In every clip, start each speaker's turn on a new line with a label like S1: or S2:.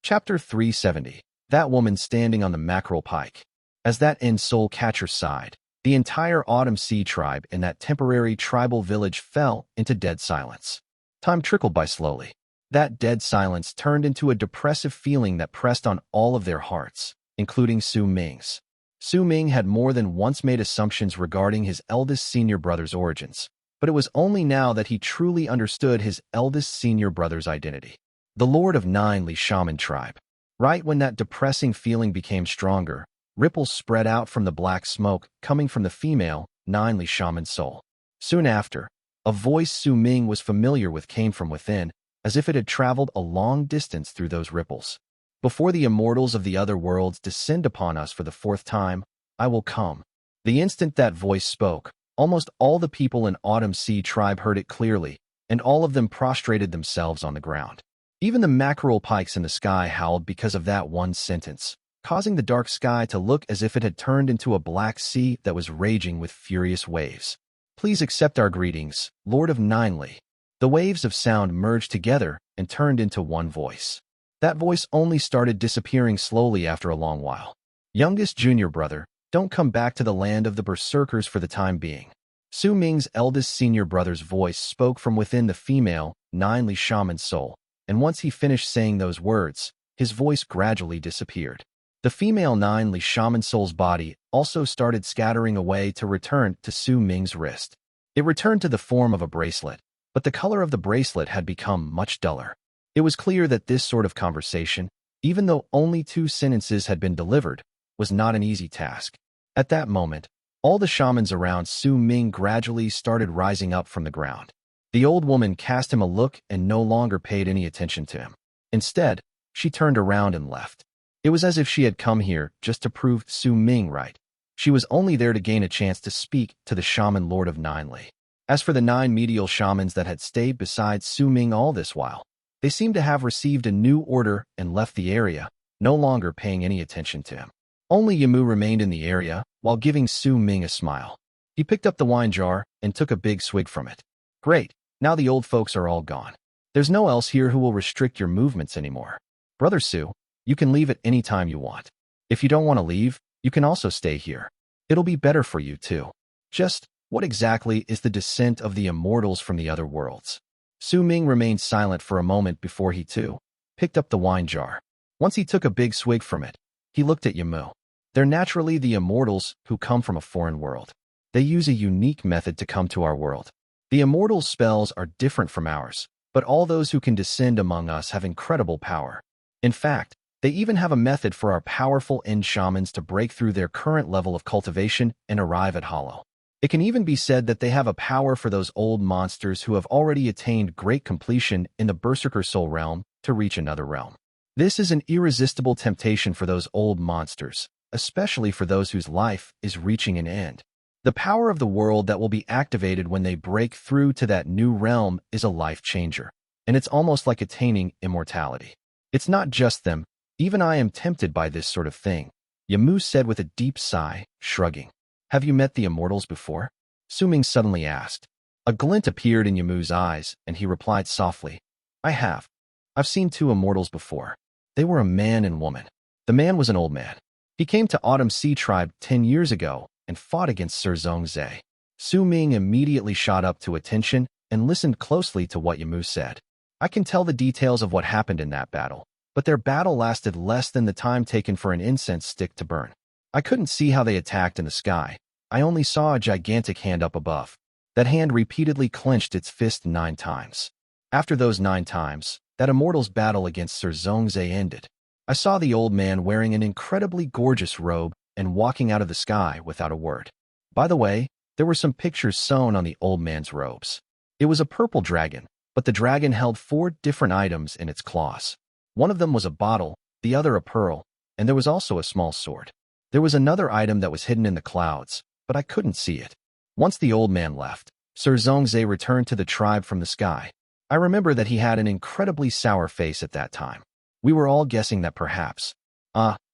S1: Chapter 370. That woman standing on the Mackerel Pike. As that end soul catcher sighed, the entire Autumn Sea tribe in that temporary tribal village fell into dead silence. Time trickled by slowly. That dead silence turned into a depressive feeling that pressed on all of their hearts, including Su Ming's. Su Ming had more than once made assumptions regarding his eldest senior brother's origins, but it was only now that he truly understood his eldest senior brother's identity. The Lord of Nine Li Shaman tribe. Right when that depressing feeling became stronger, ripples spread out from the black smoke coming from the female, Nine Li Shaman soul. Soon after, a voice Su Ming was familiar with came from within, as if it had traveled a long distance through those ripples. Before the immortals of the other worlds descend upon us for the fourth time, I will come. The instant that voice spoke, almost all the people in Autumn Sea tribe heard it clearly, and all of them prostrated themselves on the ground. Even the mackerel pikes in the sky howled because of that one sentence, causing the dark sky to look as if it had turned into a black sea that was raging with furious waves. Please accept our greetings, Lord of Nine Li. The waves of sound merged together and turned into one voice. That voice only started disappearing slowly after a long while. Youngest junior brother, don't come back to the land of the Berserkers for the time being. Su Ming's eldest senior brother's voice spoke from within the female, Nine Li Shaman soul, and once he finished saying those words, his voice gradually disappeared. The female Nine Li Shaman soul's body also started scattering away to return to Su Ming's wrist. It returned to the form of a bracelet, but the color of the bracelet had become much duller. It was clear that this sort of conversation, even though only 2 sentences had been delivered, was not an easy task. At that moment, all the shamans around Su Ming gradually started rising up from the ground. The old woman cast him a look and no longer paid any attention to him. Instead, she turned around and left. It was as if she had come here just to prove Su Ming right. She was only there to gain a chance to speak to the shaman Lord of Nine Li. As for the 9 medial shamans that had stayed beside Su Ming all this while, they seemed to have received a new order and left the area, no longer paying any attention to him. Only Yamu remained in the area while giving Su Ming a smile. He picked up the wine jar and took a big swig from it. Great, now the old folks are all gone. There's no one else here who will restrict your movements anymore. Brother Su, you can leave at any time you want. If you don't want to leave, you can also stay here. It'll be better for you too. Just, what exactly is the descent of the immortals from the other worlds? Su Ming remained silent for a moment before he too picked up the wine jar. Once he took a big swig from it, he looked at Yamu. They're naturally the immortals who come from a foreign world. They use a unique method to come to our world. The immortals' spells are different from ours, but all those who can descend among us have incredible power. In fact, they even have a method for our powerful end shamans to break through their current level of cultivation and arrive at Hollow. It can even be said that they have a power for those old monsters who have already attained great completion in the Berserker soul realm to reach another realm. This is an irresistible temptation for those old monsters, especially for those whose life is reaching an end. The power of the world that will be activated when they break through to that new realm is a life changer, and it's almost like attaining immortality. It's not just them, even I am tempted by this sort of thing, Yamu said with a deep sigh, shrugging. Have you met the immortals before? Su Ming suddenly asked. A glint appeared in Yamu's eyes, and he replied softly, I have. I've seen 2 immortals before. They were a man and woman. The man was an old man. He came to Autumn Sea tribe 10 years ago and fought against Sir Zhongzhe. Su Ming immediately shot up to attention and listened closely to what Yamu said. I can tell the details of what happened in that battle, but their battle lasted less than the time taken for an incense stick to burn. I couldn't see how they attacked in the sky. I only saw a gigantic hand up above. That hand repeatedly clenched its fist 9 times. After those 9 times, that immortal's battle against Sir Zhongzhe ended. I saw the old man wearing an incredibly gorgeous robe and walking out of the sky without a word. By the way, there were some pictures sewn on the old man's robes. It was a purple dragon, but the dragon held 4 different items in its claws. One of them was a bottle, the other a pearl, and there was also a small sword. There was another item that was hidden in the clouds, but I couldn't see it. Once the old man left, Sir Zhongzhe returned to the tribe from the sky. I remember that he had an incredibly sour face at that time. We were all guessing that perhaps.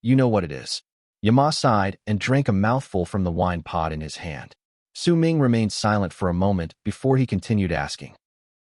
S1: You know what it is. Yama sighed and drank a mouthful from the wine pot in his hand. Su Ming remained silent for a moment before he continued asking,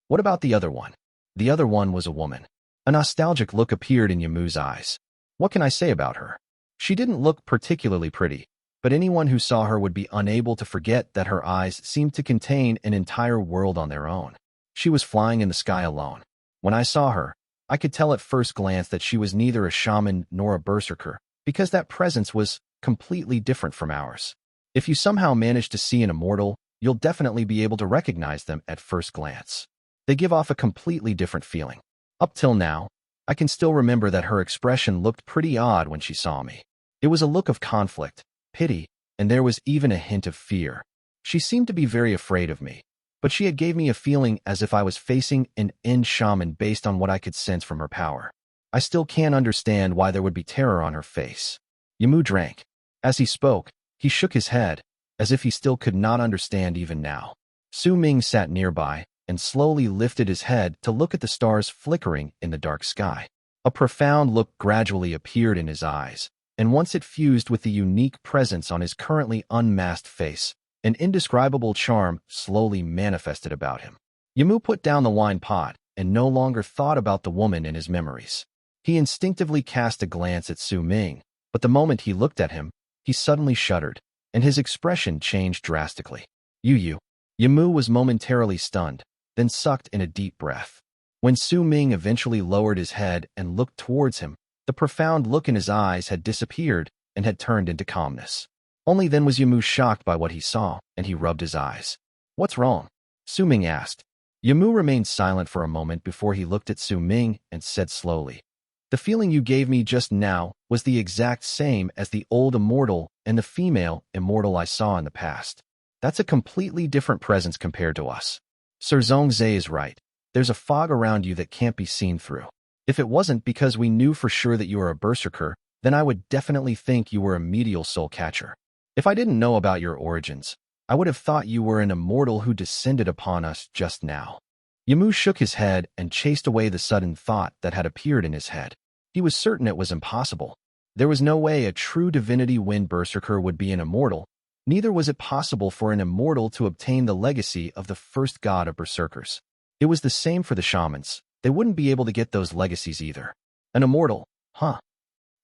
S1: what about the other one? The other one was a woman. A nostalgic look appeared in Yamu's eyes. What can I say about her? She didn't look particularly pretty, but anyone who saw her would be unable to forget that her eyes seemed to contain an entire world on their own. She was flying in the sky alone. When I saw her, I could tell at first glance that she was neither a shaman nor a berserker, because that presence was completely different from ours. If you somehow manage to see an immortal, you'll definitely be able to recognize them at first glance. They give off a completely different feeling. Up till now, I can still remember that her expression looked pretty odd when she saw me. It was a look of conflict, pity, and there was even a hint of fear. She seemed to be very afraid of me, but she had gave me a feeling as if I was facing an end shaman based on what I could sense from her power. I still can't understand why there would be terror on her face. Yamu drank. As he spoke, he shook his head, as if he still could not understand even now. Su Ming sat nearby and slowly lifted his head to look at the stars flickering in the dark sky. A profound look gradually appeared in his eyes, and once it fused with the unique presence on his currently unmasked face, an indescribable charm slowly manifested about him. Yamu put down the wine pot and no longer thought about the woman in his memories. He instinctively cast a glance at Su Ming, but the moment he looked at him, he suddenly shuddered, and his expression changed drastically. Yamu was momentarily stunned, then sucked in a deep breath. When Su Ming eventually lowered his head and looked towards him, the profound look in his eyes had disappeared and had turned into calmness. Only then was Yamu shocked by what he saw, and he rubbed his eyes. "What's wrong?" Su Ming asked. Yamu remained silent for a moment before he looked at Su Ming and said slowly, "The feeling you gave me just now was the exact same as the old immortal and the female immortal I saw in the past. That's a completely different presence compared to us. Sir Zhongzhe is right. There's a fog around you that can't be seen through. If it wasn't because we knew for sure that you were a berserker, then I would definitely think you were a medial soul catcher. If I didn't know about your origins, I would have thought you were an immortal who descended upon us just now." Yamu shook his head and chased away the sudden thought that had appeared in his head. He was certain it was impossible. There was no way a true divinity wind berserker would be an immortal. Neither was it possible for an immortal to obtain the legacy of the first god of berserkers. It was the same for the shamans. They wouldn't be able to get those legacies either. An immortal, huh?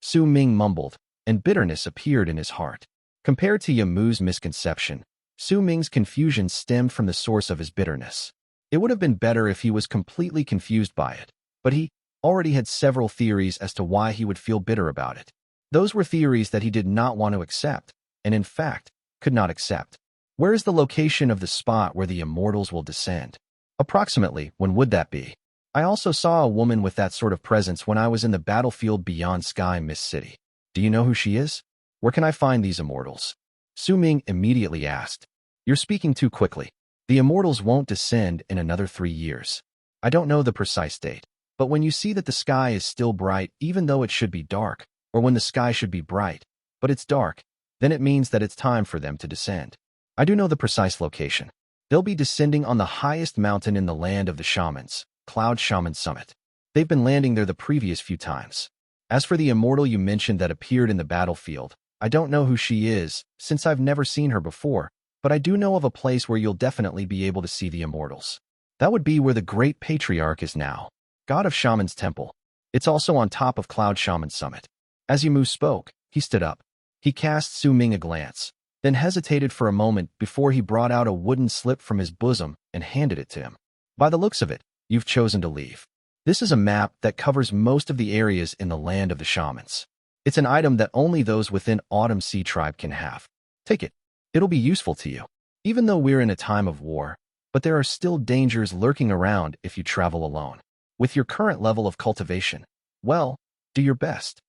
S1: Su Ming mumbled, and bitterness appeared in his heart. Compared to Yamu's misconception, Su Ming's confusion stemmed from the source of his bitterness. It would have been better if he was completely confused by it, but he already had several theories as to why he would feel bitter about it. Those were theories that he did not want to accept, and in fact, could not accept. Where is the location of the spot where the immortals will descend? Approximately, when would that be? I also saw a woman with that sort of presence when I was in the battlefield beyond Sky Mist City. Do you know who she is? Where can I find these immortals? Su Ming immediately asked. You're speaking too quickly. The immortals won't descend in another 3 years. I don't know the precise date, but when you see that the sky is still bright even though it should be dark, or when the sky should be bright, but it's dark, then it means that it's time for them to descend. I do know the precise location. They'll be descending on the highest mountain in the land of the shamans, Cloud Shaman Summit. They've been landing there the previous few times. As for the immortal you mentioned that appeared in the battlefield, I don't know who she is, since I've never seen her before, but I do know of a place where you'll definitely be able to see the immortals. That would be where the Great Patriarch is now, God of Shaman's Temple. It's also on top of Cloud Shaman Summit. As Yamu spoke, he stood up. He cast Su Ming a glance, then hesitated for a moment before he brought out a wooden slip from his bosom and handed it to him. By the looks of it, you've chosen to leave. This is a map that covers most of the areas in the land of the shamans. It's an item that only those within Autumn Sea Tribe can have. Take it. It'll be useful to you, even though we're in a time of war, but there are still dangers lurking around if you travel alone. With your current level of cultivation, well, do your best.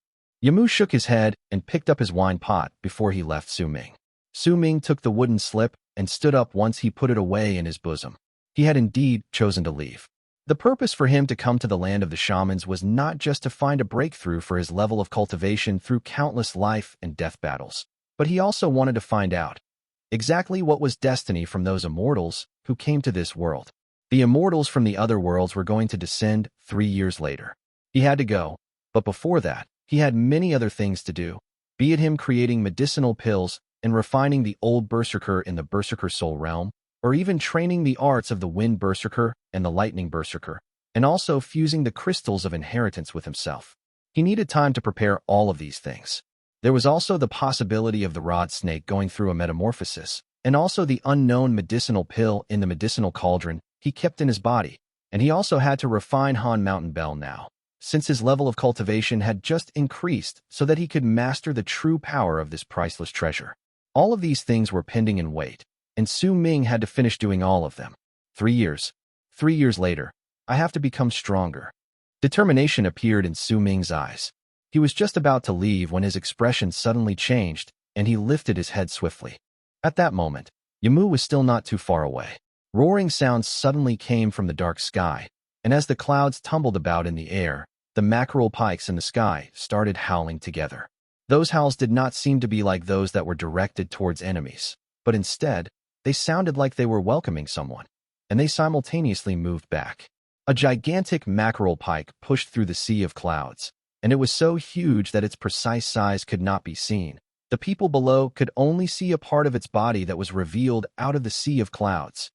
S1: Yamu shook his head and picked up his wine pot before he left Su Ming. Su Ming took the wooden slip and stood up once he put it away in his bosom. He had indeed chosen to leave. The purpose for him to come to the land of the shamans was not just to find a breakthrough for his level of cultivation through countless life and death battles, but he also wanted to find out exactly what was destiny from those immortals who came to this world. The immortals from the other worlds were going to descend 3 years later. He had to go, but before that, he had many other things to do, be it him creating medicinal pills and refining the old berserker in the berserker soul realm, or even training the arts of the wind berserker and the lightning berserker. and also fusing the crystals of inheritance with himself. He needed time to prepare all of these things. There was also the possibility of the rod snake going through a metamorphosis, and also the unknown medicinal pill in the medicinal cauldron he kept in his body, and he also had to refine Han Mountain Bell now, since his level of cultivation had just increased so that he could master the true power of this priceless treasure. All of these things were pending in wait, and Su Ming had to finish doing all of them. 3 years. 3 years later, I have to become stronger. Determination appeared in Su Ming's eyes. He was just about to leave when his expression suddenly changed, and he lifted his head swiftly. At that moment, Yamu was still not too far away. Roaring sounds suddenly came from the dark sky, and as the clouds tumbled about in the air, the mackerel pikes in the sky started howling together. Those howls did not seem to be like those that were directed towards enemies, but instead, they sounded like they were welcoming someone, and they simultaneously moved back. A gigantic mackerel pike pushed through the sea of clouds, and it was so huge that its precise size could not be seen. The people below could only see a part of its body that was revealed out of the sea of clouds.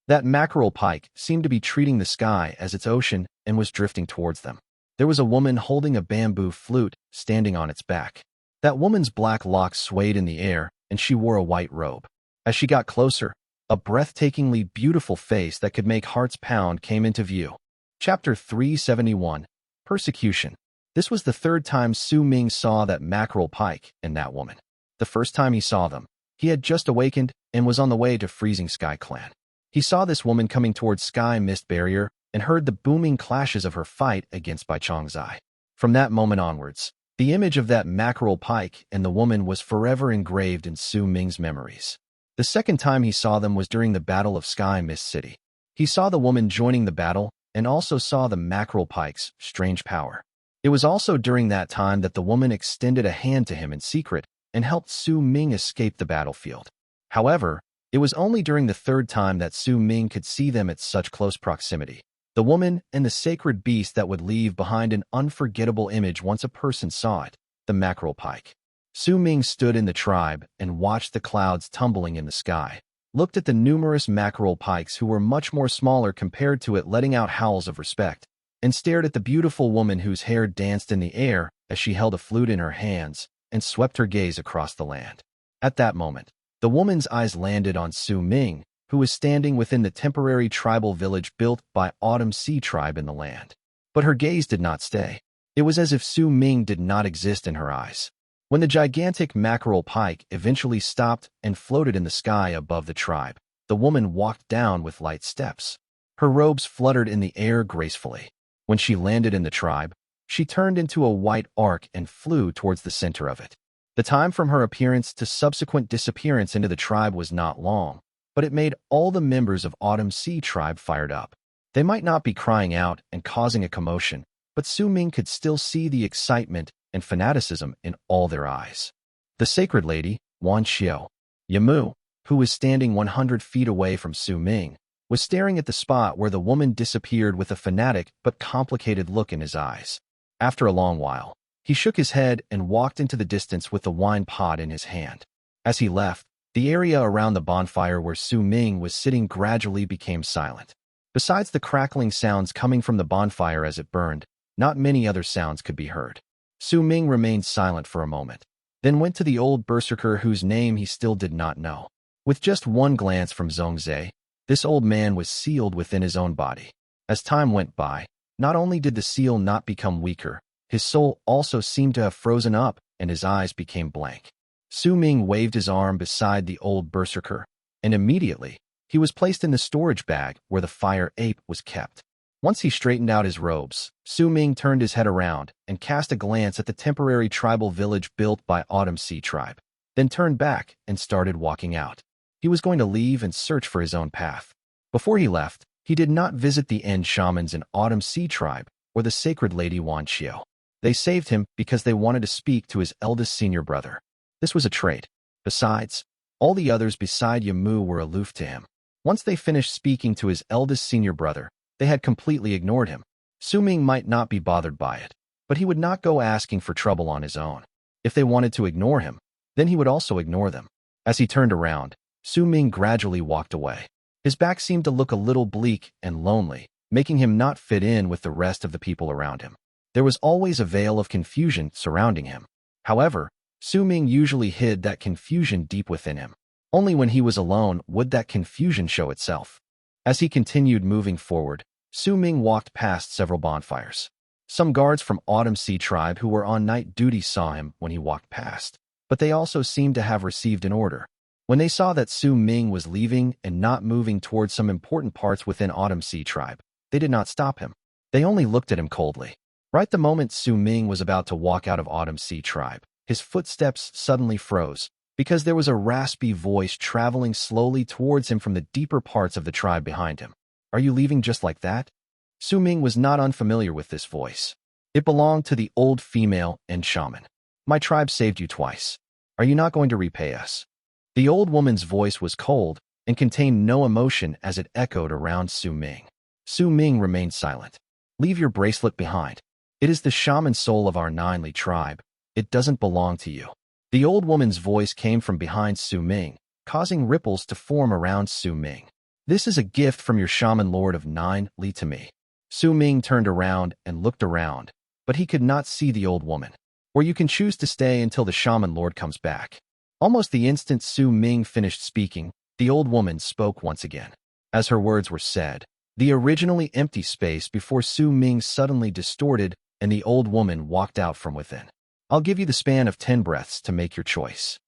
S1: That mackerel pike seemed to be treating the sky as its ocean and was drifting towards them. There was a woman holding a bamboo flute standing on its back. That woman's black locks swayed in the air, and she wore a white robe. As she got closer, a breathtakingly beautiful face that could make hearts pound came into view. Chapter 371, Persecution. This was the third time Su Ming saw that mackerel pike and that woman. The first time he saw them, he had just awakened and was on the way to Freezing Sky Clan. He saw this woman coming towards Sky Mist Barrier and heard the booming clashes of her fight against Bai Chongzai. From that moment onwards, the image of that mackerel pike and the woman was forever engraved in Su Ming's memories. The second time he saw them was during the Battle of Sky Mist City. He saw the woman joining the battle and also saw the mackerel pike's strange power. It was also during that time that the woman extended a hand to him in secret and helped Su Ming escape the battlefield. However, it was only during the third time that Su Ming could see them at such close proximity. The woman and the sacred beast that would leave behind an unforgettable image once a person saw it, the mackerel pike. Su Ming stood in the tribe and watched the clouds tumbling in the sky, looked at the numerous mackerel pikes who were much more smaller compared to it, letting out howls of respect, and stared at the beautiful woman whose hair danced in the air as she held a flute in her hands and swept her gaze across the land. At that moment, the woman's eyes landed on Su Ming, who was standing within the temporary tribal village built by Autumn Sea Tribe in the land. But her gaze did not stay. It was as if Su Ming did not exist in her eyes. When the gigantic mackerel pike eventually stopped and floated in the sky above the tribe, the woman walked down with light steps. Her robes fluttered in the air gracefully. When she landed in the tribe, she turned into a white arc and flew towards the center of it. The time from her appearance to subsequent disappearance into the tribe was not long, but it made all the members of Autumn Sea Tribe fired up. They might not be crying out and causing a commotion, but Su Ming could still see the excitement and fanaticism in all their eyes. The sacred lady, Wan Xiao, Yamu, who was standing 100 feet away from Su Ming, was staring at the spot where the woman disappeared with a fanatic but complicated look in his eyes. After a long while, he shook his head and walked into the distance with the wine pot in his hand. As he left, the area around the bonfire where Su Ming was sitting gradually became silent. Besides the crackling sounds coming from the bonfire as it burned, not many other sounds could be heard. Su Ming remained silent for a moment, then went to the old Berserker whose name he still did not know. With just one glance from Zhongzhe, this old man was sealed within his own body. As time went by, not only did the seal not become weaker, his soul also seemed to have frozen up and his eyes became blank. Su Ming waved his arm beside the old Berserker, and immediately, he was placed in the storage bag where the fire ape was kept. Once he straightened out his robes, Su Ming turned his head around and cast a glance at the temporary tribal village built by Autumn Sea Tribe, then turned back and started walking out. He was going to leave and search for his own path. Before he left, he did not visit the end shamans in Autumn Sea Tribe or the sacred lady Wan Xiao. They saved him because they wanted to speak to his eldest senior brother. This was a trait. Besides, all the others beside Yamu were aloof to him. Once they finished speaking to his eldest senior brother, they had completely ignored him. Su Ming might not be bothered by it, but he would not go asking for trouble on his own. If they wanted to ignore him, then he would also ignore them. As he turned around, Su Ming gradually walked away. His back seemed to look a little bleak and lonely, making him not fit in with the rest of the people around him. There was always a veil of confusion surrounding him. However, Su Ming usually hid that confusion deep within him. Only when he was alone would that confusion show itself. As he continued moving forward, Su Ming walked past several bonfires. Some guards from Autumn Sea Tribe who were on night duty saw him when he walked past, but they also seemed to have received an order. When they saw that Su Ming was leaving and not moving towards some important parts within Autumn Sea Tribe, they did not stop him. They only looked at him coldly. Right the moment Su Ming was about to walk out of Autumn Sea Tribe, his footsteps suddenly froze, because there was a raspy voice traveling slowly towards him from the deeper parts of the tribe behind him. Are you leaving just like that? Su Ming was not unfamiliar with this voice. It belonged to the old female and shaman. My tribe saved you twice. Are you not going to repay us? The old woman's voice was cold and contained no emotion as it echoed around Su Ming. Su Ming remained silent. Leave your bracelet behind. It is the shaman soul of our Ninely tribe. It doesn't belong to you. The old woman's voice came from behind Su Ming, causing ripples to form around Su Ming. This is a gift from your shaman lord of Ninely to me. Su Ming turned around and looked around, but he could not see the old woman. Or you can choose to stay until the shaman lord comes back. Almost the instant Su Ming finished speaking, the old woman spoke once again. As her words were said, the originally empty space before Su Ming suddenly distorted and the old woman walked out from within. I'll give you the span of 10 breaths to make your choice.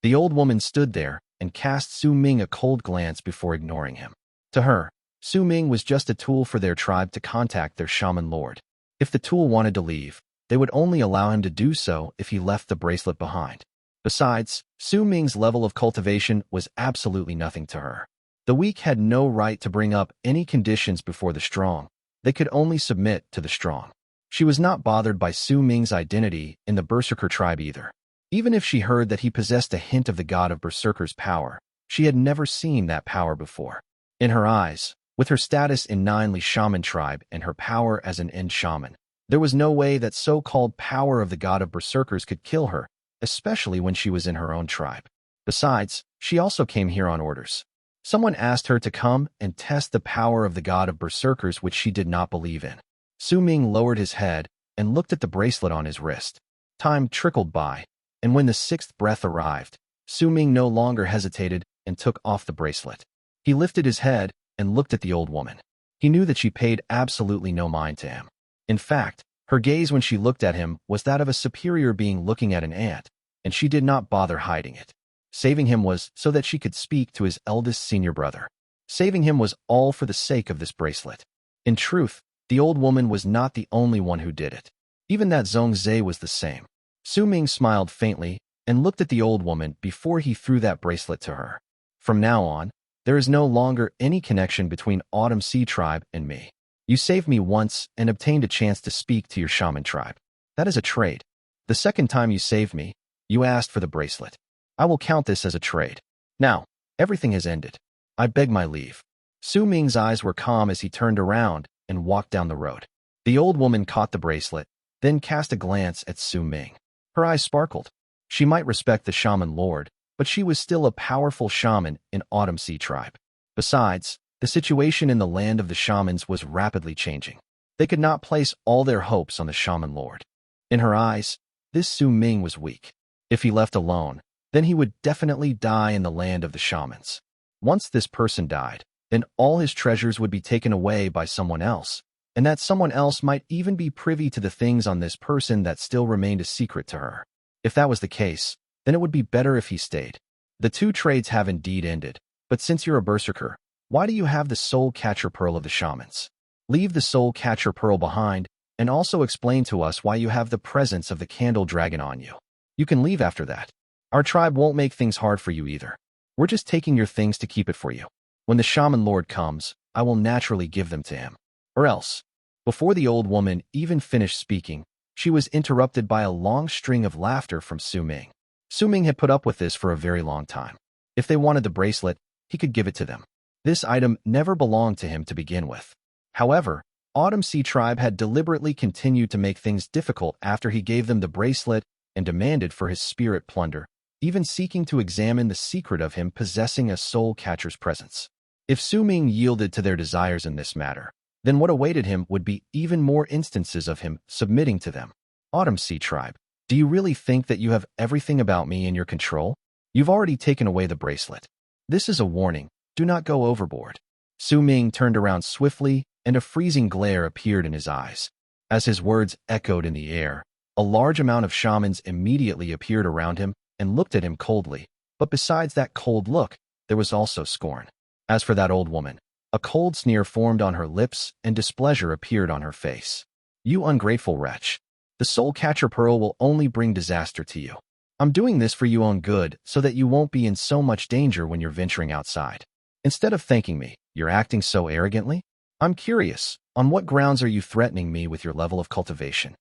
S1: The old woman stood there and cast Su Ming a cold glance before ignoring him. To her, Su Ming was just a tool for their tribe to contact their shaman lord. If the tool wanted to leave, they would only allow him to do so if he left the bracelet behind. Besides, Su Ming's level of cultivation was absolutely nothing to her. The weak had no right to bring up any conditions before the strong. They could only submit to the strong. She was not bothered by Su Ming's identity in the Berserker tribe either. Even if she heard that he possessed a hint of the god of Berserker's power, she had never seen that power before. In her eyes, with her status in Ninely Shaman tribe and her power as an end shaman, there was no way that so-called power of the god of Berserkers could kill her, especially when she was in her own tribe. Besides, she also came here on orders. Someone asked her to come and test the power of the god of Berserkers, which she did not believe in. Su Ming lowered his head and looked at the bracelet on his wrist. Time trickled by, and when the 6th breath arrived, Su Ming no longer hesitated and took off the bracelet. He lifted his head and looked at the old woman. He knew that she paid absolutely no mind to him. In fact, her gaze when she looked at him was that of a superior being looking at an ant, and she did not bother hiding it. Saving him was so that she could speak to his eldest senior brother. Saving him was all for the sake of this bracelet. In truth, the old woman was not the only one who did it. Even that Zhongzhe was the same. Su Ming smiled faintly and looked at the old woman before he threw that bracelet to her. From now on, there is no longer any connection between Autumn Sea Tribe and me. You saved me once and obtained a chance to speak to your shaman tribe. That is a trade. The second time you saved me, you asked for the bracelet. I will count this as a trade. Now, everything has ended. I beg my leave. Su Ming's eyes were calm as he turned around and walked down the road. The old woman caught the bracelet, then cast a glance at Su Ming. Her eyes sparkled. She might respect the shaman lord, but she was still a powerful shaman in Autumn Sea Tribe. Besides, the situation in the land of the shamans was rapidly changing. They could not place all their hopes on the shaman lord. In her eyes, this Su Ming was weak. If he left alone, then he would definitely die in the land of the shamans. Once this person died, then all his treasures would be taken away by someone else, and that someone else might even be privy to the things on this person that still remained a secret to her. If that was the case, then it would be better if he stayed. The 2 trades have indeed ended, but since you're a berserker, why do you have the soul catcher pearl of the shamans? Leave the soul catcher pearl behind, and also explain to us why you have the presence of the candle dragon on you. You can leave after that. Our tribe won't make things hard for you either. We're just taking your things to keep it for you. When the shaman lord comes, I will naturally give them to him. Or else. Before the old woman even finished speaking, she was interrupted by a long string of laughter from Su Ming. Su Ming had put up with this for a very long time. If they wanted the bracelet, he could give it to them. This item never belonged to him to begin with. However, Autumn Sea Tribe had deliberately continued to make things difficult after he gave them the bracelet and demanded for his spirit plunder, even seeking to examine the secret of him possessing a soul catcher's presence. If Su Ming yielded to their desires in this matter, then what awaited him would be even more instances of him submitting to them. Autumn Sea Tribe, do you really think that you have everything about me in your control? You've already taken away the bracelet. This is a warning. Do not go overboard. Su Ming turned around swiftly, and a freezing glare appeared in his eyes. As his words echoed in the air, a large amount of shamans immediately appeared around him and looked at him coldly. But besides that cold look, there was also scorn. As for that old woman, a cold sneer formed on her lips and displeasure appeared on her face. You ungrateful wretch. The soul catcher pearl will only bring disaster to you. I'm doing this for your own good so that you won't be in so much danger when you're venturing outside. Instead of thanking me, you're acting so arrogantly? I'm curious, on what grounds are you threatening me with your level of cultivation?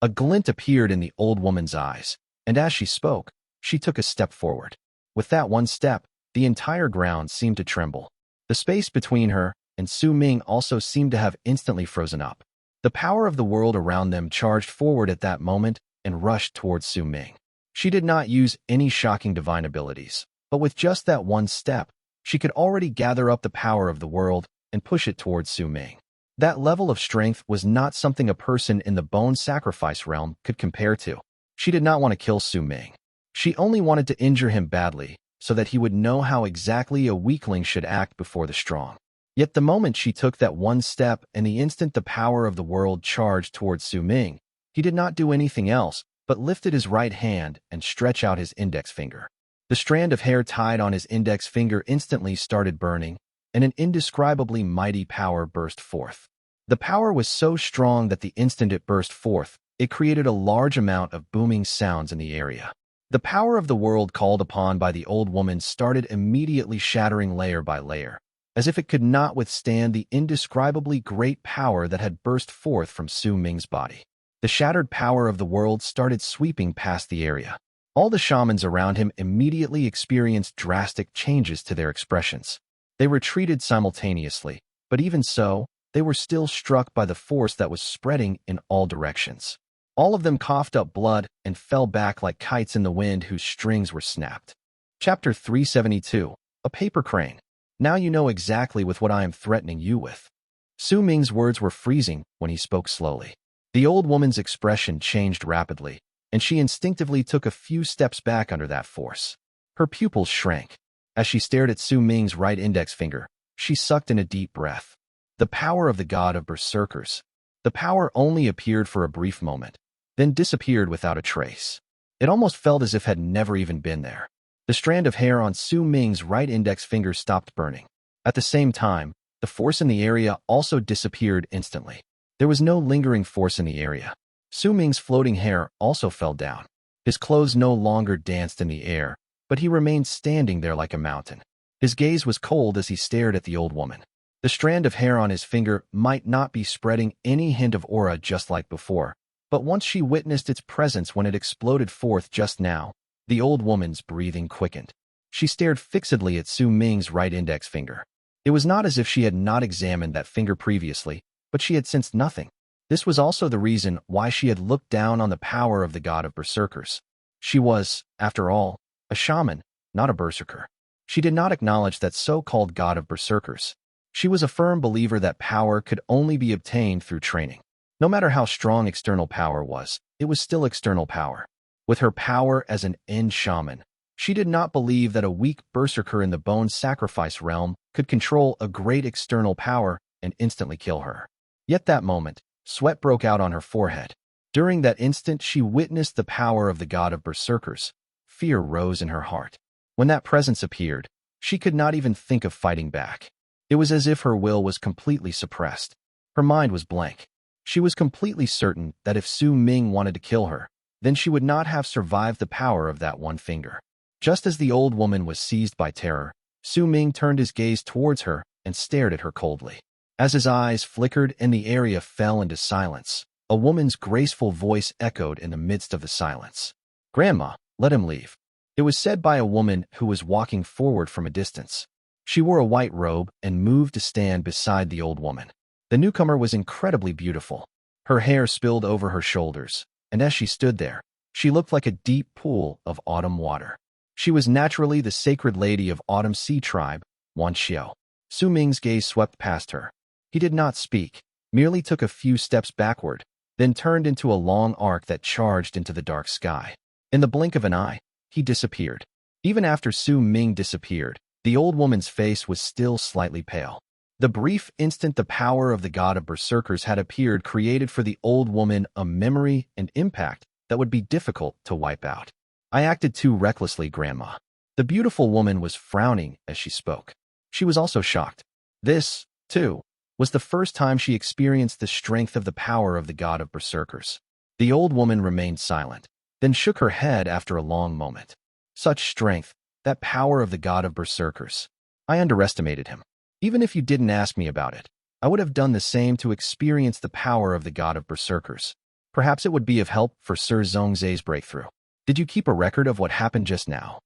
S1: A glint appeared in the old woman's eyes, and as she spoke, she took a step forward. With that one step, the entire ground seemed to tremble. The space between her and Su Ming also seemed to have instantly frozen up. The power of the world around them charged forward at that moment and rushed towards Su Ming. She did not use any shocking divine abilities, but with just that one step, she could already gather up the power of the world and push it towards Su Ming. That level of strength was not something a person in the bone sacrifice realm could compare to. She did not want to kill Su Ming. She only wanted to injure him badly so that he would know how exactly a weakling should act before the strong. Yet the moment she took that one step and the instant the power of the world charged towards Su Ming, he did not do anything else but lifted his right hand and stretch out his index finger. The strand of hair tied on his index finger instantly started burning, and an indescribably mighty power burst forth. The power was so strong that the instant it burst forth, it created a large amount of booming sounds in the area. The power of the world called upon by the old woman started immediately shattering layer by layer, as if it could not withstand the indescribably great power that had burst forth from Su Ming's body. The shattered power of the world started sweeping past the area. All the shamans around him immediately experienced drastic changes to their expressions. They retreated simultaneously, but even so, they were still struck by the force that was spreading in all directions. All of them coughed up blood and fell back like kites in the wind whose strings were snapped. Chapter 372. A Paper Crane. Now you know exactly with what I am threatening you with. Su Ming's words were freezing when he spoke slowly. The old woman's expression changed rapidly, and she instinctively took a few steps back under that force. Her pupils shrank. As she stared at Su Ming's right index finger, she sucked in a deep breath. The power of the god of Berserkers. The power only appeared for a brief moment, then disappeared without a trace. It almost felt as if it had never even been there. The strand of hair on Su Ming's right index finger stopped burning. At the same time, the force in the area also disappeared instantly. There was no lingering force in the area. Su Ming's floating hair also fell down. His clothes no longer danced in the air, but he remained standing there like a mountain. His gaze was cold as he stared at the old woman. The strand of hair on his finger might not be spreading any hint of aura just like before, but once she witnessed its presence when it exploded forth just now, the old woman's breathing quickened. She stared fixedly at Su Ming's right index finger. It was not as if she had not examined that finger previously, but she had sensed nothing. This was also the reason why she had looked down on the power of the god of Berserkers. She was, after all, a shaman, not a Berserker. She did not acknowledge that so-called god of Berserkers. She was a firm believer that power could only be obtained through training. No matter how strong external power was, it was still external power. With her power as an end shaman, she did not believe that a weak Berserker in the bone sacrifice realm could control a great external power and instantly kill her. Yet that moment, sweat broke out on her forehead. During that instant, she witnessed the power of the god of Berserkers. Fear rose in her heart. When that presence appeared, she could not even think of fighting back. It was as if her will was completely suppressed. Her mind was blank. She was completely certain that if Su Ming wanted to kill her, then she would not have survived the power of that one finger. Just as the old woman was seized by terror, Su Ming turned his gaze towards her and stared at her coldly. As his eyes flickered and the area fell into silence, a woman's graceful voice echoed in the midst of the silence. "Grandma, let him leave." It was said by a woman who was walking forward from a distance. She wore a white robe and moved to stand beside the old woman. The newcomer was incredibly beautiful. Her hair spilled over her shoulders, and as she stood there, she looked like a deep pool of autumn water. She was naturally the sacred lady of Autumn Sea Tribe, Wan Xiao. Su Ming's gaze swept past her. He did not speak, merely took a few steps backward, then turned into a long arc that charged into the dark sky. In the blink of an eye, he disappeared. Even after Su Ming disappeared, the old woman's face was still slightly pale. The brief instant the power of the god of Berserkers had appeared created for the old woman a memory and impact that would be difficult to wipe out. I acted too recklessly, Grandma. The beautiful woman was frowning as she spoke. She was also shocked. This, too, was the first time she experienced the strength of the power of the god of Berserkers. The old woman remained silent, then shook her head after a long moment. Such strength, that power of the god of Berserkers. I underestimated him. Even if you didn't ask me about it, I would have done the same to experience the power of the god of Berserkers. Perhaps it would be of help for Sir Zhongzai's breakthrough. Did you keep a record of what happened just now?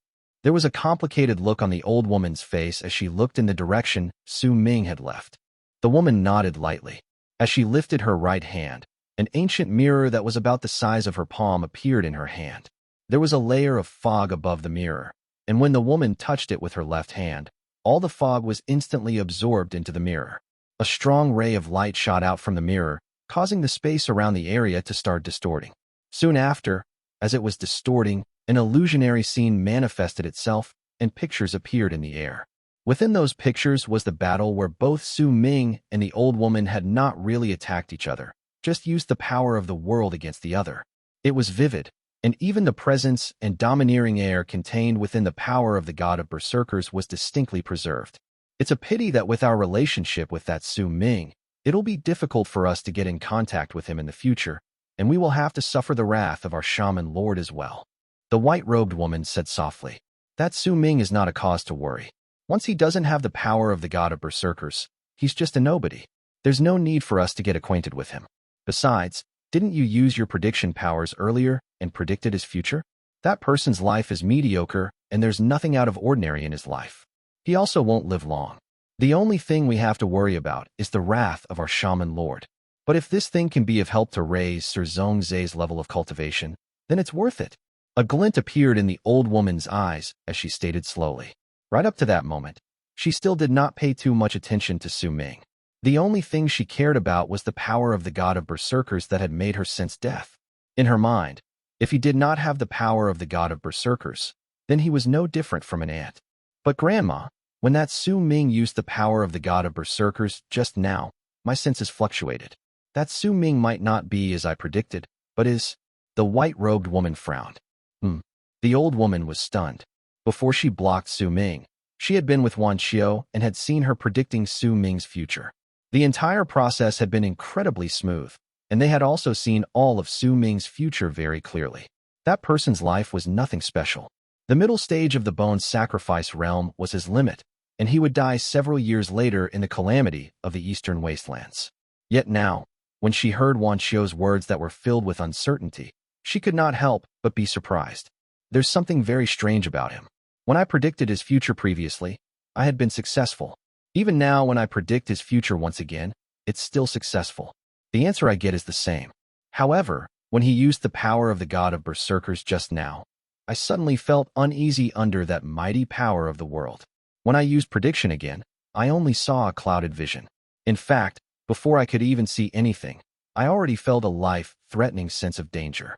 S1: There was a complicated look on the old woman's face as she looked in the direction Su Ming had left. The woman nodded lightly. As she lifted her right hand, an ancient mirror that was about the size of her palm appeared in her hand. There was a layer of fog above the mirror, and when the woman touched it with her left hand, all the fog was instantly absorbed into the mirror. A strong ray of light shot out from the mirror, causing the space around the area to start distorting. Soon after, as it was distorting, an illusionary scene manifested itself, and pictures appeared in the air. Within those pictures was the battle where both Su Ming and the old woman had not really attacked each other, just used the power of the world against the other. It was vivid, and even the presence and domineering air contained within the power of the god of Berserkers was distinctly preserved. It's a pity that with our relationship with that Su Ming, it'll be difficult for us to get in contact with him in the future, and we will have to suffer the wrath of our shaman lord as well. The white-robed woman said softly. That Su Ming is not a cause to worry. Once he doesn't have the power of the god of Berserkers, he's just a nobody. There's no need for us to get acquainted with him. Besides, didn't you use your prediction powers earlier and predicted his future? That person's life is mediocre, and there's nothing out of ordinary in his life. He also won't live long. The only thing we have to worry about is the wrath of our shaman lord. But if this thing can be of help to raise Sir Zhongzai's level of cultivation, then it's worth it. A glint appeared in the old woman's eyes as she stated slowly. Right up to that moment, she still did not pay too much attention to Su Ming. The only thing she cared about was the power of the god of Berserkers that had made her sense death. In her mind, if he did not have the power of the god of Berserkers, then he was no different from an ant. But Grandma, when that Su Ming used the power of the god of Berserkers just now, my senses fluctuated. That Su Ming might not be as I predicted, but is... The white-robed woman frowned. The old woman was stunned. Before she blocked Su Ming, she had been with Wan Qiu and had seen her predicting Su Ming's future. The entire process had been incredibly smooth, and they had also seen all of Su Ming's future very clearly. That person's life was nothing special. The middle stage of the bone sacrifice realm was his limit, and he would die several years later in the calamity of the eastern wastelands. Yet now, when she heard Wan Qiu's words that were filled with uncertainty, she could not help but be surprised. There's something very strange about him. When I predicted his future previously, I had been successful. Even now when I predict his future once again, it's still successful. The answer I get is the same. However, when he used the power of the god of Berserkers just now, I suddenly felt uneasy under that mighty power of the world. When I used prediction again, I only saw a clouded vision. In fact, before I could even see anything, I already felt a life-threatening sense of danger.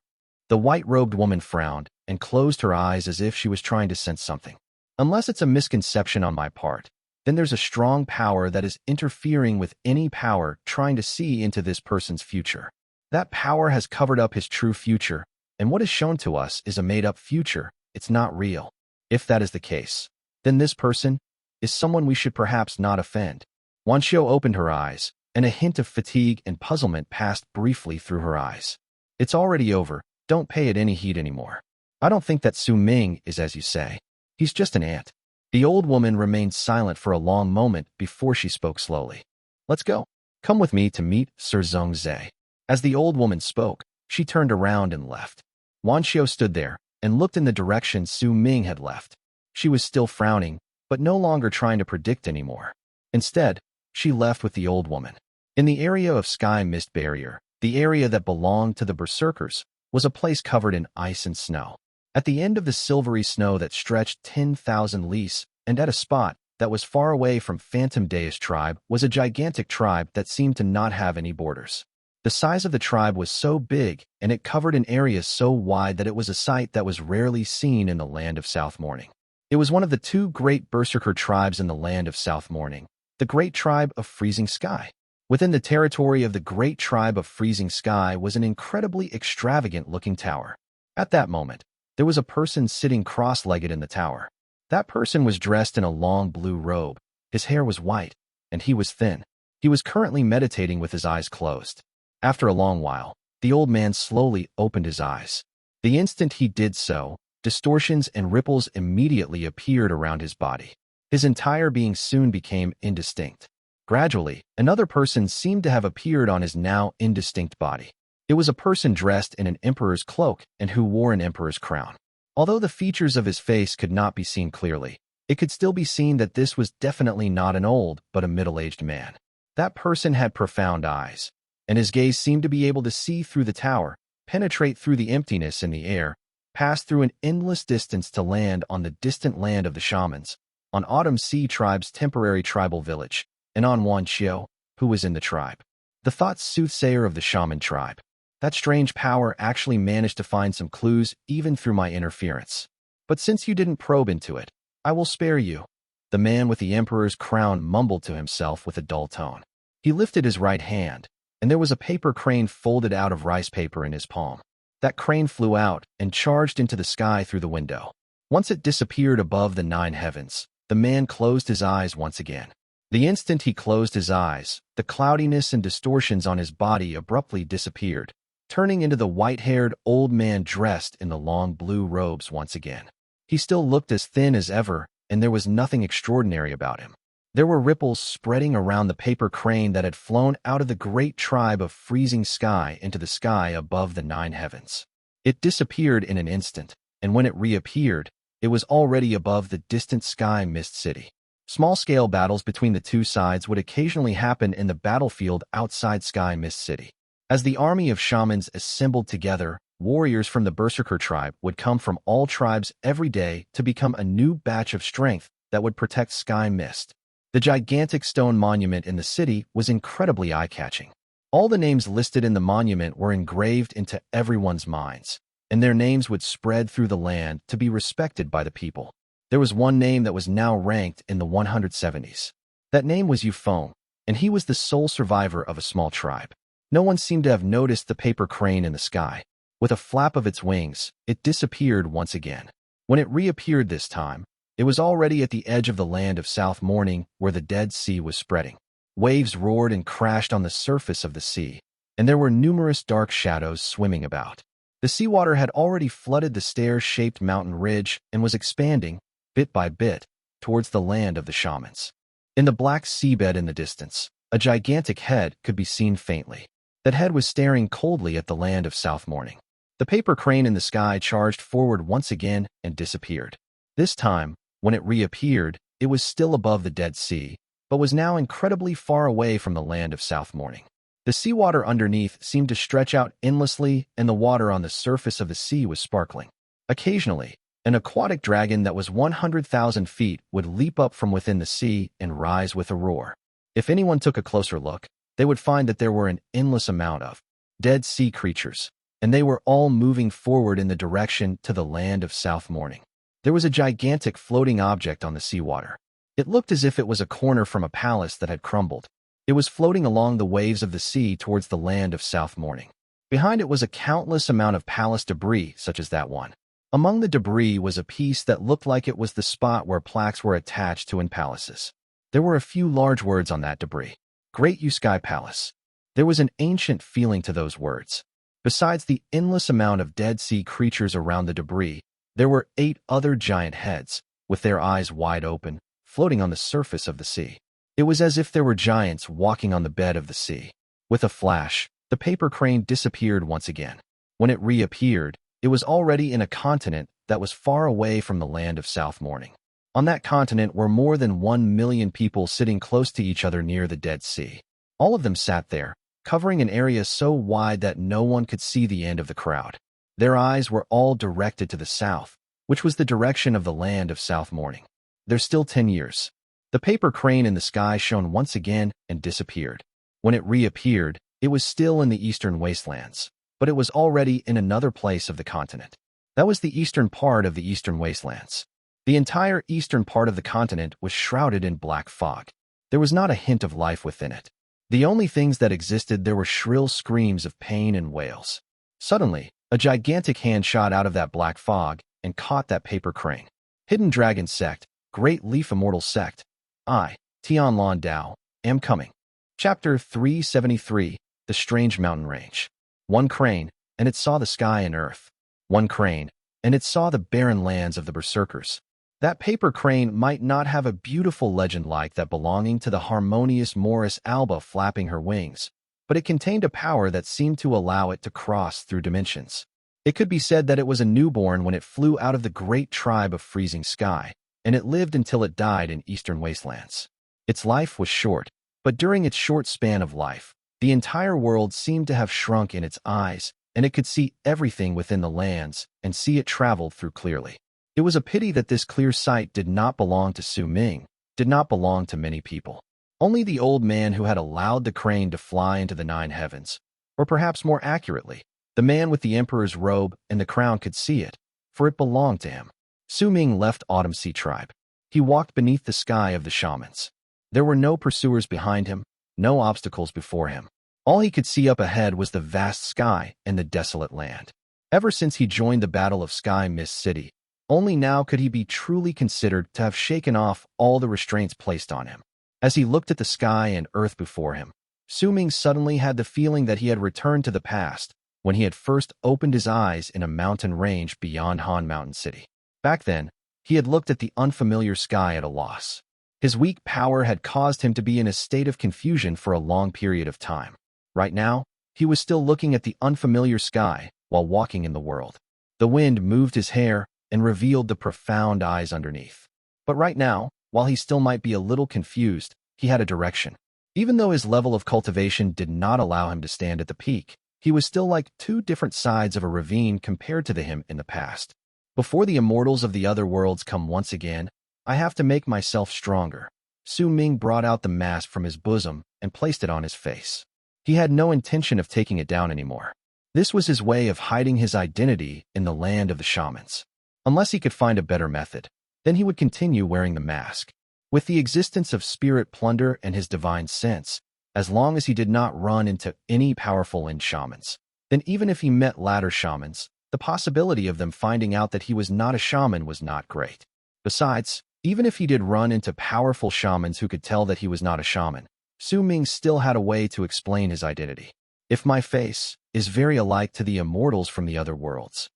S1: The white-robed woman frowned and closed her eyes as if she was trying to sense something. Unless it's a misconception on my part, then there's a strong power that is interfering with any power trying to see into this person's future. That power has covered up his true future, and what is shown to us is a made-up future. It's not real. If that is the case, then this person is someone we should perhaps not offend. Wan Qiu opened her eyes, and a hint of fatigue and puzzlement passed briefly through her eyes. It's already over. Don't pay it any heed anymore. I don't think that Su Ming is as you say. He's just an ant. The old woman remained silent for a long moment before she spoke slowly. Let's go. Come with me to meet Sir Zhongzai. As the old woman spoke, she turned around and left. Wan Qiu stood there and looked in the direction Su Ming had left. She was still frowning, but no longer trying to predict anymore. Instead, she left with the old woman. In the area of Sky Mist Barrier, the area that belonged to the Berserkers, was a place covered in ice and snow. At the end of the silvery snow that stretched 10,000 lis, and at a spot that was far away from Phantom Deus tribe was a gigantic tribe that seemed to not have any borders. The size of the tribe was so big, and it covered an area so wide that it was a sight that was rarely seen in the land of South Morning. It was one of the two great Berserker tribes in the land of South Morning, the Great Tribe of Freezing Sky. Within the territory of the Great Tribe of Freezing Sky was an incredibly extravagant-looking tower. At that moment, there was a person sitting cross-legged in the tower. That person was dressed in a long blue robe. His hair was white, and he was thin. He was currently meditating with his eyes closed. After a long while, the old man slowly opened his eyes. The instant he did so, distortions and ripples immediately appeared around his body. His entire being soon became indistinct. Gradually, another person seemed to have appeared on his now indistinct body. It was a person dressed in an emperor's cloak and who wore an emperor's crown. Although the features of his face could not be seen clearly, it could still be seen that this was definitely not an old but a middle-aged man. That person had profound eyes, and his gaze seemed to be able to see through the tower, penetrate through the emptiness in the air, pass through an endless distance to land on the distant land of the shamans, on Autumn Sea Tribe's temporary tribal village, and on Wan Xiao, who was in the tribe. The thought soothsayer of the shaman tribe. That strange power actually managed to find some clues even through my interference. But since you didn't probe into it, I will spare you. The man with the emperor's crown mumbled to himself with a dull tone. He lifted his right hand, and there was a paper crane folded out of rice paper in his palm. That crane flew out and charged into the sky through the window. Once it disappeared above the 9 heavens, the man closed his eyes once again. The instant he closed his eyes, the cloudiness and distortions on his body abruptly disappeared, turning into the white-haired old man dressed in the long blue robes once again. He still looked as thin as ever, and there was nothing extraordinary about him. There were ripples spreading around the paper crane that had flown out of the great tribe of Freezing Sky into the sky above the 9 heavens. It disappeared in an instant, and when it reappeared, it was already above the distant Sky Mist City. Small-scale battles between the two sides would occasionally happen in the battlefield outside Sky Mist City. As the army of shamans assembled together, warriors from the Berserker tribe would come from all tribes every day to become a new batch of strength that would protect Sky Mist. The gigantic stone monument in the city was incredibly eye-catching. All the names listed in the monument were engraved into everyone's minds, and their names would spread through the land to be respected by the people. There was one name that was now ranked in the 170s. That name was Yufeng, and he was the sole survivor of a small tribe. No one seemed to have noticed the paper crane in the sky. With a flap of its wings, it disappeared once again. When it reappeared this time, it was already at the edge of the land of South Morning where the Dead Sea was spreading. Waves roared and crashed on the surface of the sea, and there were numerous dark shadows swimming about. The seawater had already flooded the stair-shaped mountain ridge and was expanding, bit by bit, towards the land of the shamans. In the black seabed in the distance, a gigantic head could be seen faintly. That head was staring coldly at the land of South Morning. The paper crane in the sky charged forward once again and disappeared. This time, when it reappeared, it was still above the Dead Sea, but was now incredibly far away from the land of South Morning. The seawater underneath seemed to stretch out endlessly, and the water on the surface of the sea was sparkling. Occasionally, an aquatic dragon that was 100,000 feet would leap up from within the sea and rise with a roar. If anyone took a closer look, they would find that there were an endless amount of dead sea creatures, and they were all moving forward in the direction to the land of South Morning. There was a gigantic floating object on the seawater. It looked as if it was a corner from a palace that had crumbled. It was floating along the waves of the sea towards the land of South Morning. Behind it was a countless amount of palace debris, such as that one. Among the debris was a piece that looked like it was the spot where plaques were attached to in palaces. There were a few large words on that debris. Great Sky Palace. There was an ancient feeling to those words. Besides the endless amount of dead sea creatures around the debris, there were 8 other giant heads, with their eyes wide open, floating on the surface of the sea. It was as if there were giants walking on the bed of the sea. With a flash, the paper crane disappeared once again. When it reappeared, it was already in a continent that was far away from the land of South Morning. On that continent were more than 1 million people sitting close to each other near the Dead Sea. All of them sat there, covering an area so wide that no one could see the end of the crowd. Their eyes were all directed to the south, which was the direction of the land of South Morning. There's still 10 years. The paper crane in the sky shone once again and disappeared. When it reappeared, it was still in the eastern wastelands, but it was already in another place of the continent. That was the eastern part of the eastern wastelands. The entire eastern part of the continent was shrouded in black fog. There was not a hint of life within it. The only things that existed there were shrill screams of pain and wails. Suddenly, a gigantic hand shot out of that black fog and caught that paper crane. Hidden Dragon Sect, Great Leaf Immortal Sect. I, Tian Lan Dao, am coming. Chapter 373, The Strange Mountain Range. One crane, and it saw the sky and earth. One crane, and it saw the barren lands of the Berserkers. That paper crane might not have a beautiful legend like that belonging to the harmonious Morris Alba flapping her wings, but it contained a power that seemed to allow it to cross through dimensions. It could be said that it was a newborn when it flew out of the great tribe of Freezing Sky, and it lived until it died in eastern wastelands. Its life was short, but during its short span of life, the entire world seemed to have shrunk in its eyes, and it could see everything within the lands and see it traveled through clearly. It was a pity that this clear sight did not belong to Su Ming, did not belong to many people. Only the old man who had allowed the crane to fly into the 9 heavens, or perhaps more accurately, the man with the emperor's robe and the crown could see it, for it belonged to him. Su Ming left Autumn Sea Tribe. He walked beneath the sky of the shamans. There were no pursuers behind him, no obstacles before him. All he could see up ahead was the vast sky and the desolate land. Ever since he joined the Battle of Sky Mist City, only now could he be truly considered to have shaken off all the restraints placed on him. As he looked at the sky and earth before him, Su Ming suddenly had the feeling that he had returned to the past when he had first opened his eyes in a mountain range beyond Han Mountain City. Back then, he had looked at the unfamiliar sky at a loss. His weak power had caused him to be in a state of confusion for a long period of time. Right now, he was still looking at the unfamiliar sky while walking in the world. The wind moved his hair and revealed the profound eyes underneath. But right now, while he still might be a little confused, he had a direction. Even though his level of cultivation did not allow him to stand at the peak, he was still like 2 different sides of a ravine compared to him in the past. Before the immortals of the other worlds come once again, I have to make myself stronger. Su Ming brought out the mask from his bosom and placed it on his face. He had no intention of taking it down anymore. This was his way of hiding his identity in the land of the shamans. Unless he could find a better method, then he would continue wearing the mask. With the existence of spirit plunder and his divine sense, as long as he did not run into any powerful end shamans, then even if he met latter shamans, the possibility of them finding out that he was not a shaman was not great. Besides, even if he did run into powerful shamans who could tell that he was not a shaman, Su Ming still had a way to explain his identity. If my face is very alike to the immortals from the other worlds.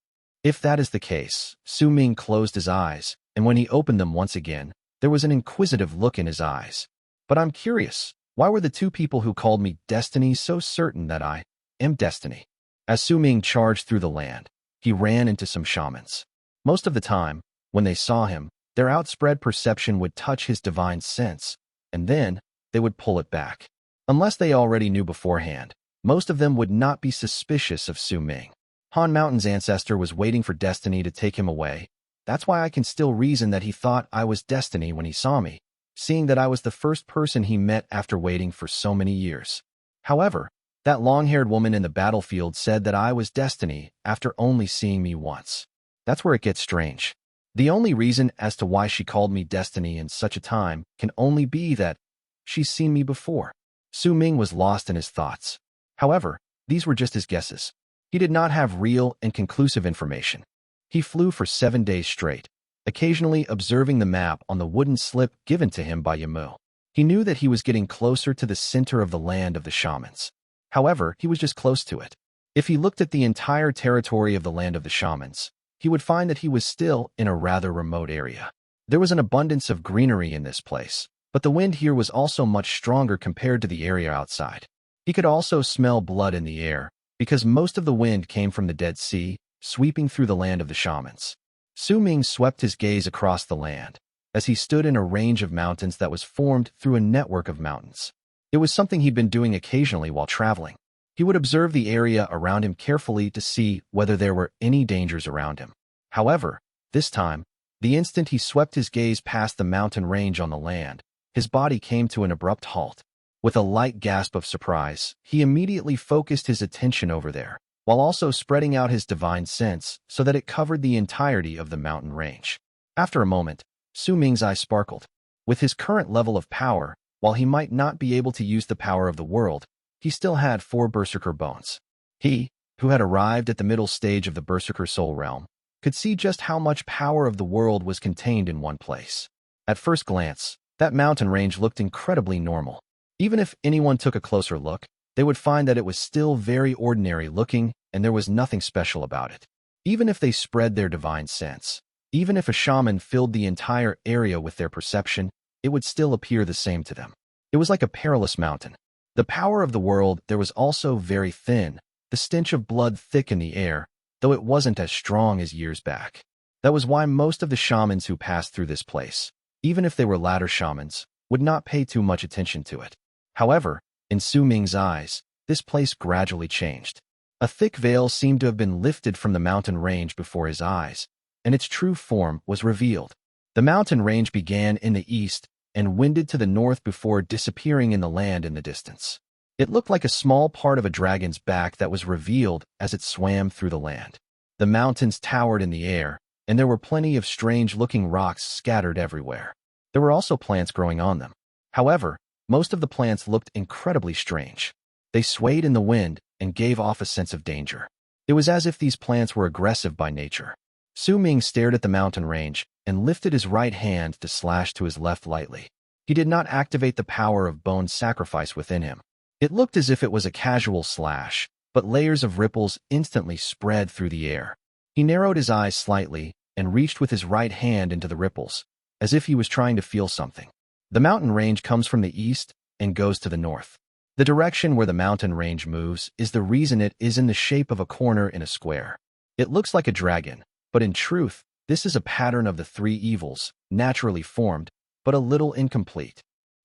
S1: If that is the case, Su Ming closed his eyes, and when he opened them once again, there was an inquisitive look in his eyes. But I'm curious, why were the 2 people who called me Destiny so certain that I am Destiny? As Su Ming charged through the land, he ran into some shamans. Most of the time, when they saw him, their outspread perception would touch his divine sense, and then they would pull it back. Unless they already knew beforehand, most of them would not be suspicious of Su Ming. Han Mountain's ancestor was waiting for Destiny to take him away. That's why I can still reason that he thought I was Destiny when he saw me, seeing that I was the first person he met after waiting for so many years. However, that long-haired woman in the battlefield said that I was Destiny after only seeing me once. That's where it gets strange. The only reason as to why she called me Destiny in such a time can only be that she's seen me before. Su Ming was lost in his thoughts. However, these were just his guesses. He did not have real and conclusive information. He flew for 7 days straight, occasionally observing the map on the wooden slip given to him by Yamu. He knew that he was getting closer to the center of the land of the shamans. However, he was just close to it. If he looked at the entire territory of the land of the shamans, he would find that he was still in a rather remote area. There was an abundance of greenery in this place, but the wind here was also much stronger compared to the area outside. He could also smell blood in the air, because most of the wind came from the Dead Sea, sweeping through the land of the shamans. Su Ming swept his gaze across the land, as he stood in a range of mountains that was formed through a network of mountains. It was something he'd been doing occasionally while traveling. He would observe the area around him carefully to see whether there were any dangers around him. However, this time, the instant he swept his gaze past the mountain range on the land, his body came to an abrupt halt. With a light gasp of surprise, he immediately focused his attention over there, while also spreading out his divine sense so that it covered the entirety of the mountain range. After a moment, Su Ming's eyes sparkled. With his current level of power, while he might not be able to use the power of the world, he still had 4 Berserker bones. He, who had arrived at the middle stage of the Berserker soul realm, could see just how much power of the world was contained in one place. At first glance, that mountain range looked incredibly normal. Even if anyone took a closer look, they would find that it was still very ordinary looking and there was nothing special about it. Even if they spread their divine sense, even if a shaman filled the entire area with their perception, it would still appear the same to them. It was like a perilous mountain. The power of the world there was also very thin, the stench of blood thick in the air, though it wasn't as strong as years back. That was why most of the shamans who passed through this place, even if they were ladder shamans, would not pay too much attention to it. However, in Su Ming's eyes, this place gradually changed. A thick veil seemed to have been lifted from the mountain range before his eyes, and its true form was revealed. The mountain range began in the east and winded to the north before disappearing in the land in the distance. It looked like a small part of a dragon's back that was revealed as it swam through the land. The mountains towered in the air, and there were plenty of strange-looking rocks scattered everywhere. There were also plants growing on them. However, most of the plants looked incredibly strange. They swayed in the wind and gave off a sense of danger. It was as if these plants were aggressive by nature. Su Ming stared at the mountain range and lifted his right hand to slash to his left lightly. He did not activate the power of bone sacrifice within him. It looked as if it was a casual slash, but layers of ripples instantly spread through the air. He narrowed his eyes slightly and reached with his right hand into the ripples, as if he was trying to feel something. The mountain range comes from the east and goes to the north. The direction where the mountain range moves is the reason it is in the shape of a corner in a square. It looks like a dragon, but in truth, this is a pattern of the 3 evils, naturally formed, but a little incomplete.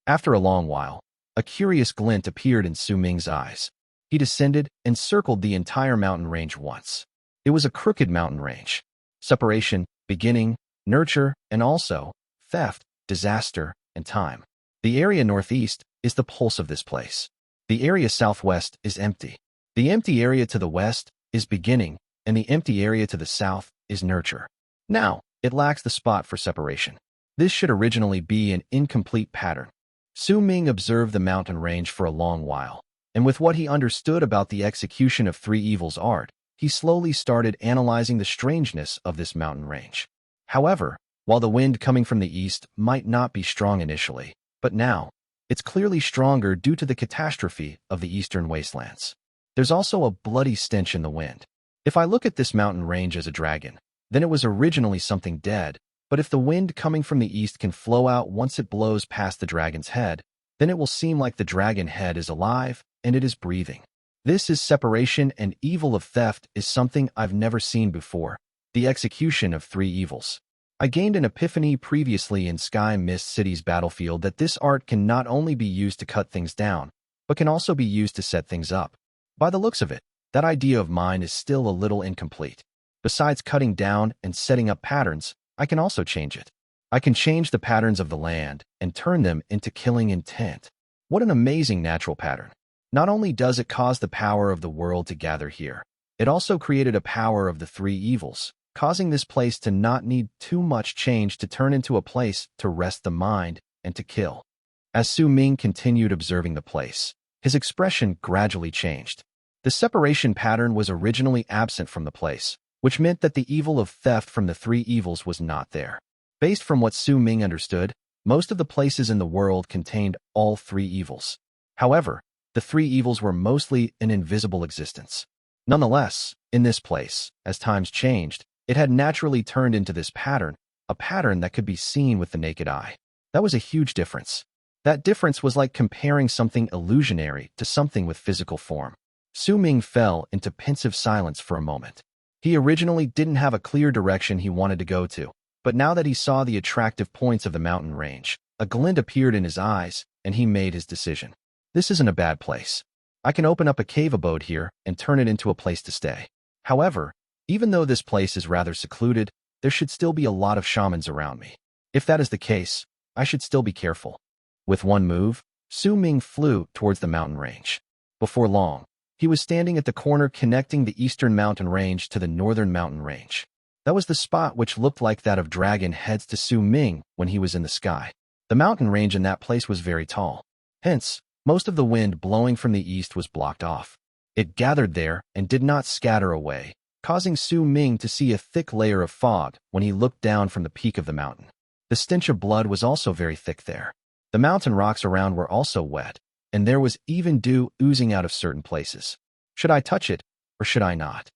S1: After a long while, a curious glint appeared in Su Ming's eyes. He descended and circled the entire mountain range once. It was a crooked mountain range. Separation, beginning, nurture, and also theft, disaster, and time. The area northeast is the pulse of this place. The area southwest is empty. The empty area to the west is beginning, and the empty area to the south is nurture. Now, it lacks the spot for separation. This should originally be an incomplete pattern. Su Ming observed the mountain range for a long while, and with what he understood about the execution of 3 evils art, he slowly started analyzing the strangeness of this mountain range. However, while the wind coming from the east might not be strong initially, but now, it's clearly stronger due to the catastrophe of the eastern wastelands. There's also a bloody stench in the wind. If I look at this mountain range as a dragon, then it was originally something dead, but if the wind coming from the east can flow out once it blows past the dragon's head, then it will seem like the dragon head is alive and it is breathing. This is separation, and evil of theft is something I've never seen before, the execution of 3 evils. I gained an epiphany previously in Sky Mist City's battlefield that this art can not only be used to cut things down, but can also be used to set things up. By the looks of it, that idea of mine is still a little incomplete. Besides cutting down and setting up patterns, I can also change it. I can change the patterns of the land and turn them into killing intent. What an amazing natural pattern. Not only does it cause the power of the world to gather here, it also created a power of the 3 evils, causing this place to not need too much change to turn into a place to rest the mind and to kill. As Su Ming continued observing the place, his expression gradually changed. The separation pattern was originally absent from the place, which meant that the evil of theft from the 3 evils was not there. Based from what Su Ming understood, most of the places in the world contained all 3 evils. However, the 3 evils were mostly an invisible existence. Nonetheless, in this place, as times changed, it had naturally turned into this pattern, a pattern that could be seen with the naked eye. That was a huge difference. That difference was like comparing something illusionary to something with physical form. Su Ming fell into pensive silence for a moment. He originally didn't have a clear direction he wanted to go to, but now that he saw the attractive points of the mountain range, a glint appeared in his eyes, and he made his decision. This isn't a bad place. I can open up a cave abode here and turn it into a place to stay. However, even though this place is rather secluded, there should still be a lot of shamans around me. If that is the case, I should still be careful. With one move, Su Ming flew towards the mountain range. Before long, he was standing at the corner connecting the eastern mountain range to the northern mountain range. That was the spot which looked like that of dragon heads to Su Ming when he was in the sky. The mountain range in that place was very tall. Hence, most of the wind blowing from the east was blocked off. It gathered there and did not scatter away, causing Su Ming to see a thick layer of fog when he looked down from the peak of the mountain. The stench of blood was also very thick there. The mountain rocks around were also wet, and there was even dew oozing out of certain places. Should I touch it, or should I not?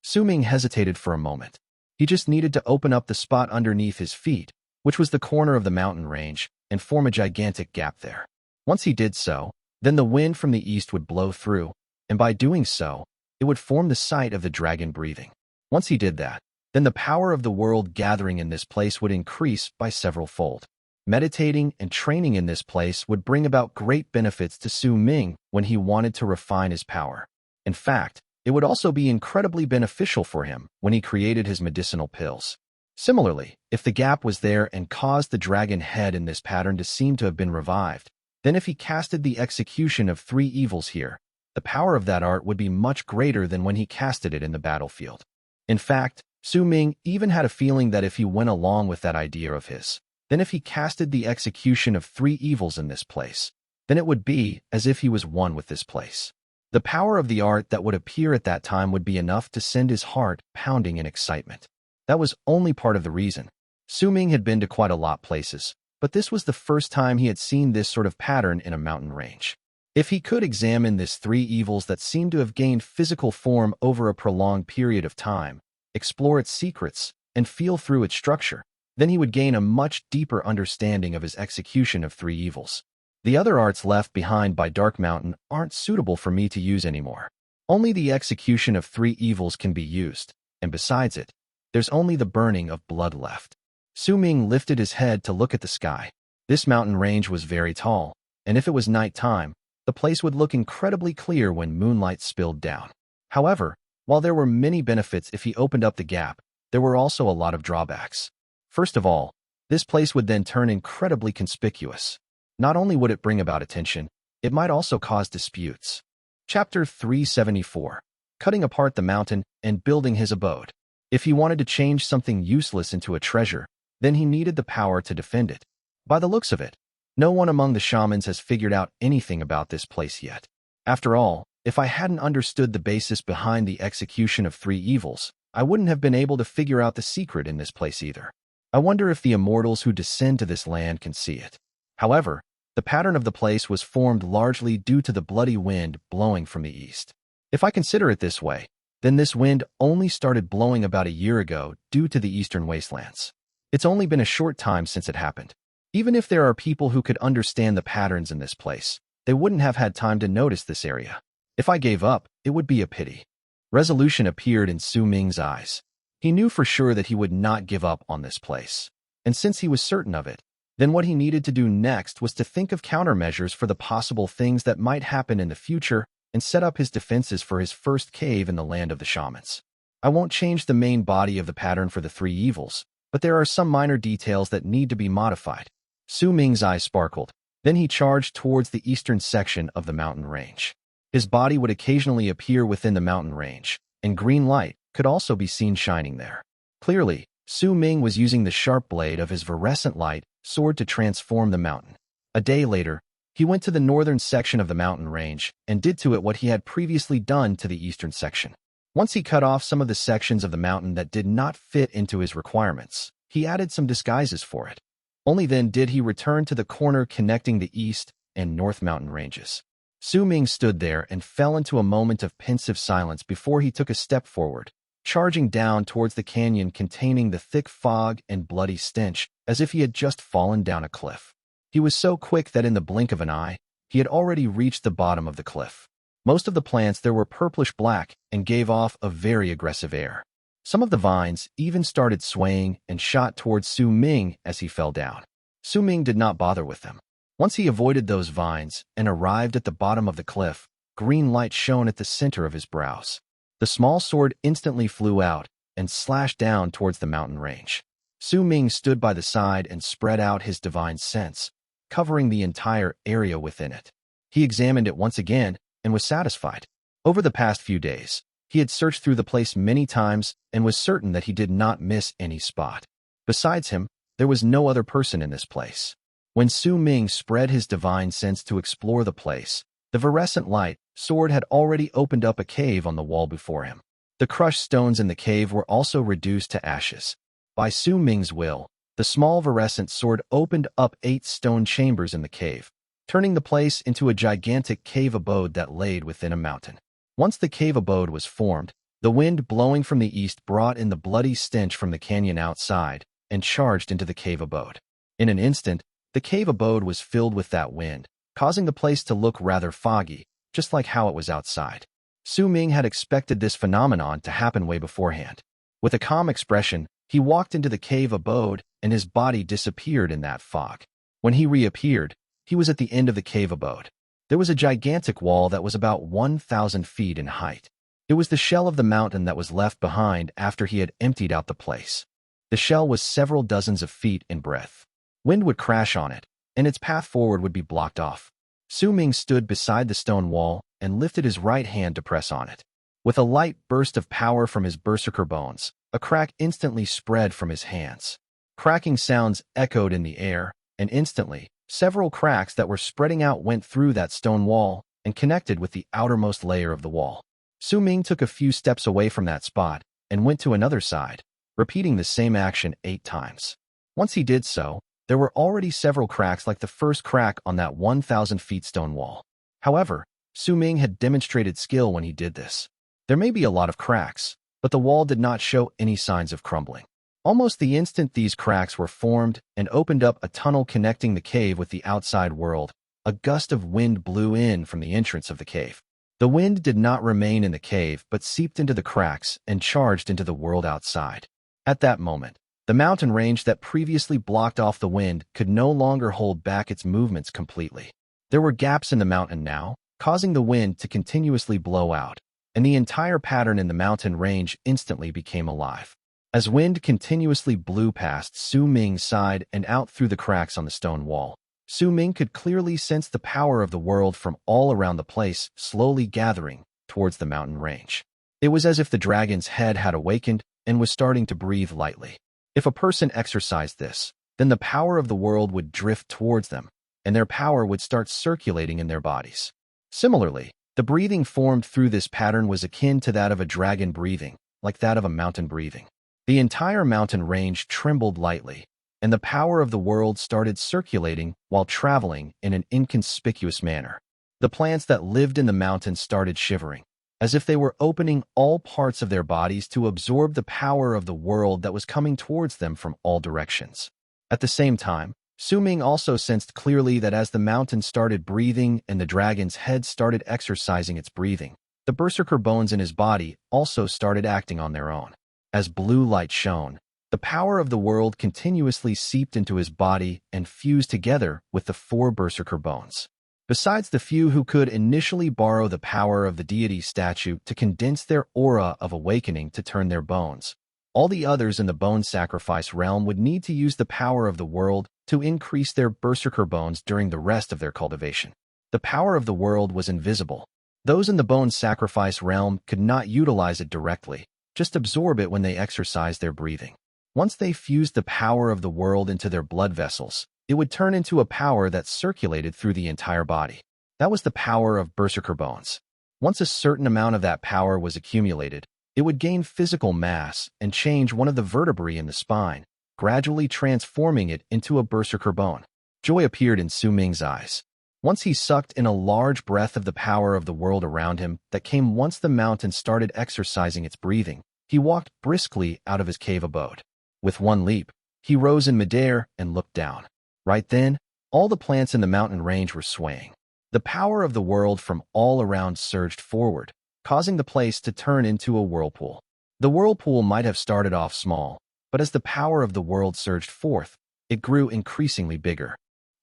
S1: Su Ming hesitated for a moment. He just needed to open up the spot underneath his feet, which was the corner of the mountain range, and form a gigantic gap there. Once he did so, then the wind from the east would blow through, and by doing so, it would form the site of the dragon breathing. Once he did that, then the power of the world gathering in this place would increase by several-fold. Meditating and training in this place would bring about great benefits to Su Ming when he wanted to refine his power. In fact, it would also be incredibly beneficial for him when he created his medicinal pills. Similarly, if the gap was there and caused the dragon head in this pattern to seem to have been revived, then if he casted the execution of 3 evils here, the power of that art would be much greater than when he casted it in the battlefield. In fact, Su Ming even had a feeling that if he went along with that idea of his, then if he casted the execution of 3 evils in this place, then it would be as if he was one with this place. The power of the art that would appear at that time would be enough to send his heart pounding in excitement. That was only part of the reason. Su Ming had been to quite a lot places, but this was the first time he had seen this sort of pattern in a mountain range. If he could examine this 3 evils that seemed to have gained physical form over a prolonged period of time, explore its secrets, and feel through its structure, then he would gain a much deeper understanding of his execution of 3 evils. The other arts left behind by Dark Mountain aren't suitable for me to use anymore. Only the execution of 3 evils can be used, and besides it, there's only the burning of blood left. Su Ming lifted his head to look at the sky. This mountain range was very tall, and if it was night time, the place would look incredibly clear when moonlight spilled down. However, while there were many benefits if he opened up the gap, there were also a lot of drawbacks. First of all, this place would then turn incredibly conspicuous. Not only would it bring about attention, it might also cause disputes. Chapter 374. Cutting apart the mountain and building his abode. If he wanted to change something useless into a treasure, then he needed the power to defend it. By the looks of it, no one among the shamans has figured out anything about this place yet. After all, if I hadn't understood the basis behind the execution of 3 evils, I wouldn't have been able to figure out the secret in this place either. I wonder if the immortals who descend to this land can see it. However, the pattern of the place was formed largely due to the bloody wind blowing from the east. If I consider it this way, then this wind only started blowing about a year ago due to the eastern wastelands. It's only been a short time since it happened. Even if there are people who could understand the patterns in this place, they wouldn't have had time to notice this area. If I gave up, it would be a pity. Resolution appeared in Su Ming's eyes. He knew for sure that he would not give up on this place. And since he was certain of it, then what he needed to do next was to think of countermeasures for the possible things that might happen in the future and set up his defenses for his first cave in the land of the shamans. I won't change the main body of the pattern for the 3 evils, but there are some minor details that need to be modified. Su Ming's eyes sparkled. Then he charged towards the eastern section of the mountain range. His body would occasionally appear within the mountain range, and green light could also be seen shining there. Clearly, Su Ming was using the sharp blade of his fluorescent light sword to transform the mountain. A day later, he went to the northern section of the mountain range and did to it what he had previously done to the eastern section. Once he cut off some of the sections of the mountain that did not fit into his requirements, he added some disguises for it. Only then did he return to the corner connecting the east and north mountain ranges. Su Ming stood there and fell into a moment of pensive silence before he took a step forward, charging down towards the canyon containing the thick fog and bloody stench as if he had just fallen down a cliff. He was so quick that in the blink of an eye, he had already reached the bottom of the cliff. Most of the plants there were purplish-black and gave off a very aggressive air. Some of the vines even started swaying and shot towards Su Ming as he fell down. Su Ming did not bother with them. Once he avoided those vines and arrived at the bottom of the cliff, green light shone at the center of his brows. The small sword instantly flew out and slashed down towards the mountain range. Su Ming stood by the side and spread out his divine sense, covering the entire area within it. He examined it once again and was satisfied. Over the past few days, he had searched through the place many times and was certain that he did not miss any spot. Besides him, there was no other person in this place. When Su Ming spread his divine sense to explore the place, the virescent light sword had already opened up a cave on the wall before him. The crushed stones in the cave were also reduced to ashes. By Su Ming's will, the small virescent sword opened up 8 stone chambers in the cave, turning the place into a gigantic cave abode that laid within a mountain. Once the cave abode was formed, the wind blowing from the east brought in the bloody stench from the canyon outside and charged into the cave abode. In an instant, the cave abode was filled with that wind, causing the place to look rather foggy, just like how it was outside. Su Ming had expected this phenomenon to happen way beforehand. With a calm expression, he walked into the cave abode and his body disappeared in that fog. When he reappeared, he was at the end of the cave abode. There was a gigantic wall that was about 1,000 feet in height. It was the shell of the mountain that was left behind after he had emptied out the place. The shell was several dozens of feet in breadth. Wind would crash on it, and its path forward would be blocked off. Su Ming stood beside the stone wall and lifted his right hand to press on it. With a light burst of power from his berserker bones, a crack instantly spread from his hands. Cracking sounds echoed in the air, and instantly, several cracks that were spreading out went through that stone wall and connected with the outermost layer of the wall. Su Ming took a few steps away from that spot and went to another side, repeating the same action 8 times. Once he did so, there were already several cracks like the first crack on that 1,000 feet stone wall. However, Su Ming had demonstrated skill when he did this. There may be a lot of cracks, but the wall did not show any signs of crumbling. Almost the instant these cracks were formed and opened up a tunnel connecting the cave with the outside world, a gust of wind blew in from the entrance of the cave. The wind did not remain in the cave but seeped into the cracks and charged into the world outside. At that moment, the mountain range that previously blocked off the wind could no longer hold back its movements completely. There were gaps in the mountain now, causing the wind to continuously blow out, and the entire pattern in the mountain range instantly became alive. As wind continuously blew past Su Ming's side and out through the cracks on the stone wall, Su Ming could clearly sense the power of the world from all around the place slowly gathering towards the mountain range. It was as if the dragon's head had awakened and was starting to breathe lightly. If a person exercised this, then the power of the world would drift towards them, and their power would start circulating in their bodies. Similarly, the breathing formed through this pattern was akin to that of a dragon breathing, like that of a mountain breathing. The entire mountain range trembled lightly, and the power of the world started circulating while traveling in an inconspicuous manner. The plants that lived in the mountain started shivering, as if they were opening all parts of their bodies to absorb the power of the world that was coming towards them from all directions. At the same time, Su Ming also sensed clearly that as the mountain started breathing and the dragon's head started exercising its breathing, the berserker bones in his body also started acting on their own. As blue light shone, the power of the world continuously seeped into his body and fused together with the 4 berserker bones. Besides the few who could initially borrow the power of the deity statue to condense their aura of awakening to turn their bones, all the others in the bone sacrifice realm would need to use the power of the world to increase their berserker bones during the rest of their cultivation. The power of the world was invisible. Those in the bone sacrifice realm could not utilize it directly, just absorb it when they exercised their breathing. Once they fused the power of the world into their blood vessels, it would turn into a power that circulated through the entire body. That was the power of berserker bones. Once a certain amount of that power was accumulated, it would gain physical mass and change one of the vertebrae in the spine, gradually transforming it into a berserker bone. Joy appeared in Su Ming's eyes. Once he sucked in a large breath of the power of the world around him that came once the mountain started exercising its breathing, he walked briskly out of his cave abode. With one leap, he rose in midair and looked down. Right then, all the plants in the mountain range were swaying. The power of the world from all around surged forward, causing the place to turn into a whirlpool. The whirlpool might have started off small, but as the power of the world surged forth, it grew increasingly bigger.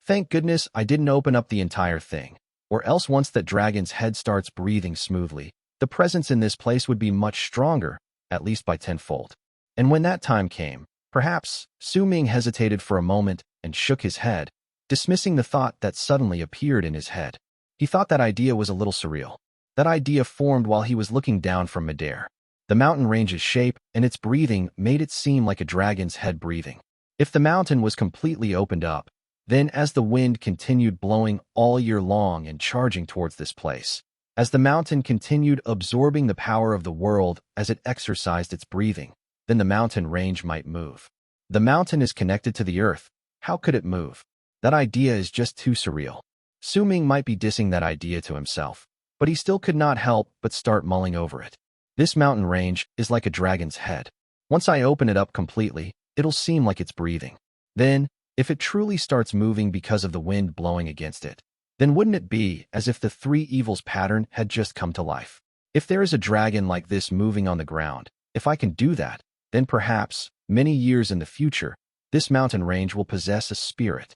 S1: Thank goodness I didn't open up the entire thing, or else once that dragon's head starts breathing smoothly, the presence in this place would be much stronger, at least by tenfold. And when that time came, perhaps, Su Ming hesitated for a moment and shook his head, dismissing the thought that suddenly appeared in his head. He thought that idea was a little surreal. That idea formed while he was looking down from midair. The mountain range's shape and its breathing made it seem like a dragon's head breathing. If the mountain was completely opened up, then as the wind continued blowing all year long and charging towards this place, as the mountain continued absorbing the power of the world as it exercised its breathing, then the mountain range might move. The mountain is connected to the earth. How could it move? That idea is just too surreal. Su Ming might be dissing that idea to himself, but he still could not help but start mulling over it. This mountain range is like a dragon's head. Once I open it up completely, it'll seem like it's breathing. Then, if it truly starts moving because of the wind blowing against it, then wouldn't it be as if the three evils pattern had just come to life? If there is a dragon like this moving on the ground, if I can do that, then perhaps, many years in the future, this mountain range will possess a spirit.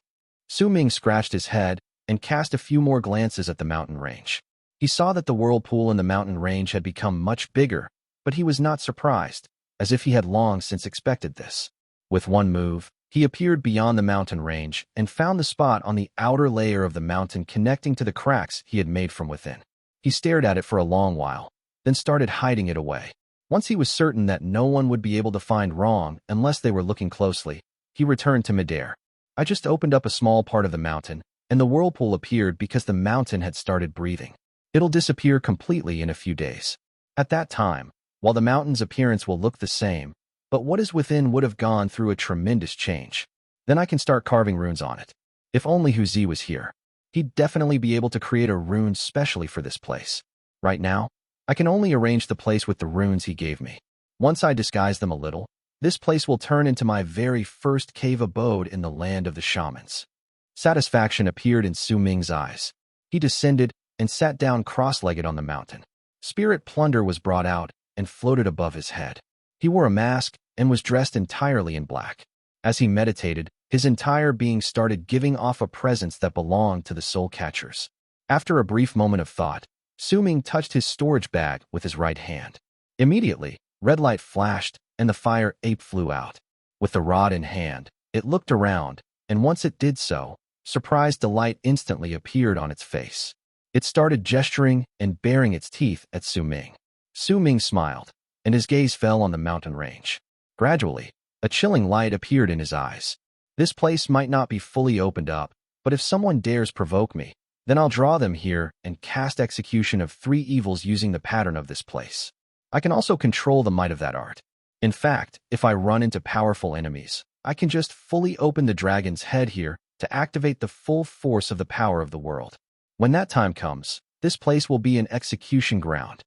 S1: Su Ming scratched his head and cast a few more glances at the mountain range. He saw that the whirlpool in the mountain range had become much bigger, but he was not surprised, as if he had long since expected this. With one move, he appeared beyond the mountain range and found the spot on the outer layer of the mountain connecting to the cracks he had made from within. He stared at it for a long while, then started hiding it away. Once he was certain that no one would be able to find wrong unless they were looking closely, he returned to midair. I just opened up a small part of the mountain, and the whirlpool appeared because the mountain had started breathing. It'll disappear completely in a few days. At that time, while the mountain's appearance will look the same, but what is within would have gone through a tremendous change. Then I can start carving runes on it. If only Hu Zi was here. He'd definitely be able to create a rune specially for this place. Right now, I can only arrange the place with the runes he gave me. Once I disguise them a little, this place will turn into my very first cave abode in the land of the shamans. Satisfaction appeared in Su Ming's eyes. He descended and sat down cross-legged on the mountain. Spirit plunder was brought out and floated above his head. He wore a mask and was dressed entirely in black. As he meditated, his entire being started giving off a presence that belonged to the soul catchers. After a brief moment of thought, Su Ming touched his storage bag with his right hand. Immediately, red light flashed and the fire ape flew out. With the rod in hand, it looked around, and once it did so, surprised delight instantly appeared on its face. It started gesturing and baring its teeth at Su Ming. Su Ming smiled, and his gaze fell on the mountain range. Gradually, a chilling light appeared in his eyes. This place might not be fully opened up, but if someone dares provoke me, then I'll draw them here and cast execution of three evils using the pattern of this place. I can also control the might of that art. In fact, if I run into powerful enemies, I can just fully open the dragon's head here to activate the full force of the power of the world. When that time comes, this place will be an execution ground.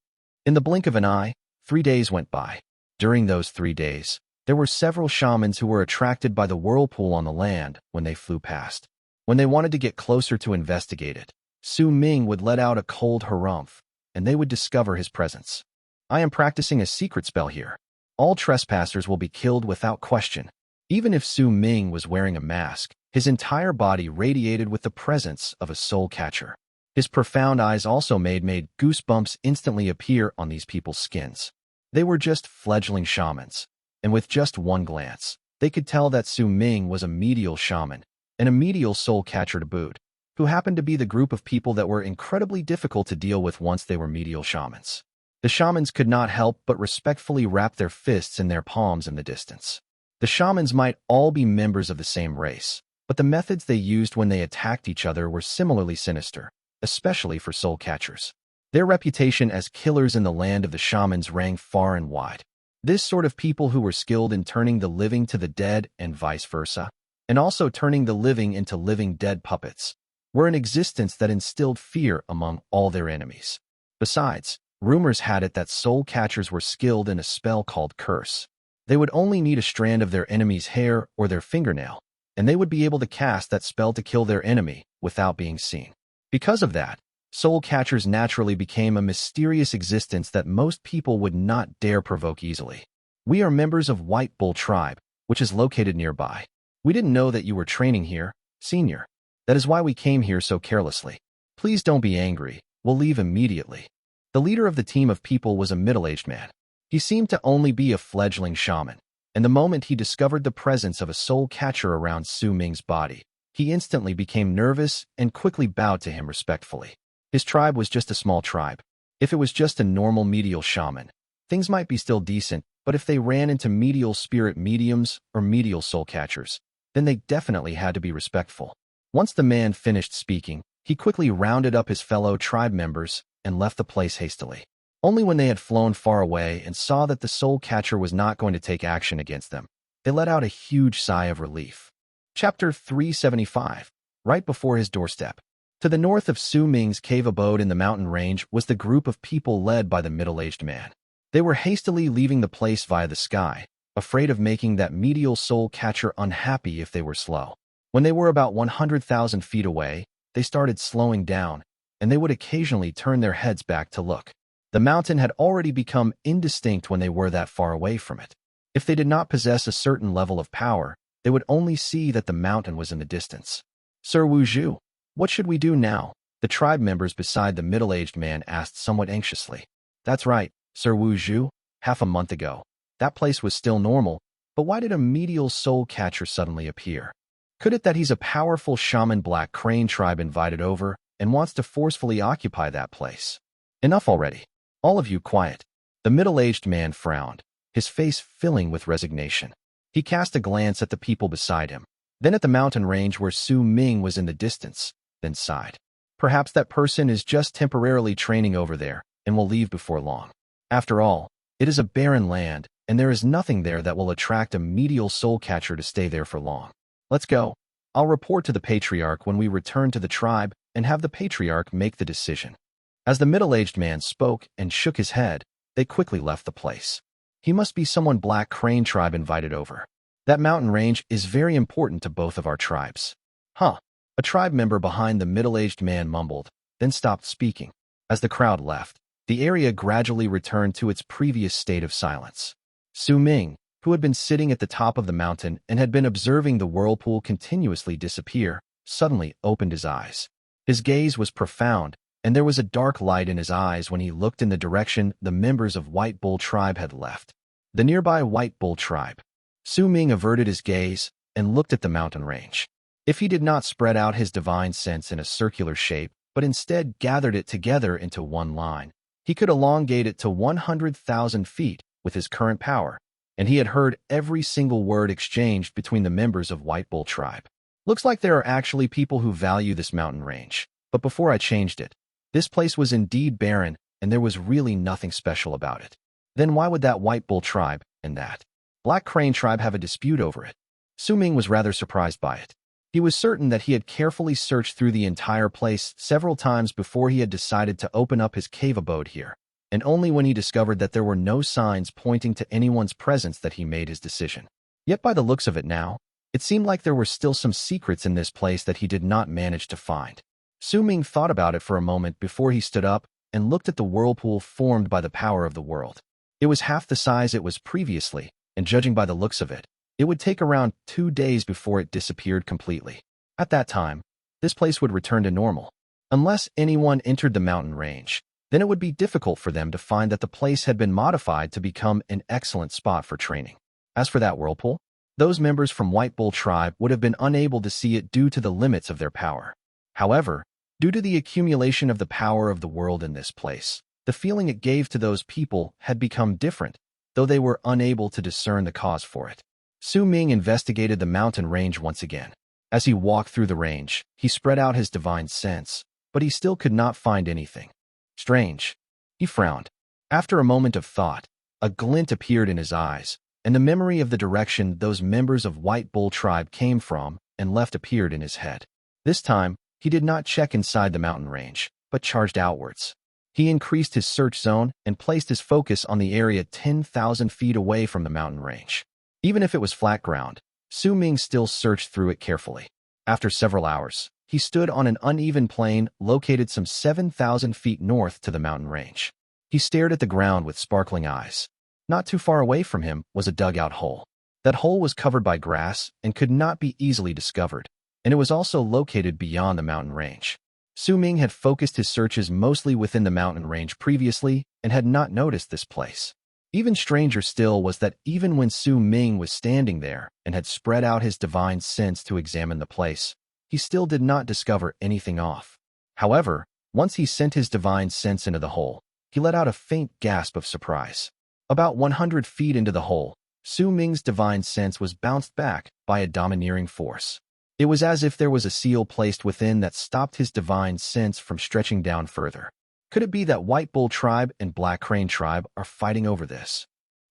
S1: In the blink of an eye, 3 days went by. During those 3 days, there were several shamans who were attracted by the whirlpool on the land when they flew past. When they wanted to get closer to investigate it, Su Ming would let out a cold harumph, and they would discover his presence. I am practicing a secret spell here. All trespassers will be killed without question. Even if Su Ming was wearing a mask, his entire body radiated with the presence of a soul catcher. His profound eyes also made goosebumps instantly appear on these people's skins. They were just fledgling shamans, and with just one glance, they could tell that Su Ming was a medial shaman, and a medial soul catcher to boot, who happened to be the group of people that were incredibly difficult to deal with once they were medial shamans. The shamans could not help but respectfully wrap their fists in their palms in the distance. The shamans might all be members of the same race, but the methods they used when they attacked each other were similarly sinister, especially for soul catchers. Their reputation as killers in the land of the shamans rang far and wide. This sort of people who were skilled in turning the living to the dead and vice versa, and also turning the living into living dead puppets, were an existence that instilled fear among all their enemies. Besides, rumors had it that soul catchers were skilled in a spell called Curse. They would only need a strand of their enemy's hair or their fingernail, and they would be able to cast that spell to kill their enemy without being seen. Because of that, soul catchers naturally became a mysterious existence that most people would not dare provoke easily. We are members of White Bull Tribe, which is located nearby. We didn't know that you were training here, Senior. That is why we came here so carelessly. Please don't be angry. We'll leave immediately. The leader of the team of people was a middle-aged man. He seemed to only be a fledgling shaman, and the moment he discovered the presence of a soul catcher around Su Ming's body, he instantly became nervous and quickly bowed to him respectfully. His tribe was just a small tribe. If it was just a normal medial shaman, things might be still decent, but if they ran into medial spirit mediums or medial soul catchers, then they definitely had to be respectful. Once the man finished speaking, he quickly rounded up his fellow tribe members and left the place hastily. Only when they had flown far away and saw that the soul catcher was not going to take action against them, they let out a huge sigh of relief. Chapter 375. Right before his doorstep. To the north of Su Ming's cave abode in the mountain range was the group of people led by the middle-aged man. They were hastily leaving the place via the sky, afraid of making that medial soul catcher unhappy if they were slow. When they were about 100,000 feet away, they started slowing down, and they would occasionally turn their heads back to look. The mountain had already become indistinct when they were that far away from it. If they did not possess a certain level of power, they would only see that the mountain was in the distance. Sir Wu, what should we do now? The tribe members beside the middle-aged man asked somewhat anxiously. That's right, Sir Wu. Half a month ago, that place was still normal, but why did a medial soul catcher suddenly appear? Could it that he's a powerful shaman Black Crane tribe invited over and wants to forcefully occupy that place? Enough already. All of you quiet. The middle-aged man frowned, his face filling with resignation. He cast a glance at the people beside him, then at the mountain range where Su Ming was in the distance, then sighed. Perhaps that person is just temporarily training over there and will leave before long. After all, it is a barren land, and there is nothing there that will attract a medial soul catcher to stay there for long. Let's go. I'll report to the Patriarch when we return to the tribe and have the Patriarch make the decision. As the middle-aged man spoke and shook his head, they quickly left the place. He must be someone Black Crane tribe invited over. That mountain range is very important to both of our tribes. Huh. A tribe member behind the middle-aged man mumbled, then stopped speaking. As the crowd left, the area gradually returned to its previous state of silence. Su Ming, who had been sitting at the top of the mountain and had been observing the whirlpool continuously disappear, suddenly opened his eyes. His gaze was profound, and there was a dark light in his eyes when he looked in the direction the members of White Bull tribe had left. The nearby White Bull tribe. Su Ming averted his gaze and looked at the mountain range. If he did not spread out his divine sense in a circular shape, but instead gathered it together into one line, he could elongate it to 100,000 feet with his current power, and he had heard every single word exchanged between the members of White Bull tribe. Looks like there are actually people who value this mountain range, but before I changed it, this place was indeed barren, and there was really nothing special about it. Then why would that White Bull tribe and that Black Crane tribe have a dispute over it? Su Ming was rather surprised by it. He was certain that he had carefully searched through the entire place several times before he had decided to open up his cave abode here, and only when he discovered that there were no signs pointing to anyone's presence that he made his decision. Yet by the looks of it now, it seemed like there were still some secrets in this place that he did not manage to find. Su Ming thought about it for a moment before he stood up and looked at the whirlpool formed by the power of the world. It was half the size it was previously, and judging by the looks of it, it would take around 2 days before it disappeared completely. At that time, this place would return to normal. Unless anyone entered the mountain range, then it would be difficult for them to find that the place had been modified to become an excellent spot for training. As for that whirlpool, those members from White Bull tribe would have been unable to see it due to the limits of their power. However, due to the accumulation of the power of the world in this place, the feeling it gave to those people had become different, though they were unable to discern the cause for it. Su Ming investigated the mountain range once again. As he walked through the range, he spread out his divine sense, but he still could not find anything. Strange. He frowned. After a moment of thought, a glint appeared in his eyes, and the memory of the direction those members of White Bull tribe came from and left appeared in his head. This time, he did not check inside the mountain range, but charged outwards. He increased his search zone and placed his focus on the area 10,000 feet away from the mountain range. Even if it was flat ground, Su Ming still searched through it carefully. After several hours, he stood on an uneven plain located some 7,000 feet north to the mountain range. He stared at the ground with sparkling eyes. Not too far away from him was a dugout hole. That hole was covered by grass and could not be easily discovered, and it was also located beyond the mountain range. Su Ming had focused his searches mostly within the mountain range previously and had not noticed this place. Even stranger still was that even when Su Ming was standing there and had spread out his divine sense to examine the place, he still did not discover anything off. However, once he sent his divine sense into the hole, he let out a faint gasp of surprise. About 100 feet into the hole, Su Ming's divine sense was bounced back by a domineering force. It was as if there was a seal placed within that stopped his divine sense from stretching down further. Could it be that White Bull Tribe and Black Crane Tribe are fighting over this?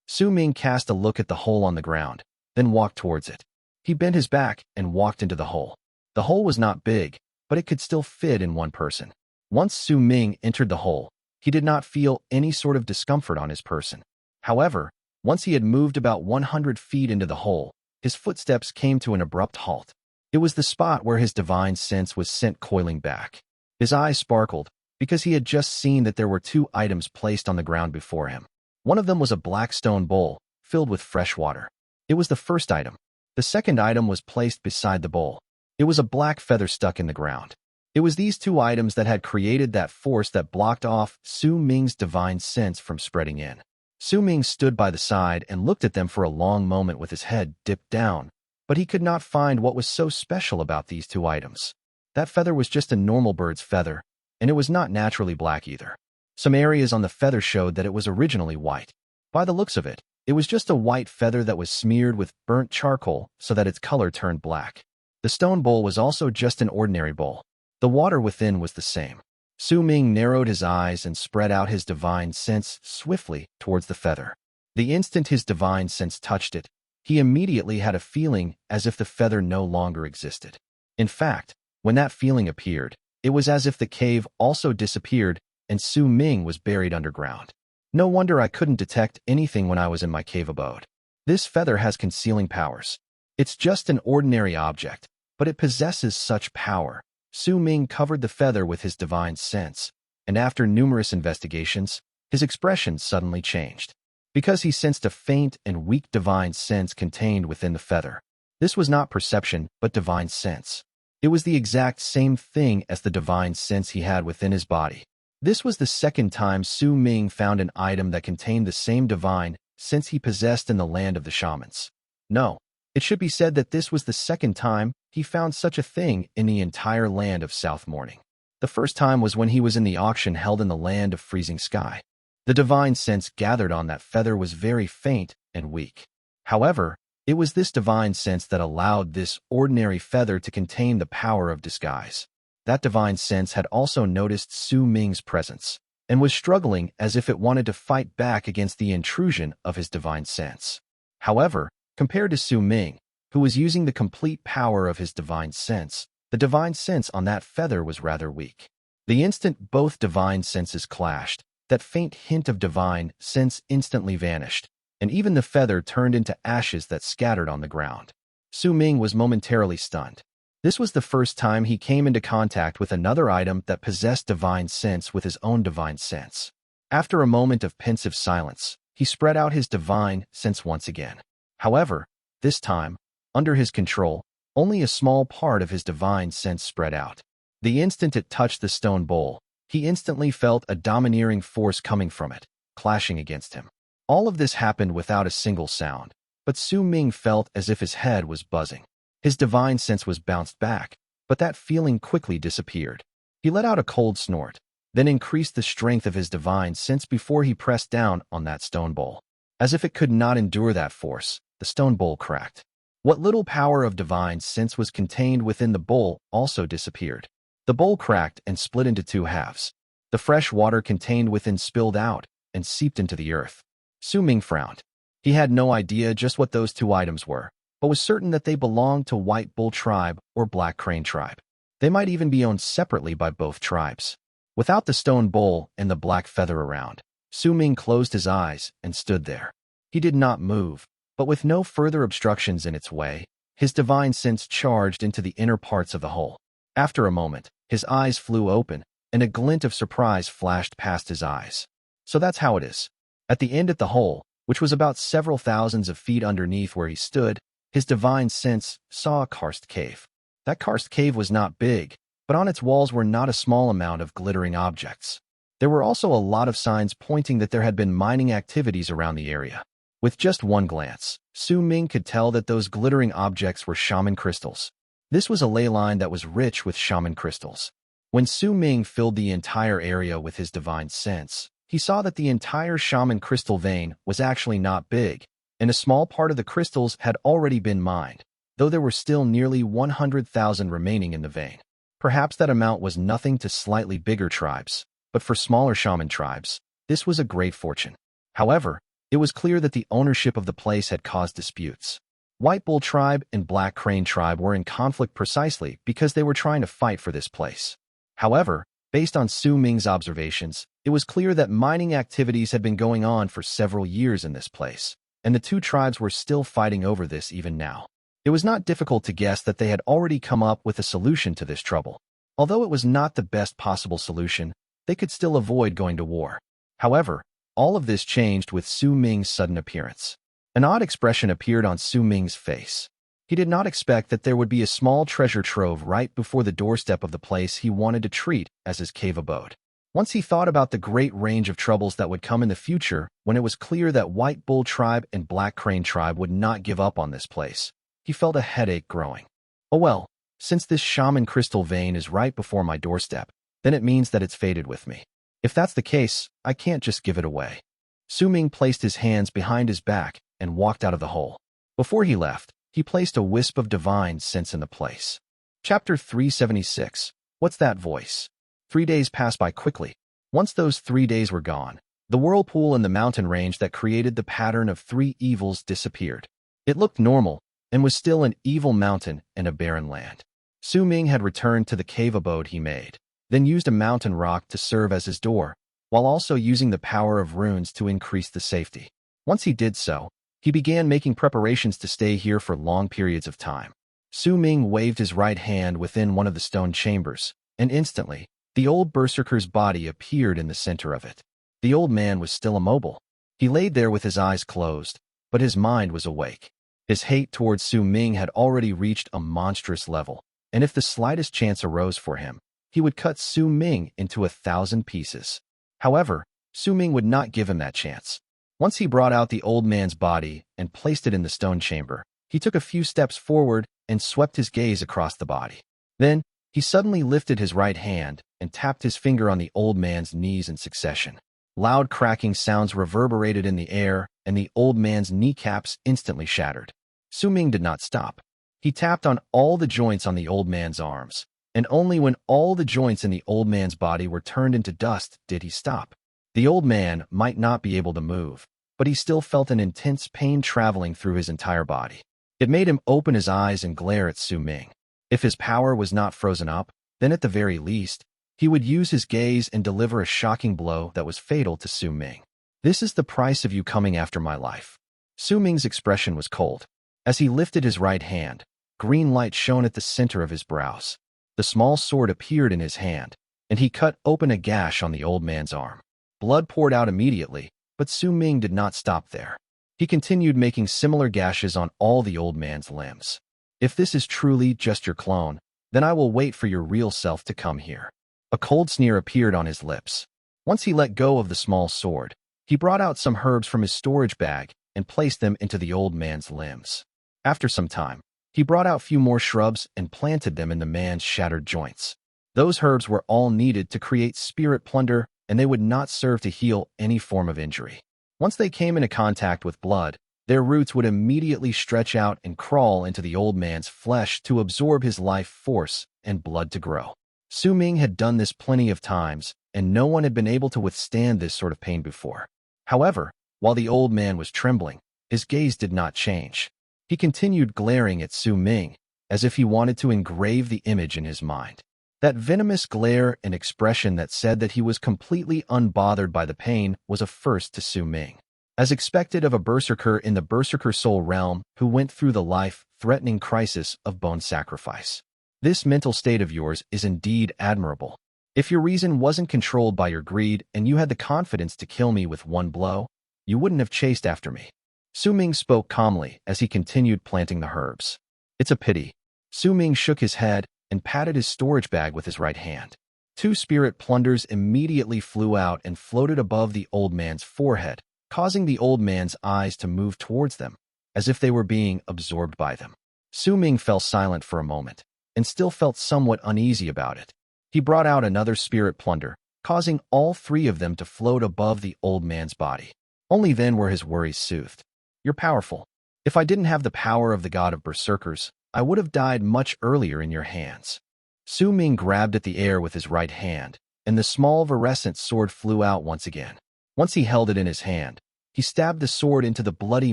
S1: Su Ming cast a look at the hole on the ground, then walked towards it. He bent his back and walked into the hole. The hole was not big, but it could still fit in one person. Once Su Ming entered the hole, he did not feel any sort of discomfort on his person. However, once he had moved about 100 feet into the hole, his footsteps came to an abrupt halt. It was the spot where his divine sense was sent coiling back. His eyes sparkled, because he had just seen that there were two items placed on the ground before him. One of them was a black stone bowl, filled with fresh water. It was the first item. The second item was placed beside the bowl. It was a black feather stuck in the ground. It was these two items that had created that force that blocked off Su Ming's divine sense from spreading in. Su Ming stood by the side and looked at them for a long moment with his head dipped down, but he could not find what was so special about these two items. That feather was just a normal bird's feather, and it was not naturally black either. Some areas on the feather showed that it was originally white. By the looks of it, it was just a white feather that was smeared with burnt charcoal so that its color turned black. The stone bowl was also just an ordinary bowl. The water within was the same. Su Ming narrowed his eyes and spread out his divine sense swiftly towards the feather. The instant his divine sense touched it, he immediately had a feeling as if the feather no longer existed. In fact, when that feeling appeared, it was as if the cave also disappeared and Su Ming was buried underground. No wonder I couldn't detect anything when I was in my cave abode. This feather has concealing powers. It's just an ordinary object, but it possesses such power. Su Ming covered the feather with his divine sense, and after numerous investigations, his expression suddenly changed. Because he sensed a faint and weak divine sense contained within the feather. This was not perception, but divine sense. It was the exact same thing as the divine sense he had within his body. This was the second time Su Ming found an item that contained the same divine sense he possessed in the land of the shamans. No, it should be said that this was the second time he found such a thing in the entire land of South Morning. The first time was when he was in the auction held in the land of Freezing Sky. The divine sense gathered on that feather was very faint and weak. However, it was this divine sense that allowed this ordinary feather to contain the power of disguise. That divine sense had also noticed Su Ming's presence, and was struggling as if it wanted to fight back against the intrusion of his divine sense. However, compared to Su Ming, who was using the complete power of his divine sense, the divine sense on that feather was rather weak. The instant both divine senses clashed, that faint hint of divine sense instantly vanished, and even the feather turned into ashes that scattered on the ground. Su Ming was momentarily stunned. This was the first time he came into contact with another item that possessed divine sense with his own divine sense. After a moment of pensive silence, he spread out his divine sense once again. However, this time, under his control, only a small part of his divine sense spread out. The instant it touched the stone bowl, he instantly felt a domineering force coming from it, clashing against him. All of this happened without a single sound, but Su Ming felt as if his head was buzzing. His divine sense was bounced back, but that feeling quickly disappeared. He let out a cold snort, then increased the strength of his divine sense before he pressed down on that stone bowl. As if it could not endure that force, the stone bowl cracked. What little power of divine sense was contained within the bowl also disappeared. The bowl cracked and split into two halves. The fresh water contained within spilled out and seeped into the earth. Su Ming frowned. He had no idea just what those two items were, but was certain that they belonged to White Bull Tribe or Black Crane Tribe. They might even be owned separately by both tribes. Without the stone bowl and the black feather around, Su Ming closed his eyes and stood there. He did not move, but with no further obstructions in its way, his divine sense charged into the inner parts of the hole. After a moment, his eyes flew open, and a glint of surprise flashed past his eyes. So that's how it is. At the end of the hole, which was about several thousands of feet underneath where he stood, his divine sense saw a karst cave. That karst cave was not big, but on its walls were not a small amount of glittering objects. There were also a lot of signs pointing that there had been mining activities around the area. With just one glance, Su Ming could tell that those glittering objects were shaman crystals. This was a ley line that was rich with shaman crystals. When Su Ming filled the entire area with his divine sense, he saw that the entire shaman crystal vein was actually not big, and a small part of the crystals had already been mined, though there were still nearly 100,000 remaining in the vein. Perhaps that amount was nothing to slightly bigger tribes, but for smaller shaman tribes, this was a great fortune. However, it was clear that the ownership of the place had caused disputes. White Bull Tribe and Black Crane Tribe were in conflict precisely because they were trying to fight for this place. However, based on Su Ming's observations, it was clear that mining activities had been going on for several years in this place, and the two tribes were still fighting over this even now. It was not difficult to guess that they had already come up with a solution to this trouble. Although it was not the best possible solution, they could still avoid going to war. However, all of this changed with Su Ming's sudden appearance. An odd expression appeared on Su Ming's face. He did not expect that there would be a small treasure trove right before the doorstep of the place he wanted to treat as his cave abode. Once he thought about the great range of troubles that would come in the future when it was clear that White Bull Tribe and Black Crane Tribe would not give up on this place, he felt a headache growing. Oh well, since this shaman crystal vein is right before my doorstep, then it means that it's fated with me. If that's the case, I can't just give it away. Su Ming placed his hands behind his back and walked out of the hole. Before he left, he placed a wisp of divine sense in the place. Chapter 376. What's that voice? 3 days passed by quickly. Once those 3 days were gone, the whirlpool in the mountain range that created the pattern of 3 evils disappeared. It looked normal and was still an evil mountain and a barren land. Su Ming had returned to the cave abode he made, then used a mountain rock to serve as his door, while also using the power of runes to increase the safety. Once he did so, he began making preparations to stay here for long periods of time. Su Ming waved his right hand within one of the stone chambers, and instantly, the old berserker's body appeared in the center of it. The old man was still immobile. He laid there with his eyes closed, but his mind was awake. His hate towards Su Ming had already reached a monstrous level, and if the slightest chance arose for him, he would cut Su Ming into 1,000 pieces. However, Su Ming would not give him that chance. Once he brought out the old man's body and placed it in the stone chamber, he took a few steps forward and swept his gaze across the body. Then, he suddenly lifted his right hand and tapped his finger on the old man's knees in succession. Loud cracking sounds reverberated in the air, and the old man's kneecaps instantly shattered. Su Ming did not stop. He tapped on all the joints on the old man's arms, and only when all the joints in the old man's body were turned into dust did he stop. The old man might not be able to move, but he still felt an intense pain traveling through his entire body. It made him open his eyes and glare at Su Ming. If his power was not frozen up, then at the very least, he would use his gaze and deliver a shocking blow that was fatal to Su Ming. This is the price of you coming after my life. Su Ming's expression was cold. As he lifted his right hand, green light shone at the center of his brows. The small sword appeared in his hand, and he cut open a gash on the old man's arm. Blood poured out immediately, but Su Ming did not stop there. He continued making similar gashes on all the old man's limbs. If this is truly just your clone, then I will wait for your real self to come here. A cold sneer appeared on his lips. Once he let go of the small sword, he brought out some herbs from his storage bag and placed them into the old man's limbs. After some time, he brought out few more shrubs and planted them in the man's shattered joints. Those herbs were all needed to create spirit plunder, and they would not serve to heal any form of injury. Once they came into contact with blood, their roots would immediately stretch out and crawl into the old man's flesh to absorb his life force and blood to grow. Su Ming had done this plenty of times, and no one had been able to withstand this sort of pain before. However, while the old man was trembling, his gaze did not change. He continued glaring at Su Ming, as if he wanted to engrave the image in his mind. That venomous glare and expression that said that he was completely unbothered by the pain was a first to Su Ming. As expected of a berserker in the berserker soul realm who went through the life-threatening crisis of bone sacrifice. This mental state of yours is indeed admirable. If your reason wasn't controlled by your greed and you had the confidence to kill me with one blow, you wouldn't have chased after me. Su Ming spoke calmly as he continued planting the herbs. It's a pity. Su Ming shook his head and patted his storage bag with his right hand. 2 spirit plunders immediately flew out and floated above the old man's forehead, causing the old man's eyes to move towards them, as if they were being absorbed by them. Su Ming fell silent for a moment. and still felt somewhat uneasy about it. He brought out another spirit plunder, causing all three of them to float above the old man's body. Only then were his worries soothed. You're powerful. If I didn't have the power of the god of Berserkers, I would have died much earlier in your hands. Su Ming grabbed at the air with his right hand, and the small virescent sword flew out once again. Once he held it in his hand, he stabbed the sword into the bloody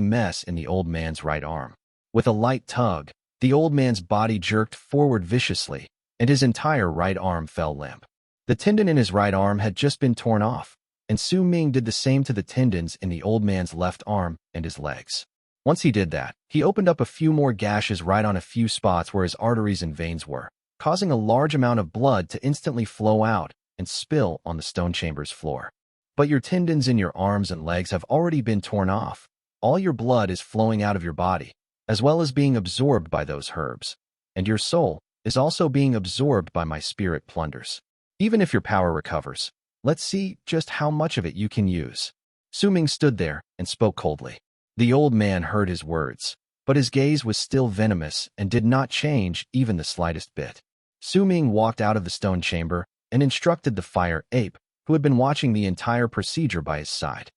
S1: mess in the old man's right arm. With a light tug, the old man's body jerked forward viciously, and his entire right arm fell limp. The tendon in his right arm had just been torn off, and Su Ming did the same to the tendons in the old man's left arm and his legs. Once he did that, he opened up a few more gashes right on a few spots where his arteries and veins were, causing a large amount of blood to instantly flow out and spill on the stone chamber's floor. But your tendons in your arms and legs have already been torn off. All your blood is flowing out of your body, as well as being absorbed by those herbs. And your soul is also being absorbed by my spirit plunders. Even if your power recovers, let's see just how much of it you can use. Su Ming stood there and spoke coldly. The old man heard his words, but his gaze was still venomous and did not change even the slightest bit. Su Ming walked out of the stone chamber and instructed the fire ape, who had been watching the entire procedure by his side.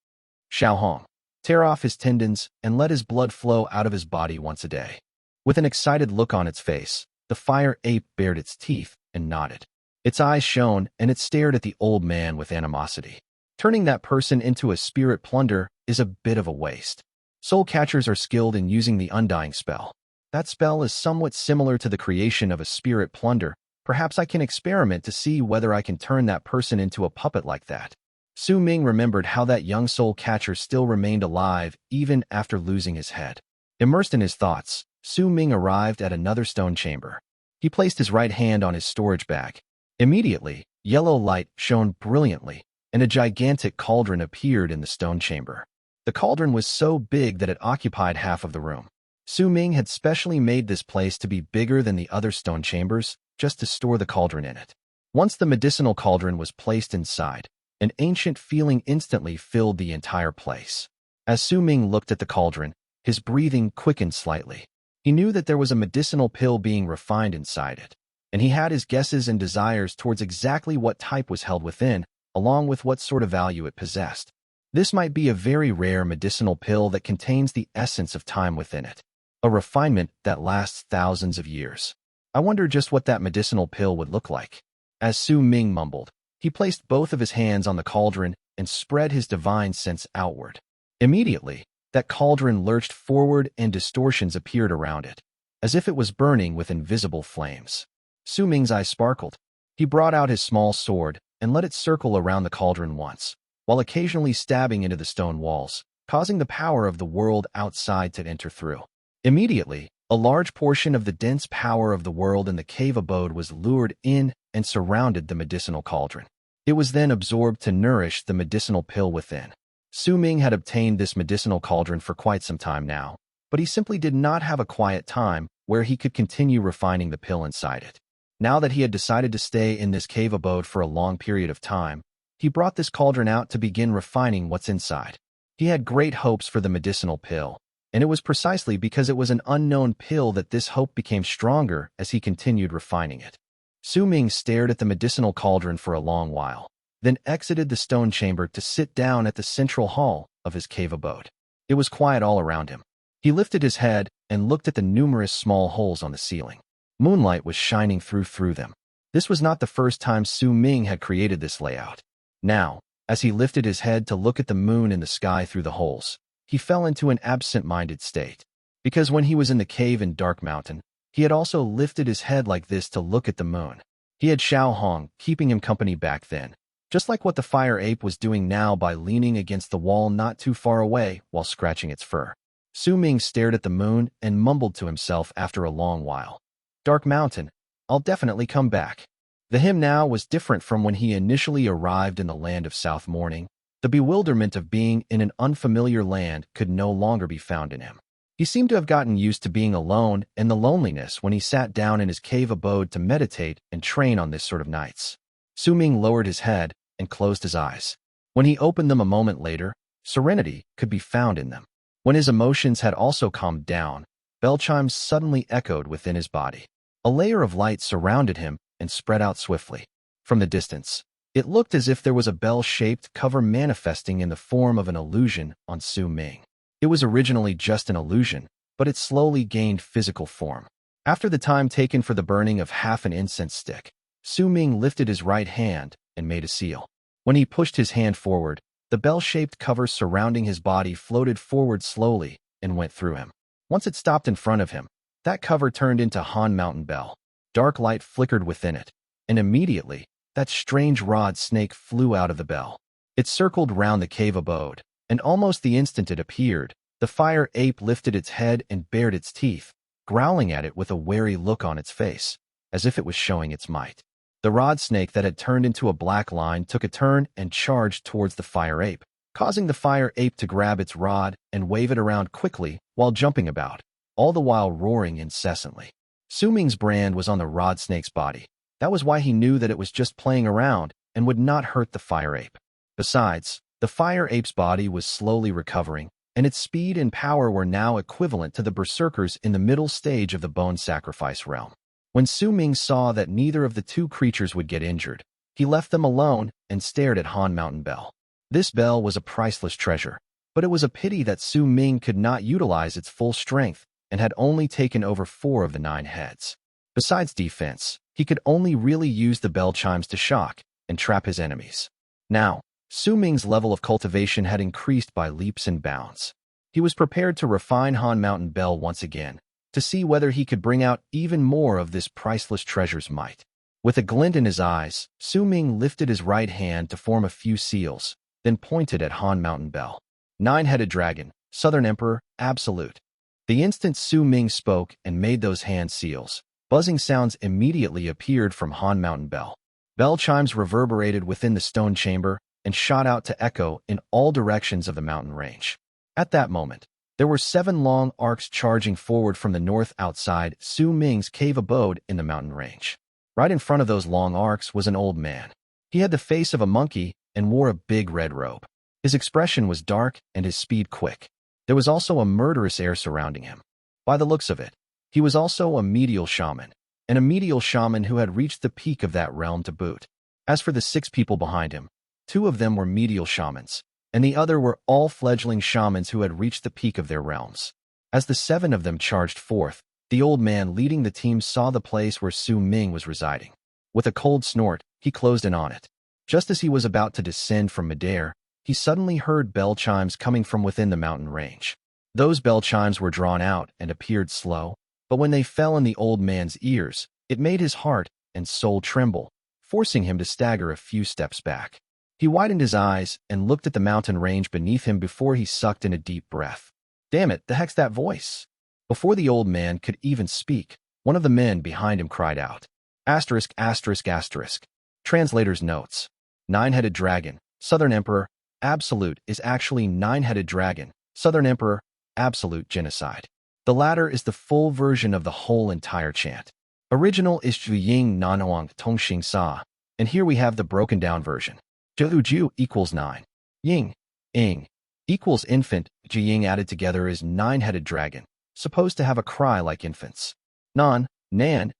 S1: Xiao Hong, tear off his tendons and let his blood flow out of his body once a day. With an excited look on its face, the fire ape bared its teeth and nodded. Its eyes shone and it stared at the old man with animosity. Turning that person into a spirit plunder is a bit of a waste. Soul catchers are skilled in using the Undying spell. That spell is somewhat similar to the creation of a spirit plunder. Perhaps I can experiment to see whether I can turn that person into a puppet like that. Su Ming remembered how that young soul catcher still remained alive even after losing his head. Immersed in his thoughts, Su Ming arrived at another stone chamber. He placed his right hand on his storage bag. Immediately, yellow light shone brilliantly, and a gigantic cauldron appeared in the stone chamber. The cauldron was so big that it occupied half of the room. Su Ming had specially made this place to be bigger than the other stone chambers, just to store the cauldron in it. Once the medicinal cauldron was placed inside, an ancient feeling instantly filled the entire place. As Su Ming looked at the cauldron, his breathing quickened slightly. He knew that there was a medicinal pill being refined inside it, and he had his guesses and desires towards exactly what type was held within, along with what sort of value it possessed. This might be a very rare medicinal pill that contains the essence of time within it, a refinement that lasts thousands of years. I wonder just what that medicinal pill would look like. As Su Ming mumbled, he placed both of his hands on the cauldron and spread his divine sense outward. Immediately, that cauldron lurched forward and distortions appeared around it, as if it was burning with invisible flames. Su Ming's eyes sparkled. He brought out his small sword and let it circle around the cauldron once, while occasionally stabbing into the stone walls, causing the power of the world outside to enter through. Immediately, a large portion of the dense power of the world in the cave abode was lured in and surrounded the medicinal cauldron. It was then absorbed to nourish the medicinal pill within. Su Ming had obtained this medicinal cauldron for quite some time now, but he simply did not have a quiet time where he could continue refining the pill inside it. Now that he had decided to stay in this cave abode for a long period of time, he brought this cauldron out to begin refining what's inside. He had great hopes for the medicinal pill, and it was precisely because it was an unknown pill that this hope became stronger as he continued refining it. Su Ming stared at the medicinal cauldron for a long while, then exited the stone chamber to sit down at the central hall of his cave abode. It was quiet all around him. He lifted his head and looked at the numerous small holes on the ceiling. Moonlight was shining through them. This was not the first time Su Ming had created this layout. Now, as he lifted his head to look at the moon in the sky through the holes, he fell into an absent-minded state. Because when he was in the cave in Dark Mountain, he had also lifted his head like this to look at the moon. He had Xiao Hong keeping him company back then, just like what the fire ape was doing now by leaning against the wall not too far away while scratching its fur. Su Ming stared at the moon and mumbled to himself after a long while. Dark Mountain, I'll definitely come back. The him now was different from when he initially arrived in the land of South Morning. The bewilderment of being in an unfamiliar land could no longer be found in him. He seemed to have gotten used to being alone and the loneliness when he sat down in his cave abode to meditate and train on this sort of nights. Su Ming lowered his head and closed his eyes. When he opened them a moment later, serenity could be found in them. When his emotions had also calmed down, bell chimes suddenly echoed within his body. A layer of light surrounded him and spread out swiftly. From the distance, it looked as if there was a bell-shaped cover manifesting in the form of an illusion on Su Ming. It was originally just an illusion, but it slowly gained physical form. After the time taken for the burning of half an incense stick, Su Ming lifted his right hand and made a seal. When he pushed his hand forward, the bell-shaped cover surrounding his body floated forward slowly and went through him. Once it stopped in front of him, that cover turned into Han Mountain Bell. Dark light flickered within it, and immediately, that strange rod snake flew out of the bell. It circled round the cave abode, and almost the instant it appeared, the fire ape lifted its head and bared its teeth, growling at it with a wary look on its face, as if it was showing its might. The rod snake that had turned into a black line took a turn and charged towards the fire ape, causing the fire ape to grab its rod and wave it around quickly while jumping about, all the while roaring incessantly. Su Ming's brand was on the rod snake's body. That was why he knew that it was just playing around and would not hurt the fire ape. Besides, the fire ape's body was slowly recovering, and its speed and power were now equivalent to the berserkers in the middle stage of the bone sacrifice realm. When Su Ming saw that neither of the two creatures would get injured, he left them alone and stared at Han Mountain Bell. This bell was a priceless treasure, but it was a pity that Su Ming could not utilize its full strength and had only taken over 4 of the 9 heads. Besides defense, he could only really use the bell chimes to shock and trap his enemies. Now, Su Ming's level of cultivation had increased by leaps and bounds. He was prepared to refine Han Mountain Bell once again, to see whether he could bring out even more of this priceless treasure's might. With a glint in his eyes, Su Ming lifted his right hand to form a few seals, then pointed at Han Mountain Bell. 9-headed dragon, Southern Emperor, absolute. The instant Su Ming spoke and made those hand seals, buzzing sounds immediately appeared from Han Mountain Bell. Bell chimes reverberated within the stone chamber and shot out to echo in all directions of the mountain range. At that moment, there were 7 long arcs charging forward from the north outside Su Ming's cave abode in the mountain range. Right in front of those long arcs was an old man. He had the face of a monkey and wore a big red robe. His expression was dark and his speed quick. There was also a murderous air surrounding him. By the looks of it, he was also a medial shaman, and a medial shaman who had reached the peak of that realm to boot. As for the 6 people behind him, 2 of them were medial shamans, and the other were all fledgling shamans who had reached the peak of their realms. As the 7 of them charged forth, the old man leading the team saw the place where Su Ming was residing. With a cold snort, he closed in on it. Just as he was about to descend from midair, he suddenly heard bell chimes coming from within the mountain range. Those bell chimes were drawn out and appeared slow, but when they fell in the old man's ears, it made his heart and soul tremble, forcing him to stagger a few steps back. He widened his eyes and looked at the mountain range beneath him before he sucked in a deep breath. Damn it, the heck's that voice? Before the old man could even speak, one of the men behind him cried out. Asterisk, asterisk, asterisk. Translator's notes. 9-headed dragon, Southern Emperor, absolute is actually 9-headed dragon, Southern Emperor, absolute genocide. The latter is the full version of the whole entire chant. Original is Zhu Ying Nanhuang Tongxing Sa, and here we have the broken down version. Zhu equals 9. Ying, ing, equals infant. Jiying added together is 9-headed dragon, supposed to have a cry like infants. Nan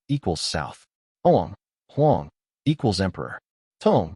S1: equals south. Huang, huang, equals emperor. Tong,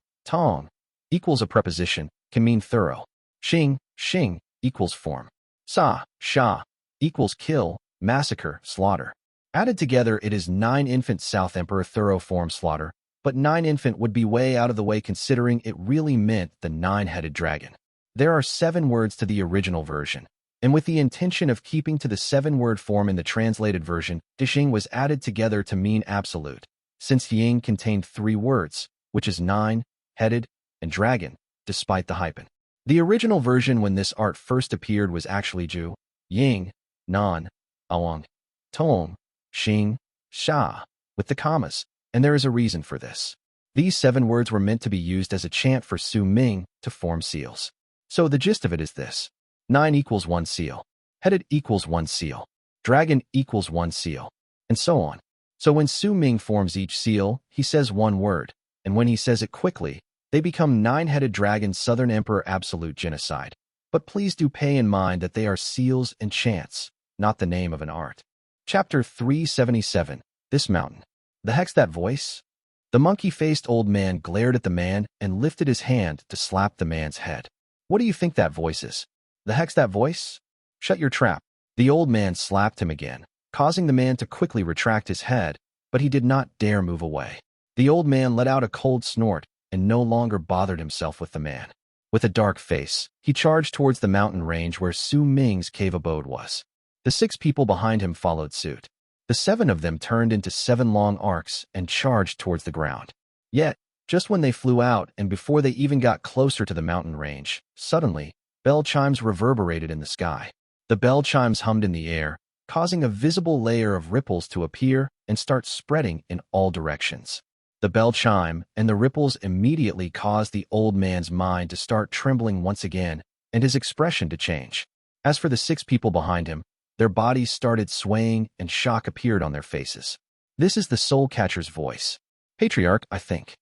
S1: equals a preposition, can mean thorough. Xing equals form. Sha equals kill, massacre, slaughter. Added together it is 9 infant south emperor thorough form slaughter, but 9 infant would be way out of the way considering it really meant the 9-headed dragon. There are 7 words to the original version, and with the intention of keeping to the 7-word form in the translated version, Dixing was added together to mean absolute, since Ying contained 3 words, which is 9-headed and dragon, despite the hyphen. The original version when this art first appeared was actually Zhu, Ying, Nan, Awang, Tong, Xing, Sha, with the commas, and there is a reason for this. These 7 words were meant to be used as a chant for Su Ming to form seals. So the gist of it is this. 9 equals 1 seal. Headed equals 1 seal. Dragon equals 1 seal. And so on. So when Su Ming forms each seal, he says 1 word, and when he says it quickly, they become 9-headed dragon Southern Emperor absolute genocide. But please do pay in mind that they are seals and chants, not the name of an art. Chapter 377. This mountain. The heck's that voice? The monkey-faced old man glared at the man and lifted his hand to slap the man's head. What do you think that voice is? The heck's that voice? Shut your trap. The old man slapped him again, causing the man to quickly retract his head, but he did not dare move away. The old man let out a cold snort and no longer bothered himself with the man. With a dark face, he charged towards the mountain range where Su Ming's cave abode was. The 6 people behind him followed suit. The 7 of them turned into 7 long arcs and charged towards the ground. Yet, just when they flew out and before they even got closer to the mountain range, suddenly, bell chimes reverberated in the sky. The bell chimes hummed in the air, causing a visible layer of ripples to appear and start spreading in all directions. The bell chime and the ripples immediately caused the old man's mind to start trembling once again and his expression to change. As for the 6 people behind him, their bodies started swaying and shock appeared on their faces. This is the soul catcher's voice. Patriarch, I think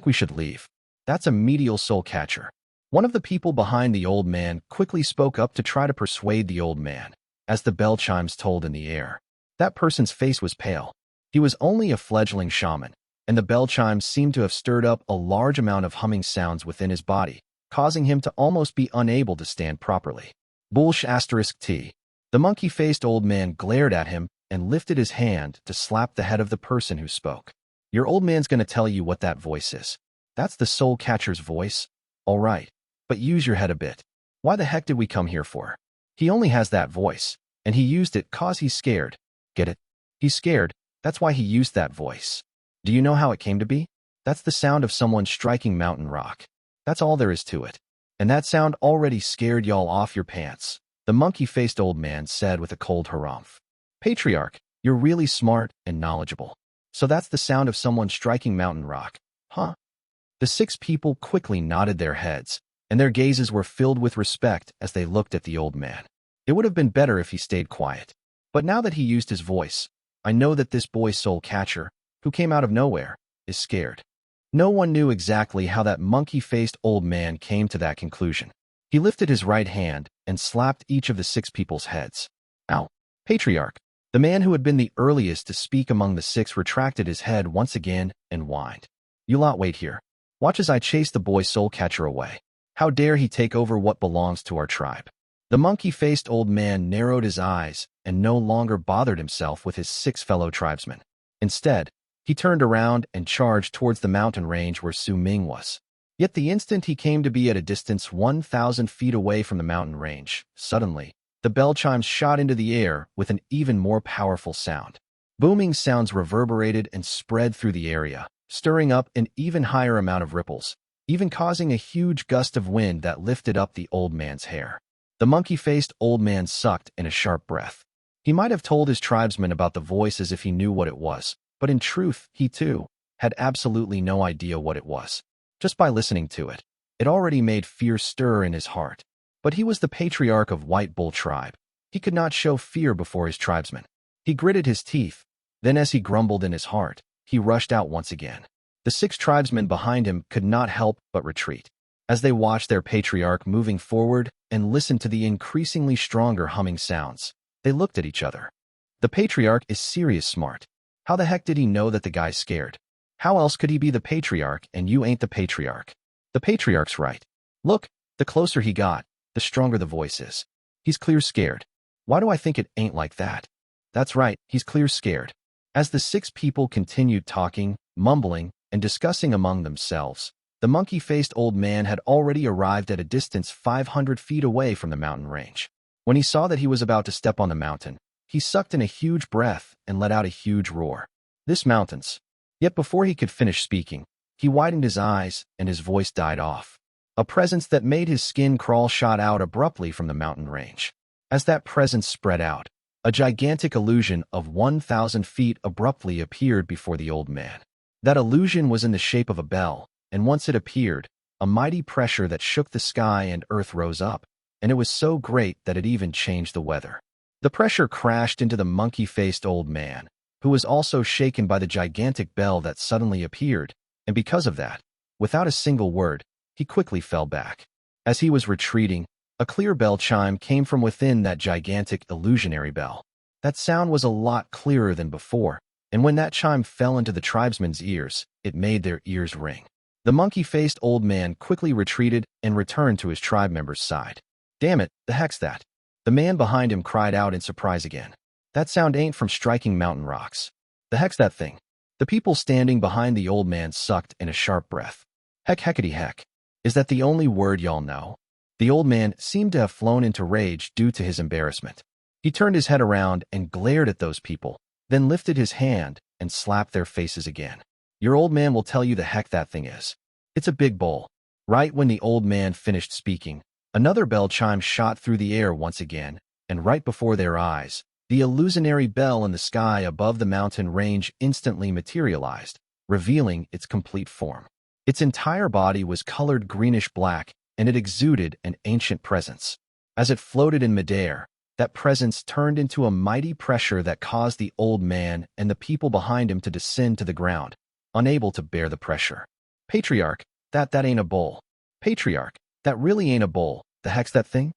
S1: we should leave. That's a medial soul catcher. One of the people behind the old man quickly spoke up to try to persuade the old man, as the bell chimes tolled in the air. That person's face was pale. He was only a fledgling shaman, and the bell chimes seemed to have stirred up a large amount of humming sounds within his body, causing him to almost be unable to stand properly. T. The monkey-faced old man glared at him and lifted his hand to slap the head of the person who spoke. Your old man's gonna tell you what that voice is. That's the soul catcher's voice? All right, but use your head a bit. Why the heck did we come here for? He only has that voice, and he used it 'cause he's scared. Get it? He's scared, that's why he used that voice. Do you know how it came to be? That's the sound of someone striking mountain rock. That's all there is to it. And that sound already scared y'all off your pants, the monkey-faced old man said with a cold harumph. Patriarch, you're really smart and knowledgeable. So that's the sound of someone striking mountain rock, huh? The 6 people quickly nodded their heads, and their gazes were filled with respect as they looked at the old man. It would have been better if he stayed quiet. But now that he used his voice, I know that this boy soul catcher, who came out of nowhere, is scared. No one knew exactly how that monkey-faced old man came to that conclusion. He lifted his right hand and slapped each of the 6 people's heads. Ow. Patriarch, the man who had been the earliest to speak among the 6 retracted his head once again and whined. You lot wait here. Watch as I chase the boy soul catcher away. How dare he take over what belongs to our tribe? The monkey-faced old man narrowed his eyes and no longer bothered himself with his 6 fellow tribesmen. Instead, he turned around and charged towards the mountain range where Su Ming was. Yet the instant he came to be at a distance 1,000 feet away from the mountain range, suddenly, the bell chimes shot into the air with an even more powerful sound. Booming sounds reverberated and spread through the area, stirring up an even higher amount of ripples, even causing a huge gust of wind that lifted up the old man's hair. The monkey-faced old man sucked in a sharp breath. He might have told his tribesmen about the voice as if he knew what it was, but in truth, he too had absolutely no idea what it was. Just by listening to it, it already made fear stir in his heart. But he was the patriarch of White Bull tribe. He could not show fear before his tribesmen. He gritted his teeth. Then as he grumbled in his heart, he rushed out once again. The 6 tribesmen behind him could not help but retreat. As they watched their patriarch moving forward and listened to the increasingly stronger humming sounds, they looked at each other. The patriarch is serious smart. How the heck did he know that the guy's scared? How else could he be the patriarch and you ain't the patriarch? The patriarch's right. Look, the closer he got, the stronger the voice is. He's clear scared. Why do I think it ain't like that? That's right, he's clear scared. As the 6 people continued talking, mumbling, and discussing among themselves, the monkey-faced old man had already arrived at a distance 500 feet away from the mountain range. When he saw that he was about to step on the mountain, he sucked in a huge breath and let out a huge roar. This mountains. Yet before he could finish speaking, he widened his eyes and his voice died off. A presence that made his skin crawl shot out abruptly from the mountain range. As that presence spread out, a gigantic illusion of 1,000 feet abruptly appeared before the old man. That illusion was in the shape of a bell, and once it appeared, a mighty pressure that shook the sky and earth rose up, and it was so great that it even changed the weather. The pressure crashed into the monkey-faced old man, who was also shaken by the gigantic bell that suddenly appeared, and because of that, without a single word, he quickly fell back. As he was retreating, a clear bell chime came from within that gigantic illusionary bell. That sound was a lot clearer than before, and when that chime fell into the tribesmen's ears, it made their ears ring. The monkey-faced old man quickly retreated and returned to his tribe member's side. "Damn it, the heck's that?" The man behind him cried out in surprise again. "That sound ain't from striking mountain rocks. The heck's that thing?" The people standing behind the old man sucked in a sharp breath. Heckity heck. Is that the only word y'all know?" The old man seemed to have flown into rage due to his embarrassment. He turned his head around and glared at those people, then lifted his hand and slapped their faces again. "Your old man will tell you the heck that thing is. It's a big bowl." Right when the old man finished speaking, another bell chime shot through the air once again, and right before their eyes, the illusionary bell in the sky above the mountain range instantly materialized, revealing its complete form. Its entire body was colored greenish-black, and it exuded an ancient presence. As it floated in midair, that presence turned into a mighty pressure that caused the old man and the people behind him to descend to the ground, unable to bear the pressure. "Patriarch, that ain't a bowl. Patriarch, that really ain't a bowl. The heck's that thing?"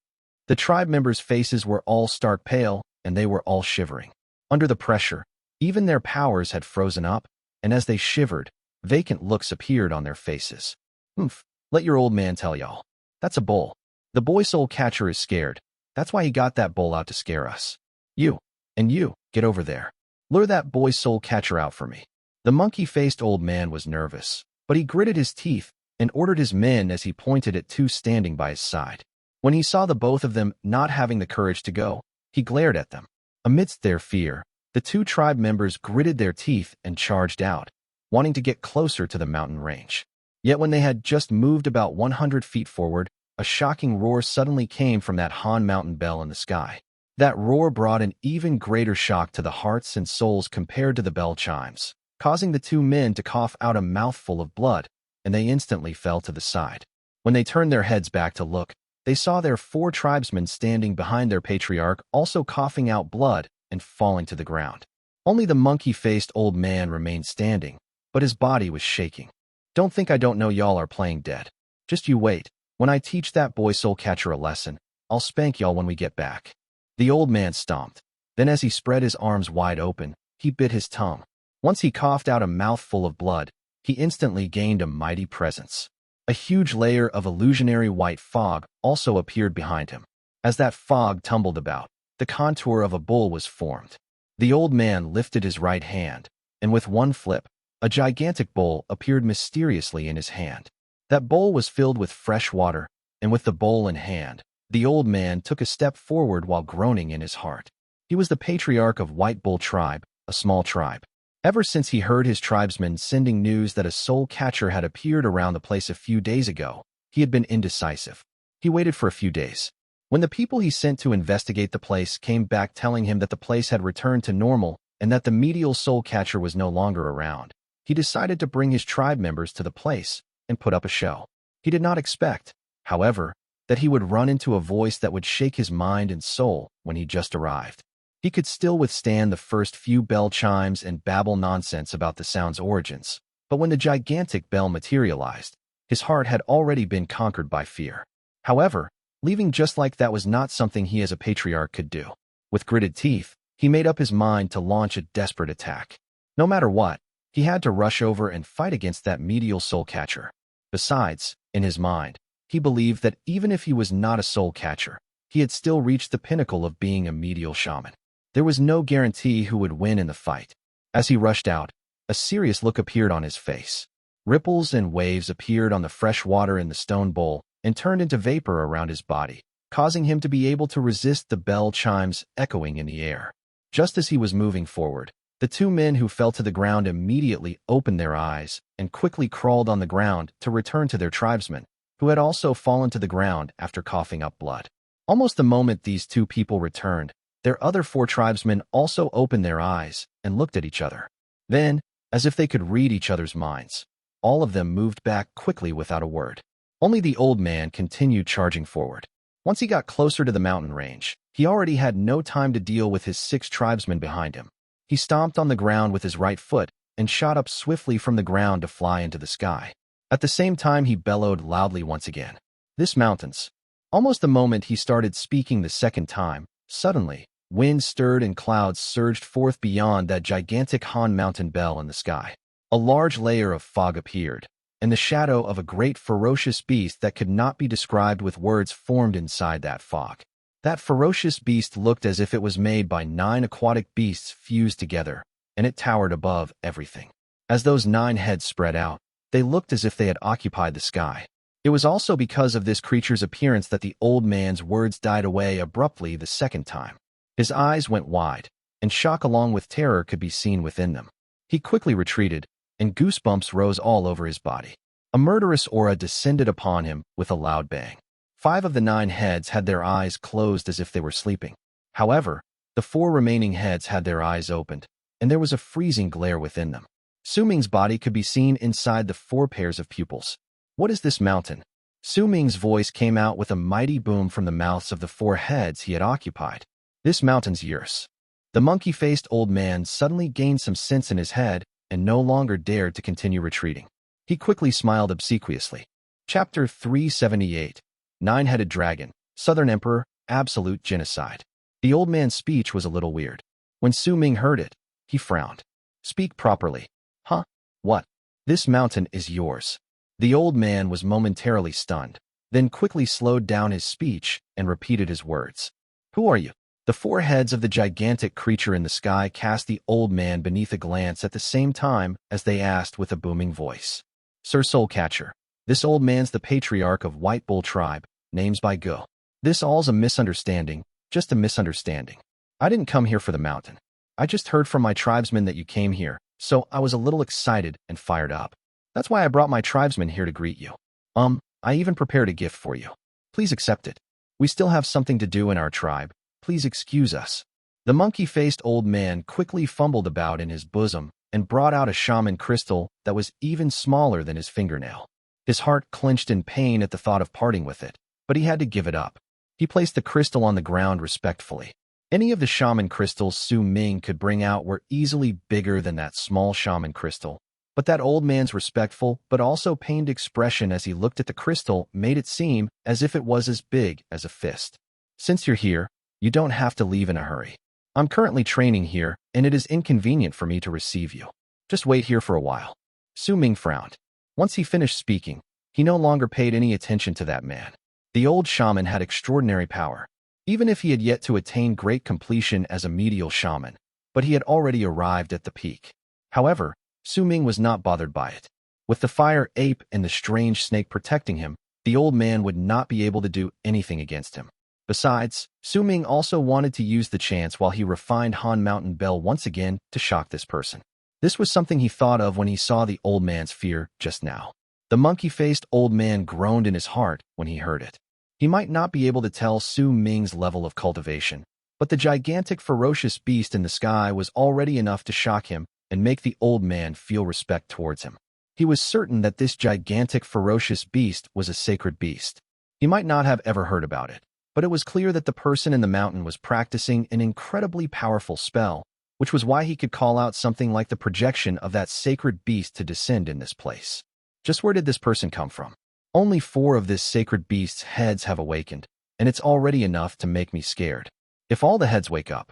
S1: The tribe members' faces were all stark pale, and they were all shivering. Under the pressure, even their powers had frozen up, and as they shivered, vacant looks appeared on their faces. "Oomph, let your old man tell y'all. That's a bowl. The boy soul catcher is scared. That's why he got that bowl out to scare us. You, and you, get over there. Lure that boy soul catcher out for me." The monkey-faced old man was nervous, but he gritted his teeth and ordered his men as he pointed at two standing by his side. When he saw the both of them not having the courage to go, he glared at them. Amidst their fear, the two tribe members gritted their teeth and charged out, wanting to get closer to the mountain range. Yet when they had just moved about 100 feet forward, a shocking roar suddenly came from that Han mountain bell in the sky. That roar brought an even greater shock to the hearts and souls compared to the bell chimes, causing the two men to cough out a mouthful of blood, and they instantly fell to the side. When they turned their heads back to look, they saw their 4 tribesmen standing behind their patriarch also coughing out blood and falling to the ground. Only the monkey-faced old man remained standing, but his body was shaking. "Don't think I don't know y'all are playing dead. Just you wait. When I teach that boy soul catcher a lesson, I'll spank y'all when we get back." The old man stomped. Then as he spread his arms wide open, he bit his tongue. Once he coughed out a mouthful of blood, he instantly gained a mighty presence. A huge layer of illusionary white fog also appeared behind him. As that fog tumbled about, the contour of a bull was formed. The old man lifted his right hand, and with one flip, a gigantic bowl appeared mysteriously in his hand. That bowl was filled with fresh water, and with the bowl in hand, the old man took a step forward while groaning in his heart. He was the patriarch of White Bull Tribe, a small tribe. Ever since he heard his tribesmen sending news that a soul catcher had appeared around the place a few days ago, he had been indecisive. He waited for a few days. When the people he sent to investigate the place came back telling him that the place had returned to normal and that the medial soul catcher was no longer around, he decided to bring his tribe members to the place and put up a show. He did not expect, however, that he would run into a voice that would shake his mind and soul when he just arrived. He could still withstand the first few bell chimes and babble nonsense about the sound's origins, but when the gigantic bell materialized, his heart had already been conquered by fear. However, leaving just like that was not something he as a patriarch could do. With gritted teeth, he made up his mind to launch a desperate attack. No matter what, he had to rush over and fight against that medial soul catcher. Besides, in his mind, he believed that even if he was not a soul catcher, he had still reached the pinnacle of being a medial shaman. There was no guarantee who would win in the fight. As he rushed out, a serious look appeared on his face. Ripples and waves appeared on the fresh water in the stone bowl and turned into vapor around his body, causing him to be able to resist the bell chimes echoing in the air. Just as he was moving forward, the 2 men who fell to the ground immediately opened their eyes and quickly crawled on the ground to return to their tribesmen, who had also fallen to the ground after coughing up blood. Almost the moment these 2 people returned, their other 4 tribesmen also opened their eyes and looked at each other. Then, as if they could read each other's minds, all of them moved back quickly without a word. Only the old man continued charging forward. Once he got closer to the mountain range, he already had no time to deal with his 6 tribesmen behind him. He stomped on the ground with his right foot and shot up swiftly from the ground to fly into the sky. At the same time, he bellowed loudly once again. "This mountains." Almost the moment he started speaking the second time, suddenly, Wind stirred and clouds surged forth beyond that gigantic Han mountain bell in the sky. A large layer of fog appeared, and the shadow of a great ferocious beast that could not be described with words formed inside that fog. That ferocious beast looked as if it was made by 9 aquatic beasts fused together, and it towered above everything. As those 9 heads spread out, they looked as if they had occupied the sky. It was also because of this creature's appearance that the old man's words died away abruptly the second time. His eyes went wide, and shock along with terror could be seen within them. He quickly retreated, and goosebumps rose all over his body. A murderous aura descended upon him with a loud bang. 5 of the 9 heads had their eyes closed as if they were sleeping. However, the 4 remaining heads had their eyes opened, and there was a freezing glare within them. Su Ming's body could be seen inside the 4 pairs of pupils. What is this mountain? Su Ming's voice came out with a mighty boom from the mouths of the 4 heads he had occupied. This mountain's yours. The monkey-faced old man suddenly gained some sense in his head and no longer dared to continue retreating. He quickly smiled obsequiously. Chapter 378. 9-Headed Dragon, Southern Emperor, Absolute Genocide. The old man's speech was a little weird. When Su Ming heard it, he frowned. Speak properly. Huh? What? This mountain is yours. The old man was momentarily stunned, then quickly slowed down his speech and repeated his words. Who are you? The 4 heads of the gigantic creature in the sky cast the old man beneath a glance at the same time as they asked with a booming voice. Sir Soulcatcher, this old man's the patriarch of White Bull Tribe, names by Go. This all's a misunderstanding, just a misunderstanding. I didn't come here for the mountain. I just heard from my tribesmen that you came here, so I was a little excited and fired up. That's why I brought my tribesmen here to greet you. I even prepared a gift for you. Please accept it. We still have something to do in our tribe. Please excuse us. The monkey-faced old man quickly fumbled about in his bosom and brought out a shaman crystal that was even smaller than his fingernail. His heart clenched in pain at the thought of parting with it, but he had to give it up. He placed the crystal on the ground respectfully. Any of the shaman crystals Su Ming could bring out were easily bigger than that small shaman crystal, but that old man's respectful but also pained expression as he looked at the crystal made it seem as if it was as big as a fist. Since you're here, you don't have to leave in a hurry. I'm currently training here, and it is inconvenient for me to receive you. Just wait here for a while. Su Ming frowned. Once he finished speaking, he no longer paid any attention to that man. The old shaman had extraordinary power, even if he had yet to attain great completion as a medial shaman, but he had already arrived at the peak. However, Su Ming was not bothered by it. With the fire ape and the strange snake protecting him, the old man would not be able to do anything against him. Besides, Su Ming also wanted to use the chance while he refined Han Mountain Bell once again to shock this person. This was something he thought of when he saw the old man's fear just now. The monkey-faced old man groaned in his heart when he heard it. He might not be able to tell Su Ming's level of cultivation, but the gigantic ferocious beast in the sky was already enough to shock him and make the old man feel respect towards him. He was certain that this gigantic ferocious beast was a sacred beast. He might not have ever heard about it, but it was clear that the person in the mountain was practicing an incredibly powerful spell, which was why he could call out something like the projection of that sacred beast to descend in this place. Just where did this person come from? Only 4 of this sacred beast's heads have awakened, and it's already enough to make me scared. If all the heads wake up.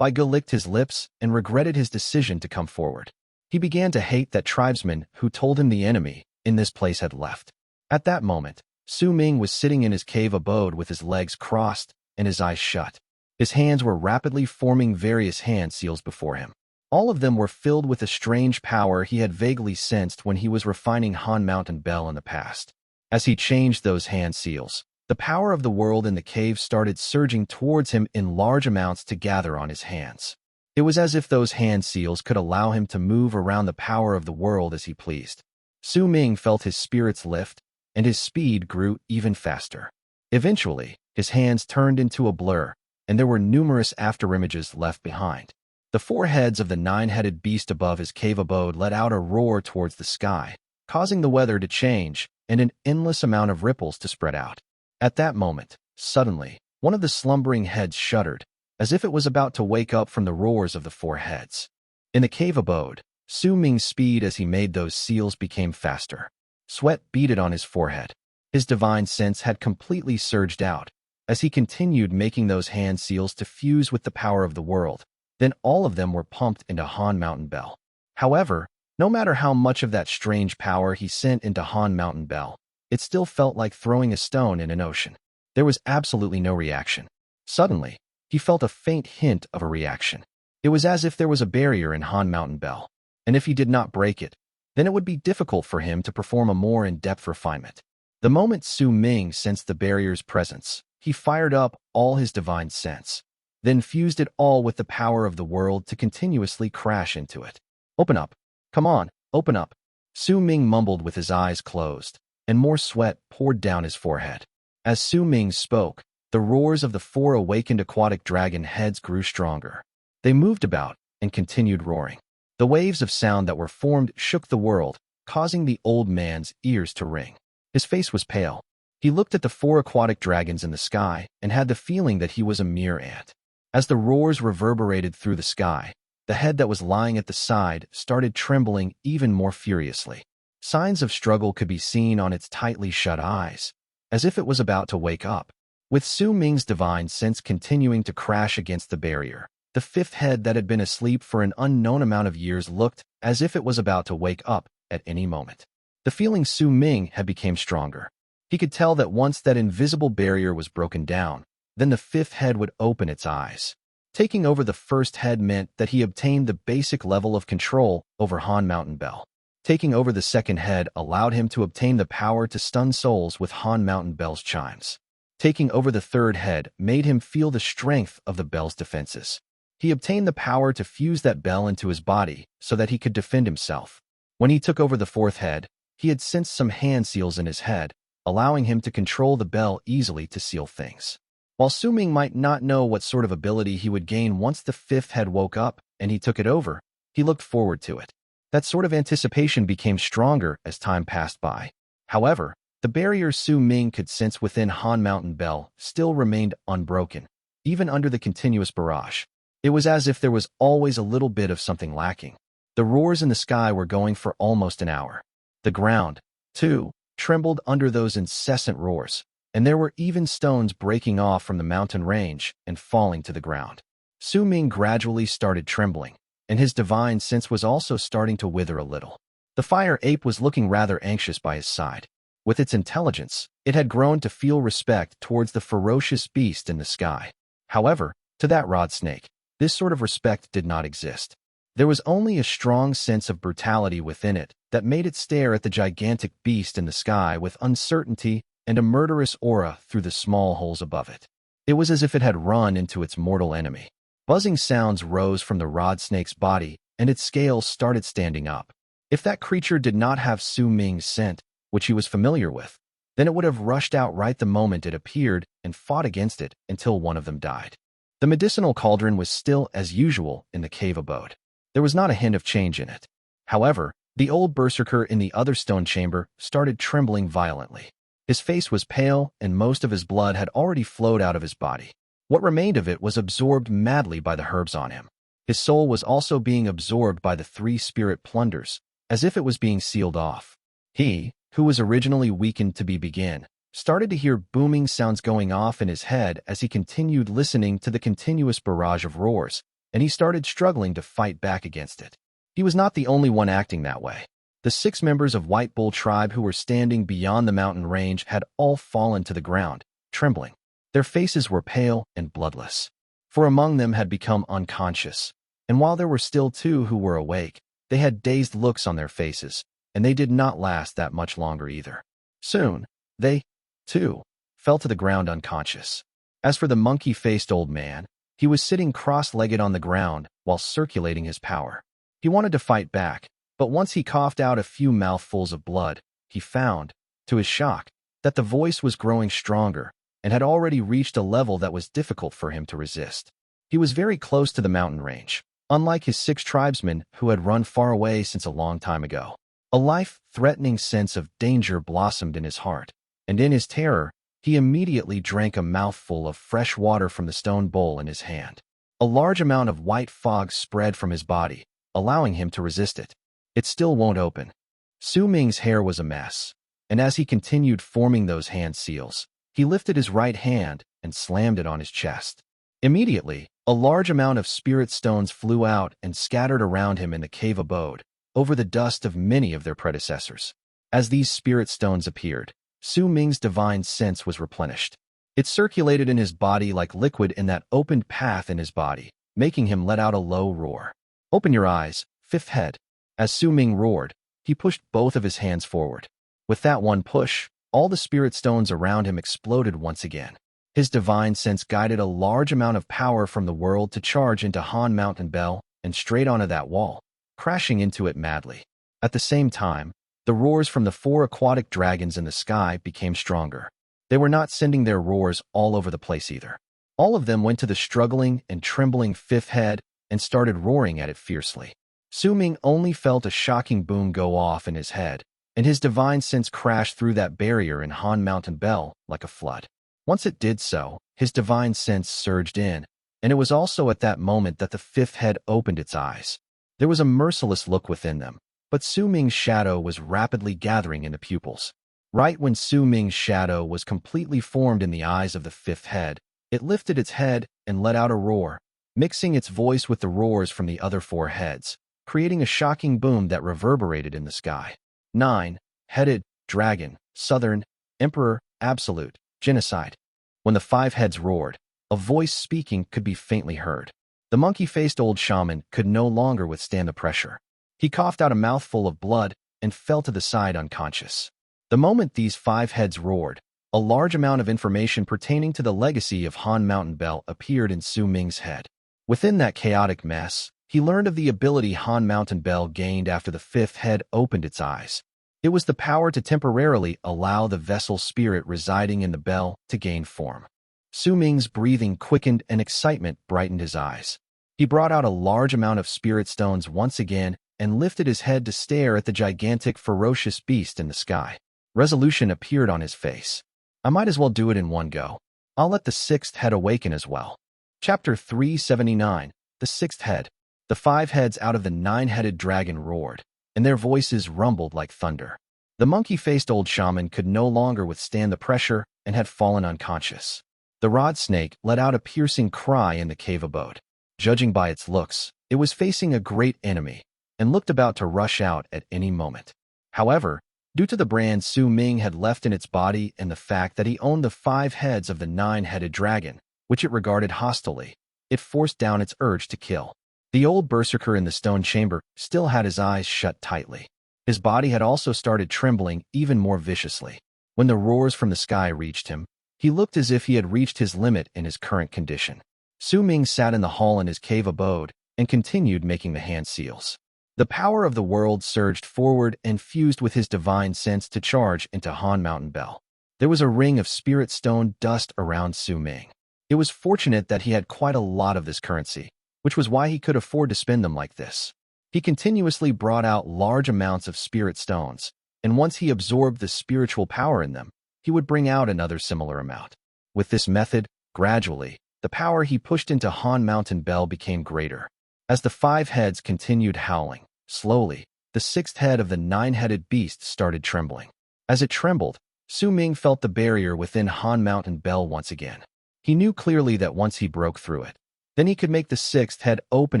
S1: Baigo licked his lips and regretted his decision to come forward. He began to hate that tribesman who told him the enemy in this place had left. At that moment, Su Ming was sitting in his cave abode with his legs crossed and his eyes shut. His hands were rapidly forming various hand seals before him. All of them were filled with a strange power he had vaguely sensed when he was refining Han Mountain Bell in the past. As he changed those hand seals, the power of the world in the cave started surging towards him in large amounts to gather on his hands. It was as if those hand seals could allow him to move around the power of the world as he pleased. Su Ming felt his spirits lift, and his speed grew even faster. Eventually, his hands turned into a blur, and there were numerous afterimages left behind. The 4 heads of the 9-headed beast above his cave abode let out a roar towards the sky, causing the weather to change and an endless amount of ripples to spread out. At that moment, suddenly, one of the slumbering heads shuddered, as if it was about to wake up from the roars of the 4 heads. In the cave abode, Su Ming's speed as he made those seals became faster. Sweat beaded on his forehead. His divine sense had completely surged out, as he continued making those hand seals to fuse with the power of the world. Then all of them were pumped into Han Mountain Bell. However, no matter how much of that strange power he sent into Han Mountain Bell, it still felt like throwing a stone in an ocean. There was absolutely no reaction. Suddenly, he felt a faint hint of a reaction. It was as if there was a barrier in Han Mountain Bell, and if he did not break it, then it would be difficult for him to perform a more in-depth refinement. The moment Su Ming sensed the barrier's presence, he fired up all his divine sense, then fused it all with the power of the world to continuously crash into it. Open up. Come on, open up. Su Ming mumbled with his eyes closed, and more sweat poured down his forehead. As Su Ming spoke, the roars of the 4 awakened aquatic dragon heads grew stronger. They moved about and continued roaring. The waves of sound that were formed shook the world, causing the old man's ears to ring. His face was pale. He looked at the 4 aquatic dragons in the sky and had the feeling that he was a mere ant. As the roars reverberated through the sky, the head that was lying at the side started trembling even more furiously. Signs of struggle could be seen on its tightly shut eyes, as if it was about to wake up. With Su Ming's divine sense continuing to crash against the barrier, the 5th head that had been asleep for an unknown amount of years looked as if it was about to wake up at any moment. The feeling Su Ming had become stronger. He could tell that once that invisible barrier was broken down, then the 5th head would open its eyes. Taking over the 1st head meant that he obtained the basic level of control over Han Mountain Bell. Taking over the 2nd head allowed him to obtain the power to stun souls with Han Mountain Bell's chimes. Taking over the 3rd head made him feel the strength of the bell's defenses. He obtained the power to fuse that bell into his body so that he could defend himself. When he took over the 4th head, he had sensed some hand seals in his head, allowing him to control the bell easily to seal things. While Su Ming might not know what sort of ability he would gain once the 5th head woke up and he took it over, he looked forward to it. That sort of anticipation became stronger as time passed by. However, the barrier Su Ming could sense within Han Mountain Bell still remained unbroken, even under the continuous barrage. It was as if there was always a little bit of something lacking. The roars in the sky were going for almost an hour. The ground, too, trembled under those incessant roars, and there were even stones breaking off from the mountain range and falling to the ground. Su Ming gradually started trembling, and his divine sense was also starting to wither a little. The fire ape was looking rather anxious by his side. With its intelligence, it had grown to feel respect towards the ferocious beast in the sky. However, to that rod snake, this sort of respect did not exist. There was only a strong sense of brutality within it that made it stare at the gigantic beast in the sky with uncertainty and a murderous aura through the small holes above it. It was as if it had run into its mortal enemy. Buzzing sounds rose from the rod snake's body, and its scales started standing up. If that creature did not have Su Ming's scent, which he was familiar with, then it would have rushed out right the moment it appeared and fought against it until one of them died. The medicinal cauldron was still as usual in the cave abode. There was not a hint of change in it. However, the old berserker in the other stone chamber started trembling violently. His face was pale, and most of his blood had already flowed out of his body. What remained of it was absorbed madly by the herbs on him. His soul was also being absorbed by the 3 spirit plunders, as if it was being sealed off. He, who was originally weakened to begin, started to hear booming sounds going off in his head as he continued listening to the continuous barrage of roars, and he started struggling to fight back against it. He was not the only one acting that way. The 6 members of White Bull tribe who were standing beyond the mountain range had all fallen to the ground, trembling. Their faces were pale and bloodless. 4 among them had become unconscious, and while there were still 2 who were awake, they had dazed looks on their faces, and they did not last that much longer either. Soon, they, too, fell to the ground unconscious. As for the monkey-faced old man, he was sitting cross-legged on the ground while circulating his power. He wanted to fight back, but once he coughed out a few mouthfuls of blood, he found, to his shock, that the voice was growing stronger and had already reached a level that was difficult for him to resist. He was very close to the mountain range, unlike his 6 tribesmen who had run far away since a long time ago. A life-threatening sense of danger blossomed in his heart, and in his terror, he immediately drank a mouthful of fresh water from the stone bowl in his hand. A large amount of white fog spread from his body, allowing him to resist it. It still won't open. Su Ming's hair was a mess, and as he continued forming those hand seals, he lifted his right hand and slammed it on his chest. Immediately, a large amount of spirit stones flew out and scattered around him in the cave abode, over the dust of many of their predecessors. As these spirit stones appeared, Su Ming's divine sense was replenished. It circulated in his body like liquid in that opened path in his body, making him let out a low roar. "Open your eyes, fifth head." As Su Ming roared, he pushed both of his hands forward. With that one push, all the spirit stones around him exploded once again. His divine sense guided a large amount of power from the world to charge into Han Mountain Bell and straight onto that wall, crashing into it madly. At the same time, the roars from the 4 aquatic dragons in the sky became stronger. They were not sending their roars all over the place either. All of them went to the struggling and trembling fifth head and started roaring at it fiercely. Su Ming only felt a shocking boom go off in his head, and his divine sense crashed through that barrier in Han Mountain Bell like a flood. Once it did so, his divine sense surged in, and it was also at that moment that the fifth head opened its eyes. There was a merciless look within them, but Su Ming's shadow was rapidly gathering in the pupils. Right when Su Ming's shadow was completely formed in the eyes of the fifth head, it lifted its head and let out a roar, mixing its voice with the roars from the other 4 heads, creating a shocking boom that reverberated in the sky. 9-headed dragon, Southern, Emperor, Absolute, Genocide. When the 5 heads roared, a voice speaking could be faintly heard. The monkey-faced old shaman could no longer withstand the pressure. He coughed out a mouthful of blood and fell to the side unconscious. The moment these 5 heads roared, a large amount of information pertaining to the legacy of Han Mountain Bell appeared in Su Ming's head. Within that chaotic mess, he learned of the ability Han Mountain Bell gained after the 5th head opened its eyes. It was the power to temporarily allow the vessel spirit residing in the bell to gain form. Su Ming's breathing quickened and excitement brightened his eyes. He brought out a large amount of spirit stones once again and lifted his head to stare at the gigantic, ferocious beast in the sky. Resolution appeared on his face. "I might as well do it in one go. I'll let the 6th head awaken as well." Chapter 379, The 6th Head. The 5 heads out of the 9-headed dragon roared, and their voices rumbled like thunder. The monkey-faced old shaman could no longer withstand the pressure and had fallen unconscious. The rod snake let out a piercing cry in the cave abode. Judging by its looks, it was facing a great enemy and looked about to rush out at any moment. However, due to the brand Su Ming had left in its body and the fact that he owned the 5 heads of the 9-headed dragon, which it regarded hostilely, it forced down its urge to kill. The old Berserker in the stone chamber still had his eyes shut tightly. His body had also started trembling even more viciously. When the roars from the sky reached him, he looked as if he had reached his limit in his current condition. Su Ming sat in the hall in his cave abode and continued making the hand seals. The power of the world surged forward and fused with his divine sense to charge into Han Mountain Bell. There was a ring of spirit stone dust around Su Ming. It was fortunate that he had quite a lot of this currency, which was why he could afford to spend them like this. He continuously brought out large amounts of spirit stones, and once he absorbed the spiritual power in them, he would bring out another similar amount. With this method, gradually, the power he pushed into Han Mountain Bell became greater. As the 5 heads continued howling, slowly, the 6th head of the 9-headed beast started trembling. As it trembled, Su Ming felt the barrier within Han Mountain Bell once again. He knew clearly that once he broke through it, then he could make the 6th head open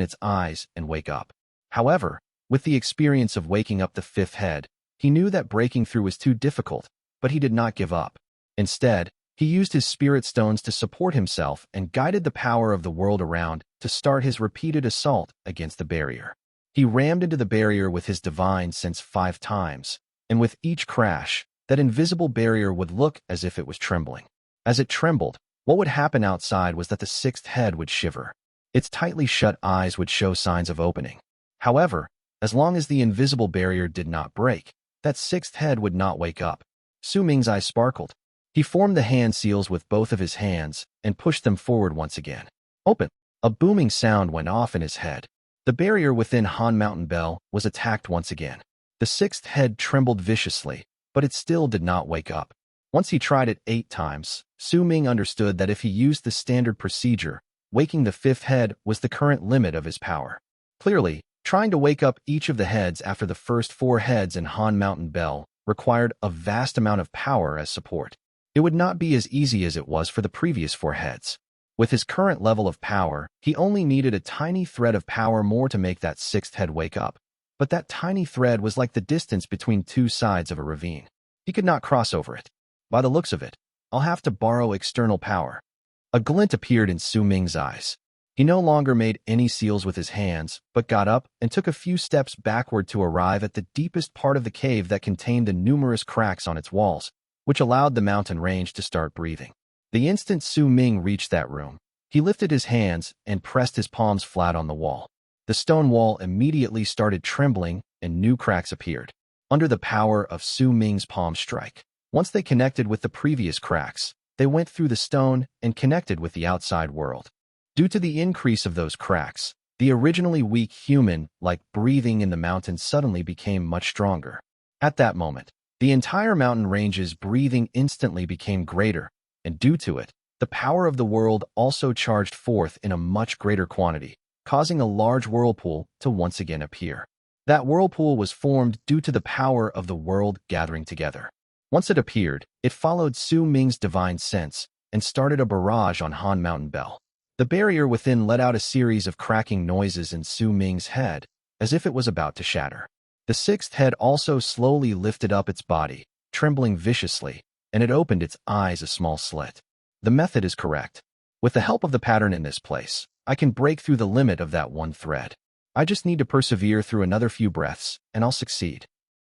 S1: its eyes and wake up. However, with the experience of waking up the 5th head, he knew that breaking through was too difficult, but he did not give up. Instead, he used his spirit stones to support himself and guided the power of the world around to start his repeated assault against the barrier. He rammed into the barrier with his divine sense 5 times, and with each crash, that invisible barrier would look as if it was trembling. As it trembled, what would happen outside was that the 6th head would shiver. Its tightly shut eyes would show signs of opening. However, as long as the invisible barrier did not break, that 6th head would not wake up. Su Ming's eyes sparkled. He formed the hand seals with both of his hands and pushed them forward once again. Open! A booming sound went off in his head. The barrier within Han Mountain Bell was attacked once again. The 6th head trembled viciously, but it still did not wake up. Once he tried it 8 times, Su Ming understood that if he used the standard procedure, waking the 5th head was the current limit of his power. Clearly, trying to wake up each of the heads after the first 4 heads in Han Mountain Bell required a vast amount of power as support. It would not be as easy as it was for the previous 4 heads. With his current level of power, he only needed a tiny thread of power more to make that 6th head wake up. But that tiny thread was like the distance between 2 sides of a ravine. He could not cross over it. By the looks of it, I'll have to borrow external power. A glint appeared in Su Ming's eyes. He no longer made any seals with his hands, but got up and took a few steps backward to arrive at the deepest part of the cave that contained the numerous cracks on its walls, which allowed the mountain range to start breathing. The instant Su Ming reached that room, he lifted his hands and pressed his palms flat on the wall. The stone wall immediately started trembling and new cracks appeared, under the power of Su Ming's palm strike. Once they connected with the previous cracks, they went through the stone and connected with the outside world. Due to the increase of those cracks, the originally weak human-like breathing in the mountain suddenly became much stronger. At that moment, the entire mountain range's breathing instantly became greater, and due to it, the power of the world also charged forth in a much greater quantity, causing a large whirlpool to once again appear. That whirlpool was formed due to the power of the world gathering together. Once it appeared, it followed Su Ming's divine sense and started a barrage on Han Mountain Bell. The barrier within let out a series of cracking noises in Su Ming's head, as if it was about to shatter. The 6th head also slowly lifted up its body, trembling viciously, and it opened its eyes a small slit. The method is correct. With the help of the pattern in this place, I can break through the limit of that one thread. I just need to persevere through another few breaths, and I'll succeed.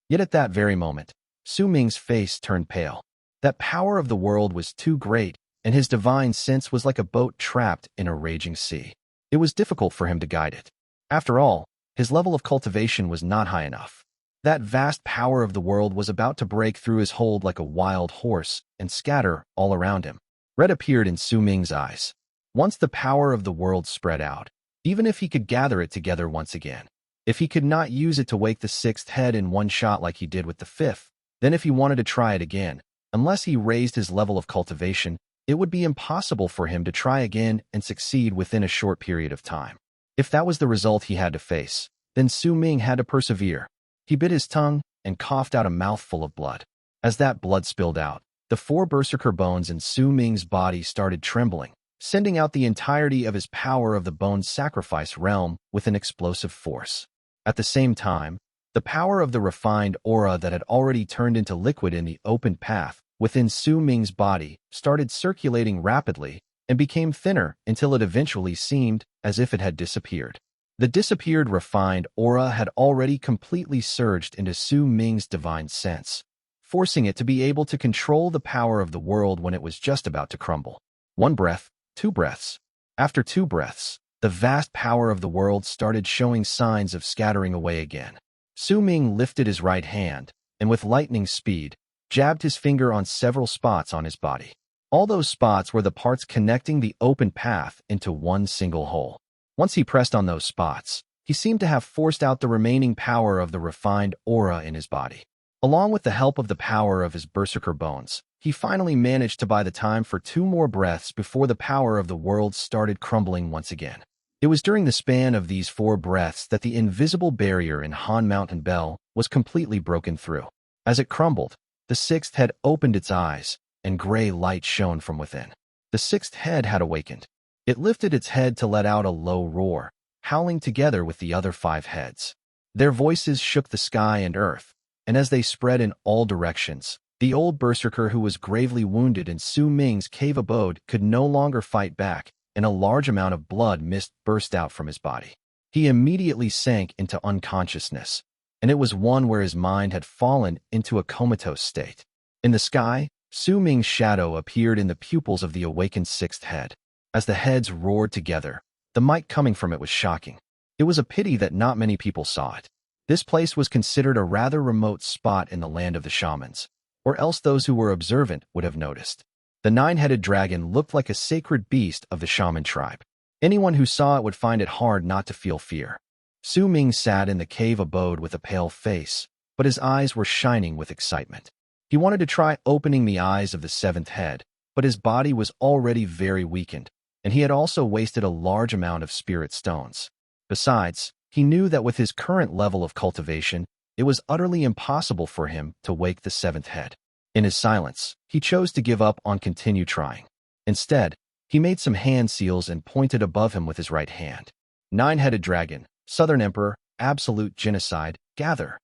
S1: Yet at that very moment, Su Ming's face turned pale. That power of the world was too great, and his divine sense was like a boat trapped in a raging sea. It was difficult for him to guide it. After all, his level of cultivation was not high enough. That vast power of the world was about to break through his hold like a wild horse and scatter all around him. Red appeared in Su Ming's eyes. Once the power of the world spread out, even if he could gather it together once again, if he could not use it to wake the 6th head in one shot like he did with the 5th, then if he wanted to try it again, unless he raised his level of cultivation, it would be impossible for him to try again and succeed within a short period of time. If that was the result he had to face, then Su Ming had to persevere. He bit his tongue and coughed out a mouthful of blood. As that blood spilled out, the 4 Berserker bones in Su Ming's body started trembling, sending out the entirety of his power of the Bone Sacrifice realm with an explosive force. At the same time, the power of the refined aura that had already turned into liquid in the open path within Su Ming's body started circulating rapidly and became thinner until it eventually seemed as if it had disappeared. The disappeared refined aura had already completely surged into Su Ming's divine sense, forcing it to be able to control the power of the world when it was just about to crumble. 1 breath, 2 breaths. After 2 breaths, the vast power of the world started showing signs of scattering away again. Su Ming lifted his right hand, and with lightning speed, jabbed his finger on several spots on his body. All those spots were the parts connecting the open path into one single hole. Once he pressed on those spots, he seemed to have forced out the remaining power of the refined aura in his body. Along with the help of the power of his Berserker bones, he finally managed to buy the time for 2 more breaths before the power of the world started crumbling once again. It was during the span of these 4 breaths that the invisible barrier in Han Mountain Bell was completely broken through. As it crumbled, the 6th head opened its eyes, and gray light shone from within. The 6th head had awakened. It lifted its head to let out a low roar, howling together with the other 5 heads. Their voices shook the sky and earth, and as they spread in all directions, the old Berserker who was gravely wounded in Su Ming's cave abode could no longer fight back, and a large amount of blood mist burst out from his body. He immediately sank into unconsciousness, and it was one where his mind had fallen into a comatose state. In the sky, Su Ming's shadow appeared in the pupils of the awakened 6th head. As the heads roared together, the might coming from it was shocking. It was a pity that not many people saw it. This place was considered a rather remote spot in the land of the shamans, or else those who were observant would have noticed. The 9-headed dragon looked like a sacred beast of the shaman tribe. Anyone who saw it would find it hard not to feel fear. Su Ming sat in the cave abode with a pale face, but his eyes were shining with excitement. He wanted to try opening the eyes of the 7th head, but his body was already very weakened, and he had also wasted a large amount of spirit stones. Besides, he knew that with his current level of cultivation, it was utterly impossible for him to wake the 7th head. In his silence, he chose to give up on continue trying. Instead, he made some hand seals and pointed above him with his right hand. Nine-headed dragon, Southern Emperor, absolute genocide, gather,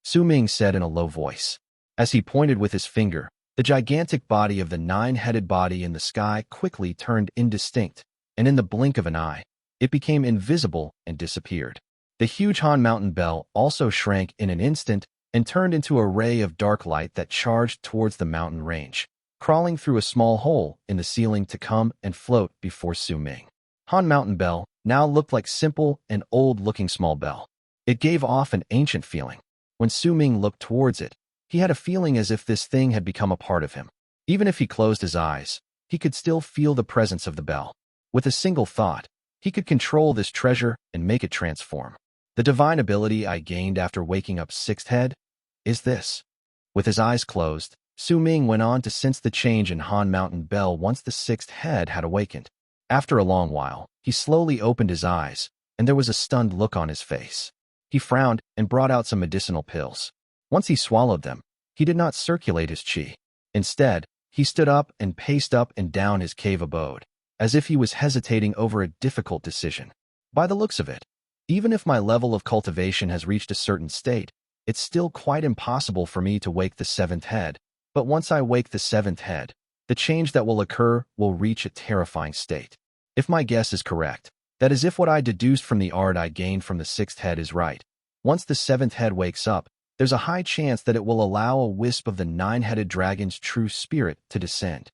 S1: Su Ming said in a low voice. As he pointed with his finger, the gigantic body of the nine-headed body in the sky quickly turned indistinct, and in the blink of an eye, it became invisible and disappeared. The huge Han Mountain Bell also shrank in an instant and turned into a ray of dark light that charged towards the mountain range, crawling through a small hole in the ceiling to come and float before Su Ming. Han Mountain Bell now looked like simple and old-looking small bell. It gave off an ancient feeling. When Su Ming looked towards it, he had a feeling as if this thing had become a part of him. Even if he closed his eyes, he could still feel the presence of the bell. With a single thought, he could control this treasure and make it transform. The divine ability I gained after waking up Sixth Head is this. With his eyes closed, Su Ming went on to sense the change in Han Mountain Bell once the Sixth Head had awakened. After a long while, he slowly opened his eyes, and there was a stunned look on his face. He frowned and brought out some medicinal pills. Once he swallowed them, he did not circulate his qi. Instead, he stood up and paced up and down his cave abode, as if he was hesitating over a difficult decision. By the looks of it, even if my level of cultivation has reached a certain state, it's still quite impossible for me to wake the seventh head. But once I wake the seventh head, the change that will occur will reach a terrifying state. If my guess is correct, that is if what I deduced from the art I gained from the sixth head is right. Once the seventh head wakes up, there's a high chance that it will allow a wisp of the nine-headed dragon's true spirit to descend.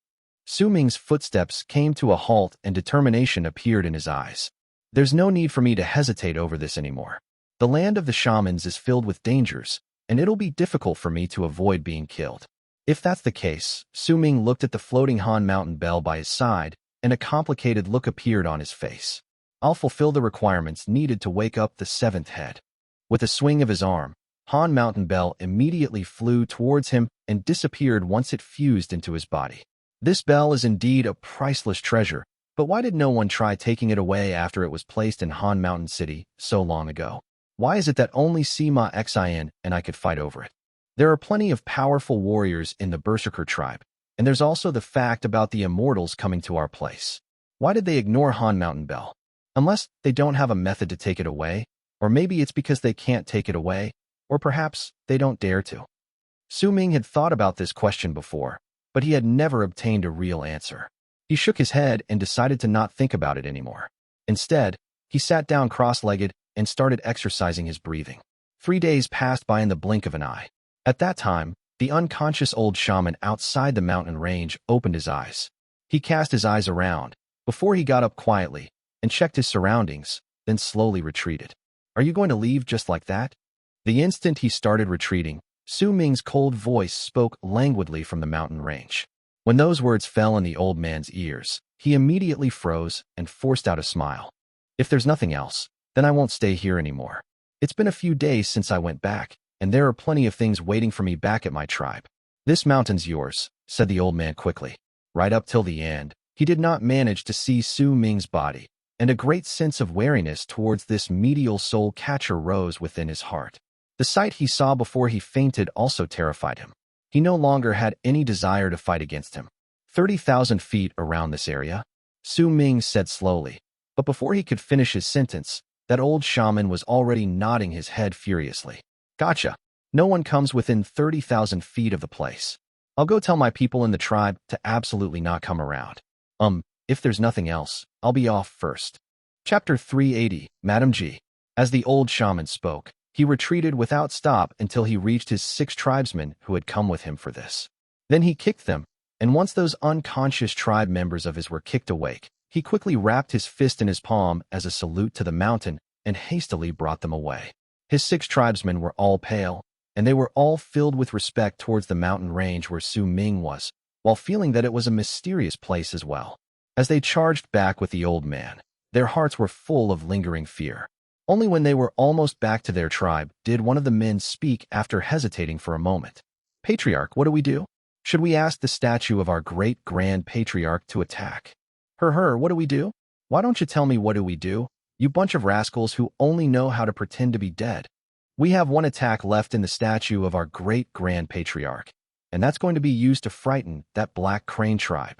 S1: Su Ming's footsteps came to a halt and determination appeared in his eyes. There's no need for me to hesitate over this anymore. The land of the shamans is filled with dangers, and it'll be difficult for me to avoid being killed. If that's the case, Su Ming looked at the floating Han Mountain Bell by his side, and a complicated look appeared on his face. I'll fulfill the requirements needed to wake up the seventh head. With a swing of his arm, Han Mountain Bell immediately flew towards him and disappeared once it fused into his body. This bell is indeed a priceless treasure, but why did no one try taking it away after it was placed in Han Mountain City so long ago? Why is it that only Sima Xin and I could fight over it? There are plenty of powerful warriors in the Berserker tribe, and there's also the fact about the Immortals coming to our place. Why did they ignore Han Mountain Bell? Unless they don't have a method to take it away, or maybe it's because they can't take it away, or perhaps they don't dare to. Su Ming had thought about this question before, but he had never obtained a real answer. He shook his head and decided to not think about it anymore. Instead, he sat down cross-legged and started exercising his breathing. 3 days passed by in the blink of an eye. At that time, the unconscious old shaman outside the mountain range opened his eyes. He cast his eyes around, before he got up quietly, and checked his surroundings, then slowly retreated. Are you going to leave just like that? The instant he started retreating, Su Ming's cold voice spoke languidly from the mountain range. When those words fell in the old man's ears, he immediately froze and forced out a smile. If there's nothing else, then I won't stay here anymore. It's been a few days since I went back, and there are plenty of things waiting for me back at my tribe. This mountain's yours, said the old man quickly. Right up till the end, he did not manage to see Su Ming's body, and a great sense of wariness towards this medial soul catcher rose within his heart. The sight he saw before he fainted also terrified him. He no longer had any desire to fight against him. 30,000 feet around this area, Su Ming said slowly, but before he could finish his sentence, that old shaman was already nodding his head furiously. Gotcha. No one comes within 30,000 feet of the place. I'll go tell my people in the tribe to absolutely not come around. If there's nothing else, I'll be off first. Chapter 380, Madam G. As the old shaman spoke, he retreated without stop until he reached his 6 tribesmen who had come with him for this. Then he kicked them, and once those unconscious tribe members of his were kicked awake, he quickly wrapped his fist in his palm as a salute to the mountain and hastily brought them away. His 6 tribesmen were all pale, and they were all filled with respect towards the mountain range where Su Ming was, while feeling that it was a mysterious place as well. As they charged back with the old man, their hearts were full of lingering fear. Only when they were almost back to their tribe did one of the men speak after hesitating for a moment. Patriarch, what do we do? Should we ask the statue of our great grand patriarch to attack? What do we do? Why don't you tell me what do we do, you bunch of rascals who only know how to pretend to be dead? We have one attack left in the statue of our great grand patriarch. and that's going to be used to frighten that Black Crane tribe.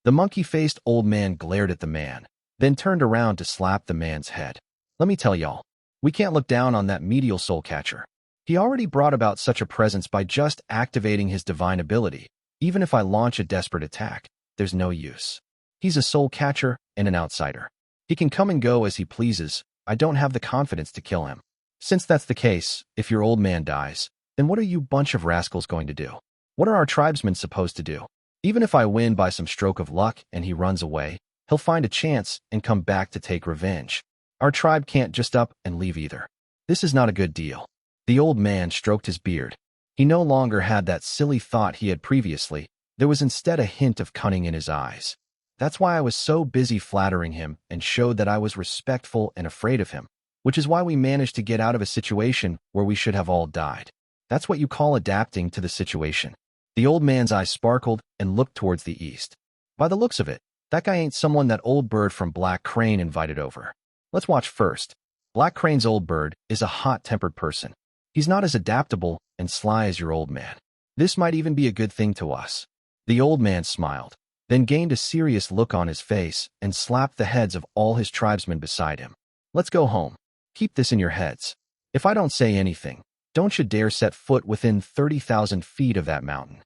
S1: The monkey-faced old man glared at the man, then turned around to slap the man's head. Let me tell y'all, we can't look down on that medial soul catcher. He already brought about such a presence by just activating his divine ability. Even if I launch a desperate attack, there's no use. He's a soul catcher and an outsider. He can come and go as he pleases. I don't have the confidence to kill him. Since that's the case, if your old man dies, then what are you bunch of rascals going to do? What are our tribesmen supposed to do? Even if I win by some stroke of luck and he runs away, he'll find a chance and come back to take revenge. Our tribe can't just up and leave either. This is not a good deal. The old man stroked his beard. He no longer had that silly thought he had previously. There was instead a hint of cunning in his eyes. That's why I was so busy flattering him and showed that I was respectful and afraid of him, which is why we managed to get out of a situation where we should have all died. That's what you call adapting to the situation. The old man's eyes sparkled and looked towards the east. By the looks of it, that guy ain't someone that old bird from Black Crane invited over. Let's watch first. Black Crane's old bird is a hot-tempered person. He's not as adaptable and sly as your old man. This might even be a good thing to us. The old man smiled, then gained a serious look on his face and slapped the heads of all his tribesmen beside him. Let's go home. Keep this in your heads. If I don't say anything, don't you dare set foot within 30,000 feet of that mountain.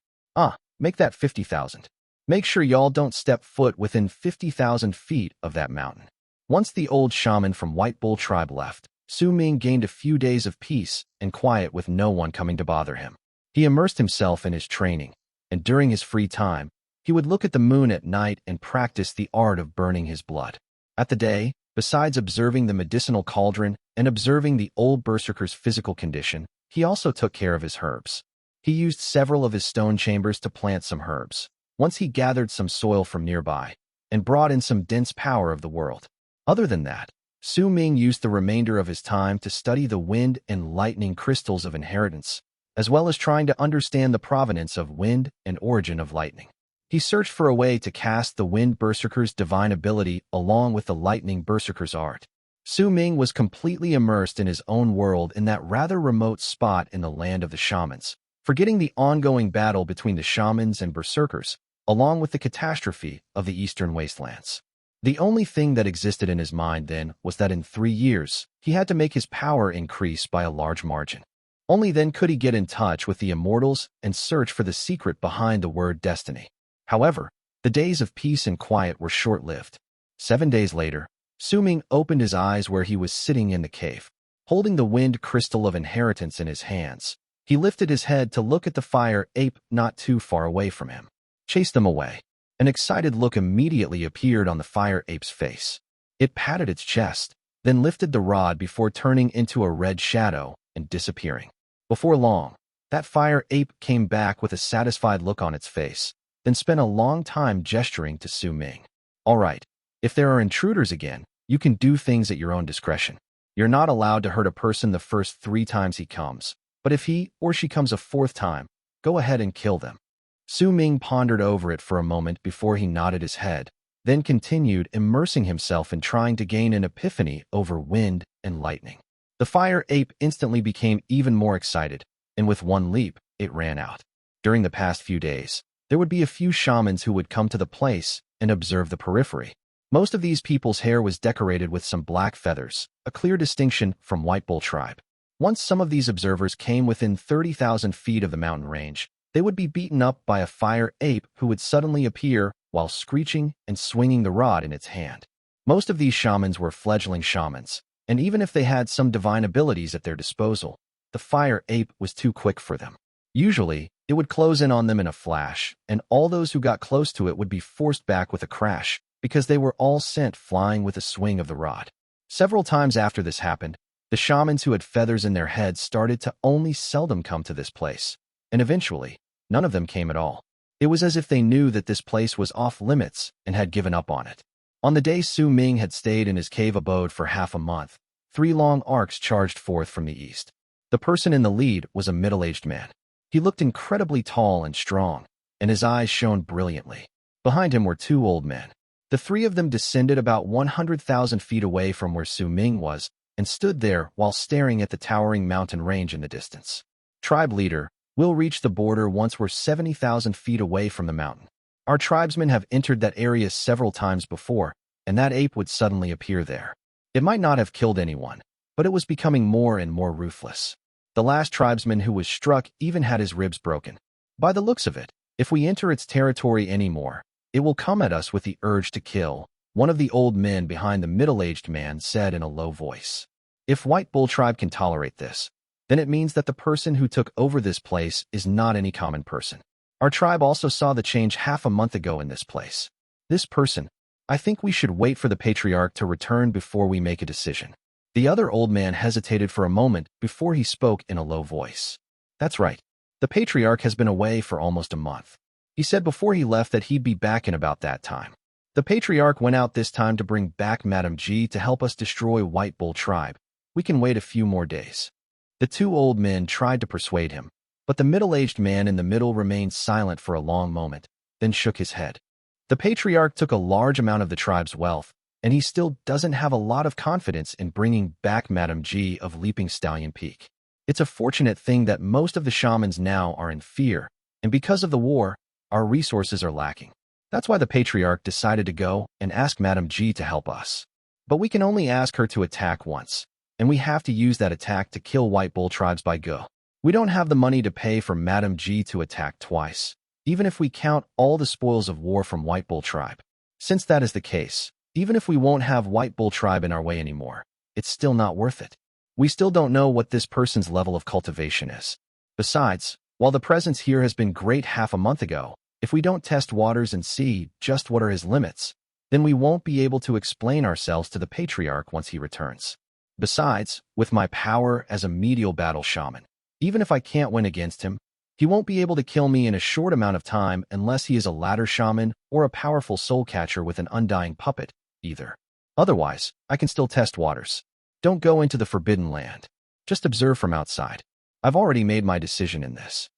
S1: Make that 50,000. Make sure y'all don't step foot within 50,000 feet of that mountain. Once the old shaman from White Bull tribe left, Su Ming gained a few days of peace and quiet with no one coming to bother him. He immersed himself in his training, and during his free time, he would look at the moon at night and practice the art of burning his blood. At the day, besides observing the medicinal cauldron and observing the old berserker's physical condition, he also took care of his herbs. He used several of his stone chambers to plant some herbs. Once he gathered some soil from nearby and brought in some dense power of the world. Other than that, Su Ming used the remainder of his time to study the wind and lightning crystals of inheritance, as well as trying to understand the provenance of wind and origin of lightning. He searched for a way to cast the wind berserker's divine ability along with the lightning berserker's art. Su Ming was completely immersed in his own world in that rather remote spot in the land of the shamans, forgetting the ongoing battle between the shamans and berserkers, along with the catastrophe of the eastern wastelands. The only thing that existed in his mind then was that in 3 years, he had to make his power increase by a large margin. Only then could he get in touch with the Immortals and search for the secret behind the word destiny. However, the days of peace and quiet were short-lived. 7 days later, Su Ming opened his eyes where he was sitting in the cave, holding the wind crystal of inheritance in his hands. He lifted his head to look at the fire ape not too far away from him. Chase them away. An excited look immediately appeared on the fire ape's face. It patted its chest, then lifted the rod before turning into a red shadow and disappearing. Before long, that fire ape came back with a satisfied look on its face, then spent a long time gesturing to Su Ming. All right, if there are intruders again, you can do things at your own discretion. You're not allowed to hurt a person the first 3 times he comes, but if he or she comes a 4th time, go ahead and kill them. Su Ming pondered over it for a moment before he nodded his head, then continued immersing himself in trying to gain an epiphany over wind and lightning. The fire ape instantly became even more excited, and with one leap, it ran out. During the past few days, there would be a few shamans who would come to the place and observe the periphery. Most of these people's hair was decorated with some black feathers, a clear distinction from White Bull tribe. Once some of these observers came within 30,000 feet of the mountain range, they would be beaten up by a fire ape who would suddenly appear while screeching and swinging the rod in its hand. Most of these shamans were fledgling shamans, and even if they had some divine abilities at their disposal, the fire ape was too quick for them. Usually, it would close in on them in a flash, and all those who got close to it would be forced back with a crash, because they were all sent flying with a swing of the rod. Several times after this happened, the shamans who had feathers in their heads started to only seldom come to this place. And eventually, none of them came at all. It was as if they knew that this place was off limits and had given up on it. On the day Su Ming had stayed in his cave abode for half a month, 3 long arcs charged forth from the east. The person in the lead was a middle-aged man. He looked incredibly tall and strong, and his eyes shone brilliantly. Behind him were 2 old men. The 3 of them descended about 100,000 feet away from where Su Ming was and stood there while staring at the towering mountain range in the distance. Tribe leader, We'll reach the border once we're 70,000 feet away from the mountain. Our tribesmen have entered that area several times before, and that ape would suddenly appear there. It might not have killed anyone, but it was becoming more and more ruthless. The last tribesman who was struck even had his ribs broken. By the looks of it, if we enter its territory anymore, it will come at us with the urge to kill, one of the old men behind the middle-aged man said in a low voice. If White Bull Tribe can tolerate this, then it means that the person who took over this place is not any common person. Our tribe also saw the change half a month ago in this place. This person, I think we should wait for the patriarch to return before we make a decision. The other old man hesitated for a moment before he spoke in a low voice. That's right. The patriarch has been away for almost a month. He said before he left that he'd be back in about that time. The patriarch went out this time to bring back Madame G to help us destroy White Bull Tribe. We can wait a few more days. The two old men tried to persuade him, but the middle-aged man in the middle remained silent for a long moment, then shook his head. The patriarch took a large amount of the tribe's wealth, and he still doesn't have a lot of confidence in bringing back Madame G of Leaping Stallion Peak. It's a fortunate thing that most of the shamans now are in fear, and because of the war, our resources are lacking. That's why the patriarch decided to go and ask Madame G to help us. But we can only ask her to attack once, and we have to use that attack to kill White Bull Tribes by go. We don't have the money to pay for Madame G to attack twice, even if we count all the spoils of war from White Bull Tribe. Since that is the case, even if we won't have White Bull Tribe in our way anymore, it's still not worth it. We still don't know what this person's level of cultivation is. Besides, while the presence here has been great half a month ago, if we don't test waters and see just what are his limits, then we won't be able to explain ourselves to the patriarch once he returns. Besides, with my power as a medial battle shaman, even if I can't win against him, he won't be able to kill me in a short amount of time unless he is a ladder shaman or a powerful soul catcher with an undying puppet, either. Otherwise, I can still test waters. Don't go into the Forbidden Land. Just observe from outside. I've already made my decision in this.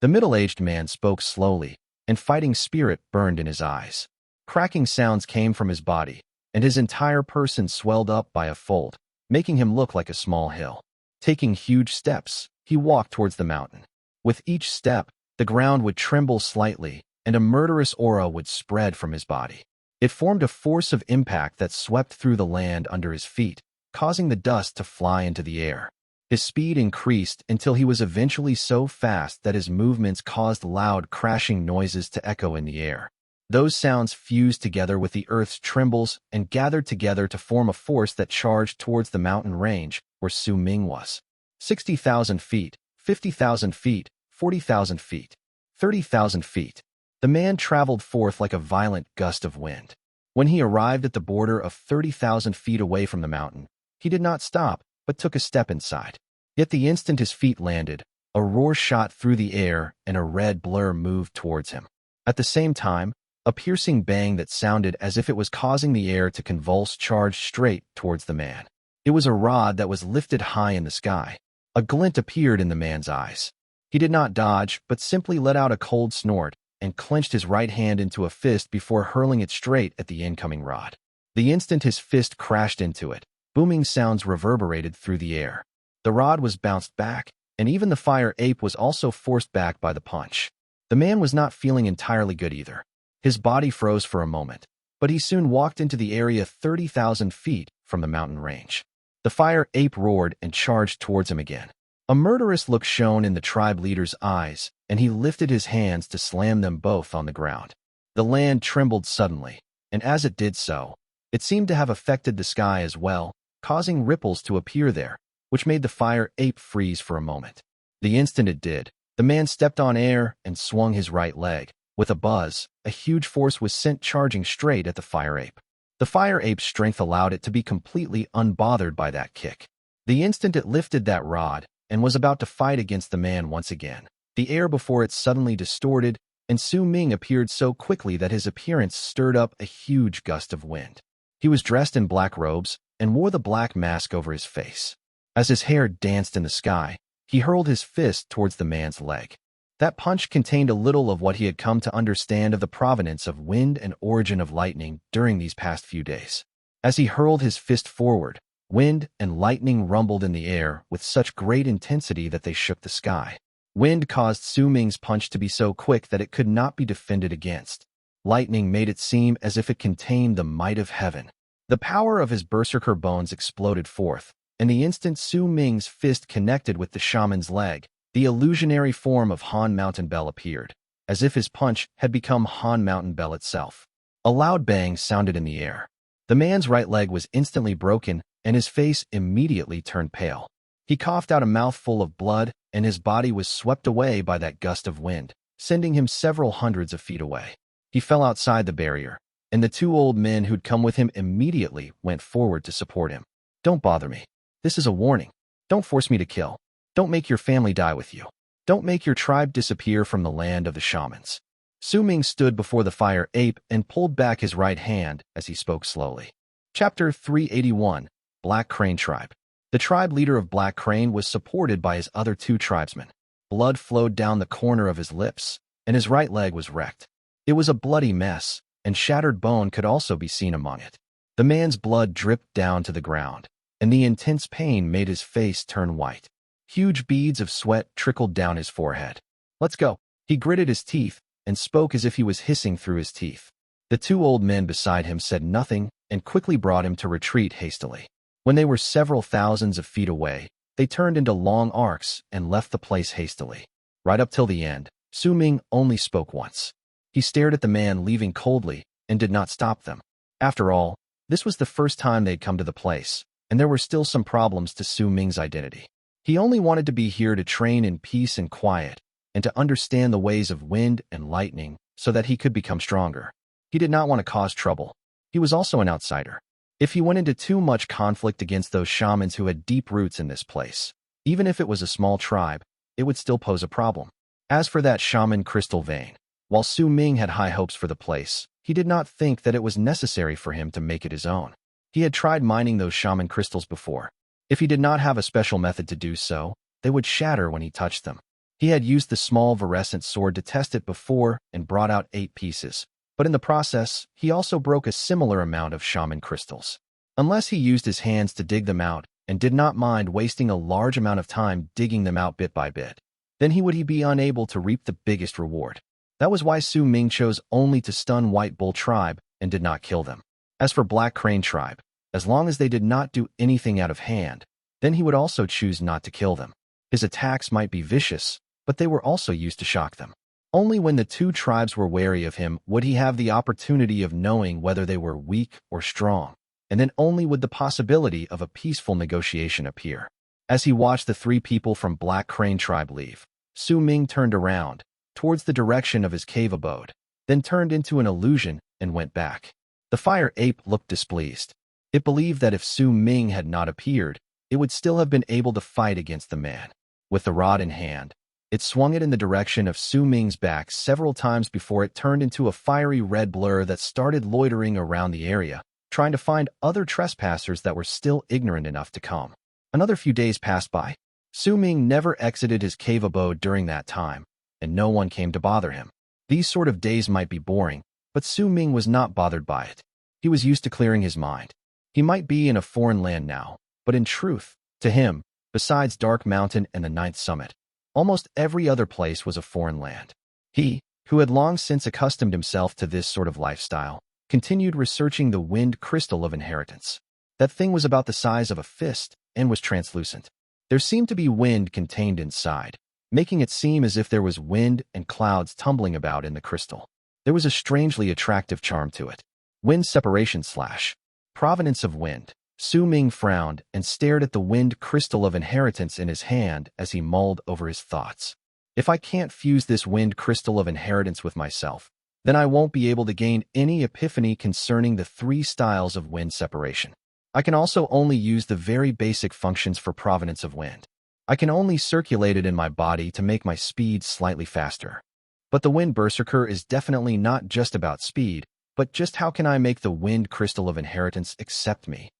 S1: The middle-aged man spoke slowly, and fighting spirit burned in his eyes. Cracking sounds came from his body, and his entire person swelled up by a fold, making him look like a small hill. Taking huge steps, he walked towards the mountain. With each step, the ground would tremble slightly, and a murderous aura would spread from his body. It formed a force of impact that swept through the land under his feet, causing the dust to fly into the air. His speed increased until he was eventually so fast that his movements caused loud crashing noises to echo in the air. Those sounds fused together with the earth's trembles and gathered together to form a force that charged towards the mountain range where Su Ming was. 60,000 feet, 50,000 feet, 40,000 feet, 30,000 feet. The man traveled forth like a violent gust of wind. When he arrived at the border of 30,000 feet away from the mountain, he did not stop, but took a step inside. Yet the instant his feet landed, a roar shot through the air and a red blur moved towards him. At the same time, a piercing bang that sounded as if it was causing the air to convulse charged straight towards the man. It was a rod that was lifted high in the sky. A glint appeared in the man's eyes. He did not dodge, but simply let out a cold snort and clenched his right hand into a fist before hurling it straight at the incoming rod. The instant his fist crashed into it, booming sounds reverberated through the air. The rod was bounced back, and even the fire ape was also forced back by the punch. The man was not feeling entirely good either. His body froze for a moment, but he soon walked into the area 30,000 feet from the mountain range. The fire ape roared and charged towards him again. A murderous look shone in the tribe leader's eyes, and he lifted his hands to slam them both on the ground. The land trembled suddenly, and as it did so, it seemed to have affected the sky as well, causing ripples to appear there, which made the fire ape freeze for a moment. The instant it did, the man stepped on air and swung his right leg. With a buzz, a huge force was sent charging straight at the fire ape. The fire ape's strength allowed it to be completely unbothered by that kick. The instant it lifted that rod and was about to fight against the man once again, the air before it suddenly distorted, and Su Ming appeared so quickly that his appearance stirred up a huge gust of wind. He was dressed in black robes and wore the black mask over his face. As his hair danced in the sky, he hurled his fist towards the man's leg. That punch contained a little of what he had come to understand of the provenance of wind and origin of lightning during these past few days. As he hurled his fist forward, wind and lightning rumbled in the air with such great intensity that they shook the sky. Wind caused Su Ming's punch to be so quick that it could not be defended against. Lightning made it seem as if it contained the might of heaven. The power of his Berserker bones exploded forth, and the instant Su Ming's fist connected with the shaman's leg, the illusionary form of Han Mountain Bell appeared, as if his punch had become Han Mountain Bell itself. A loud bang sounded in the air. The man's right leg was instantly broken, and his face immediately turned pale. He coughed out a mouthful of blood, and his body was swept away by that gust of wind, sending him several hundreds of feet away. He fell outside the barrier, and the two old men who'd come with him immediately went forward to support him. "Don't bother me. This is a warning. Don't force me to kill. Don't make your family die with you. Don't make your tribe disappear from the land of the shamans." Su Ming stood before the fire ape and pulled back his right hand as he spoke slowly. Chapter 381, Black Crane Tribe. The tribe leader of Black Crane was supported by his other two tribesmen. Blood flowed down the corner of his lips, and his right leg was wrecked. It was a bloody mess, and shattered bone could also be seen among it. The man's blood dripped down to the ground, and the intense pain made his face turn white. Huge beads of sweat trickled down his forehead. "Let's go." He gritted his teeth and spoke as if he was hissing through his teeth. The two old men beside him said nothing and quickly brought him to retreat hastily. When they were several thousands of feet away, they turned into long arcs and left the place hastily. Right up till the end, Su Ming only spoke once. He stared at the man leaving coldly and did not stop them. After all, this was the first time they'd come to the place, and there were still some problems to Su Ming's identity. He only wanted to be here to train in peace and quiet, and to understand the ways of wind and lightning so that he could become stronger. He did not want to cause trouble. He was also an outsider. If he went into too much conflict against those shamans who had deep roots in this place, even if it was a small tribe, it would still pose a problem. As for that shaman crystal vein, while Su Ming had high hopes for the place, he did not think that it was necessary for him to make it his own. He had tried mining those shaman crystals before. If he did not have a special method to do so, they would shatter when he touched them. He had used the small Virescent sword to test it before and brought out 8 pieces, but in the process, he also broke a similar amount of shaman crystals. Unless he used his hands to dig them out and did not mind wasting a large amount of time digging them out bit by bit, then he would be unable to reap the biggest reward. That was why Su Ming chose only to stun White Bull Tribe and did not kill them. As for Black Crane Tribe, as long as they did not do anything out of hand, then he would also choose not to kill them. His attacks might be vicious, but they were also used to shock them. Only when the two tribes were wary of him would he have the opportunity of knowing whether they were weak or strong, and then only would the possibility of a peaceful negotiation appear. As he watched the 3 people from Black Crane Tribe leave, Su Ming turned around, towards the direction of his cave abode, then turned into an illusion and went back. The fire ape looked displeased. It believed that if Su Ming had not appeared, it would still have been able to fight against the man. With the rod in hand, it swung it in the direction of Su Ming's back several times before it turned into a fiery red blur that started loitering around the area, trying to find other trespassers that were still ignorant enough to come. Another few days passed by. Su Ming never exited his cave abode during that time, and no one came to bother him. These sort of days might be boring, but Su Ming was not bothered by it. He was used to clearing his mind. He might be in a foreign land now, but in truth, to him, besides Dark Mountain and the 9th Summit, almost every other place was a foreign land. He, who had long since accustomed himself to this sort of lifestyle, continued researching the wind crystal of inheritance. That thing was about the size of a fist and was translucent. There seemed to be wind contained inside, making it seem as if there was wind and clouds tumbling about in the crystal. There was a strangely attractive charm to it. Wind separation / provenance of wind. Su Ming frowned and stared at the wind crystal of inheritance in his hand as he mulled over his thoughts. If I can't fuse this wind crystal of inheritance with myself, then I won't be able to gain any epiphany concerning the 3 styles of wind separation. I can also only use the very basic functions for provenance of wind. I can only circulate it in my body to make my speed slightly faster. But the Wind Berserker is definitely not just about speed, but just how can I make the wind crystal of inheritance accept me?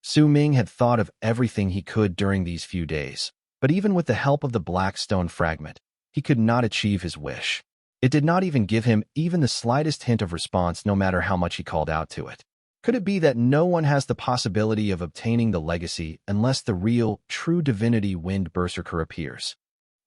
S1: Su Ming had thought of everything he could during these few days, but even with the help of the black stone fragment, he could not achieve his wish. It did not even give him even the slightest hint of response no matter how much he called out to it. Could it be that no one has the possibility of obtaining the legacy unless the real, true divinity Wind Berserker appears?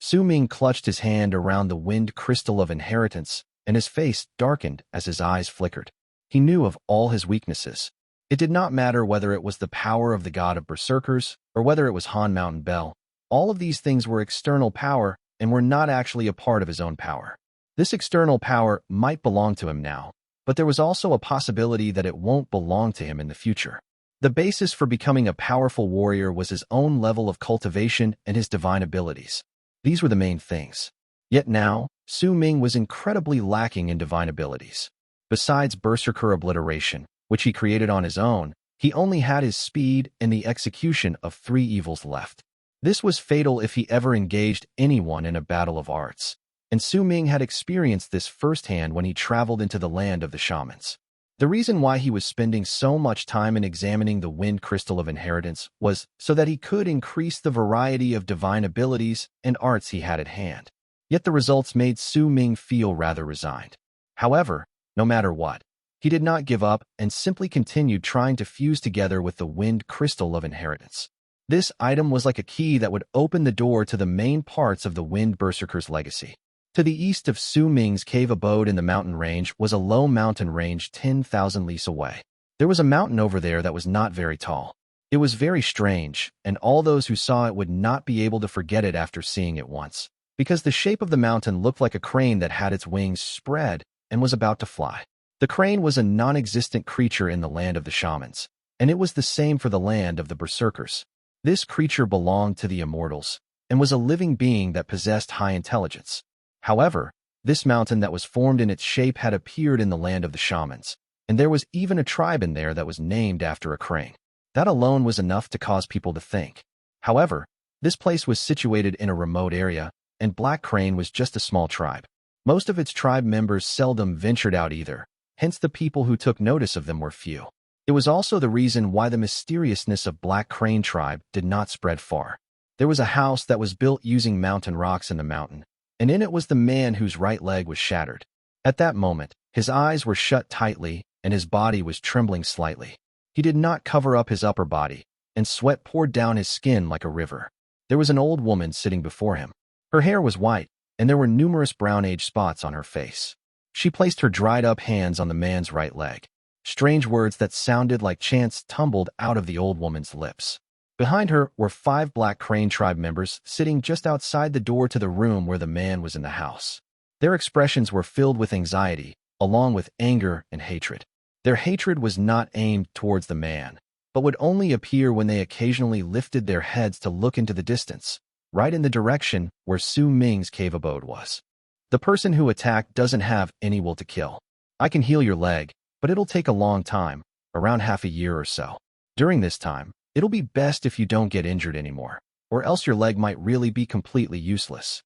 S1: Su Ming clutched his hand around the wind crystal of inheritance, and his face darkened as his eyes flickered. He knew of all his weaknesses. It did not matter whether it was the power of the god of Berserkers or whether it was Han Mountain Bell. All of these things were external power and were not actually a part of his own power. This external power might belong to him now, but there was also a possibility that it won't belong to him in the future. The basis for becoming a powerful warrior was his own level of cultivation and his divine abilities. These were the main things. Yet now, Su Ming was incredibly lacking in divine abilities. Besides Berserker obliteration, which he created on his own, he only had his speed and the execution of 3 evils left. This was fatal if he ever engaged anyone in a battle of arts, and Su Ming had experienced this firsthand when he traveled into the land of the shamans. The reason why he was spending so much time in examining the wind crystal of inheritance was so that he could increase the variety of divine abilities and arts he had at hand. Yet the results made Su Ming feel rather resigned. However, no matter what, he did not give up and simply continued trying to fuse together with the wind crystal of inheritance. This item was like a key that would open the door to the main parts of the Wind Berserker's legacy. To the east of Su Ming's cave abode in the mountain range was a low mountain range 10,000 leagues away. There was a mountain over there that was not very tall. It was very strange, and all those who saw it would not be able to forget it after seeing it once, because the shape of the mountain looked like a crane that had its wings spread and was about to fly. The crane was a non-existent creature in the land of the shamans, and it was the same for the land of the Berserkers. This creature belonged to the Immortals, and was a living being that possessed high intelligence. However, this mountain that was formed in its shape had appeared in the land of the shamans, and there was even a tribe in there that was named after a crane. That alone was enough to cause people to think. However, this place was situated in a remote area, and Black Crane was just a small tribe. Most of its tribe members seldom ventured out either, hence the people who took notice of them were few. It was also the reason why the mysteriousness of Black Crane tribe did not spread far. There was a house that was built using mountain rocks in the mountain, and in it was the man whose right leg was shattered. At that moment, his eyes were shut tightly, and his body was trembling slightly. He did not cover up his upper body, and sweat poured down his skin like a river. There was an old woman sitting before him. Her hair was white, and there were numerous brown age spots on her face. She placed her dried-up hands on the man's right leg. Strange words that sounded like chants tumbled out of the old woman's lips. Behind her were 5 Black Crane tribe members sitting just outside the door to the room where the man was in the house. Their expressions were filled with anxiety, along with anger and hatred. Their hatred was not aimed towards the man, but would only appear when they occasionally lifted their heads to look into the distance, right in the direction where Su Ming's cave abode was. The person who attacked doesn't have any will to kill. I can heal your leg, but it'll take a long time, around half a year or so. During this time, it'll be best if you don't get injured anymore, or else your leg might really be completely useless.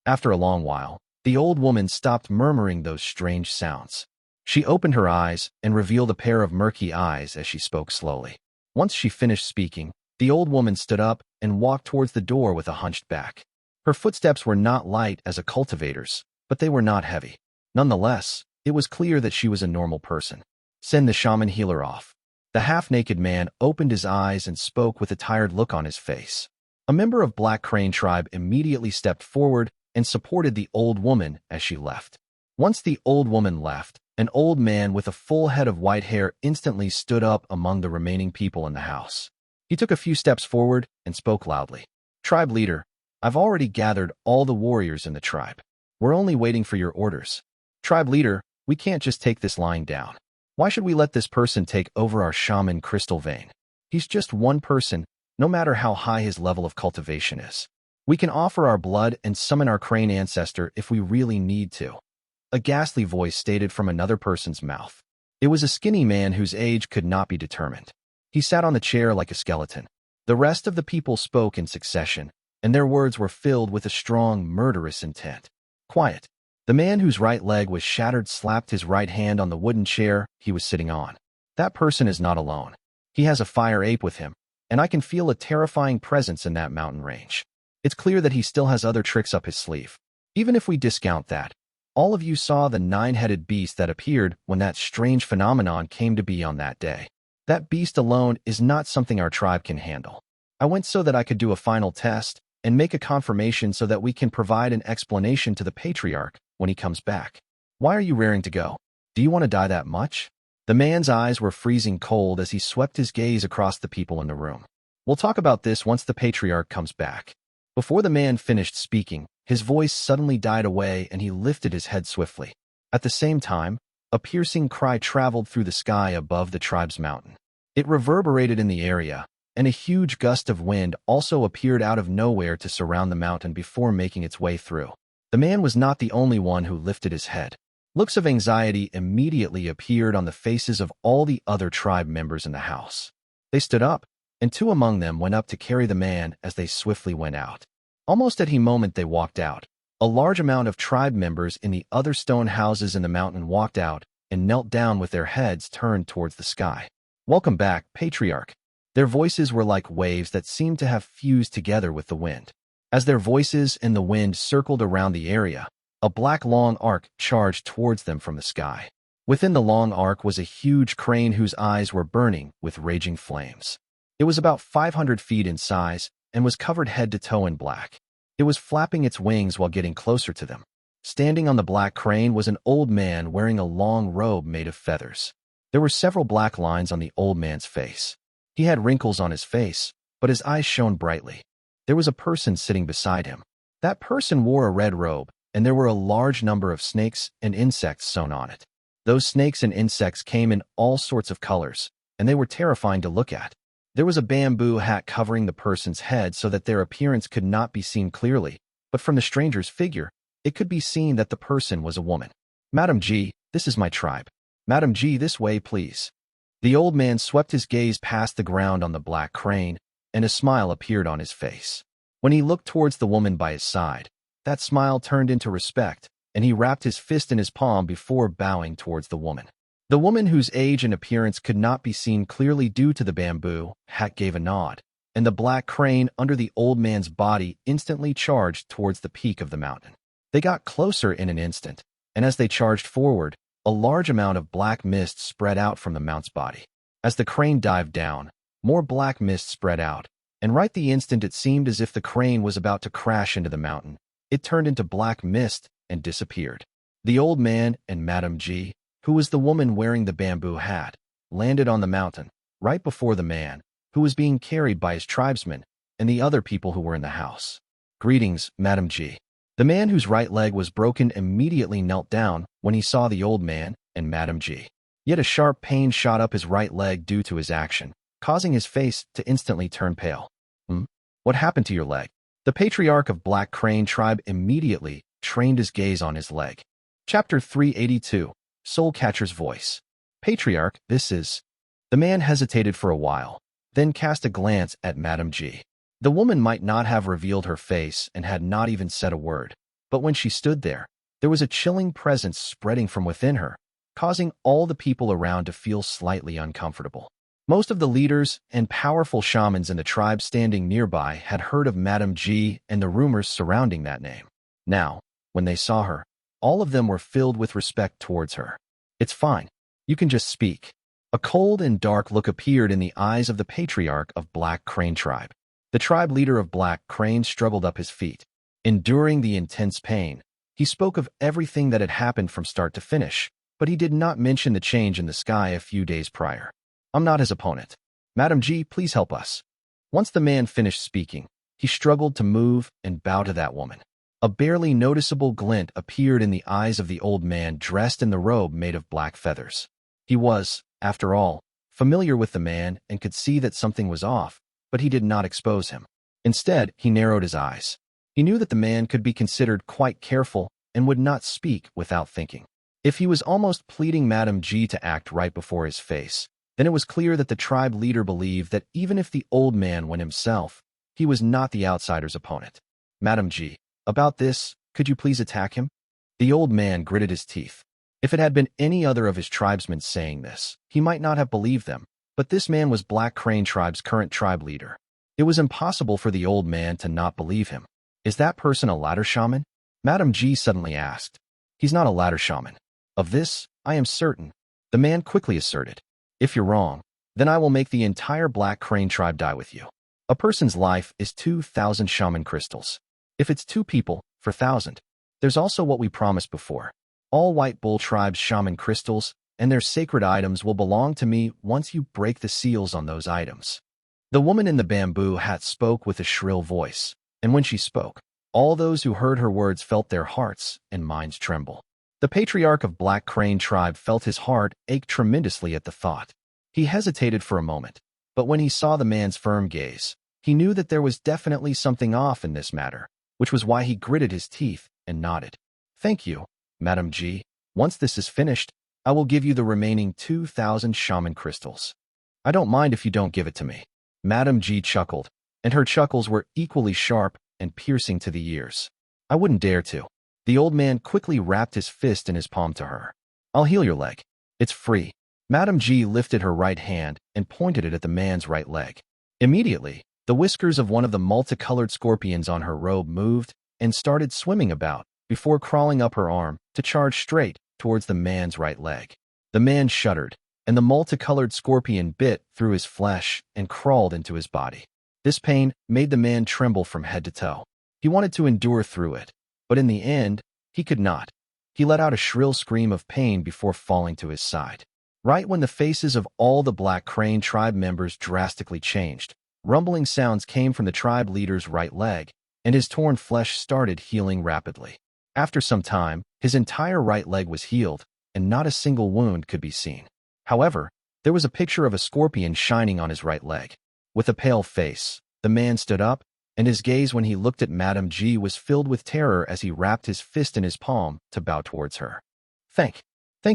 S1: After a long while, the old woman stopped murmuring those strange sounds. She opened her eyes and revealed a pair of murky eyes as she spoke slowly. Once she finished speaking, the old woman stood up and walked towards the door with a hunched back. Her footsteps were not light as a cultivator's, but they were not heavy. Nonetheless, it was clear that she was a normal person. Send the shaman healer off. The half-naked man opened his eyes and spoke with a tired look on his face. A member of Black Crane tribe immediately stepped forward and supported the old woman as she left. Once the old woman left, an old man with a full head of white hair instantly stood up among the remaining people in the house. He took a few steps forward and spoke loudly. Tribe leader, I've already gathered all the warriors in the tribe. We're only waiting for your orders. Tribe leader, we can't just take this lying down. Why should we let this person take over our shaman crystal vein? He's just one person, no matter how high his level of cultivation is. We can offer our blood and summon our crane ancestor if we really need to. A ghastly voice stated from another person's mouth. It was a skinny man whose age could not be determined. He sat on the chair like a skeleton. The rest of the people spoke in succession, and their words were filled with a strong, murderous intent. Quiet. The man whose right leg was shattered slapped his right hand on the wooden chair he was sitting on. That person is not alone. He has a fire ape with him, and I can feel a terrifying presence in that mountain range. It's clear that he still has other tricks up his sleeve. Even if we discount that, all of you saw the 9-headed beast that appeared when that strange phenomenon came to be on that day. That beast alone is not something our tribe can handle. I went so that I could do a final test, and make a confirmation so that we can provide an explanation to the patriarch when he comes back. Why are you raring to go? Do you want to die that much? The man's eyes were freezing cold as he swept his gaze across the people in the room. We'll talk about this once the patriarch comes back. Before the man finished speaking, his voice suddenly died away and he lifted his head swiftly. At the same time, a piercing cry traveled through the sky above the tribe's mountain. It reverberated in the area, and a huge gust of wind also appeared out of nowhere to surround the mountain before making its way through. The man was not the only one who lifted his head. Looks of anxiety immediately appeared on the faces of all the other tribe members in the house. They stood up, and two among them went up to carry the man as they swiftly went out. Almost at the moment they walked out, a large amount of tribe members in the other stone houses in the mountain walked out and knelt down with their heads turned towards the sky. Welcome back, Patriarch. Their voices were like waves that seemed to have fused together with the wind. As their voices and the wind circled around the area, a black long arc charged towards them from the sky. Within the long arc was a huge crane whose eyes were burning with raging flames. It was about 500 feet in size and was covered head to toe in black. It was flapping its wings while getting closer to them. Standing on the black crane was an old man wearing a long robe made of feathers. There were several black lines on the old man's face. He had wrinkles on his face, but his eyes shone brightly. There was a person sitting beside him. That person wore a red robe, and there were a large number of snakes and insects sewn on it. Those snakes and insects came in all sorts of colors, and they were terrifying to look at. There was a bamboo hat covering the person's head so that their appearance could not be seen clearly, but from the stranger's figure, it could be seen that the person was a woman. Madam G, this is my tribe. Madam G, this way, please. The old man swept his gaze past the ground on the black crane, and a smile appeared on his face. When he looked towards the woman by his side, that smile turned into respect, and he wrapped his fist in his palm before bowing towards the woman. The woman, whose age and appearance could not be seen clearly due to the bamboo hat, gave a nod, and the black crane under the old man's body instantly charged towards the peak of the mountain. They got closer in an instant, and as they charged forward, a large amount of black mist spread out from the mount's body. As the crane dived down, more black mist spread out, and right the instant it seemed as if the crane was about to crash into the mountain, it turned into black mist and disappeared. The old man and Madam G, who was the woman wearing the bamboo hat, landed on the mountain, right before the man, who was being carried by his tribesmen, and the other people who were in the house. Greetings, Madam G. The man whose right leg was broken immediately knelt down when he saw the old man and Madam G. Yet a sharp pain shot up his right leg due to his action, causing his face to instantly turn pale. What happened to your leg? The patriarch of Black Crane Tribe immediately trained his gaze on his leg. Chapter 382, Soul Catcher's Voice. Patriarch, this is... The man hesitated for a while, then cast a glance at Madam G. The woman might not have revealed her face and had not even said a word, but when she stood there, there was a chilling presence spreading from within her, causing all the people around to feel slightly uncomfortable. Most of the leaders and powerful shamans in the tribe standing nearby had heard of Madam G and the rumors surrounding that name. Now, when they saw her, all of them were filled with respect towards her. It's fine. You can just speak. A cold and dark look appeared in the eyes of the patriarch of Black Crane Tribe. The tribe leader of Black Crane struggled up his feet. Enduring the intense pain, he spoke of everything that had happened from start to finish, but he did not mention the change in the sky a few days prior. I'm not his opponent. Madam G, please help us. Once the man finished speaking, he struggled to move and bow to that woman. A barely noticeable glint appeared in the eyes of the old man dressed in the robe made of black feathers. He was, after all, familiar with the man and could see that something was off, but he did not expose him. Instead, he narrowed his eyes. He knew that the man could be considered quite careful and would not speak without thinking. If he was almost pleading Madam G to act right before his face, then it was clear that the tribe leader believed that even if the old man went himself, he was not the outsider's opponent. Madam G, about this, could you please attack him? The old man gritted his teeth. If it had been any other of his tribesmen saying this, he might not have believed them, but this man was Black Crane Tribe's current tribe leader. It was impossible for the old man to not believe him. Is that person a ladder shaman? Madam G suddenly asked. He's not a ladder shaman. Of this, I am certain, the man quickly asserted. If you're wrong, then I will make the entire Black Crane Tribe die with you. A person's life is 2,000 shaman crystals. If it's 2 people, for 1,000. There's also what we promised before. All White Bull Tribe's shaman crystals and their sacred items will belong to me once you break the seals on those items. The woman in the bamboo hat spoke with a shrill voice, and when she spoke, all those who heard her words felt their hearts and minds tremble. The patriarch of Black Crane Tribe felt his heart ache tremendously at the thought. He hesitated for a moment, but when he saw the man's firm gaze, he knew that there was definitely something off in this matter, which was why he gritted his teeth and nodded. Thank you, Madam G. Once this is finished, I will give you the remaining 2,000 shaman crystals. I don't mind if you don't give it to me. Madam G chuckled, and her chuckles were equally sharp and piercing to the ears. I wouldn't dare to. The old man quickly wrapped his fist in his palm to her. I'll heal your leg. It's free. Madam G lifted her right hand and pointed it at the man's right leg. Immediately, the whiskers of one of the multicolored scorpions on her robe moved and started swimming about before crawling up her arm to charge straight towards the man's right leg. The man shuddered, and the multicolored scorpion bit through his flesh and crawled into his body. This pain made the man tremble from head to toe. He wanted to endure through it, but in the end, he could not. He let out a shrill scream of pain before falling to his side. Right when the faces of all the Black Crane Tribe members drastically changed, rumbling sounds came from the tribe leader's right leg, and his torn flesh started healing rapidly. After some time, his entire right leg was healed, and not a single wound could be seen. However, there was a picture of a scorpion shining on his right leg. With a pale face, the man stood up, and his gaze when he looked at Madam G was filled with terror as he wrapped his fist in his palm to bow towards her. Thank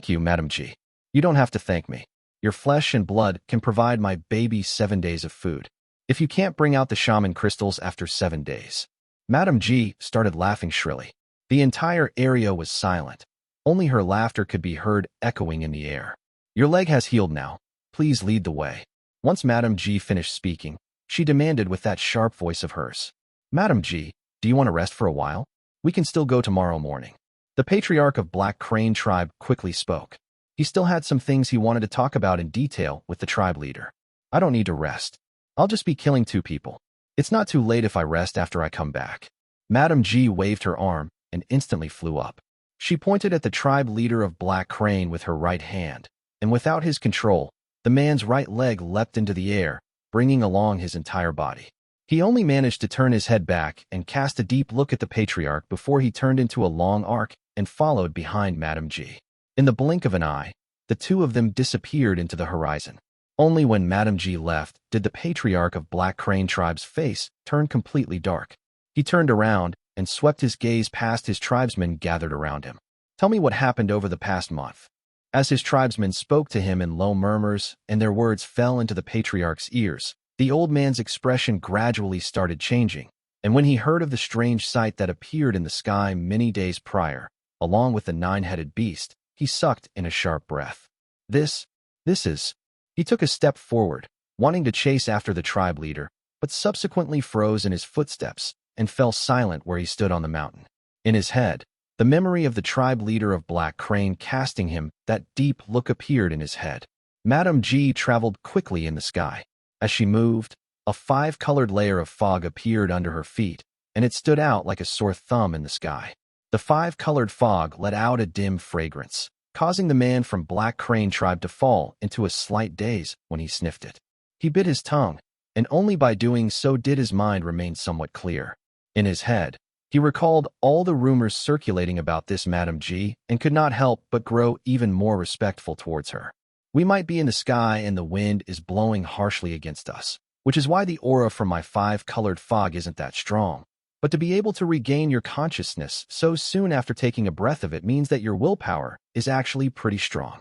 S1: you, Madam G. You don't have to thank me. Your flesh and blood can provide my baby 7 days of food. If you can't bring out the shaman crystals after 7 days. Madam G started laughing shrilly. The entire area was silent. Only her laughter could be heard echoing in the air. Your leg has healed now. Please lead the way. Once Madam G finished speaking, she demanded with that sharp voice of hers. Madam G, do you want to rest for a while? We can still go tomorrow morning. The patriarch of Black Crane Tribe quickly spoke. He still had some things he wanted to talk about in detail with the tribe leader. I don't need to rest. I'll just be killing 2 people. It's not too late if I rest after I come back. Madam G waved her arm and instantly flew up. She pointed at the tribe leader of Black Crane with her right hand, and without his control, the man's right leg leapt into the air, bringing along his entire body. He only managed to turn his head back and cast a deep look at the patriarch before he turned into a long arc and followed behind Madam G. In the blink of an eye, the 2 of them disappeared into the horizon. Only when Madam G left did the patriarch of Black Crane Tribe's face turn completely dark. He turned around and swept his gaze past his tribesmen gathered around him. Tell me what happened over the past month. As his tribesmen spoke to him in low murmurs and their words fell into the patriarch's ears, the old man's expression gradually started changing, and when he heard of the strange sight that appeared in the sky many days prior, along with the 9-headed beast, he sucked in a sharp breath. This is... He took a step forward, wanting to chase after the tribe leader, but subsequently froze in his footsteps and fell silent where he stood on the mountain. In his head, the memory of the tribe leader of Black Crane casting him that deep look appeared in his head. Madam G traveled quickly in the sky. As she moved, a 5-colored layer of fog appeared under her feet, and it stood out like a sore thumb in the sky. The 5-colored fog let out a dim fragrance, causing the man from Black Crane Tribe to fall into a slight daze when he sniffed it. He bit his tongue, and only by doing so did his mind remain somewhat clear. In his head, he recalled all the rumors circulating about this Madam G and could not help but grow even more respectful towards her. We might be in the sky and the wind is blowing harshly against us, which is why the aura from my 5-colored fog isn't that strong. But to be able to regain your consciousness so soon after taking a breath of it means that your willpower is actually pretty strong.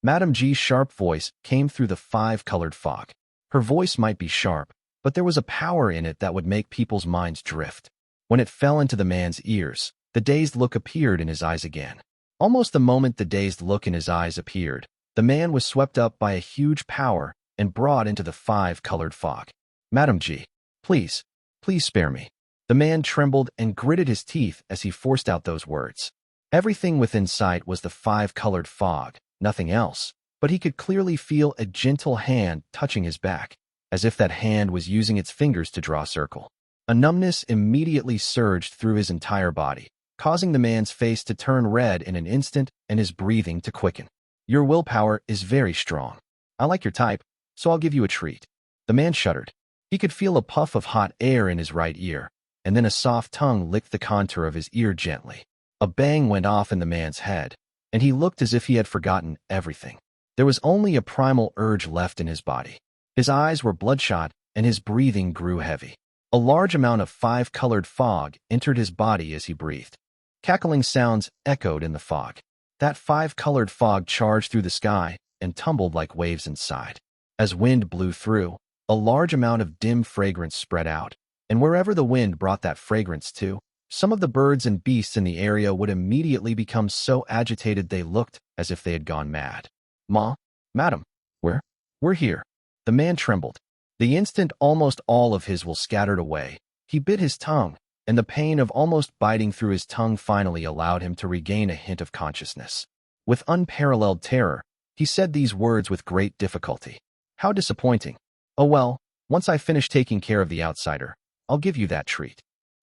S1: Madam G's sharp voice came through the 5-colored fog. Her voice might be sharp, but there was a power in it that would make people's minds drift. When it fell into the man's ears, the dazed look appeared in his eyes again. Almost the moment the dazed look in his eyes appeared, the man was swept up by a huge power and brought into the 5-colored fog. Madam G, please spare me. The man trembled and gritted his teeth as he forced out those words. Everything within sight was the 5-colored fog, nothing else, but he could clearly feel a gentle hand touching his back. as if that hand was using its fingers to draw a circle. A numbness immediately surged through his entire body, causing the man's face to turn red in an instant and his breathing to quicken. Your willpower is very strong. I like your type, so I'll give you a treat. The man shuddered. He could feel a puff of hot air in his right ear, and then a soft tongue licked the contour of his ear gently. A bang went off in the man's head, and he looked as if he had forgotten everything. There was only a primal urge left in his body. His eyes were bloodshot, and his breathing grew heavy. A large amount of five-colored fog entered his body as he breathed. Cackling sounds echoed in the fog. That five-colored fog charged through the sky and tumbled like waves inside. As wind blew through, a large amount of dim fragrance spread out, and wherever the wind brought that fragrance to, some of the birds and beasts in the area would immediately become so agitated they looked as if they had gone mad. Madam, we're here. The man trembled. The instant almost all of his will scattered away, he bit his tongue, and the pain of almost biting through his tongue finally allowed him to regain a hint of consciousness. With unparalleled terror, he said these words with great difficulty. How disappointing. Oh well, once I finish taking care of the outsider, I'll give you that treat.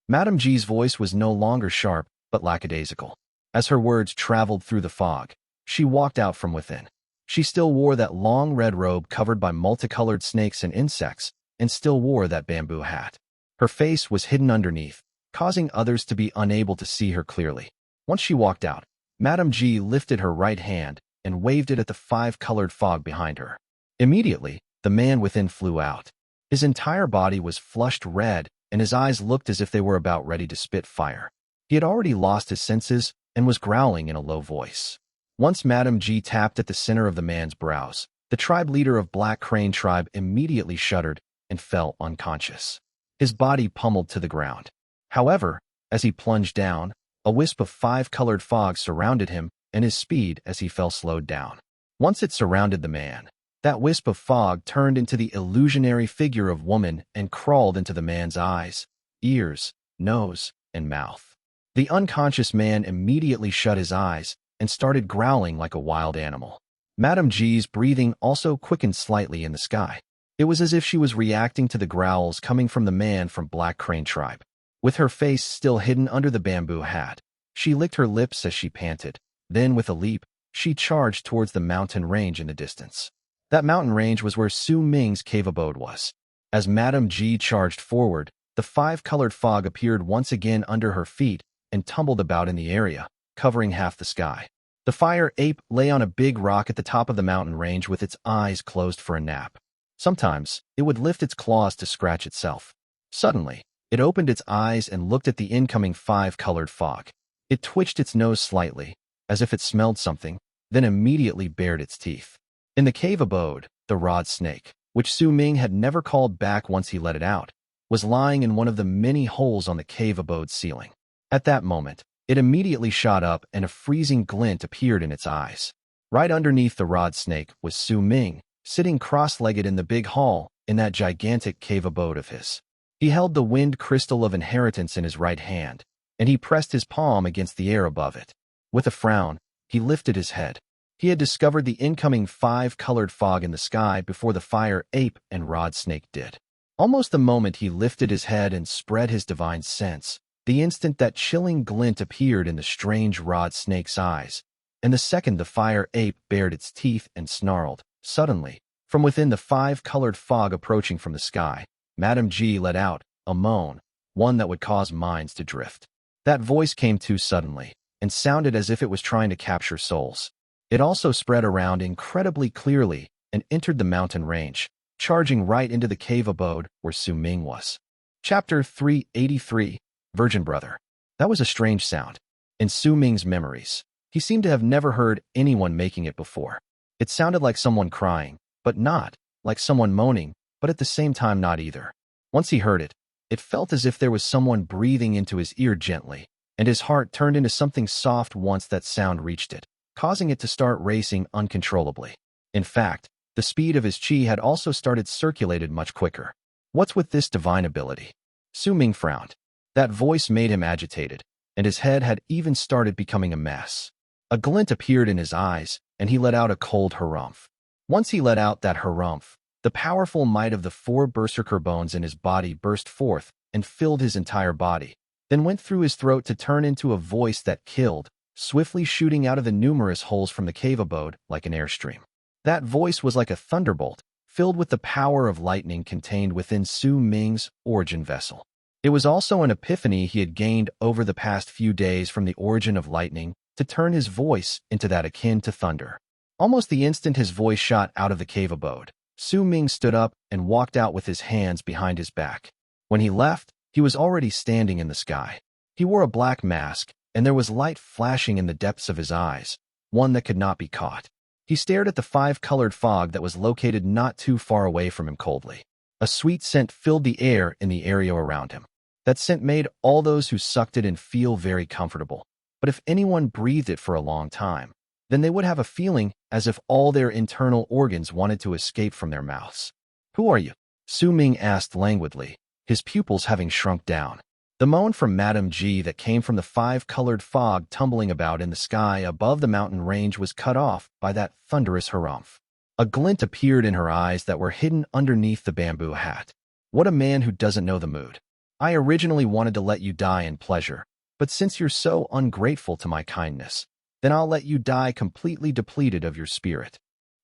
S1: Madame G's voice was no longer sharp, but lackadaisical. As her words traveled through the fog, she walked out from within. She still wore that long red robe covered by multicolored snakes and insects, and still wore that bamboo hat. Her face was hidden underneath, causing others to be unable to see her clearly. Once she walked out, Madame G lifted her right hand and waved it at the five-colored fog behind her. Immediately, the man within flew out. His entire body was flushed red, and his eyes looked as if they were about ready to spit fire. He had already lost his senses and was growling in a low voice. Once Madame G tapped at the center of the man's brows, the tribe leader of Black Crane tribe immediately shuddered and fell unconscious. His body pummeled to the ground. However, as he plunged down, a wisp of five-colored fog surrounded him, and his speed as he fell slowed down. Once it surrounded the man, that wisp of fog turned into the illusionary figure of woman and crawled into the man's eyes, ears, nose, and mouth. The unconscious man immediately shut his eyes and started growling like a wild animal. Madame G's breathing also quickened slightly in the sky. It was as if she was reacting to the growls coming from the man from Black Crane tribe. With her face still hidden under the bamboo hat, she licked her lips as she panted. Then, with a leap, she charged towards the mountain range in the distance. That mountain range was where Su Ming's cave abode was. As Madame G charged forward, the five-colored fog appeared once again under her feet and tumbled about in the area, covering half the sky. The fire ape lay on a big rock at the top of the mountain range with its eyes closed for a nap. Sometimes, it would lift its claws to scratch itself. Suddenly, it opened its eyes and looked at the incoming five-colored fog. It twitched its nose slightly, as if it smelled something, then immediately bared its teeth. In the cave abode, the rod snake, which Su Ming had never called back once he let it out, was lying in one of the many holes on the cave abode's ceiling. At that moment, it immediately shot up and a freezing glint appeared in its eyes. Right underneath the rod snake was Su Ming, sitting cross-legged in the big hall in that gigantic cave abode of his. He held the wind crystal of inheritance in his right hand, and he pressed his palm against the air above it. With a frown, he lifted his head. He had discovered the incoming five-colored fog in the sky before the fire ape and rod snake did. Almost the moment he lifted his head and spread his divine sense, the instant that chilling glint appeared in the strange rod snake's eyes, and the second the fire ape bared its teeth and snarled, suddenly, from within the five-colored fog approaching from the sky, Madame G let out a moan, one that would cause minds to drift. That voice came too suddenly, and sounded as if it was trying to capture souls. It also spread around incredibly clearly and entered the mountain range, charging right into the cave abode where Su Ming was. Chapter 383, Virgin Brother. That was a strange sound. In Su Ming's memories, he seemed to have never heard anyone making it before. It sounded like someone crying, but not, like someone moaning, but at the same time not either. Once he heard it, it felt as if there was someone breathing into his ear gently, and his heart turned into something soft once that sound reached it, causing it to start racing uncontrollably. In fact, the speed of his qi had also started circulated much quicker. What's with this divine ability? Su Ming frowned. That voice made him agitated, and his head had even started becoming a mess. A glint appeared in his eyes, and he let out a cold harumph. Once he let out that harumph, The powerful might of the 4 Berserker bones in his body burst forth and filled his entire body, then went through his throat to turn into a voice that killed, swiftly shooting out of the numerous holes from the cave abode like an airstream. That voice was like a thunderbolt, filled with the power of lightning contained within Su Ming's origin vessel. It was also an epiphany he had gained over the past few days from the origin of lightning to turn his voice into that akin to thunder. Almost the instant his voice shot out of the cave abode, Su Ming stood up and walked out with his hands behind his back. When he left, he was already standing in the sky. He wore a black mask, and there was light flashing in the depths of his eyes, one that could not be caught. He stared at the 5-colored fog that was located not too far away from him coldly. A sweet scent filled the air in the area around him. That scent made all those who sucked it in feel very comfortable. But if anyone breathed it for a long time, then they would have a feeling as if all their internal organs wanted to escape from their mouths. "Who are you?" Su Ming asked languidly, his pupils having shrunk down. The moan from Madame G that came from the 5-colored fog tumbling about in the sky above the mountain range was cut off by that thunderous harumph. A glint appeared in her eyes that were hidden underneath the bamboo hat. "What a man who doesn't know the mood. I originally wanted to let you die in pleasure, but since you're so ungrateful to my kindness, then I'll let you die completely depleted of your spirit."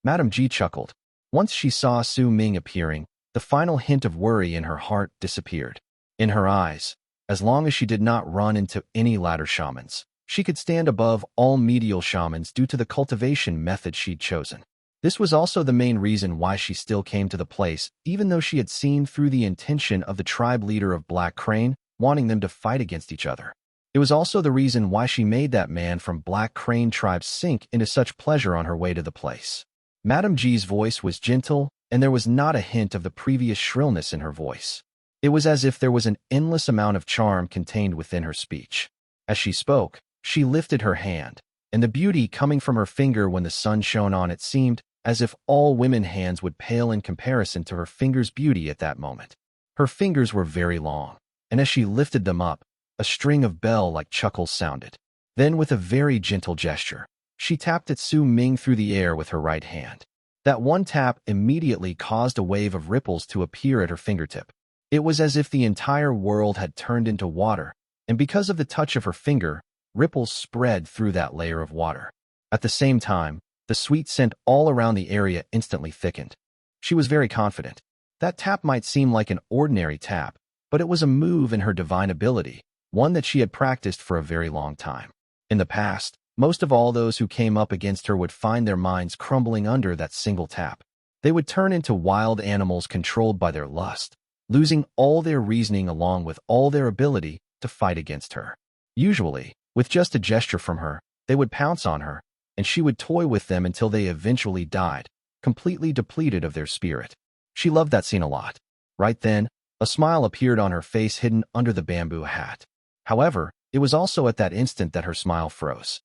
S1: Madame G chuckled. Once she saw Su Ming appearing, the final hint of worry in her heart disappeared. In her eyes, as long as she did not run into any ladder shamans, she could stand above all medial shamans due to the cultivation method she'd chosen. This was also the main reason why she still came to the place, even though she had seen through the intention of the tribe leader of Black Crane, wanting them to fight against each other. It was also the reason why she made that man from Black Crane tribe sink into such pleasure on her way to the place. Madame G's voice was gentle, and there was not a hint of the previous shrillness in her voice. It was as if there was an endless amount of charm contained within her speech. As she spoke, she lifted her hand, and the beauty coming from her finger when the sun shone on it seemed as if all women's hands would pale in comparison to her finger's beauty at that moment. Her fingers were very long, and as she lifted them up, a string of bell-like chuckles sounded. Then, with a very gentle gesture, she tapped at Su Ming through the air with her right hand. That one tap immediately caused a wave of ripples to appear at her fingertip. It was as if the entire world had turned into water, and because of the touch of her finger, ripples spread through that layer of water. At the same time, the sweet scent all around the area instantly thickened. She was very confident. That tap might seem like an ordinary tap, but it was a move in her divine ability, one that she had practiced for a very long time. In the past, most of all those who came up against her would find their minds crumbling under that single tap. They would turn into wild animals controlled by their lust, losing all their reasoning along with all their ability to fight against her. Usually, with just a gesture from her, they would pounce on her, and she would toy with them until they eventually died, completely depleted of their spirit. She loved that scene a lot. Right then, a smile appeared on her face hidden under the bamboo hat. However, it was also at that instant that her smile froze.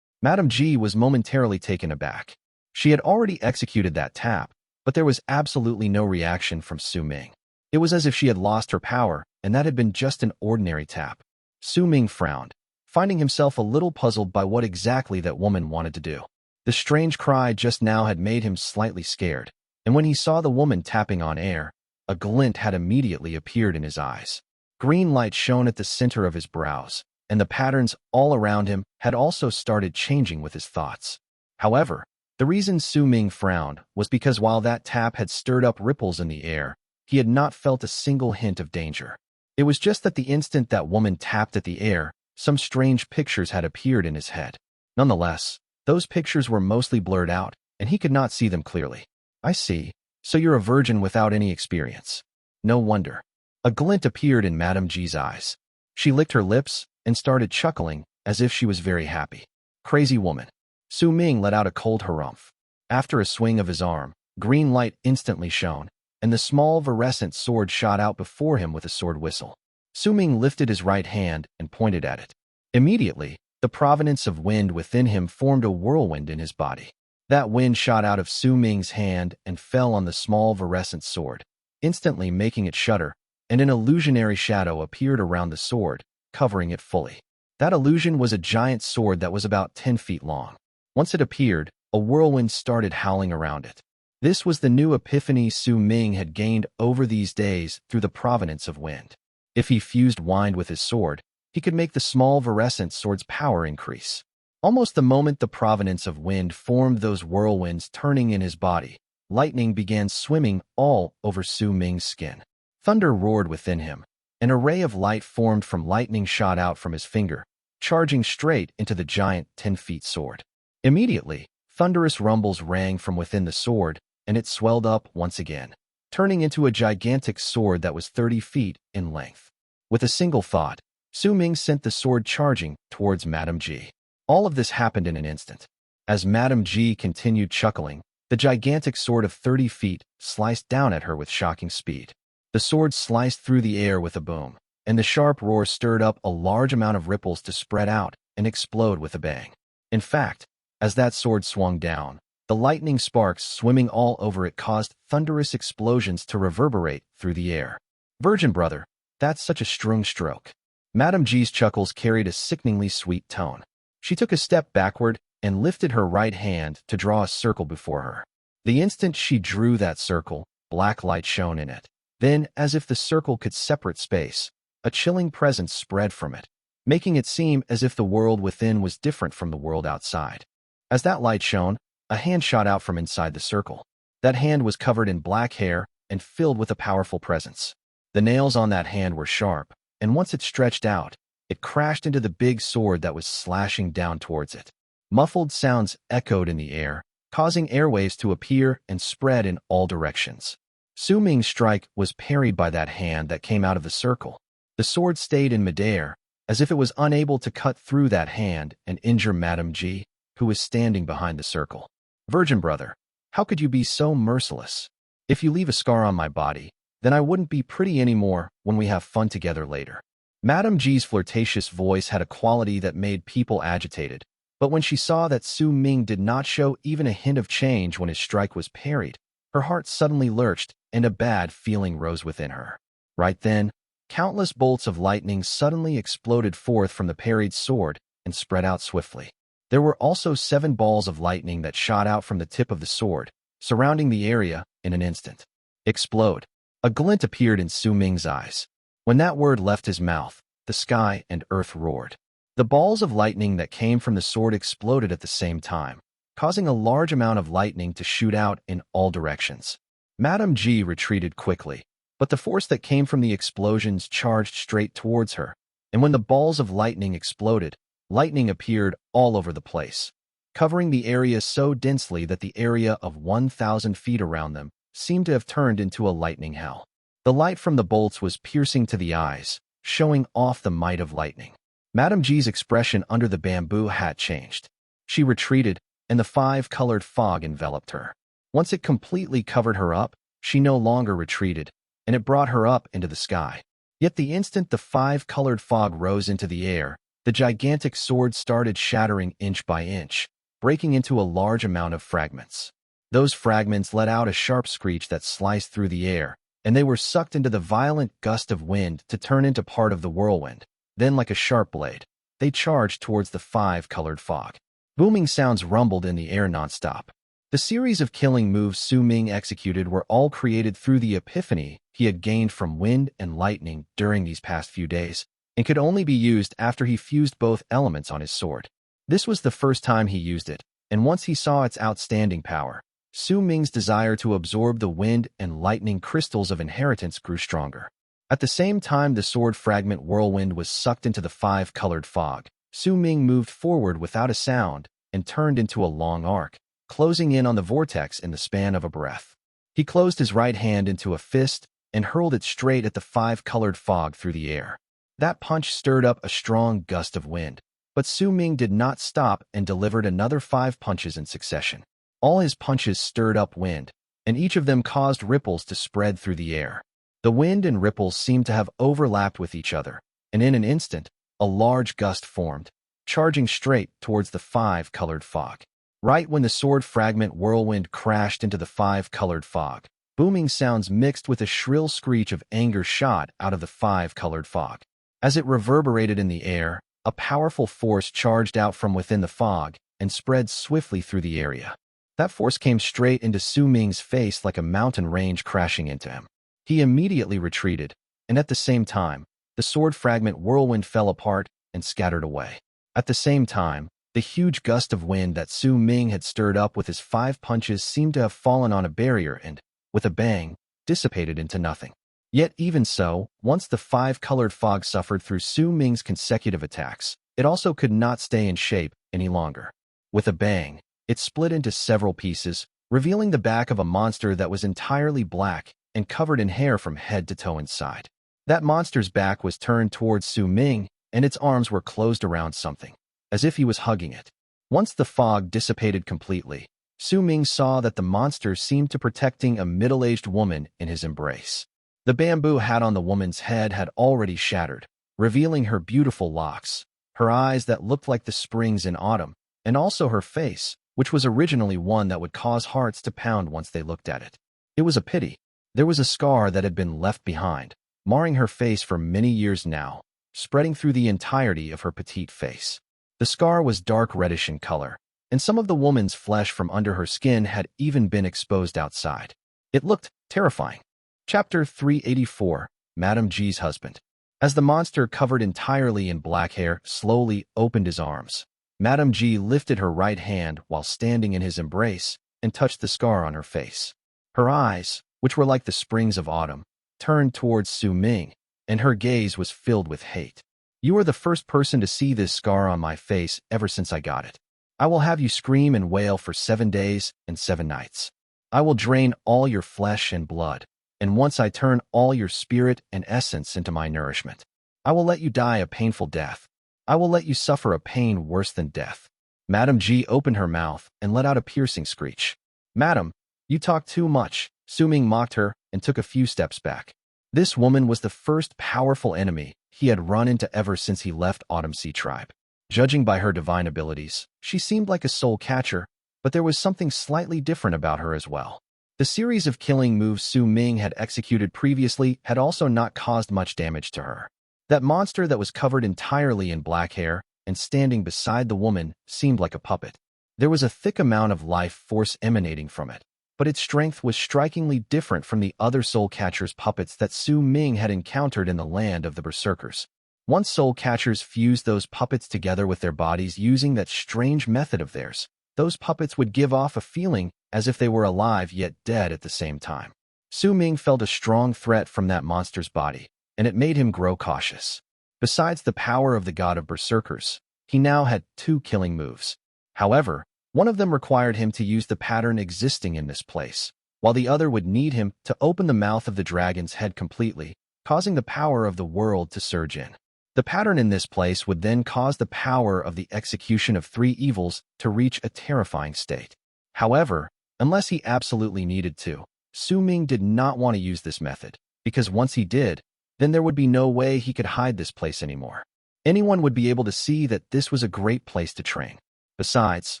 S1: Madame G was momentarily taken aback. She had already executed that tap, but there was absolutely no reaction from Su Ming. It was as if she had lost her power, and that had been just an ordinary tap. Su Ming frowned, finding himself a little puzzled by what exactly that woman wanted to do. The strange cry just now had made him slightly scared, and when he saw the woman tapping on air, a glint had immediately appeared in his eyes. Green light shone at the center of his brows, and the patterns all around him had also started changing with his thoughts. However, the reason Su Ming frowned was because while that tap had stirred up ripples in the air, he had not felt a single hint of danger. It was just that the instant that woman tapped at the air, some strange pictures had appeared in his head. Nonetheless, those pictures were mostly blurred out, and he could not see them clearly. "I see. So you're a virgin without any experience. No wonder." A glint appeared in Madame G's eyes. She licked her lips and started chuckling as if she was very happy. Crazy woman. Su Ming let out a cold harumph. After a swing of his arm, green light instantly shone, and the small virescent sword shot out before him with a sword whistle. Su Ming lifted his right hand and pointed at it. Immediately, the provenance of wind within him formed a whirlwind in his body. That wind shot out of Su Ming's hand and fell on the small virescent sword, instantly making it shudder, and an illusionary shadow appeared around the sword, covering it fully. That illusion was a giant sword that was about 10 feet long. Once it appeared, a whirlwind started howling around it. This was the new epiphany Su Ming had gained over these days through the provenance of wind. If he fused wind with his sword, he could make the small Virescent sword's power increase. Almost the moment the provenance of wind formed those whirlwinds turning in his body, lightning began swimming all over Su Ming's skin. Thunder roared within him. An array of light formed from lightning shot out from his finger, charging straight into the giant 10-foot sword. Immediately, thunderous rumbles rang from within the sword, and it swelled up once again, turning into a gigantic sword that was 30 feet in length. With a single thought, Su Ming sent the sword charging towards Madame G. All of this happened in an instant. As Madame G continued chuckling, the gigantic sword of 30 feet sliced down at her with shocking speed. The sword sliced through the air with a boom, and the sharp roar stirred up a large amount of ripples to spread out and explode with a bang. In fact, as that sword swung down, the lightning sparks swimming all over it caused thunderous explosions to reverberate through the air. Virgin brother, that's such a strong stroke. Madame G's chuckles carried a sickeningly sweet tone. She took a step backward and lifted her right hand to draw a circle before her. The instant she drew that circle, black light shone in it. Then, as if the circle could separate space, a chilling presence spread from it, making it seem as if the world within was different from the world outside. As that light shone, a hand shot out from inside the circle. That hand was covered in black hair and filled with a powerful presence. The nails on that hand were sharp, and once it stretched out, it crashed into the big sword that was slashing down towards it. Muffled sounds echoed in the air, causing airwaves to appear and spread in all directions. Su Ming's strike was parried by that hand that came out of the circle. The sword stayed in midair, as if it was unable to cut through that hand and injure Madame G, who was standing behind the circle. Virgin brother, how could you be so merciless? If you leave a scar on my body, then I wouldn't be pretty anymore when we have fun together later. Madame G's flirtatious voice had a quality that made people agitated, but when she saw that Su Ming did not show even a hint of change when his strike was parried, her heart suddenly lurched and a bad feeling rose within her. Right then, countless bolts of lightning suddenly exploded forth from the parried sword and spread out swiftly. There were also 7 balls of lightning that shot out from the tip of the sword, surrounding the area in an instant. Explode. A glint appeared in Su Ming's eyes. When that word left his mouth, the sky and earth roared. The balls of lightning that came from the sword exploded at the same time, causing a large amount of lightning to shoot out in all directions. Madame G retreated quickly, but the force that came from the explosions charged straight towards her, and when the balls of lightning exploded, lightning appeared all over the place, covering the area so densely that the area of 1,000 feet around them seemed to have turned into a lightning hell. The light from the bolts was piercing to the eyes, showing off the might of lightning. Madame G's expression under the bamboo hat changed. She retreated, and the 5-colored fog enveloped her. Once it completely covered her up, she no longer retreated, and it brought her up into the sky. Yet the instant the 5-colored fog rose into the air, the gigantic sword started shattering inch by inch, breaking into a large amount of fragments. Those fragments let out a sharp screech that sliced through the air, and they were sucked into the violent gust of wind to turn into part of the whirlwind. Then, like a sharp blade, they charged towards the 5-colored fog. Booming sounds rumbled in the air nonstop. The series of killing moves Su Ming executed were all created through the epiphany he had gained from wind and lightning during these past few days, and could only be used after he fused both elements on his sword. This was the first time he used it, and once he saw its outstanding power, Su Ming's desire to absorb the wind and lightning crystals of inheritance grew stronger. At the same time the sword fragment whirlwind was sucked into the 5-colored fog, Su Ming moved forward without a sound and turned into a long arc, closing in on the vortex in the span of a breath. He closed his right hand into a fist and hurled it straight at the 5-colored fog through the air. That punch stirred up a strong gust of wind, but Su Ming did not stop and delivered another 5 punches in succession. All his punches stirred up wind, and each of them caused ripples to spread through the air. The wind and ripples seemed to have overlapped with each other, and in an instant, a large gust formed, charging straight towards the 5-colored fog. Right when the sword fragment whirlwind crashed into the 5-colored fog, booming sounds mixed with a shrill screech of anger shot out of the 5-colored fog. As it reverberated in the air, a powerful force charged out from within the fog and spread swiftly through the area. That force came straight into Su Ming's face like a mountain range crashing into him. He immediately retreated, and at the same time, the sword fragment whirlwind fell apart and scattered away. At the same time, the huge gust of wind that Su Ming had stirred up with his 5 punches seemed to have fallen on a barrier and, with a bang, dissipated into nothing. Yet even so, once the 5-colored fog suffered through Su Ming's consecutive attacks, it also could not stay in shape any longer. With a bang, it split into several pieces, revealing the back of a monster that was entirely black and covered in hair from head to toe inside. That monster's back was turned towards Su Ming, and its arms were closed around something, as if he was hugging it. Once the fog dissipated completely, Su Ming saw that the monster seemed to protecting a middle-aged woman in his embrace. The bamboo hat on the woman's head had already shattered, revealing her beautiful locks, her eyes that looked like the springs in autumn, and also her face, which was originally one that would cause hearts to pound once they looked at it. It was a pity. There was a scar that had been left behind, marring her face for many years now, spreading through the entirety of her petite face. The scar was dark reddish in color, and some of the woman's flesh from under her skin had even been exposed outside. It looked terrifying. Chapter 384, Madame G's Husband. As the monster covered entirely in black hair slowly opened his arms, Madame G lifted her right hand while standing in his embrace and touched the scar on her face. Her eyes, which were like the springs of autumn, turned towards Su Ming, and her gaze was filled with hate. You are the first person to see this scar on my face ever since I got it. I will have you scream and wail for 7 days and 7 nights. I will drain all your flesh and blood, and once I turn all your spirit and essence into my nourishment, I will let you die a painful death. I will let you suffer a pain worse than death. Madame G opened her mouth and let out a piercing screech. Madam, you talk too much. Su Ming mocked her and took a few steps back. This woman was the first powerful enemy he had run into ever since he left Autumn Sea Tribe. Judging by her divine abilities, she seemed like a soul catcher, but there was something slightly different about her as well. The series of killing moves Su Ming had executed previously had also not caused much damage to her. That monster that was covered entirely in black hair and standing beside the woman seemed like a puppet. There was a thick amount of life force emanating from it, but its strength was strikingly different from the other soul catchers' puppets that Su Ming had encountered in the land of the Berserkers. Once soul catchers fused those puppets together with their bodies using that strange method of theirs, those puppets would give off a feeling as if they were alive yet dead at the same time. Su Ming felt a strong threat from that monster's body, and it made him grow cautious. Besides the power of the god of Berserkers, he now had 2 killing moves. However, one of them required him to use the pattern existing in this place, while the other would need him to open the mouth of the dragon's head completely, causing the power of the world to surge in. The pattern in this place would then cause the power of the execution of 3 evils to reach a terrifying state. However, unless he absolutely needed to, Su Ming did not want to use this method, because once he did, then there would be no way he could hide this place anymore. Anyone would be able to see that this was a great place to train. Besides,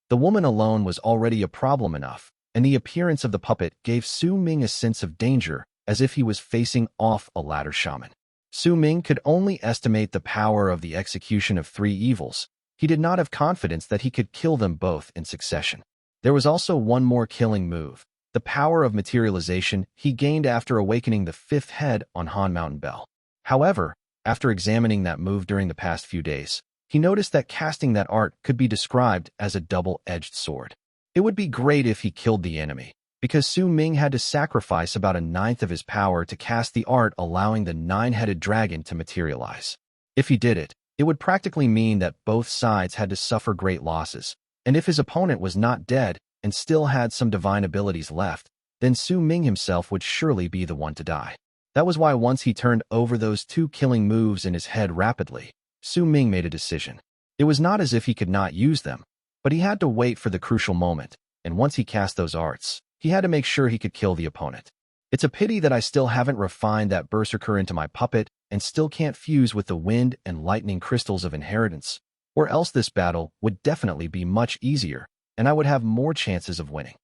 S1: the woman alone was already a problem enough, and the appearance of the puppet gave Su Ming a sense of danger, as if he was facing off a ladder shaman. Su Ming could only estimate the power of the execution of 3 evils. He did not have confidence that he could kill them both in succession. There was also one more killing move, the power of materialization he gained after awakening the 5th head on Han Mountain Bell. However, after examining that move during the past few days, he noticed that casting that art could be described as a double-edged sword. It would be great if he killed the enemy, because Su Ming had to sacrifice about 1/9 of his power to cast the art allowing the 9-headed dragon to materialize. If he did it, it would practically mean that both sides had to suffer great losses, and if his opponent was not dead and still had some divine abilities left, then Su Ming himself would surely be the one to die. That was why once he turned over those 2 killing moves in his head rapidly, Su Ming made a decision. It was not as if he could not use them, but he had to wait for the crucial moment, and once he cast those arts, he had to make sure he could kill the opponent. It's a pity that I still haven't refined that Berserker into my puppet and still can't fuse with the wind and lightning crystals of inheritance, or else this battle would definitely be much easier, and I would have more chances of winning.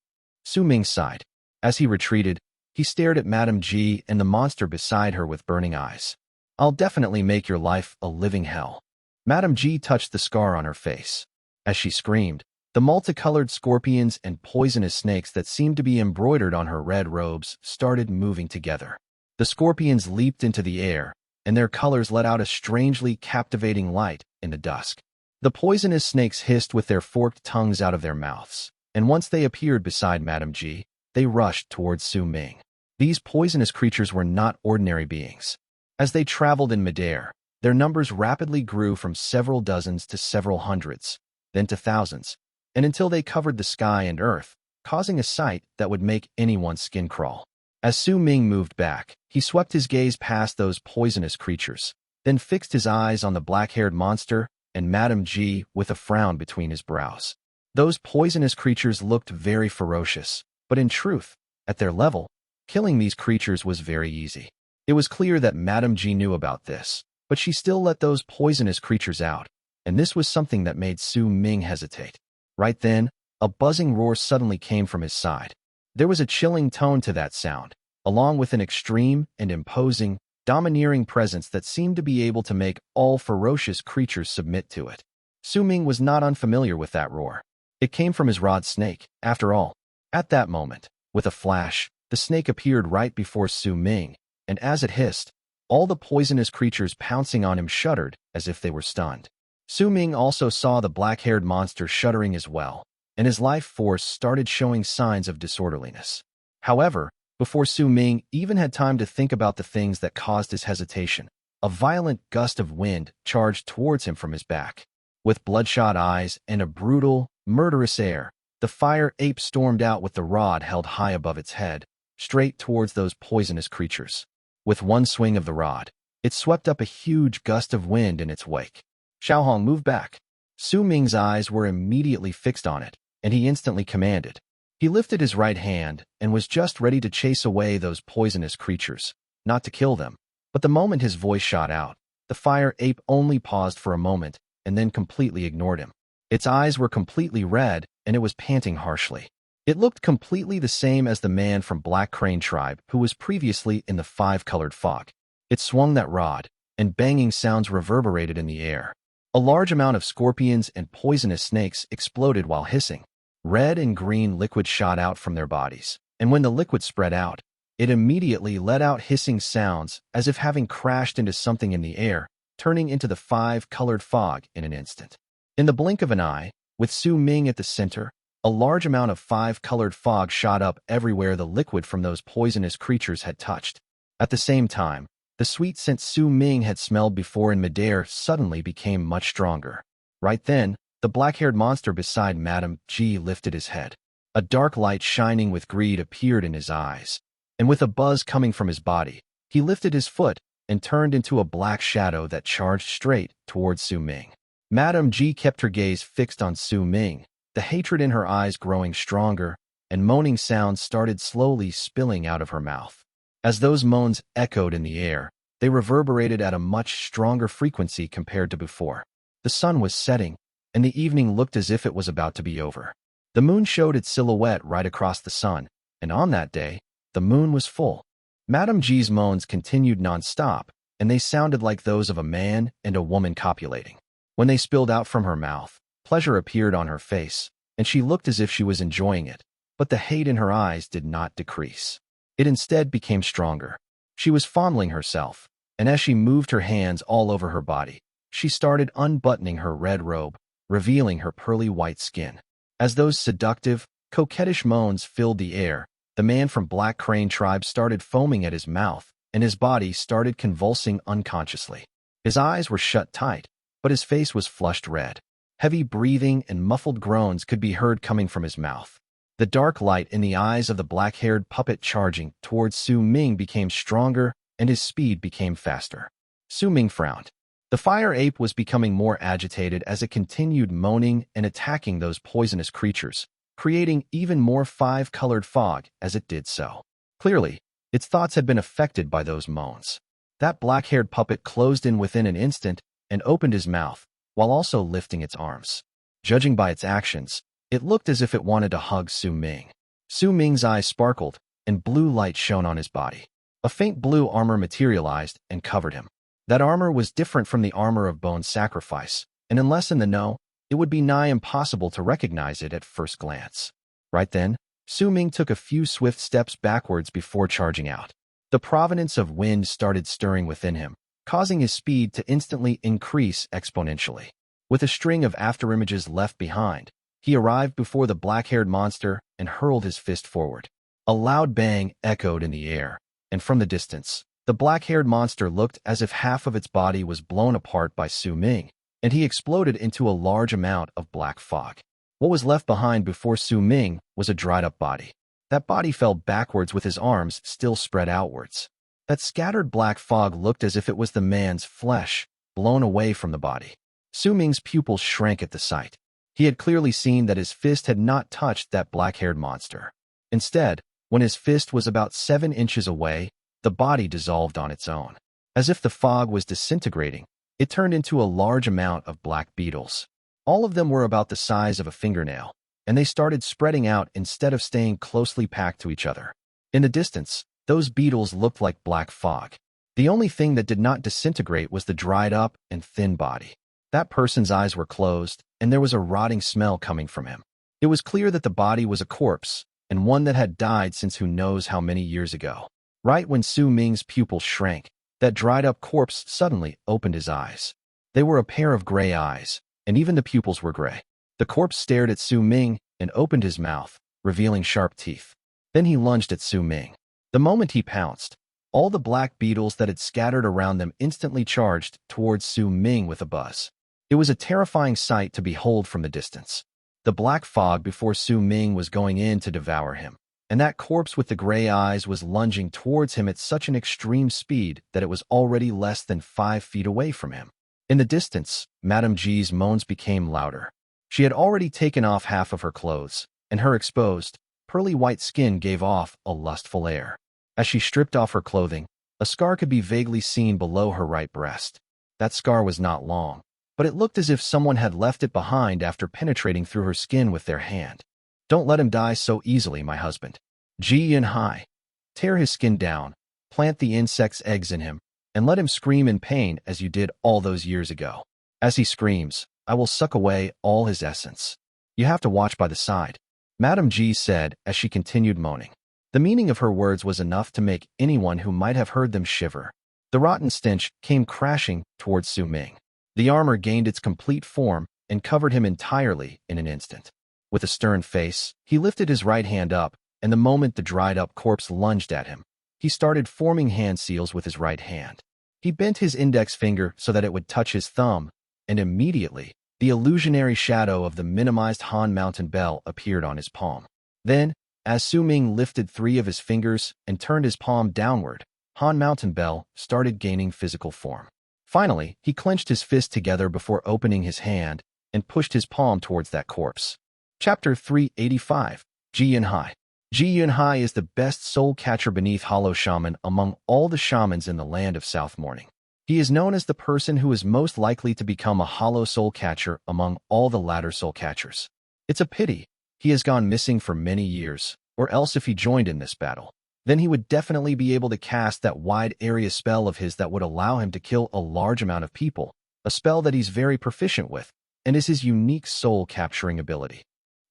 S1: Su Ming sighed. As he retreated, he stared at Madame G and the monster beside her with burning eyes. I'll definitely make your life a living hell. Madame G touched the scar on her face. As she screamed, The multicolored scorpions and poisonous snakes that seemed to be embroidered on her red robes started moving together. The scorpions leaped into the air, and their colors let out a strangely captivating light in the dusk. The poisonous snakes hissed with their forked tongues out of their mouths, and once they appeared beside Madame G, they rushed towards Su Ming. These poisonous creatures were not ordinary beings. As they traveled in midair, their numbers rapidly grew from several dozens to several hundreds, then to thousands, and until they covered the sky and earth, causing a sight that would make anyone's skin crawl. As Su Ming moved back, he swept his gaze past those poisonous creatures, then fixed his eyes on the black-haired monster and Madame G with a frown between his brows. Those poisonous creatures looked very ferocious, but in truth, at their level, killing these creatures was very easy. It was clear that Madame G knew about this, but she still let those poisonous creatures out, and this was something that made Su Ming hesitate. Right then, a buzzing roar suddenly came from his side. There was a chilling tone to that sound, along with an extreme and imposing, domineering presence that seemed to be able to make all ferocious creatures submit to it. Su Ming was not unfamiliar with that roar. It came from his rod snake, after all. At that moment, with a flash, the snake appeared right before Su Ming, and as it hissed, all the poisonous creatures pouncing on him shuddered as if they were stunned. Su Ming also saw the black-haired monster shuddering as well, and his life force started showing signs of disorderliness. However, before Su Ming even had time to think about the things that caused his hesitation, a violent gust of wind charged towards him from his back. With bloodshot eyes and a brutal, murderous air, the fire ape stormed out with the rod held high above its head, straight towards those poisonous creatures. With one swing of the rod, it swept up a huge gust of wind in its wake. Xiaohong moved back. Su Ming's eyes were immediately fixed on it, and he instantly commanded. He lifted his right hand and was just ready to chase away those poisonous creatures, not to kill them. But the moment his voice shot out, the fire ape only paused for a moment and then completely ignored him. Its eyes were completely red, and it was panting harshly. It looked completely the same as the man from Black Crane tribe who was previously in the five-colored fog. It swung that rod, and banging sounds reverberated in the air. A large amount of scorpions and poisonous snakes exploded while hissing. Red and green liquid shot out from their bodies, and when the liquid spread out, it immediately let out hissing sounds as if having crashed into something in the air, turning into the five-colored fog in an instant. In the blink of an eye, with Su Ming at the center, a large amount of five-colored fog shot up everywhere the liquid from those poisonous creatures had touched. At the same time, the sweet scent Su Ming had smelled before in midair suddenly became much stronger. Right then, the black-haired monster beside Madame G lifted his head. A dark light shining with greed appeared in his eyes, and with a buzz coming from his body, he lifted his foot and turned into a black shadow that charged straight towards Su Ming. Madame G kept her gaze fixed on Su Ming, the hatred in her eyes growing stronger, and moaning sounds started slowly spilling out of her mouth. As those moans echoed in the air, they reverberated at a much stronger frequency compared to before. The sun was setting, and the evening looked as if it was about to be over. The moon showed its silhouette right across the sun, and on that day, the moon was full. Madame G's moans continued non-stop, and they sounded like those of a man and a woman copulating. When they spilled out from her mouth, pleasure appeared on her face, and she looked as if she was enjoying it, but the hate in her eyes did not decrease. It instead became stronger. She was fondling herself, and as she moved her hands all over her body, she started unbuttoning her red robe, revealing her pearly white skin. As those seductive, coquettish moans filled the air, the man from Black Crane tribe started foaming at his mouth, and his body started convulsing unconsciously. His eyes were shut tight, but his face was flushed red. Heavy breathing and muffled groans could be heard coming from his mouth. The dark light in the eyes of the black-haired puppet charging towards Su Ming became stronger, and his speed became faster. Su Ming frowned. The fire ape was becoming more agitated as it continued moaning and attacking those poisonous creatures, creating even more five-colored fog as it did so. Clearly, its thoughts had been affected by those moans. That black-haired puppet closed in within an instant and opened his mouth, while also lifting its arms. Judging by its actions, it looked as if it wanted to hug Su Ming. Su Ming's eyes sparkled, and blue light shone on his body. A faint blue armor materialized and covered him. That armor was different from the armor of Bone Sacrifice, and unless in the know, it would be nigh impossible to recognize it at first glance. Right then, Su Ming took a few swift steps backwards before charging out. The provenance of wind started stirring within him, causing his speed to instantly increase exponentially. With a string of afterimages left behind, he arrived before the black-haired monster and hurled his fist forward. A loud bang echoed in the air, and from the distance, the black-haired monster looked as if half of its body was blown apart by Su Ming, and he exploded into a large amount of black fog. What was left behind before Su Ming was a dried-up body. That body fell backwards with his arms still spread outwards. That scattered black fog looked as if it was the man's flesh, blown away from the body. Su Ming's pupils shrank at the sight. He had clearly seen that his fist had not touched that black-haired monster. Instead, when his fist was about 7 inches away, the body dissolved on its own. As if the fog was disintegrating, it turned into a large amount of black beetles. All of them were about the size of a fingernail, and they started spreading out instead of staying closely packed to each other. In the distance, those beetles looked like black fog. The only thing that did not disintegrate was the dried up and thin body. That person's eyes were closed, and there was a rotting smell coming from him. It was clear that the body was a corpse, and one that had died since who knows how many years ago. Right when Su Ming's pupils shrank, that dried-up corpse suddenly opened his eyes. They were a pair of gray eyes, and even the pupils were gray. The corpse stared at Su Ming and opened his mouth, revealing sharp teeth. Then he lunged at Su Ming. The moment he pounced, all the black beetles that had scattered around them instantly charged towards Su Ming with a buzz. It was a terrifying sight to behold from the distance. The black fog before Su Ming was going in to devour him, and that corpse with the gray eyes was lunging towards him at such an extreme speed that it was already less than 5 feet away from him. In the distance, Madame G's moans became louder. She had already taken off half of her clothes, and her exposed, pearly white skin gave off a lustful air. As she stripped off her clothing, a scar could be vaguely seen below her right breast. That scar was not long, but it looked as if someone had left it behind after penetrating through her skin with their hand. Don't let him die so easily, my husband. Ji and Hai. Tear his skin down, plant the insect's eggs in him, and let him scream in pain as you did all those years ago. As he screams, I will suck away all his essence. You have to watch by the side, Madame G said as she continued moaning. The meaning of her words was enough to make anyone who might have heard them shiver. The rotten stench came crashing towards Su Ming. The armor gained its complete form and covered him entirely in an instant. With a stern face, he lifted his right hand up, and the moment the dried-up corpse lunged at him, he started forming hand seals with his right hand. He bent his index finger so that it would touch his thumb, and immediately, the illusionary shadow of the minimized Han Mountain Bell appeared on his palm. Then, as Su Ming lifted 3 of his fingers and turned his palm downward, Han Mountain Bell started gaining physical form. Finally, he clenched his fist together before opening his hand and pushed his palm towards that corpse. Chapter 385. Ji Yunhai. Ji Yunhai is the best soul catcher beneath Hollow Shaman among all the shamans in the land of South Morning. He is known as the person who is most likely to become a hollow soul catcher among all the latter soul catchers. It's a pity he has gone missing for many years, or else if he joined in this battle, then he would definitely be able to cast that wide area spell of his that would allow him to kill a large amount of people, a spell that he's very proficient with, and is his unique soul capturing ability.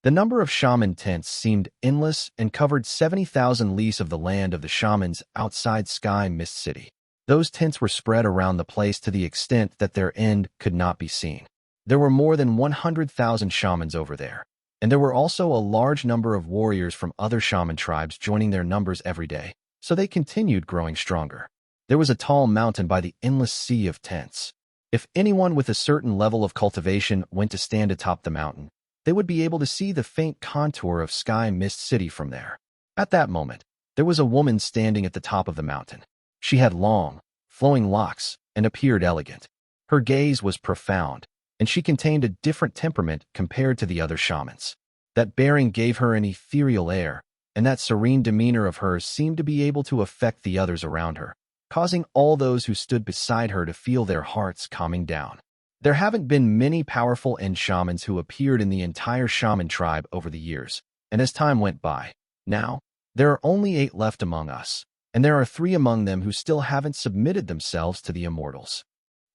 S1: The number of shaman tents seemed endless and covered 70,000 lease of the land of the shamans outside Sky Mist City. Those tents were spread around the place to the extent that their end could not be seen. There were more than 100,000 shamans over there, and there were also a large number of warriors from other shaman tribes joining their numbers every day, so they continued growing stronger. There was a tall mountain by the endless sea of tents. If anyone with a certain level of cultivation went to stand atop the mountain, they would be able to see the faint contour of Sky Mist City from there. At that moment, there was a woman standing at the top of the mountain. She had long, flowing locks and appeared elegant. Her gaze was profound, and she contained a different temperament compared to the other shamans. That bearing gave her an ethereal air, and that serene demeanor of hers seemed to be able to affect the others around her, causing all those who stood beside her to feel their hearts calming down. There haven't been many powerful end shamans who appeared in the entire shaman tribe over the years, and as time went by, now, there are only 8 left among us, and there are 3 among them who still haven't submitted themselves to the Immortals.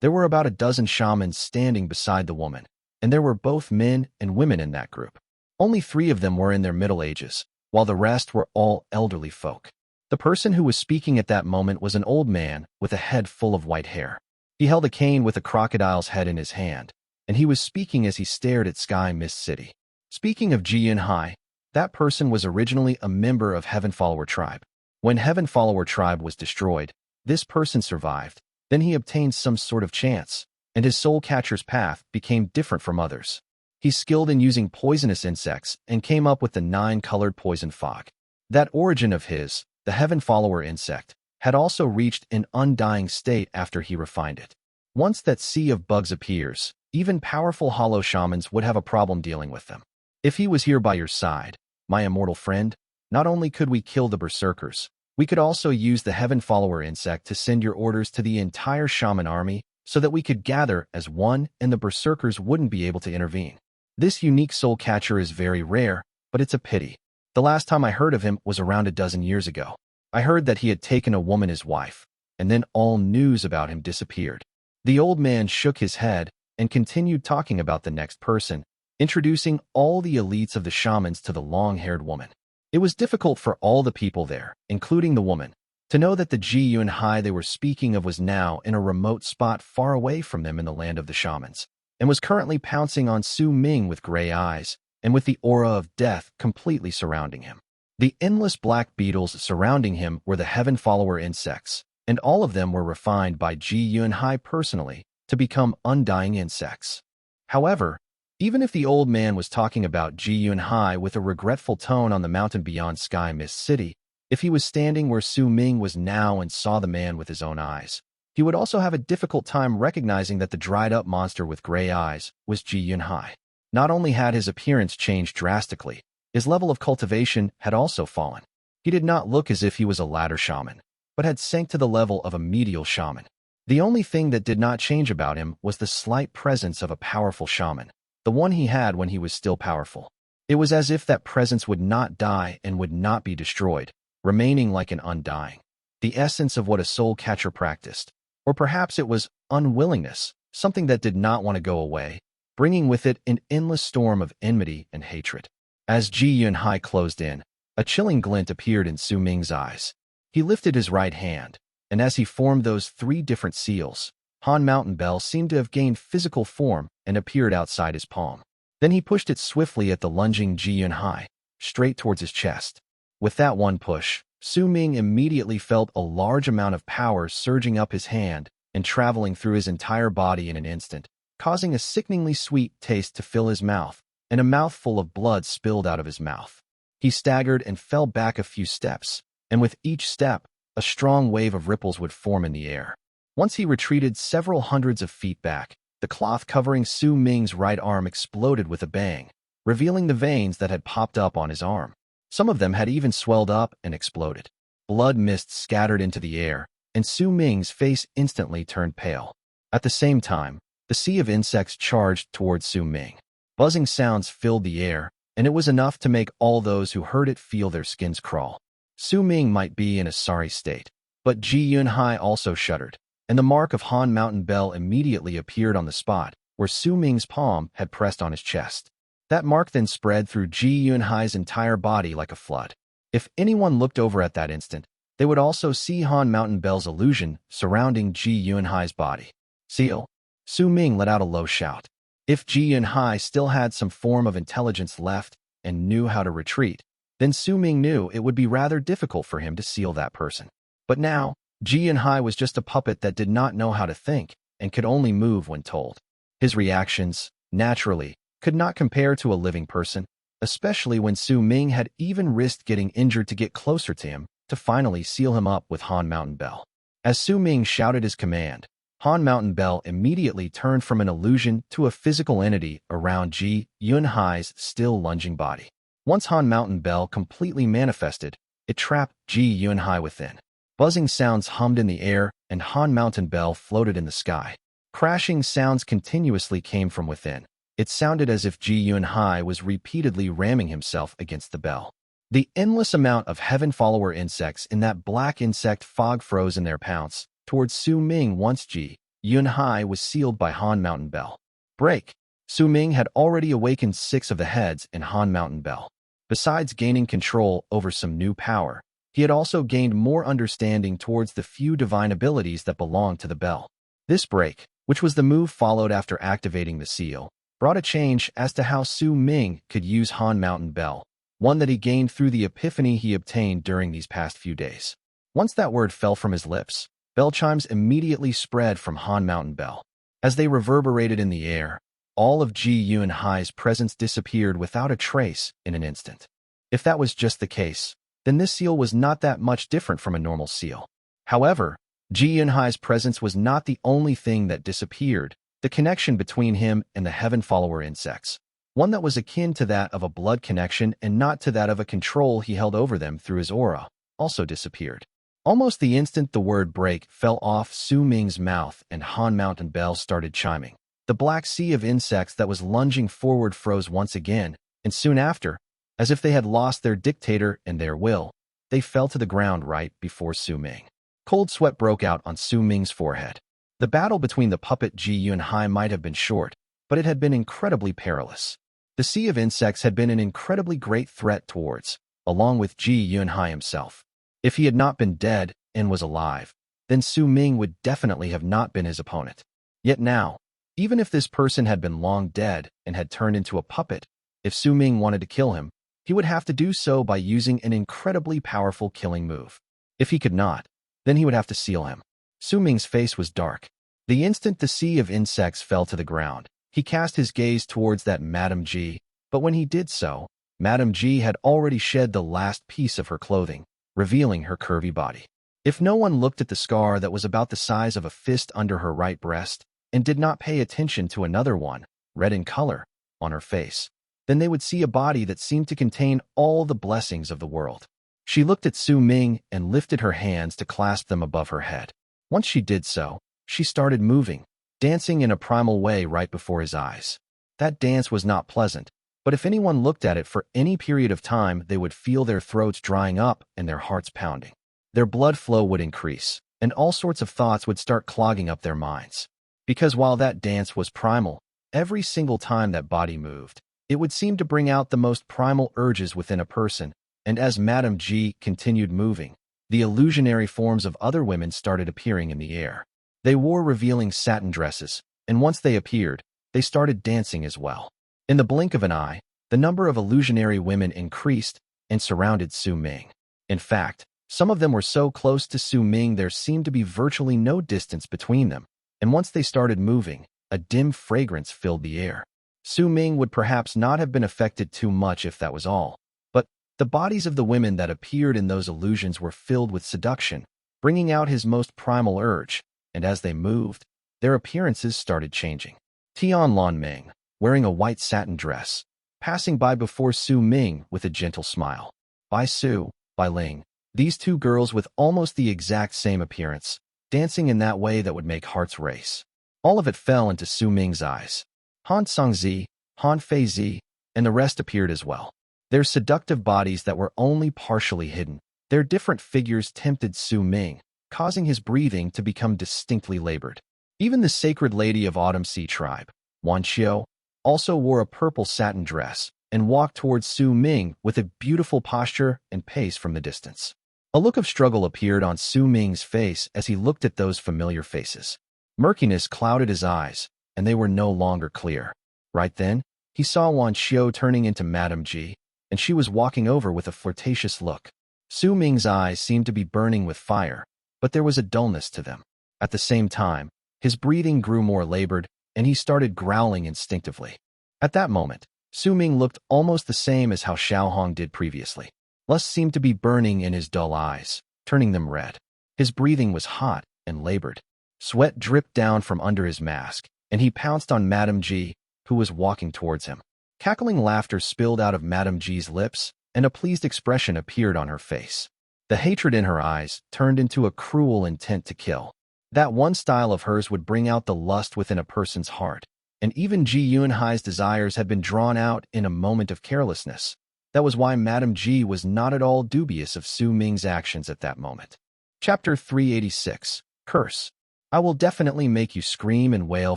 S1: There were about a dozen shamans standing beside the woman, and there were both men and women in that group. Only 3 of them were in their middle ages, while the rest were all elderly folk. The person who was speaking at that moment was an old man with a head full of white hair. He held a cane with a crocodile's head in his hand, and he was speaking as he stared at Sky Mist City. Speaking of Ji Yunhai, that person was originally a member of Heaven Follower Tribe. When Heaven Follower Tribe was destroyed, this person survived. Then he obtained some sort of chance, and his soul catcher's path became different from others. He's skilled in using poisonous insects and came up with the 9-colored poison fog. That origin of his, the Heaven Follower insect, had also reached an undying state after he refined it. Once that sea of bugs appears, even powerful hollow shamans would have a problem dealing with them. If he was here by your side, my immortal friend, not only could we kill the Berserkers, we could also use the Heaven Follower insect to send your orders to the entire shaman army so that we could gather as one and the Berserkers wouldn't be able to intervene. This unique soul catcher is very rare, but it's a pity. The last time I heard of him was around a dozen years ago. I heard that he had taken a woman as wife, and then all news about him disappeared. The old man shook his head and continued talking about the next person, introducing all the elites of the shamans to the long-haired woman. It was difficult for all the people there, including the woman, to know that the Ji Yunhai they were speaking of was now in a remote spot far away from them in the land of the shamans, and was currently pouncing on Su Ming with gray eyes and with the aura of death completely surrounding him. The endless black beetles surrounding him were the Heaven Follower insects, and all of them were refined by Ji Yunhai personally to become undying insects. However, even if the old man was talking about Ji Yunhai with a regretful tone on the mountain beyond Sky Mist City, if he was standing where Su Ming was now and saw the man with his own eyes, he would also have a difficult time recognizing that the dried-up monster with gray eyes was Ji Yunhai. Not only had his appearance changed drastically, his level of cultivation had also fallen. He did not look as if he was a ladder shaman, but had sank to the level of a medial shaman. The only thing that did not change about him was the slight presence of a powerful shaman, the one he had when he was still powerful. It was as if that presence would not die and would not be destroyed, remaining like an undying. The essence of what a soul catcher practiced. Or perhaps it was unwillingness, something that did not want to go away, bringing with it an endless storm of enmity and hatred. As Ji Yunhai closed in, a chilling glint appeared in Su Ming's eyes. He lifted his right hand, and as he formed those 3 different seals, Han Mountain Bell seemed to have gained physical form and appeared outside his palm. Then he pushed it swiftly at the lunging Ji Yunhai, straight towards his chest. With that one push, Su Ming immediately felt a large amount of power surging up his hand and traveling through his entire body in an instant, causing a sickeningly sweet taste to fill his mouth, and a mouthful of blood spilled out of his mouth. He staggered and fell back a few steps, and with each step, a strong wave of ripples would form in the air. Once he retreated several hundreds of feet back, the cloth covering Su Ming's right arm exploded with a bang, revealing the veins that had popped up on his arm. Some of them had even swelled up and exploded. Blood mist scattered into the air, and Su Ming's face instantly turned pale. At the same time, the sea of insects charged towards Su Ming. Buzzing sounds filled the air, and it was enough to make all those who heard it feel their skins crawl. Su Ming might be in a sorry state, but Ji Yunhai also shuddered, and the mark of Han Mountain Bell immediately appeared on the spot where Su Ming's palm had pressed on his chest. That mark then spread through Ji Yunhai's entire body like a flood. If anyone looked over at that instant, they would also see Han Mountain Bell's illusion surrounding Ji Yunhai's body. Seal. Su Ming let out a low shout. If Ji Yunhai still had some form of intelligence left and knew how to retreat, then Su Ming knew it would be rather difficult for him to seal that person. But now, Ji Yunhai was just a puppet that did not know how to think and could only move when told. His reactions, naturally, could not compare to a living person, especially when Su Ming had even risked getting injured to get closer to him to finally seal him up with Han Mountain Bell. As Su Ming shouted his command, Han Mountain Bell immediately turned from an illusion to a physical entity around Ji Yunhai's still lunging body. Once Han Mountain Bell completely manifested, it trapped Ji Yunhai within. Buzzing sounds hummed in the air, and Han Mountain Bell floated in the sky. Crashing sounds continuously came from within. It sounded as if Ji Yunhai was repeatedly ramming himself against the bell. The endless amount of Heaven Follower insects in that black insect fog froze in their pounce towards Su Ming once Ji Yunhai was sealed by Han Mountain Bell. Break! Su Ming had already awakened 6 of the heads in Han Mountain Bell. Besides gaining control over some new power, he had also gained more understanding towards the few divine abilities that belonged to the bell. This break, which was the move followed after activating the seal, brought a change as to how Su Ming could use Han Mountain Bell, one that he gained through the epiphany he obtained during these past few days. Once that word fell from his lips, bell chimes immediately spread from Han Mountain Bell. As they reverberated in the air, all of Ji Yunhai's presence disappeared without a trace in an instant. If that was just the case, then this seal was not that much different from a normal seal. However, Ji Yunhai's presence was not the only thing that disappeared. The connection between him and the Heaven Follower insects, one that was akin to that of a blood connection and not to that of a control he held over them through his aura, also disappeared. Almost the instant the word break fell off Su Ming's mouth and Han Mountain Bell started chiming, the black sea of insects that was lunging forward froze once again, and soon after, as if they had lost their dictator and their will, they fell to the ground right before Su Ming. Cold sweat broke out on Su Ming's forehead. The battle between the puppet Ji Yunhai might have been short, but it had been incredibly perilous. The sea of insects had been an incredibly great threat towards, along with Ji Yunhai himself. If he had not been dead and was alive, then Su Ming would definitely have not been his opponent. Yet now, even if this person had been long dead and had turned into a puppet, if Su Ming wanted to kill him, he would have to do so by using an incredibly powerful killing move. If he could not, then he would have to seal him. Su Ming's face was dark. The instant the sea of insects fell to the ground, he cast his gaze towards that Madame Ji, but when he did so, Madame Ji had already shed the last piece of her clothing, revealing her curvy body. If no one looked at the scar that was about the size of a fist under her right breast, and did not pay attention to another one, red in color, on her face, then they would see a body that seemed to contain all the blessings of the world. She looked at Su Ming and lifted her hands to clasp them above her head. Once she did so, she started moving, dancing in a primal way right before his eyes. That dance was not pleasant, but if anyone looked at it for any period of time, they would feel their throats drying up and their hearts pounding. Their blood flow would increase, and all sorts of thoughts would start clogging up their minds. Because while that dance was primal, every single time that body moved, it would seem to bring out the most primal urges within a person, and as Madame Ji continued moving, the illusionary forms of other women started appearing in the air. They wore revealing satin dresses, and once they appeared, they started dancing as well. In the blink of an eye, the number of illusionary women increased and surrounded Su Ming. In fact, some of them were so close to Su Ming there seemed to be virtually no distance between them, and once they started moving, a dim fragrance filled the air. Su Ming would perhaps not have been affected too much if that was all, but the bodies of the women that appeared in those illusions were filled with seduction, bringing out his most primal urge, and as they moved, their appearances started changing. Tian Lan Ming, wearing a white satin dress, passing by before Su Ming with a gentle smile. Bai Su, Bai Ling, these two girls with almost the exact same appearance, dancing in that way that would make hearts race. All of it fell into Su Ming's eyes. Han Songzi, Han Feizi, and the rest appeared as well. Their seductive bodies that were only partially hidden, their different figures tempted Su Ming, causing his breathing to become distinctly labored. Even the sacred lady of Autumn Sea Tribe, Wan Xiu, also wore a purple satin dress and walked towards Su Ming with a beautiful posture and pace from the distance. A look of struggle appeared on Su Ming's face as he looked at those familiar faces. Murkiness clouded his eyes, and they were no longer clear. Right then, he saw Wan Xiu turning into Madame Ji, and she was walking over with a flirtatious look. Su Ming's eyes seemed to be burning with fire, but there was a dullness to them. At the same time, his breathing grew more labored, and he started growling instinctively. At that moment, Su Ming looked almost the same as how Xiao Hong did previously. Lust seemed to be burning in his dull eyes, turning them red. His breathing was hot and labored. Sweat dripped down from under his mask, and he pounced on Madame Ji, who was walking towards him. Cackling laughter spilled out of Madame Ji's lips, and a pleased expression appeared on her face. The hatred in her eyes turned into a cruel intent to kill. That one style of hers would bring out the lust within a person's heart, and even Ji Yunhai's desires had been drawn out in a moment of carelessness. That was why Madame Ji was not at all dubious of Su Ming's actions at that moment. Chapter 386, Curse. I will definitely make you scream and wail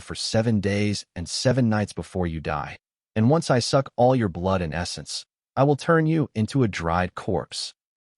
S1: for 7 days and 7 nights before you die. And once I suck all your blood and essence, I will turn you into a dried corpse."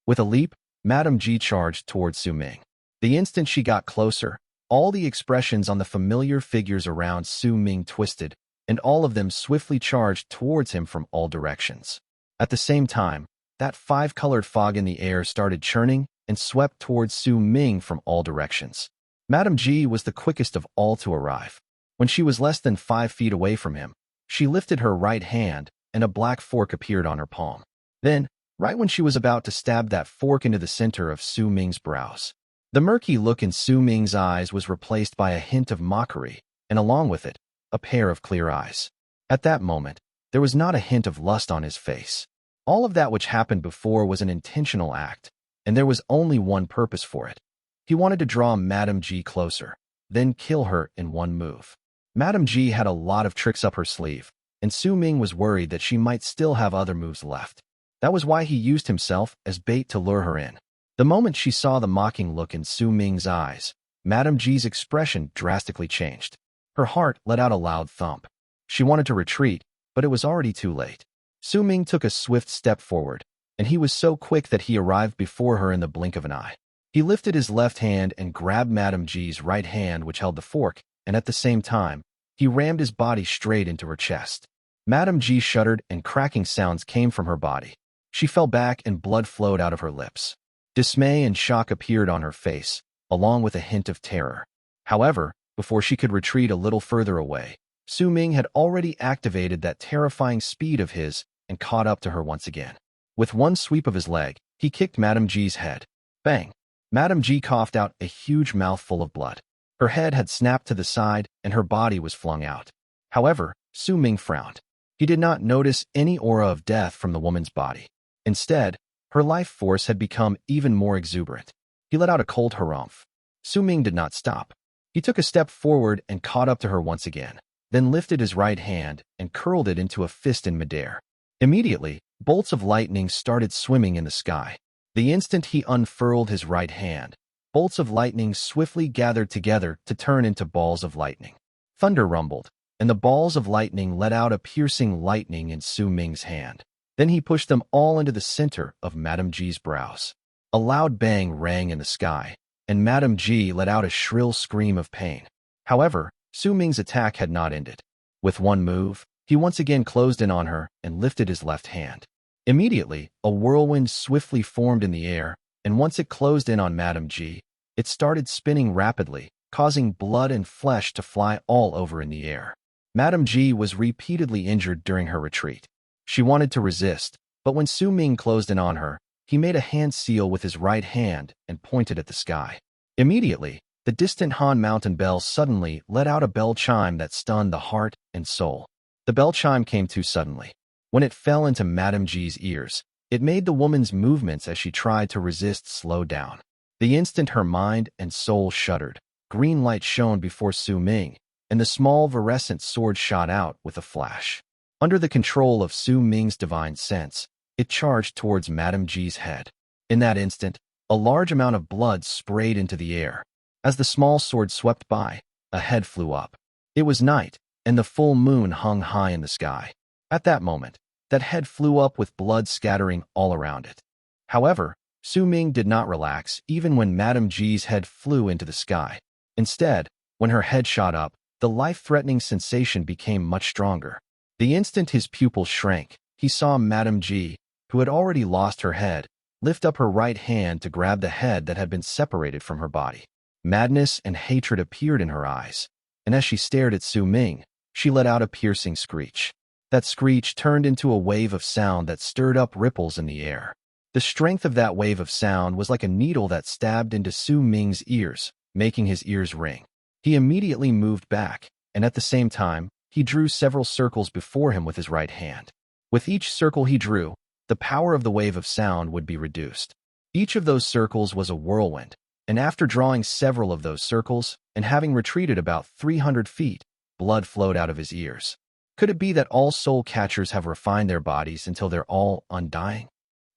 S1: With a leap, Madame G charged towards Su Ming. The instant she got closer, all the expressions on the familiar figures around Su Ming twisted, and all of them swiftly charged towards him from all directions. At the same time, that five-colored fog in the air started churning and swept towards Su Ming from all directions. Madame G was the quickest of all to arrive. When she was less than 5 feet away from him, she lifted her right hand, and a black fork appeared on her palm. Then, right when she was about to stab that fork into the center of Su Ming's brows, the murky look in Su Ming's eyes was replaced by a hint of mockery, and along with it, a pair of clear eyes. At that moment, there was not a hint of lust on his face. All of that which happened before was an intentional act, and there was only one purpose for it. He wanted to draw Madame G closer, then kill her in one move. Madame G had a lot of tricks up her sleeve, and Su Ming was worried that she might still have other moves left. That was why he used himself as bait to lure her in. The moment she saw the mocking look in Su Ming's eyes, Madame G's expression drastically changed. Her heart let out a loud thump. She wanted to retreat, but it was already too late. Su Ming took a swift step forward, and he was so quick that he arrived before her in the blink of an eye. He lifted his left hand and grabbed Madame G's right hand, which held the fork, and at the same time, he rammed his body straight into her chest. Madame G shuddered, and cracking sounds came from her body. She fell back and blood flowed out of her lips. Dismay and shock appeared on her face, along with a hint of terror. However, before she could retreat a little further away, Su Ming had already activated that terrifying speed of his and caught up to her once again. With one sweep of his leg, he kicked Madame G's head. Bang! Madame G coughed out a huge mouthful of blood. Her head had snapped to the side, and her body was flung out. However, Su Ming frowned. He did not notice any aura of death from the woman's body. Instead, her life force had become even more exuberant. He let out a cold harumph. Su Ming did not stop. He took a step forward and caught up to her once again, then lifted his right hand and curled it into a fist in midair. Immediately, bolts of lightning started swimming in the sky. The instant he unfurled his right hand, bolts of lightning swiftly gathered together to turn into balls of lightning. Thunder rumbled, and the balls of lightning let out a piercing lightning in Su Ming's hand. Then he pushed them all into the center of Madame G's brows. A loud bang rang in the sky, and Madame G let out a shrill scream of pain. However, Su Ming's attack had not ended. With one move, he once again closed in on her and lifted his left hand. Immediately, a whirlwind swiftly formed in the air, and once it closed in on Madame G, it started spinning rapidly, causing blood and flesh to fly all over in the air. Madame G was repeatedly injured during her retreat. She wanted to resist, but when Su Ming closed in on her, he made a hand seal with his right hand and pointed at the sky. Immediately, the distant Han Mountain bell suddenly let out a bell chime that stunned the heart and soul. The bell chime came too suddenly. When it fell into Madame G's ears, it made the woman's movements as she tried to resist slow down. The instant her mind and soul shuddered, green light shone before Su Ming, and the small virescent sword shot out with a flash. Under the control of Su Ming's divine sense, it charged towards Madame G's head. In that instant, a large amount of blood sprayed into the air. As the small sword swept by, a head flew up. It was night, and the full moon hung high in the sky. At that moment, that head flew up with blood scattering all around it. However, Su Ming did not relax even when Madame G's head flew into the sky. Instead, when her head shot up, the life-threatening sensation became much stronger. The instant his pupils shrank, he saw Madame G, who had already lost her head, lift up her right hand to grab the head that had been separated from her body. Madness and hatred appeared in her eyes, and as she stared at Su Ming, she let out a piercing screech. That screech turned into a wave of sound that stirred up ripples in the air. The strength of that wave of sound was like a needle that stabbed into Su Ming's ears, making his ears ring. He immediately moved back, and at the same time, he drew several circles before him with his right hand. With each circle he drew, the power of the wave of sound would be reduced. Each of those circles was a whirlwind, and after drawing several of those circles, and having retreated about 300 feet, blood flowed out of his ears. Could it be that all soul catchers have refined their bodies until they're all undying?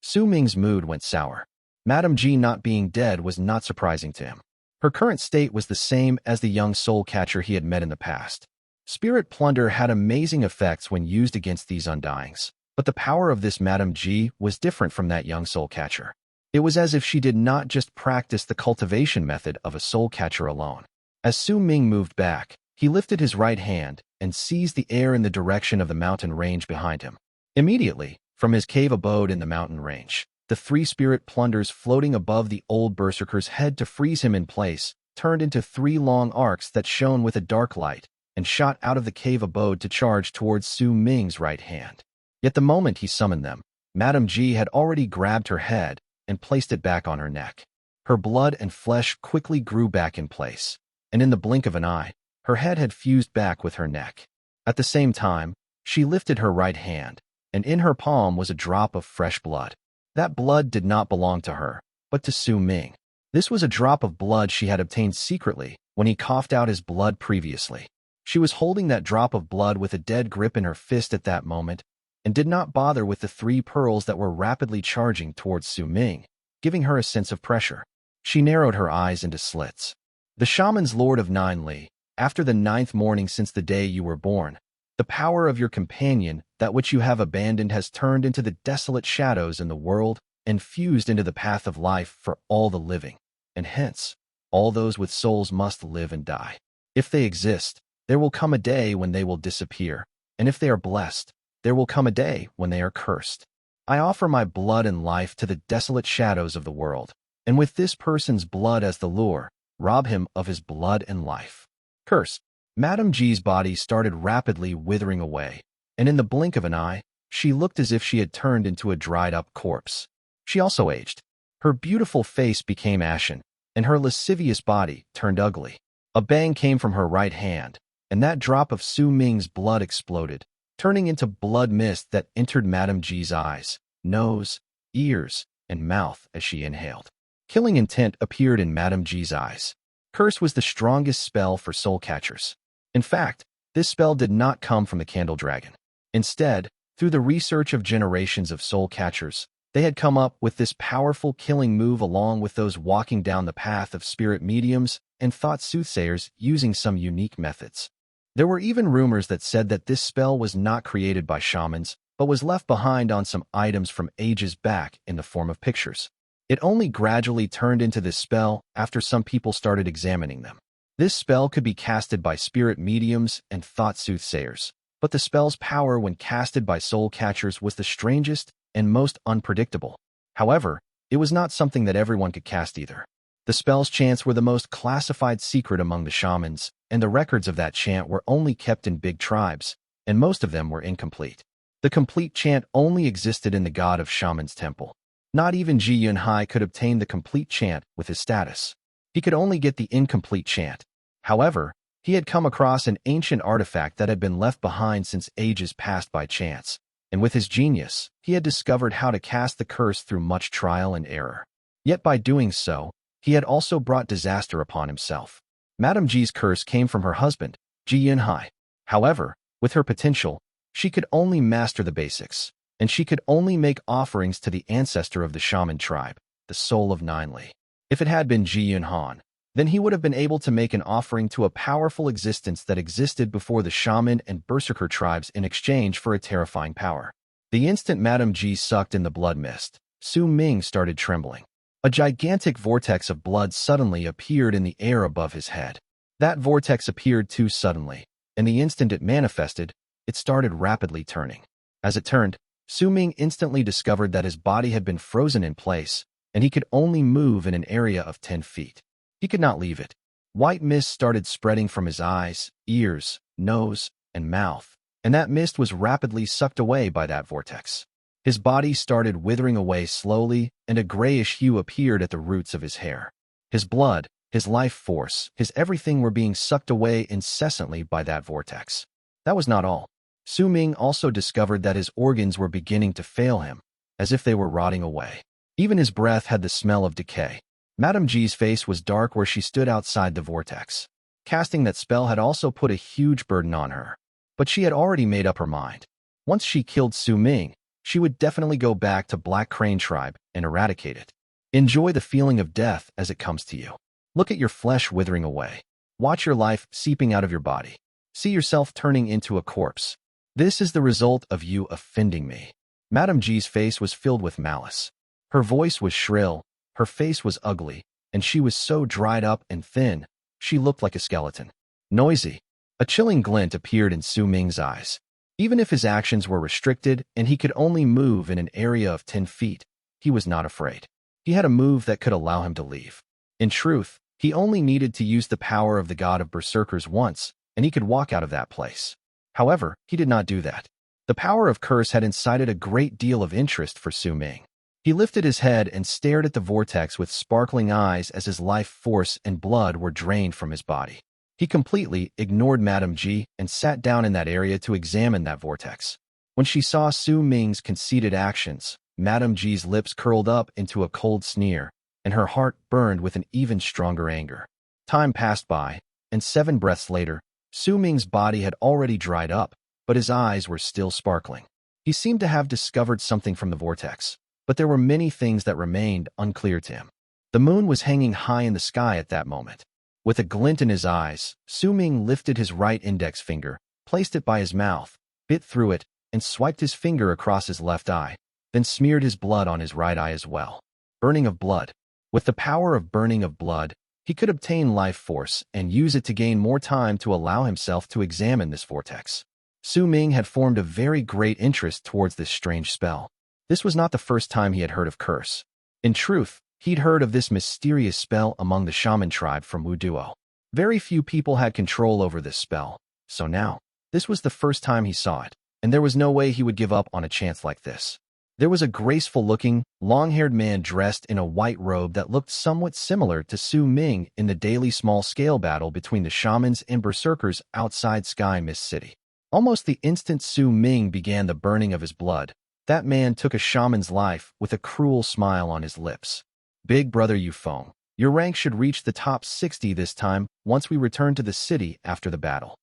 S1: Su Ming's mood went sour. Madame G not being dead was not surprising to him. Her current state was the same as the young soul catcher he had met in the past. Spirit plunder had amazing effects when used against these undyings, but the power of this Madame G was different from that young soul catcher. It was as if she did not just practice the cultivation method of a soul catcher alone. As Su Ming moved back, he lifted his right hand and seized the air in the direction of the mountain range behind him. Immediately, from his cave abode in the mountain range, the 3 spirit plunders floating above the old berserker's head to freeze him in place turned into 3 long arcs that shone with a dark light and shot out of the cave abode to charge towards Su Ming's right hand. Yet the moment he summoned them, Madame G had already grabbed her head and placed it back on her neck. Her blood and flesh quickly grew back in place, and in the blink of an eye, her head had fused back with her neck. At the same time, she lifted her right hand, and in her palm was a drop of fresh blood. That blood did not belong to her, but to Su Ming. This was a drop of blood she had obtained secretly when he coughed out his blood previously. She was holding that drop of blood with a dead grip in her fist at that moment, and did not bother with the 3 pearls that were rapidly charging towards Su Ming, giving her a sense of pressure. She narrowed her eyes into slits. The shaman's Lord of Nine Li, after the 9th morning since the day you were born, the power of your companion, that which you have abandoned, has turned into the desolate shadows in the world and fused into the path of life for all the living, and hence, all those with souls must live and die. If they exist, there will come a day when they will disappear, and if they are blessed, there will come a day when they are cursed. I offer my blood and life to the desolate shadows of the world, and with this person's blood as the lure, rob him of his blood and life. Curse. Madame G's body started rapidly withering away, and in the blink of an eye, she looked as if she had turned into a dried-up corpse. She also aged. Her beautiful face became ashen, and her lascivious body turned ugly. A bang came from her right hand, and that drop of Su Ming's blood exploded, turning into blood mist that entered Madame G's eyes, nose, ears, and mouth as she inhaled. Killing intent appeared in Madame G's eyes. Curse was the strongest spell for soul catchers. In fact, this spell did not come from the Candle Dragon. Instead, through the research of generations of soul catchers, they had come up with this powerful killing move along with those walking down the path of spirit mediums and thought soothsayers using some unique methods. There were even rumors that said that this spell was not created by shamans, but was left behind on some items from ages back in the form of pictures. It only gradually turned into this spell after some people started examining them. This spell could be casted by spirit mediums and thought soothsayers, but the spell's power when casted by soul catchers was the strangest and most unpredictable. However, it was not something that everyone could cast either. The spell's chants were the most classified secret among the shamans, and the records of that chant were only kept in big tribes, and most of them were incomplete. The complete chant only existed in the god of shamans' temple. Not even Ji Yunhai could obtain the complete chant with his status. He could only get the incomplete chant. However, he had come across an ancient artifact that had been left behind since ages past by chance, and with his genius, he had discovered how to cast the curse through much trial and error. Yet by doing so, he had also brought disaster upon himself. Madame G's curse came from her husband, Ji Yunhai. However, with her potential, she could only master the basics, and she could only make offerings to the ancestor of the shaman tribe, the soul of Nine Li. If it had been Ji Yunhan, then he would have been able to make an offering to a powerful existence that existed before the shaman and berserker tribes in exchange for a terrifying power. The instant Madame G sucked in the blood mist, Su Ming started trembling. A gigantic vortex of blood suddenly appeared in the air above his head. That vortex appeared too suddenly, and the instant it manifested, it started rapidly turning. As it turned, Su Ming instantly discovered that his body had been frozen in place, and he could only move in an area of 10 feet. He could not leave it. White mist started spreading from his eyes, ears, nose, and mouth, and that mist was rapidly sucked away by that vortex. His body started withering away slowly, and a grayish hue appeared at the roots of his hair. His blood, his life force, his everything were being sucked away incessantly by that vortex. That was not all. Su Ming also discovered that his organs were beginning to fail him, as if they were rotting away. Even his breath had the smell of decay. Madame G's face was dark where she stood outside the vortex. Casting that spell had also put a huge burden on her. But she had already made up her mind. Once she killed Su Ming, she would definitely go back to Black Crane Tribe and eradicate it. Enjoy the feeling of death as it comes to you. Look at your flesh withering away. Watch your life seeping out of your body. See yourself turning into a corpse. This is the result of you offending me. Madame G's face was filled with malice. Her voice was shrill, her face was ugly, and she was so dried up and thin, she looked like a skeleton. Noisy. A chilling glint appeared in Su Ming's eyes. Even if his actions were restricted and he could only move in an area of 10 feet, he was not afraid. He had a move that could allow him to leave. In truth, he only needed to use the power of the god of Berserkers once, and he could walk out of that place. However, he did not do that. The power of curse had incited a great deal of interest for Su Ming. He lifted his head and stared at the vortex with sparkling eyes as his life force and blood were drained from his body. He completely ignored Madame G and sat down in that area to examine that vortex. When she saw Su Ming's conceited actions, Madame G's lips curled up into a cold sneer, and her heart burned with an even stronger anger. Time passed by, and 7 breaths later, Su Ming's body had already dried up, but his eyes were still sparkling. He seemed to have discovered something from the vortex, but there were many things that remained unclear to him. The moon was hanging high in the sky at that moment. With a glint in his eyes, Su Ming lifted his right index finger, placed it by his mouth, bit through it, and swiped his finger across his left eye, then smeared his blood on his right eye as well. Burning of blood. With the power of burning of blood, he could obtain life force and use it to gain more time to allow himself to examine this vortex. Su Ming had formed a very great interest towards this strange spell. This was not the first time he had heard of curse. In truth, he'd heard of this mysterious spell among the shaman tribe from Wuduo. Very few people had control over this spell, so now, this was the first time he saw it, and there was no way he would give up on a chance like this. There was a graceful-looking, long-haired man dressed in a white robe that looked somewhat similar to Su Ming in the daily small-scale battle between the shamans and berserkers outside Sky Mist City. Almost the instant Su Ming began the burning of his blood, that man took a shaman's life with a cruel smile on his lips. Big brother Yufeng, your rank should reach the top 60 this time once we return to the city after the battle.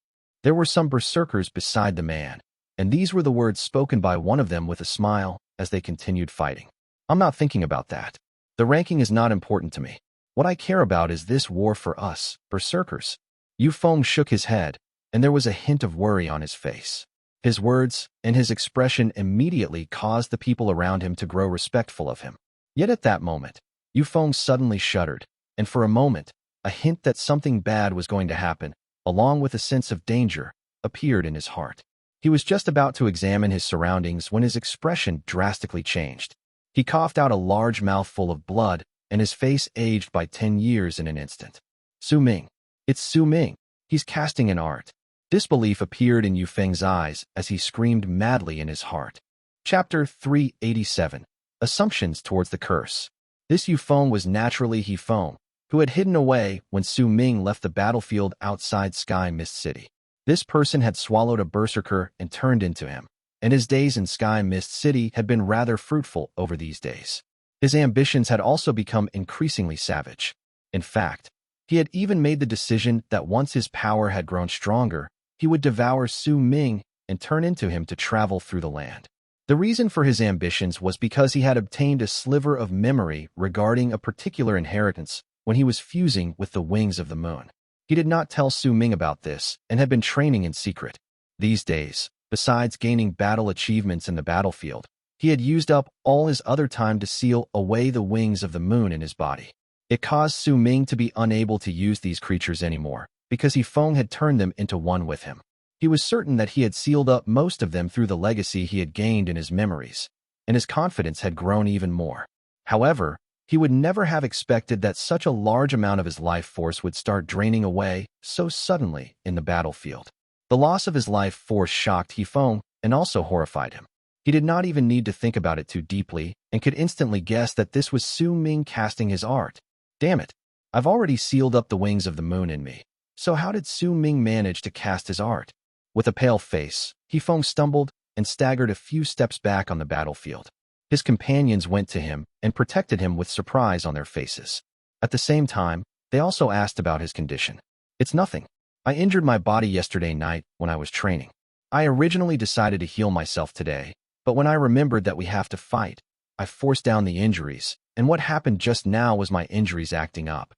S1: There were some berserkers beside the man, and these were the words spoken by one of them with a smile as they continued fighting. I'm not thinking about that. The ranking is not important to me. What I care about is this war for us, berserkers. Yufeng shook his head, and there was a hint of worry on his face. His words and his expression immediately caused the people around him to grow respectful of him. Yet at that moment, Yufeng suddenly shuddered, and for a moment, a hint that something bad was going to happen, along with a sense of danger, appeared in his heart. He was just about to examine his surroundings when his expression drastically changed. He coughed out a large mouthful of blood, and his face aged by 10 years in an instant. Su Ming. It's Su Ming. He's casting an art. Disbelief appeared in Yufeng's eyes as he screamed madly in his heart. Chapter 387. Assumptions towards the curse. This Yufeng was naturally Yufeng, who had hidden away when Su Ming left the battlefield outside Sky Mist City. This person had swallowed a berserker and turned into him, and his days in Sky Mist City had been rather fruitful over these days. His ambitions had also become increasingly savage. In fact, he had even made the decision that once his power had grown stronger, he would devour Su Ming and turn into him to travel through the land. The reason for his ambitions was because he had obtained a sliver of memory regarding a particular inheritance when he was fusing with the wings of the moon. He did not tell Su Ming about this and had been training in secret. These days, besides gaining battle achievements in the battlefield, he had used up all his other time to seal away the wings of the moon in his body. It caused Su Ming to be unable to use these creatures anymore, because Yufeng had turned them into one with him. He was certain that he had sealed up most of them through the legacy he had gained in his memories, and his confidence had grown even more. However, he would never have expected that such a large amount of his life force would start draining away so suddenly in the battlefield. The loss of his life force shocked Yufeng and also horrified him. He did not even need to think about it too deeply and could instantly guess that this was Su Ming casting his art. Damn it, I've already sealed up the wings of the moon in me. So how did Su Ming manage to cast his art? With a pale face, Yufeng stumbled and staggered a few steps back on the battlefield. His companions went to him and protected him with surprise on their faces. At the same time, they also asked about his condition. It's nothing. I injured my body yesterday night when I was training. I originally decided to heal myself today, but when I remembered that we have to fight, I forced down the injuries, and what happened just now was my injuries acting up.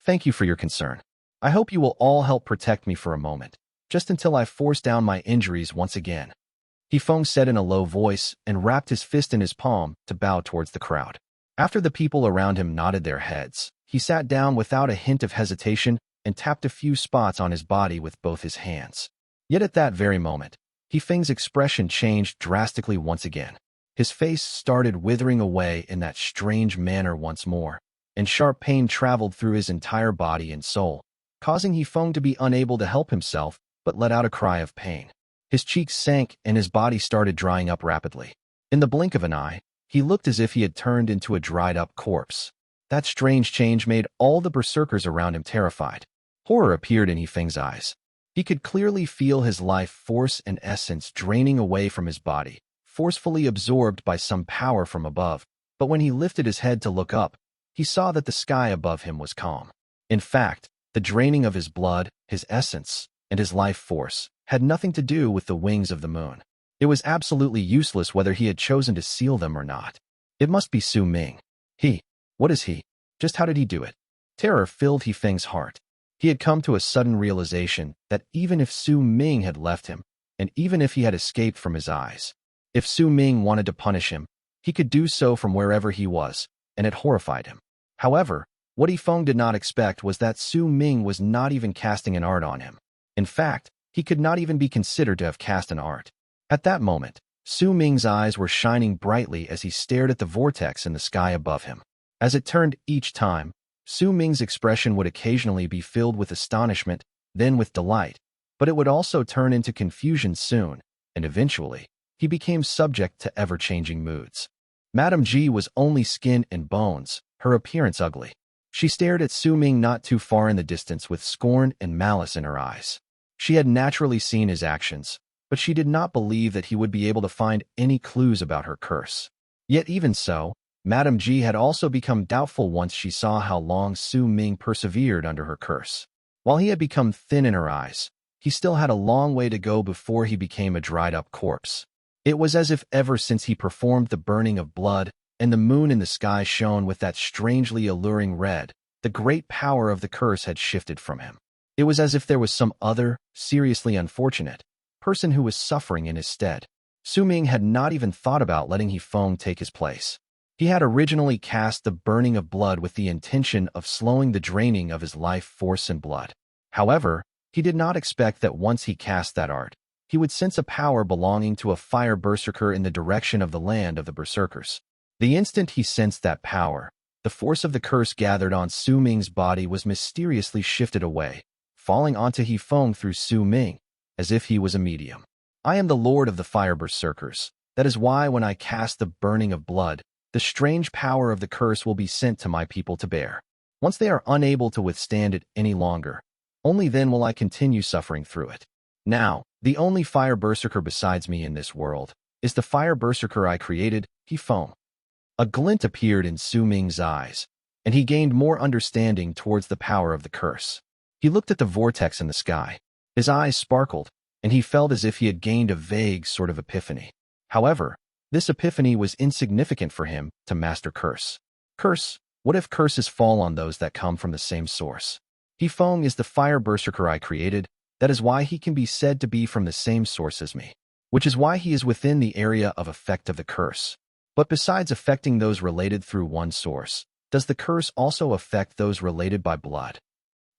S1: Thank you for your concern. I hope you will all help protect me for a moment, just until I force down my injuries once again. Hifeng said in a low voice and wrapped his fist in his palm to bow towards the crowd. After the people around him nodded their heads, he sat down without a hint of hesitation and tapped a few spots on his body with both his hands. Yet at that very moment, Hifeng's expression changed drastically once again. His face started withering away in that strange manner once more, and sharp pain traveled through his entire body and soul, causing Hifeng to be unable to help himself but let out a cry of pain. His cheeks sank and his body started drying up rapidly. In the blink of an eye, he looked as if he had turned into a dried-up corpse. That strange change made all the berserkers around him terrified. Horror appeared in Hifeng's eyes. He could clearly feel his life force and essence draining away from his body, forcefully absorbed by some power from above. But when he lifted his head to look up, he saw that the sky above him was calm. In fact, the draining of his blood, his essence, and his life force had nothing to do with the wings of the moon. It was absolutely useless whether he had chosen to seal them or not. It must be Su Ming. What is he? Just how did he do it? Terror filled Hifeng's heart. He had come to a sudden realization that even if Su Ming had left him, and even if he had escaped from his eyes, if Su Ming wanted to punish him, he could do so from wherever he was, and it horrified him. However, what Hifeng did not expect was that Su Ming was not even casting an art on him. In fact, he could not even be considered to have cast an art. At that moment, Su Ming's eyes were shining brightly as he stared at the vortex in the sky above him. As it turned each time, Su Ming's expression would occasionally be filled with astonishment, then with delight, but it would also turn into confusion soon, and eventually, he became subject to ever-changing moods. Madame G was only skin and bones, her appearance ugly. She stared at Su Ming not too far in the distance with scorn and malice in her eyes. She had naturally seen his actions, but she did not believe that he would be able to find any clues about her curse. Yet even so, Madame G had also become doubtful once she saw how long Su Ming persevered under her curse. While he had become thin in her eyes, he still had a long way to go before he became a dried-up corpse. It was as if ever since he performed the burning of blood and the moon in the sky shone with that strangely alluring red, the great power of the curse had shifted from him. It was as if there was some other, seriously unfortunate, person who was suffering in his stead. Su Ming had not even thought about letting Hifeng take his place. He had originally cast the burning of blood with the intention of slowing the draining of his life force and blood. However, he did not expect that once he cast that art, he would sense a power belonging to a fire berserker in the direction of the land of the berserkers. The instant he sensed that power, the force of the curse gathered on Su Ming's body was mysteriously shifted away, falling onto Hifeng through Su Ming, as if he was a medium. I am the lord of the fire berserkers. That is why when I cast the burning of blood, the strange power of the curse will be sent to my people to bear. Once they are unable to withstand it any longer, only then will I continue suffering through it. Now, the only fire berserker besides me in this world is the fire berserker I created, Hifeng. A glint appeared in Su Ming's eyes, and he gained more understanding towards the power of the curse. He looked at the vortex in the sky. His eyes sparkled, and he felt as if he had gained a vague sort of epiphany. However, this epiphany was insignificant for him to master curse. Curse? What if curses fall on those that come from the same source? Hifeng is the fire berserker I created. That is why he can be said to be from the same source as me, which is why he is within the area of effect of the curse. But besides affecting those related through one source, does the curse also affect those related by blood?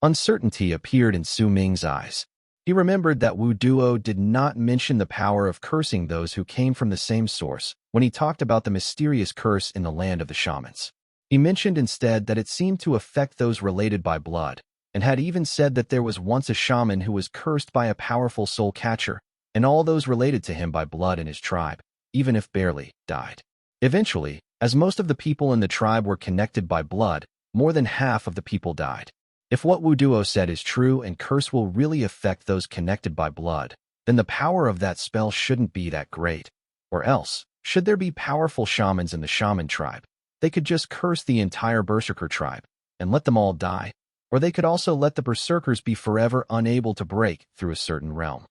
S1: Uncertainty appeared in Su Ming's eyes. He remembered that Wu Duo did not mention the power of cursing those who came from the same source when he talked about the mysterious curse in the land of the shamans. He mentioned instead that it seemed to affect those related by blood, and had even said that there was once a shaman who was cursed by a powerful soul catcher, and all those related to him by blood in his tribe, even if barely, died. Eventually, as most of the people in the tribe were connected by blood, more than half of the people died. If what Wu Duo said is true and curse will really affect those connected by blood, then the power of that spell shouldn't be that great. Or else, should there be powerful shamans in the shaman tribe, they could just curse the entire berserker tribe and let them all die, or they could also let the berserkers be forever unable to break through a certain realm.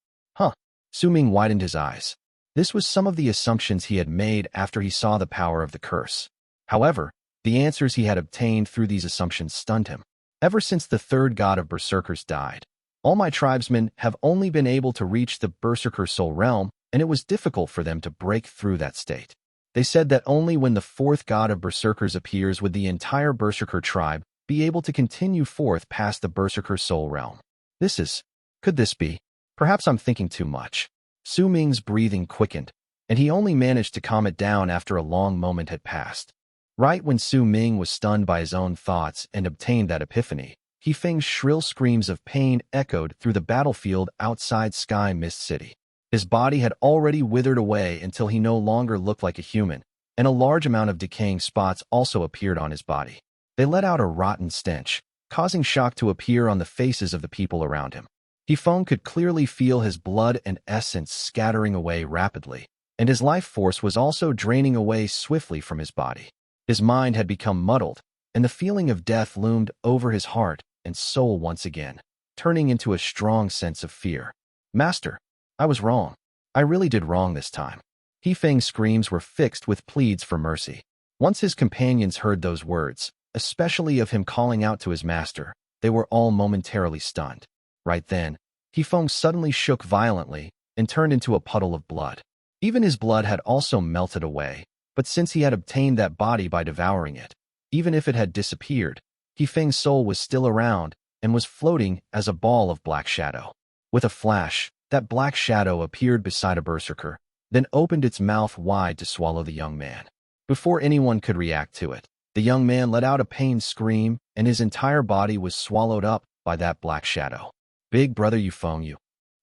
S1: Su Ming widened his eyes. This was some of the assumptions he had made after he saw the power of the curse. However, the answers he had obtained through these assumptions stunned him. Ever since the third god of Berserkers died, all my tribesmen have only been able to reach the Berserker soul realm, and it was difficult for them to break through that state. They said that only when the fourth god of Berserkers appears would the entire Berserker tribe be able to continue forth past the Berserker soul realm. Could this be? Perhaps I'm thinking too much. Su Ming's breathing quickened, and he only managed to calm it down after a long moment had passed. Right when Su Ming was stunned by his own thoughts and obtained that epiphany, He Feng's shrill screams of pain echoed through the battlefield outside Sky Mist City. His body had already withered away until he no longer looked like a human, and a large amount of decaying spots also appeared on his body. They let out a rotten stench, causing shock to appear on the faces of the people around him. He Feng could clearly feel his blood and essence scattering away rapidly, and his life force was also draining away swiftly from his body. His mind had become muddled, and the feeling of death loomed over his heart and soul once again, turning into a strong sense of fear. Master, I was wrong. I really did wrong this time. He Feng's screams were fixed with pleads for mercy. Once his companions heard those words, especially of him calling out to his master, they were all momentarily stunned. Right then, He Feng suddenly shook violently and turned into a puddle of blood. Even his blood had also melted away, but since he had obtained that body by devouring it, even if it had disappeared, He Feng's soul was still around and was floating as a ball of black shadow. With a flash, that black shadow appeared beside a berserker, then opened its mouth wide to swallow the young man. Before anyone could react to it, the young man let out a pained scream, and his entire body was swallowed up by that black shadow. Big brother Yufeng,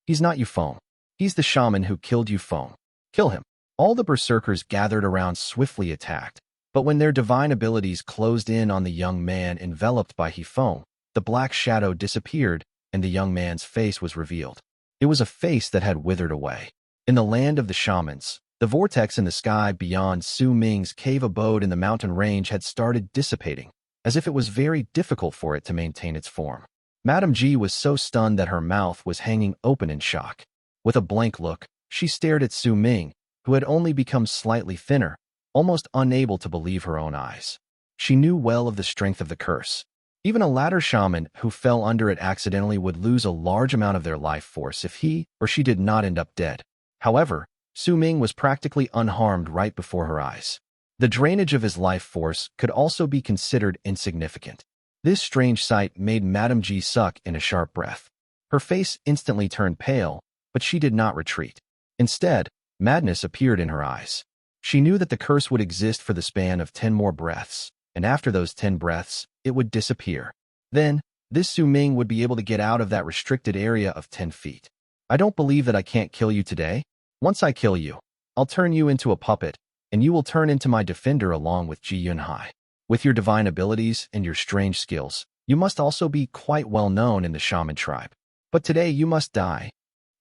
S1: He's not Yufeng. He's the shaman who killed Yufeng. Kill him. All the berserkers gathered around swiftly attacked, but when their divine abilities closed in on the young man enveloped by He Feng, the black shadow disappeared and the young man's face was revealed. It was a face that had withered away. In the land of the shamans, the vortex in the sky beyond Su Ming's cave abode in the mountain range had started dissipating, as if it was very difficult for it to maintain its form. Madame Ji was so stunned that her mouth was hanging open in shock. With a blank look, she stared at Su Ming, who had only become slightly thinner, almost unable to believe her own eyes. She knew well of the strength of the curse. Even a ladder shaman who fell under it accidentally would lose a large amount of their life force if he or she did not end up dead. However, Su Ming was practically unharmed right before her eyes. The drainage of his life force could also be considered insignificant. This strange sight made Madame Ji suck in a sharp breath. Her face instantly turned pale, but she did not retreat. Instead, madness appeared in her eyes. She knew that the curse would exist for the span of 10 more breaths, and after those 10 breaths, it would disappear. Then, this Su Ming would be able to get out of that restricted area of 10 feet. I don't believe that I can't kill you today. Once I kill you, I'll turn you into a puppet, and you will turn into my defender along with Ji Yunhai. With your divine abilities and your strange skills, you must also be quite well known in the shaman tribe. But today you must die.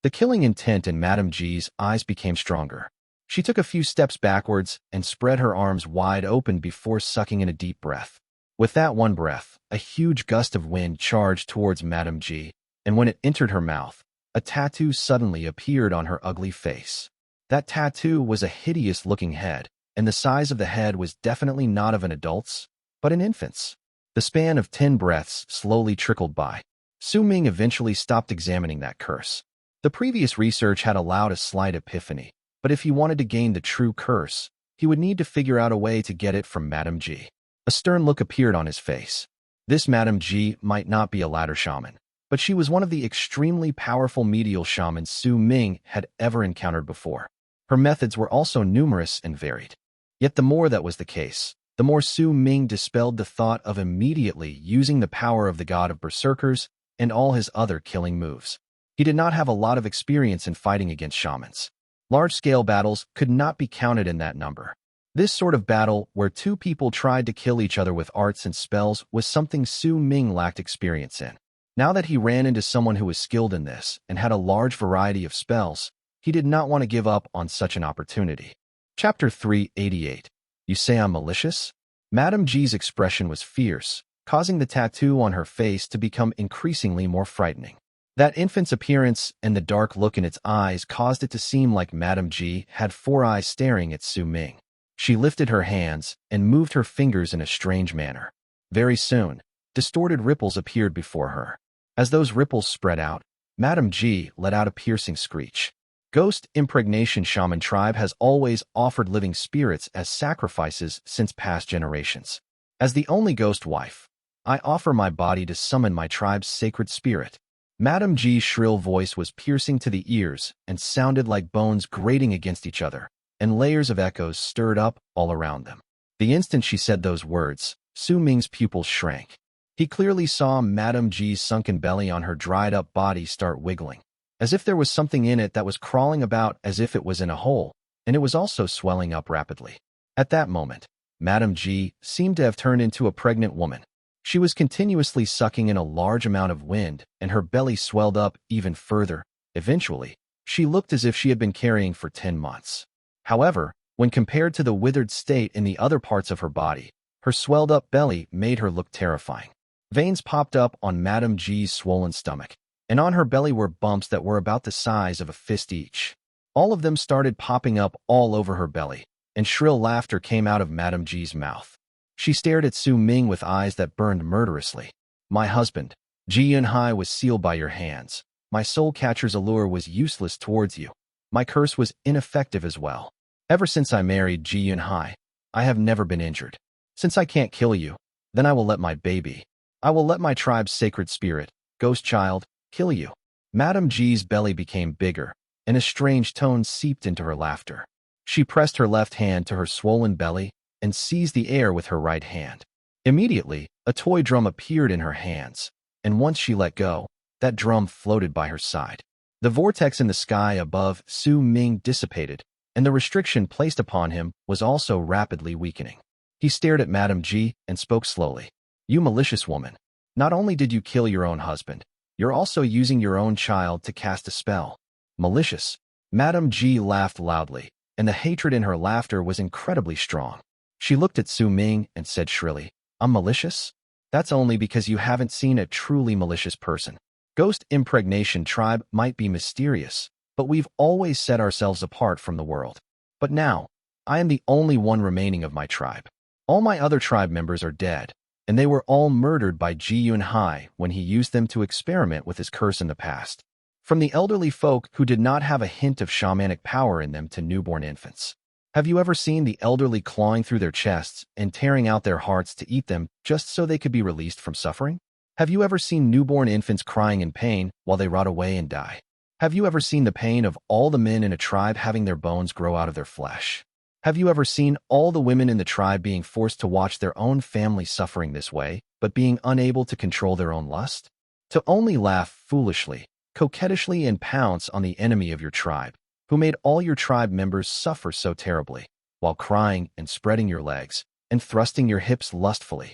S1: The killing intent in Madame Ji's eyes became stronger. She took a few steps backwards and spread her arms wide open before sucking in a deep breath. With that one breath, a huge gust of wind charged towards Madame Ji, and when it entered her mouth, a tattoo suddenly appeared on her ugly face. That tattoo was a hideous-looking head, and the size of the head was definitely not of an adult's, but an infant's. The span of 10 breaths slowly trickled by. Su Ming eventually stopped examining that curse. The previous research had allowed a slight epiphany, but if he wanted to gain the true curse, he would need to figure out a way to get it from Madame Ji. A stern look appeared on his face. This Madame Ji might not be a ladder shaman, but she was one of the extremely powerful medial shamans Su Ming had ever encountered before. Her methods were also numerous and varied. Yet the more that was the case, the more Su Ming dispelled the thought of immediately using the power of the god of berserkers and all his other killing moves. He did not have a lot of experience in fighting against shamans. Large-scale battles could not be counted in that number. This sort of battle, where two people tried to kill each other with arts and spells, was something Su Ming lacked experience in. Now that he ran into someone who was skilled in this and had a large variety of spells, he did not want to give up on such an opportunity. Chapter 388. You say I'm malicious? Madame Ji's expression was fierce, causing the tattoo on her face to become increasingly more frightening. That infant's appearance and the dark look in its eyes caused it to seem like Madame Ji had 4 eyes staring at Su Ming. She lifted her hands and moved her fingers in a strange manner. Very soon, Distorted ripples appeared before her. As those ripples spread out, Madame G let out a piercing screech. Ghost Impregnation Shaman Tribe has always offered living spirits as sacrifices since past generations. As the only ghost wife, I offer my body to summon my tribe's sacred spirit. Madame G's shrill voice was piercing to the ears and sounded like bones grating against each other, and layers of echoes stirred up all around them. The instant she said those words, Su Ming's pupils shrank. He clearly saw Madame G's sunken belly on her dried-up body start wiggling, as if there was something in it that was crawling about as if it was in a hole, and it was also swelling up rapidly. At that moment, Madame G seemed to have turned into a pregnant woman. She was continuously sucking in a large amount of wind, and her belly swelled up even further. Eventually, she looked as if she had been carrying for 10 months. However, when compared to the withered state in the other parts of her body, her swelled-up belly made her look terrifying. Veins popped up on Madame G's swollen stomach, and on her belly were bumps that were about the size of a fist each. All of them started popping up all over her belly, and shrill laughter came out of Madame G's mouth. She stared at Su Ming with eyes that burned murderously. My husband, Ji Yunhai, was sealed by your hands. My soul catcher's allure was useless towards you. My curse was ineffective as well. Ever since I married Ji Yunhai, I have never been injured. Since I can't kill you, then I will let my baby, I will let my tribe's sacred spirit, ghost child, kill you. Madame G's belly became bigger, and a strange tone seeped into her laughter. She pressed her left hand to her swollen belly and seized the air with her right hand. Immediately, a toy drum appeared in her hands, and once she let go, that drum floated by her side. The vortex in the sky above Su Ming dissipated, and the restriction placed upon him was also rapidly weakening. He stared at Madame G and spoke slowly. You malicious woman, not only did you kill your own husband, you're also using your own child to cast a spell. Malicious. Madame G laughed loudly, and the hatred in her laughter was incredibly strong. She looked at Su Ming and said shrilly, I'm malicious? That's only because you haven't seen a truly malicious person. Ghost Impregnation Tribe might be mysterious, but we've always set ourselves apart from the world. But now, I am the only one remaining of my tribe. All my other tribe members are dead, and they were all murdered by Ji Yunhai when he used them to experiment with his curse in the past. From the elderly folk who did not have a hint of shamanic power in them to newborn infants. Have you ever seen the elderly clawing through their chests and tearing out their hearts to eat them just so they could be released from suffering? Have you ever seen newborn infants crying in pain while they rot away and die? Have you ever seen the pain of all the men in a tribe having their bones grow out of their flesh? Have you ever seen all the women in the tribe being forced to watch their own family suffering this way, but being unable to control their own lust? To only laugh foolishly, coquettishly, and pounce on the enemy of your tribe, who made all your tribe members suffer so terribly, while crying and spreading your legs and thrusting your hips lustfully.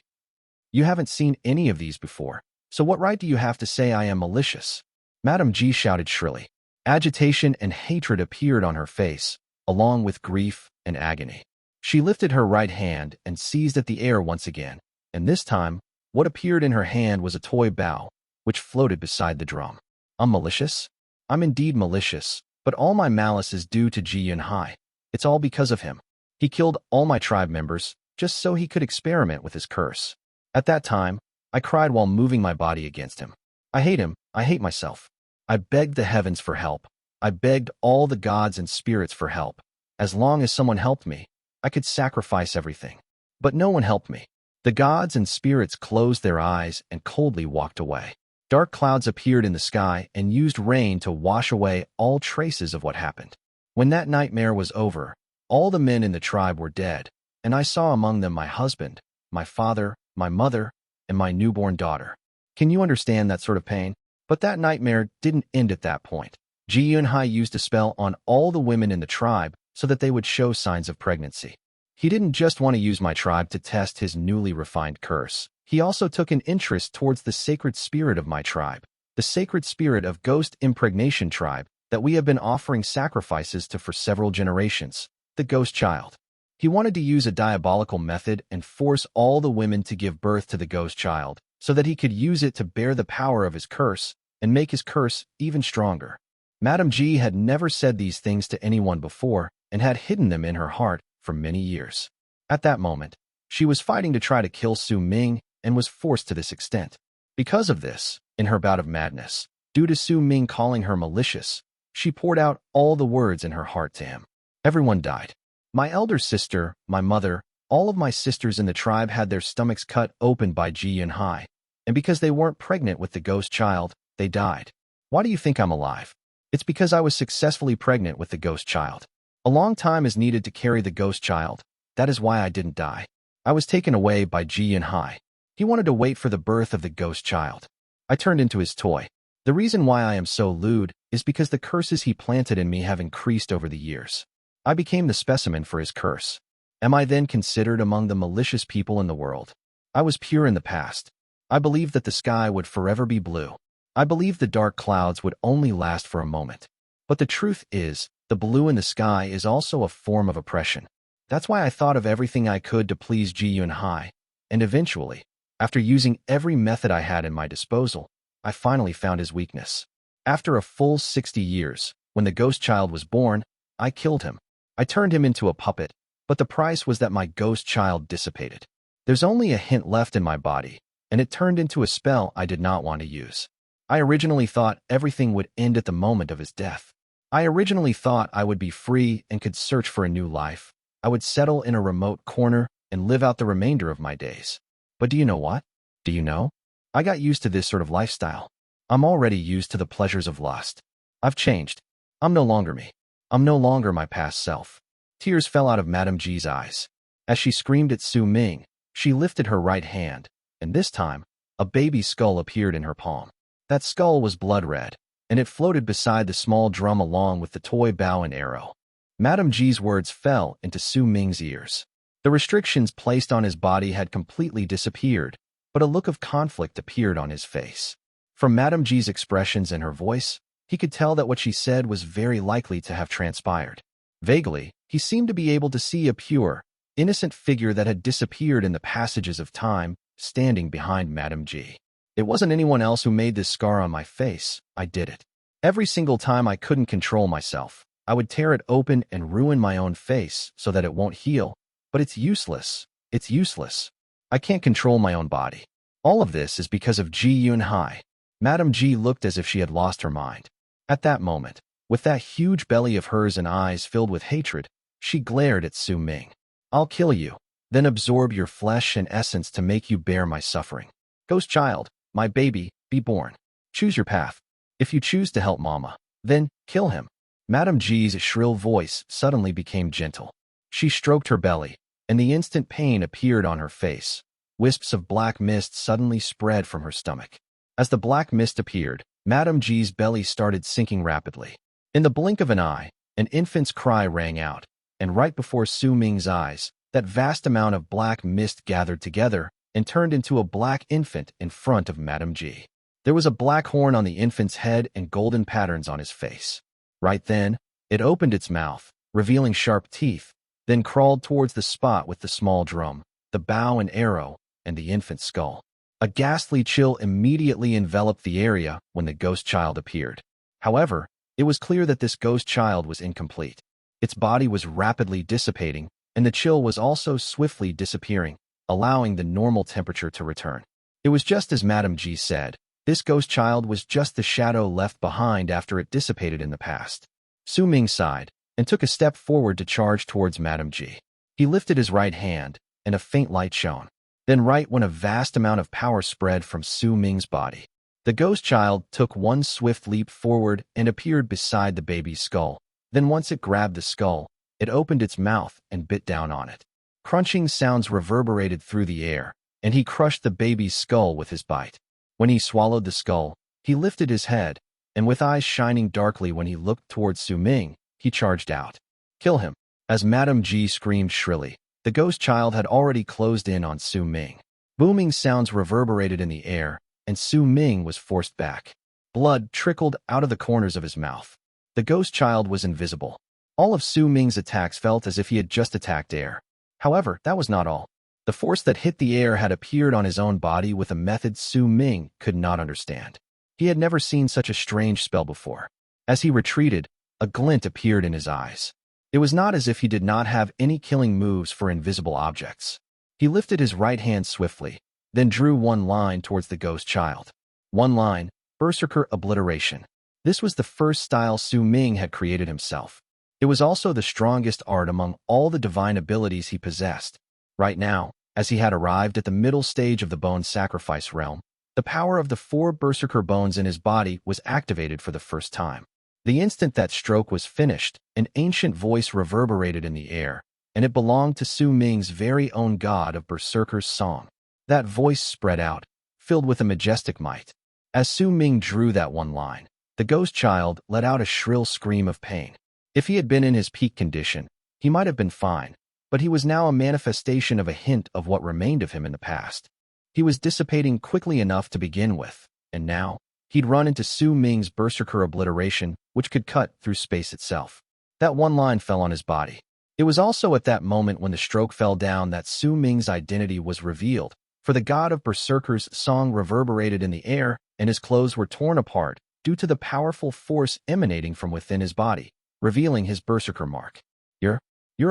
S1: You haven't seen any of these before, so what right do you have to say I am malicious? Madame G shouted shrilly. Agitation and hatred appeared on her face, along with grief and agony. She lifted her right hand and seized at the air once again, and this time, what appeared in her hand was a toy bow, which floated beside the drum. I'm malicious? I'm indeed malicious, but all my malice is due to Ji Yunhai. It's all because of him. He killed all my tribe members, just so he could experiment with his curse. At that time, I cried while moving my body against him. I hate him, I hate myself. I begged the heavens for help. I begged all the gods and spirits for help. As long as someone helped me, I could sacrifice everything. But no one helped me. The gods and spirits closed their eyes and coldly walked away. Dark clouds appeared in the sky and used rain to wash away all traces of what happened. When that nightmare was over, all the men in the tribe were dead, and I saw among them my husband, my father, my mother, and my newborn daughter. Can you understand that sort of pain? But that nightmare didn't end at that point. Ji Yunhai used a spell on all the women in the tribe so that they would show signs of pregnancy. He didn't just want to use my tribe to test his newly refined curse. He also took an interest towards the sacred spirit of my tribe, the sacred spirit of Ghost Impregnation Tribe that we have been offering sacrifices to for several generations, the ghost child. He wanted to use a diabolical method and force all the women to give birth to the ghost child so that he could use it to bear the power of his curse and make his curse even stronger. Madame G had never said these things to anyone before and had hidden them in her heart for many years. At that moment, she was fighting to try to kill Su Ming and was forced to this extent. Because of this, in her bout of madness, due to Su Ming calling her malicious, she poured out all the words in her heart to him. Everyone died. My elder sister, my mother, all of my sisters in the tribe had their stomachs cut open by Ji Yunhai, and because they weren't pregnant with the ghost child, they died. Why do you think I'm alive? It's because I was successfully pregnant with the ghost child. A long time is needed to carry the ghost child. That is why I didn't die. I was taken away by Ji Yunhai. He wanted to wait for the birth of the ghost child. I turned into his toy. The reason why I am so lewd is because the curses he planted in me have increased over the years. I became the specimen for his curse. Am I then considered among the malicious people in the world? I was pure in the past. I believed that the sky would forever be blue. I believed the dark clouds would only last for a moment. But the truth is, the blue in the sky is also a form of oppression. That's why I thought of everything I could to please Ji Yunhai, and eventually, after using every method I had in my disposal, I finally found his weakness. After a full 60 years, when the ghost child was born, I killed him. I turned him into a puppet, but the price was that my ghost child dissipated. There's only a hint left in my body, and it turned into a spell I did not want to use. I originally thought everything would end at the moment of his death. I originally thought I would be free and could search for a new life. I would settle in a remote corner and live out the remainder of my days. But do you know what? Do you know? I got used to this sort of lifestyle. I'm already used to the pleasures of lust. I've changed. I'm no longer me. I'm no longer my past self. Tears fell out of Madame G's eyes. As she screamed at Su Ming, she lifted her right hand, and this time, a baby skull appeared in her palm. That skull was blood red, and it floated beside the small drum along with the toy bow and arrow. Madame G's words fell into Su Ming's ears. The restrictions placed on his body had completely disappeared, but a look of conflict appeared on his face. From Madame G's expressions and her voice, he could tell that what she said was very likely to have transpired. Vaguely, he seemed to be able to see a pure, innocent figure that had disappeared in the passages of time, standing behind Madame G. It wasn't anyone else who made this scar on my face. I did it. Every single time I couldn't control myself, I would tear it open and ruin my own face so that it won't heal. But it's useless. It's useless. I can't control my own body. All of this is because of Ji Yunhai. Madame G looked as if she had lost her mind. At that moment, with that huge belly of hers and eyes filled with hatred, she glared at Su Ming. I'll kill you, then absorb your flesh and essence to make you bear my suffering. Ghost child, my baby, be born. Choose your path. If you choose to help Mama, then kill him. Madame G's shrill voice suddenly became gentle. She stroked her belly, and the instant pain appeared on her face. Wisps of black mist suddenly spread from her stomach. As the black mist appeared, Madame G's belly started sinking rapidly. In the blink of an eye, an infant's cry rang out, and right before Su Ming's eyes, that vast amount of black mist gathered together and turned into a black infant in front of Madame G. There was a black horn on the infant's head and golden patterns on his face. Right then, it opened its mouth, revealing sharp teeth, then crawled towards the spot with the small drum, the bow and arrow, and the infant's skull. A ghastly chill immediately enveloped the area when the ghost child appeared. However, it was clear that this ghost child was incomplete. Its body was rapidly dissipating, and the chill was also swiftly disappearing, allowing the normal temperature to return. It was just as Madame G said. This ghost child was just the shadow left behind after it dissipated in the past. Su Ming sighed and took a step forward to charge towards Madame G. He lifted his right hand, and a faint light shone. Then right when a vast amount of power spread from Su Ming's body, the ghost child took one swift leap forward and appeared beside the baby's skull. Then once it grabbed the skull, it opened its mouth and bit down on it. Crunching sounds reverberated through the air, and he crushed the baby's skull with his bite. When he swallowed the skull, he lifted his head, and with eyes shining darkly when he looked towards Su Ming, he charged out. Kill him. As Madame G screamed shrilly, the ghost child had already closed in on Su Ming. Booming sounds reverberated in the air, and Su Ming was forced back. Blood trickled out of the corners of his mouth. The ghost child was invisible. All of Su Ming's attacks felt as if he had just attacked air. However, that was not all. The force that hit the air had appeared on his own body with a method Su Ming could not understand. He had never seen such a strange spell before. As he retreated, a glint appeared in his eyes. It was not as if he did not have any killing moves for invisible objects. He lifted his right hand swiftly, then drew one line towards the ghost child. One line, Berserker Obliteration. This was the first style Su Ming had created himself. It was also the strongest art among all the divine abilities he possessed. Right now, as he had arrived at the middle stage of the bone sacrifice realm, the power of the 4 Berserker bones in his body was activated for the first time. The instant that stroke was finished, an ancient voice reverberated in the air, and it belonged to Su Ming's very own god of Berserker's song. That voice spread out, filled with a majestic might. As Su Ming drew that one line, the ghost child let out a shrill scream of pain. If he had been in his peak condition, he might have been fine, but he was now a manifestation of a hint of what remained of him in the past. He was dissipating quickly enough to begin with, and now, he'd run into Su Ming's Berserker Obliteration, which could cut through space itself. That one line fell on his body. It was also at that moment when the stroke fell down that Su Ming's identity was revealed, for the god of Berserker's song reverberated in the air, and his clothes were torn apart due to the powerful force emanating from within his body, revealing his Berserker mark. You're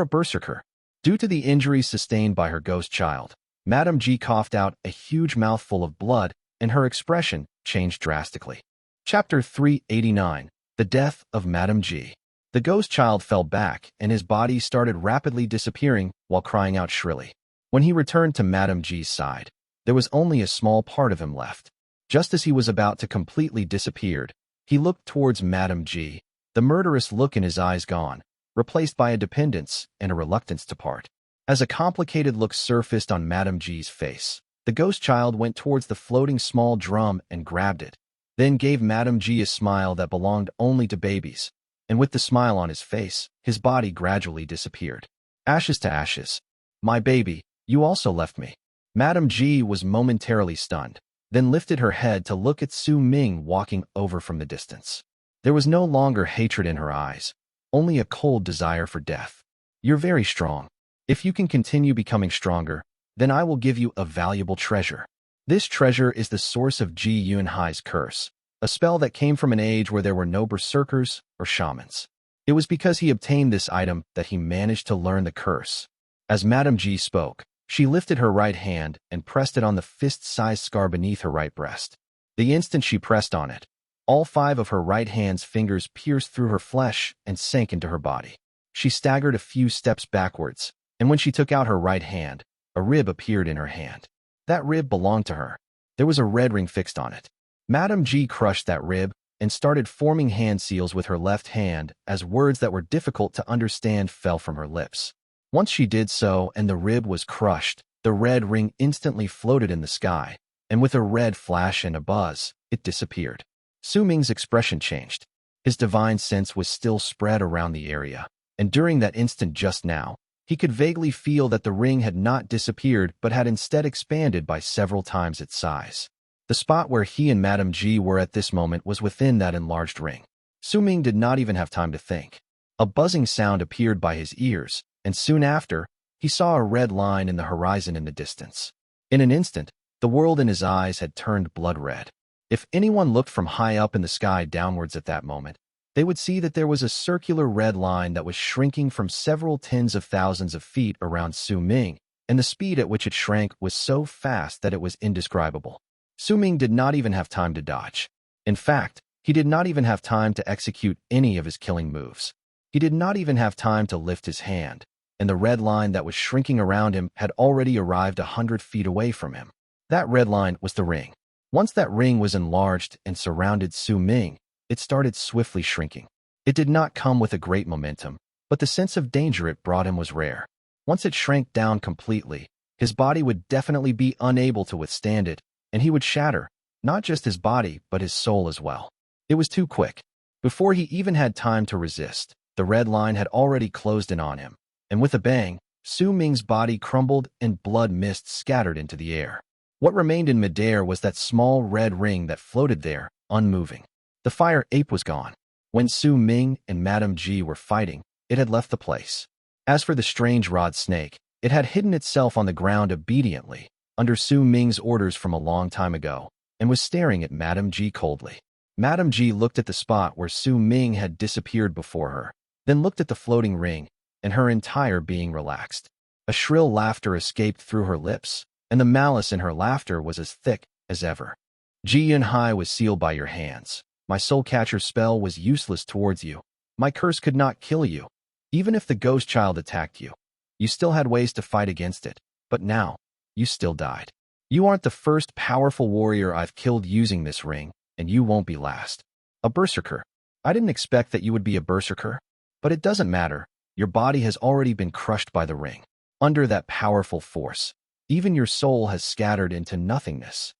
S1: a Berserker. Due to the injuries sustained by her ghost child, Madame G coughed out a huge mouthful of blood, and her expression changed drastically. Chapter 389, The Death of Madame G. The ghost child fell back, and his body started rapidly disappearing while crying out shrilly. When he returned to Madame G's side, there was only a small part of him left. Just as he was about to completely disappear, he looked towards Madame G, the murderous look in his eyes gone, replaced by a dependence and a reluctance to part. As a complicated look surfaced on Madame G's face, the ghost child went towards the floating small drum and grabbed it, then gave Madame G a smile that belonged only to babies, and with the smile on his face, his body gradually disappeared. Ashes to ashes. My baby, you also left me. Madame G was momentarily stunned, then lifted her head to look at Su Ming walking over from the distance. There was no longer hatred in her eyes, only a cold desire for death. You're very strong. If you can continue becoming stronger, then I will give you a valuable treasure. This treasure is the source of Ji Yunhai's curse, a spell that came from an age where there were no berserkers or shamans. It was because he obtained this item that he managed to learn the curse. As Madame G spoke, she lifted her right hand and pressed it on the fist-sized scar beneath her right breast. The instant she pressed on it, all 5 of her right hand's fingers pierced through her flesh and sank into her body. She staggered a few steps backwards, and when she took out her right hand, a rib appeared in her hand. That rib belonged to her. There was a red ring fixed on it. Madame G crushed that rib and started forming hand seals with her left hand as words that were difficult to understand fell from her lips. Once she did so and the rib was crushed, the red ring instantly floated in the sky, and with a red flash and a buzz, it disappeared. Su Ming's expression changed. His divine sense was still spread around the area, and during that instant just now, he could vaguely feel that the ring had not disappeared but had instead expanded by several times its size. The spot where he and Madame G were at this moment was within that enlarged ring. Su Ming did not even have time to think. A buzzing sound appeared by his ears, and soon after, he saw a red line in the horizon in the distance. In an instant, the world in his eyes had turned blood red. If anyone looked from high up in the sky downwards at that moment, they would see that there was a circular red line that was shrinking from several tens of thousands of feet around Su Ming, and the speed at which it shrank was so fast that it was indescribable. Su Ming did not even have time to dodge. In fact, he did not even have time to execute any of his killing moves. He did not even have time to lift his hand, and the red line that was shrinking around him had already arrived 100 feet away from him. That red line was the ring. Once that ring was enlarged and surrounded Su Ming, it started swiftly shrinking. It did not come with a great momentum, but the sense of danger it brought him was rare. Once it shrank down completely, his body would definitely be unable to withstand it, and he would shatter, not just his body but his soul as well. It was too quick. Before he even had time to resist, the red line had already closed in on him, and with a bang, Su Ming's body crumbled and blood mist scattered into the air. What remained in midair was that small red ring that floated there, unmoving. The fire ape was gone. When Su Ming and Madame G were fighting, it had left the place. As for the strange rod snake, it had hidden itself on the ground obediently, under Su Ming's orders from a long time ago, and was staring at Madame G coldly. Madame G looked at the spot where Su Ming had disappeared before her, then looked at the floating ring, and her entire being relaxed. A shrill laughter escaped through her lips, and the malice in her laughter was as thick as ever. Ji Yunhai was sealed by your hands. My soul catcher spell was useless towards you. My curse could not kill you. Even if the ghost child attacked you, you still had ways to fight against it, but now, you still died. You aren't the first powerful warrior I've killed using this ring, and you won't be last. A Berserker. I didn't expect that you would be a Berserker, but it doesn't matter. Your body has already been crushed by the ring. Under that powerful force, even your soul has scattered into nothingness.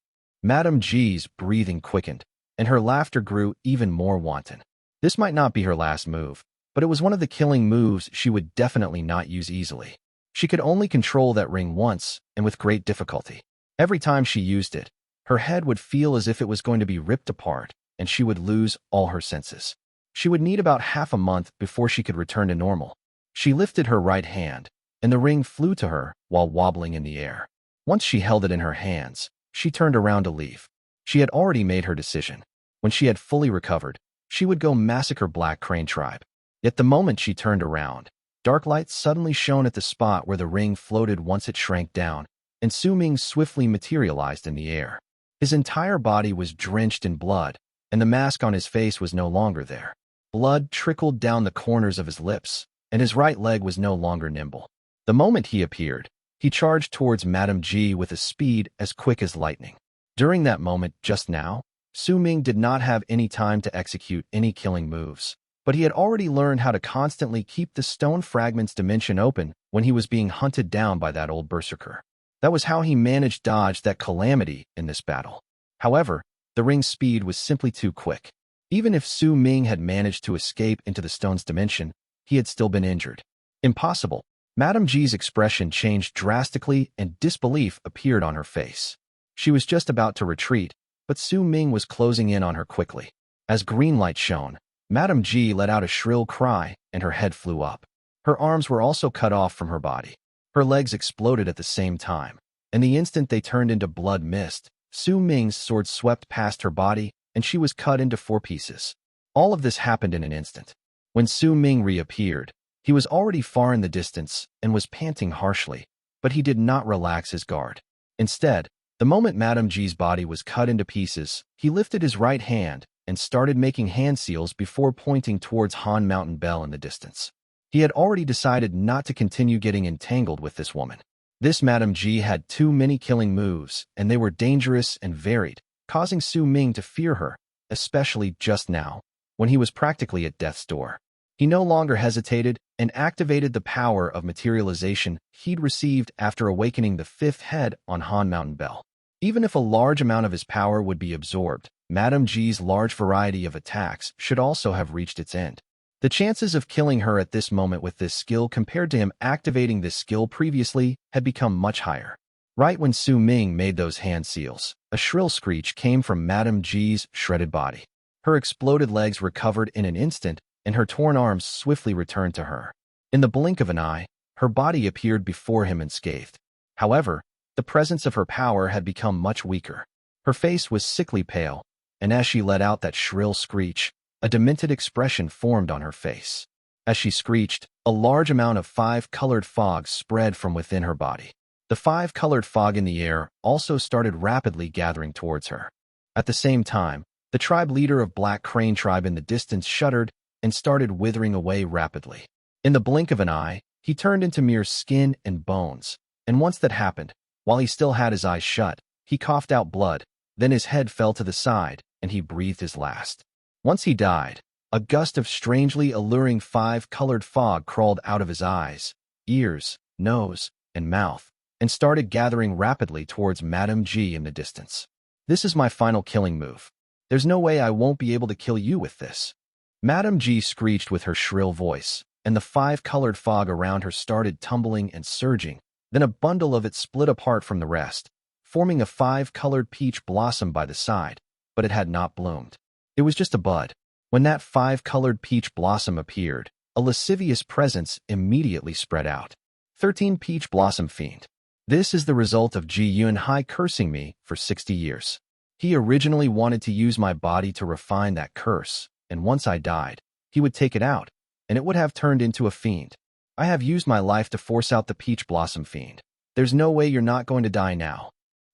S1: Madame G's breathing quickened, and her laughter grew even more wanton. This might not be her last move, but it was one of the killing moves she would definitely not use easily. She could only control that ring once, and with great difficulty. Every time she used it, her head would feel as if it was going to be ripped apart, and she would lose all her senses. She would need about half a month before she could return to normal. She lifted her right hand, and the ring flew to her while wobbling in the air. Once she held it in her hands, she turned around to leave. She had already made her decision. When she had fully recovered, she would go massacre Black Crane Tribe. Yet the moment she turned around, dark light suddenly shone at the spot where the ring floated once it shrank down, and Su Ming swiftly materialized in the air. His entire body was drenched in blood, and the mask on his face was no longer there. Blood trickled down the corners of his lips, and his right leg was no longer nimble. The moment he appeared, he charged towards Madame G with a speed as quick as lightning. During that moment just now, Su Ming did not have any time to execute any killing moves, but he had already learned how to constantly keep the stone fragment's dimension open when he was being hunted down by that old Berserker. That was how he managed to dodge that calamity in this battle. However, the ring's speed was simply too quick. Even if Su Ming had managed to escape into the stone's dimension, he had still been injured. Impossible. Madame G's expression changed drastically and disbelief appeared on her face. She was just about to retreat, but Su Ming was closing in on her quickly. As green light shone, Madame G let out a shrill cry and her head flew up. Her arms were also cut off from her body. Her legs exploded at the same time, and the instant they turned into blood mist, Su Ming's sword swept past her body and she was cut into 4 pieces. All of this happened in an instant. When Su Ming reappeared, he was already far in the distance and was panting harshly, but he did not relax his guard. Instead, the moment Madame G's body was cut into pieces, he lifted his right hand and started making hand seals before pointing towards Han Mountain Bell in the distance. He had already decided not to continue getting entangled with this woman. This Madame G had too many killing moves, and they were dangerous and varied, causing Su Ming to fear her, especially just now, when he was practically at death's door. He no longer hesitated and activated the power of materialization he'd received after awakening the 5th head on Han Mountain Bell. Even if a large amount of his power would be absorbed, Madame G's large variety of attacks should also have reached its end. The chances of killing her at this moment with this skill compared to him activating this skill previously had become much higher. Right when Su Ming made those hand seals, a shrill screech came from Madame G's shredded body. Her exploded legs recovered in an instant, and her torn arms swiftly returned to her. In the blink of an eye, her body appeared before him unscathed. However, the presence of her power had become much weaker. Her face was sickly pale, and as she let out that shrill screech, a demented expression formed on her face. As she screeched, a large amount of 5-colored fog spread from within her body. The 5-colored fog in the air also started rapidly gathering towards her. At the same time, the tribe leader of Black Crane Tribe in the distance shuddered and started withering away rapidly. In the blink of an eye, he turned into mere skin and bones, and once that happened, while he still had his eyes shut, he coughed out blood, then his head fell to the side, and he breathed his last. Once he died, a gust of strangely alluring 5-colored fog crawled out of his eyes, ears, nose, and mouth, and started gathering rapidly towards Madame G in the distance. This is my final killing move. There's no way I won't be able to kill you with this. Madame G screeched with her shrill voice, and the 5-colored fog around her started tumbling and surging, then a bundle of it split apart from the rest, forming a 5-colored peach blossom by the side, but it had not bloomed. It was just a bud. When that 5-colored peach blossom appeared, a lascivious presence immediately spread out. 13 Peach Blossom Fiend. This is the result of Ji Yunhai cursing me for 60 years. He originally wanted to use my body to refine that curse, and once I died, he would take it out, and it would have turned into a fiend. I have used my life to force out the Peach Blossom Fiend. There's no way you're not going to die now."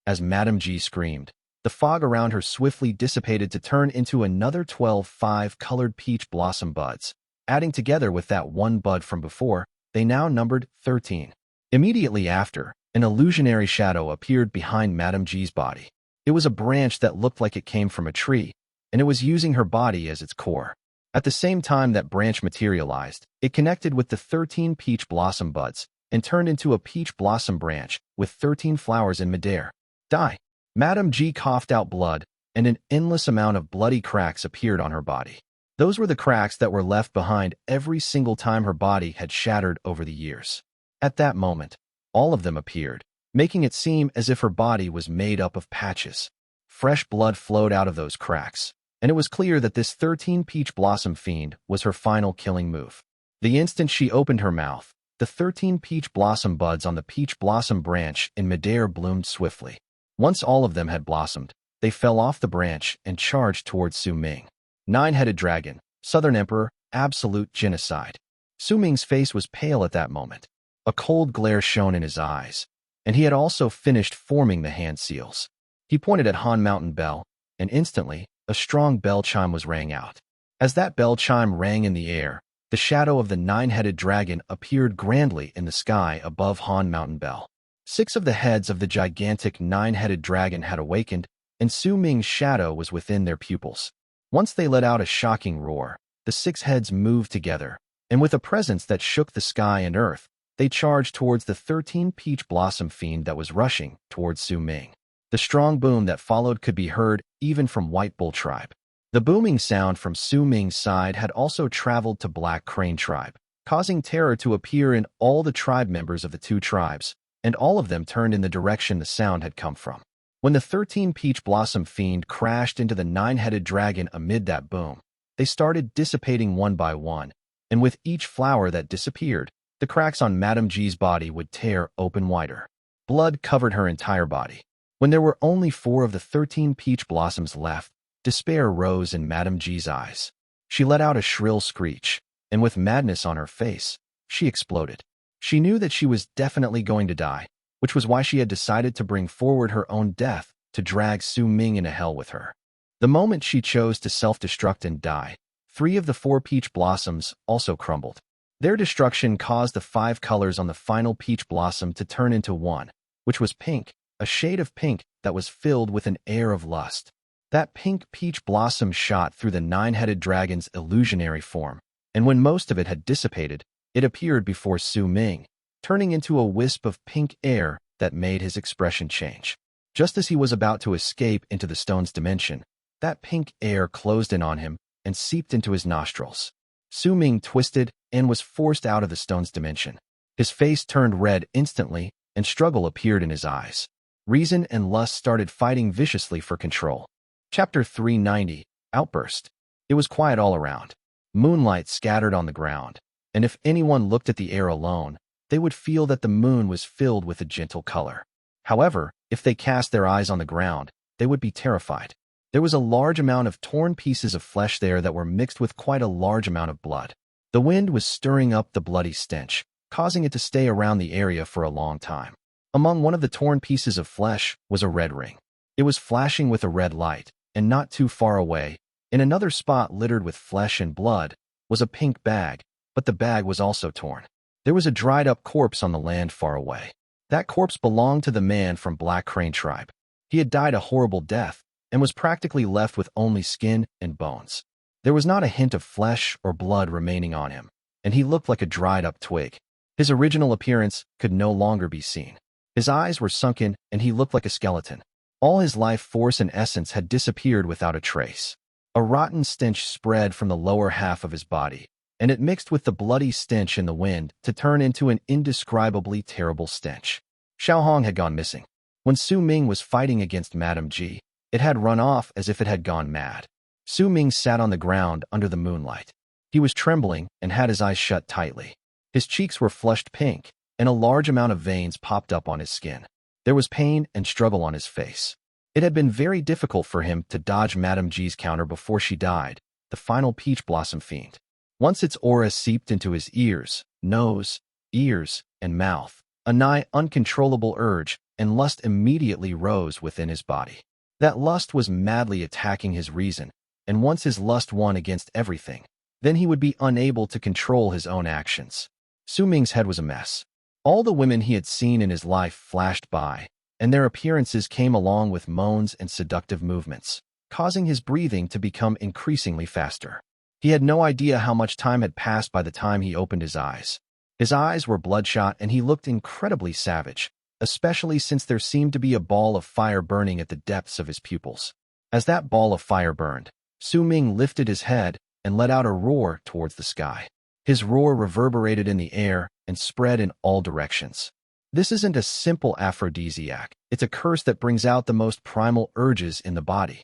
S1: As Madame G screamed, the fog around her swiftly dissipated to turn into another 12 5-colored peach blossom buds. Adding together with that one bud from before, they now numbered 13. Immediately after, an illusionary shadow appeared behind Madame G's body. It was a branch that looked like it came from a tree, and it was using her body as its core. At the same time that branch materialized, it connected with the 13 peach blossom buds and turned into a peach blossom branch with 13 flowers in midair. Die. Madame G coughed out blood, and an endless amount of bloody cracks appeared on her body. Those were the cracks that were left behind every single time her body had shattered over the years. At that moment, all of them appeared, making it seem as if her body was made up of patches. Fresh blood flowed out of those cracks, and it was clear that this 13 peach blossom fiend was her final killing move. The instant she opened her mouth, the 13 peach blossom buds on the peach blossom branch in midair bloomed swiftly. Once all of them had blossomed, they fell off the branch and charged towards Su Ming. Nine-headed dragon, Southern Emperor, absolute genocide. Su Ming's face was pale at that moment. A cold glare shone in his eyes, and he had also finished forming the hand seals. He pointed at Han Mountain Bell, and instantly, a strong bell chime was rang out. As that bell chime rang in the air, the shadow of the nine-headed dragon appeared grandly in the sky above Han Mountain Bell. 6 of the heads of the gigantic nine-headed dragon had awakened, and Su Ming's shadow was within their pupils. Once they let out a shocking roar, the 6 heads moved together, and with a presence that shook the sky and earth, they charged towards the 13 peach blossom fiend that was rushing towards Su Ming. The strong boom that followed could be heard even from White Bull Tribe. The booming sound from Su Ming's side had also traveled to Black Crane Tribe, causing terror to appear in all the tribe members of the 2 tribes, and all of them turned in the direction the sound had come from. When the 13 peach blossom fiend crashed into the nine-headed dragon amid that boom, they started dissipating one by one, and with each flower that disappeared, the cracks on Madame G's body would tear open wider. Blood covered her entire body. When there were only 4 of the 13 peach blossoms left, despair rose in Madame G's eyes. She let out a shrill screech, and with madness on her face, she exploded. She knew that she was definitely going to die, which was why she had decided to bring forward her own death to drag Su Ming into hell with her. The moment she chose to self-destruct and die, 3 of the 4 peach blossoms also crumbled. Their destruction caused the 5 colors on the final peach blossom to turn into one, which was pink, a shade of pink that was filled with an air of lust. That pink peach blossom shot through the nine-headed dragon's illusionary form, and when most of it had dissipated, it appeared before Su Ming, turning into a wisp of pink air that made his expression change. Just as he was about to escape into the stone's dimension, that pink air closed in on him and seeped into his nostrils. Su Ming twisted and was forced out of the stone's dimension. His face turned red instantly, and struggle appeared in his eyes. Reason and lust started fighting viciously for control. Chapter 390, Outburst. It was quiet all around. Moonlight scattered on the ground, and if anyone looked at the air alone, they would feel that the moon was filled with a gentle color. However, if they cast their eyes on the ground, they would be terrified. There was a large amount of torn pieces of flesh there that were mixed with quite a large amount of blood. The wind was stirring up the bloody stench, causing it to stay around the area for a long time. Among one of the torn pieces of flesh was a red ring. It was flashing with a red light, and not too far away, in another spot littered with flesh and blood, was a pink bag, but the bag was also torn. There was a dried-up corpse on the land far away. That corpse belonged to the man from Black Crane Tribe. He had died a horrible death, and was practically left with only skin and bones. There was not a hint of flesh or blood remaining on him, and he looked like a dried-up twig. His original appearance could no longer be seen. His eyes were sunken, and he looked like a skeleton. All his life force and essence had disappeared without a trace. A rotten stench spread from the lower half of his body, and it mixed with the bloody stench in the wind to turn into an indescribably terrible stench. Xiaohong had gone missing. When Su Ming was fighting against Madame G, it had run off as if it had gone mad. Su Ming sat on the ground under the moonlight. He was trembling and had his eyes shut tightly. His cheeks were flushed pink, and a large amount of veins popped up on his skin. There was pain and struggle on his face. It had been very difficult for him to dodge Madame G's counter before she died, the final peach blossom fiend. Once its aura seeped into his ears, nose, ears, and mouth, A nigh uncontrollable urge and lust immediately rose within his body. That lust was madly attacking his reason, and once his lust won against everything, then he would be unable to control his own actions. Su Ming's head was a mess. All the women he had seen in his life flashed by, and their appearances came along with moans and seductive movements, causing his breathing to become increasingly faster. He had no idea how much time had passed by the time he opened his eyes. His eyes were bloodshot and he looked incredibly savage, especially since there seemed to be a ball of fire burning at the depths of his pupils. As that ball of fire burned, Su Ming lifted his head and let out a roar towards the sky. His roar reverberated in the air and spread in all directions. This isn't a simple aphrodisiac, it's a curse that brings out the most primal urges in the body.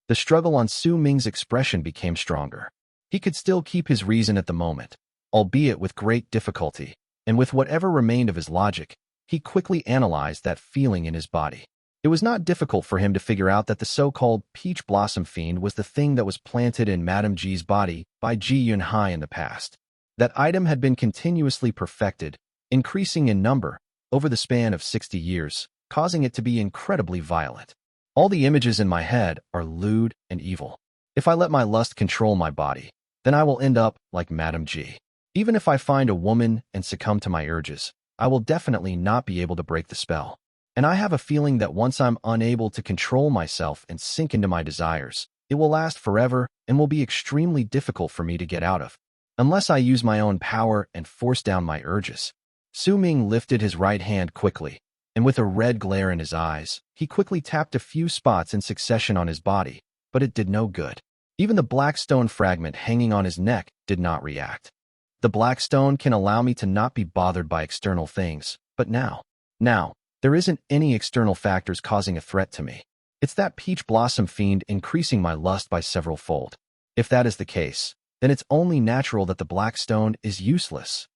S1: The struggle on Su Ming's expression became stronger. He could still keep his reason at the moment, albeit with great difficulty, and with whatever remained of his logic, he quickly analyzed that feeling in his body. It was not difficult for him to figure out that the so-called Peach Blossom Fiend was the thing that was planted in Madame G's body by Ji Yunhai in the past. That item had been continuously perfected, increasing in number, over the span of 60 years, causing it to be incredibly violent. All the images in my head are lewd and evil. If I let my lust control my body, then I will end up like Madame G. Even if I find a woman and succumb to my urges, I will definitely not be able to break the spell. And I have a feeling that once I'm unable to control myself and sink into my desires, it will last forever and will be extremely difficult for me to get out of, unless I use my own power and force down my urges. Su Ming lifted his right hand quickly, and with a red glare in his eyes, he quickly tapped a few spots in succession on his body, but it did no good. Even the black stone fragment hanging on his neck did not react. The black stone can allow me to not be bothered by external things, but now, there isn't any external factors causing a threat to me. It's that Peach Blossom Fiend increasing my lust by several fold. If that is the case, then it's only natural that the black stone is useless.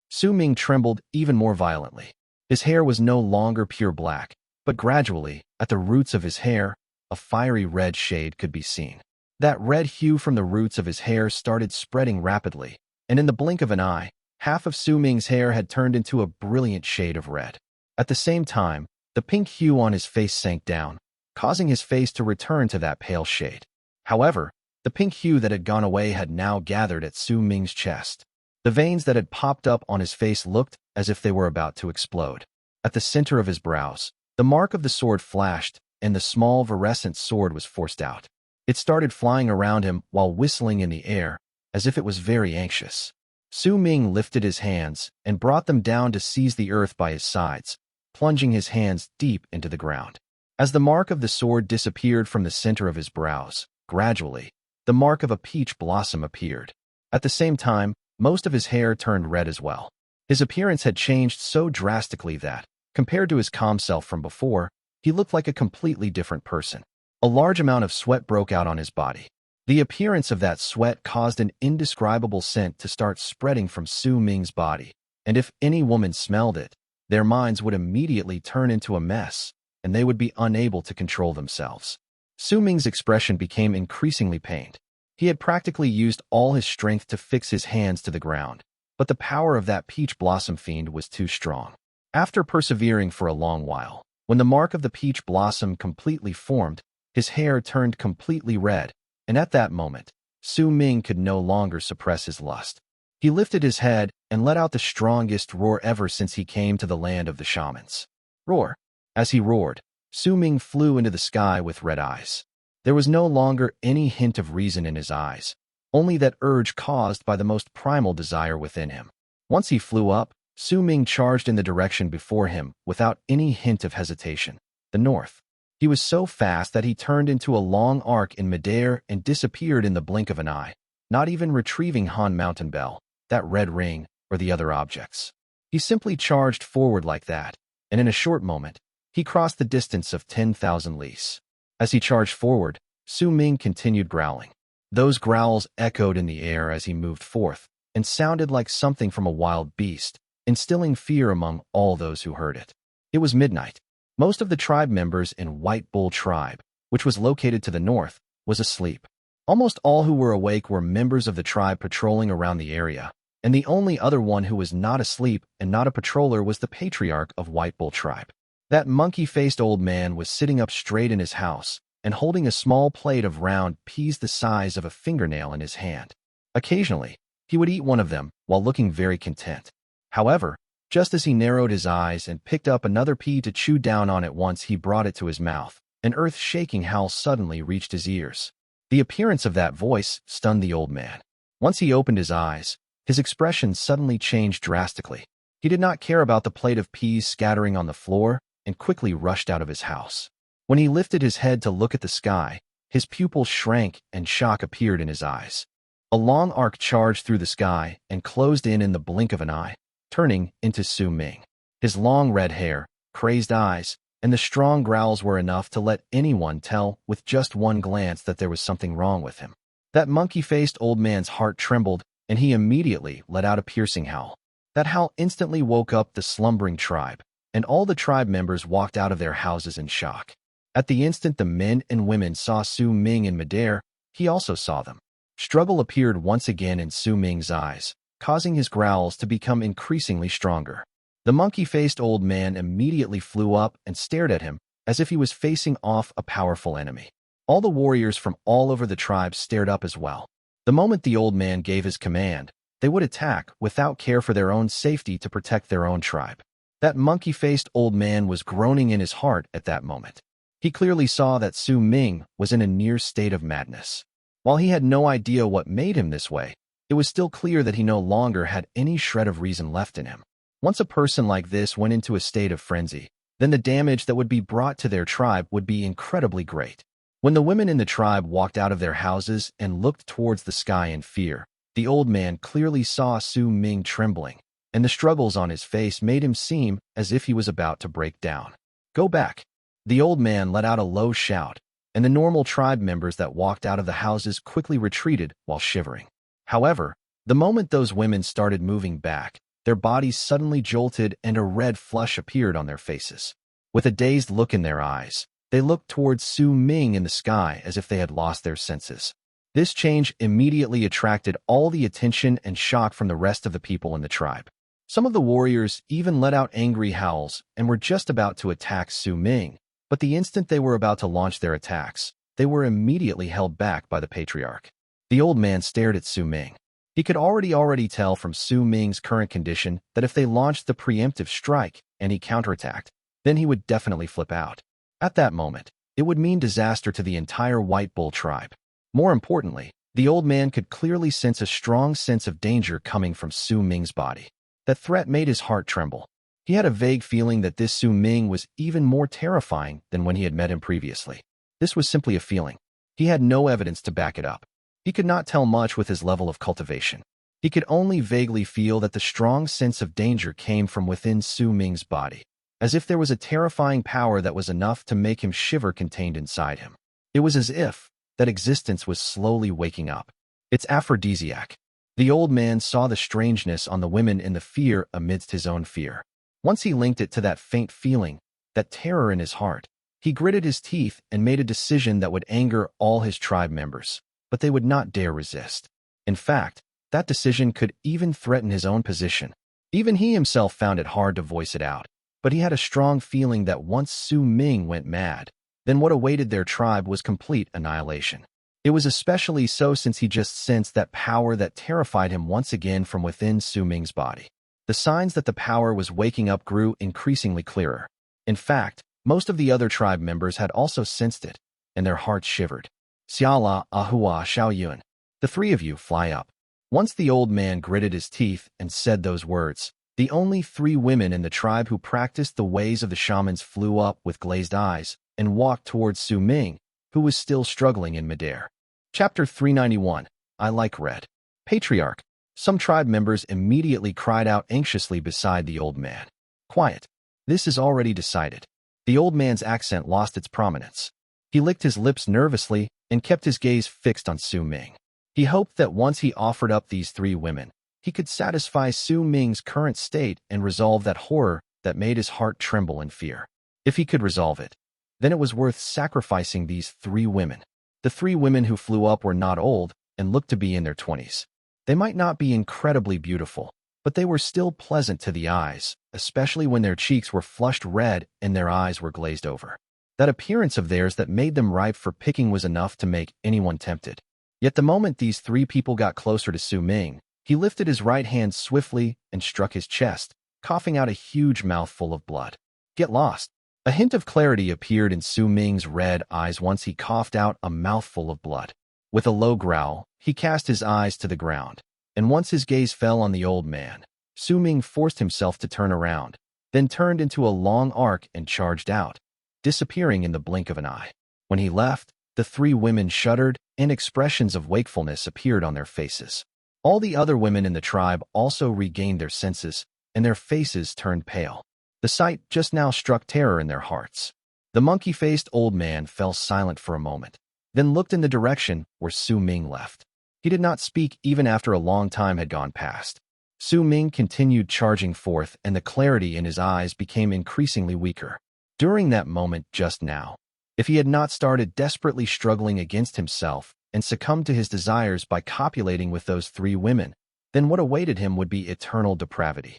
S1: Su Ming trembled even more violently. His hair was no longer pure black, but gradually, at the roots of his hair, a fiery red shade could be seen. That red hue from the roots of his hair started spreading rapidly, and in the blink of an eye, half of Su Ming's hair had turned into a brilliant shade of red. At the same time, the pink hue on his face sank down, causing his face to return to that pale shade. However, the pink hue that had gone away had now gathered at Su Ming's chest. The veins that had popped up on his face looked as if they were about to explode. At the center of his brows, the mark of the sword flashed, and the small virescent sword was forced out. It started flying around him while whistling in the air, as if it was very anxious. Su Ming lifted his hands and brought them down to seize the earth by his sides, plunging his hands deep into the ground. As the mark of the sword disappeared from the center of his brows, gradually, the mark of a peach blossom appeared. At the same time, most of his hair turned red as well. His appearance had changed so drastically that, compared to his calm self from before, he looked like a completely different person. A large amount of sweat broke out on his body. The appearance of that sweat caused an indescribable scent to start spreading from Su Ming's body, and if any woman smelled it, their minds would immediately turn into a mess, and they would be unable to control themselves. Su Ming's expression became increasingly pained. He had practically used all his strength to fix his hands to the ground, but the power of that peach blossom fiend was too strong. After persevering for a long while, when the mark of the peach blossom completely formed, his hair turned completely red, and at that moment, Su Ming could no longer suppress his lust. He lifted his head and let out the strongest roar ever since he came to the land of the shamans. Roar! As he roared, Su Ming flew into the sky with red eyes. There was no longer any hint of reason in his eyes, only that urge caused by the most primal desire within him. Once he flew up, Su Ming charged in the direction before him without any hint of hesitation, the north. He was so fast that he turned into a long arc in midair and disappeared in the blink of an eye, not even retrieving Han Mountain Bell, that red ring, or the other objects. He simply charged forward like that, and in a short moment, he crossed the distance of 10,000 lis. As he charged forward, Su Ming continued growling. Those growls echoed in the air as he moved forth, and sounded like something from a wild beast, instilling fear among all those who heard it. It was midnight. Most of the tribe members in White Bull Tribe, which was located to the north, was asleep. Almost all who were awake were members of the tribe patrolling around the area, and the only other one who was not asleep and not a patroller was the patriarch of White Bull tribe. That monkey-faced old man was sitting up straight in his house and holding a small plate of round peas the size of a fingernail in his hand. Occasionally, he would eat one of them while looking very content. However, just as he narrowed his eyes and picked up another pea to chew down on at once, he brought it to his mouth. An earth-shaking howl suddenly reached his ears. The appearance of that voice stunned the old man. Once he opened his eyes, his expression suddenly changed drastically. He did not care about the plate of peas scattering on the floor and quickly rushed out of his house. When he lifted his head to look at the sky, his pupils shrank and shock appeared in his eyes. A long arc charged through the sky and closed in the blink of an eye, turning into Su Ming. His long red hair, crazed eyes, and the strong growls were enough to let anyone tell with just one glance that there was something wrong with him. That monkey-faced old man's heart trembled, and he immediately let out a piercing howl. That howl instantly woke up the slumbering tribe, and all the tribe members walked out of their houses in shock. At the instant the men and women saw Su Ming in midair, he also saw them. Struggle appeared once again in Su Ming's eyes, causing his growls to become increasingly stronger. The monkey-faced old man immediately flew up and stared at him as if he was facing off a powerful enemy. All the warriors from all over the tribe stared up as well. The moment the old man gave his command, they would attack without care for their own safety to protect their own tribe. That monkey-faced old man was groaning in his heart at that moment. He clearly saw that Su Ming was in a near state of madness. While he had no idea what made him this way, it was still clear that he no longer had any shred of reason left in him. Once a person like this went into a state of frenzy, then the damage that would be brought to their tribe would be incredibly great. When the women in the tribe walked out of their houses and looked towards the sky in fear, the old man clearly saw Su Ming trembling, and the struggles on his face made him seem as if he was about to break down. "Go back!" The old man let out a low shout, and the normal tribe members that walked out of the houses quickly retreated while shivering. However, the moment those women started moving back, their bodies suddenly jolted and a red flush appeared on their faces. With a dazed look in their eyes, they looked towards Su Ming in the sky as if they had lost their senses. This change immediately attracted all the attention and shock from the rest of the people in the tribe. Some of the warriors even let out angry howls and were just about to attack Su Ming, but the instant they were about to launch their attacks, they were immediately held back by the patriarch. The old man stared at Su Ming. He could already tell from Su Ming's current condition that if they launched the preemptive strike and he counterattacked, then he would definitely flip out. At that moment, it would mean disaster to the entire White Bull tribe. More importantly, the old man could clearly sense a strong sense of danger coming from Su Ming's body. That threat made his heart tremble. He had a vague feeling that this Su Ming was even more terrifying than when he had met him previously. This was simply a feeling. He had no evidence to back it up. He could not tell much with his level of cultivation. He could only vaguely feel that the strong sense of danger came from within Su Ming's body, as if there was a terrifying power that was enough to make him shiver contained inside him. It was as if that existence was slowly waking up. It's aphrodisiac. The old man saw the strangeness on the women and the fear amidst his own fear. Once he linked it to that faint feeling, that terror in his heart, he gritted his teeth and made a decision that would anger all his tribe members, but they would not dare resist. In fact, that decision could even threaten his own position. Even he himself found it hard to voice it out, but he had a strong feeling that once Su Ming went mad, then what awaited their tribe was complete annihilation. It was especially so since he just sensed that power that terrified him once again from within Su Ming's body. The signs that the power was waking up grew increasingly clearer. In fact, most of the other tribe members had also sensed it, and their hearts shivered. Xiala, Ahua, Xiaoyun. The three of you fly up. Once the old man gritted his teeth and said those words, the only three women in the tribe who practiced the ways of the shamans flew up with glazed eyes and walked towards Su Ming, who was still struggling in midair. Chapter 391. I like red. Patriarch. Some tribe members immediately cried out anxiously beside the old man. Quiet. This is already decided. The old man's accent lost its prominence. He licked his lips nervously and kept his gaze fixed on Su Ming. He hoped that once he offered up these three women, he could satisfy Su Ming's current state and resolve that horror that made his heart tremble in fear. If he could resolve it, then it was worth sacrificing these three women. The three women who flew up were not old and looked to be in their 20s. They might not be incredibly beautiful, but they were still pleasant to the eyes, especially when their cheeks were flushed red and their eyes were glazed over. That appearance of theirs that made them ripe for picking was enough to make anyone tempted. Yet the moment these three people got closer to Su Ming, he lifted his right hand swiftly and struck his chest, coughing out a huge mouthful of blood. Get lost. A hint of clarity appeared in Su Ming's red eyes once he coughed out a mouthful of blood. With a low growl, he cast his eyes to the ground, and once his gaze fell on the old man, Su Ming forced himself to turn around, then turned into a long arc and charged out, disappearing in the blink of an eye. When he left, the three women shuddered, and expressions of wakefulness appeared on their faces. All the other women in the tribe also regained their senses, and their faces turned pale. The sight just now struck terror in their hearts. The monkey-faced old man fell silent for a moment, then looked in the direction where Su Ming left. He did not speak even after a long time had gone past. Su Ming continued charging forth, and the clarity in his eyes became increasingly weaker. During that moment just now, if he had not started desperately struggling against himself and succumbed to his desires by copulating with those three women, then what awaited him would be eternal depravity.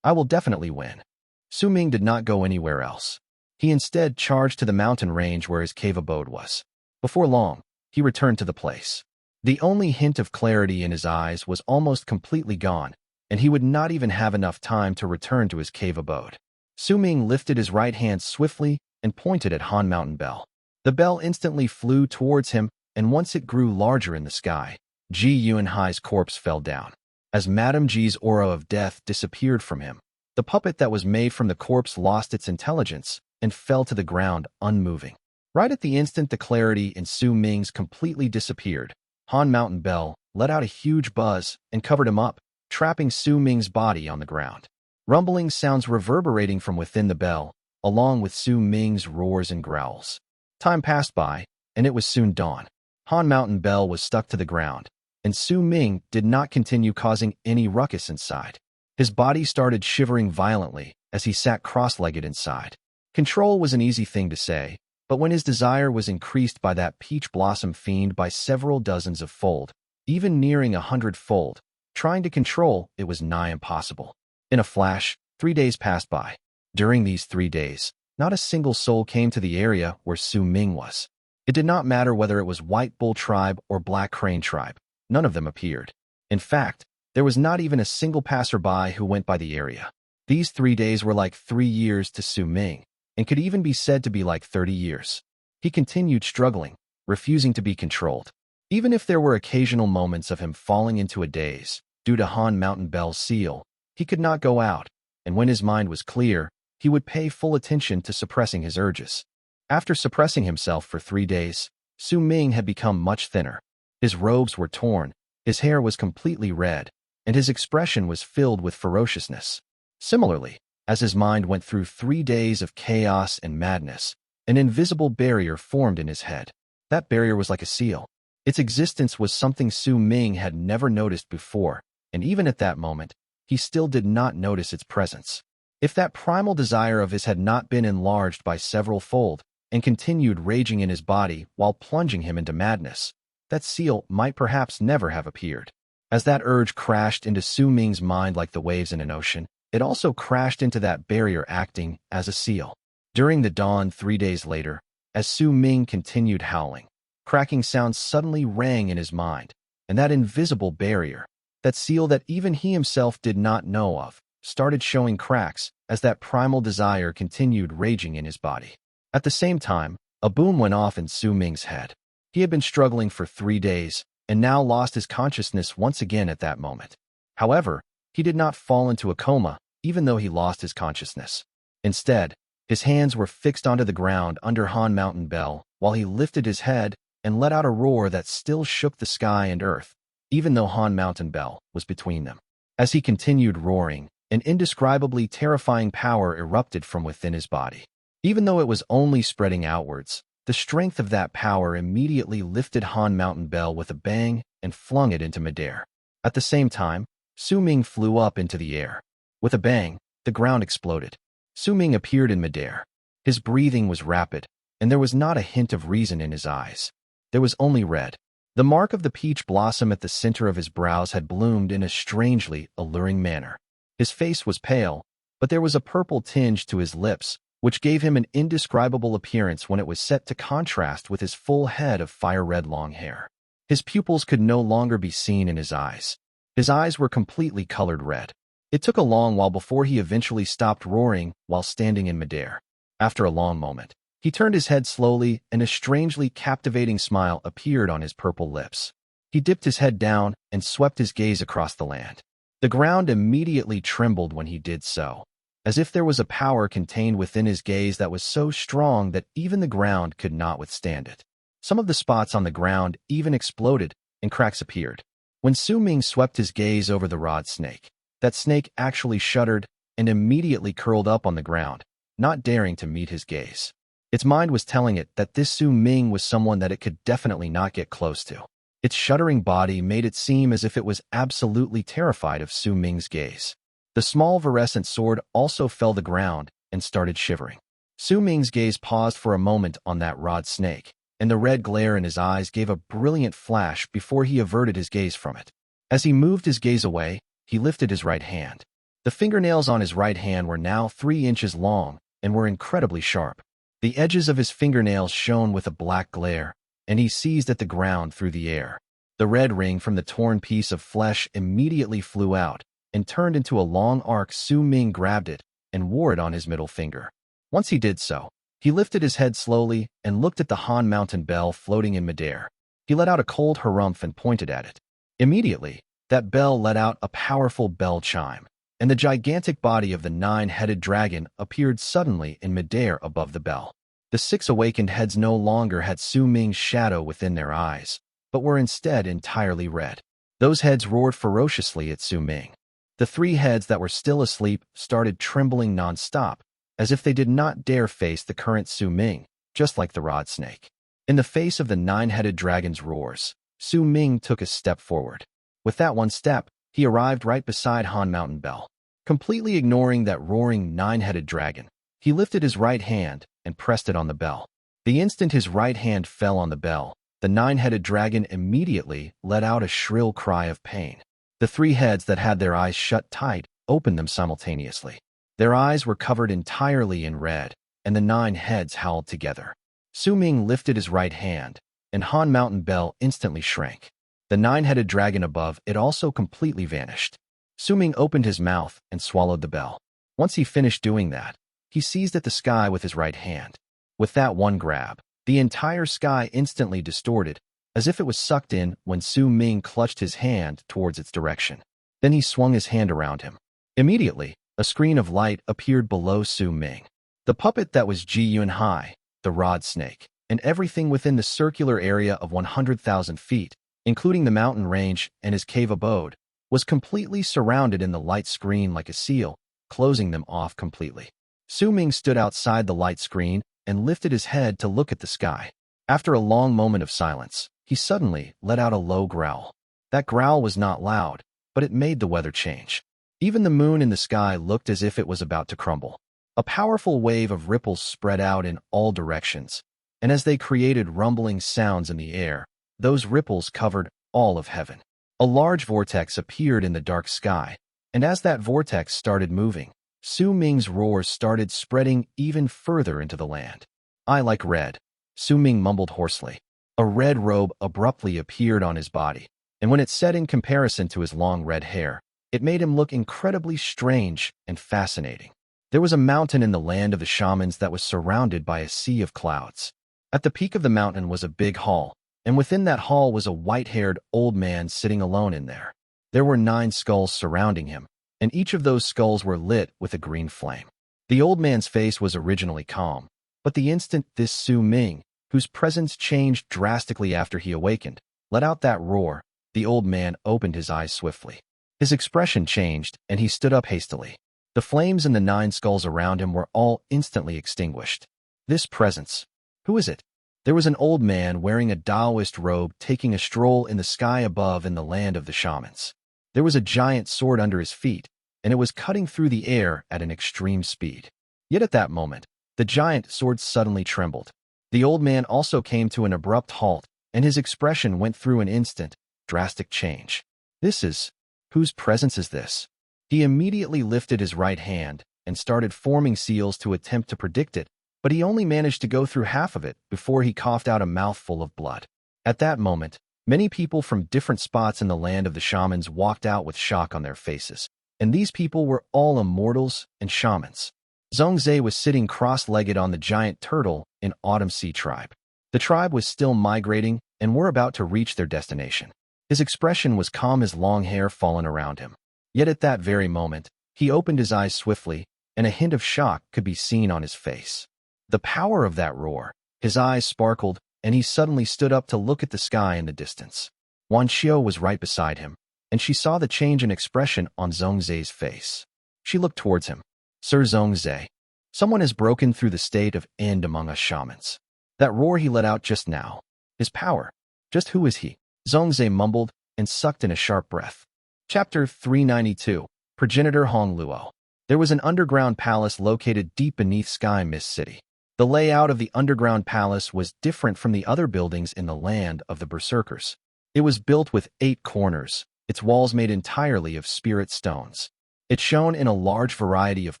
S1: I will definitely win. Su Ming did not go anywhere else. He instead charged to the mountain range where his cave abode was. Before long, he returned to the place. The only hint of clarity in his eyes was almost completely gone, and he would not even have enough time to return to his cave abode. Su Ming lifted his right hand swiftly and pointed at Han Mountain Bell. The bell instantly flew towards him, and once it grew larger in the sky, Ji Yuanhai's corpse fell down. As Madame Ji's aura of death disappeared from him, the puppet that was made from the corpse lost its intelligence and fell to the ground unmoving. Right at the instant the clarity in Su Ming's completely disappeared, Han Mountain Bell let out a huge buzz and covered him up, trapping Su Ming's body on the ground. Rumbling sounds reverberating from within the bell, along with Su Ming's roars and growls. Time passed by, and it was soon dawn. Han Mountain Bell was stuck to the ground, and Su Ming did not continue causing any ruckus inside. His body started shivering violently as he sat cross-legged inside. Control was an easy thing to say, but when his desire was increased by that peach blossom fiend by several dozens of fold, even nearing 100-fold, trying to control it was nigh impossible. In a flash, 3 days passed by. During these 3 days, not a single soul came to the area where Su Ming was. It did not matter whether it was White Bull Tribe or Black Crane Tribe. None of them appeared. In fact, there was not even a single passerby who went by the area. These 3 days were like 3 years to Su Ming, and could even be said to be like 30 years. He continued struggling, refusing to be controlled. Even if there were occasional moments of him falling into a daze, due to Han Mountain Bell's seal, he could not go out, and when his mind was clear, he would pay full attention to suppressing his urges. After suppressing himself for 3 days, Su Ming had become much thinner. His robes were torn, his hair was completely red, and his expression was filled with ferociousness. Similarly, as his mind went through 3 days of chaos and madness, an invisible barrier formed in his head. That barrier was like a seal. Its existence was something Su Ming had never noticed before, and even at that moment, he still did not notice its presence. If that primal desire of his had not been enlarged by several fold and continued raging in his body while plunging him into madness, that seal might perhaps never have appeared. As that urge crashed into Su Ming's mind like the waves in an ocean, it also crashed into that barrier acting as a seal. During the dawn 3 days later, as Su Ming continued howling, cracking sounds suddenly rang in his mind, and that invisible barrier, that seal that even he himself did not know of, started showing cracks as that primal desire continued raging in his body. At the same time, a boom went off in Su Ming's head. He had been struggling for 3 days, and now lost his consciousness once again at that moment. However, he did not fall into a coma, even though he lost his consciousness. Instead, his hands were fixed onto the ground under Han Mountain Bell, while he lifted his head and let out a roar that still shook the sky and earth, even though Han Mountain Bell was between them. As he continued roaring, an indescribably terrifying power erupted from within his body. Even though it was only spreading outwards, the strength of that power immediately lifted Han Mountain Bell with a bang and flung it into midair. At the same time, Su Ming flew up into the air. With a bang, the ground exploded. Su Ming appeared in midair. His breathing was rapid, and there was not a hint of reason in his eyes. There was only red. The mark of the peach blossom at the center of his brows had bloomed in a strangely alluring manner. His face was pale, but there was a purple tinge to his lips, which gave him an indescribable appearance when it was set to contrast with his full head of fire-red long hair. His pupils could no longer be seen in his eyes. His eyes were completely colored red. It took a long while before he eventually stopped roaring while standing in midair. After a long moment, he turned his head slowly, and a strangely captivating smile appeared on his purple lips. He dipped his head down and swept his gaze across the land. The ground immediately trembled when he did so, as if there was a power contained within his gaze that was so strong that even the ground could not withstand it. Some of the spots on the ground even exploded, and cracks appeared. When Su Ming swept his gaze over the rod snake, that snake actually shuddered and immediately curled up on the ground, not daring to meet his gaze. Its mind was telling it that this Su Ming was someone that it could definitely not get close to. Its shuddering body made it seem as if it was absolutely terrified of Su Ming's gaze. The small virescent sword also fell to the ground and started shivering. Su Ming's gaze paused for a moment on that rod snake, and the red glare in his eyes gave a brilliant flash before he averted his gaze from it. As he moved his gaze away, he lifted his right hand. The fingernails on his right hand were now 3 inches long and were incredibly sharp. The edges of his fingernails shone with a black glare, and he seized at the ground through the air. The red ring from the torn piece of flesh immediately flew out and turned into a long arc. Su Ming grabbed it and wore it on his middle finger. Once he did so, he lifted his head slowly and looked at the Han Mountain bell floating in midair. He let out a cold harumph and pointed at it. Immediately, that bell let out a powerful bell chime, and the gigantic body of the 9-headed dragon appeared suddenly in midair above the bell. The 6 awakened heads no longer had Su Ming's shadow within their eyes, but were instead entirely red. Those heads roared ferociously at Su Ming. The 3 heads that were still asleep started trembling non-stop, as if they did not dare face the current Su Ming, just like the rod snake. In the face of the 9-headed dragon's roars, Su Ming took a step forward. With that one step, he arrived right beside Han Mountain Bell. Completely ignoring that roaring 9-headed dragon, he lifted his right hand and pressed it on the bell. The instant his right hand fell on the bell, the 9-headed dragon immediately let out a shrill cry of pain. The 3 heads that had their eyes shut tight opened them simultaneously. Their eyes were covered entirely in red, and the 9 heads howled together. Su Ming lifted his right hand, and Han Mountain Bell instantly shrank. The 9-headed dragon above it also completely vanished. Su Ming opened his mouth and swallowed the bell. Once he finished doing that, he seized at the sky with his right hand. With that one grab, the entire sky instantly distorted, as if it was sucked in when Su Ming clutched his hand towards its direction. Then he swung his hand around him. Immediately, a screen of light appeared below Su Ming. The puppet that was Ji Yun Hai, the rod snake, and everything within the circular area of 100,000 feet, including the mountain range and his cave abode, was completely surrounded in the light screen like a seal, closing them off completely. Su Ming stood outside the light screen and lifted his head to look at the sky. After a long moment of silence, he suddenly let out a low growl. That growl was not loud, but it made the weather change. Even the moon in the sky looked as if it was about to crumble. A powerful wave of ripples spread out in all directions, and as they created rumbling sounds in the air, those ripples covered all of heaven. A large vortex appeared in the dark sky, and as that vortex started moving, Su Ming's roars started spreading even further into the land. "I like red," Su Ming mumbled hoarsely. A red robe abruptly appeared on his body, and when it set in comparison to his long red hair, it made him look incredibly strange and fascinating. There was a mountain in the land of the shamans that was surrounded by a sea of clouds. At the peak of the mountain was a big hall, and within that hall was a white-haired old man sitting alone in there. There were 9 skulls surrounding him, and each of those skulls were lit with a green flame. The old man's face was originally calm, but the instant this Su Ming, whose presence changed drastically after he awakened, let out that roar, the old man opened his eyes swiftly. His expression changed, and he stood up hastily. The flames in the 9 skulls around him were all instantly extinguished. This presence, who is it? There was an old man wearing a Taoist robe taking a stroll in the sky above in the land of the shamans. There was a giant sword under his feet, and it was cutting through the air at an extreme speed. Yet at that moment, the giant sword suddenly trembled. The old man also came to an abrupt halt and his expression went through an instant, drastic change. Whose presence is this? He immediately lifted his right hand and started forming seals to attempt to predict it, but he only managed to go through half of it before he coughed out a mouthful of blood. At that moment, many people from different spots in the land of the shamans walked out with shock on their faces, and these people were all immortals and shamans. Zhongzhe was sitting cross-legged on the giant turtle in Autumn Sea tribe. The tribe was still migrating and were about to reach their destination. His expression was calm as long hair fallen around him. Yet at that very moment, he opened his eyes swiftly, and a hint of shock could be seen on his face. The power of that roar! His eyes sparkled, and he suddenly stood up to look at the sky in the distance. Wan Xiao was right beside him, and she saw the change in expression on Zhongzhe's face. She looked towards him. Sir Zhongzhe, someone has broken through the state of end among us shamans. That roar he let out just now. His power. Just who is he? Zhongzhe mumbled and sucked in a sharp breath. Chapter 392. Progenitor Hong Luo. There was an underground palace located deep beneath Sky Mist City. The layout of the underground palace was different from the other buildings in the land of the Berserkers. It was built with 8 corners, its walls made entirely of spirit stones. It shone in a large variety of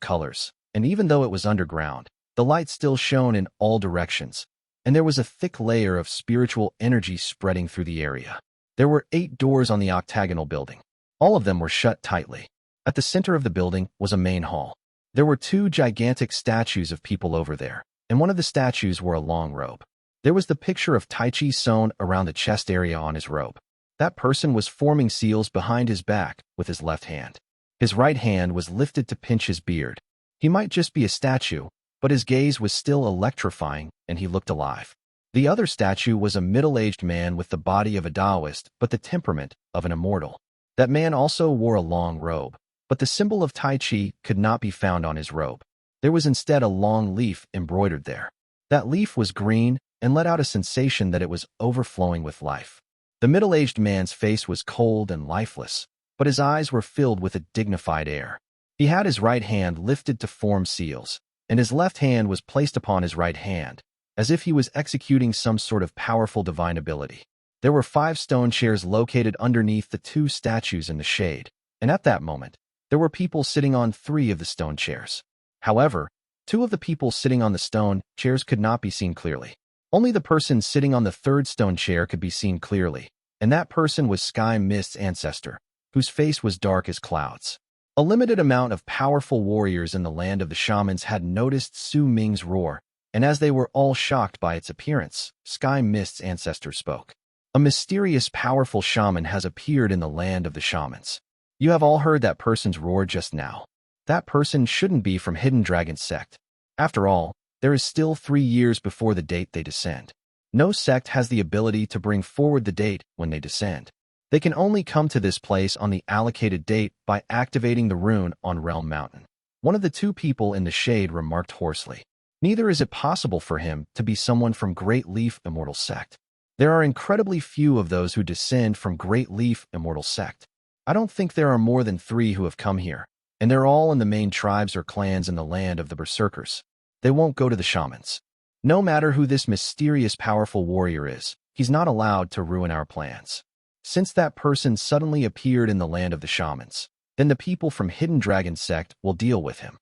S1: colors, and even though it was underground, the light still shone in all directions, and there was a thick layer of spiritual energy spreading through the area. There were 8 doors on the octagonal building. All of them were shut tightly. At the center of the building was a main hall. There were 2 gigantic statues of people over there, and one of the statues wore a long robe. There was the picture of Tai Chi sewn around the chest area on his robe. That person was forming seals behind his back with his left hand. His right hand was lifted to pinch his beard. He might just be a statue, but his gaze was still electrifying, and he looked alive. The other statue was a middle-aged man with the body of a Taoist, but the temperament of an immortal. That man also wore a long robe, but the symbol of Tai Chi could not be found on his robe. There was instead a long leaf embroidered there. That leaf was green and let out a sensation that it was overflowing with life. The middle-aged man's face was cold and lifeless, but his eyes were filled with a dignified air. He had his right hand lifted to form seals, and his left hand was placed upon his right hand, as if he was executing some sort of powerful divine ability. There were 5 stone chairs located underneath the 2 statues in the shade, and at that moment, there were people sitting on 3 of the stone chairs. However, 2 of the people sitting on the stone chairs could not be seen clearly. Only the person sitting on the 3rd stone chair could be seen clearly, and that person was Sky Mist's ancestor, whose face was dark as clouds. A limited amount of powerful warriors in the land of the shamans had noticed Su Ming's roar, and as they were all shocked by its appearance, Sky Mist's ancestor spoke. A mysterious, powerful shaman has appeared in the land of the shamans. You have all heard that person's roar just now. That person shouldn't be from Hidden Dragon sect. After all, there is still 3 years before the date they descend. No sect has the ability to bring forward the date when they descend. They can only come to this place on the allocated date by activating the rune on Realm Mountain. One of the 2 people in the shade remarked hoarsely. Neither is it possible for him to be someone from Great Leaf Immortal sect. There are incredibly few of those who descend from Great Leaf Immortal sect. I don't think there are more than 3 who have come here, and they're all in the main tribes or clans in the land of the Berserkers. They won't go to the shamans. No matter who this mysterious powerful warrior is, he's not allowed to ruin our plans. Since that person suddenly appeared in the land of the shamans, then the people from Hidden Dragon sect will deal with him.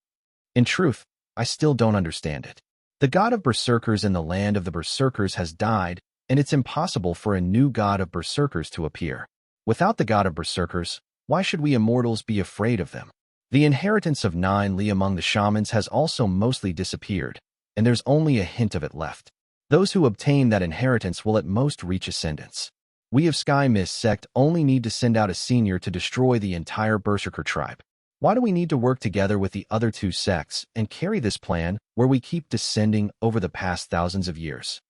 S1: In truth, I still don't understand it. The god of Berserkers in the land of the Berserkers has died, and it's impossible for a new god of Berserkers to appear. Without the god of Berserkers, why should we immortals be afraid of them? The inheritance of 9 Li among the shamans has also mostly disappeared, and there's only a hint of it left. Those who obtain that inheritance will at most reach ascendance. We of Sky Mist sect only need to send out a senior to destroy the entire Berserker tribe. Why do we need to work together with the other 2 sects and carry this plan where we keep descending over the past thousands of years?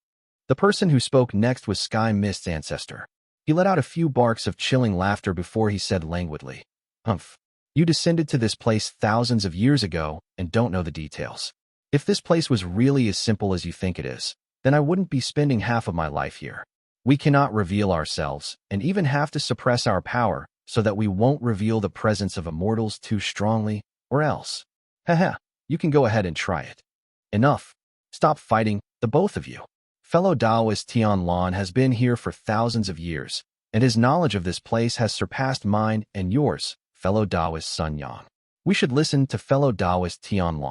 S1: The person who spoke next was Sky Mist's ancestor. He let out a few barks of chilling laughter before he said languidly, "Humph. You descended to this place thousands of years ago and don't know the details. If this place was really as simple as you think it is, then I wouldn't be spending half of my life here. We cannot reveal ourselves and even have to suppress our power so that we won't reveal the presence of immortals too strongly, or else. Haha, you can go ahead and try it. Enough. Stop fighting, the both of you. Fellow Taoist Tian has been here for thousands of years, and his knowledge of this place has surpassed mine and yours, fellow Taoist Sun Yang. We should listen to fellow Taoist Tian.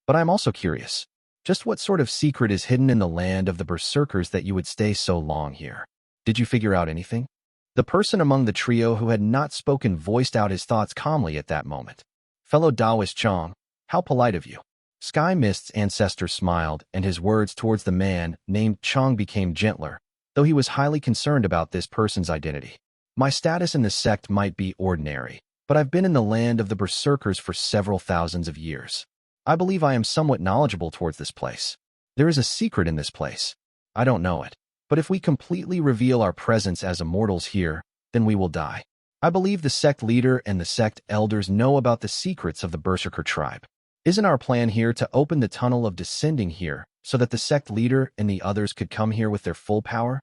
S1: But I'm also curious, just what sort of secret is hidden in the land of the Berserkers that you would stay so long here? Did you figure out anything? The person among the trio who had not spoken voiced out his thoughts calmly at that moment. Fellow Taoist Chong, how polite of you. Sky Mist's ancestor smiled, and his words towards the man named Chong became gentler, though he was highly concerned about this person's identity. My status in the sect might be ordinary, but I've been in the land of the Berserkers for several thousands of years. I believe I am somewhat knowledgeable towards this place. There is a secret in this place. I don't know it, but if we completely reveal our presence as immortals here, then we will die. I believe the sect leader and the sect elders know about the secrets of the Berserker tribe. Isn't our plan here to open the tunnel of descending here so that the sect leader and the others could come here with their full power?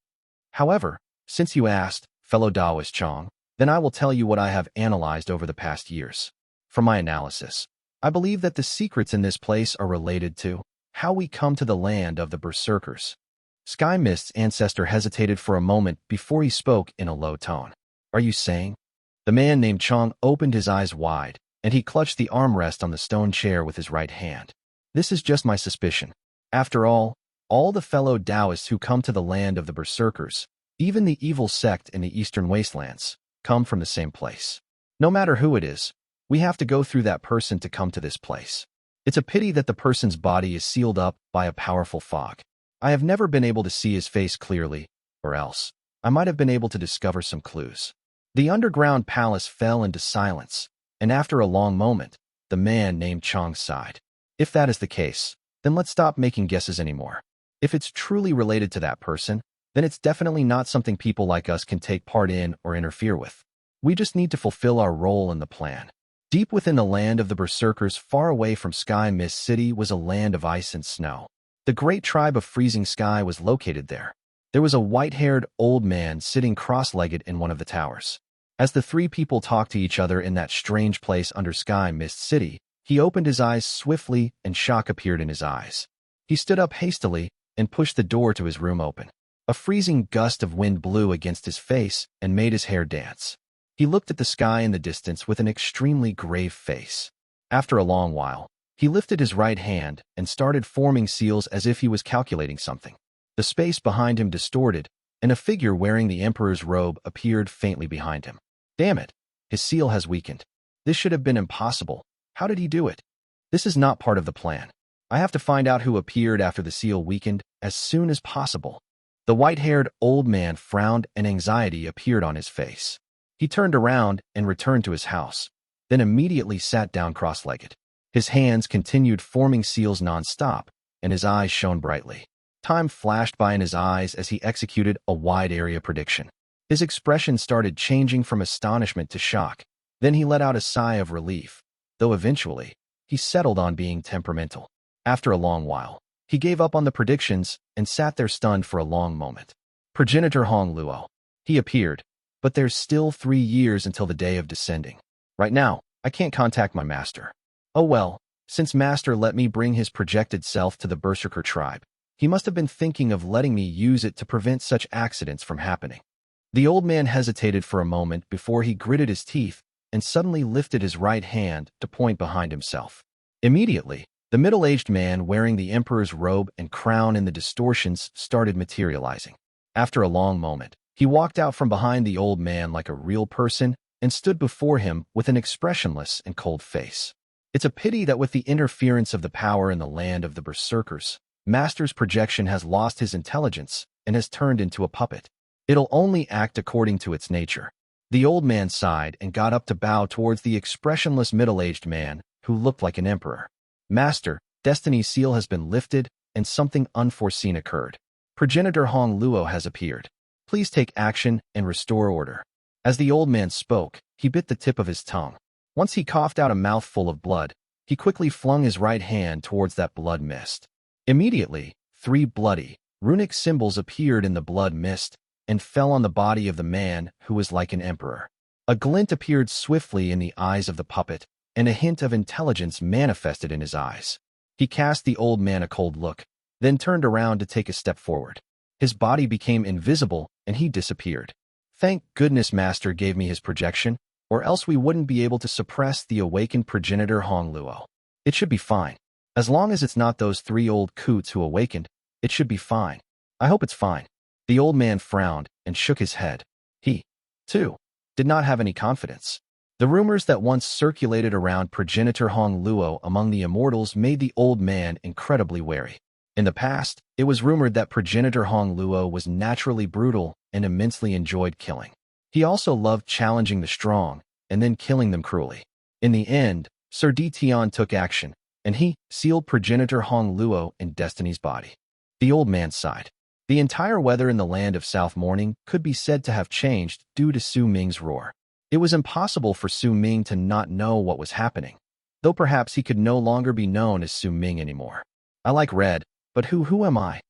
S1: However, since you asked, fellow Taoist Chong, then I will tell you what I have analyzed over the past years. From my analysis, I believe that the secrets in this place are related to how we come to the land of the Berserkers. Sky Mist's ancestor hesitated for a moment before he spoke in a low tone. Are you saying? The man named Chong opened his eyes wide, and he clutched the armrest on the stone chair with his right hand. This is just my suspicion. After all the fellow Taoists who come to the land of the Berserkers, even the evil sect in the eastern Wastelands, come from the same place. No matter who it is, we have to go through that person to come to this place. It's a pity that the person's body is sealed up by a powerful fog. I have never been able to see his face clearly, or else I might have been able to discover some clues. The underground palace fell into silence, and after a long moment, the man named Chong sighed. If that is the case, then let's stop making guesses anymore. If it's truly related to that person, then it's definitely not something people like us can take part in or interfere with. We just need to fulfill our role in the plan. Deep within the land of the Berserkers, far away from Sky Mist City, was a land of ice and snow. The great tribe of Freezing Sky was located there. There was a white-haired old man sitting cross-legged in one of the towers. As the three people talked to each other in that strange place under Sky Mist City, he opened his eyes swiftly and shock appeared in his eyes. He stood up hastily and pushed the door to his room open. A freezing gust of wind blew against his face and made his hair dance. He looked at the sky in the distance with an extremely grave face. After a long while, he lifted his right hand and started forming seals as if he was calculating something. The space behind him distorted, and a figure wearing the Emperor's robe appeared faintly behind him. Damn it! His seal has weakened. This should have been impossible. How did he do it? This is not part of the plan. I have to find out who appeared after the seal weakened as soon as possible. The white-haired old man frowned and anxiety appeared on his face. He turned around and returned to his house, then immediately sat down cross-legged. His hands continued forming seals non-stop, and his eyes shone brightly. Time flashed by in his eyes as he executed a wide-area prediction. His expression started changing from astonishment to shock. Then he let out a sigh of relief, though eventually, he settled on being temperamental. After a long while, he gave up on the predictions and sat there stunned for a long moment. Progenitor Hong Luo. He appeared, but there's still 3 years until the day of descending. Right now, I can't contact my master. Oh well, since master let me bring his projected self to the Berserker tribe, he must have been thinking of letting me use it to prevent such accidents from happening. The old man hesitated for a moment before he gritted his teeth and suddenly lifted his right hand to point behind himself. Immediately, the middle-aged man wearing the Emperor's robe and crown in the distortions started materializing. After a long moment, he walked out from behind the old man like a real person and stood before him with an expressionless and cold face. It's a pity that with the interference of the power in the land of the Berserkers, Master's projection has lost his intelligence and has turned into a puppet. It'll only act according to its nature. The old man sighed and got up to bow towards the expressionless middle-aged man who looked like an emperor. Master, Destiny's seal has been lifted and something unforeseen occurred. Progenitor Hong Luo has appeared. Please take action and restore order. As the old man spoke, he bit the tip of his tongue. Once he coughed out a mouthful of blood, he quickly flung his right hand towards that blood mist. Immediately, 3 bloody, runic symbols appeared in the blood mist and fell on the body of the man who was like an emperor. A glint appeared swiftly in the eyes of the puppet, and a hint of intelligence manifested in his eyes. He cast the old man a cold look, then turned around to take a step forward. His body became invisible, and he disappeared. Thank goodness Master gave me his projection, or else we wouldn't be able to suppress the awakened progenitor Hong Luo. It should be fine. As long as it's not those 3 old coots who awakened, it should be fine. I hope it's fine. The old man frowned and shook his head. He, too, did not have any confidence. The rumors that once circulated around progenitor Hong Luo among the immortals made the old man incredibly wary. In the past, it was rumored that progenitor Hong Luo was naturally brutal and immensely enjoyed killing. He also loved challenging the strong and then killing them cruelly. In the end, Sir Tian took action, and he sealed progenitor Hong Luo in Destiny's body. The old man sighed. The entire weather in the land of South Morning could be said to have changed due to Su Ming's roar. It was impossible for Su Ming to not know what was happening, though perhaps he could no longer be known as Su Ming anymore. I like red, but who am I?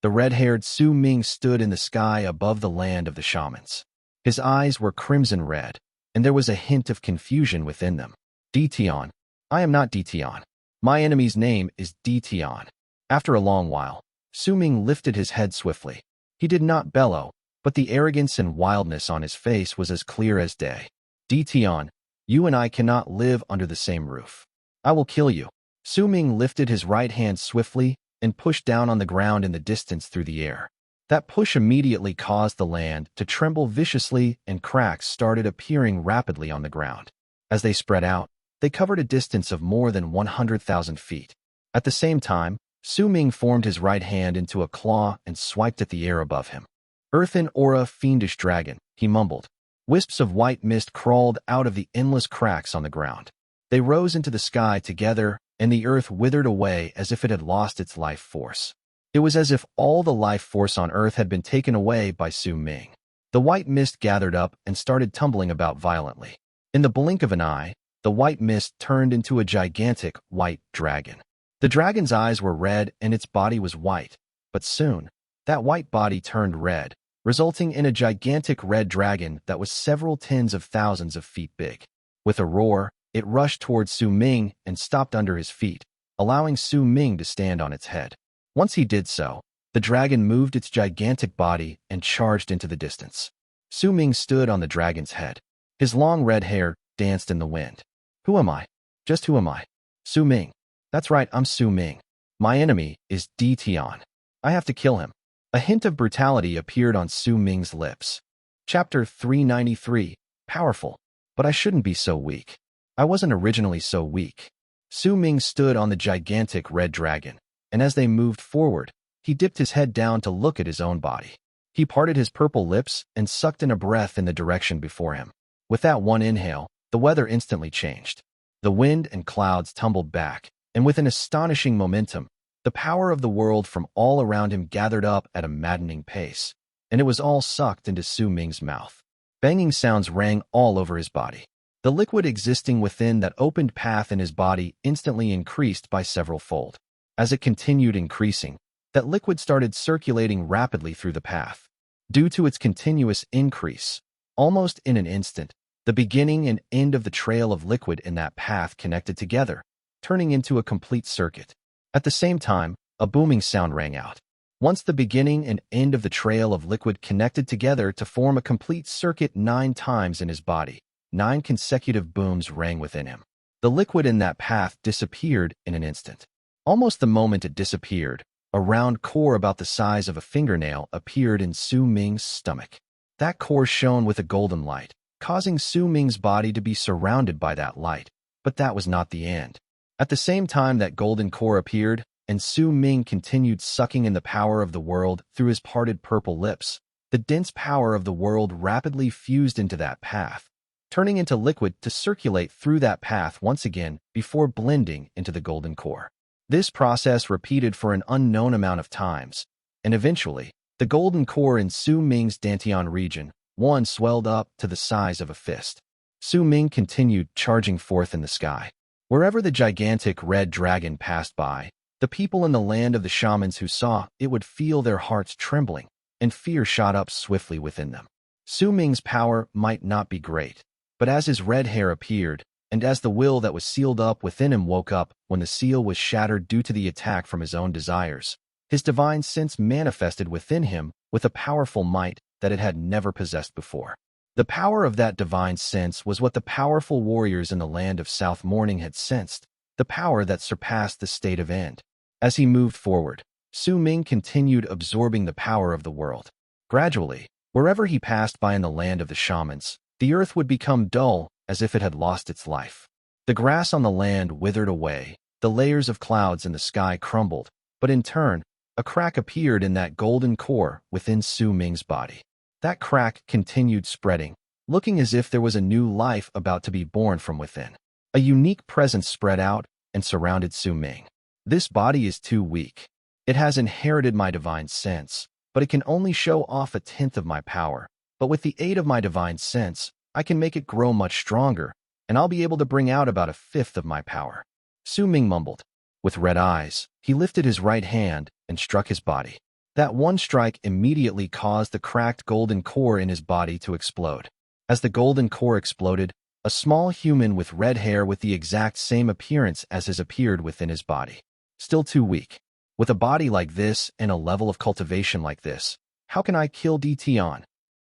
S1: The red-haired Su Ming stood in the sky above the land of the shamans. His eyes were crimson red, and there was a hint of confusion within them. Tian. I am not Tian. My enemy's name is Tian. After a long while, Su Ming lifted his head swiftly. He did not bellow, but the arrogance and wildness on his face was as clear as day. Tian, you and I cannot live under the same roof. I will kill you. Su Ming lifted his right hand swiftly and pushed down on the ground in the distance through the air. That push immediately caused the land to tremble viciously, and cracks started appearing rapidly on the ground. As they spread out, they covered a distance of more than 100,000 feet. At the same time, Su Ming formed his right hand into a claw and swiped at the air above him. Earthen aura, fiendish dragon, he mumbled. Wisps of white mist crawled out of the endless cracks on the ground. They rose into the sky together, and the earth withered away as if it had lost its life force. It was as if all the life force on earth had been taken away by Su Ming. The white mist gathered up and started tumbling about violently. In the blink of an eye, the white mist turned into a gigantic white dragon. The dragon's eyes were red and its body was white, but soon, that white body turned red, resulting in a gigantic red dragon that was several tens of thousands of feet big. With a roar, it rushed towards Su Ming and stopped under his feet, allowing Su Ming to stand on its head. Once he did so, the dragon moved its gigantic body and charged into the distance. Su Ming stood on the dragon's head. His long red hair danced in the wind. Who am I? Just who am I? Su Ming. That's right, I'm Su Ming. My enemy is Tian. I have to kill him. A hint of brutality appeared on Su Ming's lips. Chapter 393. Powerful. But I shouldn't be so weak. I wasn't originally so weak. Su Ming stood on the gigantic red dragon, and as they moved forward, he dipped his head down to look at his own body. He parted his purple lips and sucked in a breath in the direction before him. With that one inhale, the weather instantly changed. The wind and clouds tumbled back, and with an astonishing momentum, the power of the world from all around him gathered up at a maddening pace, and it was all sucked into Su Ming's mouth. Banging sounds rang all over his body. The liquid existing within that opened path in his body instantly increased by several fold. As it continued increasing, that liquid started circulating rapidly through the path. Due to its continuous increase, almost in an instant, the beginning and end of the trail of liquid in that path connected together, turning into a complete circuit. At the same time, a booming sound rang out. Once the beginning and end of the trail of liquid connected together to form a complete circuit 9 times in his body, 9 consecutive booms rang within him. The liquid in that path disappeared in an instant. Almost the moment it disappeared, a round core about the size of a fingernail appeared in Su Ming's stomach. That core shone with a golden light, causing Su Ming's body to be surrounded by that light, but that was not the end. At the same time that golden core appeared, and Su Ming continued sucking in the power of the world through his parted purple lips, the dense power of the world rapidly fused into that path, turning into liquid to circulate through that path once again before blending into the golden core. This process repeated for an unknown amount of times, and eventually, the golden core in Su Ming's Dantian region, one swelled up to the size of a fist. Su Ming continued charging forth in the sky. Wherever the gigantic red dragon passed by, the people in the land of the shamans who saw it would feel their hearts trembling, and fear shot up swiftly within them. Su Ming's power might not be great, but as his red hair appeared, and as the will that was sealed up within him woke up when the seal was shattered due to the attack from his own desires, His divine sense manifested within him with a powerful might that it had never possessed before. The power of that divine sense was what the powerful warriors in the land of South Morning had sensed, the power that surpassed the state of end. As he moved forward, Su Ming continued absorbing the power of the world. Gradually, wherever he passed by in the land of the shamans, the earth would become dull as if it had lost its life. The grass on the land withered away, the layers of clouds in the sky crumbled, but in turn, a crack appeared in that golden core within Su Ming's body. That crack continued spreading, looking as if there was a new life about to be born from within. A unique presence spread out and surrounded Su Ming. This body is too weak. It has inherited my divine sense, but it can only show off a tenth of my power. But with the aid of my divine sense, I can make it grow much stronger, and I'll be able to bring out about a fifth of my power. Su Ming mumbled. With red eyes, he lifted his right hand and struck his body. That one strike immediately caused the cracked golden core in his body to explode. As the golden core exploded, a small human with red hair with the exact same appearance as his appeared within his body. Still too weak. With a body like this and a level of cultivation like this, how can I kill Tian?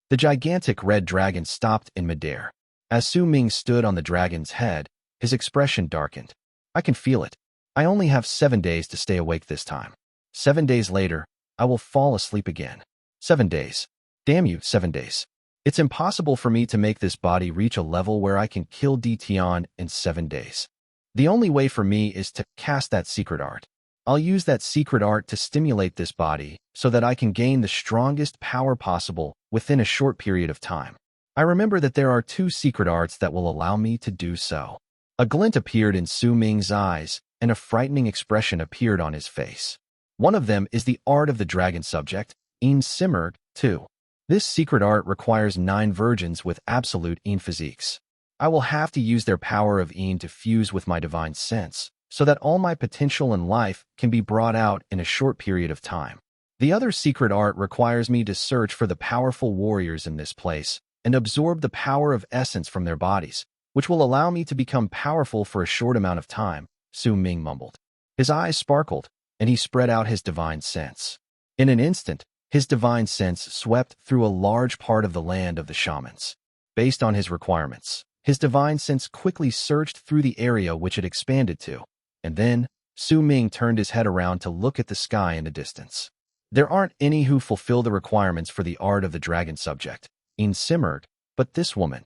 S1: The gigantic red dragon stopped in midair. As Su Ming stood on the dragon's head, his expression darkened. I can feel it. I only have 7 days to stay awake this time. 7 days later, I will fall asleep again. 7 days. Damn you, 7 days. It's impossible for me to make this body reach a level where I can kill Tian in 7 days. The only way for me is to cast that secret art. I'll use that secret art to stimulate this body so that I can gain the strongest power possible within a short period of time. I remember that there are 2 secret arts that will allow me to do so. A glint appeared in Su Ming's eyes, and a frightening expression appeared on his face. One of them is the art of the dragon subject, Ein Simmerg, 2. This secret art requires 9 virgins with absolute Ein physiques. I will have to use their power of Ein to fuse with my divine sense, so that all my potential in life can be brought out in a short period of time. The other secret art requires me to search for the powerful warriors in this place and absorb the power of essence from their bodies, which will allow me to become powerful for a short amount of time, Su Ming mumbled. His eyes sparkled, and he spread out his divine sense. In an instant, his divine sense swept through a large part of the land of the shamans. Based on his requirements, his divine sense quickly searched through the area which it expanded to, and then Su Ming turned his head around to look at the sky in the distance. There aren't any who fulfill the requirements for the art of the dragon subject, Ein Simmerg, but this woman.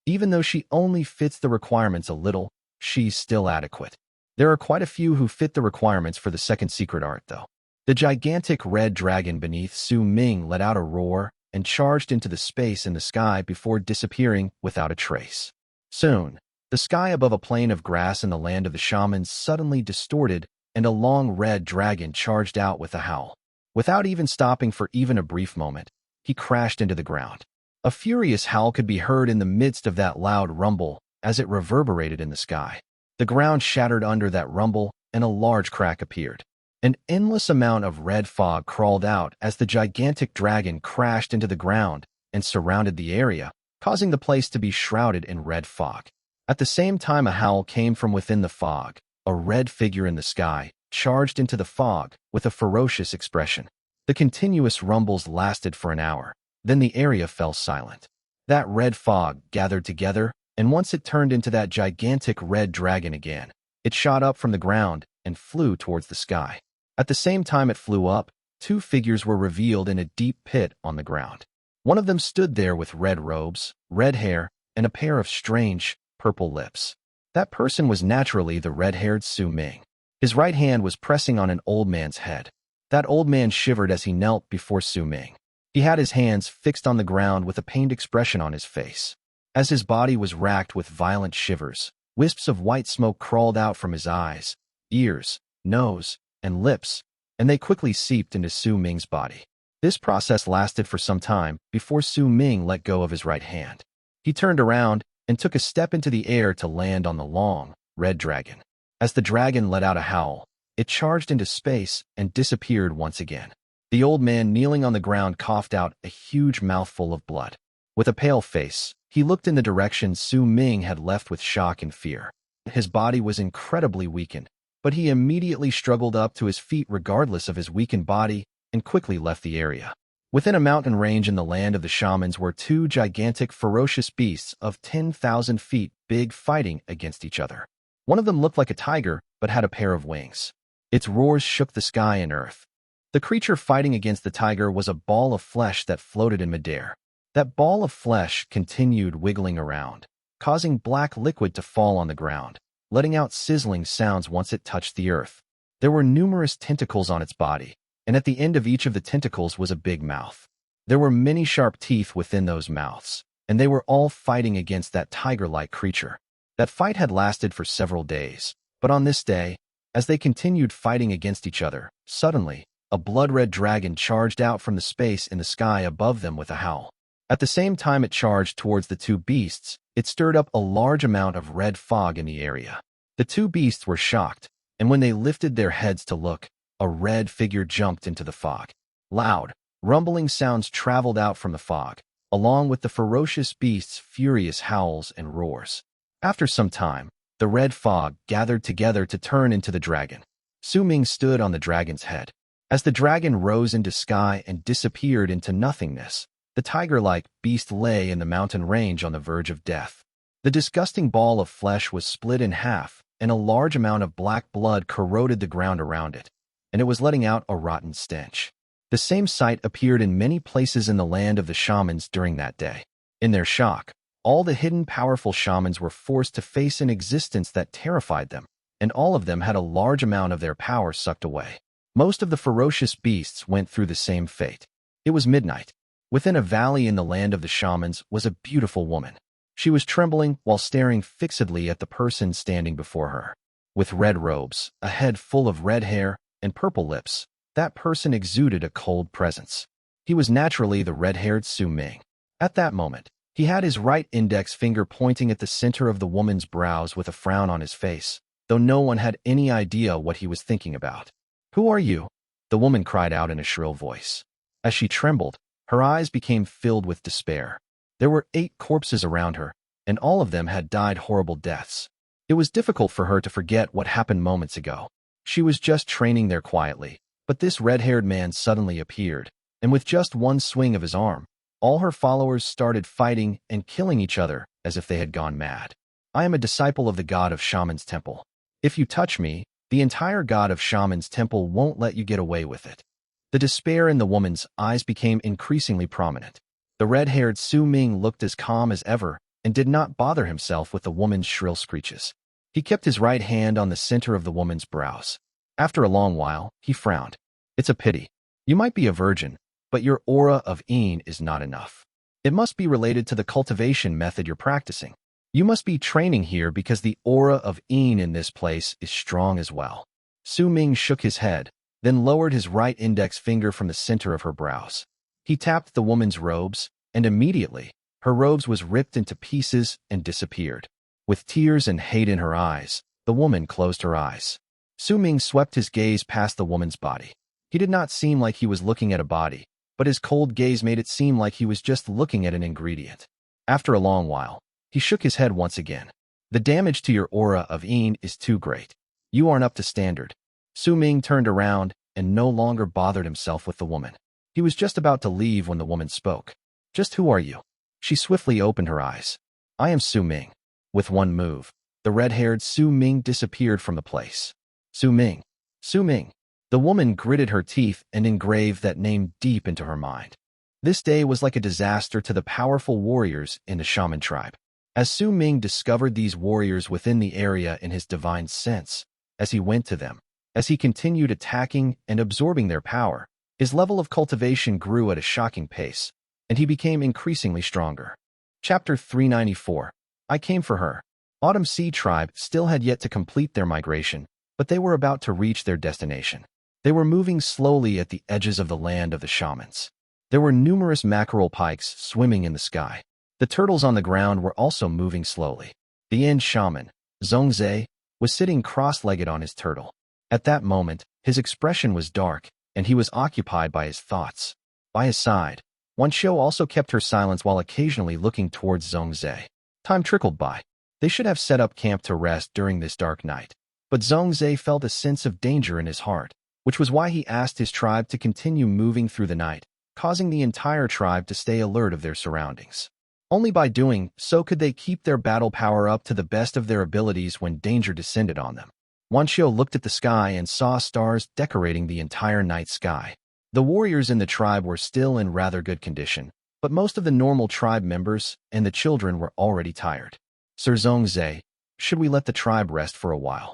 S1: Even though she only fits the requirements a little, she's still adequate. There are quite a few who fit the requirements for the second secret art, though. The gigantic red dragon beneath Su Ming let out a roar and charged into the space in the sky before disappearing without a trace. Soon, the sky above a plain of grass in the land of the shamans suddenly distorted, and a long red dragon charged out with a howl. Without even stopping for even a brief moment, he crashed into the ground. A furious howl could be heard in the midst of that loud rumble as it reverberated in the sky. The ground shattered under that rumble, and a large crack appeared. An endless amount of red fog crawled out as the gigantic dragon crashed into the ground and surrounded the area, causing the place to be shrouded in red fog. At the same time, a howl came from within the fog. A red figure in the sky charged into the fog with a ferocious expression. The continuous rumbles lasted for an hour. Then the area fell silent. That red fog gathered together, and once it turned into that gigantic red dragon again, it shot up from the ground and flew towards the sky. At the same time it flew up, 2 figures were revealed in a deep pit on the ground. One of them stood there with red robes, red hair, and a pair of strange, purple lips. That person was naturally the red-haired Su Ming. His right hand was pressing on an old man's head. That old man shivered as he knelt before Su Ming. He had his hands fixed on the ground with a pained expression on his face. As his body was racked with violent shivers, wisps of white smoke crawled out from his eyes, ears, nose, and lips, and they quickly seeped into Su Ming's body. This process lasted for some time before Su Ming let go of his right hand. He turned around and took a step into the air to land on the long, red dragon. As the dragon let out a howl, it charged into space and disappeared once again. The old man kneeling on the ground coughed out a huge mouthful of blood. With a pale face, he looked in the direction Su Ming had left with shock and fear. His body was incredibly weakened, but he immediately struggled up to his feet regardless of his weakened body and quickly left the area. Within a mountain range in the land of the shamans were two gigantic, ferocious beasts of 10,000 feet big fighting against each other. One of them looked like a tiger, but had a pair of wings. Its roars shook the sky and earth. The creature fighting against the tiger was a ball of flesh that floated in midair. That ball of flesh continued wiggling around, causing black liquid to fall on the ground, letting out sizzling sounds once it touched the earth. There were numerous tentacles on its body, and at the end of each of the tentacles was a big mouth. There were many sharp teeth within those mouths, and they were all fighting against that tiger-like creature. That fight had lasted for several days, but on this day, as they continued fighting against each other, suddenly, a blood-red dragon charged out from the space in the sky above them with a howl. At the same time it charged towards the two beasts, it stirred up a large amount of red fog in the area. The two beasts were shocked, and when they lifted their heads to look, a red figure jumped into the fog. Loud, rumbling sounds traveled out from the fog, along with the ferocious beast's furious howls and roars. After some time, the red fog gathered together to turn into the dragon. Su Ming stood on the dragon's head. As the dragon rose into sky and disappeared into nothingness, the tiger-like beast lay in the mountain range on the verge of death. The disgusting ball of flesh was split in half, and a large amount of black blood corroded the ground around it, and it was letting out a rotten stench. The same sight appeared in many places in the land of the shamans during that day. In their shock, all the hidden powerful shamans were forced to face an existence that terrified them, and all of them had a large amount of their power sucked away. Most of the ferocious beasts went through the same fate. It was midnight. Within a valley in the land of the shamans was a beautiful woman. She was trembling while staring fixedly at the person standing before her. With red robes, a head full of red hair, and purple lips, that person exuded a cold presence. He was naturally the red-haired Su Ming. At that moment, he had his right index finger pointing at the center of the woman's brows with a frown on his face, though no one had any idea what he was thinking about. "Who are you?" the woman cried out in a shrill voice. As she trembled, her eyes became filled with despair. There were 8 corpses around her, and all of them had died horrible deaths. It was difficult for her to forget what happened moments ago. She was just training there quietly, but this red-haired man suddenly appeared, and with just one swing of his arm, all her followers started fighting and killing each other as if they had gone mad. "I am a disciple of the god of Shaman's temple. If you touch me, the entire god of Shaman's temple won't let you get away with it." The despair in the woman's eyes became increasingly prominent. The red-haired Su Ming looked as calm as ever and did not bother himself with the woman's shrill screeches. He kept his right hand on the center of the woman's brows. After a long while, he frowned. "It's a pity. You might be a virgin, but your aura of Een is not enough. It must be related to the cultivation method you're practicing. You must be training here because the aura of Een in this place is strong as well." Su Ming shook his head, then lowered his right index finger from the center of her brows. He tapped the woman's robes, and immediately, her robes was ripped into pieces and disappeared. With tears and hate in her eyes, the woman closed her eyes. Su Ming swept his gaze past the woman's body. He did not seem like he was looking at a body, but his cold gaze made it seem like he was just looking at an ingredient. After a long while, he shook his head once again. "The damage to your aura of Een is too great. You aren't up to standard." Su Ming turned around and no longer bothered himself with the woman. He was just about to leave when the woman spoke. "Just who are you?" She swiftly opened her eyes. "I am Su Ming." With one move, the red-haired Su Ming disappeared from the place. "Su Ming. Su Ming." The woman gritted her teeth and engraved that name deep into her mind. This day was like a disaster to the powerful warriors in the shaman tribe. As Su Ming discovered these warriors within the area in his divine sense, as he went to them, as he continued attacking and absorbing their power, his level of cultivation grew at a shocking pace, and he became increasingly stronger. Chapter 394. I came for her. Autumn Sea Tribe still had yet to complete their migration, but they were about to reach their destination. They were moving slowly at the edges of the land of the shamans. There were numerous mackerel pikes swimming in the sky. The turtles on the ground were also moving slowly. The end shaman, Zhongzhe, was sitting cross-legged on his turtle. At that moment, his expression was dark, and he was occupied by his thoughts. By his side, Wanqiu also kept her silence while occasionally looking towards Zhongzhe. Time trickled by. They should have set up camp to rest during this dark night. But Zhongzhe felt a sense of danger in his heart, which was why he asked his tribe to continue moving through the night, causing the entire tribe to stay alert of their surroundings. Only by doing so could they keep their battle power up to the best of their abilities when danger descended on them. Wanqiu looked at the sky and saw stars decorating the entire night sky. The warriors in the tribe were still in rather good condition, but most of the normal tribe members and the children were already tired. Sir Zhongzhe, should we let the tribe rest for a while?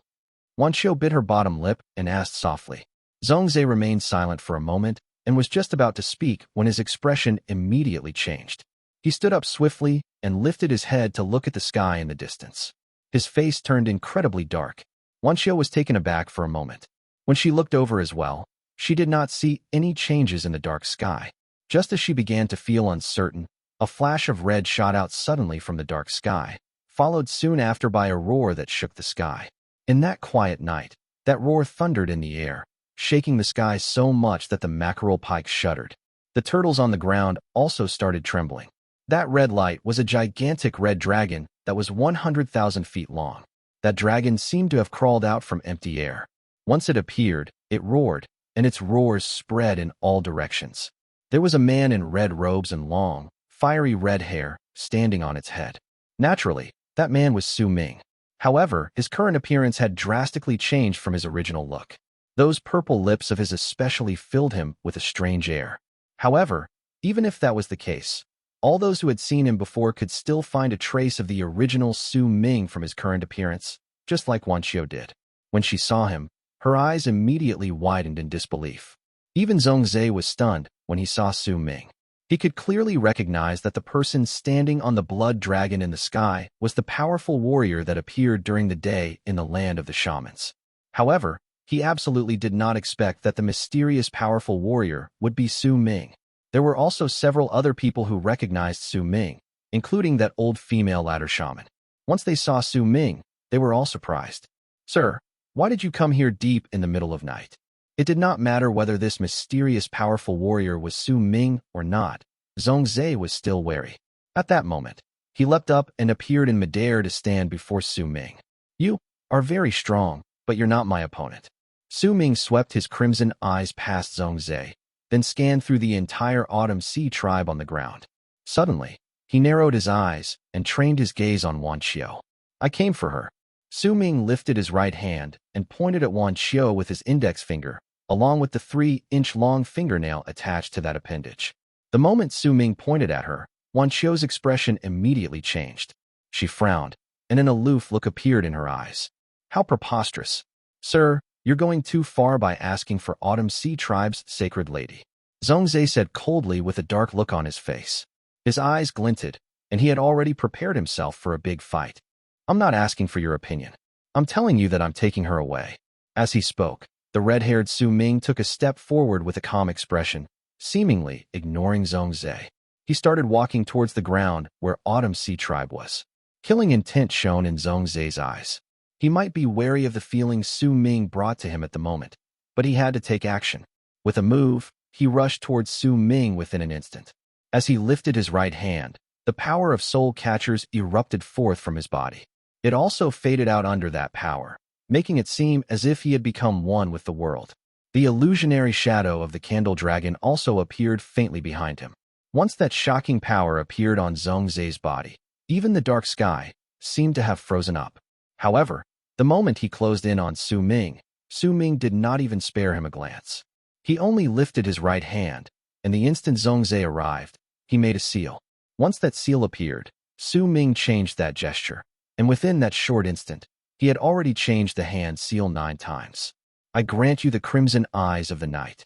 S1: Wanqiu bit her bottom lip and asked softly. Zhongzhe remained silent for a moment and was just about to speak when his expression immediately changed. He stood up swiftly and lifted his head to look at the sky in the distance. His face turned incredibly dark. Wanqiu was taken aback for a moment. When she looked over as well, she did not see any changes in the dark sky. Just as she began to feel uncertain, a flash of red shot out suddenly from the dark sky, followed soon after by a roar that shook the sky. In that quiet night, that roar thundered in the air, shaking the sky so much that the mackerel pike shuddered. The turtles on the ground also started trembling. That red light was a gigantic red dragon that was 100,000 feet long. That dragon seemed to have crawled out from empty air. Once it appeared, it roared, and its roars spread in all directions. There was a man in red robes and long, fiery red hair, standing on its head. Naturally, that man was Su Ming. However, his current appearance had drastically changed from his original look. Those purple lips of his especially filled him with a strange air. However, even if that was the case, all those who had seen him before could still find a trace of the original Su Ming from his current appearance, just like Wanqiu did. When she saw him, her eyes immediately widened in disbelief. Even Zhongzhe was stunned when he saw Su Ming. He could clearly recognize that the person standing on the blood dragon in the sky was the powerful warrior that appeared during the day in the land of the shamans. However, he absolutely did not expect that the mysterious powerful warrior would be Su Ming. There were also several other people who recognized Su Ming, including that old female ladder shaman. Once they saw Su Ming, they were all surprised. "Sir, why did you come here deep in the middle of night?" It did not matter whether this mysterious powerful warrior was Su Ming or not. Zhongzhe was still wary. At that moment, he leapt up and appeared in midair to stand before Su Ming. "You are very strong, but you're not my opponent." Su Ming swept his crimson eyes past Zhongzhe, then scanned through the entire Autumn Sea tribe on the ground. Suddenly, he narrowed his eyes and trained his gaze on Wanqiu. "I came for her." Su Ming lifted his right hand and pointed at Wanqiu with his index finger, along with the 3-inch-long fingernail attached to that appendage. The moment Su Ming pointed at her, Wanqiu's expression immediately changed. She frowned, and an aloof look appeared in her eyes. "How preposterous. Sir, you're going too far by asking for Autumn Sea Tribe's sacred lady," Zhongzhe said coldly with a dark look on his face. His eyes glinted, and he had already prepared himself for a big fight. "I'm not asking for your opinion. I'm telling you that I'm taking her away." As he spoke, the red-haired Su Ming took a step forward with a calm expression, seemingly ignoring Zhongzhe. He started walking towards the ground where Autumn Sea Tribe was. Killing intent shone in Zhongzhe's eyes. He might be wary of the feelings Su Ming brought to him at the moment, but he had to take action. With a move, he rushed towards Su Ming within an instant. As he lifted his right hand, the power of soul catchers erupted forth from his body. It also faded out under that power, making it seem as if he had become one with the world. The illusionary shadow of the candle dragon also appeared faintly behind him. Once that shocking power appeared on Zhongzhe's body, even the dark sky seemed to have frozen up. However, the moment he closed in on Su Ming did not even spare him a glance. He only lifted his right hand, and the instant Zhongzhe arrived, he made a seal. Once that seal appeared, Su Ming changed that gesture, and within that short instant, he had already changed the hand seal 9 times. "I grant you the crimson eyes of the night."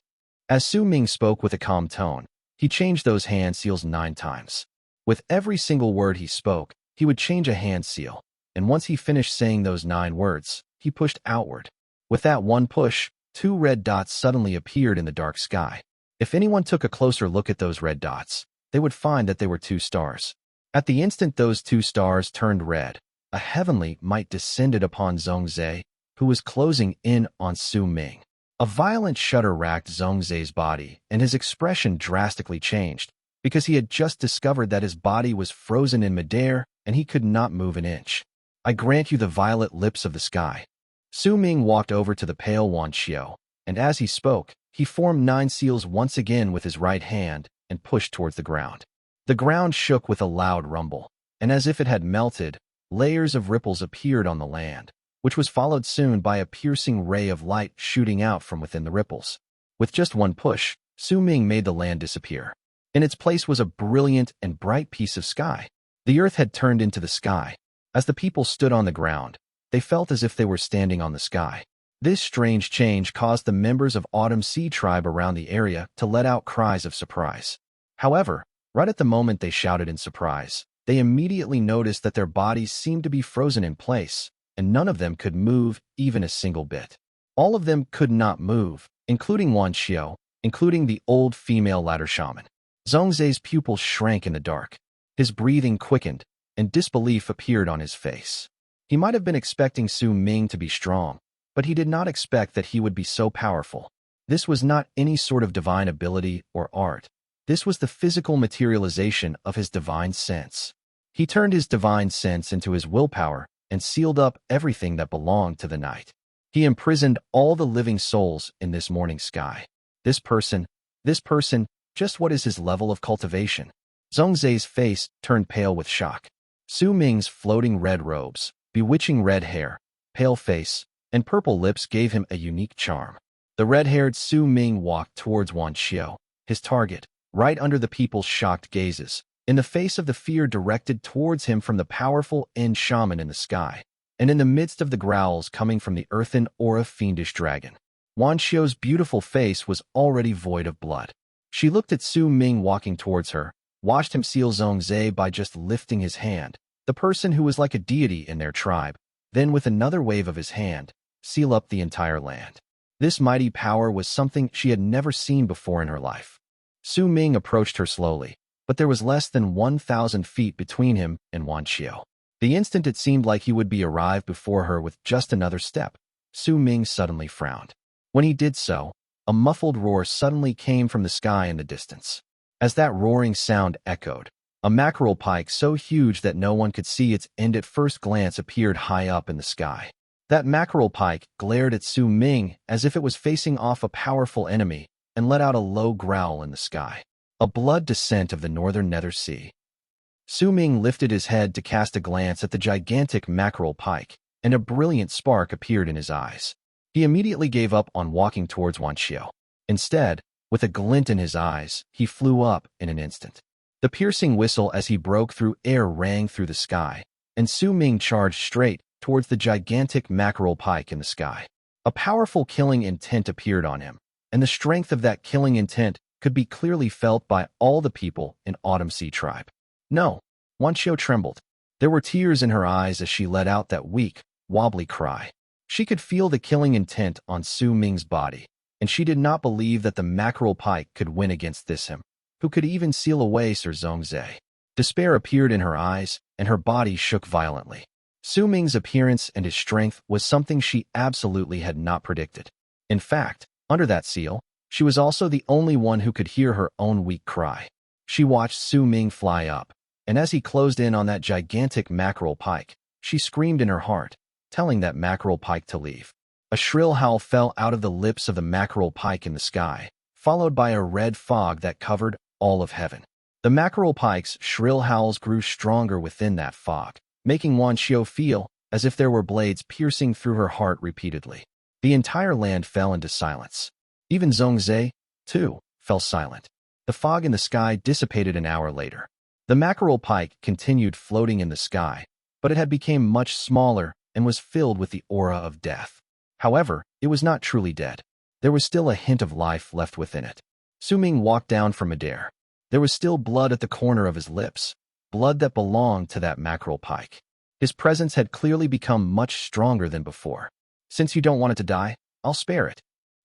S1: As Su Ming spoke with a calm tone, he changed those hand seals 9 times. With every single word he spoke, he would change a hand seal, and once he finished saying those 9 words, he pushed outward. With that one push, 2 red dots suddenly appeared in the dark sky. If anyone took a closer look at those red dots, they would find that they were 2 stars. At the instant those 2 stars turned red, a heavenly might descended upon Zhongzhe, who was closing in on Su Ming. A violent shudder racked Zhongzhe's body, and his expression drastically changed, because he had just discovered that his body was frozen in midair and he could not move an inch. "I grant you the violet lips of the sky." Su Ming walked over to the pale Wan Xiao, and as he spoke, he formed 9 seals once again with his right hand and pushed towards the ground. The ground shook with a loud rumble, and as if it had melted, layers of ripples appeared on the land, which was followed soon by a piercing ray of light shooting out from within the ripples. With just one push, Su Ming made the land disappear. In its place was a brilliant and bright piece of sky. The earth had turned into the sky. As the people stood on the ground, they felt as if they were standing on the sky. This strange change caused the members of Autumn Sea Tribe around the area to let out cries of surprise. However, right at the moment they shouted in surprise, they immediately noticed that their bodies seemed to be frozen in place, and none of them could move even a single bit. All of them could not move, including Wan Xiao, including the old female ladder shaman. Zhongzai's pupils shrank in the dark. His breathing quickened, and disbelief appeared on his face. He might have been expecting Su Ming to be strong, but he did not expect that he would be so powerful. This was not any sort of divine ability or art. This was the physical materialization of his divine sense. He turned his divine sense into his willpower and sealed up everything that belonged to the night. He imprisoned all the living souls in this morning sky. This person, just what is his level of cultivation? Zhongzai's face turned pale with shock. Su Ming's floating red robes, bewitching red hair, pale face, and purple lips gave him a unique charm. The red-haired Su Ming walked towards Wan Xiao, his target, right under the people's shocked gazes, in the face of the fear directed towards him from the powerful End Shaman in the sky, and in the midst of the growls coming from the earthen aura fiendish dragon. Wan Xiao's beautiful face was already void of blood. She looked at Su Ming walking towards her, watched him seal Zhongzai by just lifting his hand, the person who was like a deity in their tribe, then with another wave of his hand, seal up the entire land. This mighty power was something she had never seen before in her life. Su Ming approached her slowly, but there was less than 1,000 feet between him and Wan Xiao. The instant it seemed like he would be arrived before her with just another step, Su Ming suddenly frowned. When he did so, a muffled roar suddenly came from the sky in the distance. As that roaring sound echoed, a mackerel pike so huge that no one could see its end at first glance appeared high up in the sky. That mackerel pike glared at Su Ming as if it was facing off a powerful enemy and let out a low growl in the sky. A blood descent of the northern nether sea. Su Ming lifted his head to cast a glance at the gigantic mackerel pike, and a brilliant spark appeared in his eyes. He immediately gave up on walking towards Wan Xiao. Instead, with a glint in his eyes, he flew up in an instant. The piercing whistle as he broke through air rang through the sky, and Su Ming charged straight towards the gigantic mackerel pike in the sky. A powerful killing intent appeared on him, and the strength of that killing intent could be clearly felt by all the people in Autumn Sea Tribe. No, Wan Xiao trembled. There were tears in her eyes as she let out that weak, wobbly cry. She could feel the killing intent on Su Ming's body, and she did not believe that the mackerel pike could win against this him, who could even seal away Sir Zhongzai. Despair appeared in her eyes, and her body shook violently. Su Ming's appearance and his strength was something she absolutely had not predicted. In fact, under that seal, she was also the only one who could hear her own weak cry. She watched Su Ming fly up, and as he closed in on that gigantic mackerel pike, she screamed in her heart, telling that mackerel pike to leave. A shrill howl fell out of the lips of the mackerel pike in the sky, followed by a red fog that covered all of heaven. The mackerel pike's shrill howls grew stronger within that fog, making Wan Xiao feel as if there were blades piercing through her heart repeatedly. The entire land fell into silence. Even Zhongzai, too, fell silent. The fog in the sky dissipated an hour later. The mackerel pike continued floating in the sky, but it had become much smaller and was filled with the aura of death. However, it was not truly dead. There was still a hint of life left within it. Su Ming walked down from midair. There was still blood at the corner of his lips, blood that belonged to that mackerel pike. His presence had clearly become much stronger than before. Since you don't want it to die, I'll spare it.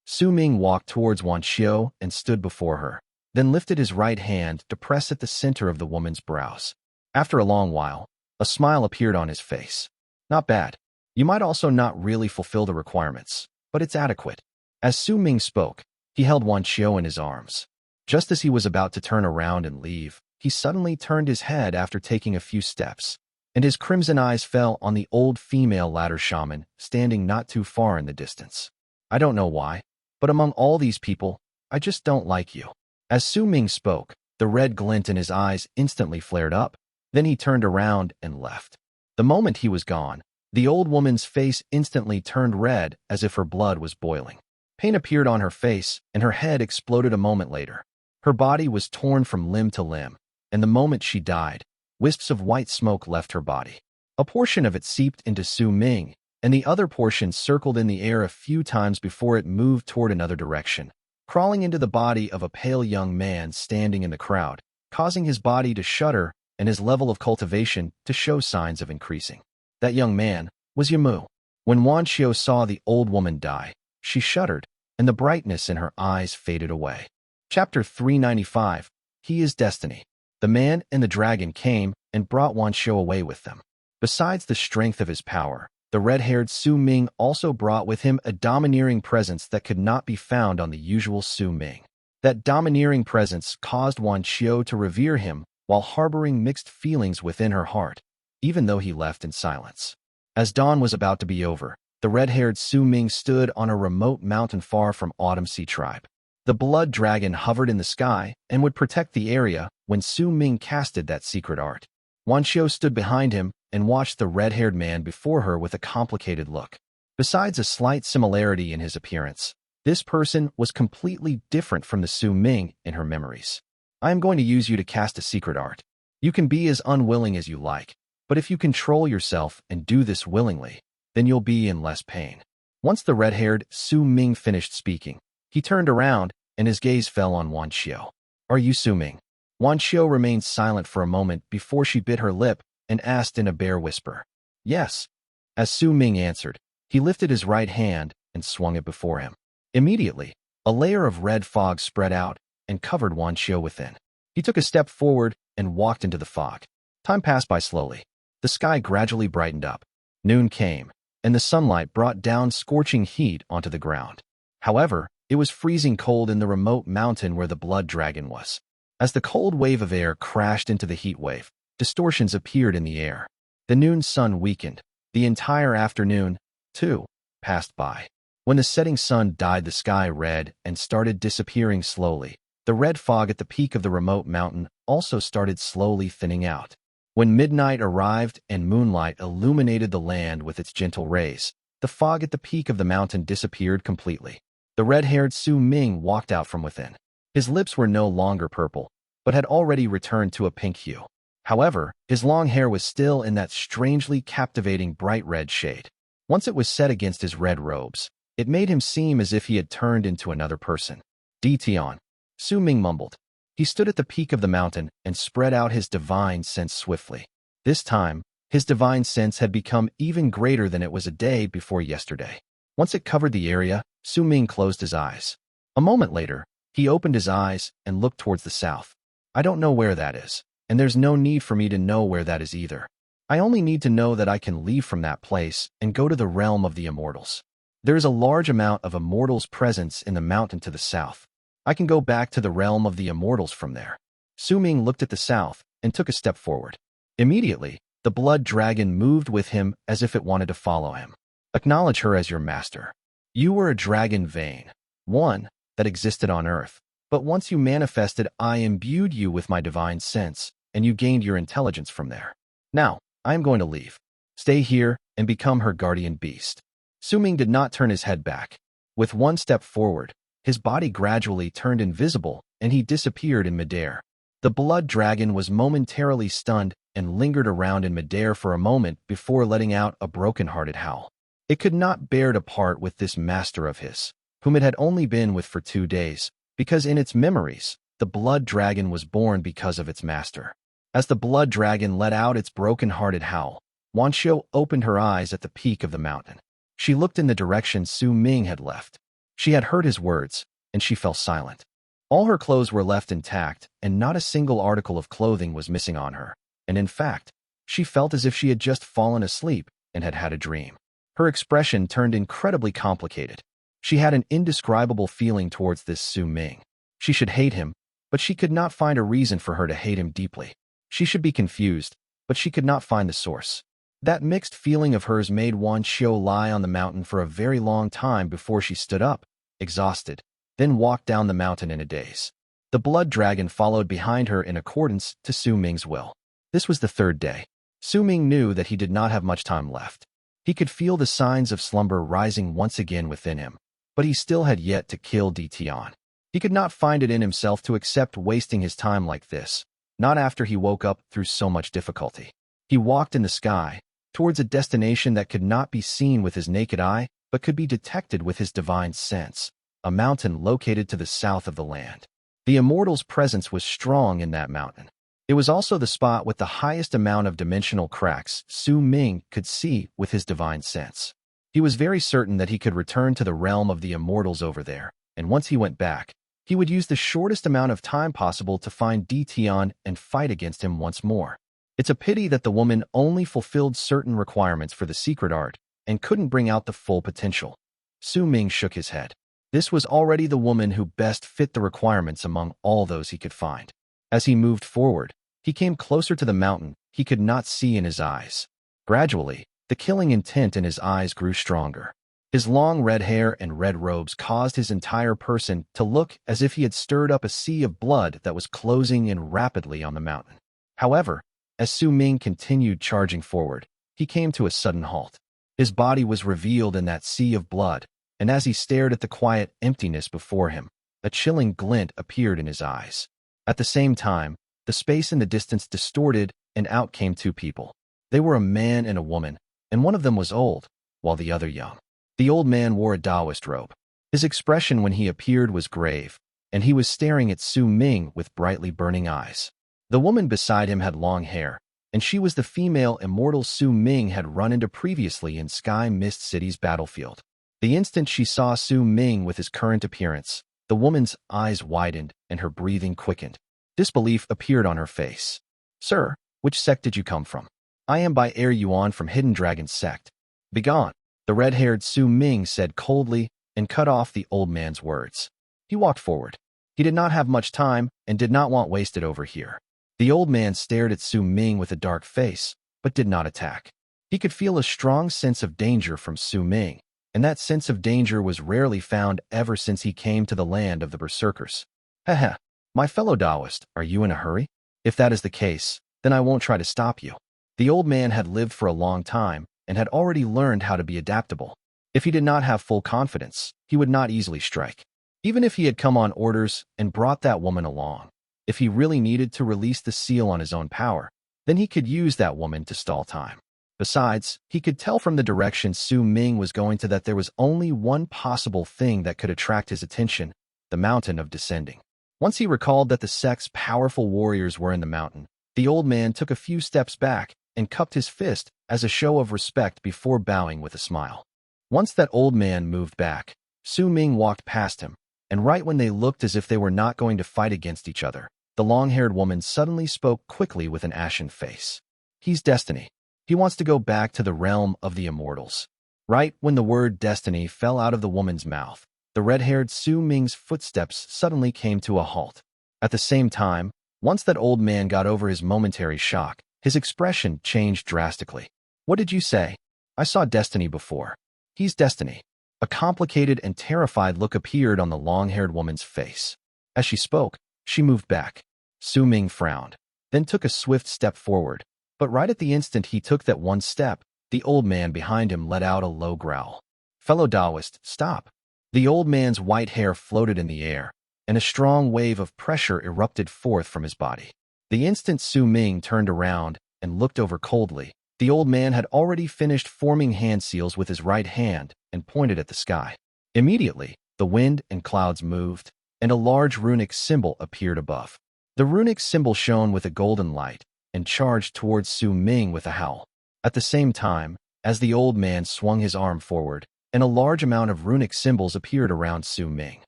S1: Su Ming walked towards Wan Xiao and stood before her, then lifted his right hand to press at the center of the woman's brows. After a long while, a smile appeared on his face. Not bad. You might also not really fulfill the requirements, but it's adequate. As Su Ming spoke, he held Wan Xiao in his arms. Just as he was about to turn around and leave, he suddenly turned his head after taking a few steps. and his crimson eyes fell on the old female ladder shaman standing not too far in the distance. I don't know why, but among all these people, I just don't like you. As Su Ming spoke, the red glint in his eyes instantly flared up. Then he turned around and left. The moment he was gone, the old woman's face instantly turned red as if her blood was boiling. Pain appeared on her face, and her head exploded a moment later. Her body was torn from limb to limb, and the moment she died, wisps of white smoke left her body. A portion of it seeped into Su Ming, and the other portion circled in the air a few times before it moved toward another direction, crawling into the body of a pale young man standing in the crowd, causing his body to shudder and his level of cultivation to show signs of increasing. That young man was Yamu. When Wan Xiu saw the old woman die, she shuddered, and the brightness in her eyes faded away. Chapter 395, He is Destiny. The man and the dragon came and brought Wan Xiu away with them. Besides the strength of his power, the red-haired Su Ming also brought with him a domineering presence that could not be found on the usual Su Ming. That domineering presence caused Wan Xiu to revere him while harboring mixed feelings within her heart, even though he left in silence. As dawn was about to be over, the red-haired Su Ming stood on a remote mountain far from Autumn Sea Tribe. The blood dragon hovered in the sky and would protect the area when Su Ming casted that secret art. Wan Xiu stood behind him and watched the red-haired man before her with a complicated look. Besides a slight similarity in his appearance, this person was completely different from the Su Ming in her memories. I am going to use you to cast a secret art. You can be as unwilling as you like, but if you control yourself and do this willingly, then you'll be in less pain. Once the red-haired Su Ming finished speaking, he turned around and his gaze fell on Wan Xiu. Are you Su Ming? Wan Xiu remained silent for a moment before she bit her lip and asked in a bare whisper. Yes. As Su Ming answered, he lifted his right hand and swung it before him. Immediately, a layer of red fog spread out and covered Wan Xiu within. He took a step forward and walked into the fog. Time passed by slowly. The sky gradually brightened up. Noon came, and the sunlight brought down scorching heat onto the ground. However, it was freezing cold in the remote mountain where the blood dragon was. As the cold wave of air crashed into the heat wave, distortions appeared in the air. The noon sun weakened. The entire afternoon, too, passed by. When the setting sun dyed the sky red and started disappearing slowly, the red fog at the peak of the remote mountain also started slowly thinning out. When midnight arrived and moonlight illuminated the land with its gentle rays, the fog at the peak of the mountain disappeared completely. The red-haired Su Ming walked out from within. His lips were no longer purple, but had already returned to a pink hue. However, his long hair was still in that strangely captivating bright red shade. Once it was set against his red robes, it made him seem as if he had turned into another person. Tian, Su Ming mumbled. He stood at the peak of the mountain and spread out his divine sense swiftly. This time, his divine sense had become even greater than it was a day before yesterday. Once it covered the area, Su Ming closed his eyes. A moment later, he opened his eyes and looked towards the south. I don't know where that is, and there's no need for me to know where that is either. I only need to know that I can leave from that place and go to the realm of the Immortals. There is a large amount of Immortals' presence in the mountain to the south. I can go back to the realm of the Immortals from there. Su Ming looked at the south and took a step forward. Immediately, the blood dragon moved with him as if it wanted to follow him. Acknowledge her as your master. You were a dragon vein, one that existed on Earth, but once you manifested, I imbued you with my divine sense, and you gained your intelligence from there. Now, I am going to leave. Stay here and become her guardian beast. Su Ming did not turn his head back. With one step forward, his body gradually turned invisible, and he disappeared in midair. The blood dragon was momentarily stunned and lingered around in midair for a moment before letting out a broken-hearted howl. It could not bear to part with this master of his, whom it had only been with for 2 days, because in its memories, the blood dragon was born because of its master. As the blood dragon let out its broken-hearted howl, Wan Xiu opened her eyes at the peak of the mountain. She looked in the direction Su Ming had left. She had heard his words, and she fell silent. All her clothes were left intact, and not a single article of clothing was missing on her. And in fact, she felt as if she had just fallen asleep and had had a dream. Her expression turned incredibly complicated. She had an indescribable feeling towards this Su Ming. She should hate him, but she could not find a reason for her to hate him deeply. She should be confused, but she could not find the source. That mixed feeling of hers made Wan Xiu lie on the mountain for a very long time before she stood up, exhausted, then walked down the mountain in a daze. The blood dragon followed behind her in accordance to Su Ming's will. This was the third day. Su Ming knew that he did not have much time left. He could feel the signs of slumber rising once again within him, but he still had yet to kill Tian. He could not find it in himself to accept wasting his time like this, not after he woke up through so much difficulty. He walked in the sky, towards a destination that could not be seen with his naked eye, but could be detected with his divine sense, a mountain located to the south of the land. The Immortal's presence was strong in that mountain. It was also the spot with the highest amount of dimensional cracks Su Ming could see with his divine sense. He was very certain that he could return to the realm of the Immortals over there, and once he went back, he would use the shortest amount of time possible to find Tian and fight against him once more. It's a pity that the woman only fulfilled certain requirements for the secret art and couldn't bring out the full potential. Su Ming shook his head. This was already the woman who best fit the requirements among all those he could find. As he moved forward, he came closer to the mountain he could not see in his eyes. Gradually, the killing intent in his eyes grew stronger. His long red hair and red robes caused his entire person to look as if he had stirred up a sea of blood that was closing in rapidly on the mountain. However, as Su Ming continued charging forward, he came to a sudden halt. His body was revealed in that sea of blood, and as he stared at the quiet emptiness before him, a chilling glint appeared in his eyes. At the same time, the space in the distance distorted, and out came two people. They were a man and a woman, and one of them was old, while the other young. The old man wore a Taoist robe. His expression when he appeared was grave, and he was staring at Su Ming with brightly burning eyes. The woman beside him had long hair, and she was the female immortal Su Ming had run into previously in Sky Mist City's battlefield. The instant she saw Su Ming with his current appearance, the woman's eyes widened and her breathing quickened. Disbelief appeared on her face. "Sir, which sect did you come from?" "I am by Air Yuan from Hidden Dragon's sect." "Begone," the red-haired Su Ming said coldly and cut off the old man's words. He walked forward. He did not have much time and did not want wasted over here. The old man stared at Su Ming with a dark face, but did not attack. He could feel a strong sense of danger from Su Ming, and that sense of danger was rarely found ever since he came to the land of the Berserkers. "Heh, my fellow Taoist, are you in a hurry? If that is the case, then I won't try to stop you." The old man had lived for a long time and had already learned how to be adaptable. If he did not have full confidence, he would not easily strike. Even if he had come on orders and brought that woman along, if he really needed to release the seal on his own power, then he could use that woman to stall time. Besides, he could tell from the direction Su Ming was going to that there was only one possible thing that could attract his attention, the mountain of descending. Once he recalled that the sect's powerful warriors were in the mountain, the old man took a few steps back and cupped his fist as a show of respect before bowing with a smile. Once that old man moved back, Su Ming walked past him, and right when they looked as if they were not going to fight against each other, the long-haired woman suddenly spoke quickly with an ashen face. "He's Destiny. He wants to go back to the realm of the Immortals." Right when the word destiny fell out of the woman's mouth, the red-haired Su Ming's footsteps suddenly came to a halt. At the same time, once that old man got over his momentary shock, his expression changed drastically. "What did you say?" "I saw Destiny before. He's Destiny." A complicated and terrified look appeared on the long-haired woman's face. As she spoke, she moved back. Su Ming frowned, then took a swift step forward. But right at the instant he took that one step, the old man behind him let out a low growl. "Fellow Taoist, stop." The old man's white hair floated in the air, and a strong wave of pressure erupted forth from his body. The instant Su Ming turned around and looked over coldly, the old man had already finished forming hand seals with his right hand and pointed at the sky. Immediately, the wind and clouds moved, and a large runic symbol appeared above. The runic symbol shone with a golden light and charged towards Su Ming with a howl. At the same time, as the old man swung his arm forward, and a large amount of runic symbols appeared around Su Ming.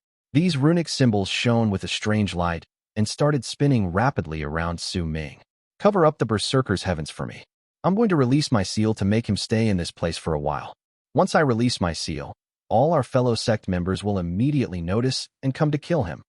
S1: These runic symbols shone with a strange light and started spinning rapidly around Su Ming. "Cover up the Berserker's heavens for me. I'm going to release my seal to make him stay in this place for a while. Once I release my seal, all our fellow sect members will immediately notice and come to kill him."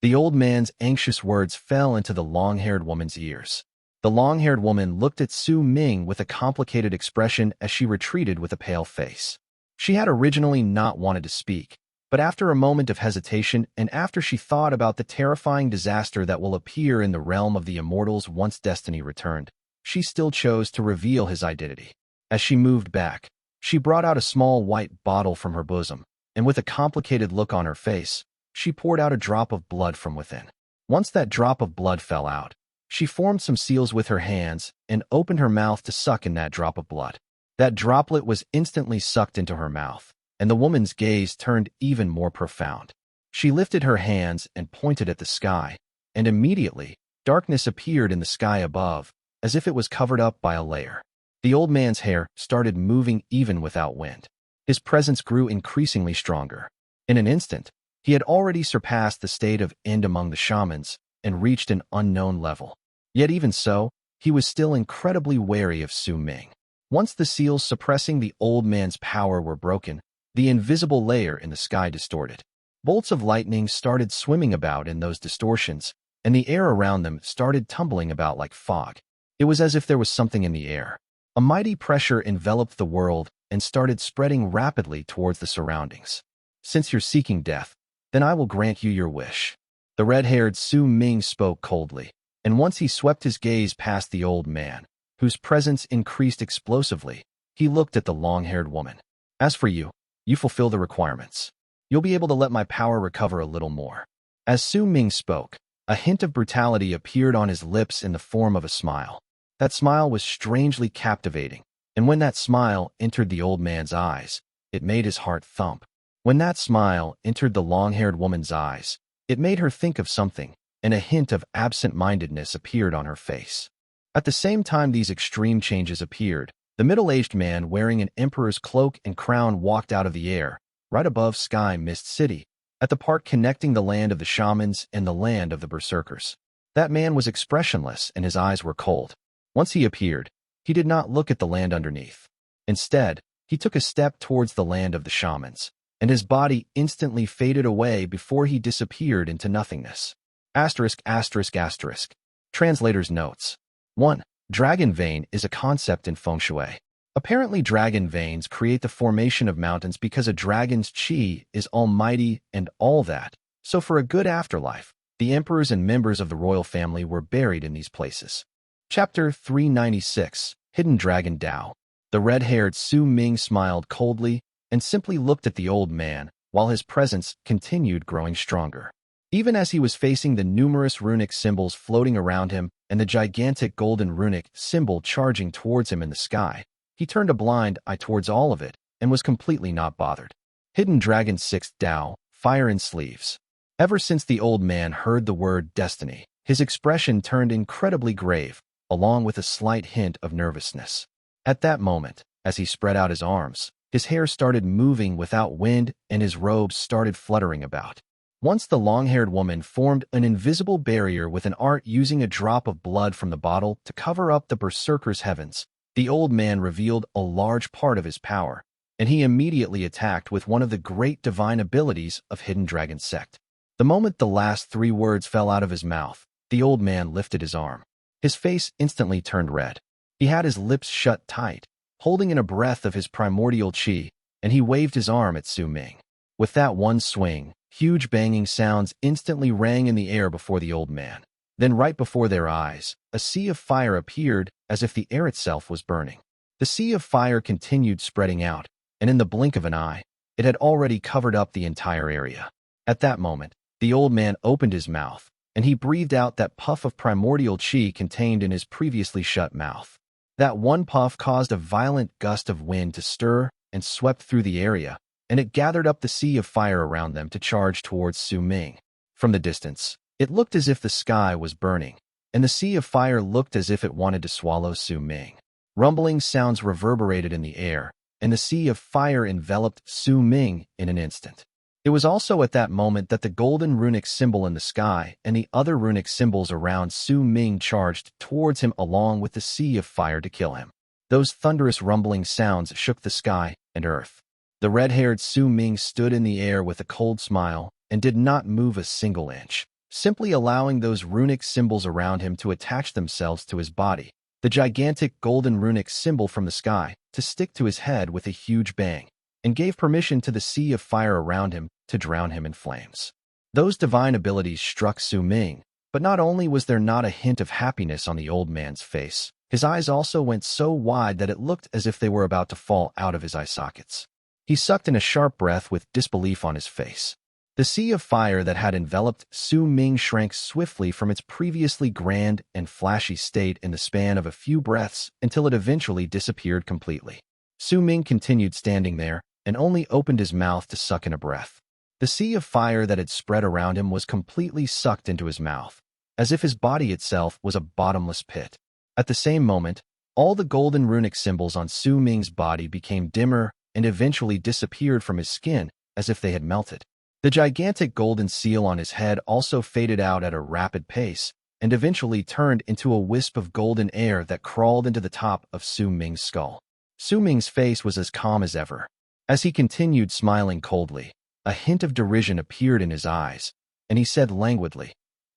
S1: The old man's anxious words fell into the long-haired woman's ears. The long-haired woman looked at Su Ming with a complicated expression as she retreated with a pale face. She had originally not wanted to speak, but after a moment of hesitation and after she thought about the terrifying disaster that will appear in the realm of the Immortals once destiny returned, she still chose to reveal his identity. As she moved back, she brought out a small white bottle from her bosom, and with a complicated look on her face, she poured out a drop of blood from within. Once that drop of blood fell out, she formed some seals with her hands and opened her mouth to suck in that drop of blood. That droplet was instantly sucked into her mouth, and the woman's gaze turned even more profound. She lifted her hands and pointed at the sky, and immediately, darkness appeared in the sky above, as if it was covered up by a layer. The old man's hair started moving even without wind. His presence grew increasingly stronger. In an instant, he had already surpassed the state of End among the shamans and reached an unknown level. Yet even so, he was still incredibly wary of Su Ming. Once the seals suppressing the old man's power were broken, the invisible layer in the sky distorted. Bolts of lightning started swimming about in those distortions, and the air around them started tumbling about like fog. It was as if there was something in the air. A mighty pressure enveloped the world and started spreading rapidly towards the surroundings. Since you're seeking death, then I will grant you your wish. The red-haired Su Ming spoke coldly, and once he swept his gaze past the old man, whose presence increased explosively, he looked at the long-haired woman. As for you, you fulfill the requirements. You'll be able to let my power recover a little more. As Su Ming spoke, a hint of brutality appeared on his lips in the form of a smile. That smile was strangely captivating, and when that smile entered the old man's eyes, it made his heart thump. When that smile entered the long-haired woman's eyes, it made her think of something, and a hint of absent-mindedness appeared on her face. At the same time these extreme changes appeared, the middle-aged man wearing an emperor's cloak and crown walked out of the air, right above Sky Mist City, at the part connecting the land of the shamans and the land of the berserkers. That man was expressionless and his eyes were cold. Once he appeared, he did not look at the land underneath. Instead, he took a step towards the land of the shamans, and his body instantly faded away before he disappeared into nothingness. Asterisk, asterisk, asterisk. Translator's notes. 1. Dragon vein is a concept in feng shui. Apparently dragon veins create the formation of mountains because a dragon's chi is almighty and all that, so for a good afterlife, the emperors and members of the royal family were buried in these places. Chapter 396, Hidden Dragon Dao. The red-haired Su Ming smiled coldly and simply looked at the old man, while his presence continued growing stronger. Even as he was facing the numerous runic symbols floating around him and the gigantic golden runic symbol charging towards him in the sky, he turned a blind eye towards all of it and was completely not bothered. Hidden Dragon 6th Dao, Fire in Sleeves. Ever since the old man heard the word destiny, his expression turned incredibly grave, along with a slight hint of nervousness. At that moment, as he spread out his arms, his hair started moving without wind and his robes started fluttering about. Once the long-haired woman formed an invisible barrier with an art using a drop of blood from the bottle to cover up the berserker's heavens, the old man revealed a large part of his power, and he immediately attacked with one of the great divine abilities of Hidden Dragon Sect. The moment the last 3 words fell out of his mouth, the old man lifted his arm. His face instantly turned red. He had his lips shut tight, holding in a breath of his primordial chi, and he waved his arm at Su Ming. With that one swing, huge banging sounds instantly rang in the air before the old man. Then right before their eyes, a sea of fire appeared as if the air itself was burning. The sea of fire continued spreading out, and in the blink of an eye, it had already covered up the entire area. At that moment, the old man opened his mouth, and he breathed out that puff of primordial chi contained in his previously shut mouth. That one puff caused a violent gust of wind to stir and swept through the area, and it gathered up the sea of fire around them to charge towards Su Ming. From the distance, it looked as if the sky was burning, and the sea of fire looked as if it wanted to swallow Su Ming. Rumbling sounds reverberated in the air, and the sea of fire enveloped Su Ming in an instant. It was also at that moment that the golden runic symbol in the sky and the other runic symbols around Su Ming charged towards him along with the sea of fire to kill him. Those thunderous rumbling sounds shook the sky and earth. The red-haired Su Ming stood in the air with a cold smile and did not move a single inch. simply allowing those runic symbols around him to attach themselves to his body, the gigantic golden runic symbol from the sky to stick to his head with a huge bang, and gave permission to the sea of fire around him to drown him in flames. Those divine abilities struck Su Ming, but not only was there not a hint of happiness on the old man's face, his eyes also went so wide that it looked as if they were about to fall out of his eye sockets. He sucked in a sharp breath with disbelief on his face. The sea of fire that had enveloped Su Ming shrank swiftly from its previously grand and flashy state in the span of a few breaths until it eventually disappeared completely. Su Ming continued standing there and only opened his mouth to suck in a breath. The sea of fire that had spread around him was completely sucked into his mouth, as if his body itself was a bottomless pit. At the same moment, all the golden runic symbols on Su Ming's body became dimmer and eventually disappeared from his skin as if they had melted. The gigantic golden seal on his head also faded out at a rapid pace and eventually turned into a wisp of golden air that crawled into the top of Su Ming's skull. Su Ming's face was as calm as ever. As he continued smiling coldly, a hint of derision appeared in his eyes, and he said languidly,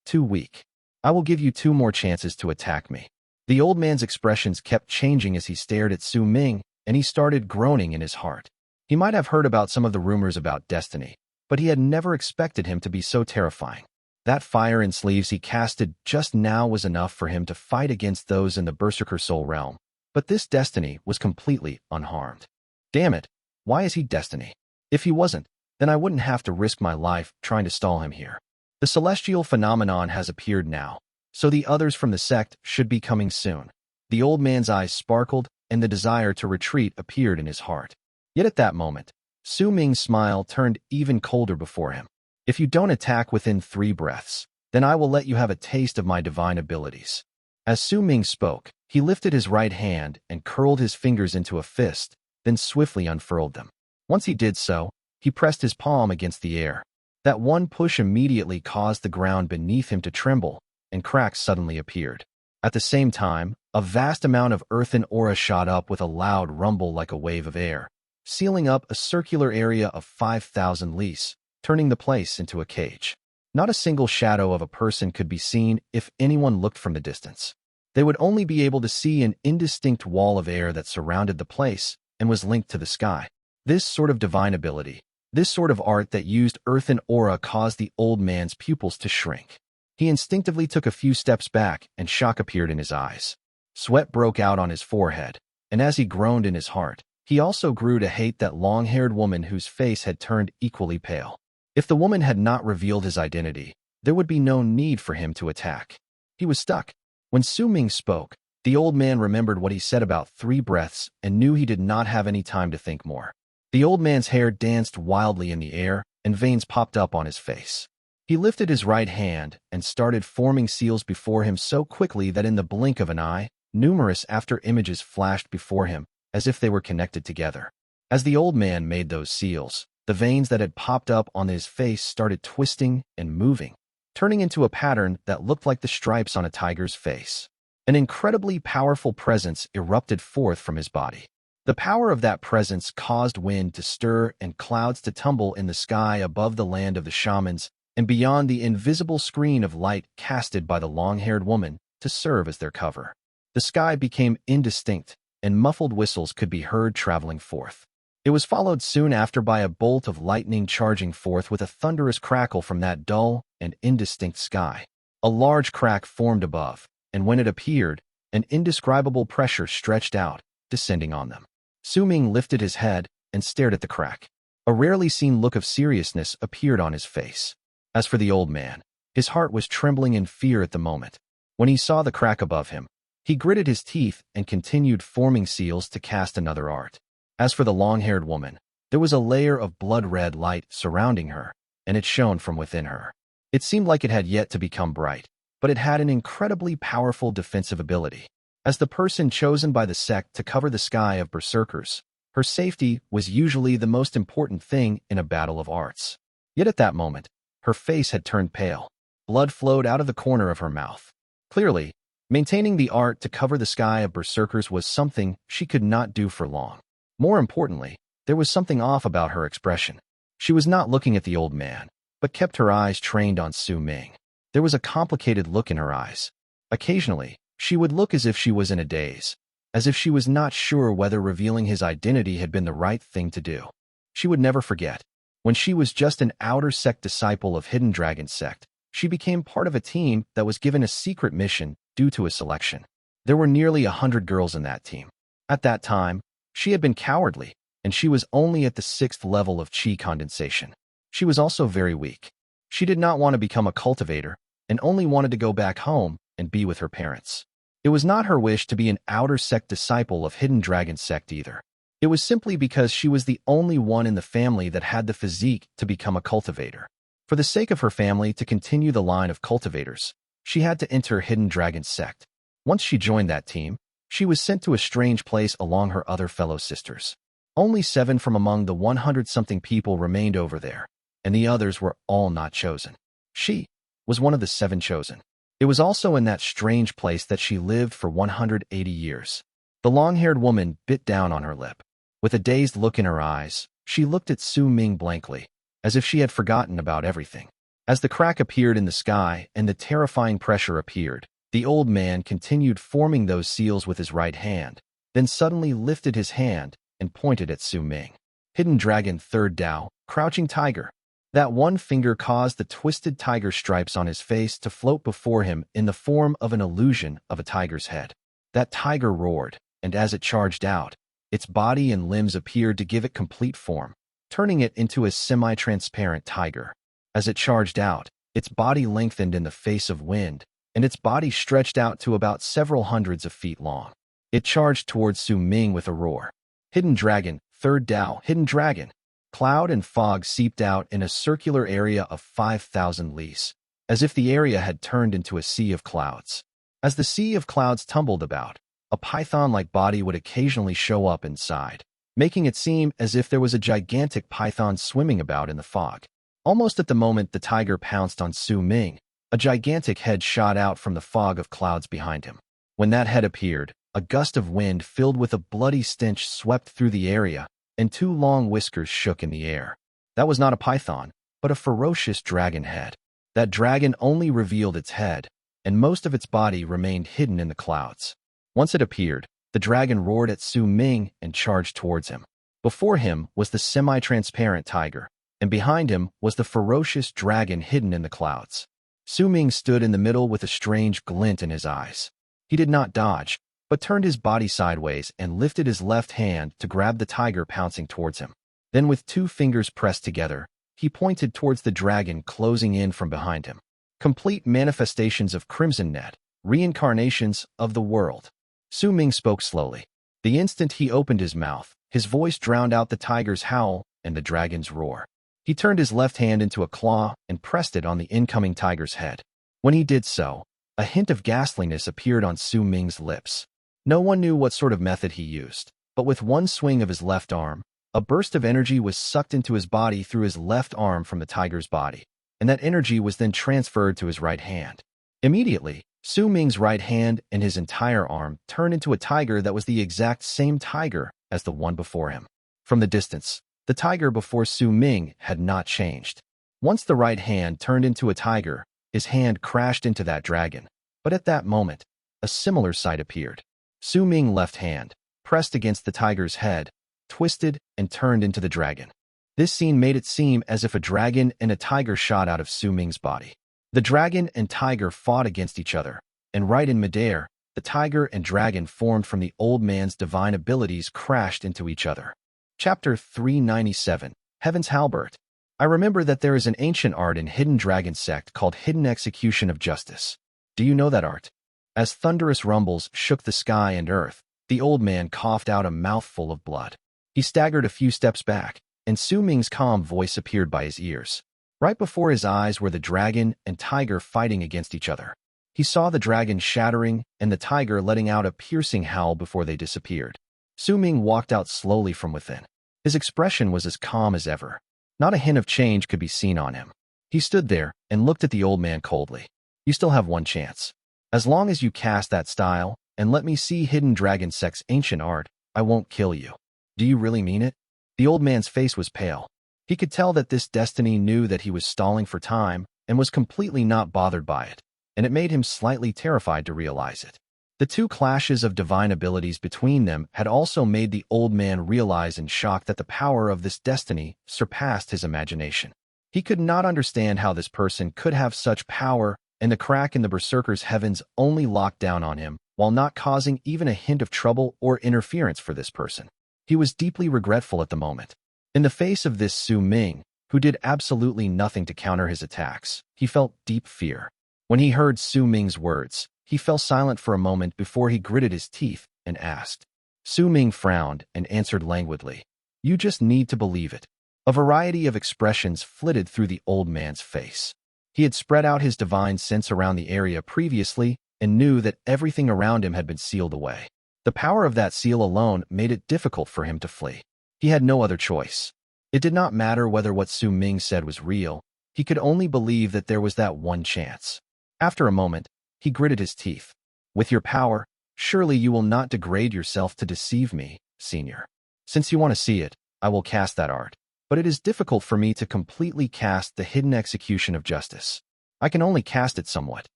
S1: "Too weak. I will give you 2 more chances to attack me." The old man's expressions kept changing as he stared at Su Ming, and he started groaning in his heart. He might have heard about some of the rumors about destiny, but he had never expected him to be so terrifying. That fire and sleeves he casted just now was enough for him to fight against those in the Berserker soul realm, but this destiny was completely unharmed. Damn it, why is he destiny? If he wasn't, then I wouldn't have to risk my life trying to stall him here. The celestial phenomenon has appeared now, so the others from the sect should be coming soon. The old man's eyes sparkled, and the desire to retreat appeared in his heart. Yet at that moment, Su Ming's smile turned even colder before him. "If you don't attack within 3 breaths, then I will let you have a taste of my divine abilities." As Su Ming spoke, he lifted his right hand and curled his fingers into a fist, then swiftly unfurled them. Once he did so, he pressed his palm against the air. That one push immediately caused the ground beneath him to tremble, and cracks suddenly appeared. At the same time, a vast amount of earthen aura shot up with a loud rumble like a wave of air, sealing up a circular area of 5,000 lis, turning the place into a cage. Not a single shadow of a person could be seen if anyone looked from the distance. They would only be able to see an indistinct wall of air that surrounded the place and was linked to the sky. This sort of divine ability, this sort of art that used earthen aura caused the old man's pupils to shrink. He instinctively took a few steps back and shock appeared in his eyes. Sweat broke out on his forehead, and as he groaned in his heart, he also grew to hate that long-haired woman whose face had turned equally pale. If the woman had not revealed his identity, there would be no need for him to attack. He was stuck. When Su Ming spoke, the old man remembered what he said about 3 breaths and knew he did not have any time to think more. The old man's hair danced wildly in the air, and veins popped up on his face. He lifted his right hand and started forming seals before him so quickly that in the blink of an eye, numerous after images flashed before him, as if they were connected together. As the old man made those seals, the veins that had popped up on his face started twisting and moving, turning into a pattern that looked like the stripes on a tiger's face. An incredibly powerful presence erupted forth from his body. The power of that presence caused wind to stir and clouds to tumble in the sky above the land of the shamans and beyond the invisible screen of light casted by the long-haired woman to serve as their cover. The sky became indistinct, and muffled whistles could be heard traveling forth. It was followed soon after by a bolt of lightning charging forth with a thunderous crackle from that dull and indistinct sky. A large crack formed above, and when it appeared, an indescribable pressure stretched out, descending on them. Su Ming lifted his head and stared at the crack. A rarely seen look of seriousness appeared on his face. As for the old man, his heart was trembling in fear at the moment. When he saw the crack above him, he gritted his teeth and continued forming seals to cast another art. As for the long-haired woman, there was a layer of blood-red light surrounding her, and it shone from within her. It seemed like it had yet to become bright, but it had an incredibly powerful defensive ability. As the person chosen by the sect to cover the sky of berserkers, her safety was usually the most important thing in a battle of arts. Yet at that moment, her face had turned pale. Blood flowed out of the corner of her mouth. Clearly, maintaining the art to cover the sky of berserkers was something she could not do for long. More importantly, there was something off about her expression. She was not looking at the old man, but kept her eyes trained on Su Ming. There was a complicated look in her eyes. Occasionally, she would look as if she was in a daze, as if she was not sure whether revealing his identity had been the right thing to do. She would never forget. When she was just an outer sect disciple of Hidden Dragon's sect, she became part of a team that was given a secret mission due to a selection. There were nearly 100 girls in that team. At that time, she had been cowardly, and she was only at the 6th level of chi condensation. She was also very weak. She did not want to become a cultivator and only wanted to go back home and be with her parents. It was not her wish to be an outer sect disciple of Hidden Dragon's sect either. It was simply because she was the only one in the family that had the physique to become a cultivator. For the sake of her family to continue the line of cultivators, she had to enter Hidden Dragon's sect. Once she joined that team, she was sent to a strange place along her other fellow sisters. Only 7 from among the 100-something people remained over there, and the others were all not chosen. She was one of the 7 chosen. It was also in that strange place that she lived for 180 years. The long-haired woman bit down on her lip. With a dazed look in her eyes, she looked at Su Ming blankly, as if she had forgotten about everything. As the crack appeared in the sky and the terrifying pressure appeared, the old man continued forming those seals with his right hand, then suddenly lifted his hand and pointed at Su Ming. Hidden Dragon 3rd Dao, Crouching Tiger. That one finger caused the twisted tiger stripes on his face to float before him in the form of an illusion of a tiger's head. That tiger roared, and as it charged out, its body and limbs appeared to give it complete form, turning it into a semi-transparent tiger. As it charged out, its body lengthened in the face of wind, and its body stretched out to about several hundreds of feet long. It charged towards Su Ming with a roar. Hidden Dragon, 3rd Dao, Hidden Dragon. Cloud and fog seeped out in a circular area of 5,000 lis, as if the area had turned into a sea of clouds. As the sea of clouds tumbled about, a python-like body would occasionally show up inside, making it seem as if there was a gigantic python swimming about in the fog. Almost at the moment the tiger pounced on Su Ming, a gigantic head shot out from the fog of clouds behind him. When that head appeared, a gust of wind filled with a bloody stench swept through the area, and 2 long whiskers shook in the air. That was not a python, but a ferocious dragon head. That dragon only revealed its head, and most of its body remained hidden in the clouds. Once it appeared, the dragon roared at Su Ming and charged towards him. Before him was the semi-transparent tiger, and behind him was the ferocious dragon hidden in the clouds. Su Ming stood in the middle with a strange glint in his eyes. He did not dodge, but turned his body sideways and lifted his left hand to grab the tiger pouncing towards him. Then with 2 fingers pressed together, he pointed towards the dragon closing in from behind him. Complete manifestations of Crimson Net, reincarnations of the world. Su Ming spoke slowly. The instant he opened his mouth, his voice drowned out the tiger's howl and the dragon's roar. He turned his left hand into a claw and pressed it on the incoming tiger's head. When he did so, a hint of ghastliness appeared on Su Ming's lips. No one knew what sort of method he used, but with one swing of his left arm, a burst of energy was sucked into his body through his left arm from the tiger's body, and that energy was then transferred to his right hand. Immediately, Su Ming's right hand and his entire arm turned into a tiger that was the exact same tiger as the one before him. From the distance, the tiger before Su Ming had not changed. Once the right hand turned into a tiger, his hand crashed into that dragon, but at that moment, a similar sight appeared. Su Ming's left hand, pressed against the tiger's head, twisted and turned into the dragon. This scene made it seem as if a dragon and a tiger shot out of Su Ming's body. The dragon and tiger fought against each other, and right in midair, the tiger and dragon formed from the old man's divine abilities crashed into each other. Chapter 397, Heaven's Halbert. I remember that there is an ancient art in Hidden Dragon sect called Hidden Execution of Justice. Do you know that art? As thunderous rumbles shook the sky and earth, the old man coughed out a mouthful of blood. He staggered a few steps back, and Su Ming's calm voice appeared by his ears. Right before his eyes were the dragon and tiger fighting against each other. He saw the dragon shattering and the tiger letting out a piercing howl before they disappeared. Su Ming walked out slowly from within. His expression was as calm as ever. Not a hint of change could be seen on him. He stood there and looked at the old man coldly. You still have one chance. As long as you cast that style and let me see Hidden Dragon sect's ancient art, I won't kill you. Do you really mean it? The old man's face was pale. He could tell that this destiny knew that he was stalling for time, and was completely not bothered by it, and it made him slightly terrified to realize it. The two clashes of divine abilities between them had also made the old man realize in shock that the power of this destiny surpassed his imagination. He could not understand how this person could have such power, and the crack in the Berserker's heavens only locked down on him, while not causing even a hint of trouble or interference for this person. He was deeply regretful at the moment. In the face of this Su Ming, who did absolutely nothing to counter his attacks, he felt deep fear. When he heard Su Ming's words, he fell silent for a moment before he gritted his teeth and asked. Su Ming frowned and answered languidly, "You just need to believe it." A variety of expressions flitted through the old man's face. He had spread out his divine sense around the area previously and knew that everything around him had been sealed away. The power of that seal alone made it difficult for him to flee. He had no other choice. It did not matter whether what Su Ming said was real. He could only believe that there was that one chance. After a moment, he gritted his teeth. "With your power, surely you will not degrade yourself to deceive me, Senior. Since you want to see it, I will cast that art. But it is difficult for me to completely cast the hidden execution of justice. I can only cast it somewhat."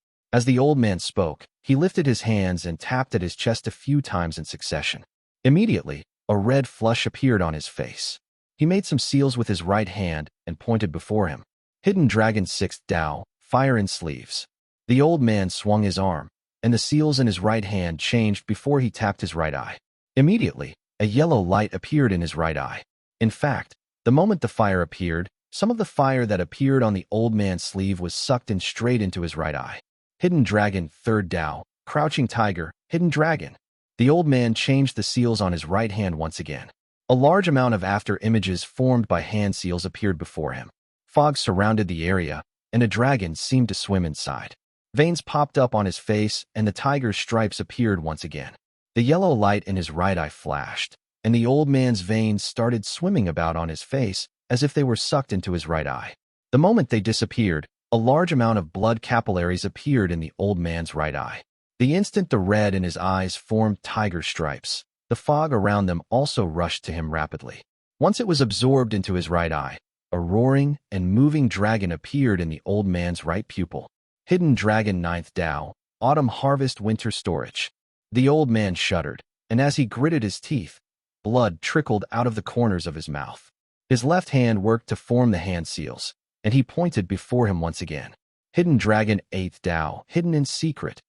S1: As the old man spoke, he lifted his hands and tapped at his chest a few times in succession. Immediately, a red flush appeared on his face. He made some seals with his right hand and pointed before him. Hidden Dragon 6th Dao, Fire in Sleeves. The old man swung his arm, and the seals in his right hand changed before he tapped his right eye. Immediately, a yellow light appeared in his right eye. In fact, the moment the fire appeared, some of the fire that appeared on the old man's sleeve was sucked in straight into his right eye. Hidden Dragon 3rd Dao, Crouching Tiger, Hidden Dragon. The old man changed the seals on his right hand once again. A large amount of after images formed by hand seals appeared before him. Fog surrounded the area, and a dragon seemed to swim inside. Veins popped up on his face, and the tiger's stripes appeared once again. The yellow light in his right eye flashed, and the old man's veins started swimming about on his face as if they were sucked into his right eye. The moment they disappeared, a large amount of blood capillaries appeared in the old man's right eye. The instant the red in his eyes formed tiger stripes, the fog around them also rushed to him rapidly. Once it was absorbed into his right eye, a roaring and moving dragon appeared in the old man's right pupil. Hidden Dragon 9th Dao, Autumn Harvest Winter Storage. The old man shuddered, and as he gritted his teeth, blood trickled out of the corners of his mouth. His left hand worked to form the hand seals, and he pointed before him once again. Hidden Dragon 8th Dao, Hidden in Secret.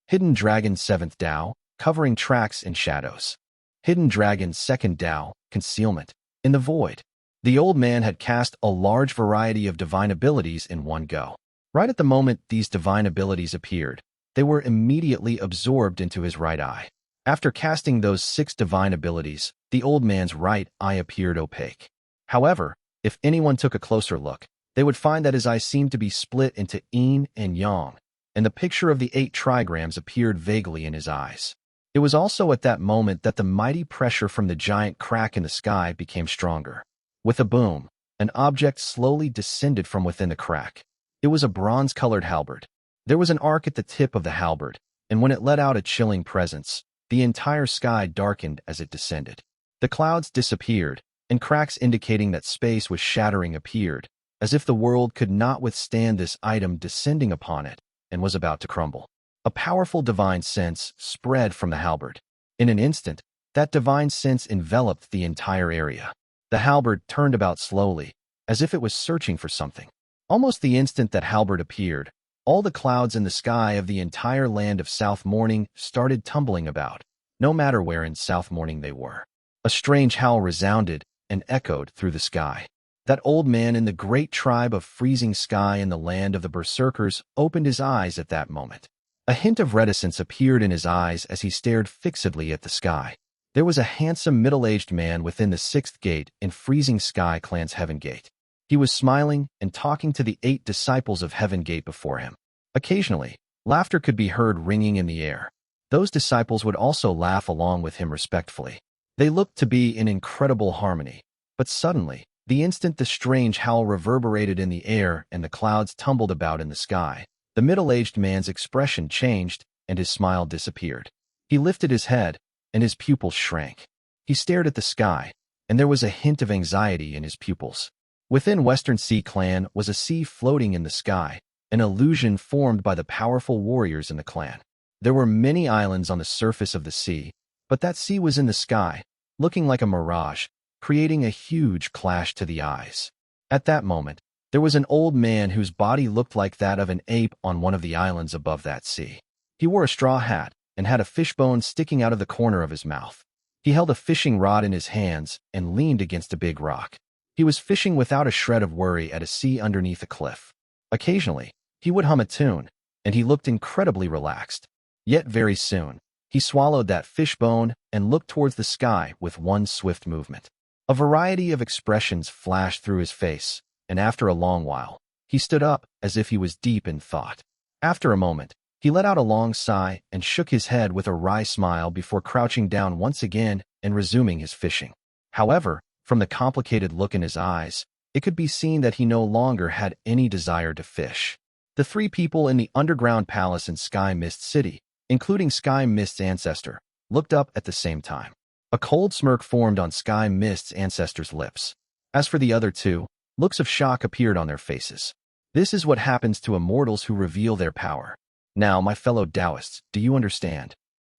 S1: Hidden Dragon 7th Dao, Covering Tracks in Shadows. Hidden Dragon 2nd Dao, Concealment. In the Void. The old man had cast a large variety of divine abilities in one go. Right at the moment these divine abilities appeared, they were immediately absorbed into his right eye. After casting those 6 divine abilities, the old man's right eye appeared opaque. However, if anyone took a closer look, they would find that his eye seemed to be split into yin and yang, and the picture of the 8 trigrams appeared vaguely in his eyes. It was also at that moment that the mighty pressure from the giant crack in the sky became stronger. With a boom, an object slowly descended from within the crack. It was a bronze-colored halberd. There was an arc at the tip of the halberd, and when it let out a chilling presence, the entire sky darkened as it descended. The clouds disappeared, and cracks indicating that space was shattering appeared, as if the world could not withstand this item descending upon it and was about to crumble. A powerful divine sense spread from the halberd. In an instant, that divine sense enveloped the entire area. The halberd turned about slowly, as if it was searching for something. Almost the instant that Halbert appeared, all the clouds in the sky of the entire land of South Morning started tumbling about, no matter where in South Morning they were. A strange howl resounded and echoed through the sky. That old man in the great tribe of Freezing Sky in the land of the Berserkers opened his eyes at that moment. A hint of reticence appeared in his eyes as he stared fixedly at the sky. There was a handsome middle-aged man within the 6th gate in Freezing Sky Clan's Heaven Gate. He was smiling and talking to the 8 disciples of Heaven Gate before him. Occasionally, laughter could be heard ringing in the air. Those disciples would also laugh along with him respectfully. They looked to be in incredible harmony. But suddenly, the instant the strange howl reverberated in the air and the clouds tumbled about in the sky, the middle-aged man's expression changed and his smile disappeared. He lifted his head, and his pupils shrank. He stared at the sky, and there was a hint of anxiety in his pupils. Within Western Sea Clan was a sea floating in the sky, an illusion formed by the powerful warriors in the clan. There were many islands on the surface of the sea, but that sea was in the sky, looking like a mirage, creating a huge clash to the eyes. At that moment, there was an old man whose body looked like that of an ape on one of the islands above that sea. He wore a straw hat and had a fishbone sticking out of the corner of his mouth. He held a fishing rod in his hands and leaned against a big rock. He was fishing without a shred of worry at a sea underneath a cliff. Occasionally, he would hum a tune, and he looked incredibly relaxed. Yet very soon, he swallowed that fishbone and looked towards the sky with one swift movement. A variety of expressions flashed through his face, and after a long while, he stood up as if he was deep in thought. After a moment, he let out a long sigh and shook his head with a wry smile before crouching down once again and resuming his fishing. However, from the complicated look in his eyes, it could be seen that he no longer had any desire to fish. The three people in the underground palace in Sky Mist City, including Sky Mist's ancestor, looked up at the same time. A cold smirk formed on Sky Mist's ancestor's lips. As for the other two, looks of shock appeared on their faces. This is what happens to immortals who reveal their power. Now, my fellow Taoists, do you understand?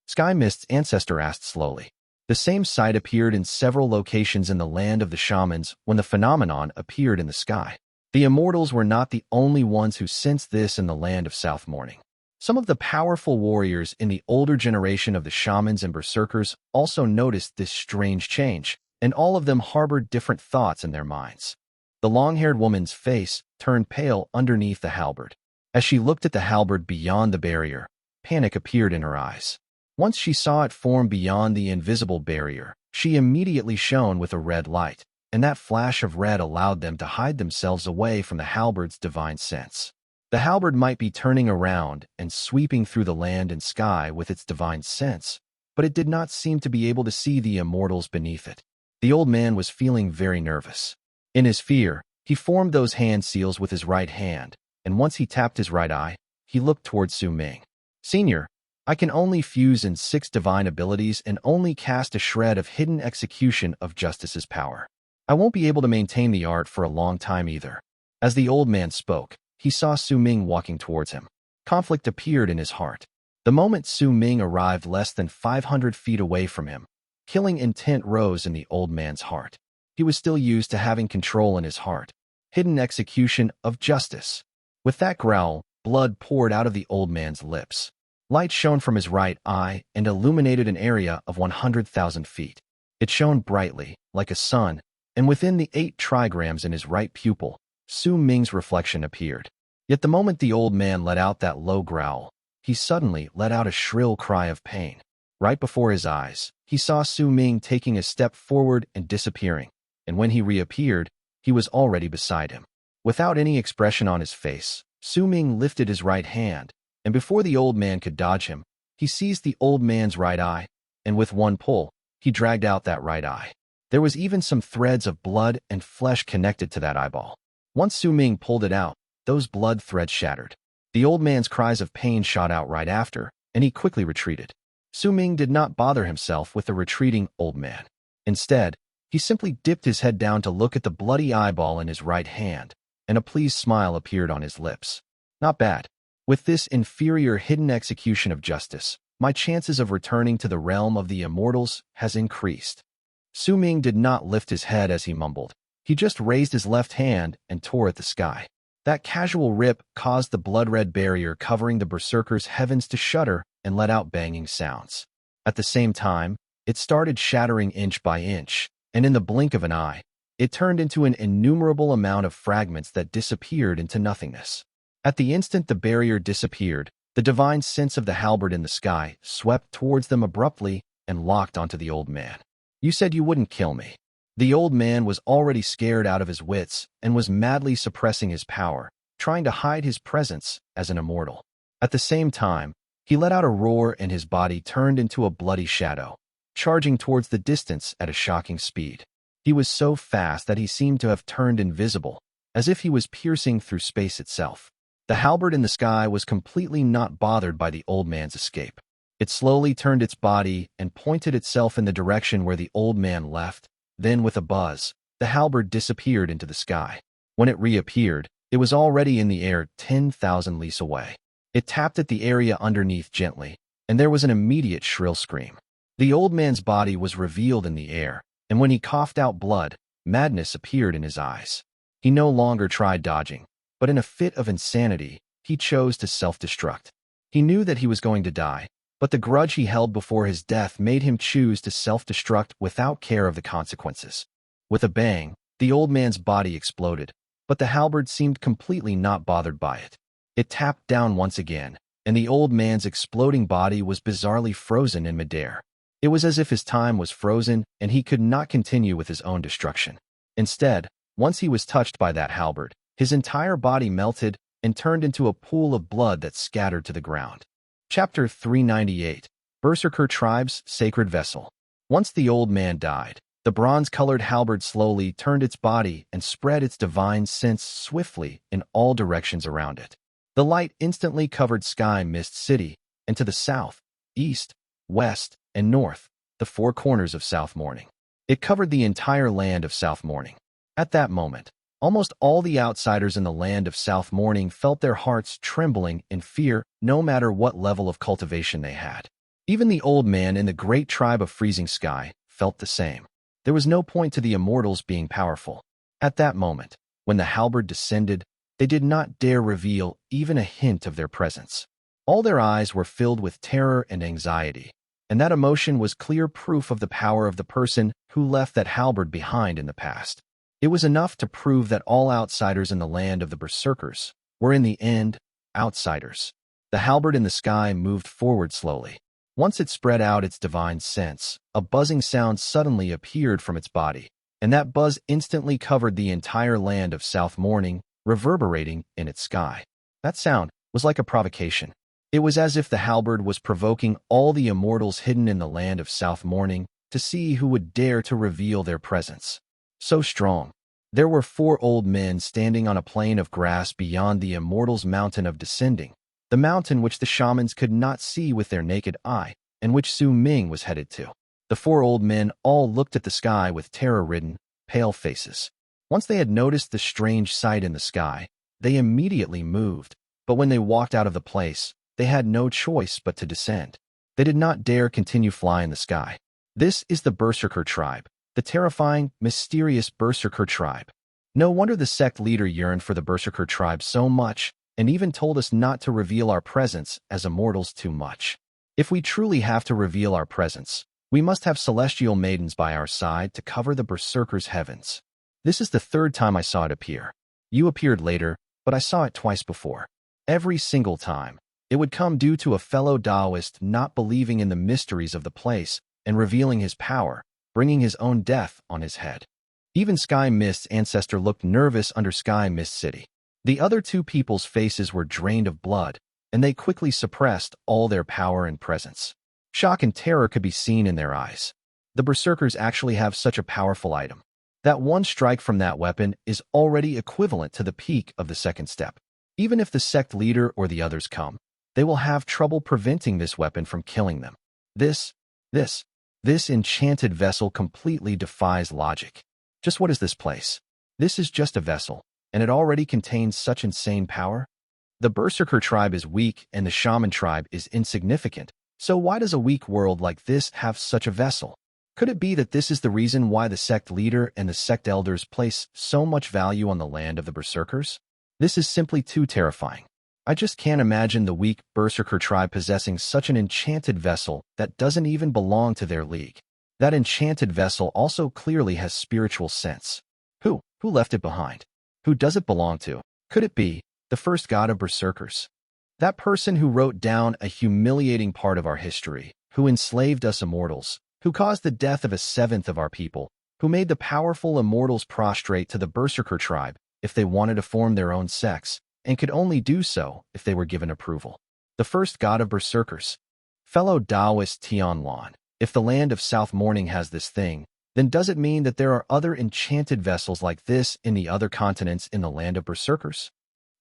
S1: Sky Mist's ancestor asked slowly. The same sight appeared in several locations in the land of the shamans when the phenomenon appeared in the sky. The immortals were not the only ones who sensed this in the land of South Morning. Some of the powerful warriors in the older generation of the shamans and berserkers also noticed this strange change, and all of them harbored different thoughts in their minds. The long-haired woman's face turned pale underneath the halberd. As she looked at the halberd beyond the barrier, panic appeared in her eyes. Once she saw it form beyond the invisible barrier, she immediately shone with a red light, and that flash of red allowed them to hide themselves away from the halberd's divine sense. The halberd might be turning around and sweeping through the land and sky with its divine sense, but it did not seem to be able to see the immortals beneath it. The old man was feeling very nervous. In his fear, he formed those hand seals with his right hand, and once he tapped his right eye, he looked towards Su Ming. Senior, I can only fuse in 6 divine abilities and only cast a shred of hidden execution of Justice's power. I won't be able to maintain the art for a long time either. As the old man spoke, he saw Su Ming walking towards him. Conflict appeared in his heart. The moment Su Ming arrived less than 500 feet away from him, killing intent rose in the old man's heart. He was still used to having control in his heart. Hidden execution of justice. With that growl, blood poured out of the old man's lips. Light shone from his right eye and illuminated an area of 100,000 feet. It shone brightly, like a sun, and within the 8 trigrams in his right pupil, Su Ming's reflection appeared. Yet the moment the old man let out that low growl, he suddenly let out a shrill cry of pain. Right before his eyes, he saw Su Ming taking a step forward and disappearing, and when he reappeared, he was already beside him. Without any expression on his face, Su Ming lifted his right hand, and before the old man could dodge him, he seized the old man's right eye, and with one pull, he dragged out that right eye. There was even some threads of blood and flesh connected to that eyeball. Once Su Ming pulled it out, those blood threads shattered. The old man's cries of pain shot out right after, and he quickly retreated. Su Ming did not bother himself with the retreating old man. Instead, he simply dipped his head down to look at the bloody eyeball in his right hand, and a pleased smile appeared on his lips. Not bad. With this inferior hidden execution of justice, my chances of returning to the realm of the immortals has increased. Su Ming did not lift his head as he mumbled. He just raised his left hand and tore at the sky. That casual rip caused the blood-red barrier covering the berserker's heavens to shudder and let out banging sounds. At the same time, it started shattering inch by inch, and in the blink of an eye, it turned into an innumerable amount of fragments that disappeared into nothingness. At the instant the barrier disappeared, the divine sense of the halberd in the sky swept towards them abruptly and locked onto the old man. You said you wouldn't kill me. The old man was already scared out of his wits and was madly suppressing his power, trying to hide his presence as an immortal. At the same time, he let out a roar and his body turned into a bloody shadow, charging towards the distance at a shocking speed. He was so fast that he seemed to have turned invisible, as if he was piercing through space itself. The halberd in the sky was completely not bothered by the old man's escape. It slowly turned its body and pointed itself in the direction where the old man left. Then, with a buzz, the halberd disappeared into the sky. When it reappeared, It was already in the air 10,000 leagues away. It tapped at the area underneath gently, and there was an immediate shrill scream. The old man's body was revealed in the air, and when he coughed out blood, madness appeared in his eyes. He no longer tried dodging, but in a fit of insanity, he chose to self-destruct. He knew that he was going to die, but the grudge he held before his death made him choose to self-destruct without care of the consequences. With a bang, the old man's body exploded, but the halberd seemed completely not bothered by it. It tapped down once again, and the old man's exploding body was bizarrely frozen in midair. It was as if his time was frozen and he could not continue with his own destruction. Instead, once he was touched by that halberd, his entire body melted and turned into a pool of blood that scattered to the ground. Chapter 398. Berserker Tribe's Sacred Vessel. Once the old man died, the bronze-colored halberd slowly turned its body and spread its divine sense swiftly in all directions around it. The light instantly covered Sky Mist City, and to the south, east, west, and north, the four corners of South Morning. It covered the entire land of South Morning. At that moment, almost all the outsiders in the land of South Morning felt their hearts trembling in fear no matter what level of cultivation they had. Even the old man in the great tribe of Freezing Sky felt the same. There was no point to the immortals being powerful. At that moment, when the halberd descended, they did not dare reveal even a hint of their presence. All their eyes were filled with terror and anxiety, and that emotion was clear proof of the power of the person who left that halberd behind in the past. It was enough to prove that all outsiders in the land of the Berserkers were in the end outsiders. The halberd in the sky moved forward slowly. Once it spread out its divine sense, a buzzing sound suddenly appeared from its body, and that buzz instantly covered the entire land of South Morning, reverberating in its sky. That sound was like a provocation. It was as if the halberd was provoking all the immortals hidden in the land of South Morning to see who would dare to reveal their presence. So strong. There were four old men standing on a plain of grass beyond the immortals' mountain of descending, the mountain which the shamans could not see with their naked eye, and which Su Ming was headed to. The four old men all looked at the sky with terror-ridden, pale faces. Once they had noticed the strange sight in the sky, they immediately moved, but when they walked out of the place, they had no choice but to descend. They did not dare continue flying in the sky. This is the Berserker tribe, the terrifying, mysterious Berserker tribe. No wonder the sect leader yearned for the Berserker tribe so much, and even told us not to reveal our presence as immortals too much. If we truly have to reveal our presence, we must have celestial maidens by our side to cover the Berserker's heavens. This is the third time I saw it appear. You appeared later, but I saw it twice before. Every single time, it would come due to a fellow Taoist not believing in the mysteries of the place and revealing his power, bringing his own death on his head. Even Sky Mist's ancestor looked nervous under Sky Mist City. The other two people's faces were drained of blood, and they quickly suppressed all their power and presence. Shock and terror could be seen in their eyes. The Berserkers actually have such a powerful item. That one strike from that weapon is already equivalent to the peak of the second step. Even if the sect leader or the others come, they will have trouble preventing this weapon from killing them. This enchanted vessel completely defies logic. Just what is this place? This is just a vessel, and it already contains such insane power? The Berserker tribe is weak and the Shaman tribe is insignificant, so why does a weak world like this have such a vessel? Could it be that this is the reason why the sect leader and the sect elders place so much value on the land of the Berserkers? This is simply too terrifying. I just can't imagine the weak Berserker tribe possessing such an enchanted vessel that doesn't even belong to their league. That enchanted vessel also clearly has spiritual sense. Who left it behind? Who does it belong to? Could it be the first god of Berserkers? That person who wrote down a humiliating part of our history, who enslaved us immortals, who caused the death of a seventh of our people, who made the powerful immortals prostrate to the Berserker tribe if they wanted to form their own sects, and could only do so if they were given approval. The first god of Berserkers. Fellow Taoist Tian, if the land of South Morning has this thing, then does it mean that there are other enchanted vessels like this in the other continents in the land of Berserkers?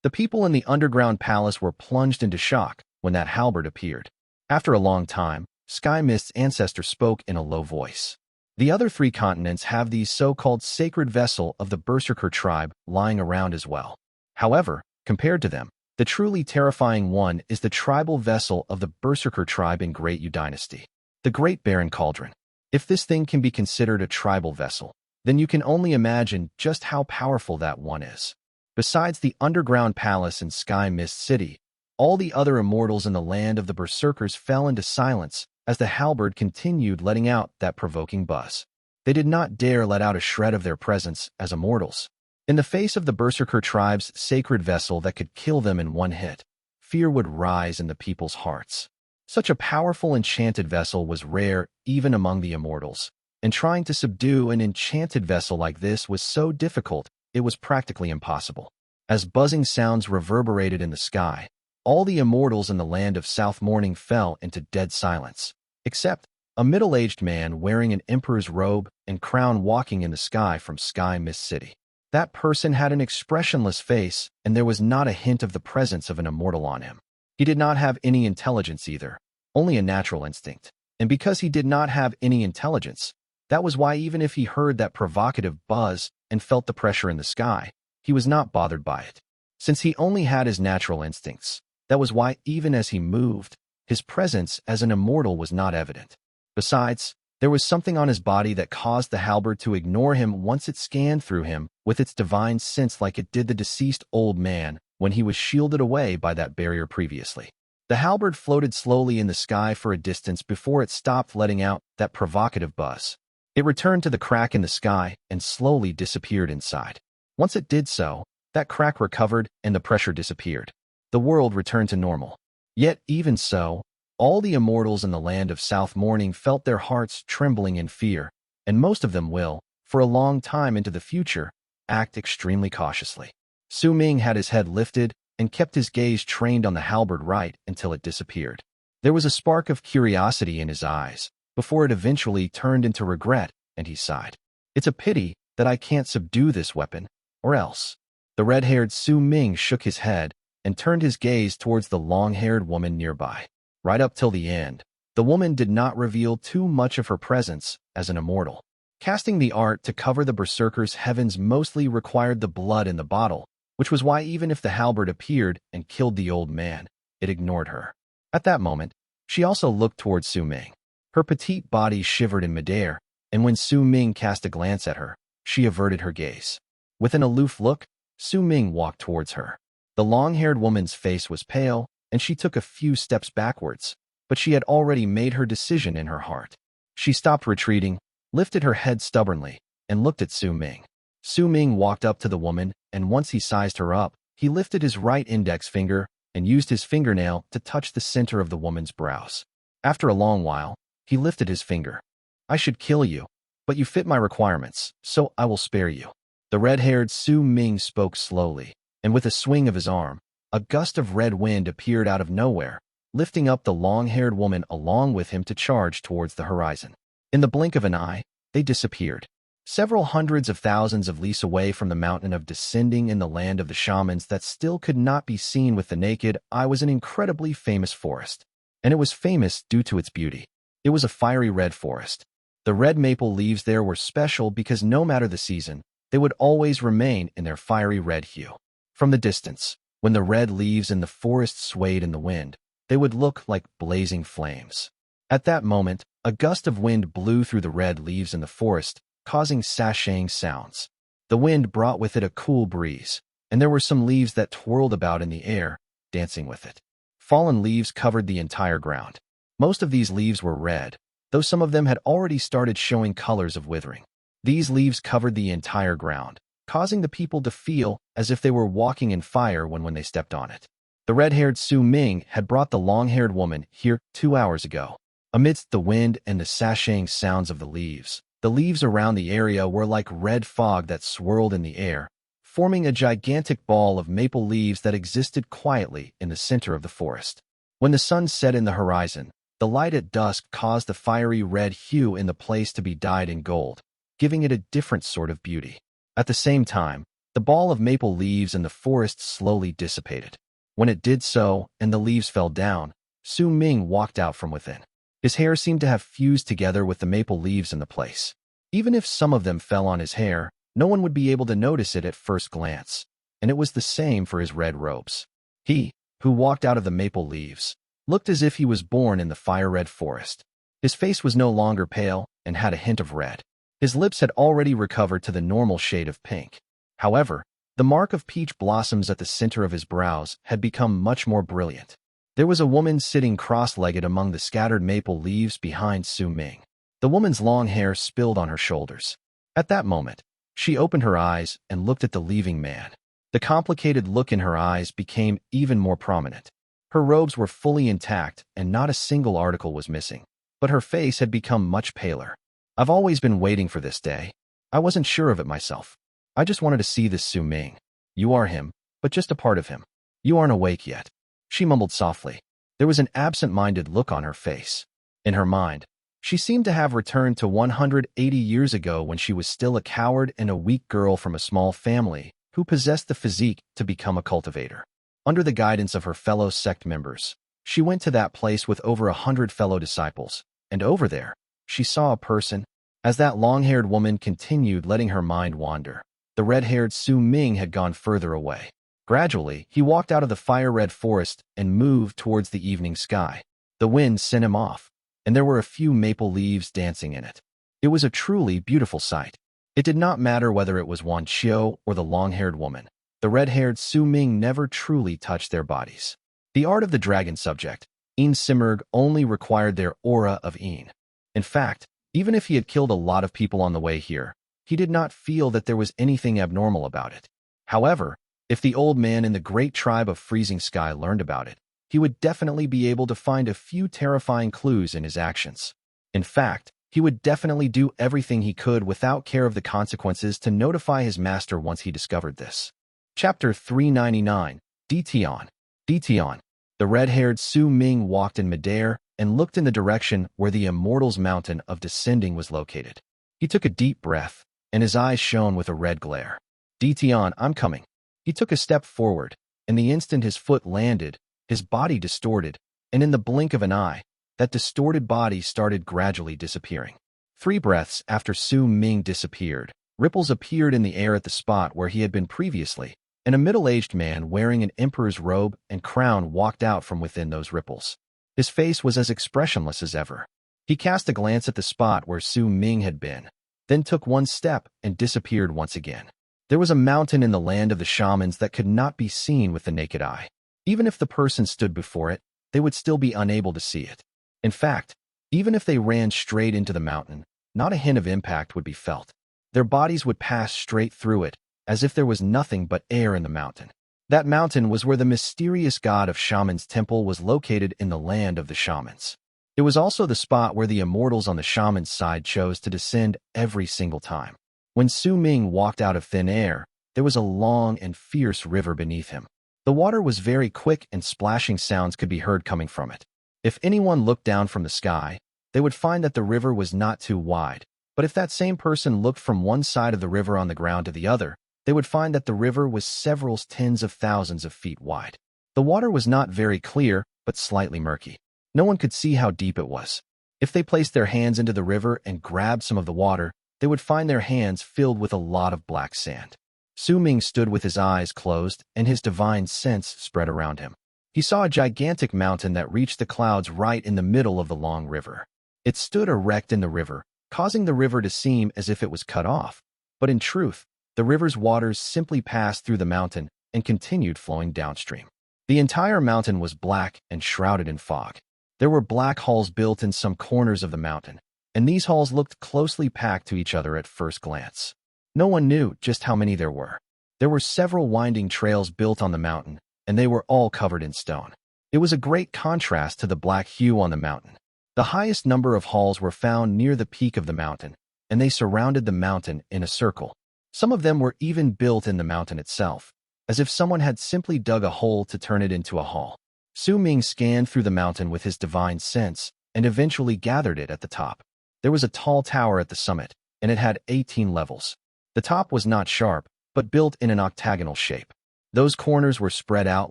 S1: The people in the underground palace were plunged into shock when that halberd appeared. After a long time, Sky Mist's ancestor spoke in a low voice. The other three continents have these so-called sacred vessel of the Berserker tribe lying around as well. However, compared to them, the truly terrifying one is the tribal vessel of the Berserker tribe in Great Yu Dynasty, the Great Barren Cauldron. If this thing can be considered a tribal vessel, then you can only imagine just how powerful that one is. Besides the underground palace and Sky Mist City, all the other immortals in the land of the Berserkers fell into silence as the Halberd continued letting out that provoking buzz. They did not dare let out a shred of their presence as immortals. In the face of the Berserker tribe's sacred vessel that could kill them in one hit, fear would rise in the people's hearts. Such a powerful enchanted vessel was rare even among the immortals, and trying to subdue an enchanted vessel like this was so difficult it was practically impossible. As buzzing sounds reverberated in the sky, all the immortals in the land of South Morning fell into dead silence, except a middle-aged man wearing an emperor's robe and crown walking in the sky from Sky Mist City. That person had an expressionless face, and there was not a hint of the presence of an immortal on him. He did not have any intelligence either, only a natural instinct. And because he did not have any intelligence, that was why even if he heard that provocative buzz and felt the pressure in the sky, he was not bothered by it. Since he only had his natural instincts, that was why even as he moved, his presence as an immortal was not evident. Besides, there was something on his body that caused the Halberd to ignore him once it scanned through him with its divine sense like it did the deceased old man when he was shielded away by that barrier previously. The Halberd floated slowly in the sky for a distance before it stopped letting out that provocative buzz. It returned to the crack in the sky and slowly disappeared inside. Once it did so, that crack recovered and the pressure disappeared. The world returned to normal. Yet even so, all the immortals in the land of South Morning felt their hearts trembling in fear, and most of them will, for a long time into the future, act extremely cautiously. Su Ming had his head lifted and kept his gaze trained on the Halberd right until it disappeared. There was a spark of curiosity in his eyes, before it eventually turned into regret, and he sighed. It's a pity that I can't subdue this weapon, or else. The red-haired Su Ming shook his head and turned his gaze towards the long-haired woman nearby. Right up till the end, the woman did not reveal too much of her presence as an immortal. Casting the art to cover the Berserker's heavens mostly required the blood in the bottle, which was why even if the Halberd appeared and killed the old man, it ignored her. At that moment, she also looked towards Su Ming. Her petite body shivered in midair, and when Su Ming cast a glance at her, she averted her gaze. With an aloof look, Su Ming walked towards her. The long-haired woman's face was pale, and she took a few steps backwards, but she had already made her decision in her heart. She stopped retreating, lifted her head stubbornly, and looked at Su Ming. Su Ming walked up to the woman, and once he sized her up, he lifted his right index finger and used his fingernail to touch the center of the woman's brows. After a long while, he lifted his finger. I should kill you, but you fit my requirements, so I will spare you. The red-haired Su Ming spoke slowly, and with a swing of his arm, a gust of red wind appeared out of nowhere, lifting up the long-haired woman along with him to charge towards the horizon. In the blink of an eye, they disappeared. Several hundreds of thousands of leagues away from the mountain of descending in the land of the shamans that still could not be seen with the naked eye was an incredibly famous forest. And it was famous due to its beauty. It was a fiery red forest. The red maple leaves there were special because no matter the season, they would always remain in their fiery red hue. From the distance, when the red leaves in the forest swayed in the wind, they would look like blazing flames. At that moment, a gust of wind blew through the red leaves in the forest, causing sashaying sounds. The wind brought with it a cool breeze, and there were some leaves that twirled about in the air, dancing with it. Fallen leaves covered the entire ground. Most of these leaves were red, though some of them had already started showing colors of withering. These leaves covered the entire ground, causing the people to feel as if they were walking in fire when they stepped on it. The red-haired Su Ming had brought the long-haired woman here 2 hours ago. Amidst the wind and the sashaying sounds of the leaves around the area were like red fog that swirled in the air, forming a gigantic ball of maple leaves that existed quietly in the center of the forest. When the sun set in the horizon, the light at dusk caused the fiery red hue in the place to be dyed in gold, giving it a different sort of beauty. At the same time, the ball of maple leaves in the forest slowly dissipated. When it did so and the leaves fell down, Su Ming walked out from within. His hair seemed to have fused together with the maple leaves in the place. Even if some of them fell on his hair, no one would be able to notice it at first glance. and it was the same for his red robes. He, who walked out of the maple leaves, looked as if he was born in the fire-red forest. His face was no longer pale and had a hint of red. His lips had already recovered to the normal shade of pink. However, the mark of peach blossoms at the center of his brows had become much more brilliant. There was a woman sitting cross-legged among the scattered maple leaves behind Su Ming. The woman's long hair spilled on her shoulders. At that moment, she opened her eyes and looked at the leaving man. The complicated look in her eyes became even more prominent. Her robes were fully intact and not a single article was missing, but her face had become much paler. I've always been waiting for this day. I wasn't sure of it myself. I just wanted to see this Su Ming. You are him, but just a part of him. You aren't awake yet. She mumbled softly. There was an absent-minded look on her face. In her mind, she seemed to have returned to 180 years ago when she was still a coward and a weak girl from a small family who possessed the physique to become a cultivator. Under the guidance of her fellow sect members, she went to that place with over 100 fellow disciples, and over there, she saw a person. As that long-haired woman continued letting her mind wander, the red-haired Su Ming had gone further away. Gradually, he walked out of the fire-red forest and moved towards the evening sky. The wind sent him off, and there were a few maple leaves dancing in it. It was a truly beautiful sight. It did not matter whether it was Wan Qiu or the long-haired woman. The red-haired Su Ming never truly touched their bodies. The art of the dragon subject, Een Simmerg, only required their aura of Een. In fact, even if he had killed a lot of people on the way here, he did not feel that there was anything abnormal about it. However, if the old man in the great tribe of Freezing Sky learned about it, he would definitely be able to find a few terrifying clues in his actions. In fact, he would definitely do everything he could without care of the consequences to notify his master once he discovered this. Chapter 399, Tian. Tian. The red-haired Su Ming walked in midair and looked in the direction where the Immortal's mountain of descending was located. He took a deep breath, and his eyes shone with a red glare. Tian, I'm coming. He took a step forward, and the instant his foot landed, his body distorted, and in the blink of an eye, that distorted body started gradually disappearing. 3 breaths after Su Ming disappeared, ripples appeared in the air at the spot where he had been previously, and a middle-aged man wearing an emperor's robe and crown walked out from within those ripples. His face was as expressionless as ever. He cast a glance at the spot where Su Ming had been, then took one step and disappeared once again. There was a mountain in the land of the shamans that could not be seen with the naked eye. Even if the person stood before it, they would still be unable to see it. In fact, even if they ran straight into the mountain, not a hint of impact would be felt. Their bodies would pass straight through it, as if there was nothing but air in the mountain. That mountain was where the mysterious god of Shaman's temple was located in the land of the shamans. It was also the spot where the immortals on the shaman's side chose to descend every single time. When Su Ming walked out of thin air, there was a long and fierce river beneath him. The water was very quick and splashing sounds could be heard coming from it. If anyone looked down from the sky, they would find that the river was not too wide, but if that same person looked from one side of the river on the ground to the other, they would find that the river was several tens of thousands of feet wide. The water was not very clear, but slightly murky. No one could see how deep it was. If they placed their hands into the river and grabbed some of the water, they would find their hands filled with a lot of black sand. Su Ming stood with his eyes closed and his divine sense spread around him. He saw a gigantic mountain that reached the clouds right in the middle of the long river. It stood erect in the river, causing the river to seem as if it was cut off. But in truth, the river's waters simply passed through the mountain and continued flowing downstream. The entire mountain was black and shrouded in fog. There were black halls built in some corners of the mountain, and these halls looked closely packed to each other at first glance. No one knew just how many there were. There were several winding trails built on the mountain, and they were all covered in stone. It was a great contrast to the black hue on the mountain. The highest number of halls were found near the peak of the mountain, and they surrounded the mountain in a circle. Some of them were even built in the mountain itself, as if someone had simply dug a hole to turn it into a hall. Su Ming scanned through the mountain with his divine sense and eventually gathered it at the top. There was a tall tower at the summit, and it had 18 levels. The top was not sharp, but built in an octagonal shape. Those corners were spread out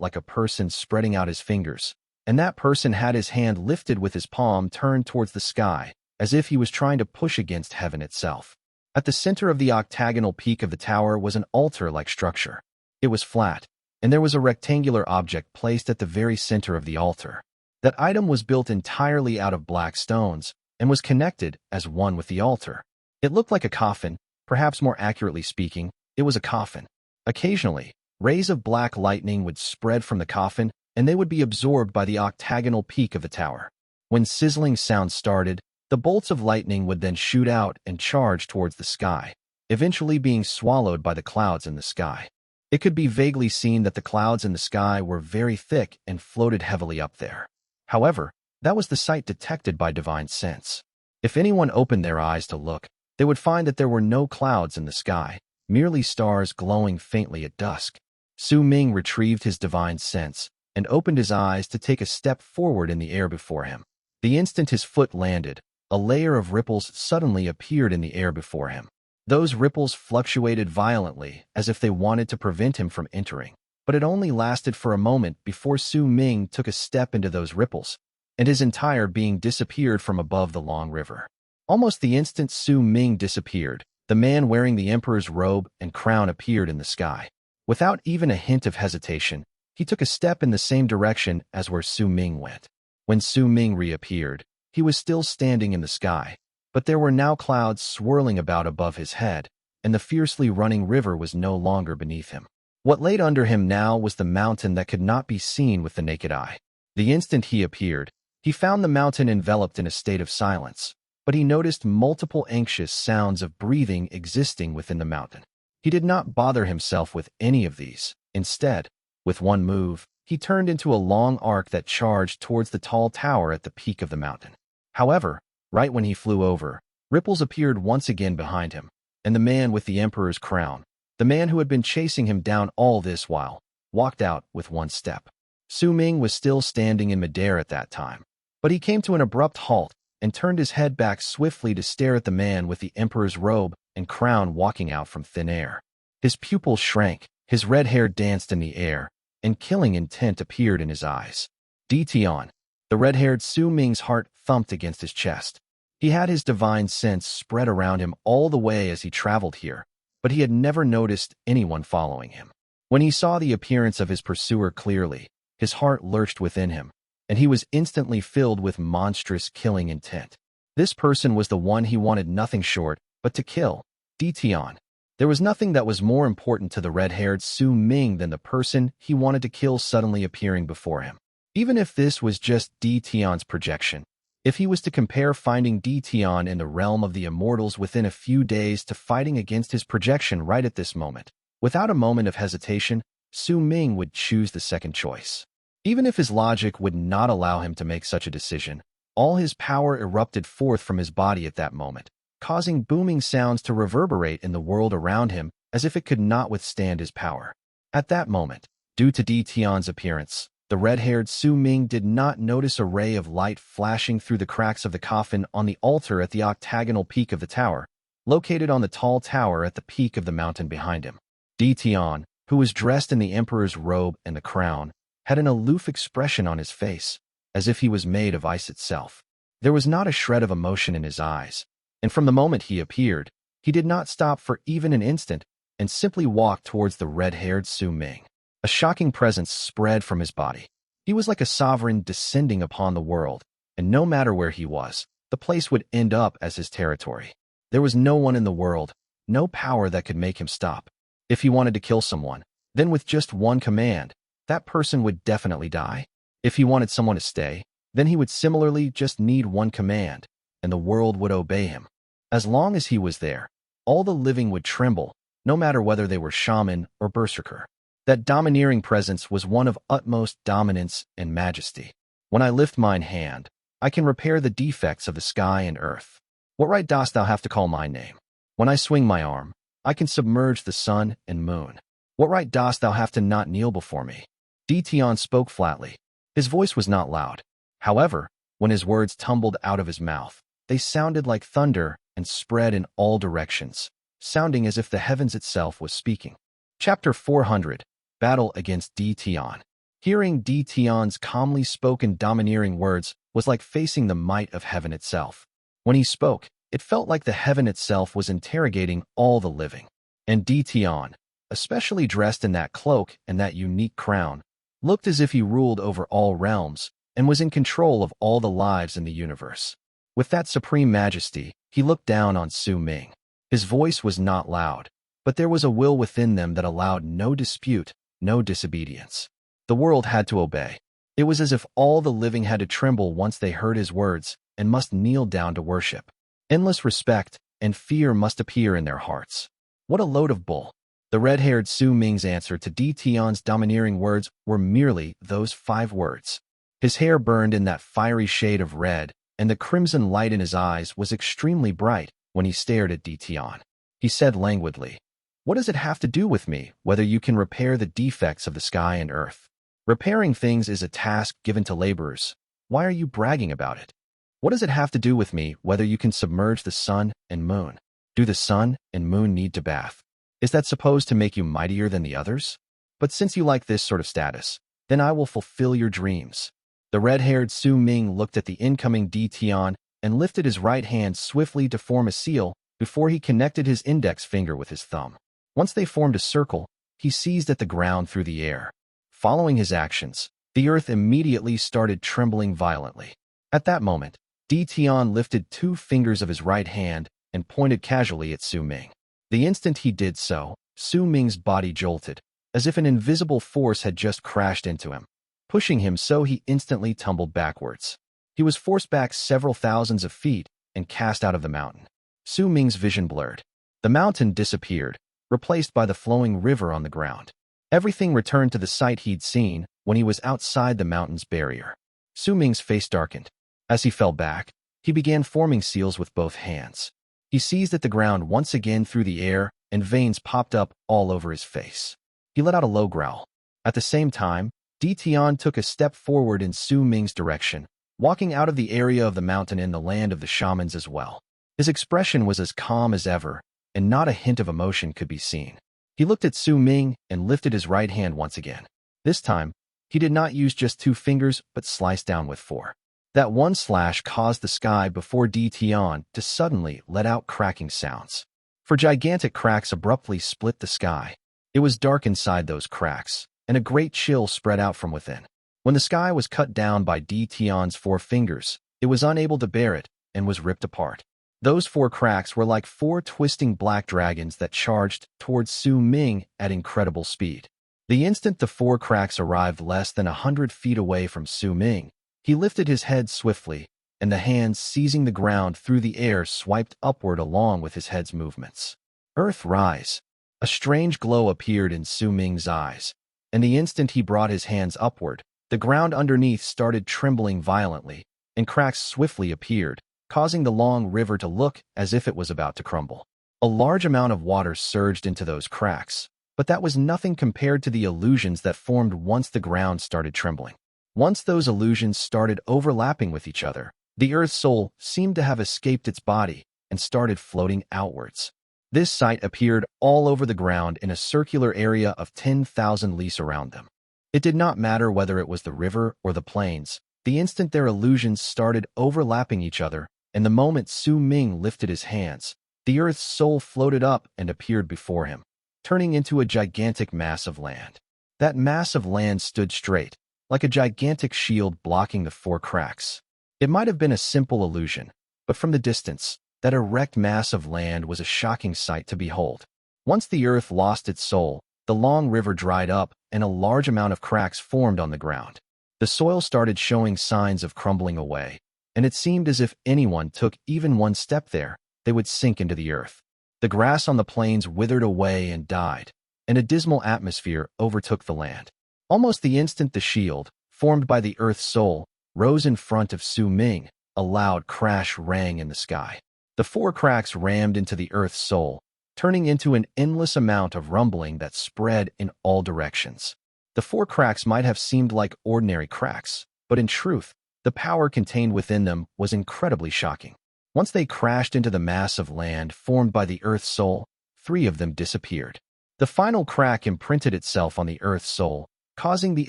S1: like a person spreading out his fingers, and that person had his hand lifted with his palm turned towards the sky, as if he was trying to push against heaven itself. At the center of the octagonal peak of the tower was an altar-like structure. It was flat, and there was a rectangular object placed at the very center of the altar. That item was built entirely out of black stones and was connected as one with the altar. It looked like a coffin, perhaps more accurately speaking, it was a coffin. Occasionally, rays of black lightning would spread from the coffin, and they would be absorbed by the octagonal peak of the tower. When sizzling sounds started, the bolts of lightning would then shoot out and charge towards the sky, eventually being swallowed by the clouds in the sky. It could be vaguely seen that the clouds in the sky were very thick and floated heavily up there. However, that was the sight detected by divine sense. If anyone opened their eyes to look, they would find that there were no clouds in the sky, merely stars glowing faintly at dusk. Su Ming retrieved his divine sense and opened his eyes to take a step forward in the air before him. The instant his foot landed, a layer of ripples suddenly appeared in the air before him. Those ripples fluctuated violently as if they wanted to prevent him from entering, but it only lasted for a moment before Su Ming took a step into those ripples, and his entire being disappeared from above the long river. Almost the instant Su Ming disappeared, the man wearing the emperor's robe and crown appeared in the sky. Without even a hint of hesitation, he took a step in the same direction as where Su Ming went. When Su Ming reappeared, he was still standing in the sky, but there were now clouds swirling about above his head, and the fiercely running river was no longer beneath him. What laid under him now was the mountain that could not be seen with the naked eye. The instant he appeared, he found the mountain enveloped in a state of silence, but he noticed multiple anxious sounds of breathing existing within the mountain. He did not bother himself with any of these. Instead, with one move, he turned into a long arc that charged towards the tall tower at the peak of the mountain. However, right when he flew over, ripples appeared once again behind him, and the man with the emperor's crown, the man who had been chasing him down all this while, walked out with one step. Su Ming was still standing in midair at that time, but he came to an abrupt halt and turned his head back swiftly to stare at the man with the emperor's robe and crown walking out from thin air. His pupils shrank, his red hair danced in the air, and killing intent appeared in his eyes. Tian, the red-haired Su Ming's heart thumped against his chest. He had his divine sense spread around him all the way as he traveled here, but he had never noticed anyone following him. When he saw the appearance of his pursuer clearly, his heart lurched within him, and he was instantly filled with monstrous killing intent. This person was the one he wanted nothing short but to kill, Tian. There was nothing that was more important to the red-haired Su Ming than the person he wanted to kill suddenly appearing before him. Even if this was just Tian's projection, if he was to compare finding Tian in the realm of the immortals within a few days to fighting against his projection right at this moment, without a moment of hesitation, Su Ming would choose the second choice. Even if his logic would not allow him to make such a decision, all his power erupted forth from his body at that moment, causing booming sounds to reverberate in the world around him as if it could not withstand his power. At that moment, due to Tian's appearance, the red-haired Su Ming did not notice a ray of light flashing through the cracks of the coffin on the altar at the octagonal peak of the tower, located on the tall tower at the peak of the mountain behind him. Tian, who was dressed in the emperor's robe and the crown, had an aloof expression on his face, as if he was made of ice itself. There was not a shred of emotion in his eyes, and from the moment he appeared, he did not stop for even an instant and simply walked towards the red-haired Su Ming. A shocking presence spread from his body. He was like a sovereign descending upon the world, and no matter where he was, the place would end up as his territory. There was no one in the world, no power that could make him stop. If he wanted to kill someone, then with just one command, that person would definitely die. If he wanted someone to stay, then he would similarly just need one command, and the world would obey him. As long as he was there, all the living would tremble, no matter whether they were shaman or berserker. That domineering presence was one of utmost dominance and majesty. When I lift mine hand, I can repair the defects of the sky and earth. What right dost thou have to call my name? When I swing my arm, I can submerge the sun and moon. What right dost thou have to not kneel before me? Tian spoke flatly. His voice was not loud. However, when his words tumbled out of his mouth, they sounded like thunder and spread in all directions, sounding as if the heavens itself was speaking. Chapter 400. Battle against Tian. Hearing Tian's calmly spoken domineering words was like facing the might of heaven itself. When he spoke, it felt like the heaven itself was interrogating all the living. And Tian, especially dressed in that cloak and that unique crown, looked as if he ruled over all realms and was in control of all the lives in the universe. With that supreme majesty, he looked down on Su Ming. His voice was not loud, but there was a will within them that allowed no dispute, no disobedience. The world had to obey. It was as if all the living had to tremble once they heard his words and must kneel down to worship. Endless respect and fear must appear in their hearts. What a load of bull. The red-haired Su Ming's answer to Tian's domineering words were merely those 5 words. His hair burned in that fiery shade of red, and the crimson light in his eyes was extremely bright when he stared at Tian. He said languidly, "What does it have to do with me whether you can repair the defects of the sky and earth? Repairing things is a task given to laborers. Why are you bragging about it? What does it have to do with me whether you can submerge the sun and moon? Do the sun and moon need to bath? Is that supposed to make you mightier than the others? But since you like this sort of status, then I will fulfill your dreams." The red-haired Su Ming looked at the incoming Tian and lifted his right hand swiftly to form a seal before he connected his index finger with his thumb. Once they formed a circle, he seized at the ground through the air. Following his actions, the earth immediately started trembling violently. At that moment, Tian lifted 2 fingers of his right hand and pointed casually at Su Ming. The instant he did so, Su Ming's body jolted, as if an invisible force had just crashed into him, pushing him so he instantly tumbled backwards. He was forced back several thousands of feet and cast out of the mountain. Su Ming's vision blurred. The mountain disappeared, replaced by the flowing river on the ground. Everything returned to the sight he'd seen when he was outside the mountain's barrier. Su Ming's face darkened. As he fell back, he began forming seals with both hands. He seized at the ground once again through the air, and veins popped up all over his face. He let out a low growl. At the same time, Tian took a step forward in Su Ming's direction, walking out of the area of the mountain in the land of the shamans as well. His expression was as calm as ever, and not a hint of emotion could be seen. He looked at Su Ming and lifted his right hand once again. This time, he did not use just 2 fingers, but sliced down with 4. That one slash caused the sky before Tian to suddenly let out cracking sounds. For gigantic cracks abruptly split the sky. It was dark inside those cracks, and a great chill spread out from within. When the sky was cut down by Tian's 4 fingers, it was unable to bear it and was ripped apart. Those 4 cracks were like 4 twisting black dragons that charged towards Su Ming at incredible speed. The instant the 4 cracks arrived less than 100 feet away from Su Ming, he lifted his head swiftly, and the hands seizing the ground through the air swiped upward along with his head's movements. Earth rise. A strange glow appeared in Su Ming's eyes, and the instant he brought his hands upward, the ground underneath started trembling violently, and cracks swiftly appeared, causing the long river to look as if it was about to crumble. A large amount of water surged into those cracks, but that was nothing compared to the illusions that formed once the ground started trembling. Once those illusions started overlapping with each other, the Earth's soul seemed to have escaped its body and started floating outwards. This sight appeared all over the ground in a circular area of 10,000 lis around them. It did not matter whether it was the river or the plains. The instant their illusions started overlapping each other, and the moment Su Ming lifted his hands, the Earth's soul floated up and appeared before him, turning into a gigantic mass of land. That mass of land stood straight, like a gigantic shield blocking the 4 cracks. It might have been a simple illusion, but from the distance, that erect mass of land was a shocking sight to behold. Once the earth lost its soul, the long river dried up and a large amount of cracks formed on the ground. The soil started showing signs of crumbling away, and it seemed as if anyone took even one step there, they would sink into the earth. The grass on the plains withered away and died, and a dismal atmosphere overtook the land. Almost the instant the shield, formed by the Earth's soul, rose in front of Su Ming, a loud crash rang in the sky. The 4 cracks rammed into the Earth's soul, turning into an endless amount of rumbling that spread in all directions. The 4 cracks might have seemed like ordinary cracks, but in truth, the power contained within them was incredibly shocking. Once they crashed into the mass of land formed by the Earth's soul, 3 of them disappeared. The final crack imprinted itself on the Earth's soul, causing the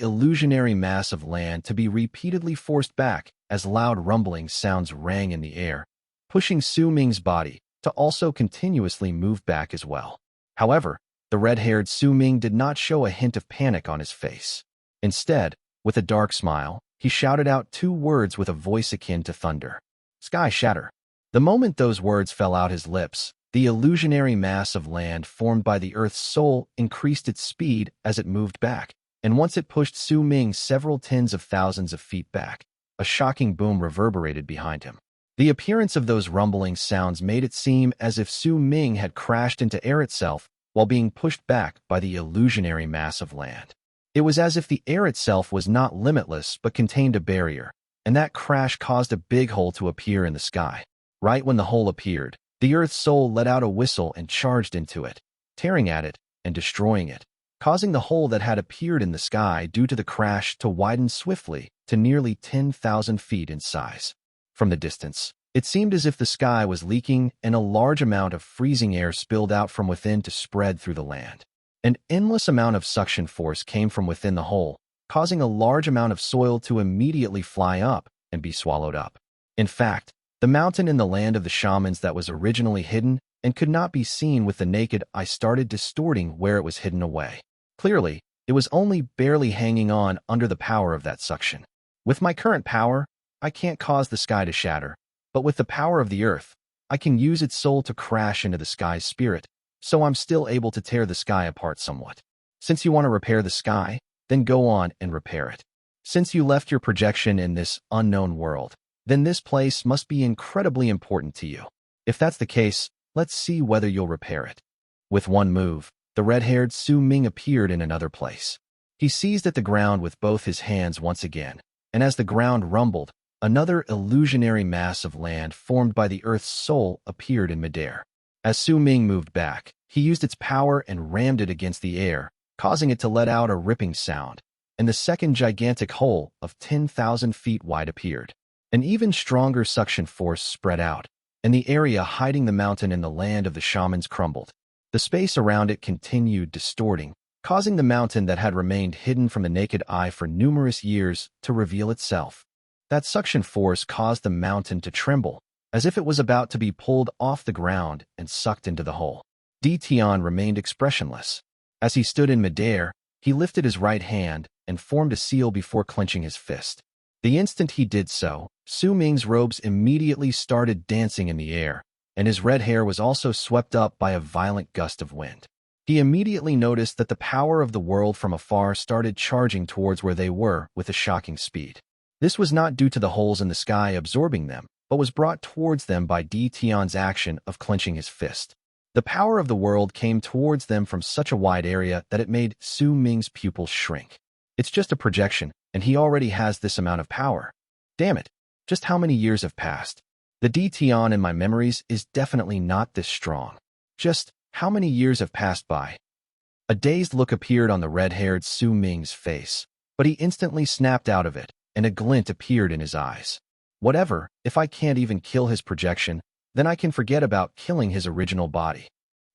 S1: illusionary mass of land to be repeatedly forced back as loud rumbling sounds rang in the air, pushing Su Ming's body to also continuously move back as well. However, The red-haired Su Ming did not show a hint of panic on his face. Instead, with a dark smile, he shouted out 2 words with a voice akin to thunder. Sky shatter. The moment those words fell out his lips, the illusionary mass of land formed by the Earth's soul increased its speed as it moved back, and once it pushed Su Ming several tens of thousands of feet back, a shocking boom reverberated behind him. The appearance of those rumbling sounds made it seem as if Su Ming had crashed into air itself while being pushed back by the illusionary mass of land. It was as if the air itself was not limitless but contained a barrier, and that crash caused a big hole to appear in the sky. Right when the hole appeared, the Earth's soul let out a whistle and charged into it, tearing at it and destroying it, causing the hole that had appeared in the sky due to the crash to widen swiftly to nearly 10,000 feet in size. From the distance, it seemed as if the sky was leaking and a large amount of freezing air spilled out from within to spread through the land. An endless amount of suction force came from within the hole, causing a large amount of soil to immediately fly up and be swallowed up. In fact, the mountain in the land of the shamans that was originally hidden and could not be seen with the naked eye started distorting where it was hidden away. Clearly, it was only barely hanging on under the power of that suction. With my current power, I can't cause the sky to shatter, but with the power of the earth, I can use its soul to crash into the sky's spirit, so I'm still able to tear the sky apart somewhat. Since you want to repair the sky, then go on and repair it. Since you left your projection in this unknown world, then this place must be incredibly important to you. If that's the case, let's see whether you'll repair it. With one move, the red-haired Su Ming appeared in another place. He seized at the ground with both his hands once again, and as the ground rumbled, another illusionary mass of land formed by the Earth's soul appeared in midair. As Su Ming moved back, he used its power and rammed it against the air, causing it to let out a ripping sound, and the second gigantic hole of 10,000 feet wide appeared. An even stronger suction force spread out, and the area hiding the mountain in the land of the shamans crumbled. The space around it continued distorting, causing the mountain that had remained hidden from the naked eye for numerous years to reveal itself. That suction force caused the mountain to tremble, as if it was about to be pulled off the ground and sucked into the hole. Tian remained expressionless. As he stood in midair, he lifted his right hand and formed a seal before clenching his fist. The instant he did so, Su Ming's robes immediately started dancing in the air, and his red hair was also swept up by a violent gust of wind. He immediately noticed that the power of the world from afar started charging towards where they were with a shocking speed. This was not due to the holes in the sky absorbing them, but was brought towards them by Tian's action of clenching his fist. The power of the world came towards them from such a wide area that it made Su Ming's pupils shrink. It's just a projection, and he already has this amount of power. Damn it, just how many years have passed? The Tian in my memories is definitely not this strong. Just how many years have passed by? A dazed look appeared on the red-haired Su Ming's face, but he instantly snapped out of it, and a glint appeared in his eyes. Whatever, if I can't even kill his projection, then I can forget about killing his original body.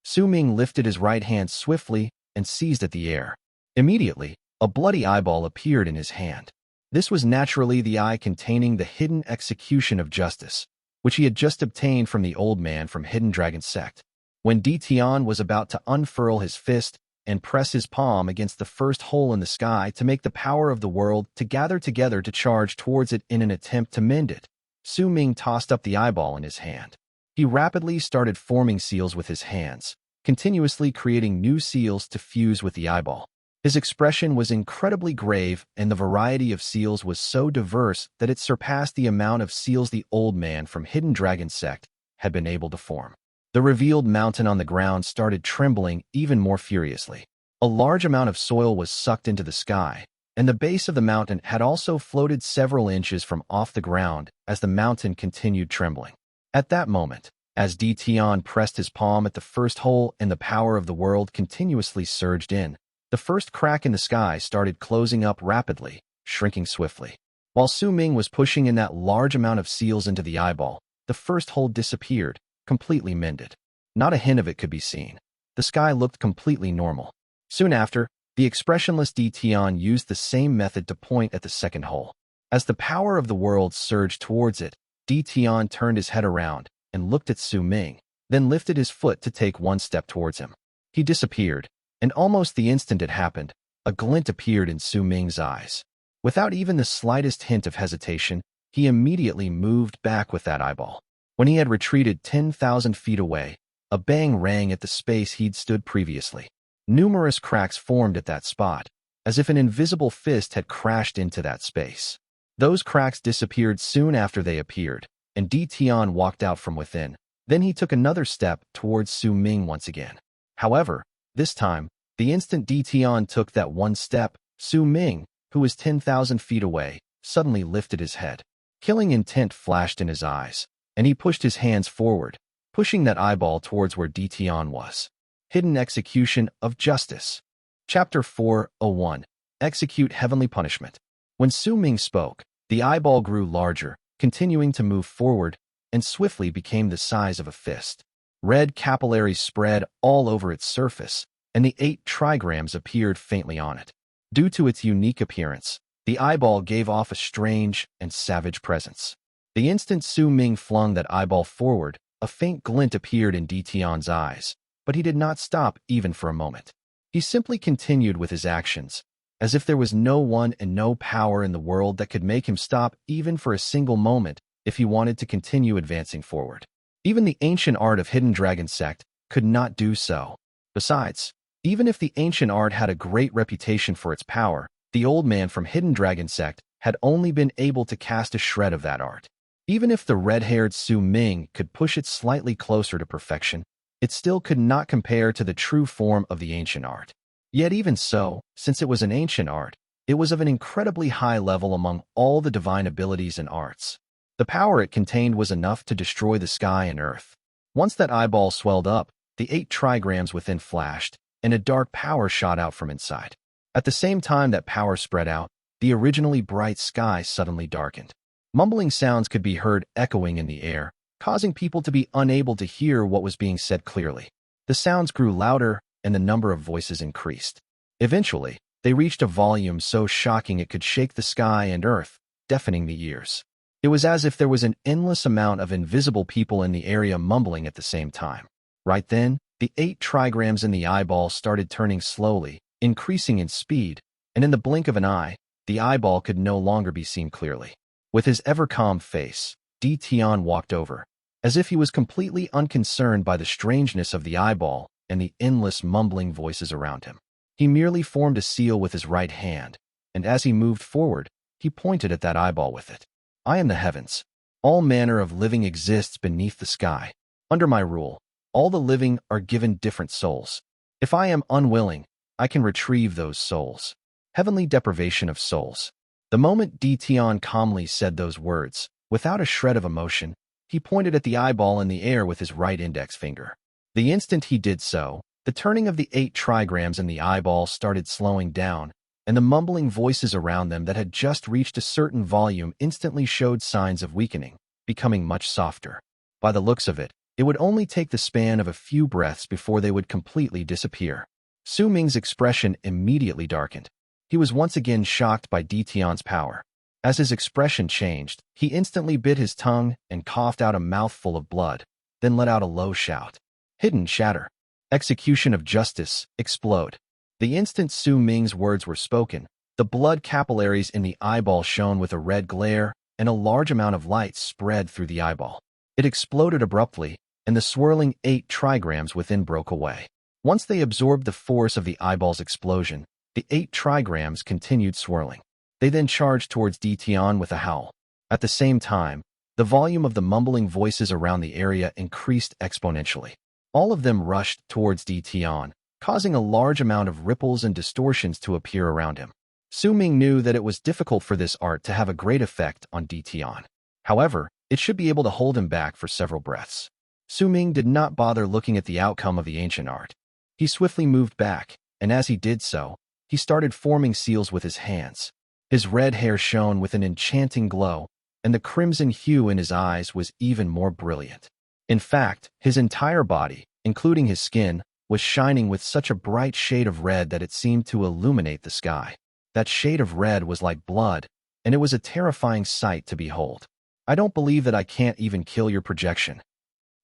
S1: Su Ming lifted his right hand swiftly and seized at the air. Immediately, a bloody eyeball appeared in his hand. This was naturally the eye containing the hidden execution of justice, which he had just obtained from the old man from Hidden Dragon Sect. When Tian was about to unfurl his fist and press his palm against the first hole in the sky to make the power of the world to gather together to charge towards it in an attempt to mend it, Su Ming tossed up the eyeball in his hand. He rapidly started forming seals with his hands, continuously creating new seals to fuse with the eyeball. His expression was incredibly grave, and the variety of seals was so diverse that it surpassed the amount of seals the old man from Hidden Dragon Sect had been able to form. The revealed mountain on the ground started trembling even more furiously. A large amount of soil was sucked into the sky, and the base of the mountain had also floated several inches from off the ground as the mountain continued trembling. At that moment, as Tian pressed his palm at the first hole and the power of the world continuously surged in, the first crack in the sky started closing up rapidly, shrinking swiftly. While Su Ming was pushing in that large amount of seals into the eyeball, the first hole disappeared, completely mended. Not a hint of it could be seen. The sky looked completely normal. Soon after, the expressionless Tian used the same method to point at the second hole. As the power of the world surged towards it, Tian turned his head around and looked at Su Ming, then lifted his foot to take one step towards him. He disappeared, And almost the instant it happened, a glint appeared in Su Ming's eyes. Without even the slightest hint of hesitation, he immediately moved back with that eyeball. When he had retreated 10,000 feet away, a bang rang at the space he'd stood previously. Numerous cracks formed at that spot, as if an invisible fist had crashed into that space. Those cracks disappeared soon after they appeared, and Tian walked out from within. Then he took another step towards Su Ming once again. However, this time, the instant Tian took that one step, Su Ming, who was 10,000 feet away, suddenly lifted his head. Killing intent flashed in his eyes, and he pushed his hands forward, pushing that eyeball towards where Tian was. Hidden Execution of Justice. Chapter 4:01. Execute Heavenly Punishment. When Su Ming spoke, the eyeball grew larger, continuing to move forward, and swiftly became the size of a fist. Red capillaries spread all over its surface, and the 8 trigrams appeared faintly on it. Due to its unique appearance, the eyeball gave off a strange and savage presence. The instant Su Ming flung that eyeball forward, a faint glint appeared in Tian's eyes, but he did not stop even for a moment. He simply continued with his actions, as if there was no one and no power in the world that could make him stop even for a single moment if he wanted to continue advancing forward. Even the ancient art of Hidden Dragon Sect could not do so. Besides, even if the ancient art had a great reputation for its power, the old man from Hidden Dragon Sect had only been able to cast a shred of that art. Even if the red-haired Su Ming could push it slightly closer to perfection, it still could not compare to the true form of the ancient art. Yet even so, since it was an ancient art, it was of an incredibly high level among all the divine abilities and arts. The power it contained was enough to destroy the sky and earth. Once that eyeball swelled up, the 8 trigrams within flashed, and a dark power shot out from inside. At the same time that power spread out, the originally bright sky suddenly darkened. Mumbling sounds could be heard echoing in the air, causing people to be unable to hear what was being said clearly. The sounds grew louder, and the number of voices increased. Eventually, they reached a volume so shocking it could shake the sky and earth, deafening the ears. It was as if there was an endless amount of invisible people in the area mumbling at the same time. Right then, the 8 trigrams in the eyeball started turning slowly, increasing in speed, and in the blink of an eye, the eyeball could no longer be seen clearly. With his ever-calm face, Tian walked over, as if he was completely unconcerned by the strangeness of the eyeball and the endless mumbling voices around him. He merely formed a seal with his right hand, and as he moved forward, he pointed at that eyeball with it. I am the heavens. All manner of living exists beneath the sky. Under my rule, all the living are given different souls. If I am unwilling, I can retrieve those souls. Heavenly deprivation of souls. The moment Tian calmly said those words, without a shred of emotion, he pointed at the eyeball in the air with his right index finger. The instant he did so, the turning of the 8 trigrams in the eyeball started slowing down, and the mumbling voices around them that had just reached a certain volume instantly showed signs of weakening, becoming much softer. By the looks of it, it would only take the span of a few breaths before they would completely disappear. Su Ming's expression immediately darkened. He was once again shocked by Tian's power. As his expression changed, he instantly bit his tongue and coughed out a mouthful of blood, then let out a low shout. Hidden Shatter. Execution of Justice. Explode. The instant Su Ming's words were spoken, the blood capillaries in the eyeball shone with a red glare, and a large amount of light spread through the eyeball. It exploded abruptly, and the swirling 8 trigrams within broke away. Once they absorbed the force of the eyeball's explosion, the 8 trigrams continued swirling. They then charged towards Tian with a howl. At the same time, the volume of the mumbling voices around the area increased exponentially. All of them rushed towards Tian, causing a large amount of ripples and distortions to appear around him. Su Ming knew that it was difficult for this art to have a great effect on Tian. However, it should be able to hold him back for several breaths. Su Ming did not bother looking at the outcome of the ancient art. He swiftly moved back, and as he did so, he started forming seals with his hands. His red hair shone with an enchanting glow, and the crimson hue in his eyes was even more brilliant. In fact, his entire body, including his skin, was shining with such a bright shade of red that it seemed to illuminate the sky. That shade of red was like blood, and it was a terrifying sight to behold. I don't believe that I can't even kill your projection.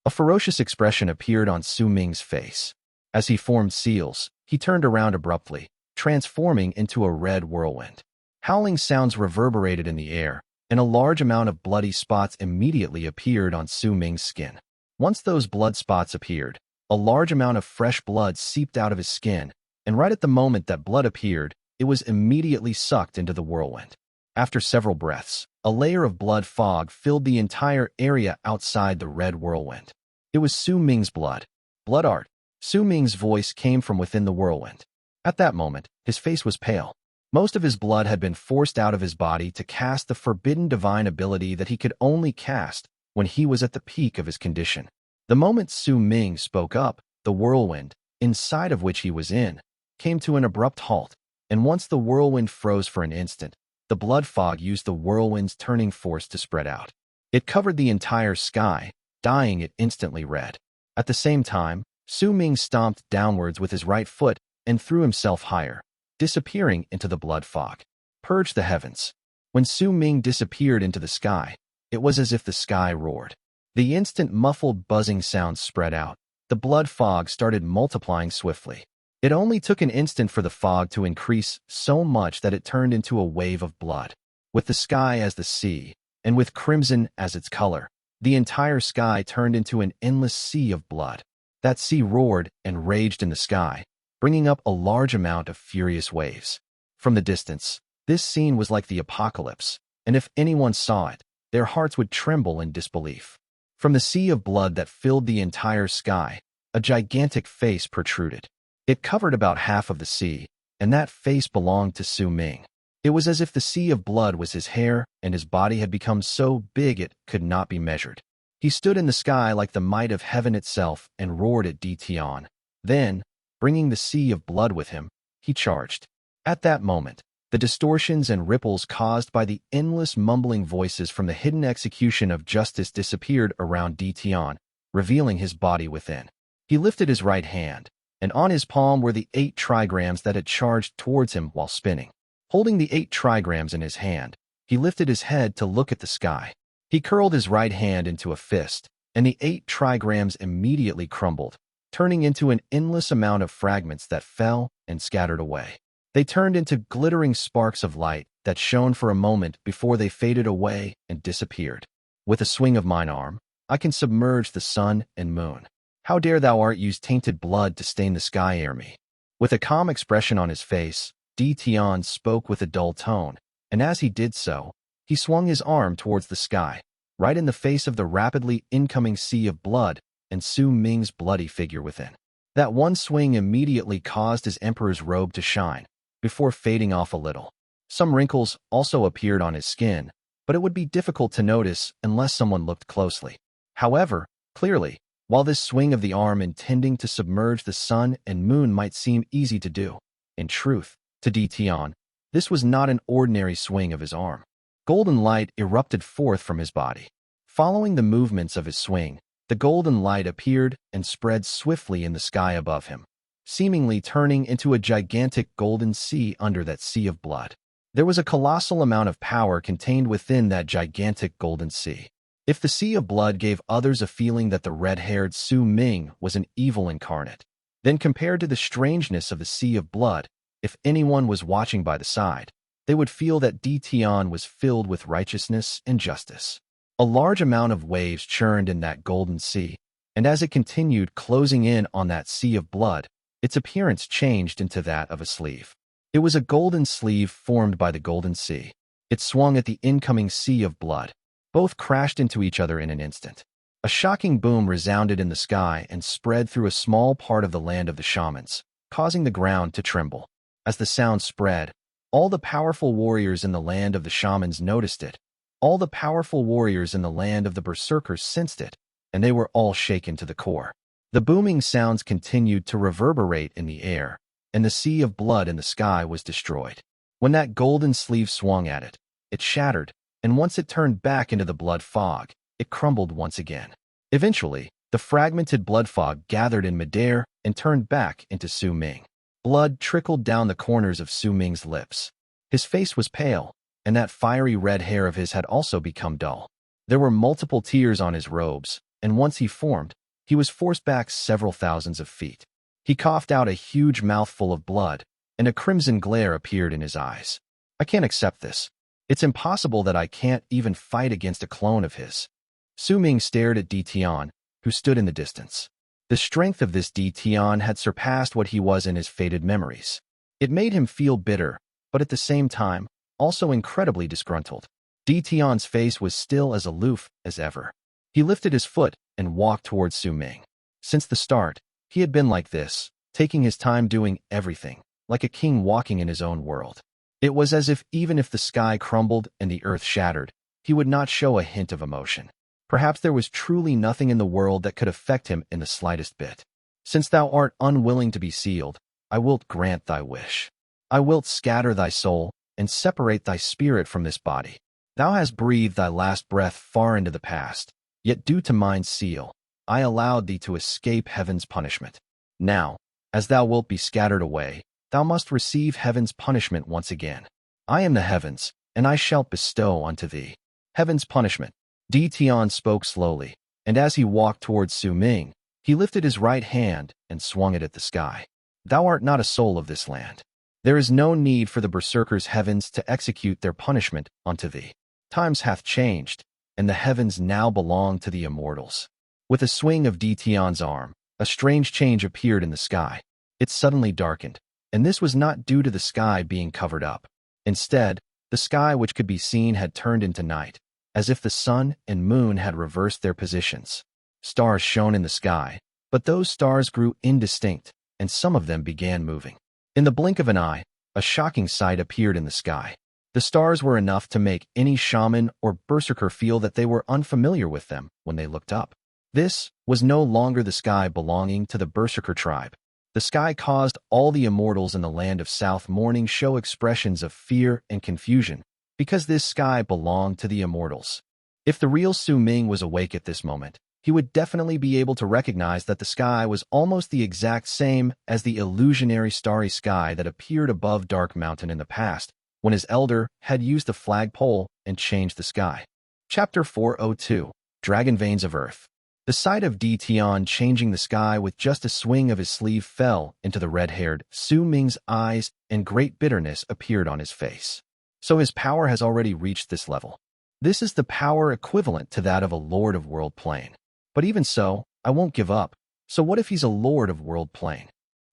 S1: A ferocious expression appeared on Su Ming's face. As he formed seals, he turned around abruptly, transforming into a red whirlwind. Howling sounds reverberated in the air, and a large amount of bloody spots immediately appeared on Su Ming's skin. Once those blood spots appeared, a large amount of fresh blood seeped out of his skin, and right at the moment that blood appeared, it was immediately sucked into the whirlwind. After several breaths, a layer of blood fog filled the entire area outside the red whirlwind. It was Su Ming's blood. Blood art. Su Ming's voice came from within the whirlwind. At that moment, his face was pale. Most of his blood had been forced out of his body to cast the forbidden divine ability that he could only cast when he was at the peak of his condition. The moment Su Ming spoke up, the whirlwind, inside of which he was in, came to an abrupt halt, and once the whirlwind froze for an instant, the blood fog used the whirlwind's turning force to spread out. It covered the entire sky, dyeing it instantly red. At the same time, Su Ming stomped downwards with his right foot and threw himself higher, disappearing into the blood fog. Purge the heavens. When Su Ming disappeared into the sky, it was as if the sky roared. The instant muffled buzzing sounds spread out. The blood fog started multiplying swiftly. It only took an instant for the fog to increase so much that it turned into a wave of blood. With the sky as the sea, and with crimson as its color, the entire sky turned into an endless sea of blood. That sea roared and raged in the sky, bringing up a large amount of furious waves. From the distance, this scene was like the apocalypse, and if anyone saw it, their hearts would tremble in disbelief. From the sea of blood that filled the entire sky, a gigantic face protruded. It covered about half of the sea, and that face belonged to Su Ming. It was as if the sea of blood was his hair, and his body had become so big it could not be measured. He stood in the sky like the might of heaven itself and roared at Tian. Then, bringing the sea of blood with him, he charged. At that moment, the distortions and ripples caused by the endless mumbling voices from the hidden execution of justice disappeared around Tian, revealing his body within. He lifted his right hand, and on his palm were the 8 trigrams that had charged towards him while spinning. Holding the 8 trigrams in his hand, he lifted his head to look at the sky. He curled his right hand into a fist, and the 8 trigrams immediately crumbled, turning into an endless amount of fragments that fell and scattered away. They turned into glittering sparks of light that shone for a moment before they faded away and disappeared. With a swing of mine arm, I can submerge the sun and moon. How dare thou art use tainted blood to stain the sky ere me? With a calm expression on his face, Tian spoke with a dull tone, and as he did so, he swung his arm towards the sky, right in the face of the rapidly incoming sea of blood and Su Ming's bloody figure within. That one swing immediately caused his emperor's robe to shine, before fading off a little. Some wrinkles also appeared on his skin, but it would be difficult to notice unless someone looked closely. However, clearly, while this swing of the arm intending to submerge the sun and moon might seem easy to do, in truth, to Tian, this was not an ordinary swing of his arm. Golden light erupted forth from his body. Following the movements of his swing, the golden light appeared and spread swiftly in the sky above him, seemingly turning into a gigantic golden sea under that sea of blood. There was a colossal amount of power contained within that gigantic golden sea. If the sea of blood gave others a feeling that the red-haired Su Ming was an evil incarnate, then compared to the strangeness of the sea of blood, if anyone was watching by the side, they would feel that Tian was filled with righteousness and justice. A large amount of waves churned in that golden sea, and as it continued closing in on that sea of blood, its appearance changed into that of a sleeve. It was a golden sleeve formed by the golden sea. It swung at the incoming sea of blood. Both crashed into each other in an instant. A shocking boom resounded in the sky and spread through a small part of the land of the shamans, causing the ground to tremble. As the sound spread, all the powerful warriors in the land of the shamans noticed it. All the powerful warriors in the land of the Berserkers sensed it, and they were all shaken to the core. The booming sounds continued to reverberate in the air, and the sea of blood in the sky was destroyed. When that golden sleeve swung at it, it shattered, and once it turned back into the blood fog, it crumbled once again. Eventually, the fragmented blood fog gathered in midair and turned back into Su Ming. Blood trickled down the corners of Su Ming's lips. His face was pale, and that fiery red hair of his had also become dull. There were multiple tears on his robes, and once he formed, he was forced back several thousands of feet. He coughed out a huge mouthful of blood, and a crimson glare appeared in his eyes. I can't accept this. It's impossible that I can't even fight against a clone of his. Su Ming stared at Tian, who stood in the distance. The strength of this Tian had surpassed what he was in his faded memories. It made him feel bitter, but at the same time, also incredibly disgruntled. Tian's face was still as aloof as ever. He lifted his foot and walked towards Su Ming. Since the start, he had been like this, taking his time doing everything, like a king walking in his own world. It was as if even if the sky crumbled and the earth shattered, he would not show a hint of emotion. Perhaps there was truly nothing in the world that could affect him in the slightest bit. Since thou art unwilling to be sealed, I wilt grant thy wish. I wilt scatter thy soul and separate thy spirit from this body. Thou hast breathed thy last breath far into the past, yet due to mine's seal, I allowed thee to escape heaven's punishment. Now, as thou wilt be scattered away, thou must receive heaven's punishment once again. I am the heavens, and I shall bestow unto thee heaven's punishment. Tian spoke slowly, and as he walked towards Su Ming, he lifted his right hand and swung it at the sky. Thou art not a soul of this land. There is no need for the Berserker's heavens to execute their punishment unto thee. Times hath changed, and the heavens now belong to the Immortals. With a swing of Tian's arm, a strange change appeared in the sky. It suddenly darkened, and this was not due to the sky being covered up. Instead, the sky which could be seen had turned into night, as if the sun and moon had reversed their positions. Stars shone in the sky, but those stars grew indistinct, and some of them began moving. In the blink of an eye, a shocking sight appeared in the sky. The stars were enough to make any shaman or berserker feel that they were unfamiliar with them when they looked up. This was no longer the sky belonging to the Berserker tribe. The sky caused all the immortals in the land of South Morning show expressions of fear and confusion, because this sky belonged to the Immortals. If the real Su Ming was awake at this moment, he would definitely be able to recognize that the sky was almost the exact same as the illusionary starry sky that appeared above Dark Mountain in the past, when his elder had used the flagpole and changed the sky. Chapter 402, Dragon Veins of Earth. The sight of Tian changing the sky with just a swing of his sleeve fell into the red-haired Su Ming's eyes, and great bitterness appeared on his face. So his power has already reached this level. This is the power equivalent to that of a Lord of World Plane. But even so, I won't give up. So what if he's a Lord of World Plane?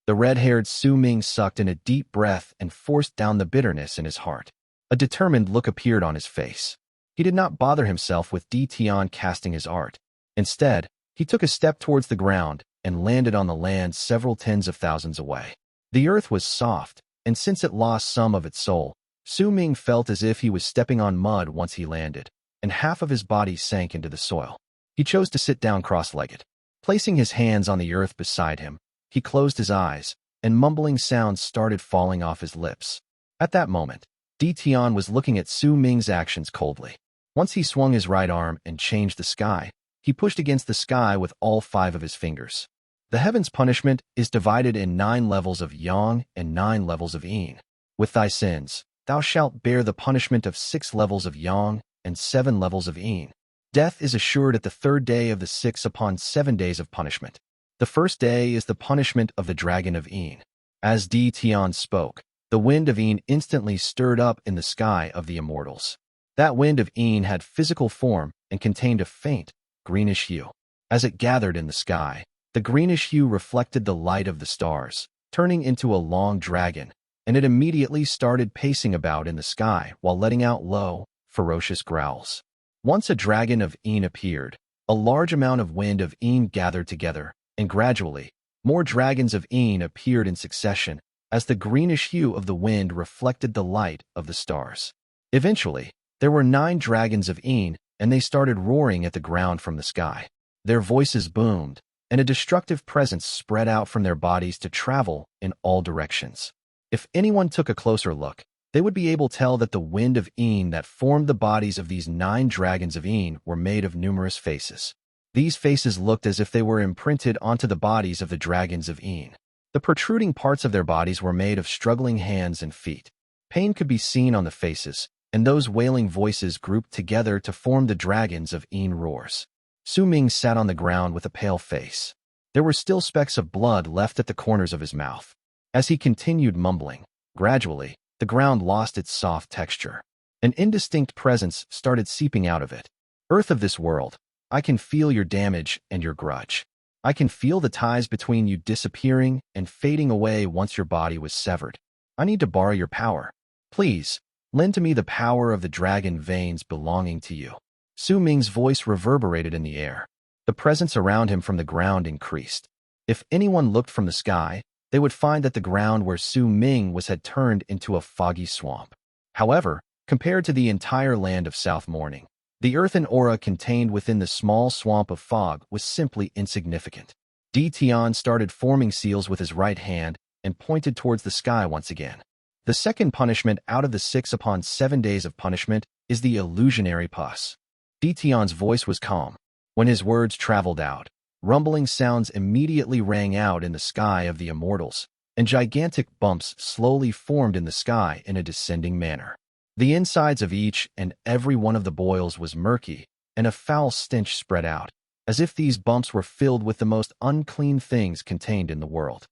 S1: The red-haired Su Ming sucked in a deep breath and forced down the bitterness in his heart. A determined look appeared on his face. He did not bother himself with Tian casting his art. Instead, he took a step towards the ground and landed on the land several tens of thousands away. The earth was soft, and since it lost some of its soul, Su Ming felt as if he was stepping on mud once he landed, and half of his body sank into the soil. He chose to sit down cross-legged. Placing his hands on the earth beside him, he closed his eyes, and mumbling sounds started falling off his lips. At that moment, Tian was looking at Su Ming's actions coldly. Once he swung his right arm and changed the sky, he pushed against the sky with all 5 of his fingers. The heaven's punishment is divided in 9 levels of yang and 9 levels of yin. With thy sins, thou shalt bear the punishment of 6 levels of yang and 7 levels of yin. Death is assured at the 3rd day of the 6 upon 7 days of punishment. The first day is the punishment of the dragon of yin. As Tian spoke, the wind of yin instantly stirred up in the sky of the Immortals. That wind of yin had physical form and contained a faint, greenish hue. As it gathered in the sky, the greenish hue reflected the light of the stars, turning into a long dragon, and it immediately started pacing about in the sky while letting out low, ferocious growls. Once a dragon of yin appeared, a large amount of wind of yin gathered together, and gradually, more dragons of yin appeared in succession as the greenish hue of the wind reflected the light of the stars. Eventually, there were 9 dragons of yin, and they started roaring at the ground from the sky. Their voices boomed, and a destructive presence spread out from their bodies to travel in all directions. If anyone took a closer look, they would be able to tell that the wind of yin that formed the bodies of these 9 dragons of yin were made of numerous faces. These faces looked as if they were imprinted onto the bodies of the dragons of yin. The protruding parts of their bodies were made of struggling hands and feet. Pain could be seen on the faces, and those wailing voices grouped together to form the dragons of yin roars. Su Ming sat on the ground with a pale face. There were still specks of blood left at the corners of his mouth. As he continued mumbling, gradually, the ground lost its soft texture. An indistinct presence started seeping out of it. Earth of this world, I can feel your damage and your grudge. I can feel the ties between you disappearing and fading away once your body was severed. I need to borrow your power. Please, lend to me the power of the dragon veins belonging to you. Su Ming's voice reverberated in the air. The presence around him from the ground increased. If anyone looked from the sky, they would find that the ground where Su Ming was had turned into a foggy swamp. However, compared to the entire land of South Morning, the earthen aura contained within the small swamp of fog was simply insignificant. Tian started forming seals with his right hand and pointed towards the sky once again. The second punishment out of the 6 upon 7 days of punishment is the illusionary pus. Tian's voice was calm. When his words traveled out, rumbling sounds immediately rang out in the sky of the immortals, and gigantic bumps slowly formed in the sky in a descending manner. The insides of each and every one of the boils was murky, and a foul stench spread out, as if these bumps were filled with the most unclean things contained in the world.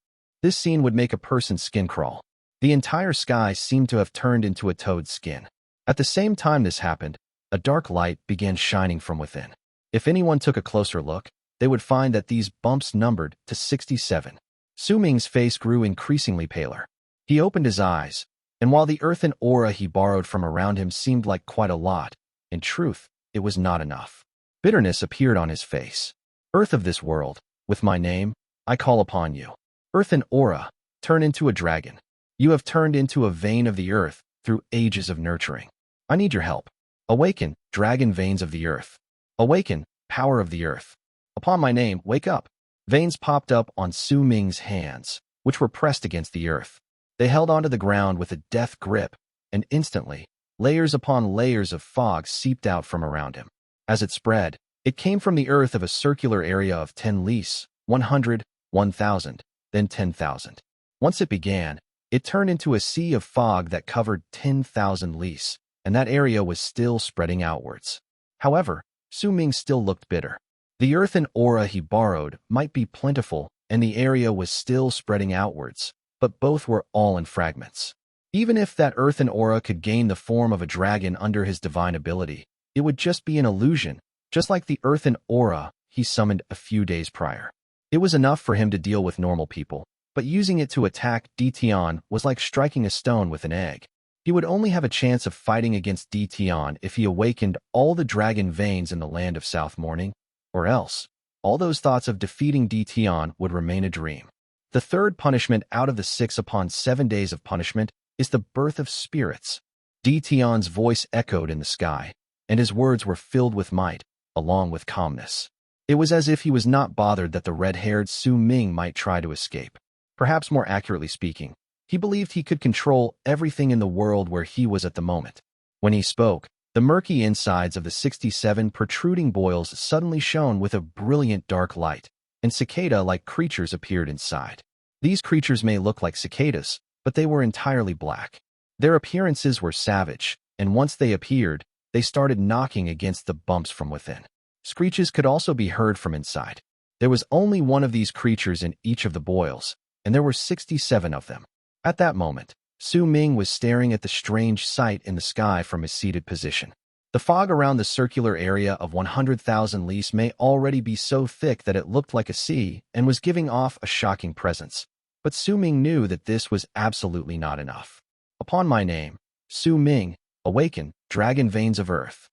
S1: This scene would make a person's skin crawl. The entire sky seemed to have turned into a toad's skin. At the same time this happened, a dark light began shining from within. If anyone took a closer look, they would find that these bumps numbered to 67. Su Ming's face grew increasingly paler. He opened his eyes, and while the earthen aura he borrowed from around him seemed like quite a lot, in truth, it was not enough. Bitterness appeared on his face. Earth of this world, with my name, I call upon you. Earthen aura, turn into a dragon. You have turned into a vein of the earth through ages of nurturing. I need your help. Awaken, dragon veins of the earth. Awaken, power of the earth. Upon my name, wake up. Veins popped up on Su Ming's hands, which were pressed against the earth. They held onto the ground with a death grip, and instantly, layers upon layers of fog seeped out from around him. As it spread, it came from the earth of a circular area of 10 lis, 100, 1,000, then 10,000. Once it began, it turned into a sea of fog that covered 10,000 lis, and that area was still spreading outwards. However, Su Ming still looked bitter. The earthen aura he borrowed might be plentiful, and the area was still spreading outwards, but both were all in fragments. Even if that earthen aura could gain the form of a dragon under his divine ability, it would just be an illusion, just like the earthen aura he summoned a few days prior. It was enough for him to deal with normal people, but using it to attack Tian was like striking a stone with an egg. He would only have a chance of fighting against Tian if he awakened all the dragon veins in the land of South Morning, or else, all those thoughts of defeating Tian would remain a dream. The third punishment out of the 6 upon 7 days of punishment is the birth of spirits. Tian's voice echoed in the sky, and his words were filled with might, along with calmness. It was as if he was not bothered that the red-haired Su Ming might try to escape. Perhaps more accurately speaking, he believed he could control everything in the world where he was at the moment. When he spoke, the murky insides of the 67 protruding boils suddenly shone with a brilliant dark light, and cicada-like creatures appeared inside. These creatures may look like cicadas, but they were entirely black. Their appearances were savage, and once they appeared, they started knocking against the bumps from within. Screeches could also be heard from inside. There was only one of these creatures in each of the boils, and there were 67 of them. At that moment, Su Ming was staring at the strange sight in the sky from his seated position. The fog around the circular area of 100,000 lis may already be so thick that it looked like a sea and was giving off a shocking presence. But Su Ming knew that this was absolutely not enough. Upon my name, Su Ming, awaken, dragon veins of earth.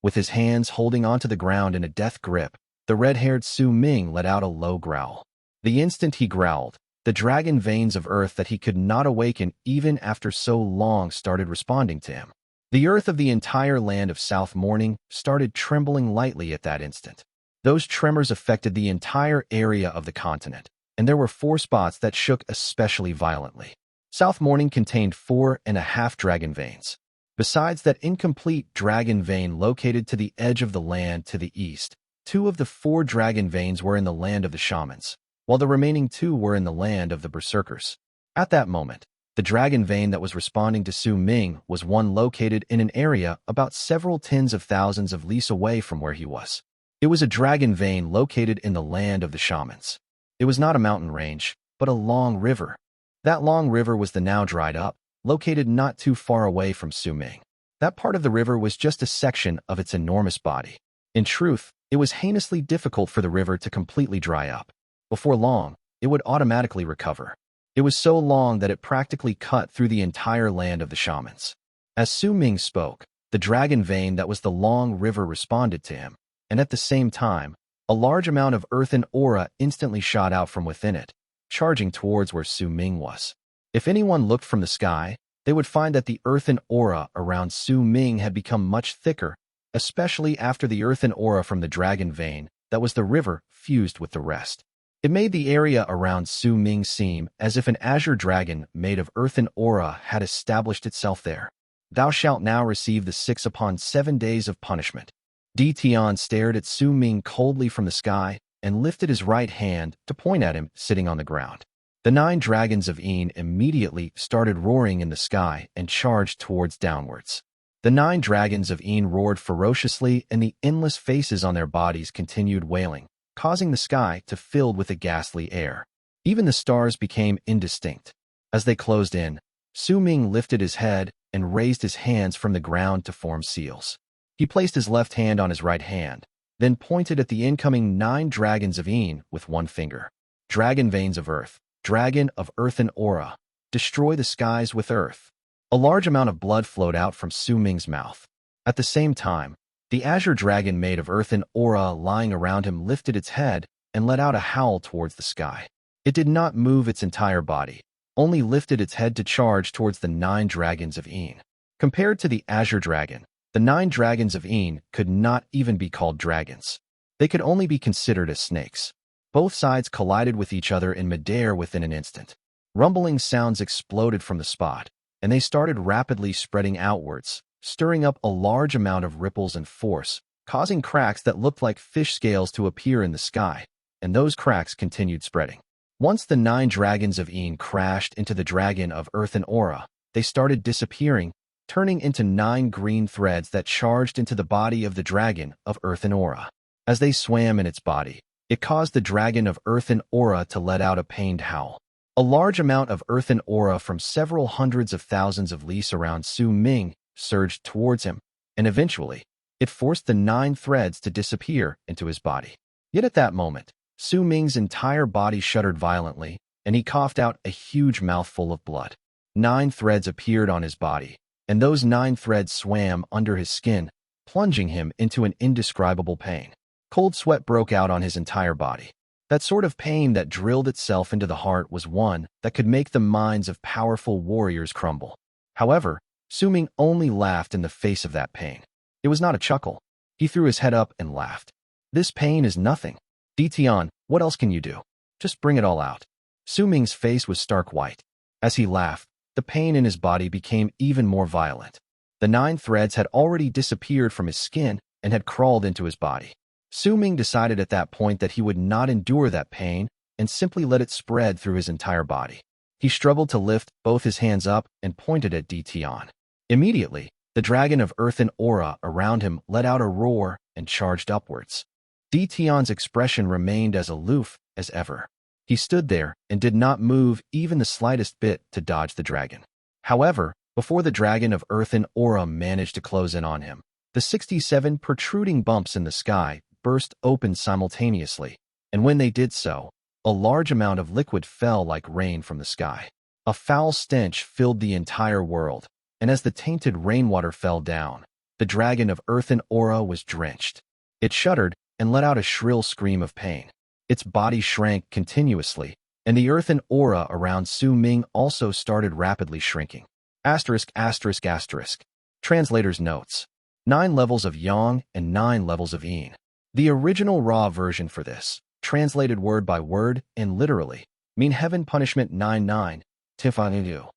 S1: With his hands holding onto the ground in a death grip, the red-haired Su Ming let out a low growl. The instant he growled, the dragon veins of earth that he could not awaken even after so long started responding to him. The earth of the entire land of South Morning started trembling lightly at that instant. Those tremors affected the entire area of the continent, and there were 4 spots that shook especially violently. South Morning contained 4.5 dragon veins. Besides that incomplete dragon vein located to the edge of the land to the east, 2 of the 4 dragon veins were in the land of the shamans, while the remaining 2 were in the land of the berserkers. At that moment, the dragon vein that was responding to Su Ming was one located in an area about several tens of thousands of lis away from where he was. It was a dragon vein located in the land of the shamans. It was not a mountain range, but a long river. That long river was the now dried up, located not too far away from Suming. That part of the river was just a section of its enormous body. In truth, it was heinously difficult for the river to completely dry up. Before long, it would automatically recover. It was so long that it practically cut through the entire land of the shamans. As Suming spoke, the dragon vein that was the long river responded to him, and at the same time, a large amount of earthen aura instantly shot out from within it, charging towards where Suming was. If anyone looked from the sky, they would find that the earthen aura around Suming had become much thicker, especially after the earthen aura from the dragon vein that was the river fused with the rest. It made the area around Suming seem as if an azure dragon made of earthen aura had established itself there. Thou shalt now receive the 6 upon 7 days of punishment. Tian stared at Suming coldly from the sky and lifted his right hand to point at him sitting on the ground. The 9 dragons of Een immediately started roaring in the sky and charged towards downwards. The 9 dragons of Een roared ferociously, and the endless faces on their bodies continued wailing, causing the sky to fill with a ghastly air. Even the stars became indistinct. As they closed in, Suming lifted his head and raised his hands from the ground to form seals. He placed his left hand on his right hand, then pointed at the incoming 9 dragons of Een with one finger. Dragon veins of earth, dragon of earthen aura, destroy the skies with earth. A large amount of blood flowed out from Suming's mouth. At the same time, the azure dragon made of earthen aura lying around him lifted its head and let out a howl towards the sky. It did not move its entire body, only lifted its head to charge towards the 9 dragons of Een. Compared to the azure dragon, the 9 dragons of Een could not even be called dragons. They could only be considered as snakes. Both sides collided with each other in midair within an instant. Rumbling sounds exploded from the spot, and they started rapidly spreading outwards, stirring up a large amount of ripples and force, causing cracks that looked like fish scales to appear in the sky, and those cracks continued spreading. Once the 9 dragons of Een crashed into the dragon of earthen aura, they started disappearing, turning into 9 green threads that charged into the body of the dragon of earthen aura. As they swam in its body, it caused the dragon of earthen aura to let out a pained howl. A large amount of earthen aura from several hundreds of thousands of li around Suming surged towards him, and eventually, it forced the 9 threads to disappear into his body. Yet at that moment, Suming's entire body shuddered violently, and he coughed out a huge mouthful of blood. 9 threads appeared on his body, and those 9 threads swam under his skin, plunging him into an indescribable pain. Cold sweat broke out on his entire body. That sort of pain that drilled itself into the heart was one that could make the minds of powerful warriors crumble. However, Suming only laughed in the face of that pain. It was not a chuckle. He threw his head up and laughed. This pain is nothing. Tian, what else can you do? Just bring it all out. Suming's face was stark white. As he laughed, the pain in his body became even more violent. The 9 threads had already disappeared from his skin and had crawled into his body. Suming decided at that point that he would not endure that pain and simply let it spread through his entire body. He struggled to lift both his hands up and pointed at Tian. Immediately, the dragon of earthen aura around him let out a roar and charged upwards. Tian's expression remained as aloof as ever. He stood there and did not move even the slightest bit to dodge the dragon. However, before the dragon of earthen aura managed to close in on him, the 67 protruding bumps in the sky burst open simultaneously, and when they did so, a large amount of liquid fell like rain from the sky. A foul stench filled the entire world, and as the tainted rainwater fell down, the dragon of earthen aura was drenched. It shuddered and let out a shrill scream of pain. Its body shrank continuously, and the earthen aura around Suming also started rapidly shrinking. *****. Translator's notes. 9 levels of Yang and 9 levels of Een. The original raw version for this, translated word by word and literally, mean heaven punishment 9-9, Tifanidu.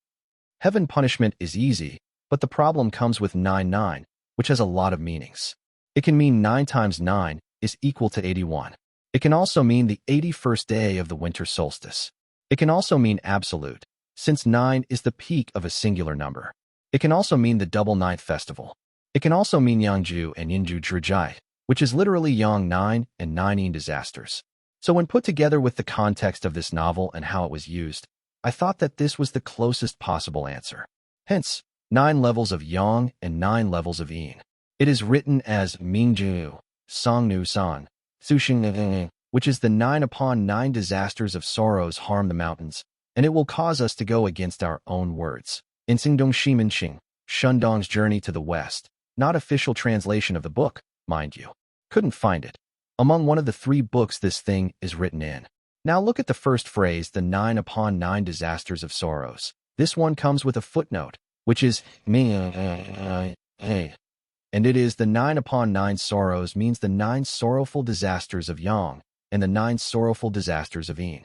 S1: Heaven punishment is easy, but the problem comes with 9-9, which has a lot of meanings. It can mean 9 times 9 is equal to 81. It can also mean the 81st day of the winter solstice. It can also mean absolute, since 9 is the peak of a singular number. It can also mean the double ninth festival. It can also mean Yangju and Yinju Drujai, which is literally Yang 9 and 9 disasters. So when put together with the context of this novel and how it was used, I thought that this was the closest possible answer. Hence, 9 levels of Yang and 9 levels of Yin. It is written as Mingju, Songnu San, Sushing, which is the 9 upon 9 disasters of sorrows harm the mountains, and it will cause us to go against our own words. In Xingdong Shimenxing, Shundong's Journey to the West, not official translation of the book, mind you. Couldn't find it. Among one of the 3 books this thing is written in. Now look at the first phrase, the 9 upon 9 disasters of sorrows. This one comes with a footnote, which is and it is the 9 upon 9 sorrows means the 9 sorrowful disasters of Yang and the 9 sorrowful disasters of Yin.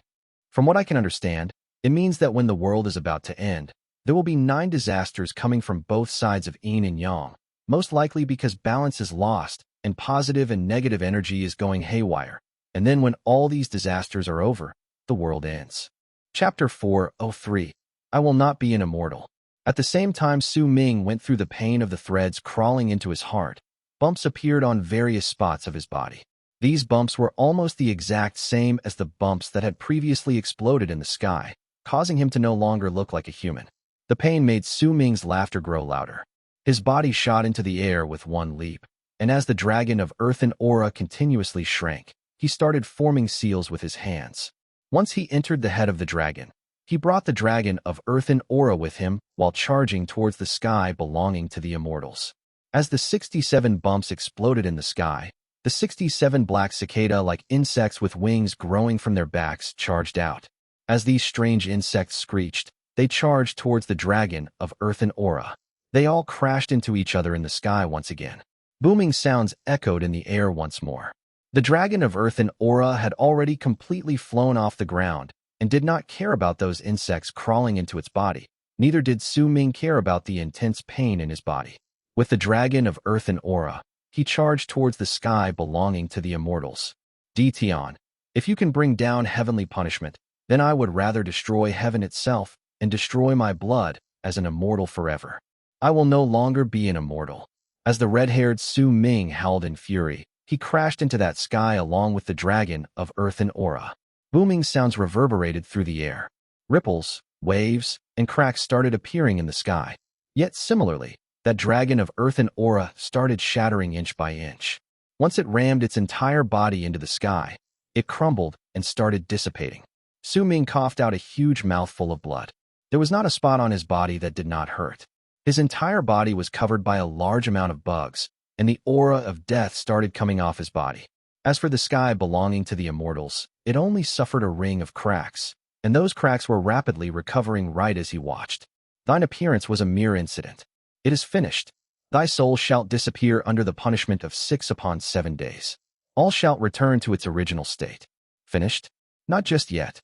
S1: From what I can understand, it means that when the world is about to end, there will be 9 disasters coming from both sides of Yin and Yang, most likely because balance is lost and positive and negative energy is going haywire. And then when all these disasters are over, the world ends. Chapter 403. I will not be an immortal. At the same time Su Ming went through the pain of the threads crawling into his heart, bumps appeared on various spots of his body. These bumps were almost the exact same as the bumps that had previously exploded in the sky, causing him to no longer look like a human. The pain made Su Ming's laughter grow louder. His body shot into the air with one leap, and as the dragon of earthen aura continuously shrank, he started forming seals with his hands. Once he entered the head of the dragon, he brought the dragon of earthen aura with him while charging towards the sky belonging to the immortals. As the 67 bumps exploded in the sky, the 67 black cicada-like insects with wings growing from their backs charged out. As these strange insects screeched, they charged towards the dragon of earthen aura. They all crashed into each other in the sky once again. Booming sounds echoed in the air once more. The dragon of earthen aura had already completely flown off the ground and did not care about those insects crawling into its body. Neither did Su Ming care about the intense pain in his body. With the dragon of earthen aura, he charged towards the sky belonging to the immortals. Tian, if you can bring down heavenly punishment, then I would rather destroy heaven itself and destroy my blood as an immortal forever. I will no longer be an immortal. As the red-haired Su Ming howled in fury, he crashed into that sky along with the dragon of earthen aura. Booming sounds reverberated through the air. Ripples, waves, and cracks started appearing in the sky. Yet similarly, that dragon of earthen aura started shattering inch by inch. Once it rammed its entire body into the sky, it crumbled and started dissipating. Su Ming coughed out a huge mouthful of blood. There was not a spot on his body that did not hurt. His entire body was covered by a large amount of bugs, and the aura of death started coming off his body. As for the sky belonging to the immortals, it only suffered a ring of cracks, and those cracks were rapidly recovering right as he watched. Thine appearance was a mere incident. It is finished. Thy soul shall disappear under the punishment of 6 upon 7 days. All shall return to its original state. Finished? Not just yet.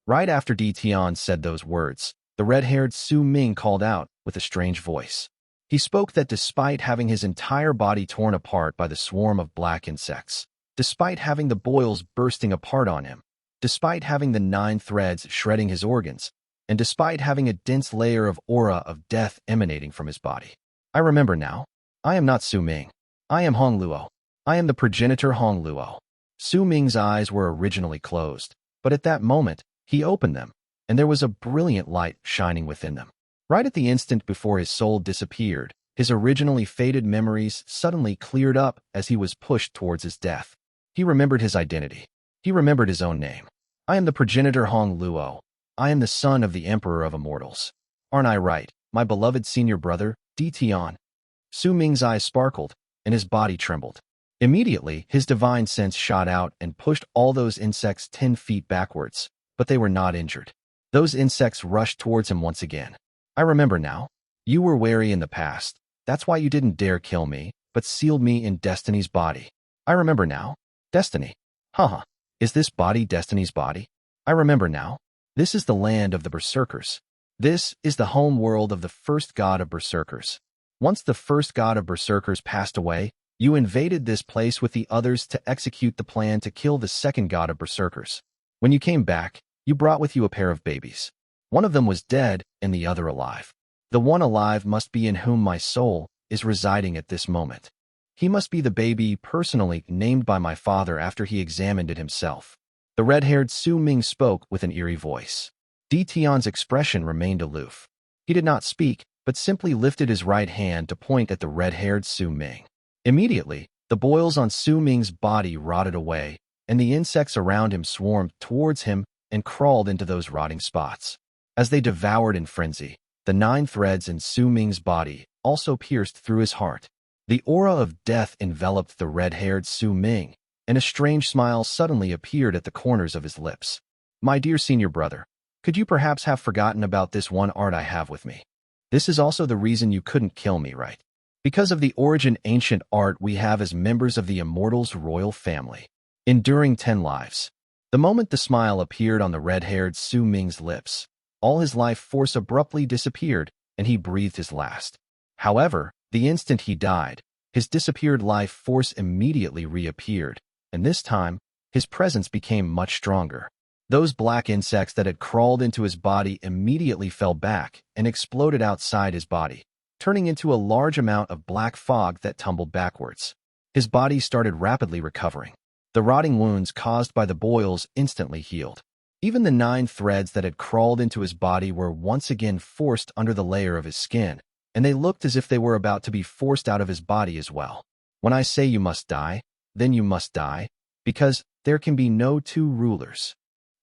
S1: Right after Tian said those words, the red-haired Su Ming called out with a strange voice. He spoke that despite having his entire body torn apart by the swarm of black insects, despite having the boils bursting apart on him, despite having the 9 threads shredding his organs, and despite having a dense layer of aura of death emanating from his body. I remember now. I am not Su Ming. I am Hong Luo. I am the progenitor Hong Luo. Su Ming's eyes were originally closed, but at that moment, he opened them, and there was a brilliant light shining within them. Right at the instant before his soul disappeared, his originally faded memories suddenly cleared up as he was pushed towards his death. He remembered his identity. He remembered his own name. I am the progenitor Hong Luo. I am the son of the Emperor of Immortals. Aren't I right, my beloved senior brother, Tian? Su Ming's eyes sparkled, and his body trembled. Immediately, his divine sense shot out and pushed all those insects 10 feet backwards, but they were not injured. Those insects rushed towards him once again. I remember now. You were wary in the past. That's why you didn't dare kill me, but sealed me in Destiny's body. I remember now. Destiny. Haha. Is this body Destiny's body? I remember now. This is the land of the Berserkers. This is the home world of the first god of Berserkers. Once the first god of Berserkers passed away, you invaded this place with the others to execute the plan to kill the second god of Berserkers. When you came back, you brought with you a pair of babies. One of them was dead and the other alive. The one alive must be in whom my soul is residing at this moment. He must be the baby personally named by my father after he examined it himself. The red-haired Su Ming spoke with an eerie voice. Tian's expression remained aloof. He did not speak, but simply lifted his right hand to point at the red-haired Su Ming. Immediately, the boils on Su Ming's body rotted away, and the insects around him swarmed towards him and crawled into those rotting spots. As they devoured in frenzy, the 9 threads in Su Ming's body also pierced through his heart. The aura of death enveloped the red-haired Su Ming, and a strange smile suddenly appeared at the corners of his lips. My dear senior brother, could you perhaps have forgotten about this one art I have with me? This is also the reason you couldn't kill me, right? Because of the origin ancient art we have as members of the Immortal's royal family, enduring 10 lives. The moment the smile appeared on the red-haired Su Ming's lips, all his life force abruptly disappeared, and he breathed his last. However, the instant he died, his disappeared life force immediately reappeared, and this time, his presence became much stronger. Those black insects that had crawled into his body immediately fell back and exploded outside his body, turning into a large amount of black fog that tumbled backwards. His body started rapidly recovering. The rotting wounds caused by the boils instantly healed. Even the 9 threads that had crawled into his body were once again forced under the layer of his skin, and they looked as if they were about to be forced out of his body as well. When I say you must die, then you must die, because there can be no 2 rulers.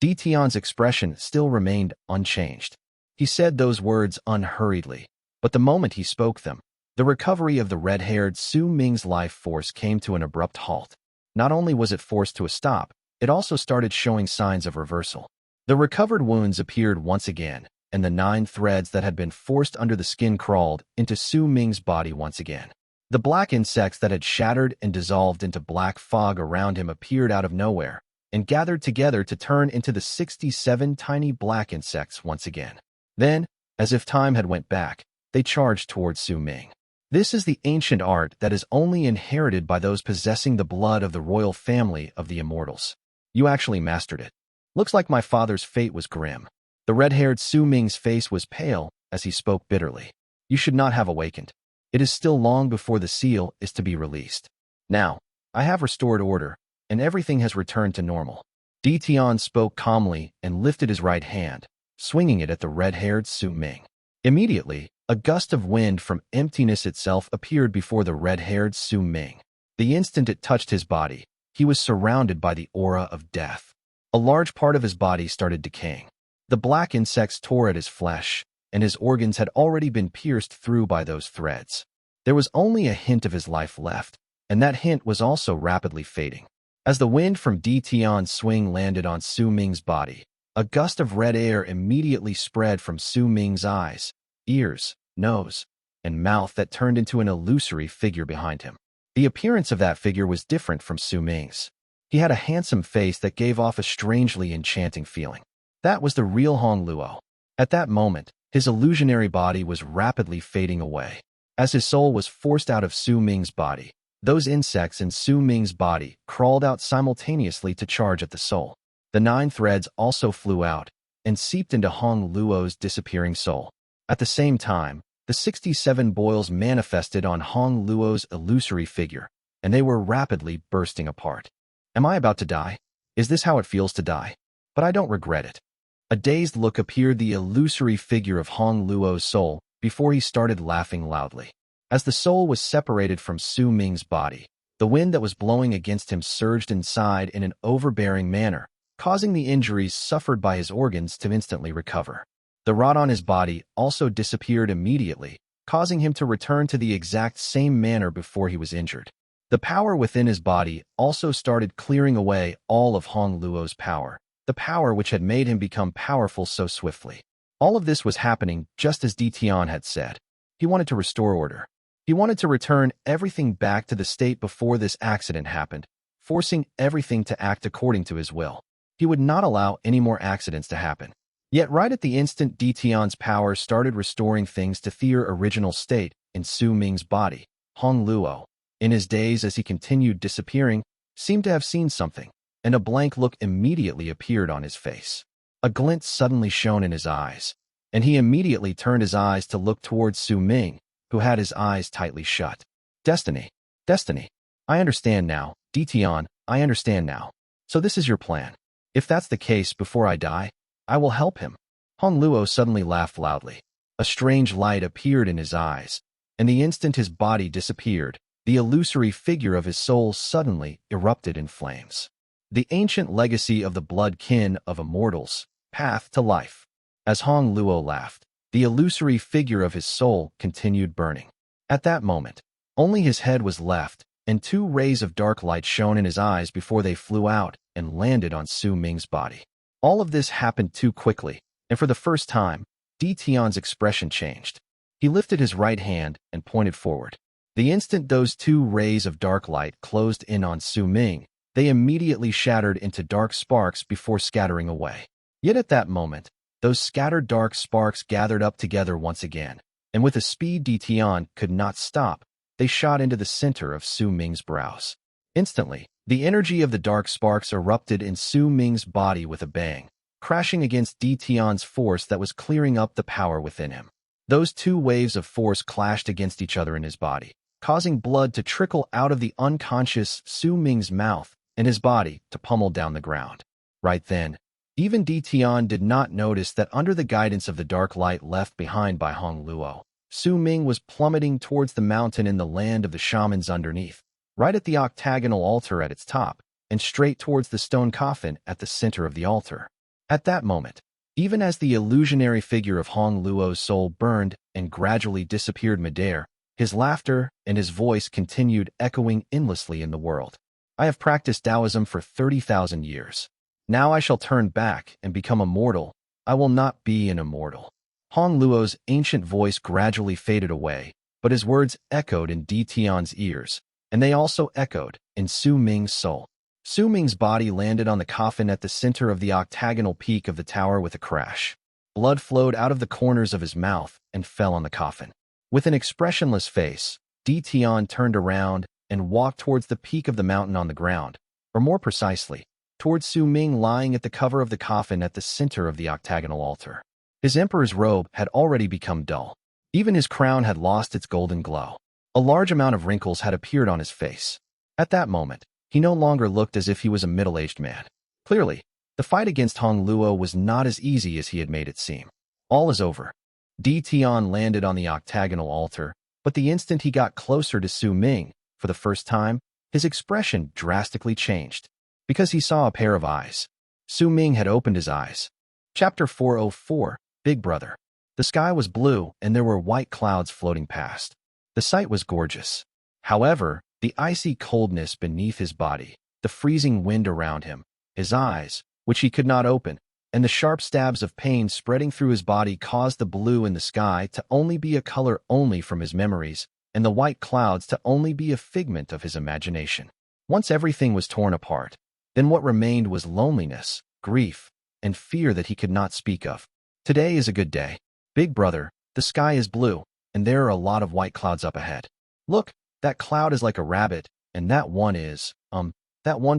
S1: Tian's expression still remained unchanged. He said those words unhurriedly, but the moment he spoke them, the recovery of the red-haired Su Ming's life force came to an abrupt halt. Not only was it forced to a stop, it also started showing signs of reversal. The recovered wounds appeared once again, and the 9 threads that had been forced under the skin crawled into Su Ming's body once again. The black insects that had shattered and dissolved into black fog around him appeared out of nowhere, and gathered together to turn into the 67 tiny black insects once again. Then, as if time had went back, they charged towards Su Ming. This is the ancient art that is only inherited by those possessing the blood of the royal family of the Immortals. You actually mastered it. Looks like my father's fate was grim. The red-haired Su Ming's face was pale as he spoke bitterly. You should not have awakened. It is still long before the seal is to be released. Now, I have restored order, and everything has returned to normal. Tian spoke calmly and lifted his right hand, swinging it at the red-haired Su Ming. Immediately, a gust of wind from emptiness itself appeared before the red-haired Su Ming. The instant it touched his body, he was surrounded by the aura of death. A large part of his body started decaying. The black insects tore at his flesh, and his organs had already been pierced through by those threads. There was only a hint of his life left, and that hint was also rapidly fading. As the wind from Tian's swing landed on Su Ming's body, a gust of red air immediately spread from Su Ming's eyes, ears, nose, and mouth that turned into an illusory figure behind him. The appearance of that figure was different from Su Ming's. He had a handsome face that gave off a strangely enchanting feeling. That was the real Hong Luo. At that moment, his illusionary body was rapidly fading away. As his soul was forced out of Su Ming's body, those insects in Su Ming's body crawled out simultaneously to charge at the soul. The 9 threads also flew out and seeped into Hong Luo's disappearing soul. At the same time, the 67 boils manifested on Hong Luo's illusory figure, and they were rapidly bursting apart. Am I about to die? Is this how it feels to die? But I don't regret it. A dazed look appeared the illusory figure of Hong Luo's soul before he started laughing loudly. As the soul was separated from Su Ming's body, the wind that was blowing against him surged inside in an overbearing manner, causing the injuries suffered by his organs to instantly recover. The rot on his body also disappeared immediately, causing him to return to the exact same manner before he was injured. The power within his body also started clearing away all of Hong Luo's power, the power which had made him become powerful so swiftly. All of this was happening just as Tian had said. He wanted to restore order. He wanted to return everything back to the state before this accident happened, forcing everything to act according to his will. He would not allow any more accidents to happen. Yet right at the instant Tian's power started restoring things to their original state in Su Ming's body, Hong Luo, in his days as he continued disappearing, seemed to have seen something, and a blank look immediately appeared on his face. A glint suddenly shone in his eyes, and he immediately turned his eyes to look towards Su Ming, who had his eyes tightly shut. Destiny. Destiny. I understand now. Tian, I understand now. So this is your plan. If that's the case, before I die, I will help him. Hong Luo suddenly laughed loudly. A strange light appeared in his eyes, and the instant his body disappeared, the illusory figure of his soul suddenly erupted in flames. The ancient legacy of the blood kin of immortals, path to life. As Hong Luo laughed, the illusory figure of his soul continued burning. At that moment, only his head was left, and 2 rays of dark light shone in his eyes before they flew out and landed on Su Ming's body. All of this happened too quickly, and for the first time, Tian's expression changed. He lifted his right hand and pointed forward. The instant those 2 rays of dark light closed in on Su Ming, they immediately shattered into dark sparks before scattering away. Yet at that moment, those scattered dark sparks gathered up together once again, and with a speed Tian could not stop, they shot into the center of Su Ming's brows. Instantly, the energy of the dark sparks erupted in Su Ming's body with a bang, crashing against Tian's force that was clearing up the power within him. Those 2 waves of force clashed against each other in his body, causing blood to trickle out of the unconscious Su Ming's mouth and his body to pummel down the ground. Right then, even Tian did not notice that under the guidance of the dark light left behind by Hong Luo, Su Ming was plummeting towards the mountain in the land of the shamans underneath, right at the octagonal altar at its top, and straight towards the stone coffin at the center of the altar. At that moment, even as the illusionary figure of Hong Luo's soul burned and gradually disappeared midair, his laughter and his voice continued echoing endlessly in the world. I have practiced Taoism for 30,000 years. Now I shall turn back and become immortal. I will not be an immortal. Hong Luo's ancient voice gradually faded away, but his words echoed in Tian's ears, and they also echoed in Su Ming's soul. Su Ming's body landed on the coffin at the center of the octagonal peak of the tower with a crash. Blood flowed out of the corners of his mouth and fell on the coffin. With an expressionless face, Tian turned around and walked towards the peak of the mountain on the ground, or more precisely, towards Su Ming lying at the cover of the coffin at the center of the octagonal altar. His emperor's robe had already become dull. Even his crown had lost its golden glow. A large amount of wrinkles had appeared on his face. At that moment, he no longer looked as if he was a middle-aged man. Clearly, the fight against Hong Luo was not as easy as he had made it seem. All is over. Tian landed on the octagonal altar, but the instant he got closer to Su Ming, for the first time, his expression drastically changed, because he saw a pair of eyes. Su Ming had opened his eyes. Chapter 404, Big Brother. The sky was blue, and there were white clouds floating past. The sight was gorgeous. However, the icy coldness beneath his body, the freezing wind around him, his eyes, which he could not open, and the sharp stabs of pain spreading through his body caused the blue in the sky to only be a color only from his memories, and the white clouds to only be a figment of his imagination. Once everything was torn apart, then what remained was loneliness, grief, and fear that he could not speak of. Today is a good day. Big Brother, the sky is blue, and there are a lot of white clouds up ahead. Look, that cloud is like a rabbit, and that one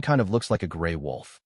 S1: kind of looks like a gray wolf.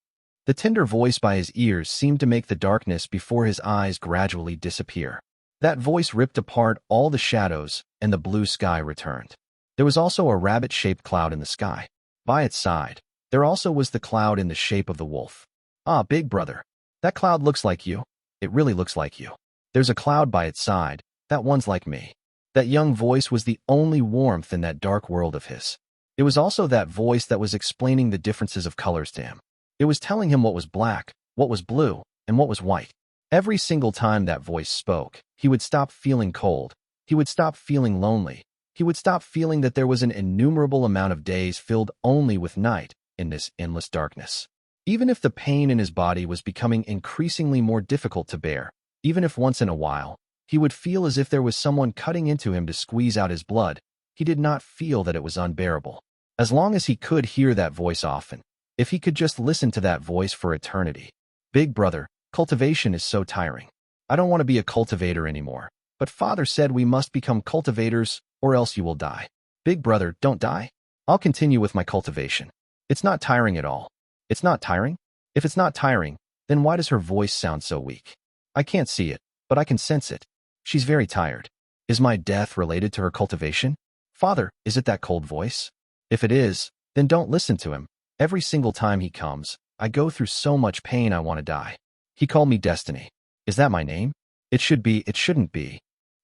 S1: The tender voice by his ears seemed to make the darkness before his eyes gradually disappear. That voice ripped apart all the shadows, and the blue sky returned. There was also a rabbit-shaped cloud in the sky. By its side, there also was the cloud in the shape of the wolf. Ah, Big Brother, that cloud looks like you. It really looks like you. There's a cloud by its side. That one's like me. That young voice was the only warmth in that dark world of his. It was also that voice that was explaining the differences of colors to him. It was telling him what was black, what was blue, and what was white. Every single time that voice spoke, he would stop feeling cold. He would stop feeling lonely. He would stop feeling that there was an innumerable amount of days filled only with night in this endless darkness. Even if the pain in his body was becoming increasingly more difficult to bear, even if once in a while, he would feel as if there was someone cutting into him to squeeze out his blood, he did not feel that it was unbearable. As long as he could hear that voice often, if he could just listen to that voice for eternity. Big Brother, cultivation is so tiring. I don't want to be a cultivator anymore, but Father said we must become cultivators or else you will die. Big Brother, don't die. I'll continue with my cultivation. It's not tiring at all. It's not tiring? If it's not tiring, then why does her voice sound so weak? I can't see it, but I can sense it. She's very tired. Is my death related to her cultivation? Father, is it that cold voice? If it is, then don't listen to him. Every single time he comes, I go through so much pain I want to die. He called me Destiny. Is that my name? It should be, it shouldn't be.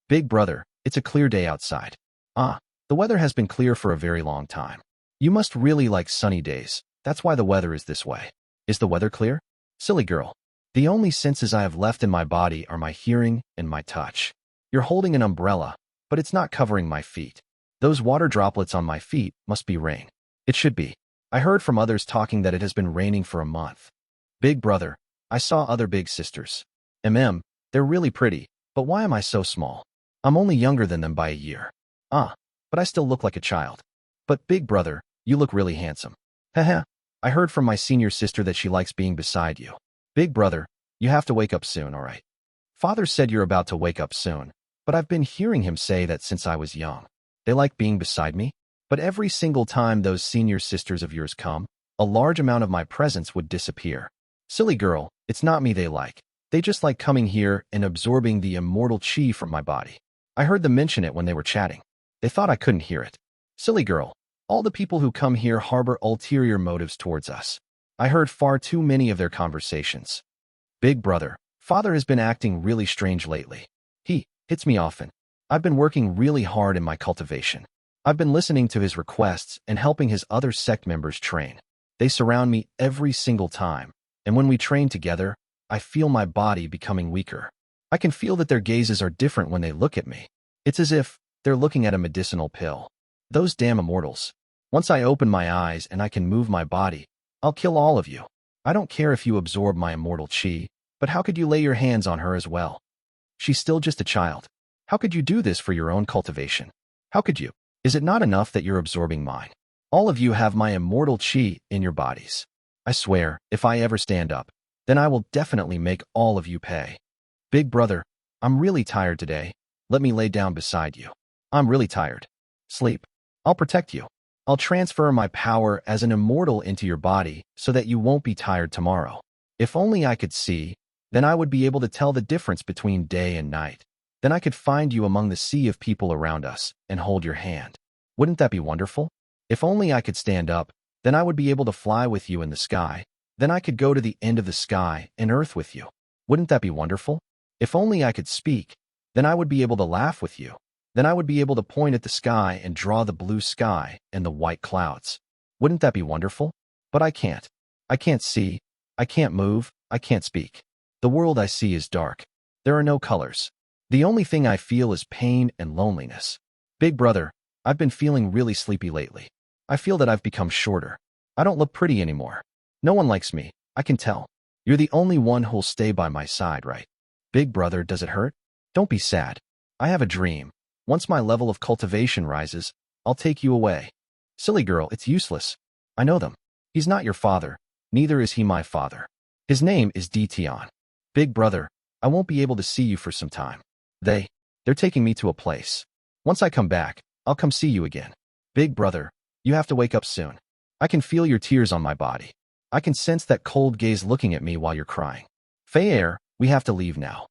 S1: Big brother, it's a clear day outside. Ah, the weather has been clear for a very long time. You must really like sunny days. That's why the weather is this way. Is the weather clear? Silly girl. The only senses I have left in my body are my hearing and my touch. You're holding an umbrella, but it's not covering my feet. Those water droplets on my feet must be rain. It should be. I heard from others talking that it has been raining for a month. Big brother, I saw other big sisters. They're really pretty, but why am I so small? I'm only younger than them by a year. Ah, but I still look like a child. But big brother, you look really handsome. Haha, I heard from my senior sister that she likes being beside you. Big brother, you have to wake up soon, all right? Father said you're about to wake up soon, but I've been hearing him say that since I was young. They like being beside me, but every single time those senior sisters of yours come, a large amount of my presence would disappear. Silly girl, it's not me they like. They just like coming here and absorbing the immortal chi from my body. I heard them mention it when they were chatting. They thought I couldn't hear it. Silly girl, all the people who come here harbor ulterior motives towards us. I heard far too many of their conversations. Big brother, father has been acting really strange lately. He hits me often. I've been working really hard in my cultivation. I've been listening to his requests and helping his other sect members train. They surround me every single time, and when we train together, I feel my body becoming weaker. I can feel that their gazes are different when they look at me. It's as if they're looking at a medicinal pill. Those damn immortals. Once I open my eyes and I can move my body, I'll kill all of you. I don't care if you absorb my immortal chi, but how could you lay your hands on her as well? She's still just a child. How could you do this for your own cultivation? How could you? Is it not enough that you're absorbing mine? All of you have my immortal chi in your bodies. I swear, if I ever stand up, then I will definitely make all of you pay. Big brother, I'm really tired today. Let me lay down beside you. I'm really tired. Sleep. I'll protect you. I'll transfer my power as an immortal into your body so that you won't be tired tomorrow. If only I could see, then I would be able to tell the difference between day and night. Then I could find you among the sea of people around us and hold your hand. Wouldn't that be wonderful? If only I could stand up, then I would be able to fly with you in the sky. Then I could go to the end of the sky and earth with you. Wouldn't that be wonderful? If only I could speak, then I would be able to laugh with you. Then I would be able to point at the sky and draw the blue sky and the white clouds. Wouldn't that be wonderful? But I can't. I can't see. I can't move. I can't speak. The world I see is dark. There are no colors. The only thing I feel is pain and loneliness. Big brother, I've been feeling really sleepy lately. I feel that I've become shorter. I don't look pretty anymore. No one likes me, I can tell. You're the only one who'll stay by my side, right? Big brother, does it hurt? Don't be sad. I have a dream. Once my level of cultivation rises, I'll take you away. Silly girl, it's useless. I know them. He's not your father. Neither is he my father. His name is Tian. Big brother, I won't be able to see you for some time. They're taking me to a place. Once I come back, I'll come see you again. Big brother, you have to wake up soon. I can feel your tears on my body. I can sense that cold gaze looking at me while you're crying. Fair, we have to leave now.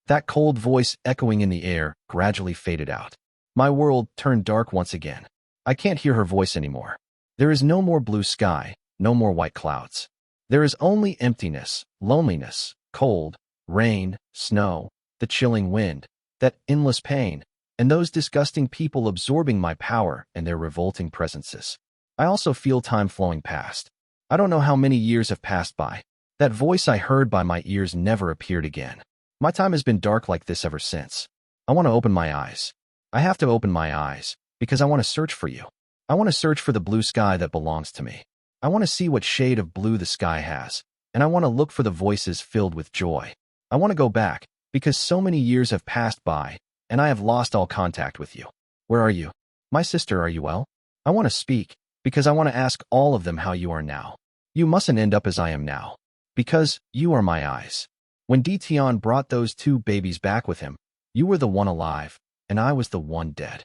S1: That cold voice echoing in the air gradually faded out. My world turned dark once again. I can't hear her voice anymore. There is no more blue sky, no more white clouds. There is only emptiness, loneliness, cold, rain, snow, the chilling wind, that endless pain, and those disgusting people absorbing my power and their revolting presences. I also feel time flowing past. I don't know how many years have passed by. That voice I heard by my ears never appeared again. My time has been dark like this ever since. I want to open my eyes. I have to open my eyes, because I want to search for you. I want to search for the blue sky that belongs to me. I want to see what shade of blue the sky has, and I want to look for the voices filled with joy. I want to go back, because so many years have passed by, and I have lost all contact with you. Where are you? My sister, are you well? I want to speak, because I want to ask all of them how you are now. You mustn't end up as I am now, because you are my eyes. When Tian brought those two babies back with him, you were the one alive, and I was the one dead.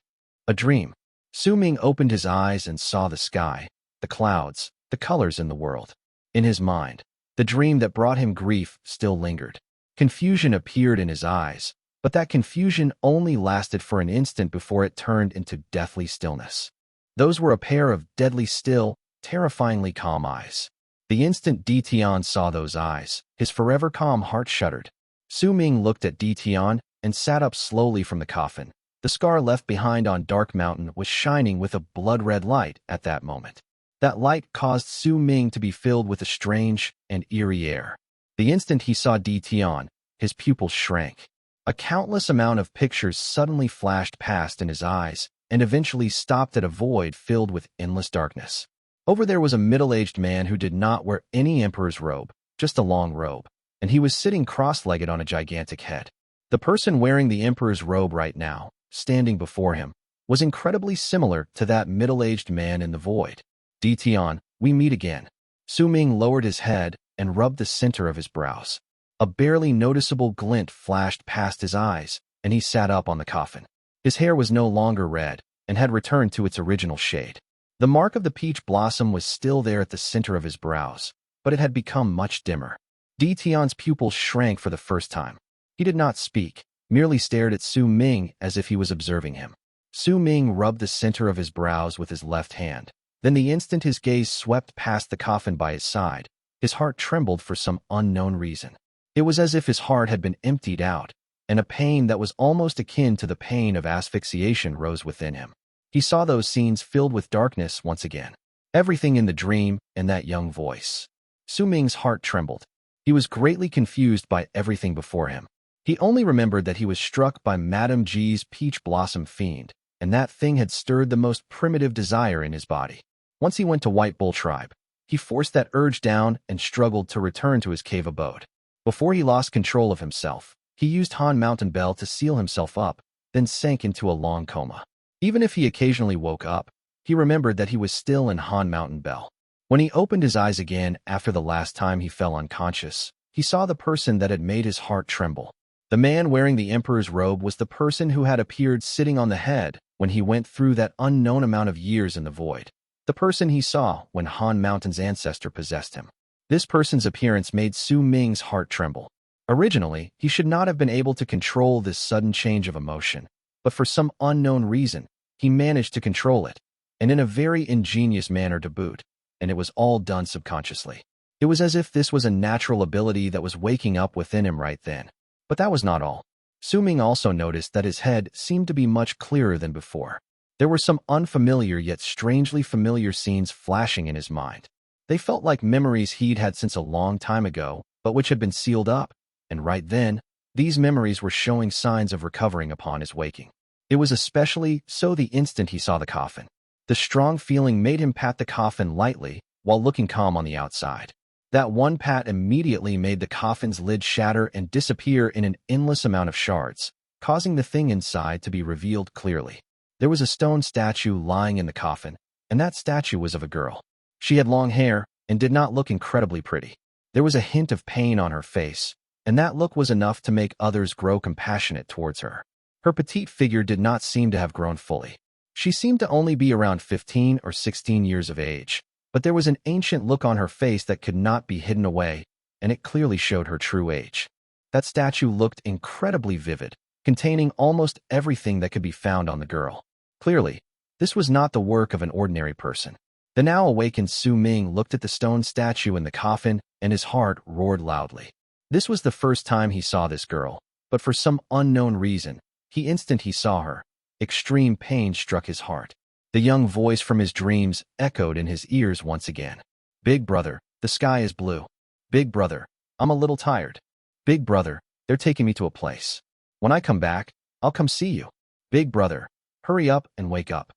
S1: A dream. Su Ming opened his eyes and saw the sky, the clouds, the colors in the world. In his mind, the dream that brought him grief still lingered. Confusion appeared in his eyes, but that confusion only lasted for an instant before it turned into deathly stillness. Those were a pair of deadly still, terrifyingly calm eyes. The instant Tian saw those eyes, his forever calm heart shuddered. Su Ming looked at Tian and sat up slowly from the coffin. The scar left behind on Dark Mountain was shining with a blood-red light at that moment. That light caused Su Ming to be filled with a strange and eerie air. The instant he saw Tian, his pupils shrank. A countless amount of pictures suddenly flashed past in his eyes and eventually stopped at a void filled with endless darkness. Over there was a middle-aged man who did not wear any emperor's robe, just a long robe, and he was sitting cross-legged on a gigantic head. The person wearing the emperor's robe right now, standing before him, was incredibly similar to that middle-aged man in the void. Tian, we meet again. Su Ming lowered his head and rubbed the center of his brows. A barely noticeable glint flashed past his eyes, and he sat up on the coffin. His hair was no longer red and had returned to its original shade. The mark of the peach blossom was still there at the center of his brows, but it had become much dimmer. Tian's pupils shrank for the first time. He did not speak, merely stared at Su Ming as if he was observing him. Su Ming rubbed the center of his brows with his left hand. Then the instant his gaze swept past the coffin by his side, his heart trembled for some unknown reason. It was as if his heart had been emptied out, and a pain that was almost akin to the pain of asphyxiation rose within him. He saw those scenes filled with darkness once again. Everything in the dream and that young voice. Su Ming's heart trembled. He was greatly confused by everything before him. He only remembered that he was struck by Madame G's peach blossom fiend, and that thing had stirred the most primitive desire in his body. Once he went to White Bull Tribe, he forced that urge down and struggled to return to his cave abode. Before he lost control of himself, he used Han Mountain Bell to seal himself up, then sank into a long coma. Even if he occasionally woke up, he remembered that he was still in Han Mountain Bell. When he opened his eyes again after the last time he fell unconscious, he saw the person that had made his heart tremble. The man wearing the emperor's robe was the person who had appeared sitting on the head when he went through that unknown amount of years in the void. The person he saw when Han Mountain's ancestor possessed him. This person's appearance made Su Ming's heart tremble. Originally, he should not have been able to control this sudden change of emotion, but for some unknown reason, he managed to control it, and in a very ingenious manner to boot, and it was all done subconsciously. It was as if this was a natural ability that was waking up within him right then. But that was not all. Su Ming also noticed that his head seemed to be much clearer than before. There were some unfamiliar yet strangely familiar scenes flashing in his mind. They felt like memories he'd had since a long time ago, but which had been sealed up, and right then, these memories were showing signs of recovering upon his waking. It was especially so the instant he saw the coffin. The strong feeling made him pat the coffin lightly while looking calm on the outside. That one pat immediately made the coffin's lid shatter and disappear in an endless amount of shards, causing the thing inside to be revealed clearly. There was a stone statue lying in the coffin, and that statue was of a girl. She had long hair and did not look incredibly pretty. There was a hint of pain on her face, and that look was enough to make others grow compassionate towards her. Her petite figure did not seem to have grown fully. She seemed to only be around 15 or 16 years of age, but there was an ancient look on her face that could not be hidden away, and it clearly showed her true age. That statue looked incredibly vivid, containing almost everything that could be found on the girl. Clearly, this was not the work of an ordinary person. The now awakened Su Ming looked at the stone statue in the coffin, and his heart roared loudly. This was the first time he saw this girl, but for some unknown reason, the instant he saw her, extreme pain struck his heart. The young voice from his dreams echoed in his ears once again. Big brother, the sky is blue. Big brother, I'm a little tired. Big brother, they're taking me to a place. When I come back, I'll come see you. Big brother, hurry up and wake up.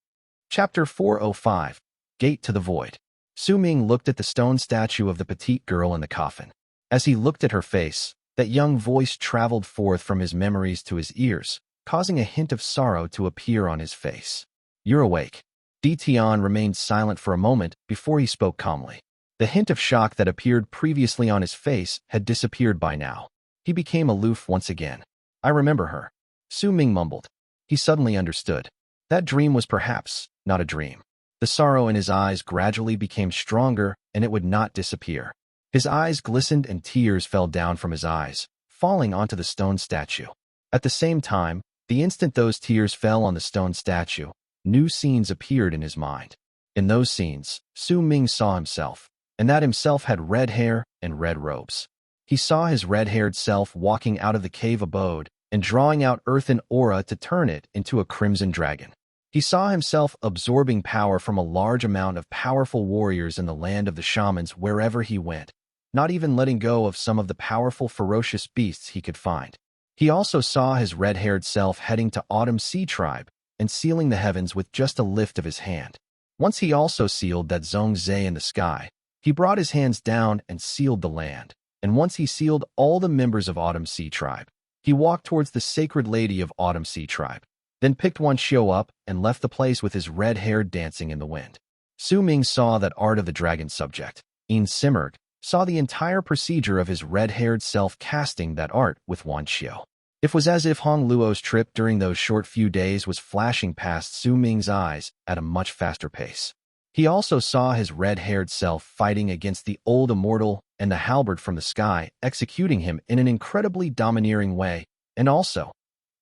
S1: Chapter 405, Gate to the Void. Su Ming looked at the stone statue of the petite girl in the coffin. As he looked at her face, that young voice traveled forth from his memories to his ears, causing a hint of sorrow to appear on his face. You're awake. Tian remained silent for a moment before he spoke calmly. The hint of shock that appeared previously on his face had disappeared by now. He became aloof once again. I remember her. Su Ming mumbled. He suddenly understood. That dream was perhaps not a dream. The sorrow in his eyes gradually became stronger, and it would not disappear. His eyes glistened and tears fell down from his eyes, falling onto the stone statue. At the same time, the instant those tears fell on the stone statue, new scenes appeared in his mind. In those scenes, Su Ming saw himself, and that himself had red hair and red robes. He saw his red-haired self walking out of the cave abode and drawing out earthen aura to turn it into a crimson dragon. He saw himself absorbing power from a large amount of powerful warriors in the land of the shamans wherever he went, not even letting go of some of the powerful ferocious beasts he could find. He also saw his red-haired self heading to Autumn Sea Tribe and sealing the heavens with just a lift of his hand. Once he also sealed that Zhongzhe in the sky, he brought his hands down and sealed the land. And once he sealed all the members of Autumn Sea Tribe, he walked towards the sacred lady of Autumn Sea Tribe, then picked one show up and left the place with his red hair dancing in the wind. Su Ming saw that art of the dragon subject. In Simmerg saw the entire procedure of his red-haired self casting that art with Wan Xiu. It was as if Hong Luo's trip during those short few days was flashing past Su Ming's eyes at a much faster pace. He also saw his red-haired self fighting against the old Immortal and the Halbert from the sky, executing him in an incredibly domineering way, and also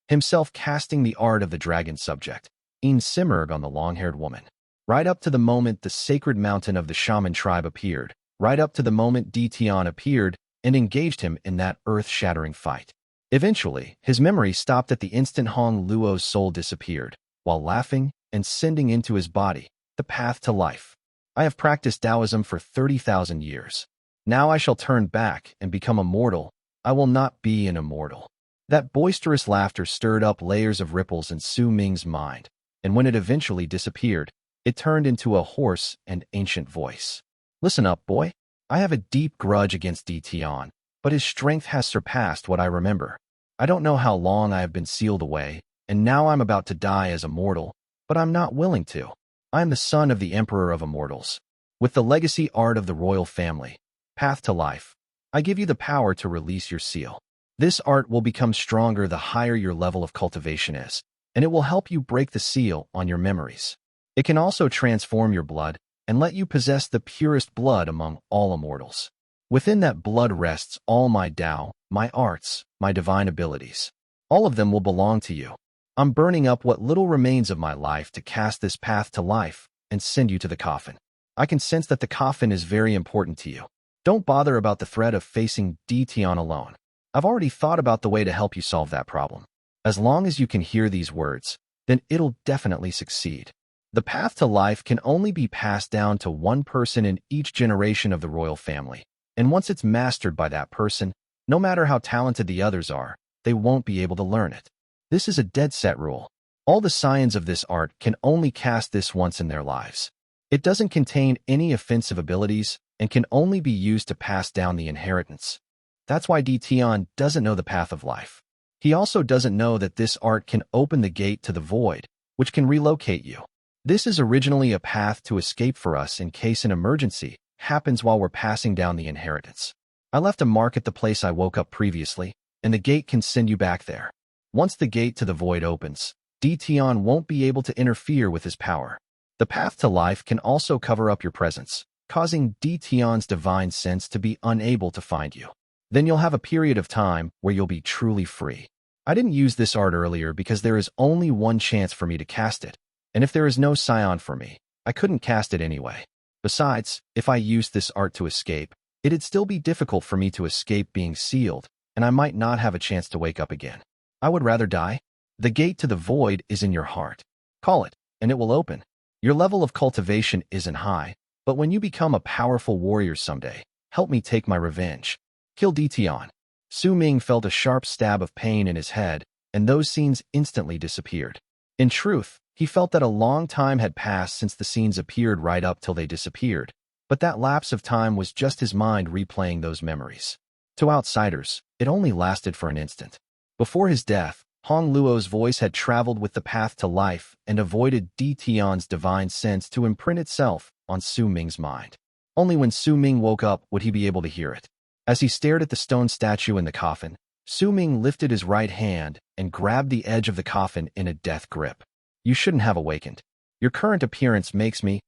S1: himself casting the art of the dragon subject, in Simmerg on the long-haired woman. Right up to the moment the sacred mountain of the shaman tribe appeared, right up to the moment Tian appeared and engaged him in that earth-shattering fight. Eventually, his memory stopped at the instant Hong Luo's soul disappeared, while laughing and sending into his body the path to life. I have practiced Taoism for 30,000 years. Now I shall turn back and become immortal. I will not be an immortal. That boisterous laughter stirred up layers of ripples in Su Ming's mind, and when it eventually disappeared, it turned into a hoarse and ancient voice. Listen up, boy. I have a deep grudge against Tian, but his strength has surpassed what I remember. I don't know how long I have been sealed away, and now I'm about to die as a mortal, but I'm not willing to. I am the son of the Emperor of Immortals. With the legacy art of the royal family, path to life, I give you the power to release your seal. This art will become stronger the higher your level of cultivation is, and it will help you break the seal on your memories. It can also transform your blood and let you possess the purest blood among all immortals. Within that blood rests all my Tao, my arts, my divine abilities. All of them will belong to you. I'm burning up what little remains of my life to cast this path to life and send you to the coffin. I can sense that the coffin is very important to you. Don't bother about the threat of facing Tian alone. I've already thought about the way to help you solve that problem. As long as you can hear these words, then it'll definitely succeed. The path to life can only be passed down to one person in each generation of the royal family, and once it's mastered by that person, no matter how talented the others are, they won't be able to learn it. This is a dead-set rule. All the scions of this art can only cast this once in their lives. It doesn't contain any offensive abilities and can only be used to pass down the inheritance. That's why Tian doesn't know the path of life. He also doesn't know that this art can open the gate to the void, which can relocate you. This is originally a path to escape for us in case an emergency happens while we're passing down the inheritance. I left a mark at the place I woke up previously, and the gate can send you back there. Once the gate to the void opens, Tian won't be able to interfere with his power. The path to life can also cover up your presence, causing Tian's divine sense to be unable to find you. Then you'll have a period of time where you'll be truly free. I didn't use this art earlier because there is only one chance for me to cast it, and if there is no scion for me, I couldn't cast it anyway. Besides, if I used this art to escape, it'd still be difficult for me to escape being sealed, and I might not have a chance to wake up again. I would rather die. The gate to the void is in your heart. Call it, and it will open. Your level of cultivation isn't high, but when you become a powerful warrior someday, help me take my revenge. Kill Tian. Su Ming felt a sharp stab of pain in his head, and those scenes instantly disappeared. In truth, he felt that a long time had passed since the scenes appeared right up till they disappeared, but that lapse of time was just his mind replaying those memories. To outsiders, it only lasted for an instant. Before his death, Hong Luo's voice had traveled with the path to life and avoided Tian's divine sense to imprint itself on Su Ming's mind. Only when Su Ming woke up would he be able to hear it. As he stared at the stone statue in the coffin, Su Ming lifted his right hand and grabbed the edge of the coffin in a death grip. You shouldn't have awakened. Your current appearance makes me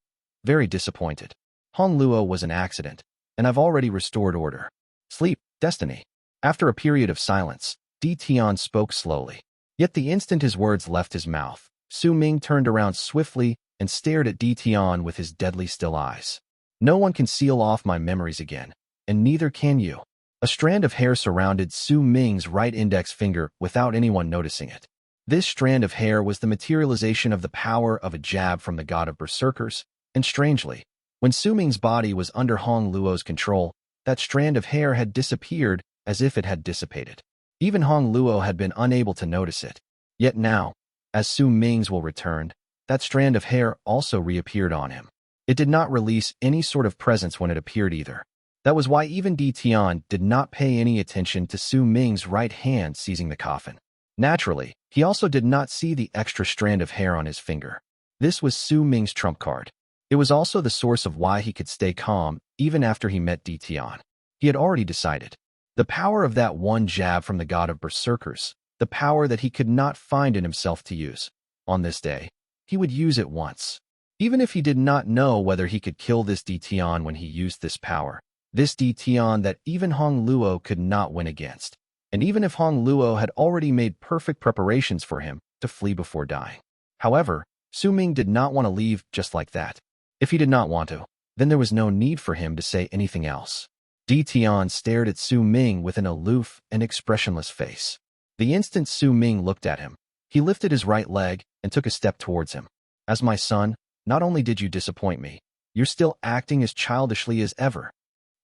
S1: very disappointed. Hong Luo was an accident, and I've already restored order. Sleep, destiny. After a period of silence, Tian spoke slowly. Yet the instant his words left his mouth, Su Ming turned around swiftly and stared at Tian with his deadly still eyes. No one can seal off my memories again, and neither can you. A strand of hair surrounded Su Ming's right index finger without anyone noticing it. This strand of hair was the materialization of the power of a jab from the god of Berserkers, and strangely, when Su Ming's body was under Hong Luo's control, that strand of hair had disappeared as if it had dissipated. Even Hong Luo had been unable to notice it. Yet now, as Su Ming's will returned, that strand of hair also reappeared on him. It did not release any sort of presence when it appeared either. That was why even Tian did not pay any attention to Su Ming's right hand seizing the coffin. Naturally, he also did not see the extra strand of hair on his finger. This was Su Ming's trump card. It was also the source of why he could stay calm even after he met Tian. He had already decided. The power of that one jab from the god of Berserkers, the power that he could not find in himself to use. On this day, he would use it once. Even if he did not know whether he could kill this Tian when he used this power. This Tian that even Hong Luo could not win against. And even if Hong Luo had already made perfect preparations for him to flee before dying. However, Su Ming did not want to leave just like that. If he did not want to, then there was no need for him to say anything else. Tian stared at Su Ming with an aloof and expressionless face. The instant Su Ming looked at him, he lifted his right leg and took a step towards him. As my son, not only did you disappoint me, you're still acting as childishly as ever.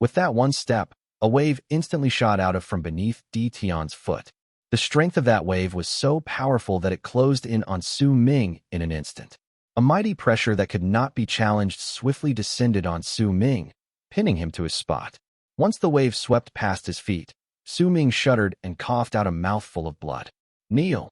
S1: With that one step, a wave instantly shot out of from beneath Tian's foot. The strength of that wave was so powerful that it closed in on Su Ming in an instant. A mighty pressure that could not be challenged swiftly descended on Su Ming, pinning him to his spot. Once the wave swept past his feet, Su Ming shuddered and coughed out a mouthful of blood. Kneel.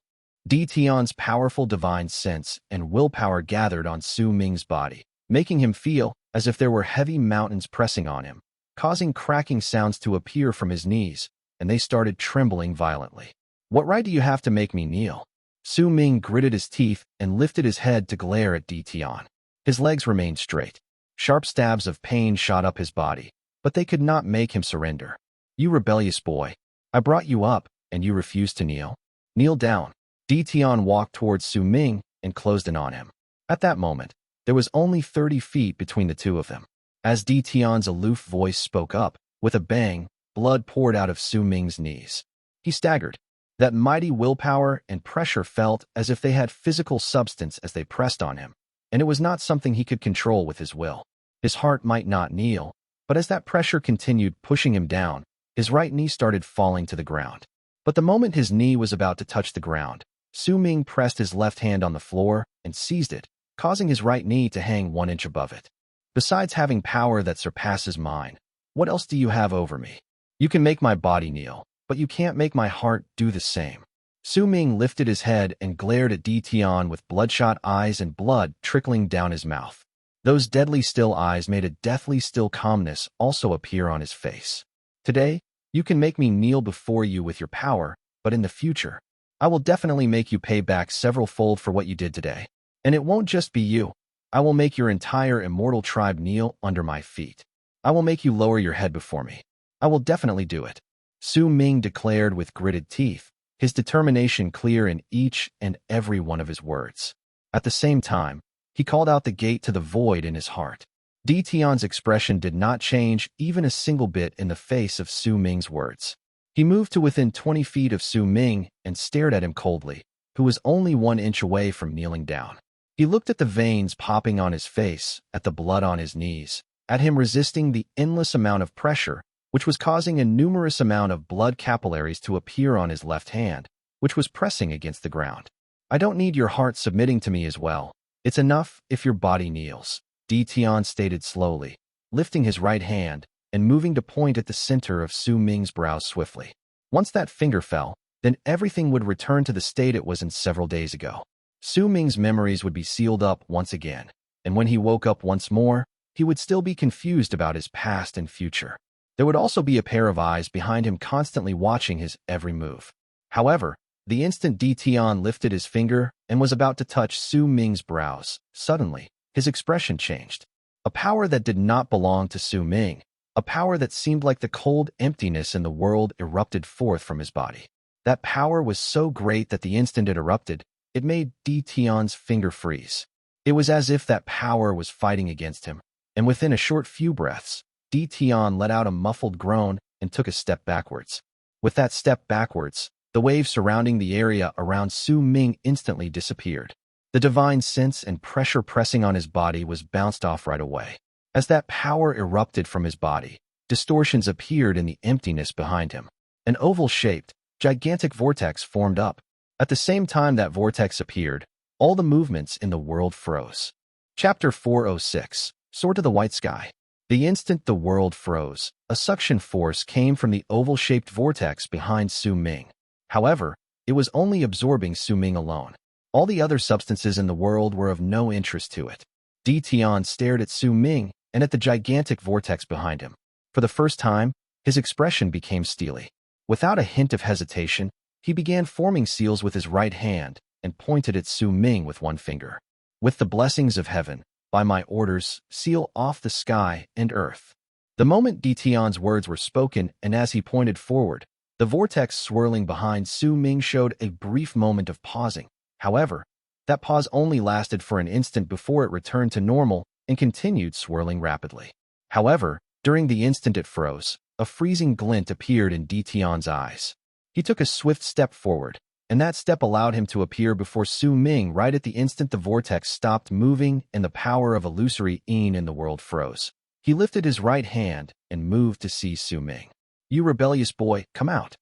S1: Tian's powerful divine sense and willpower gathered on Su Ming's body, making him feel as if there were heavy mountains pressing on him, causing cracking sounds to appear from his knees, and they started trembling violently. What right do you have to make me kneel? Su Ming gritted his teeth and lifted his head to glare at Tian. His legs remained straight. Sharp stabs of pain shot up his body, but they could not make him surrender. You rebellious boy. I brought you up, and you refuse to kneel. Kneel down. Tian walked towards Su Ming and closed in on him. At that moment, there was only 30 feet between the two of them. As Tian's aloof voice spoke up, with a bang, blood poured out of Su Ming's knees. He staggered. That mighty willpower and pressure felt as if they had physical substance as they pressed on him, and it was not something he could control with his will. His heart might not kneel, but as that pressure continued pushing him down, his right knee started falling to the ground. But the moment his knee was about to touch the ground, Su Ming pressed his left hand on the floor and seized it, causing his right knee to hang 1 inch above it. Besides having power that surpasses mine, what else do you have over me? You can make my body kneel, but you can't make my heart do the same. Su Ming lifted his head and glared at Tian with bloodshot eyes and blood trickling down his mouth. Those deadly still eyes made a deathly still calmness also appear on his face. Today, you can make me kneel before you with your power, but in the future, I will definitely make you pay back several-fold for what you did today. And it won't just be you. I will make your entire immortal tribe kneel under my feet. I will make you lower your head before me. I will definitely do it. Su Ming declared with gritted teeth, his determination clear in each and every one of his words. At the same time, he called out the gate to the void in his heart. Tian's expression did not change even a single bit in the face of Su Ming's words. He moved to within 20 feet of Su Ming and stared at him coldly, who was only 1 inch away from kneeling down. He looked at the veins popping on his face, at the blood on his knees, at him resisting the endless amount of pressure, which was causing a numerous amount of blood capillaries to appear on his left hand, which was pressing against the ground. I don't need your heart submitting to me as well. It's enough if your body kneels, Tian stated slowly, lifting his right hand and moving to point at the center of Su Ming's brows swiftly. Once that finger fell, then everything would return to the state it was in several days ago. Su Ming's memories would be sealed up once again, and when he woke up once more, he would still be confused about his past and future. There would also be a pair of eyes behind him constantly watching his every move. However, the instant Tian lifted his finger and was about to touch Su Ming's brows, suddenly, his expression changed. A power that did not belong to Su Ming, a power that seemed like the cold emptiness in the world erupted forth from his body. That power was so great that the instant it erupted, it made Tian's finger freeze. It was as if that power was fighting against him, and within a short few breaths, Tian let out a muffled groan and took a step backwards. With that step backwards, the wave surrounding the area around Su Ming instantly disappeared. The divine sense and pressure pressing on his body was bounced off right away. As that power erupted from his body, distortions appeared in the emptiness behind him. An oval-shaped, gigantic vortex formed up. At the same time that vortex appeared, all the movements in the world froze. Chapter 406, Soar to the White Sky. The instant the world froze, a suction force came from the oval-shaped vortex behind Su Ming. However, it was only absorbing Su Ming alone. All the other substances in the world were of no interest to it. Tian stared at Su Ming and at the gigantic vortex behind him. For the first time, his expression became steely. Without a hint of hesitation, he began forming seals with his right hand and pointed at Su Ming with one finger. With the blessings of heaven, by my orders, seal off the sky and earth. The moment Tian's words were spoken and as he pointed forward, the vortex swirling behind Su Ming showed a brief moment of pausing. However, that pause only lasted for an instant before it returned to normal and continued swirling rapidly. However, during the instant it froze, a freezing glint appeared in Tian's eyes. He took a swift step forward, and that step allowed him to appear before Su Ming right at the instant the vortex stopped moving and the power of illusory Yin in the world froze. He lifted his right hand and moved to see Su Ming. "You rebellious boy, come out."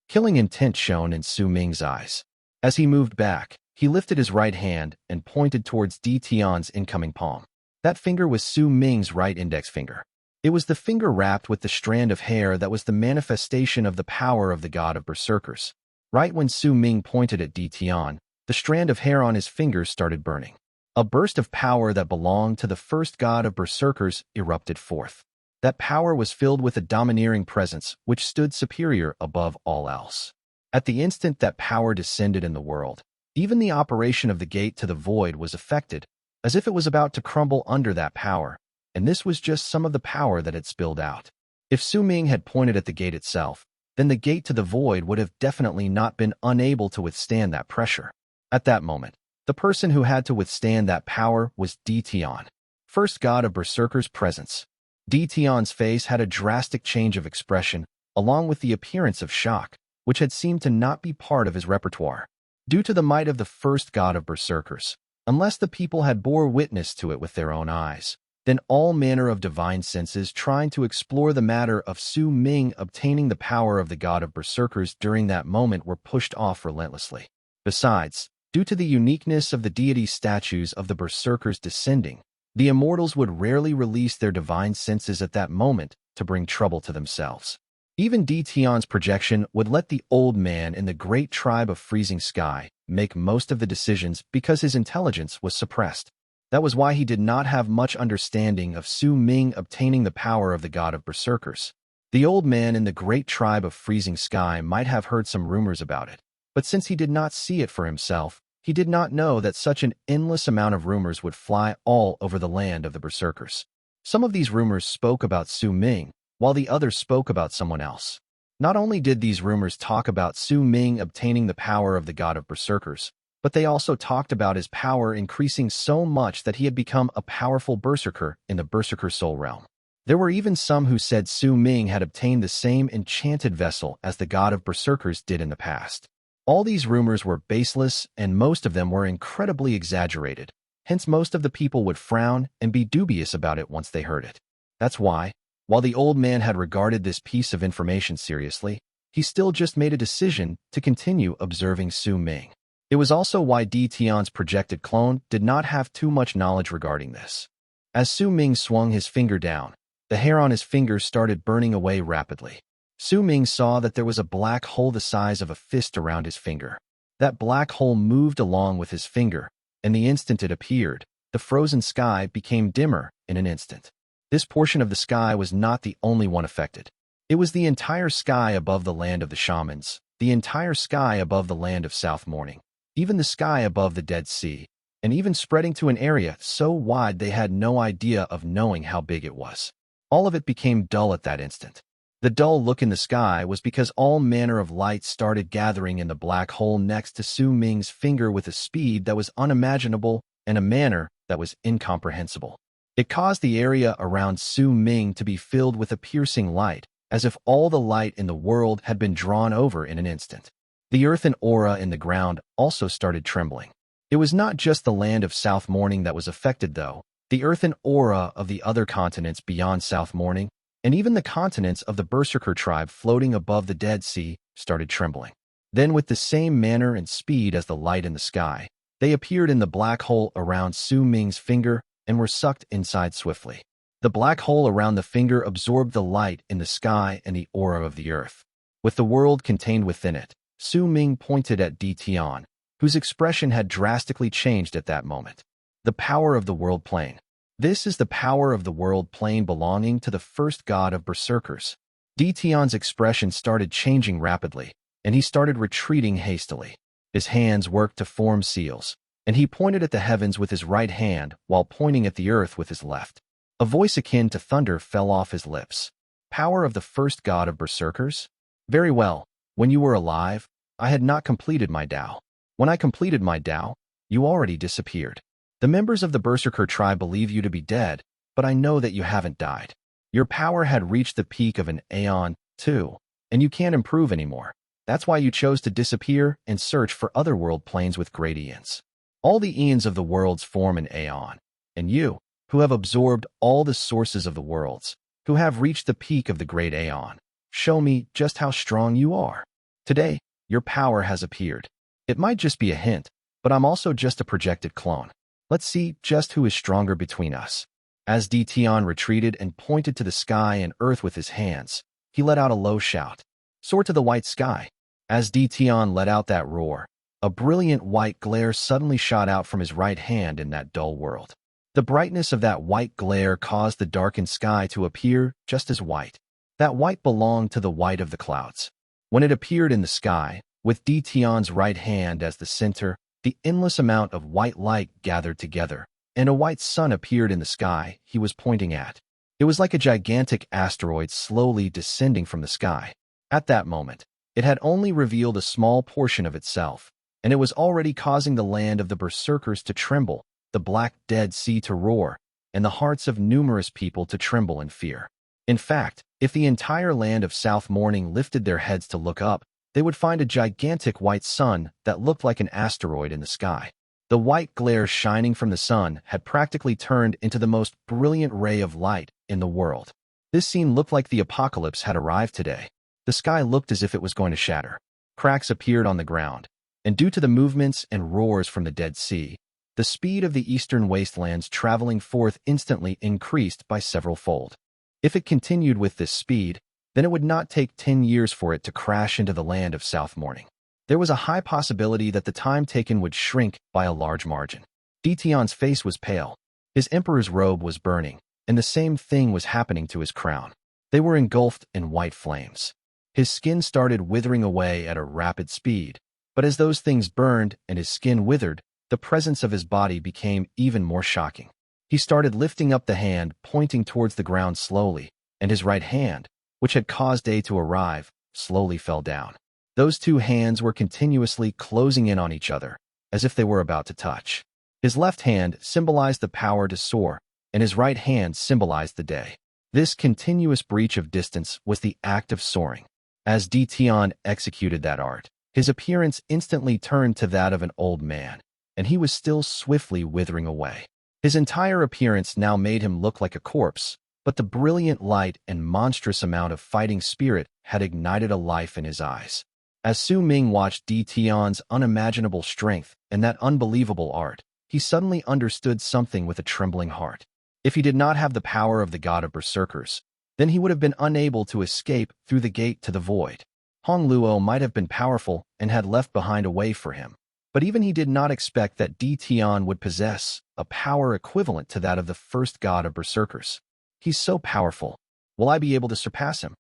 S1: Killing intent shone in Su Ming's eyes. As he moved back, he lifted his right hand and pointed towards Tian's incoming palm. That finger was Su Ming's right index finger. It was the finger wrapped with the strand of hair that was the manifestation of the power of the god of Berserkers. Right when Su Ming pointed at Tian, the strand of hair on his fingers started burning. A burst of power that belonged to the first god of Berserkers erupted forth. That power was filled with a domineering presence which stood superior above all else. At the instant that power descended in the world, even the operation of the gate to the void was affected, as if it was about to crumble under that power, and this was just some of the power that had spilled out. If Su Ming had pointed at the gate itself, then the gate to the void would have definitely not been unable to withstand that pressure. At that moment, the person who had to withstand that power was Tian, first god of Berserker's presence. Tian's face had a drastic change of expression, along with the appearance of shock, which had seemed to not be part of his repertoire. Due to the might of the first god of Berserkers, unless the people had bore witness to it with their own eyes, then all manner of divine senses trying to explore the matter of Su Ming obtaining the power of the god of Berserkers during that moment were pushed off relentlessly. Besides, due to the uniqueness of the deity statues of the Berserkers descending, the Immortals would rarely release their divine senses at that moment to bring trouble to themselves. Even Tian's projection would let the old man in the great tribe of Freezing Sky make most of the decisions because his intelligence was suppressed. That was why he did not have much understanding of Su Ming obtaining the power of the god of Berserkers. The old man in the great tribe of Freezing Sky might have heard some rumors about it, but since he did not see it for himself, he did not know that such an endless amount of rumors would fly all over the land of the Berserkers. Some of these rumors spoke about Su Ming, while the others spoke about someone else. Not only did these rumors talk about Su Ming obtaining the power of the god of Berserkers, but they also talked about his power increasing so much that he had become a powerful Berserker in the Berserker soul realm. There were even some who said Su Ming had obtained the same enchanted vessel as the god of Berserkers did in the past. All these rumors were baseless, and most of them were incredibly exaggerated. Hence most of the people would frown and be dubious about it once they heard it. That's why, while the old man had regarded this piece of information seriously, he still just made a decision to continue observing Su Ming. It was also why Tian's projected clone did not have too much knowledge regarding this. As Su Ming swung his finger down, the hair on his fingers started burning away rapidly. Su Ming saw that there was a black hole the size of a fist around his finger. That black hole moved along with his finger, and the instant it appeared, the frozen sky became dimmer in an instant. This portion of the sky was not the only one affected. It was the entire sky above the land of the shamans, the entire sky above the land of South Morning, even the sky above the Dead Sea, and even spreading to an area so wide they had no idea of knowing how big it was. All of it became dull at that instant. The dull look in the sky was because all manner of light started gathering in the black hole next to Su Ming's finger with a speed that was unimaginable and a manner that was incomprehensible. It caused the area around Su Ming to be filled with a piercing light, as if all the light in the world had been drawn over in an instant. The earthen aura in the ground also started trembling. It was not just the land of South Morning that was affected, though. The earthen aura of the other continents beyond South Morning, and even the continents of the Berserker tribe floating above the Dead Sea, started trembling. Then, with the same manner and speed as the light in the sky, they appeared in the black hole around Su Ming's finger and were sucked inside swiftly. The black hole around the finger absorbed the light in the sky and the aura of the earth. With the world contained within it, Su Ming pointed at Tian, whose expression had drastically changed at that moment. The power of the world plane. This is the power of the world plane belonging to the first god of Berserkers. Tian's expression started changing rapidly, and he started retreating hastily. His hands worked to form seals, and he pointed at the heavens with his right hand while pointing at the earth with his left. A voice akin to thunder fell off his lips. Power of the first god of Berserkers? Very well. When you were alive, I had not completed my Tao. When I completed my Tao, you already disappeared. The members of the Berserker tribe believe you to be dead, but I know that you haven't died. Your power had reached the peak of an aeon, too, and you can't improve anymore. That's why you chose to disappear and search for other world planes with great eons. All the eons of the worlds form an aeon, and you, who have absorbed all the sources of the worlds, who have reached the peak of the great aeon, show me just how strong you are. Today, your power has appeared. It might just be a hint, but I'm also just a projected clone. Let's see just who is stronger between us. As Tian retreated and pointed to the sky and earth with his hands, he let out a low shout. Soar to the white sky. As Tian let out that roar, a brilliant white glare suddenly shot out from his right hand in that dull world. The brightness of that white glare caused the darkened sky to appear just as white. That white belonged to the white of the clouds. When it appeared in the sky, with Tian's right hand as the center, the endless amount of white light gathered together, and a white sun appeared in the sky he was pointing at. It was like a gigantic asteroid slowly descending from the sky. At that moment, it had only revealed a small portion of itself, and it was already causing the land of the Berserkers to tremble, the black Dead Sea to roar, and the hearts of numerous people to tremble in fear. In fact, if the entire land of South Morning lifted their heads to look up, they would find a gigantic white sun that looked like an asteroid in the sky. The white glare shining from the sun had practically turned into the most brilliant ray of light in the world. This scene looked like the apocalypse had arrived today. The sky looked as if it was going to shatter. Cracks appeared on the ground, and due to the movements and roars from the Dead Sea, the speed of the eastern wastelands traveling forth instantly increased by several-fold. If it continued with this speed, then it would not take 10 years for it to crash into the land of South Morning. There was a high possibility that the time taken would shrink by a large margin. Tian's face was pale. His emperor's robe was burning, and the same thing was happening to his crown. They were engulfed in white flames. His skin started withering away at a rapid speed, but as those things burned and his skin withered, the presence of his body became even more shocking. He started lifting up the hand, pointing towards the ground slowly, and his right hand, which had caused day to arrive, slowly fell down. Those two hands were continuously closing in on each other, as if they were about to touch. His left hand symbolized the power to soar, and his right hand symbolized the day. This continuous breach of distance was the act of soaring. As Tian executed that art, his appearance instantly turned to that of an old man, and he was still swiftly withering away. His entire appearance now made him look like a corpse, but the brilliant light and monstrous amount of fighting spirit had ignited a life in his eyes. As Su Ming watched Tian's unimaginable strength and that unbelievable art, he suddenly understood something with a trembling heart. If he did not have the power of the god of Berserkers, then he would have been unable to escape through the gate to the void. Hong Luo might have been powerful and had left behind a way for him, but even he did not expect that Tian would possess a power equivalent to that of the first god of Berserkers. He's so powerful. Will I be able to surpass him?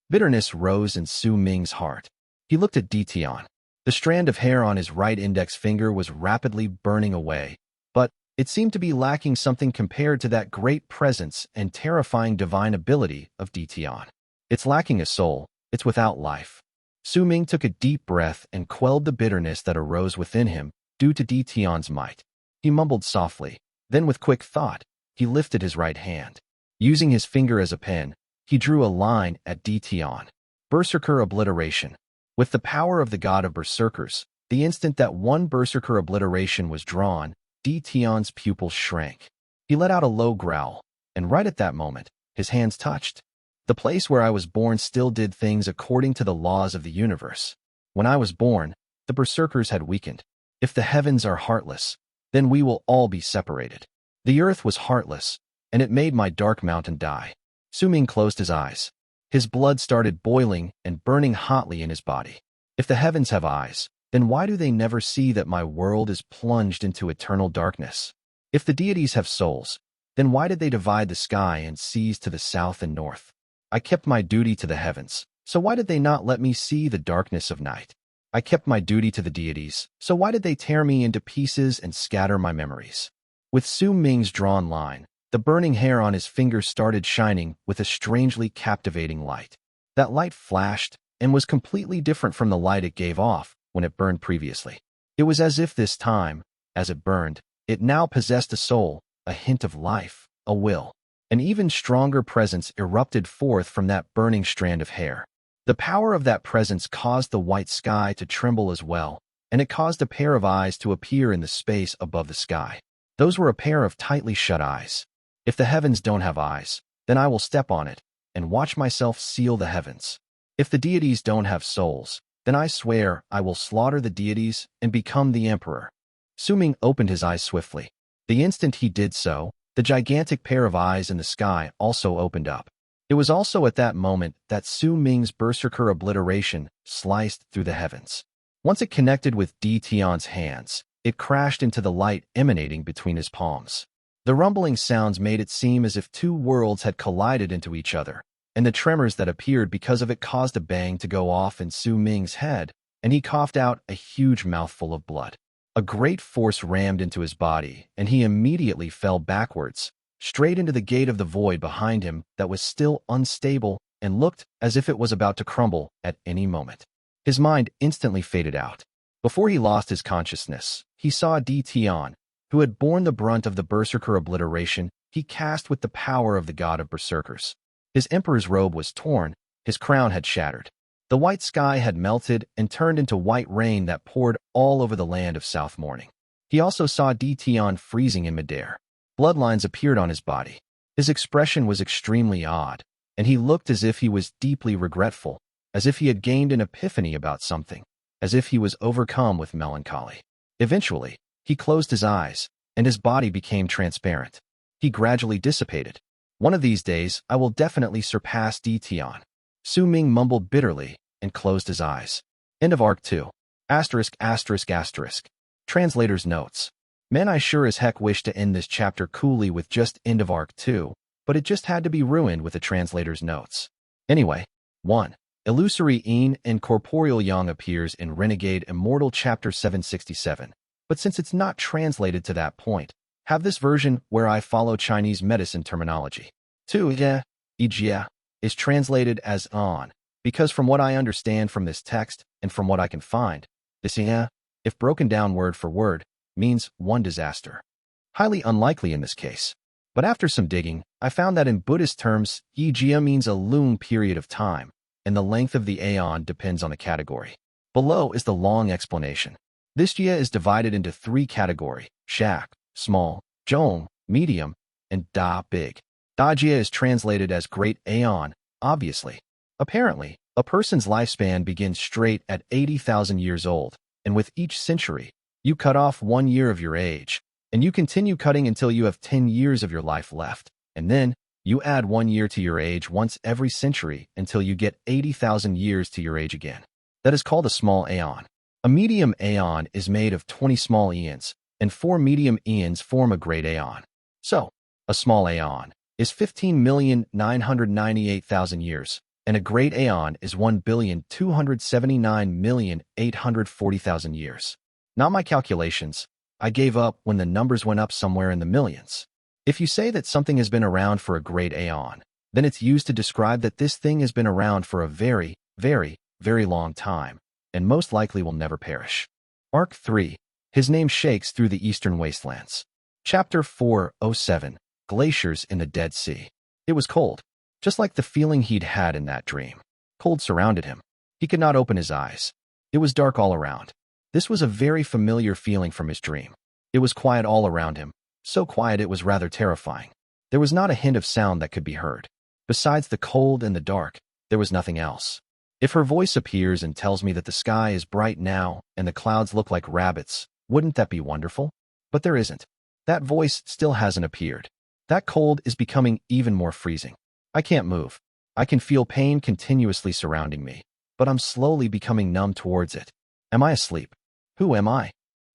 S1: Bitterness rose in Su Ming's heart. He looked at Tian. The strand of hair on his right index finger was rapidly burning away, but it seemed to be lacking something compared to that great presence and terrifying divine ability of Tian. It's lacking a soul. It's without life. Su Ming took a deep breath and quelled the bitterness that arose within him due to Tian's might. He mumbled softly. Then with quick thought, he lifted his right hand. Using his finger as a pen, he drew a line at Tian. Berserker obliteration. With the power of the god of berserkers, the instant that one berserker obliteration was drawn, Tian's pupils shrank. He let out a low growl, and right at that moment, his hands touched. The place where I was born still did things according to the laws of the universe. When I was born, the berserkers had weakened. If the heavens are heartless, then we will all be separated. The earth was heartless, and it made my dark mountain die. Su Ming closed his eyes. His blood started boiling and burning hotly in his body. If the heavens have eyes, then why do they never see that my world is plunged into eternal darkness? If the deities have souls, then why did they divide the sky and seas to the south and north? I kept my duty to the heavens, so why did they not let me see the darkness of night? I kept my duty to the deities, so why did they tear me into pieces and scatter my memories? With Su Ming's drawn line, the burning hair on his fingers started shining with a strangely captivating light. That light flashed and was completely different from the light it gave off when it burned previously. It was as if this time, as it burned, it now possessed a soul, a hint of life, a will. An even stronger presence erupted forth from that burning strand of hair. The power of that presence caused the white sky to tremble as well, and it caused a pair of eyes to appear in the space above the sky. Those were a pair of tightly shut eyes. If the heavens don't have eyes, then I will step on it and watch myself seal the heavens. If the deities don't have souls, then I swear I will slaughter the deities and become the emperor. Su Ming opened his eyes swiftly. The instant he did so, the gigantic pair of eyes in the sky also opened up. It was also at that moment that Su Ming's berserker obliteration sliced through the heavens. Once it connected with Tian's hands, it crashed into the light emanating between his palms. The rumbling sounds made it seem as if two worlds had collided into each other, and the tremors that appeared because of it caused a bang to go off in Su Ming's head, and he coughed out a huge mouthful of blood. A great force rammed into his body, and he immediately fell backwards, straight into the gate of the void behind him that was still unstable and looked as if it was about to crumble at any moment. His mind instantly faded out. Before he lost his consciousness, he saw Tian, who had borne the brunt of the berserker obliteration he cast with the power of the god of berserkers. His emperor's robe was torn, his crown had shattered. The white sky had melted and turned into white rain that poured all over the land of South Morning. He also saw Tian freezing in midair. Bloodlines appeared on his body. His expression was extremely odd, and he looked as if he was deeply regretful, as if he had gained an epiphany about something, as if he was overcome with melancholy. Eventually, he closed his eyes, and his body became transparent. He gradually dissipated. One of these days, I will definitely surpass Tian. Su Ming mumbled bitterly and closed his eyes. End of Arc 2. ******. Translator's notes. Man, I sure as heck wish to end this chapter coolly with just end of Arc 2, but it just had to be ruined with the translator's notes. Anyway, 1. Illusory Yin and Corporeal Yang appears in Renegade Immortal Chapter 767, but since it's not translated to that point, have this version where I follow Chinese medicine terminology. 2. Ijia is translated as on, because from what I understand from this text and from what I can find, this if broken down word for word, means one disaster. Highly unlikely in this case. But after some digging, I found that in Buddhist terms, Yijia means a lung period of time, and the length of the aeon depends on the category. Below is the long explanation. This jia is divided into 3 categories: shak, small, zhong, medium, and da, big. Da jia is translated as great aeon, obviously. Apparently, a person's lifespan begins straight at 80,000 years old, and with each century, you cut off 1 year of your age, and you continue cutting until you have 10 years of your life left, and then you add 1 year to your age once every century until you get 80,000 years to your age again. That is called a small aeon. A medium aeon is made of 20 small eons, and 4 medium eons form a great aeon. So, a small aeon is 15,998,000 years, and a great aeon is 1,279,840,000 years. Not my calculations. I gave up when the numbers went up somewhere in the millions. If you say that something has been around for a great aeon, then it's used to describe that this thing has been around for a very, very, very long time, and most likely will never perish. Arc 3. His name shakes through the eastern wastelands. Chapter 407. glaciers in the Dead Sea. It was cold, just like the feeling he'd had in that dream. Cold surrounded him. He could not open his eyes. It was dark all around. This was a very familiar feeling from his dream. It was quiet all around him, so quiet it was rather terrifying. There was not a hint of sound that could be heard. Besides the cold and the dark, there was nothing else. If her voice appears and tells me that the sky is bright now and the clouds look like rabbits, wouldn't that be wonderful? But there isn't. That voice still hasn't appeared. That cold is becoming even more freezing. I can't move. I can feel pain continuously surrounding me, but I'm slowly becoming numb towards it. Am I asleep? Who am I?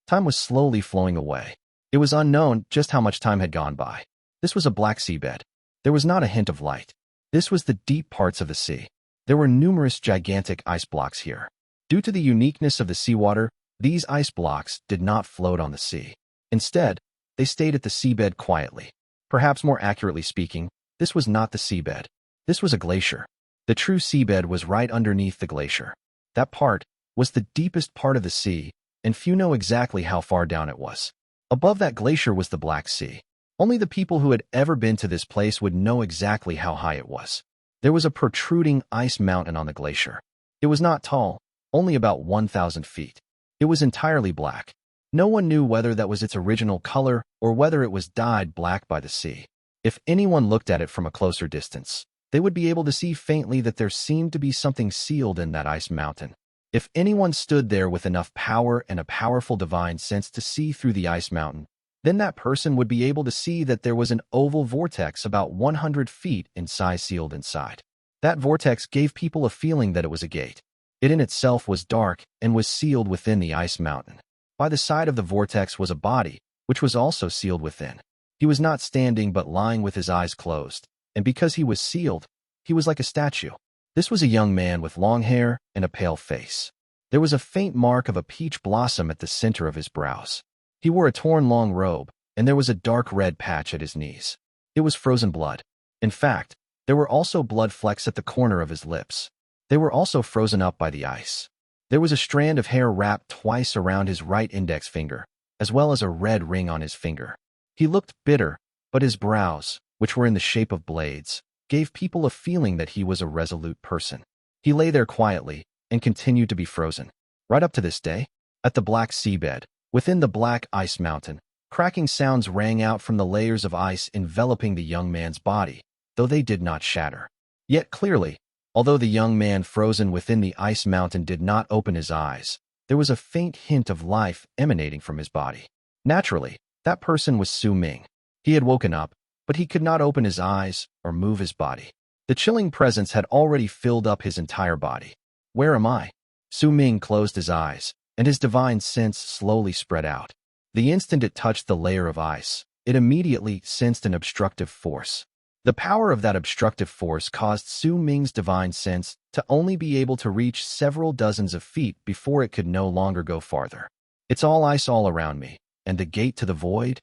S1: Time was slowly flowing away. It was unknown just how much time had gone by. This was a black seabed. There was not a hint of light. This was the deep parts of the sea. There were numerous gigantic ice blocks here. Due to the uniqueness of the seawater, these ice blocks did not float on the sea. Instead, they stayed at the seabed quietly. Perhaps more accurately speaking, this was not the seabed. This was a glacier. The true seabed was right underneath the glacier. That part was the deepest part of the sea, and few know exactly how far down it was. Above that glacier was the Black Sea. Only the people who had ever been to this place would know exactly how high it was. There was a protruding ice mountain on the glacier. It was not tall, only about 1,000 feet. It was entirely black. No one knew whether that was its original color or whether it was dyed black by the sea. If anyone looked at it from a closer distance, they would be able to see faintly that there seemed to be something sealed in that ice mountain. If anyone stood there with enough power and a powerful divine sense to see through the ice mountain, then that person would be able to see that there was an oval vortex about 100 feet in size sealed inside. That vortex gave people a feeling that it was a gate. It in itself was dark and was sealed within the ice mountain. By the side of the vortex was a body, which was also sealed within. He was not standing but lying with his eyes closed, and because he was sealed, he was like a statue. This was a young man with long hair and a pale face. There was a faint mark of a peach blossom at the center of his brows. He wore a torn long robe, and there was a dark red patch at his knees. It was frozen blood. In fact, there were also blood flecks at the corner of his lips. They were also frozen up by the ice. There was a strand of hair wrapped twice around his right index finger, as well as a red ring on his finger. He looked bitter, but his brows, which were in the shape of blades, gave people a feeling that he was a resolute person. He lay there quietly and continued to be frozen. Right up to this day, at the Black Seabed, within the Black Ice Mountain, cracking sounds rang out from the layers of ice enveloping the young man's body, though they did not shatter. Yet clearly, although the young man frozen within the ice mountain did not open his eyes, there was a faint hint of life emanating from his body. Naturally, that person was Su Ming. He had woken up, but he could not open his eyes or move his body. The chilling presence had already filled up his entire body. Where am I? Su Ming closed his eyes, and his divine sense slowly spread out. The instant it touched the layer of ice, it immediately sensed an obstructive force. The power of that obstructive force caused Su Ming's divine sense to only be able to reach several dozens of feet before it could no longer go farther. It's all ice all around me, and the gate to the void?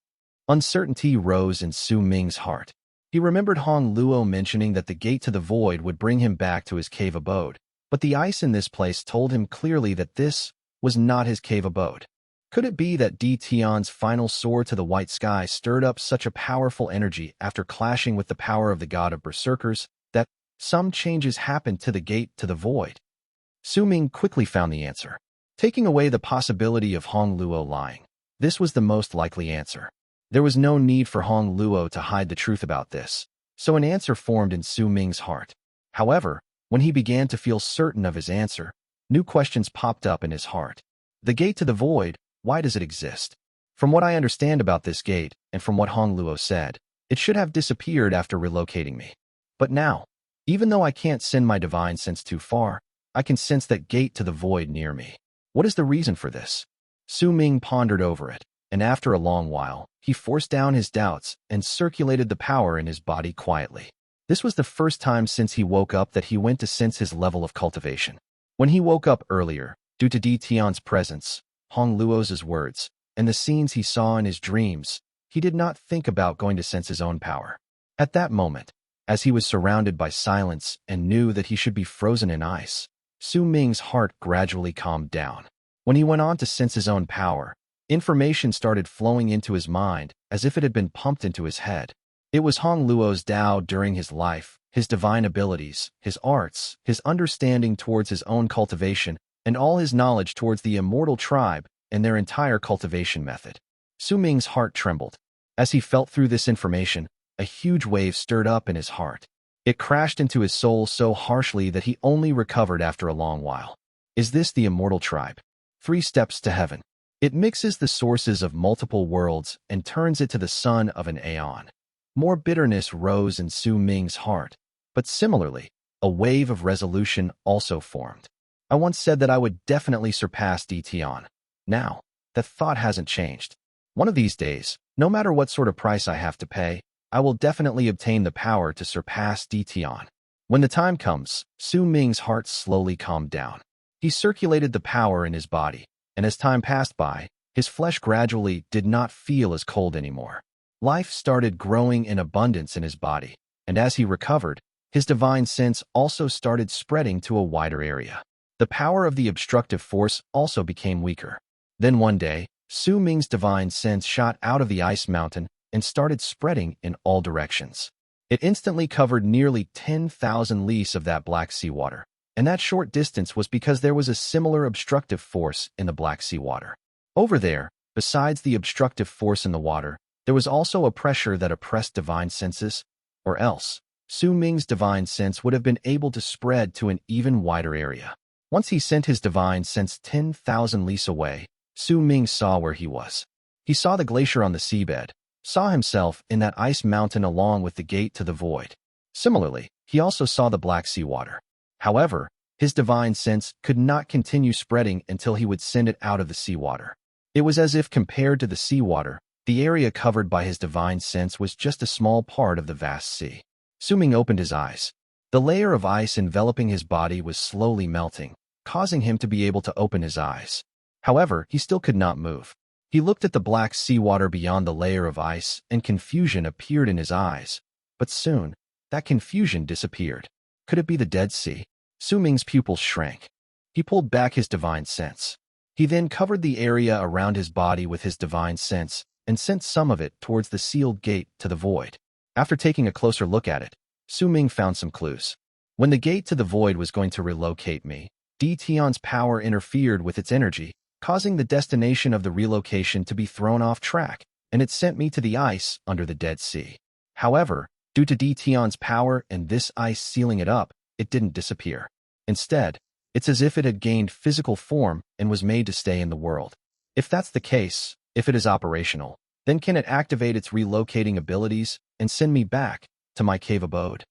S1: Uncertainty rose in Su Ming's heart. He remembered Hong Luo mentioning that the gate to the void would bring him back to his cave abode, but the ice in this place told him clearly that this was not his cave abode. Could it be that Tian's final soar to the white sky stirred up such a powerful energy after clashing with the power of the god of Berserkers that some changes happened to the gate to the void? Su Ming quickly found the answer. Taking away the possibility of Hong Luo lying, this was the most likely answer. There was no need for Hong Luo to hide the truth about this, so an answer formed in Su Ming's heart. However, when he began to feel certain of his answer, new questions popped up in his heart. The gate to the void, why does it exist? From what I understand about this gate, and from what Hong Luo said, it should have disappeared after relocating me. But now, even though I can't send my divine sense too far, I can sense that gate to the void near me. What is the reason for this? Su Ming pondered over it, and after a long while, he forced down his doubts and circulated the power in his body quietly. This was the first time since he woke up that he went to sense his level of cultivation. When he woke up earlier, due to Tian's presence, Hong Luo's words, and the scenes he saw in his dreams, he did not think about going to sense his own power. At that moment, as he was surrounded by silence and knew that he should be frozen in ice, Su Ming's heart gradually calmed down. When he went on to sense his own power, information started flowing into his mind as if it had been pumped into his head. It was Hong Luo's Tao during his life, his divine abilities, his arts, his understanding towards his own cultivation, and all his knowledge towards the Immortal tribe and their entire cultivation method. Su Ming's heart trembled. As he felt through this information, a huge wave stirred up in his heart. It crashed into his soul so harshly that he only recovered after a long while. Is this the Immortal tribe? 3 steps to heaven. It mixes the sources of multiple worlds and turns it to the sun of an aeon. More bitterness rose in Su Ming's heart, but similarly, a wave of resolution also formed. I once said that I would definitely surpass Tian. Now, that thought hasn't changed. One of these days, no matter what sort of price I have to pay, I will definitely obtain the power to surpass Tian. When the time comes, Su Ming's heart slowly calmed down. He circulated the power in his body, and as time passed by, his flesh gradually did not feel as cold anymore. Life started growing in abundance in his body, and as he recovered, his divine sense also started spreading to a wider area. The power of the obstructive force also became weaker. Then one day, Su Ming's divine sense shot out of the ice mountain and started spreading in all directions. It instantly covered nearly 10,000 lis of that Black Sea water, and that short distance was because there was a similar obstructive force in the Black Sea water. Over there, besides the obstructive force in the water, there was also a pressure that oppressed divine senses, or else, Su Ming's divine sense would have been able to spread to an even wider area. Once he sent his divine sense 10,000 lis away, Su Ming saw where he was. He saw the glacier on the seabed, saw himself in that ice mountain along with the gate to the void. Similarly, he also saw the Black Sea water. However, his divine sense could not continue spreading until he would send it out of the seawater. It was as if compared to the seawater, the area covered by his divine sense was just a small part of the vast sea. Su Ming opened his eyes. The layer of ice enveloping his body was slowly melting, causing him to be able to open his eyes. However, he still could not move. He looked at the black seawater beyond the layer of ice, and confusion appeared in his eyes. But soon, that confusion disappeared. Could it be the Dead Sea? Su Ming's pupils shrank. He pulled back his divine sense. He then covered the area around his body with his divine sense, and sent some of it towards the sealed gate to the void. After taking a closer look at it, Su Ming found some clues. When the gate to the void was going to relocate me, Tian's power interfered with its energy, causing the destination of the relocation to be thrown off track, and it sent me to the ice under the Dead Sea. However, due to Tian's power and this ice sealing it up, it didn't disappear. Instead, it's as if it had gained physical form and was made to stay in the world. If that's the case, if it is operational, then can it activate its relocating abilities and send me back to my cave abode?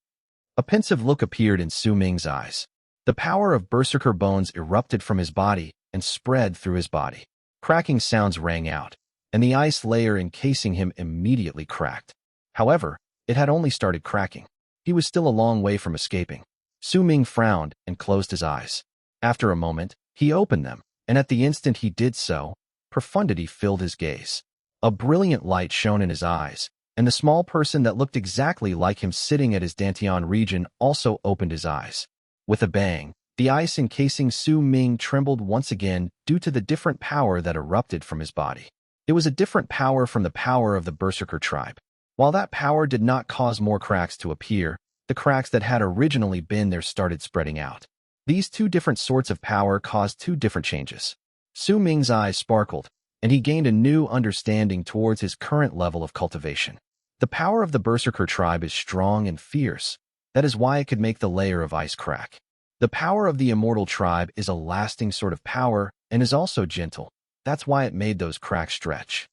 S1: A pensive look appeared in Su Ming's eyes. The power of Berserker bones erupted from his body and spread through his body. Cracking sounds rang out, and the ice layer encasing him immediately cracked. However, it had only started cracking. He was still a long way from escaping. Su Ming frowned and closed his eyes. After a moment, he opened them, and at the instant he did so, profundity filled his gaze. A brilliant light shone in his eyes, and the small person that looked exactly like him sitting at his Dantian region also opened his eyes. With a bang, the ice encasing Su Ming trembled once again due to the different power that erupted from his body. It was a different power from the power of the Berserker tribe. While that power did not cause more cracks to appear, the cracks that had originally been there started spreading out. These two different sorts of power caused two different changes. Su Ming's eyes sparkled, and he gained a new understanding towards his current level of cultivation. The power of the Berserker tribe is strong and fierce. That is why it could make the layer of ice crack. The power of the Immortal tribe is a lasting sort of power and is also gentle. That's why it made those cracks stretch.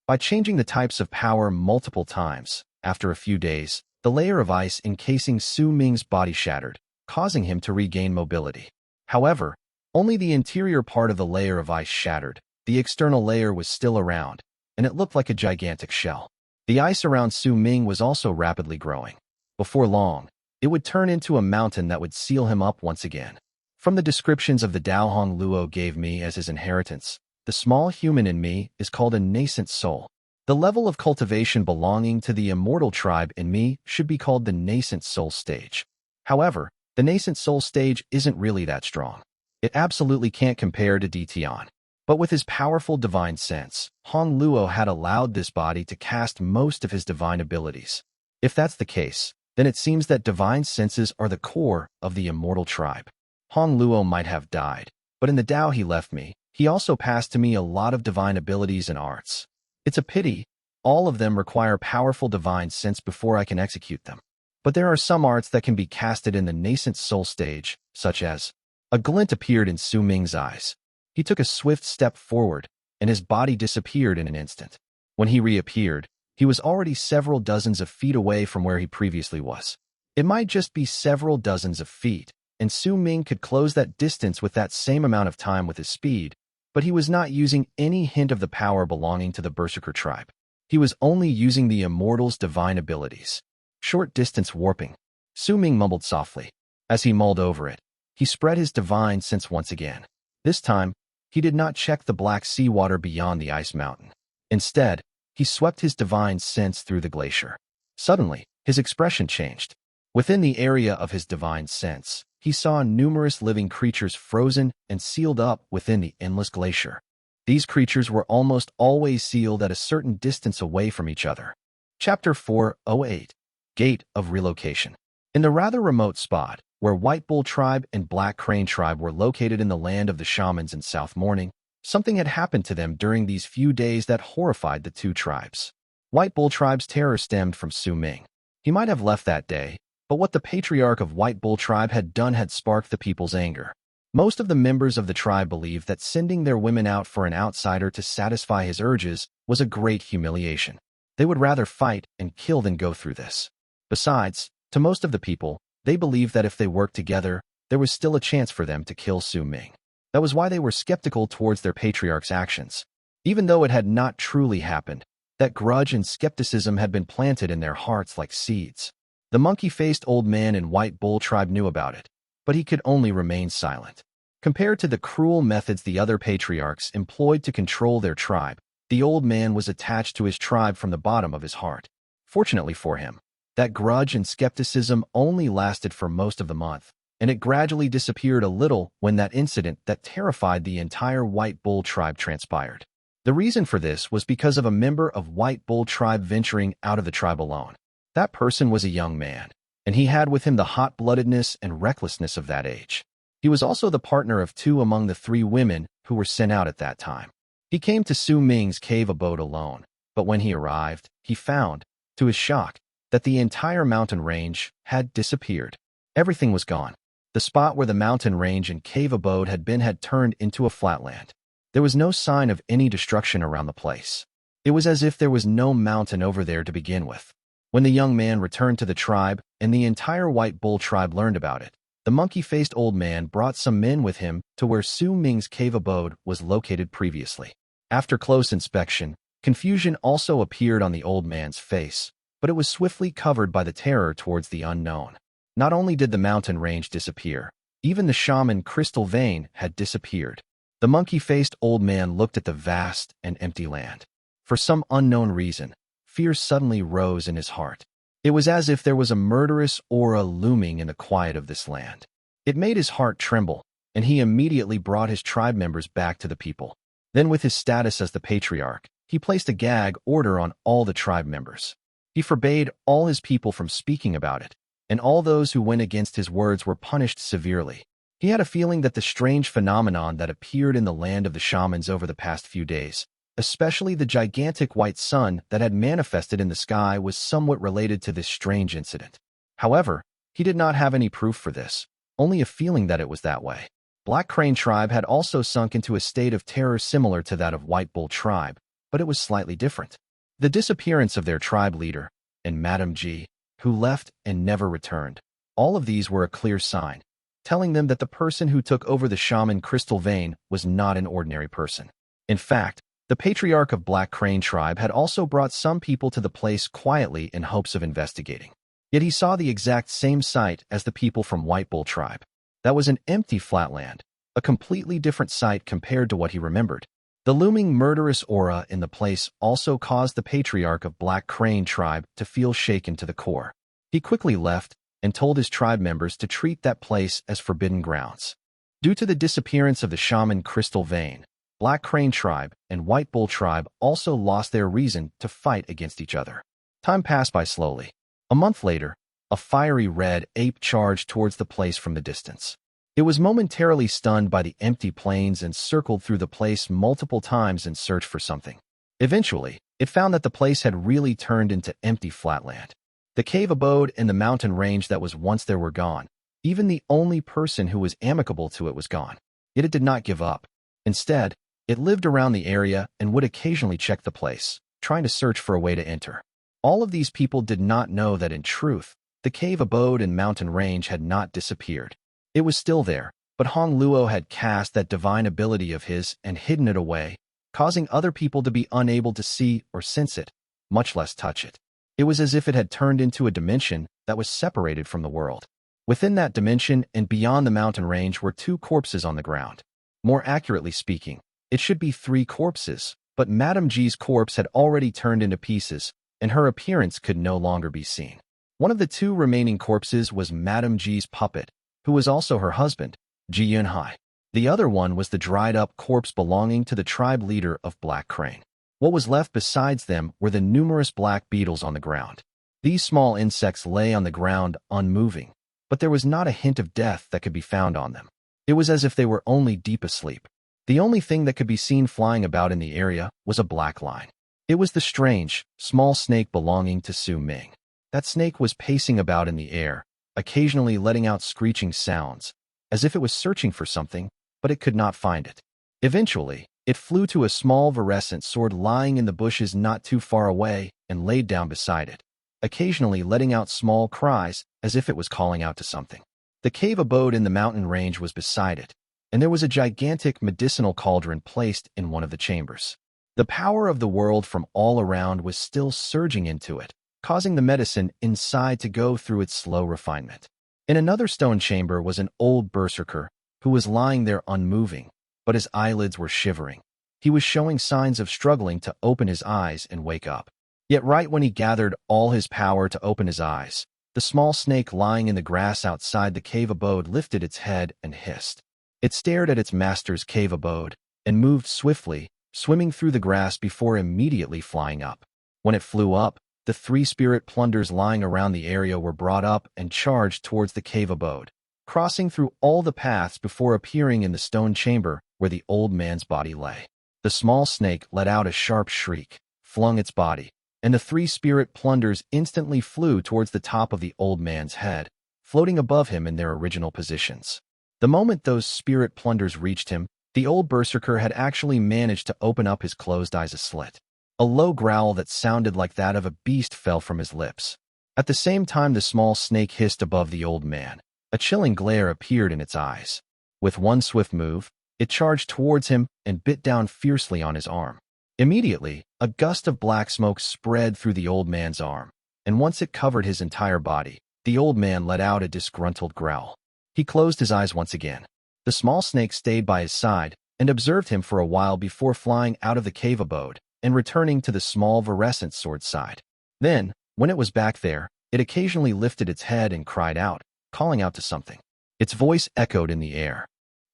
S1: By changing the types of power multiple times, after a few days, the layer of ice encasing Su Ming's body shattered, causing him to regain mobility. However, only the interior part of the layer of ice shattered. The external layer was still around, and it looked like a gigantic shell. The ice around Su Ming was also rapidly growing. Before long, it would turn into a mountain that would seal him up once again. From the descriptions of the Dao Hong Luo gave me as his inheritance, the small human in me is called a nascent soul. The level of cultivation belonging to the Immortal tribe in me should be called the nascent soul stage. However, the nascent soul stage isn't really that strong. It absolutely can't compare to Tian. But with his powerful divine sense, Hong Luo had allowed this body to cast most of his divine abilities. If that's the case, then it seems that divine senses are the core of the Immortal tribe. Hong Luo might have died, but in the Tao he left me, he also passed to me a lot of divine abilities and arts. It's a pity. All of them require powerful divine sense before I can execute them. But there are some arts that can be casted in the nascent soul stage, such as a glint appeared in Su Ming's eyes. He took a swift step forward, and his body disappeared in an instant. When he reappeared, he was already several dozens of feet away from where he previously was. It might just be several dozens of feet, and Su Ming could close that distance with that same amount of time with his speed, but he was not using any hint of the power belonging to the Berserker tribe. He was only using the Immortal's divine abilities. Short-distance warping. Su Ming mumbled softly. As he mulled over it, he spread his divine sense once again. This time, he did not check the black seawater beyond the ice mountain. Instead, he swept his divine sense through the glacier. Suddenly, his expression changed. Within the area of his divine sense, he saw numerous living creatures frozen and sealed up within the endless glacier. These creatures were almost always sealed at a certain distance away from each other. Chapter 408. Gate of Relocation. In the rather remote spot, where White Bull Tribe and Black Crane Tribe were located in the land of the shamans in South Morning, something had happened to them during these few days that horrified the two tribes. White Bull Tribe's terror stemmed from Su Ming. He might have left that day, but what the patriarch of White Bull Tribe had done had sparked the people's anger. Most of the members of the tribe believed that sending their women out for an outsider to satisfy his urges was a great humiliation. They would rather fight and kill than go through this. Besides, to most of the people, they believed that if they worked together, there was still a chance for them to kill Su Ming. That was why they were skeptical towards their patriarch's actions. Even though it had not truly happened, that grudge and skepticism had been planted in their hearts like seeds. The monkey-faced old man in White Bull Tribe knew about it, but he could only remain silent. Compared to the cruel methods the other patriarchs employed to control their tribe, the old man was attached to his tribe from the bottom of his heart. Fortunately for him, that grudge and skepticism only lasted for most of the month, and it gradually disappeared a little when that incident that terrified the entire White Bull Tribe transpired. The reason for this was because of a member of White Bull Tribe venturing out of the tribe alone. That person was a young man, and he had with him the hot-bloodedness and recklessness of that age. He was also the partner of two among the three women who were sent out at that time. He came to Su Ming's cave abode alone, but when he arrived, he found, to his shock, that the entire mountain range had disappeared. Everything was gone. The spot where the mountain range and cave abode had been had turned into a flatland. There was no sign of any destruction around the place. It was as if there was no mountain over there to begin with. When the young man returned to the tribe and the entire White Bull Tribe learned about it, the monkey-faced old man brought some men with him to where Su Ming's cave abode was located previously. After close inspection, confusion also appeared on the old man's face, but it was swiftly covered by the terror towards the unknown. Not only did the mountain range disappear, even the shaman crystal vein had disappeared. The monkey-faced old man looked at the vast and empty land. For some unknown reason, fear suddenly rose in his heart. It was as if there was a murderous aura looming in the quiet of this land. It made his heart tremble, and he immediately brought his tribe members back to the people. Then with his status as the patriarch, he placed a gag order on all the tribe members. He forbade all his people from speaking about it, and all those who went against his words were punished severely. He had a feeling that the strange phenomenon that appeared in the land of the shamans over the past few days, especially the gigantic white sun that had manifested in the sky, was somewhat related to this strange incident. However, he did not have any proof for this, only a feeling that it was that way. Black Crane Tribe had also sunk into a state of terror similar to that of White Bull Tribe, but it was slightly different. The disappearance of their tribe leader, and Madame G, who left and never returned, all of these were a clear sign, telling them that the person who took over the shaman crystal vein was not an ordinary person. In fact, the patriarch of Black Crane Tribe had also brought some people to the place quietly in hopes of investigating. Yet he saw the exact same sight as the people from White Bull Tribe. That was an empty flatland, a completely different sight compared to what he remembered. The looming murderous aura in the place also caused the patriarch of Black Crane Tribe to feel shaken to the core. He quickly left and told his tribe members to treat that place as forbidden grounds. Due to the disappearance of the shaman crystal vein, Black Crane Tribe and White Bull Tribe also lost their reason to fight against each other. Time passed by slowly. A month later, a fiery red ape charged towards the place from the distance. It was momentarily stunned by the empty plains and circled through the place multiple times in search for something. Eventually, it found that the place had really turned into empty flatland. The cave abode and the mountain range that was once there were gone. Even the only person who was amicable to it was gone. Yet it did not give up. Instead, it lived around the area and would occasionally check the place, trying to search for a way to enter. All of these people did not know that in truth, the cave abode and mountain range had not disappeared. It was still there, but Hong Luo had cast that divine ability of his and hidden it away, causing other people to be unable to see or sense it, much less touch it. It was as if it had turned into a dimension that was separated from the world. Within that dimension and beyond the mountain range were 2 corpses on the ground. More accurately speaking, it should be 3 corpses, but Madame G's corpse had already turned into pieces, and her appearance could no longer be seen. One of the 2 remaining corpses was Madame G's puppet, who was also her husband, Ji Yunhai. The other one was the dried-up corpse belonging to the tribe leader of Black Crane. What was left besides them were the numerous black beetles on the ground. These small insects lay on the ground unmoving, but there was not a hint of death that could be found on them. It was as if they were only deep asleep. The only thing that could be seen flying about in the area was a black line. It was the strange, small snake belonging to Su Ming. That snake was pacing about in the air, occasionally letting out screeching sounds, as if it was searching for something, but it could not find it. Eventually, it flew to a small virescent sword lying in the bushes not too far away and laid down beside it, occasionally letting out small cries as if it was calling out to something. The cave abode in the mountain range was beside it, and there was a gigantic medicinal cauldron placed in one of the chambers. The power of the world from all around was still surging into it, causing the medicine inside to go through its slow refinement. In another stone chamber was an old berserker who was lying there unmoving, but his eyelids were shivering. He was showing signs of struggling to open his eyes and wake up. Yet right when he gathered all his power to open his eyes, the small snake lying in the grass outside the cave abode lifted its head and hissed. It stared at its master's cave abode and moved swiftly, swimming through the grass before immediately flying up. When it flew up, the 3 spirit plunders lying around the area were brought up and charged towards the cave abode, crossing through all the paths before appearing in the stone chamber where the old man's body lay. The small snake let out a sharp shriek, flung its body, and the 3 spirit plunders instantly flew towards the top of the old man's head, floating above him in their original positions. The moment those spirit plunders reached him, the old berserker had actually managed to open up his closed eyes a slit. A low growl that sounded like that of a beast fell from his lips. At the same time the small snake hissed above the old man. A chilling glare appeared in its eyes. With one swift move, it charged towards him and bit down fiercely on his arm. Immediately, a gust of black smoke spread through the old man's arm, and once it covered his entire body, the old man let out a disgruntled growl. He closed his eyes once again. The small snake stayed by his side and observed him for a while before flying out of the cave abode and returning to the small virescent sword side. Then, when it was back there, it occasionally lifted its head and cried out, calling out to something. Its voice echoed in the air.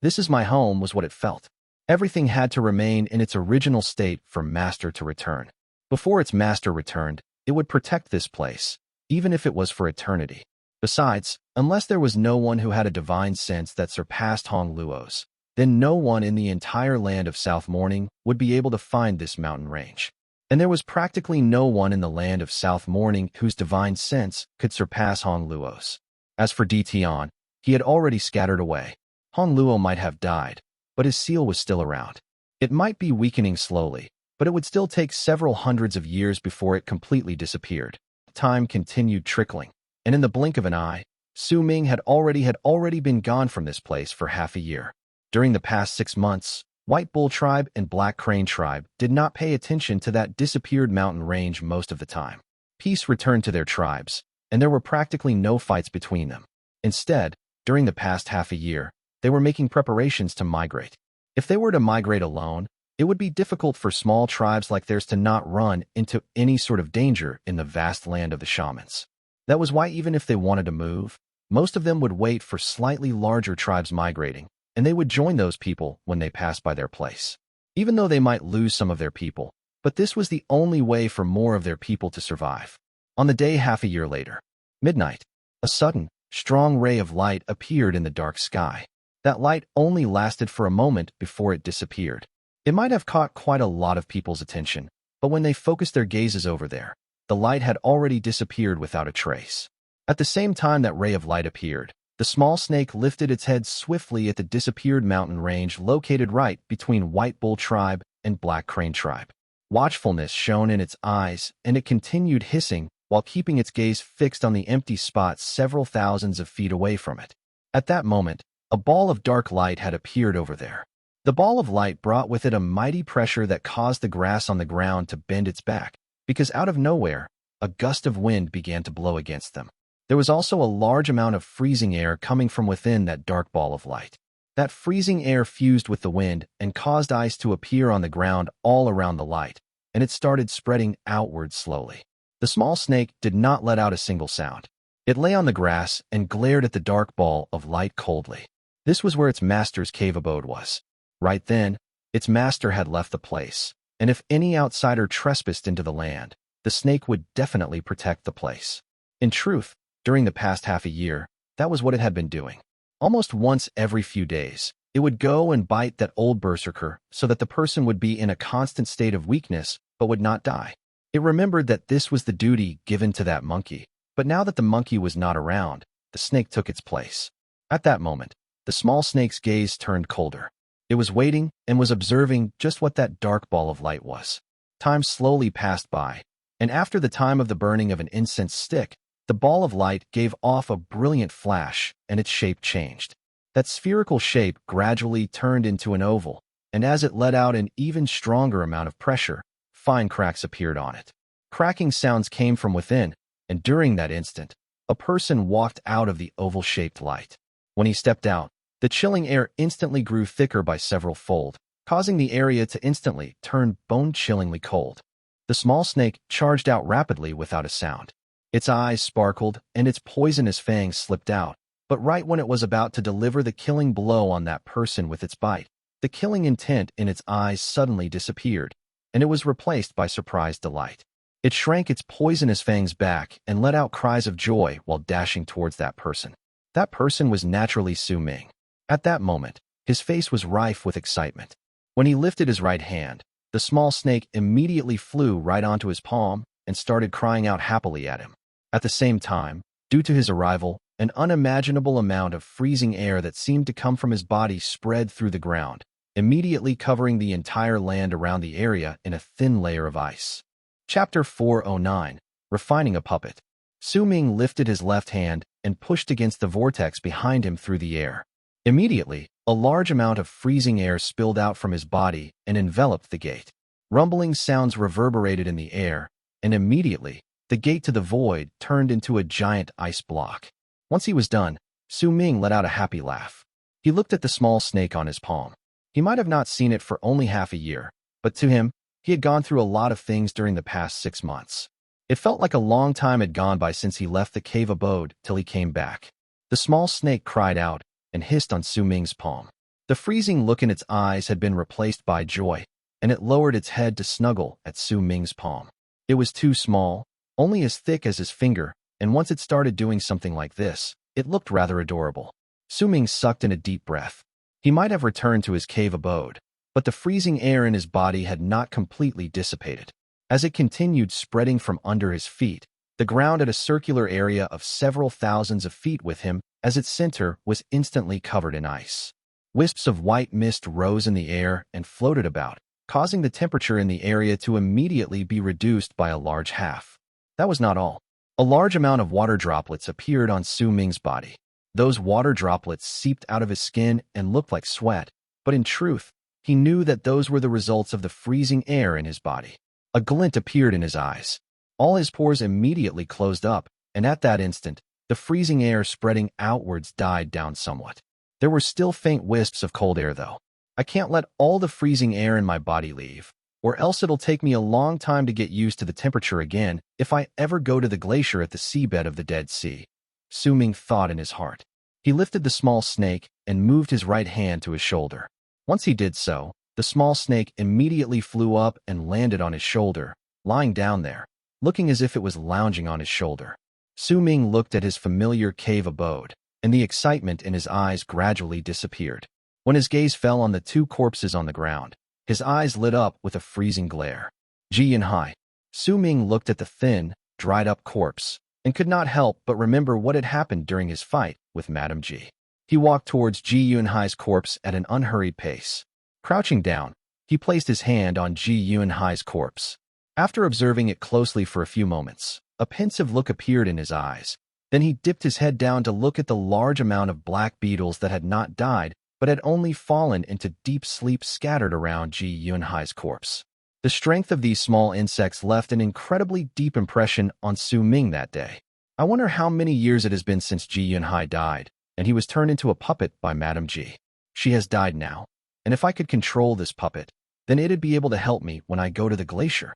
S1: "This is my home," was what it felt. Everything had to remain in its original state for Master to return. Before its master returned, it would protect this place, even if it was for eternity. Besides, unless there was no one who had a divine sense that surpassed Hong Luo's, then no one in the entire land of South Morning would be able to find this mountain range. And there was practically no one in the land of South Morning whose divine sense could surpass Hong Luo's. As for Tian, he had already scattered away. Hong Luo might have died, but his seal was still around. It might be weakening slowly, but it would still take several hundreds of years before it completely disappeared. Time continued trickling, and in the blink of an eye, Su Ming had already been gone from this place for half a year. During the past 6 months, White Bull Tribe and Black Crane Tribe did not pay attention to that disappeared mountain range most of the time. Peace returned to their tribes, and there were practically no fights between them. Instead, during the past half a year, they were making preparations to migrate. If they were to migrate alone, it would be difficult for small tribes like theirs to not run into any sort of danger in the vast land of the shamans. That was why even if they wanted to move, most of them would wait for slightly larger tribes migrating, and they would join those people when they passed by their place. Even though they might lose some of their people, but this was the only way for more of their people to survive. On the day half a year later, midnight, a sudden, strong ray of light appeared in the dark sky. That light only lasted for a moment before it disappeared. It might have caught quite a lot of people's attention, but when they focused their gazes over there, the light had already disappeared without a trace. At the same time that ray of light appeared, the small snake lifted its head swiftly at the disappeared mountain range located right between White Bull Tribe and Black Crane Tribe. Watchfulness shone in its eyes, and it continued hissing while keeping its gaze fixed on the empty spot several thousands of feet away from it. At that moment, a ball of dark light had appeared over there. The ball of light brought with it a mighty pressure that caused the grass on the ground to bend its back, because out of nowhere, a gust of wind began to blow against them. There was also a large amount of freezing air coming from within that dark ball of light. That freezing air fused with the wind and caused ice to appear on the ground all around the light, and it started spreading outward slowly. The small snake did not let out a single sound. It lay on the grass and glared at the dark ball of light coldly. This was where its master's cave abode was. Right then, its master had left the place, and if any outsider trespassed into the land, the snake would definitely protect the place. In truth, during the past half a year, that was what it had been doing. Almost once every few days, it would go and bite that old Berserker so that the person would be in a constant state of weakness but would not die. It remembered that this was the duty given to that monkey, but now that the monkey was not around, the snake took its place. At that moment, the small snake's gaze turned colder. It was waiting and was observing just what that dark ball of light was. Time slowly passed by, and after the time of the burning of an incense stick, the ball of light gave off a brilliant flash and its shape changed. That spherical shape gradually turned into an oval, and as it let out an even stronger amount of pressure, fine cracks appeared on it. Cracking sounds came from within, and during that instant, a person walked out of the oval-shaped light. When he stepped out, the chilling air instantly grew thicker by several fold, causing the area to instantly turn bone-chillingly cold. The small snake charged out rapidly without a sound. Its eyes sparkled, and its poisonous fangs slipped out, but right when it was about to deliver the killing blow on that person with its bite, the killing intent in its eyes suddenly disappeared, and it was replaced by surprised delight. It shrank its poisonous fangs back and let out cries of joy while dashing towards that person. That person was naturally Su Ming. At that moment, his face was rife with excitement. When he lifted his right hand, the small snake immediately flew right onto his palm and started crying out happily at him. At the same time, due to his arrival, an unimaginable amount of freezing air that seemed to come from his body spread through the ground, immediately covering the entire land around the area in a thin layer of ice. Chapter 409, Refining a Puppet. Su Ming lifted his left hand and pushed against the vortex behind him through the air. Immediately, a large amount of freezing air spilled out from his body and enveloped the gate. Rumbling sounds reverberated in the air, and immediately, the gate to the void turned into a giant ice block. Once he was done, Su Ming let out a happy laugh. He looked at the small snake on his palm. He might have not seen it for only half a year, but to him, he had gone through a lot of things during the past 6 months. It felt like a long time had gone by since he left the cave abode till he came back. The small snake cried out and hissed on Su Ming's palm. The freezing look in its eyes had been replaced by joy, and it lowered its head to snuggle at Su Ming's palm. It was too small, only as thick as his finger, and once it started doing something like this, it looked rather adorable. Su Ming sucked in a deep breath. He might have returned to his cave abode, but the freezing air in his body had not completely dissipated. As it continued spreading from under his feet, the ground at a circular area of several thousands of feet with him as its center was instantly covered in ice. Wisps of white mist rose in the air and floated about, causing the temperature in the area to immediately be reduced by a large half. That was not all. A large amount of water droplets appeared on Su Ming's body. Those water droplets seeped out of his skin and looked like sweat, but in truth, he knew that those were the results of the freezing air in his body. A glint appeared in his eyes. All his pores immediately closed up, and at that instant, the freezing air spreading outwards died down somewhat. There were still faint wisps of cold air, though. I can't let all the freezing air in my body leave, or else it'll take me a long time to get used to the temperature again if I ever go to the glacier at the seabed of the Dead Sea. Su Ming thought in his heart. He lifted the small snake and moved his right hand to his shoulder. Once he did so, the small snake immediately flew up and landed on his shoulder, lying down there. looking as if it was lounging on his shoulder. Su Ming looked at his familiar cave abode, and the excitement in his eyes gradually disappeared. When his gaze fell on the two corpses on the ground, his eyes lit up with a freezing glare. Ji Yunhai. Su Ming looked at the thin, dried-up corpse, and could not help but remember what had happened during his fight with Madame Ji. He walked towards Ji Yunhai's corpse at an unhurried pace. Crouching down, he placed his hand on Ji Yunhai's corpse. After observing it closely for a few moments, a pensive look appeared in his eyes. Then he dipped his head down to look at the large amount of black beetles that had not died but had only fallen into deep sleep scattered around Ji Yunhai's corpse. The strength of these small insects left an incredibly deep impression on Su Ming that day. I wonder how many years it has been since Ji Yunhai died, and he was turned into a puppet by Madame Ji. She has died now, and if I could control this puppet, then it'd be able to help me when I go to the glacier.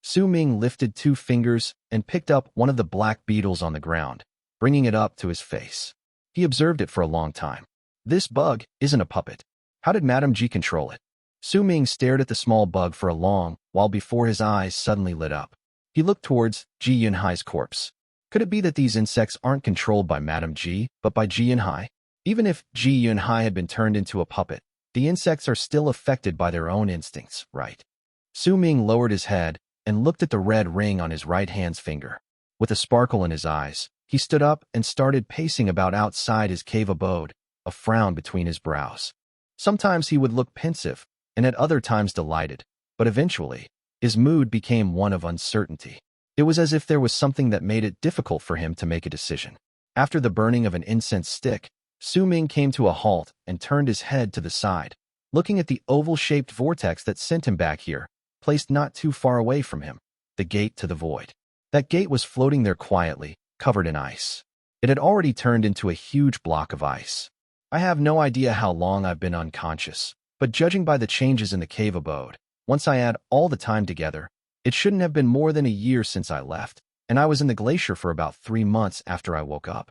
S1: Su Ming lifted 2 fingers and picked up one of the black beetles on the ground, bringing it up to his face. He observed it for a long time. This bug isn't a puppet. How did Madame Ji control it? Su Ming stared at the small bug for a long while before his eyes suddenly lit up. He looked towards Ji Yunhai's corpse. Could it be that these insects aren't controlled by Madame Ji, but by Ji Yunhai? Even if Ji Yunhai had been turned into a puppet, the insects are still affected by their own instincts, right? Su Ming lowered his head and looked at the red ring on his right hand's finger. With a sparkle in his eyes, he stood up and started pacing about outside his cave abode, a frown between his brows. Sometimes he would look pensive, and at other times delighted, but eventually, his mood became one of uncertainty. It was as if there was something that made it difficult for him to make a decision. After the burning of an incense stick, Su Ming came to a halt and turned his head to the side, looking at the oval-shaped vortex that sent him back here, placed not too far away from him, the gate to the void. That gate was floating there quietly, covered in ice. It had already turned into a huge block of ice. I have no idea how long I've been unconscious, but judging by the changes in the cave abode, once I add all the time together, it shouldn't have been more than a year since I left, and I was in the glacier for about 3 months after I woke up.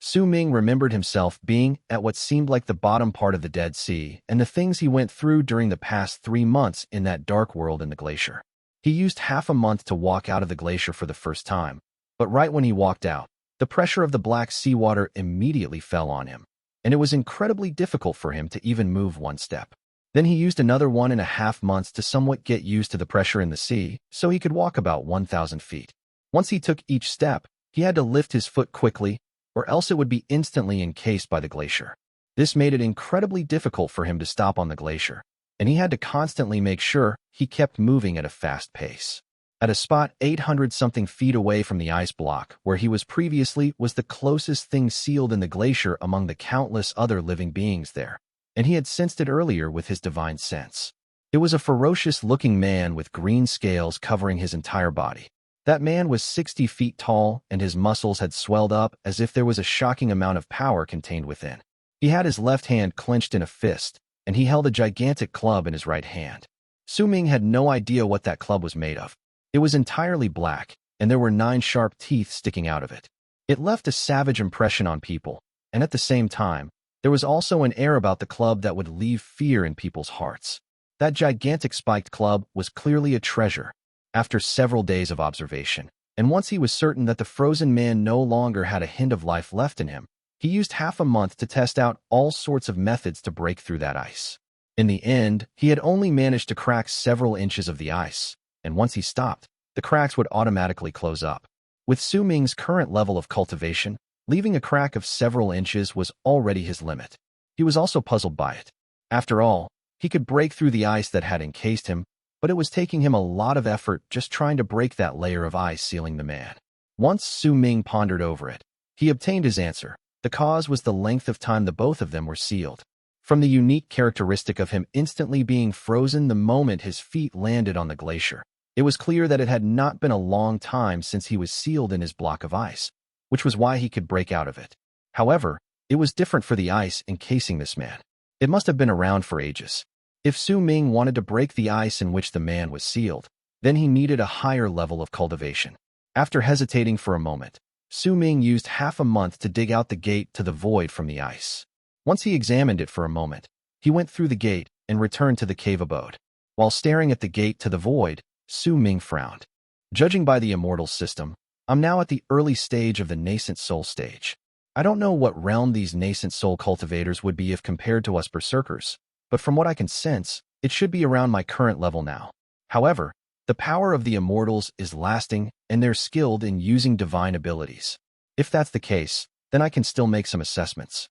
S1: Su Ming remembered himself being at what seemed like the bottom part of the Dead Sea and the things he went through during the past 3 months in that dark world in the glacier. He used half a month to walk out of the glacier for the first time, but right when he walked out, the pressure of the black seawater immediately fell on him, and it was incredibly difficult for him to even move one step. Then he used another 1.5 months to somewhat get used to the pressure in the sea, so he could walk about 1,000 feet. Once he took each step, he had to lift his foot quickly, or else it would be instantly encased by the glacier. This made it incredibly difficult for him to stop on the glacier, and he had to constantly make sure he kept moving at a fast pace. At a spot 800-something feet away from the ice block where he was previously was the closest thing sealed in the glacier among the countless other living beings there, and he had sensed it earlier with his divine sense. It was a ferocious-looking man with green scales covering his entire body. That man was 60 feet tall, and his muscles had swelled up as if there was a shocking amount of power contained within. He had his left hand clenched in a fist, and he held a gigantic club in his right hand. Su Ming had no idea what that club was made of. It was entirely black, and there were 9 sharp teeth sticking out of it. It left a savage impression on people, and at the same time, there was also an air about the club that would leave fear in people's hearts. That gigantic spiked club was clearly a treasure. After several days of observation, and once he was certain that the frozen man no longer had a hint of life left in him, he used half a month to test out all sorts of methods to break through that ice. In the end, he had only managed to crack several inches of the ice, and once he stopped, the cracks would automatically close up. With Su Ming's current level of cultivation, leaving a crack of several inches was already his limit. He was also puzzled by it. After all, he could break through the ice that had encased him, but it was taking him a lot of effort just trying to break that layer of ice sealing the man. Once Su Ming pondered over it, he obtained his answer. The cause was the length of time the both of them were sealed. From the unique characteristic of him instantly being frozen the moment his feet landed on the glacier, it was clear that it had not been a long time since he was sealed in his block of ice, which was why he could break out of it. However, it was different for the ice encasing this man. It must have been around for ages. If Su Ming wanted to break the ice in which the man was sealed, then he needed a higher level of cultivation. After hesitating for a moment, Su Ming used half a month to dig out the gate to the void from the ice. Once he examined it for a moment, he went through the gate and returned to the cave abode. While staring at the gate to the void, Su Ming frowned. Judging by the Immortal system, I'm now at the early stage of the nascent soul stage. I don't know what realm these nascent soul cultivators would be if compared to us Berserkers, but from what I can sense, it should be around my current level now. However, the power of the Immortals is lasting and they're skilled in using divine abilities. If that's the case, then I can still make some assessments.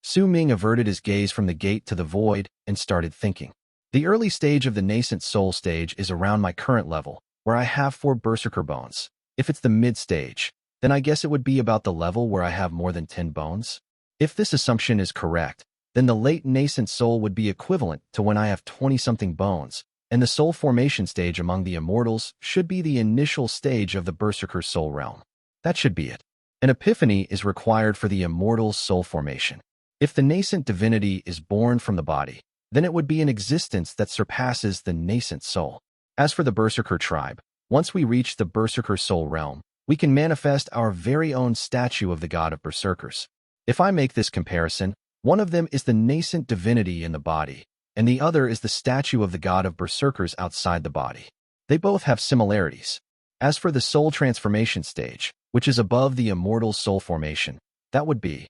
S1: Su Ming averted his gaze from the gate to the void and started thinking. The early stage of the nascent soul stage is around my current level, where I have 4 Berserker bones. If it's the mid-stage, then I guess it would be about the level where I have more than 10 bones. If this assumption is correct, then the late nascent soul would be equivalent to when I have 20-something bones, and the soul formation stage among the Immortals should be the initial stage of the Berserker soul realm. That should be it. An epiphany is required for the Immortal's soul formation. If the nascent divinity is born from the body, then it would be an existence that surpasses the nascent soul. As for the Berserker tribe, once we reach the Berserker soul realm, we can manifest our very own statue of the god of Berserkers. If I make this comparison, one of them is the nascent divinity in the body, and the other is the statue of the god of Berserkers outside the body. They both have similarities. As for the soul transformation stage, which is above the Immortal soul formation, that would be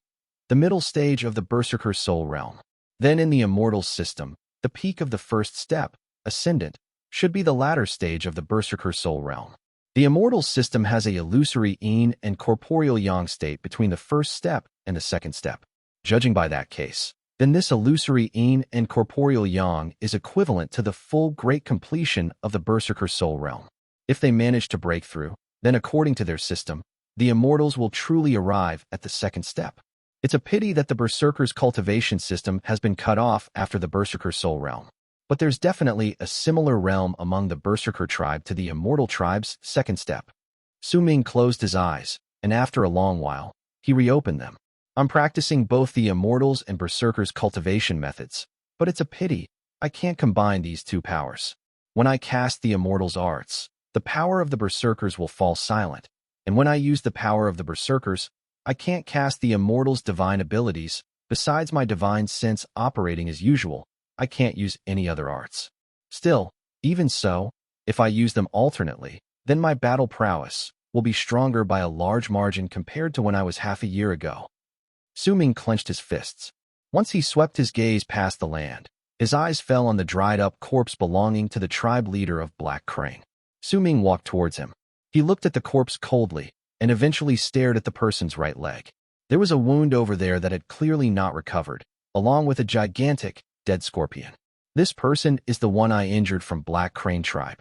S1: the middle stage of the Berserker soul realm. Then in the Immortal system, the peak of the first step, Ascendant, should be the latter stage of the Berserker soul realm. The Immortal system has a illusory yin and corporeal yang state between the first step and the second step. Judging by that case, then this illusory yin and corporeal yang is equivalent to the full great completion of the Berserker soul realm. If they manage to break through, then according to their system, the Immortals will truly arrive at the second step. It's a pity that the Berserker's cultivation system has been cut off after the Berserker soul realm. But there's definitely a similar realm among the Berserker tribe to the Immortal tribe's second step. Su Ming closed his eyes, and after a long while, he reopened them. I'm practicing both the Immortals and Berserker's cultivation methods, but it's a pity I can't combine these two powers. When I cast the Immortals' arts, the power of the Berserkers will fall silent, and when I use the power of the Berserkers, I can't cast the Immortals' divine abilities. Besides my divine sense operating as usual, I can't use any other arts. Still, even so, if I use them alternately, then my battle prowess will be stronger by a large margin compared to when I was half a year ago. Su Ming clenched his fists. Once he swept his gaze past the land, his eyes fell on the dried-up corpse belonging to the tribe leader of Black Crane. Su Ming walked towards him. He looked at the corpse coldly and eventually stared at the person's right leg. There was a wound over there that had clearly not recovered, along with a gigantic, dead scorpion. This person is the one I injured from Black Crane tribe.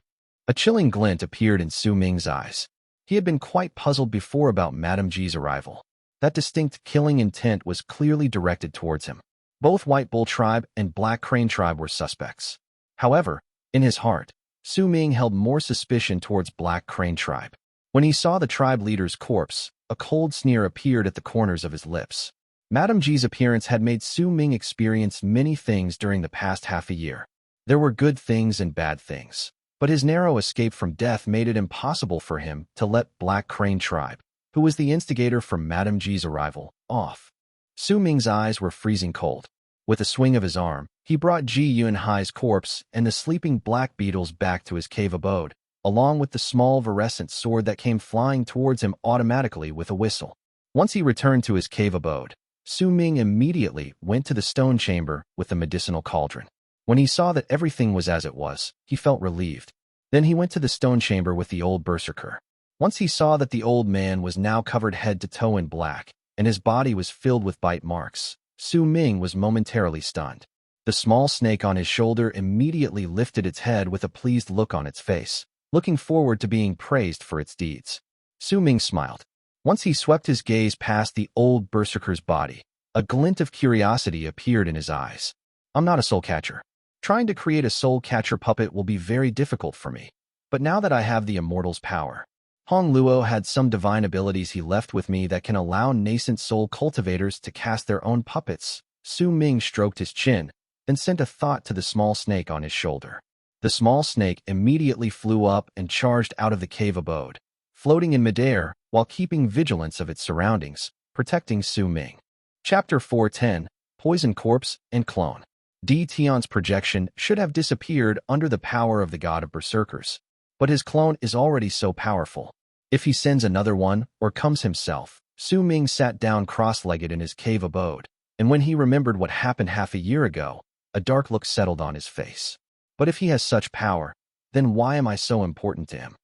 S1: A chilling glint appeared in Su Ming's eyes. He had been quite puzzled before about Madame G's arrival. That distinct killing intent was clearly directed towards him. Both White Bull tribe and Black Crane tribe were suspects. However, in his heart, Su Ming held more suspicion towards Black Crane tribe. When he saw the tribe leader's corpse, a cold sneer appeared at the corners of his lips. Madame G's appearance had made Su Ming experience many things during the past half a year. There were good things and bad things, but his narrow escape from death made it impossible for him to let Black Crane tribe, who was the instigator for Madame G's arrival, off. Su Ming's eyes were freezing cold. With a swing of his arm, he brought Ji Yunhai's corpse and the sleeping black beetles back to his cave abode, along with the small virescent sword that came flying towards him automatically with a whistle. Once he returned to his cave abode, Su Ming immediately went to the stone chamber with the medicinal cauldron. When he saw that everything was as it was, he felt relieved. Then he went to the stone chamber with the old Berserker. Once he saw that the old man was now covered head to toe in black, and his body was filled with bite marks, Su Ming was momentarily stunned. The small snake on his shoulder immediately lifted its head with a pleased look on its face, looking forward to being praised for its deeds. Su Ming smiled. Once he swept his gaze past the old Berserker's body, a glint of curiosity appeared in his eyes. I'm not a soul catcher. Trying to create a soul catcher puppet will be very difficult for me. But now that I have the Immortal's power, Hong Luo had some divine abilities he left with me that can allow nascent soul cultivators to cast their own puppets. Su Ming stroked his chin, then sent a thought to the small snake on his shoulder. The small snake immediately flew up and charged out of the cave abode, floating in midair while keeping vigilance of its surroundings, protecting Su Ming. Chapter 410, Poison Corpse and Clone. Tian's projection should have disappeared under the power of the god of Berserkers. But his clone is already so powerful. If he sends another one or comes himself, Su Ming sat down cross-legged in his cave abode, and when he remembered what happened half a year ago, a dark look settled on his face. But if he has such power, then why am I so important to him?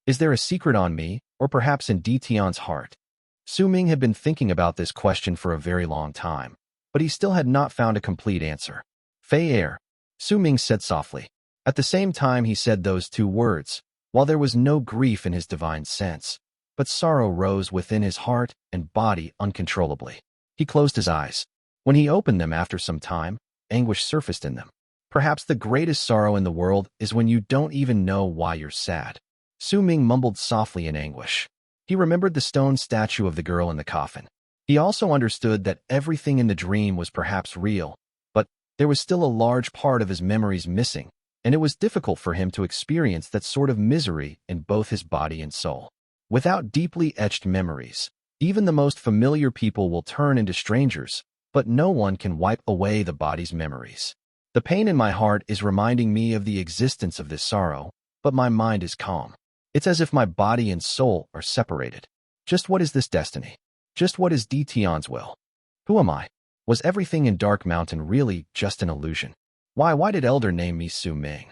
S1: Is there a secret on me, or perhaps in Tian's heart? Su Ming had been thinking about this question for a very long time, but he still had not found a complete answer. Fei Air, Su Ming said softly. At the same time he said those two words, while there was no grief in his divine sense, but sorrow rose within his heart and body uncontrollably. He closed his eyes. When he opened them after some time, anguish surfaced in them. Perhaps the greatest sorrow in the world is when you don't even know why you're sad. Su Ming mumbled softly in anguish. He remembered the stone statue of the girl in the coffin. He also understood that everything in the dream was perhaps real, but there was still a large part of his memories missing, and it was difficult for him to experience that sort of misery in both his body and soul. Without deeply etched memories, even the most familiar people will turn into strangers, but no one can wipe away the body's memories. The pain in my heart is reminding me of the existence of this sorrow, but my mind is calm. It's as if my body and soul are separated. Just what is this destiny? Just what is Tian's will? Who am I? Was everything in Dark Mountain really just an illusion? Why did Elder name me Su Ming?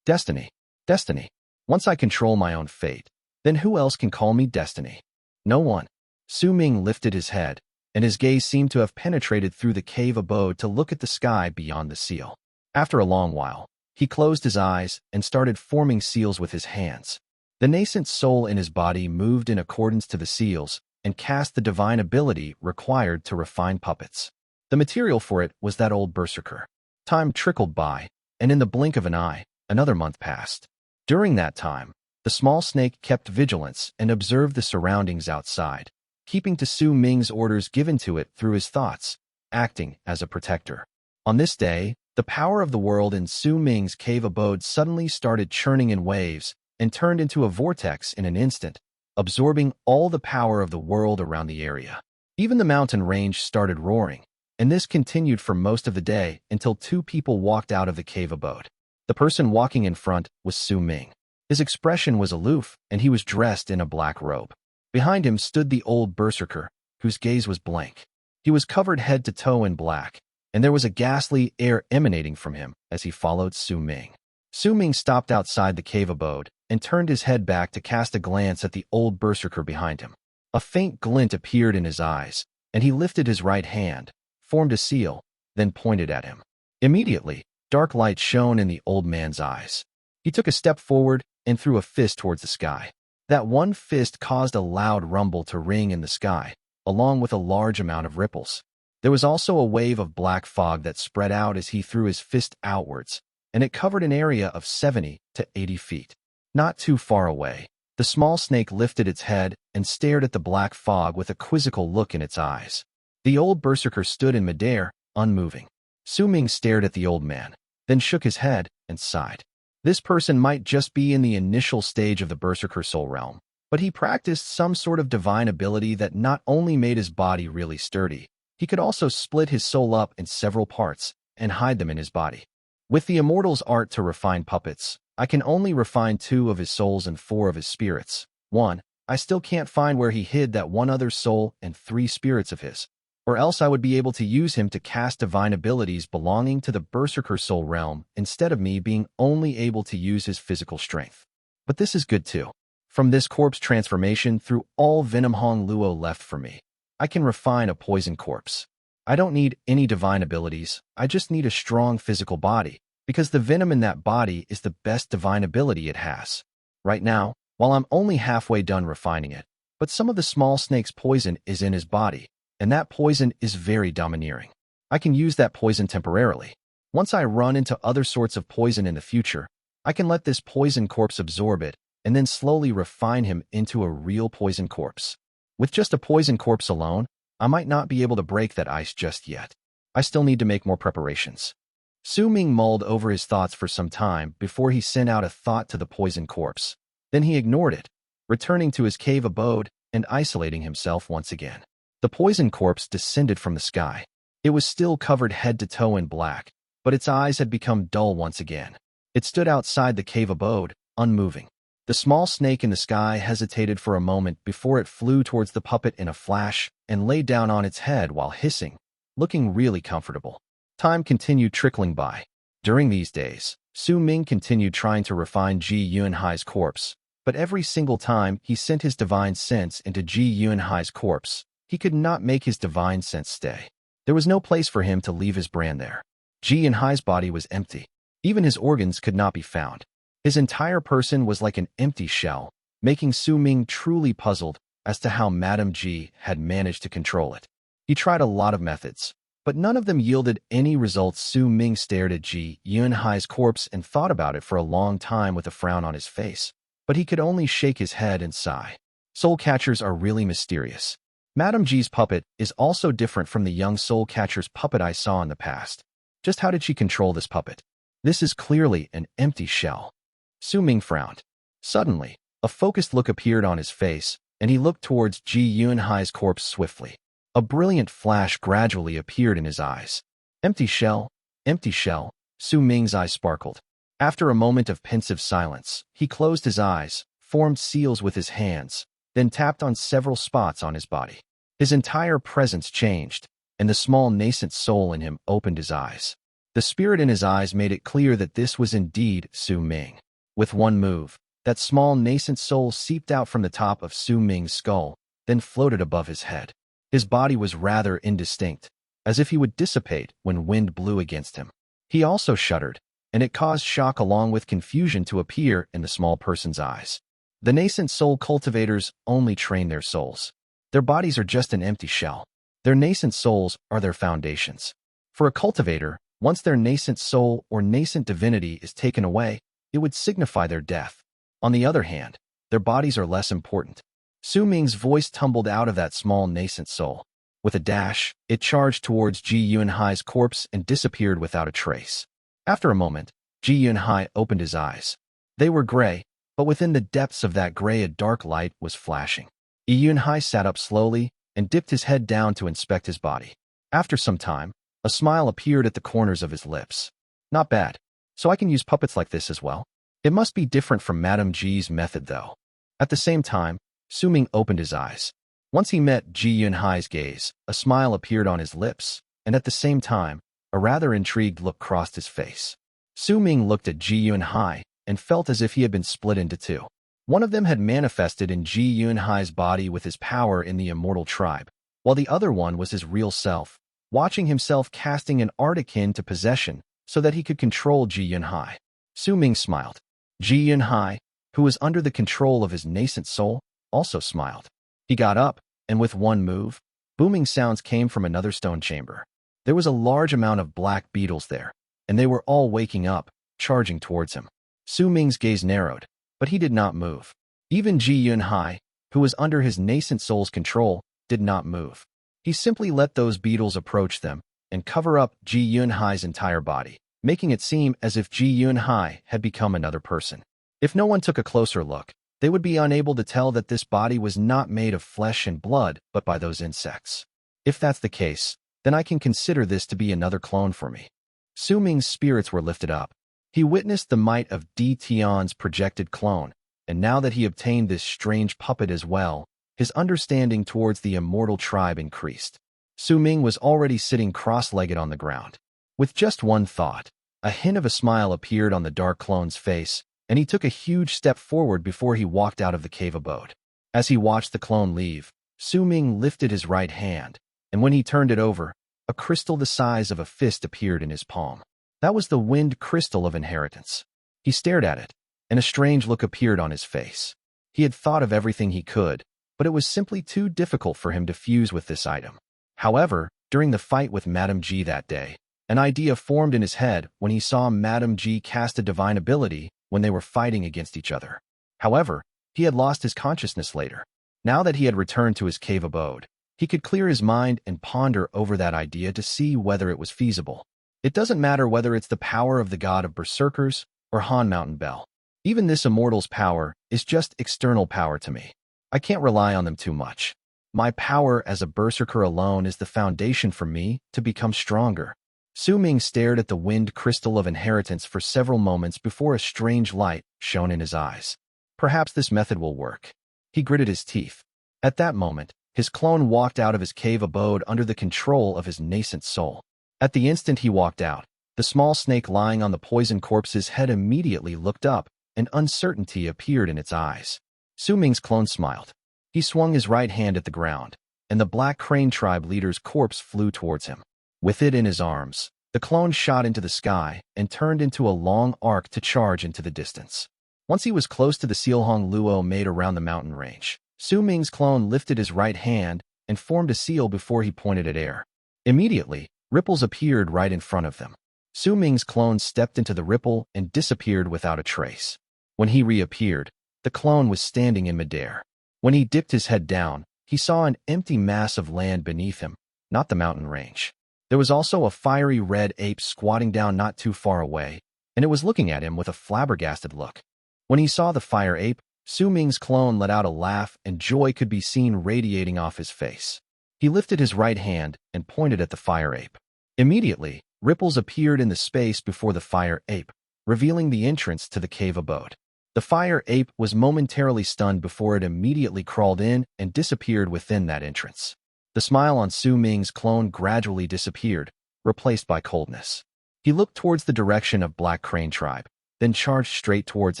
S1: Destiny. Destiny. Once I control my own fate, then who else can call me Destiny? No one. Su Ming lifted his head, and his gaze seemed to have penetrated through the cave abode to look at the sky beyond the seal. After a long while, he closed his eyes and started forming seals with his hands. The nascent soul in his body moved in accordance to the seals and cast the divine ability required to refine puppets. The material for it was that old Berserker. Time trickled by, and in the blink of an eye, another month passed. During that time, the small snake kept vigilance and observed the surroundings outside, keeping to Su Ming's orders given to it through his thoughts, acting as a protector. On this day, the power of the world in Su Ming's cave abode suddenly started churning in waves and turned into a vortex in an instant, absorbing all the power of the world around the area. Even the mountain range started roaring, and this continued for most of the day until two people walked out of the cave abode. The person walking in front was Su Ming. His expression was aloof, and he was dressed in a black robe. Behind him stood the old Berserker, whose gaze was blank. He was covered head to toe in black, and there was a ghastly air emanating from him as he followed Su Ming. Su Ming stopped outside the cave abode and turned his head back to cast a glance at the old Berserker behind him. A faint glint appeared in his eyes, and he lifted his right hand, formed a seal, then pointed at him. Immediately, dark light shone in the old man's eyes. He took a step forward and threw a fist towards the sky. That one fist caused a loud rumble to ring in the sky, along with a large amount of ripples. There was also a wave of black fog that spread out as he threw his fist outwards, and it covered an area of 70 to 80 feet. Not too far away, the small snake lifted its head and stared at the black fog with a quizzical look in its eyes. The old Berserker stood in midair, unmoving. Su Ming stared at the old man, then shook his head and sighed. This person might just be in the initial stage of the Berserker soul realm, but he practiced some sort of divine ability that not only made his body really sturdy, he could also split his soul up in several parts and hide them in his body. With the Immortal's art to refine puppets, I can only refine 2 of his souls and 4 of his spirits. 1, I still can't find where he hid that one other soul and 3 spirits of his, or else I would be able to use him to cast divine abilities belonging to the Berserker soul realm instead of me being only able to use his physical strength. But this is good too. From this corpse transformation through all Venom Hong Luo left for me, I can refine a poison corpse. I don't need any divine abilities, I just need a strong physical body, because the venom in that body is the best divine ability it has. Right now, while I'm only halfway done refining it, but some of the small snake's poison is in his body, and that poison is very domineering. I can use that poison temporarily. Once I run into other sorts of poison in the future, I can let this poison corpse absorb it, and then slowly refine him into a real poison corpse. With just a poison corpse alone, I might not be able to break that ice just yet. I still need to make more preparations. Su Ming mulled over his thoughts for some time before he sent out a thought to the poison corpse. Then he ignored it, returning to his cave abode and isolating himself once again. The poison corpse descended from the sky. It was still covered head to toe in black, but its eyes had become dull once again. It stood outside the cave abode, unmoving. The small snake in the sky hesitated for a moment before it flew towards the puppet in a flash and lay down on its head while hissing, looking really comfortable. Time continued trickling by. During these days, Su Ming continued trying to refine Ji Yunhai's corpse, but every single time he sent his divine sense into Ji Yunhai's corpse, he could not make his divine sense stay. There was no place for him to leave his brand there. Ji Yunhai's body was empty. Even his organs could not be found. His entire person was like an empty shell, making Su Ming truly puzzled as to how Madame Ji had managed to control it. He tried a lot of methods, but none of them yielded any results. Su Ming stared at Ji Yunhai's corpse and thought about it for a long time with a frown on his face, but he could only shake his head and sigh. Soul catchers are really mysterious. Madame Ji's puppet is also different from the young soul catcher's puppet I saw in the past. Just how did she control this puppet? This is clearly an empty shell. Su Ming frowned. Suddenly, a focused look appeared on his face, and he looked towards Ji Yunhai's corpse swiftly. A brilliant flash gradually appeared in his eyes. Empty shell, empty shell. Su Ming's eyes sparkled. After a moment of pensive silence, he closed his eyes, formed seals with his hands, then tapped on several spots on his body. His entire presence changed, and the small nascent soul in him opened his eyes. The spirit in his eyes made it clear that this was indeed Su Ming. With one move, that small nascent soul seeped out from the top of Su Ming's skull, then floated above his head. His body was rather indistinct, as if he would dissipate when wind blew against him. He also shuddered, and it caused shock along with confusion to appear in the small person's eyes. The nascent soul cultivators only train their souls. Their bodies are just an empty shell. Their nascent souls are their foundations. For a cultivator, once their nascent soul or nascent divinity is taken away, it would signify their death. On the other hand, their bodies are less important. Su Ming's voice tumbled out of that small nascent soul. With a dash, it charged towards Ji Yunhai's corpse and disappeared without a trace. After a moment, Ji Yunhai opened his eyes. They were gray, but within the depths of that gray a dark light was flashing. Yunhai sat up slowly and dipped his head down to inspect his body. After some time, a smile appeared at the corners of his lips. Not bad. So I can use puppets like this as well? It must be different from Madame Ji's method though. At the same time, Su Ming opened his eyes. Once he met Ji Yunhai's gaze, a smile appeared on his lips, and at the same time, a rather intrigued look crossed his face. Su Ming looked at Ji Yunhai and felt as if he had been split into two. One of them had manifested in Ji Yunhai's body with his power in the Immortal tribe, while the other one was his real self, watching himself casting an art akin to possession so that he could control Ji Yunhai. Su Ming smiled. Ji Yunhai, who was under the control of his nascent soul, also smiled. He got up, and with one move, booming sounds came from another stone chamber. There was a large amount of black beetles there, and they were all waking up, charging towards him. Su Ming's gaze narrowed, but he did not move. Even Ji Yunhai, who was under his nascent soul's control, did not move. He simply let those beetles approach them and cover up Ji Yunhai's entire body, making it seem as if Ji Yunhai had become another person. If no one took a closer look, they would be unable to tell that this body was not made of flesh and blood, but by those insects. If that's the case, then I can consider this to be another clone for me. Su Ming's spirits were lifted up. He witnessed the might of Tian's projected clone, and now that he obtained this strange puppet as well, his understanding towards the Immortal tribe increased. Su Ming was already sitting cross-legged on the ground. With just one thought, a hint of a smile appeared on the dark clone's face, and he took a huge step forward before he walked out of the cave abode. As he watched the clone leave, Su Ming lifted his right hand, and when he turned it over, a crystal the size of a fist appeared in his palm. That was the wind crystal of inheritance. He stared at it, and a strange look appeared on his face. He had thought of everything he could, but it was simply too difficult for him to fuse with this item. However, during the fight with Madame Ji that day, an idea formed in his head when he saw Madame Ji cast a divine ability when they were fighting against each other. However, he had lost his consciousness later. Now that he had returned to his cave abode, he could clear his mind and ponder over that idea to see whether it was feasible. It doesn't matter whether it's the power of the god of Berserkers or Han Mountain Bell. Even this Immortal's power is just external power to me. I can't rely on them too much. My power as a Berserker alone is the foundation for me to become stronger. Su Ming stared at the wind crystal of inheritance for several moments before a strange light shone in his eyes. Perhaps this method will work. He gritted his teeth. At that moment, his clone walked out of his cave abode under the control of his nascent soul. At the instant he walked out, the small snake lying on the poisoned corpse's head immediately looked up, and uncertainty appeared in its eyes. Su Ming's clone smiled. He swung his right hand at the ground, and the Black Crane tribe leader's corpse flew towards him. With it in his arms, the clone shot into the sky and turned into a long arc to charge into the distance. Once he was close to the Sealhong Luo made around the mountain range, Su Ming's clone lifted his right hand and formed a seal before he pointed at air. Immediately, ripples appeared right in front of them. Su Ming's clone stepped into the ripple and disappeared without a trace. When he reappeared, the clone was standing in midair. When he dipped his head down, he saw an empty mass of land beneath him, not the mountain range. There was also a fiery red ape squatting down not too far away, and it was looking at him with a flabbergasted look. When he saw the fire ape, Su Ming's clone let out a laugh and joy could be seen radiating off his face. He lifted his right hand and pointed at the fire ape. Immediately, ripples appeared in the space before the fire ape, revealing the entrance to the cave abode. The fire ape was momentarily stunned before it immediately crawled in and disappeared within that entrance. The smile on Su Ming's clone gradually disappeared, replaced by coldness. He looked towards the direction of Black Crane tribe, then charged straight towards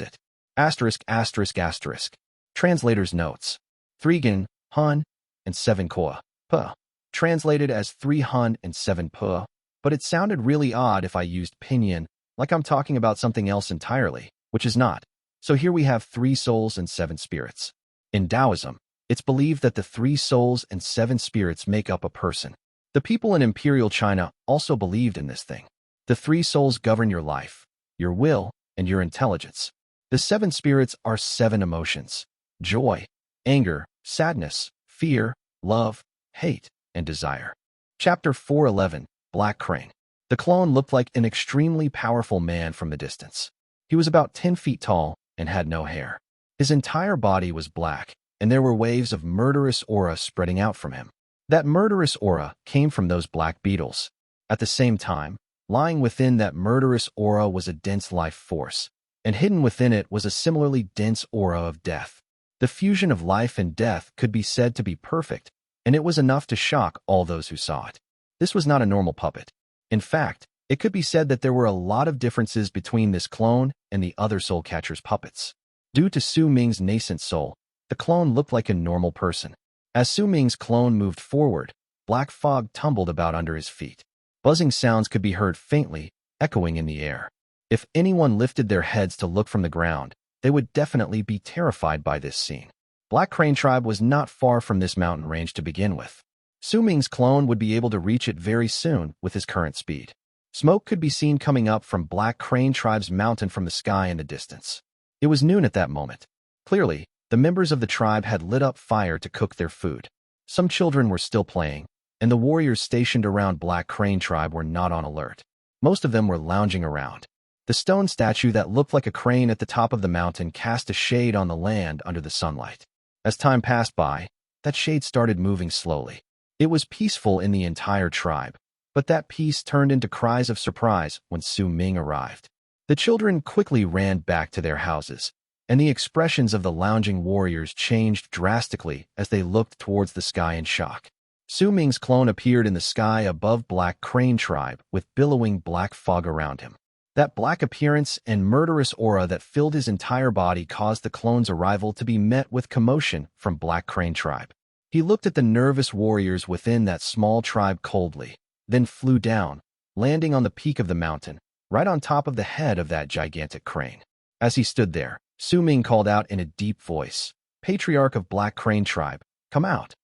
S1: it. *****. Translator's notes. 3 Gan, Hun, and 7 Koa, Puh. Translated as 3 Hun and 7 Puh, but it sounded really odd if I used pinyin, like I'm talking about something else entirely, which is not. So here we have 3 souls and 7 spirits. In Taoism, it's believed that the 3 souls and 7 spirits make up a person. The people in Imperial China also believed in this thing. The 3 souls govern your life, your will, and your intelligence. The 7 spirits are 7 emotions: joy, anger, sadness, fear, love, hate, and desire. Chapter 411, Black Crane. The clone looked like an extremely powerful man from the distance. He was about 10 feet tall and had no hair. His entire body was black, and there were waves of murderous aura spreading out from him. That murderous aura came from those black beetles. At the same time, lying within that murderous aura was a dense life force, and hidden within it was a similarly dense aura of death. The fusion of life and death could be said to be perfect, and it was enough to shock all those who saw it. This was not a normal puppet. In fact, it could be said that there were a lot of differences between this clone and the other soul catcher's puppets. Due to Su Ming's nascent soul, the clone looked like a normal person. As Su Ming's clone moved forward, black fog tumbled about under his feet. Buzzing sounds could be heard faintly, echoing in the air. If anyone lifted their heads to look from the ground, they would definitely be terrified by this scene. Black Crane tribe was not far from this mountain range to begin with. Su Ming's clone would be able to reach it very soon with his current speed. Smoke could be seen coming up from Black Crane tribe's mountain from the sky in the distance. It was noon at that moment. Clearly, the members of the tribe had lit up fire to cook their food. Some children were still playing, and the warriors stationed around Black Crane tribe were not on alert. Most of them were lounging around. The stone statue that looked like a crane at the top of the mountain cast a shade on the land under the sunlight. As time passed by, that shade started moving slowly. It was peaceful in the entire tribe, but that peace turned into cries of surprise when Su Ming arrived. The children quickly ran back to their houses, and the expressions of the lounging warriors changed drastically as they looked towards the sky in shock. Su Ming's clone appeared in the sky above Black Crane tribe with billowing black fog around him. That black appearance and murderous aura that filled his entire body caused the clone's arrival to be met with commotion from Black Crane tribe. He looked at the nervous warriors within that small tribe coldly, then flew down, landing on the peak of the mountain, right on top of the head of that gigantic crane. As he stood there, Su Ming called out in a deep voice, "Patriarch of Black Crane tribe, come out."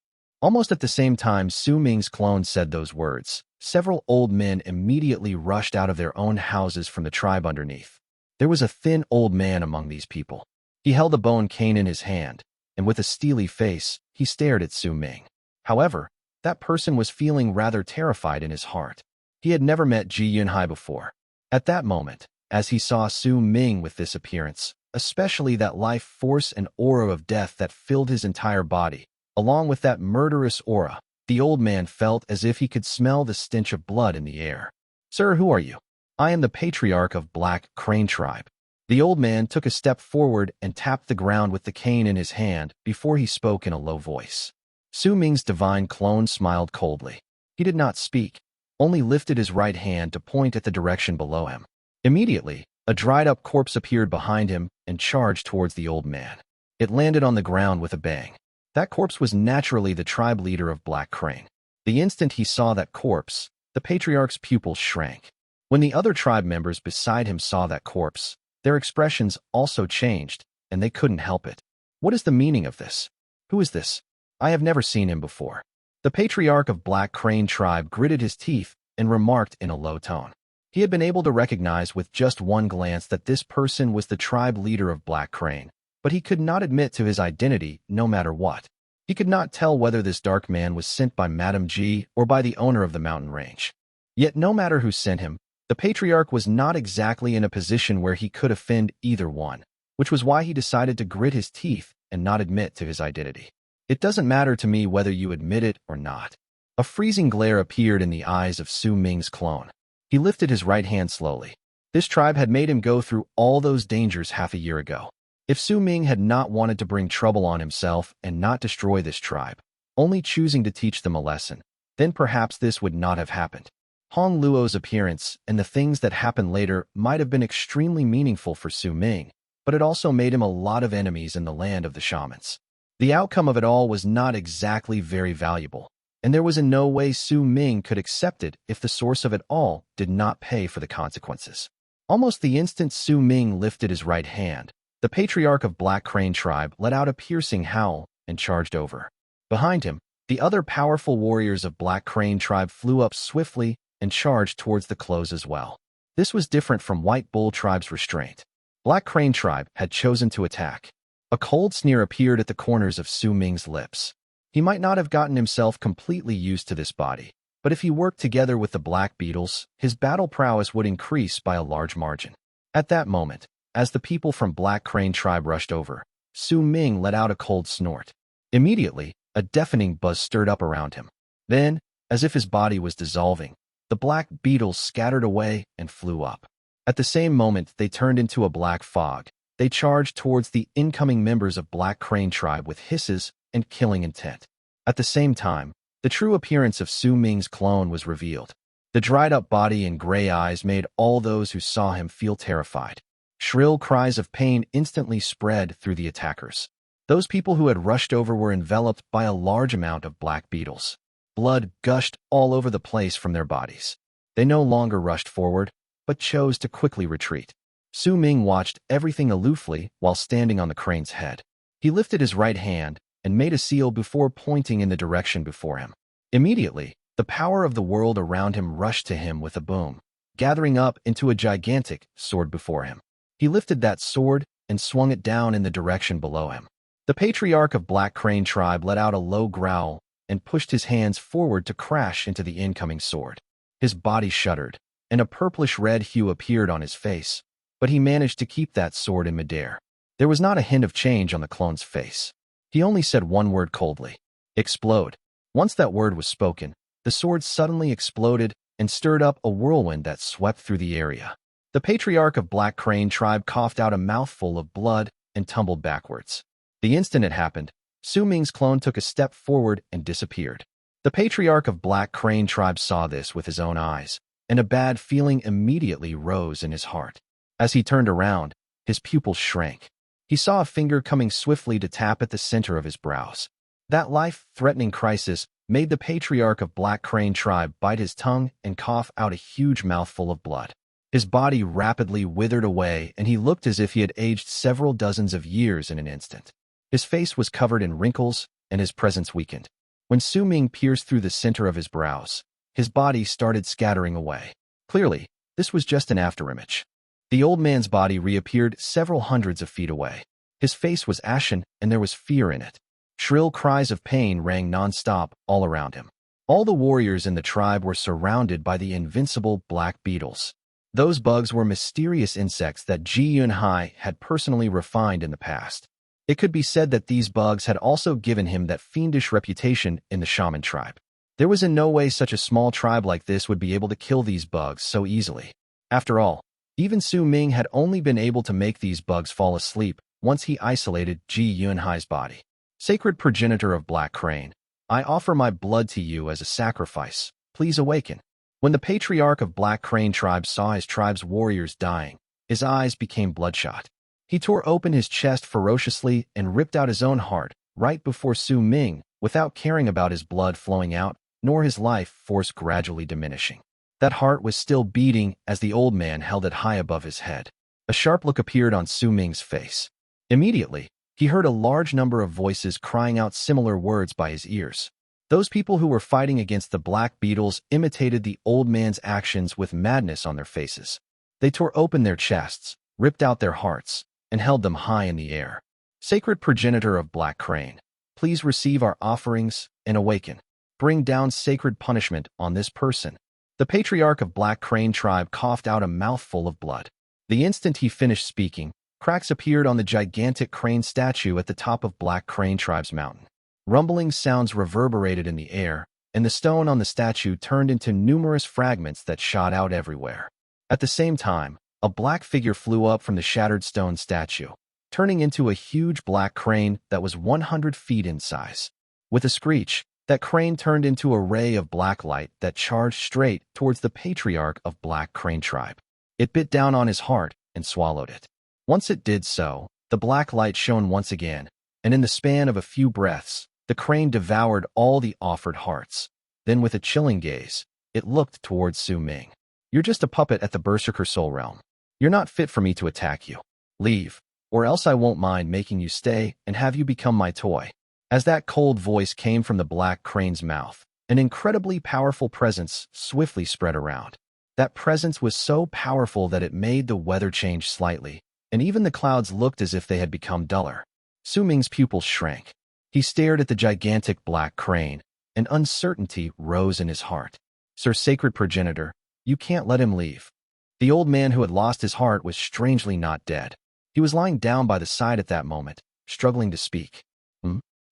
S1: Almost at the same time Su Ming's clone said those words, several old men immediately rushed out of their own houses from the tribe underneath. There was a thin old man among these people. He held a bone cane in his hand, and with a steely face, he stared at Su Ming. However, that person was feeling rather terrified in his heart. He had never met Ji Yunhai before. At that moment, as he saw Su Ming with this appearance, especially that life force and aura of death that filled his entire body, along with that murderous aura, the old man felt as if he could smell the stench of blood in the air. "Sir, who are you?" "I am the patriarch of Black Crane tribe." The old man took a step forward and tapped the ground with the cane in his hand before he spoke in a low voice. Su Ming's divine clone smiled coldly. He did not speak, only lifted his right hand to point at the direction below him. Immediately, a dried-up corpse appeared behind him and charged towards the old man. It landed on the ground with a bang. That corpse was naturally the tribe leader of Black Crane. The instant he saw that corpse, the patriarch's pupils shrank. When the other tribe members beside him saw that corpse, their expressions also changed, and they couldn't help it. What is the meaning of this? Who is this? I have never seen him before. The patriarch of Black Crane tribe gritted his teeth and remarked in a low tone. He had been able to recognize with just one glance that this person was the tribe leader of Black Crane, but he could not admit to his identity no matter what. He could not tell whether this dark man was sent by Madame G or by the owner of the mountain range. Yet no matter who sent him, the patriarch was not exactly in a position where he could offend either one, which was why he decided to grit his teeth and not admit to his identity. It doesn't matter to me whether you admit it or not. A freezing glare appeared in the eyes of Su Ming's clone. He lifted his right hand slowly. This tribe had made him go through all those dangers half a year ago. If Su Ming had not wanted to bring trouble on himself and not destroy this tribe, only choosing to teach them a lesson, then perhaps this would not have happened. Hong Luo's appearance and the things that happened later might have been extremely meaningful for Su Ming, but it also made him a lot of enemies in the land of the shamans. The outcome of it all was not exactly very valuable, and there was in no way Su Ming could accept it if the source of it all did not pay for the consequences. Almost the instant Su Ming lifted his right hand, the patriarch of Black Crane tribe let out a piercing howl and charged over. Behind him, the other powerful warriors of Black Crane tribe flew up swiftly and charged towards the close as well. This was different from White Bull tribe's restraint. Black Crane tribe had chosen to attack. A cold sneer appeared at the corners of Su Ming's lips. He might not have gotten himself completely used to this body, but if he worked together with the Black Beetles, his battle prowess would increase by a large margin. At that moment, as the people from Black Crane tribe rushed over, Su Ming let out a cold snort. Immediately, a deafening buzz stirred up around him. Then, as if his body was dissolving, the Black Beetles scattered away and flew up. At the same moment they turned into a black fog. They charged towards the incoming members of Black Crane tribe with hisses and killing intent. At the same time, the true appearance of Su Ming's clone was revealed. The dried-up body and gray eyes made all those who saw him feel terrified. Shrill cries of pain instantly spread through the attackers. Those people who had rushed over were enveloped by a large amount of black beetles. Blood gushed all over the place from their bodies. They no longer rushed forward, but chose to quickly retreat. Su Ming watched everything aloofly while standing on the crane's head. He lifted his right hand and made a seal before pointing in the direction before him. Immediately, the power of the world around him rushed to him with a boom, gathering up into a gigantic sword before him. He lifted that sword and swung it down in the direction below him. The patriarch of Black Crane tribe let out a low growl and pushed his hands forward to crash into the incoming sword. His body shuddered, and a purplish-red hue appeared on his face, but he managed to keep that sword in midair. There was not a hint of change on the clone's face. He only said one word coldly: "Explode." Once that word was spoken, the sword suddenly exploded and stirred up a whirlwind that swept through the area. The patriarch of Black Crane tribe coughed out a mouthful of blood and tumbled backwards. The instant it happened, Su Ming's clone took a step forward and disappeared. The patriarch of Black Crane tribe saw this with his own eyes, and a bad feeling immediately rose in his heart. As he turned around, his pupils shrank. He saw a finger coming swiftly to tap at the center of his brows. That life-threatening crisis made the patriarch of Black Crane tribe bite his tongue and cough out a huge mouthful of blood. His body rapidly withered away, and he looked as if he had aged several dozens of years in an instant. His face was covered in wrinkles, and his presence weakened. When Su Ming pierced through the center of his brows, his body started scattering away. Clearly, this was just an afterimage. The old man's body reappeared several hundreds of feet away. His face was ashen, and there was fear in it. Shrill cries of pain rang non-stop all around him. All the warriors in the tribe were surrounded by the invincible black beetles. Those bugs were mysterious insects that Ji Yunhai had personally refined in the past. It could be said that these bugs had also given him that fiendish reputation in the shaman tribe. There was in no way such a small tribe like this would be able to kill these bugs so easily. After all, Even Su Ming had only been able to make these bugs fall asleep once he isolated Ji Yunhai's body. Sacred Progenitor of Black Crane, I offer my blood to you as a sacrifice. Please awaken. When the patriarch of Black Crane tribe saw his tribe's warriors dying, his eyes became bloodshot. He tore open his chest ferociously and ripped out his own heart right before Su Ming, without caring about his blood flowing out, nor his life force gradually diminishing. That heart was still beating as the old man held it high above his head. A sharp look appeared on Su Ming's face. Immediately, he heard a large number of voices crying out similar words by his ears. Those people who were fighting against the black beetles imitated the old man's actions with madness on their faces. They tore open their chests, ripped out their hearts, and held them high in the air. Sacred Progenitor of Black Crane, please receive our offerings and awaken. Bring down sacred punishment on this person. The patriarch of Black Crane tribe coughed out a mouthful of blood. The instant he finished speaking, cracks appeared on the gigantic crane statue at the top of Black Crane tribe's mountain. Rumbling sounds reverberated in the air, and the stone on the statue turned into numerous fragments that shot out everywhere. At the same time, a black figure flew up from the shattered stone statue, turning into a huge black crane that was 100 feet in size. With a screech, that crane turned into a ray of black light that charged straight towards the patriarch of Black Crane tribe. It bit down on his heart and swallowed it. Once it did so, the black light shone once again, and in the span of a few breaths, the crane devoured all the offered hearts. Then with a chilling gaze, it looked towards Su Ming. You're just a puppet at the Berserker soul realm. You're not fit for me to attack you. Leave, or else I won't mind making you stay and have you become my toy. As that cold voice came from the black crane's mouth, an incredibly powerful presence swiftly spread around. That presence was so powerful that it made the weather change slightly, and even the clouds looked as if they had become duller. Su Ming's pupils shrank. He stared at the gigantic black crane, and uncertainty rose in his heart. Sir Sacred Progenitor, you can't let him leave. The old man who had lost his heart was strangely not dead. He was lying down by the side at that moment, struggling to speak.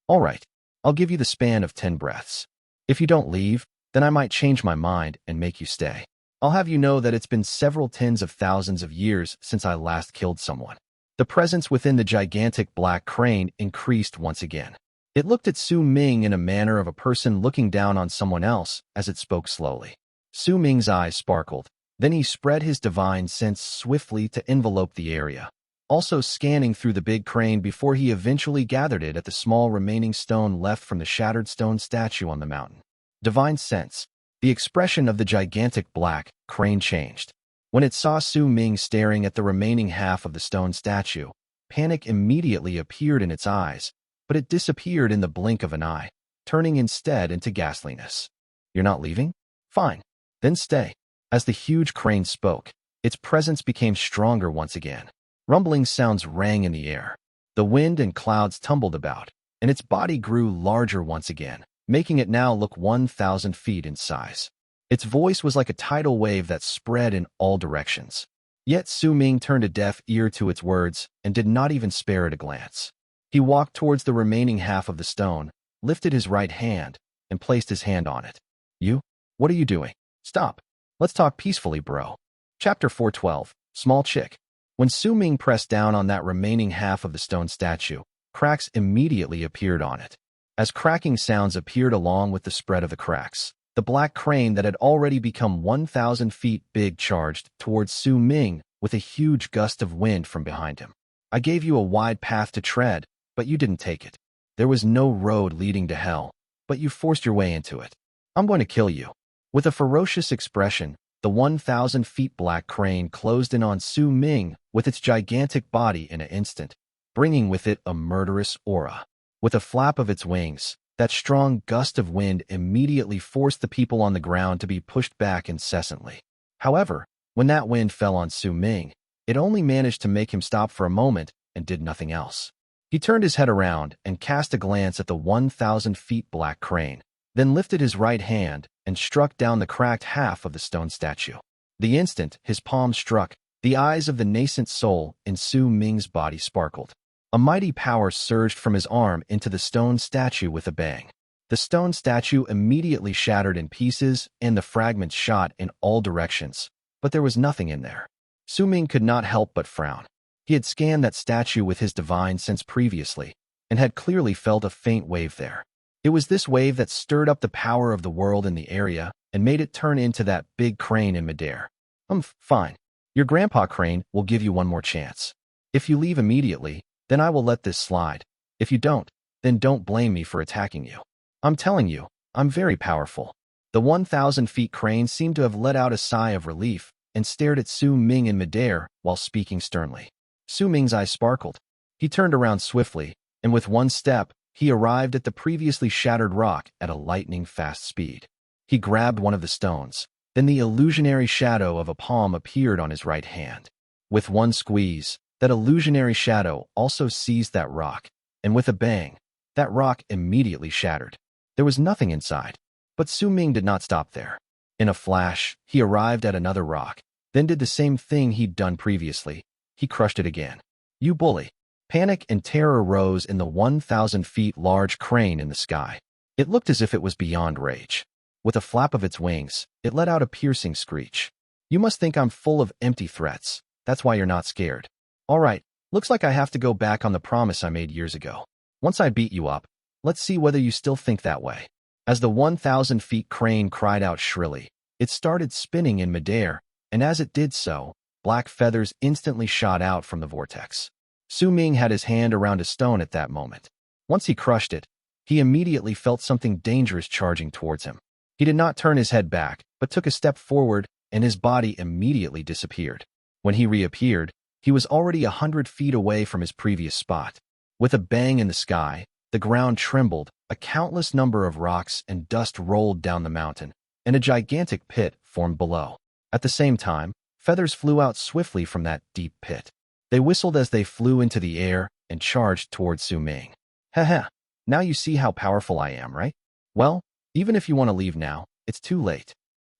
S1: All right, I'll give you the span of 10 breaths. If you don't leave, then I might change my mind and make you stay. I'll have you know that it's been several tens of thousands of years since I last killed someone. The presence within the gigantic black crane increased once again. It looked at Su Ming in a manner of a person looking down on someone else as it spoke slowly. Su Ming's eyes sparkled. Then he spread his divine sense swiftly to envelope the area, also scanning through the big crane before he eventually gathered it at the small remaining stone left from the shattered stone statue on the mountain. Divine sense. The expression of the gigantic black crane changed. When it saw Su Ming staring at the remaining half of the stone statue, panic immediately appeared in its eyes, but it disappeared in the blink of an eye, turning instead into ghastliness. You're not leaving? Fine. Then stay. As the huge crane spoke, its presence became stronger once again. Rumbling sounds rang in the air. The wind and clouds tumbled about, and its body grew larger once again, making it now look 1,000 feet in size. Its voice was like a tidal wave that spread in all directions. Yet Su Ming turned a deaf ear to its words and did not even spare it a glance. He walked towards the remaining half of the stone, lifted his right hand, and placed his hand on it. You? What are you doing? Stop. Let's talk peacefully, bro. Chapter 412, Small Chick. When Su Ming pressed down on that remaining half of the stone statue, cracks immediately appeared on it. As cracking sounds appeared along with the spread of the cracks, the black crane that had already become 1,000 feet big charged towards Su Ming with a huge gust of wind from behind him. I gave you a wide path to tread, but you didn't take it. There was no road leading to hell, but you forced your way into it. I'm going to kill you. With a ferocious expression, the 1,000 feet black crane closed in on Su Ming with its gigantic body in an instant, bringing with it a murderous aura. With a flap of its wings, that strong gust of wind immediately forced the people on the ground to be pushed back incessantly. However, when that wind fell on Su Ming, it only managed to make him stop for a moment and did nothing else. He turned his head around and cast a glance at the 1,000 feet black crane, then lifted his right hand and struck down the cracked half of the stone statue. The instant his palm struck, the eyes of the nascent soul in Su Ming's body sparkled. A mighty power surged from his arm into the stone statue with a bang. The stone statue immediately shattered in pieces and the fragments shot in all directions, but there was nothing in there. Su Ming could not help but frown. He had scanned that statue with his divine sense previously, and had clearly felt a faint wave there. It was this wave that stirred up the power of the world in the area and made it turn into that big crane in midair. Fine. Your grandpa crane will give you one more chance. If you leave immediately, then I will let this slide. If you don't, then don't blame me for attacking you. I'm telling you, I'm very powerful. The 1,000 feet crane seemed to have let out a sigh of relief and stared at Su Ming in midair while speaking sternly. Su Ming's eyes sparkled. He turned around swiftly, and with one step, he arrived at the previously shattered rock at a lightning-fast speed. He grabbed one of the stones. Then the illusionary shadow of a palm appeared on his right hand. With one squeeze, that illusionary shadow also seized that rock, and with a bang, that rock immediately shattered. There was nothing inside. But Su Ming did not stop there. In a flash, he arrived at another rock, then did the same thing he'd done previously. He crushed it again. You bully. Panic and terror rose in the 1,000 feet large crane in the sky. It looked as if it was beyond rage. With a flap of its wings, it let out a piercing screech. You must think I'm full of empty threats. That's why you're not scared. All right, looks like I have to go back on the promise I made years ago. Once I beat you up, let's see whether you still think that way. As the 1,000 feet crane cried out shrilly, it started spinning in midair, and as it did so, black feathers instantly shot out from the vortex. Su Ming had his hand around a stone at that moment. Once he crushed it, he immediately felt something dangerous charging towards him. He did not turn his head back, but took a step forward, and his body immediately disappeared. When he reappeared, he was already 100 feet away from his previous spot. With a bang in the sky, the ground trembled, a countless number of rocks and dust rolled down the mountain, and a gigantic pit formed below. At the same time, feathers flew out swiftly from that deep pit. They whistled as they flew into the air and charged towards Su Ming. Haha, now you see how powerful I am, right? Well, even if you want to leave now, it's too late.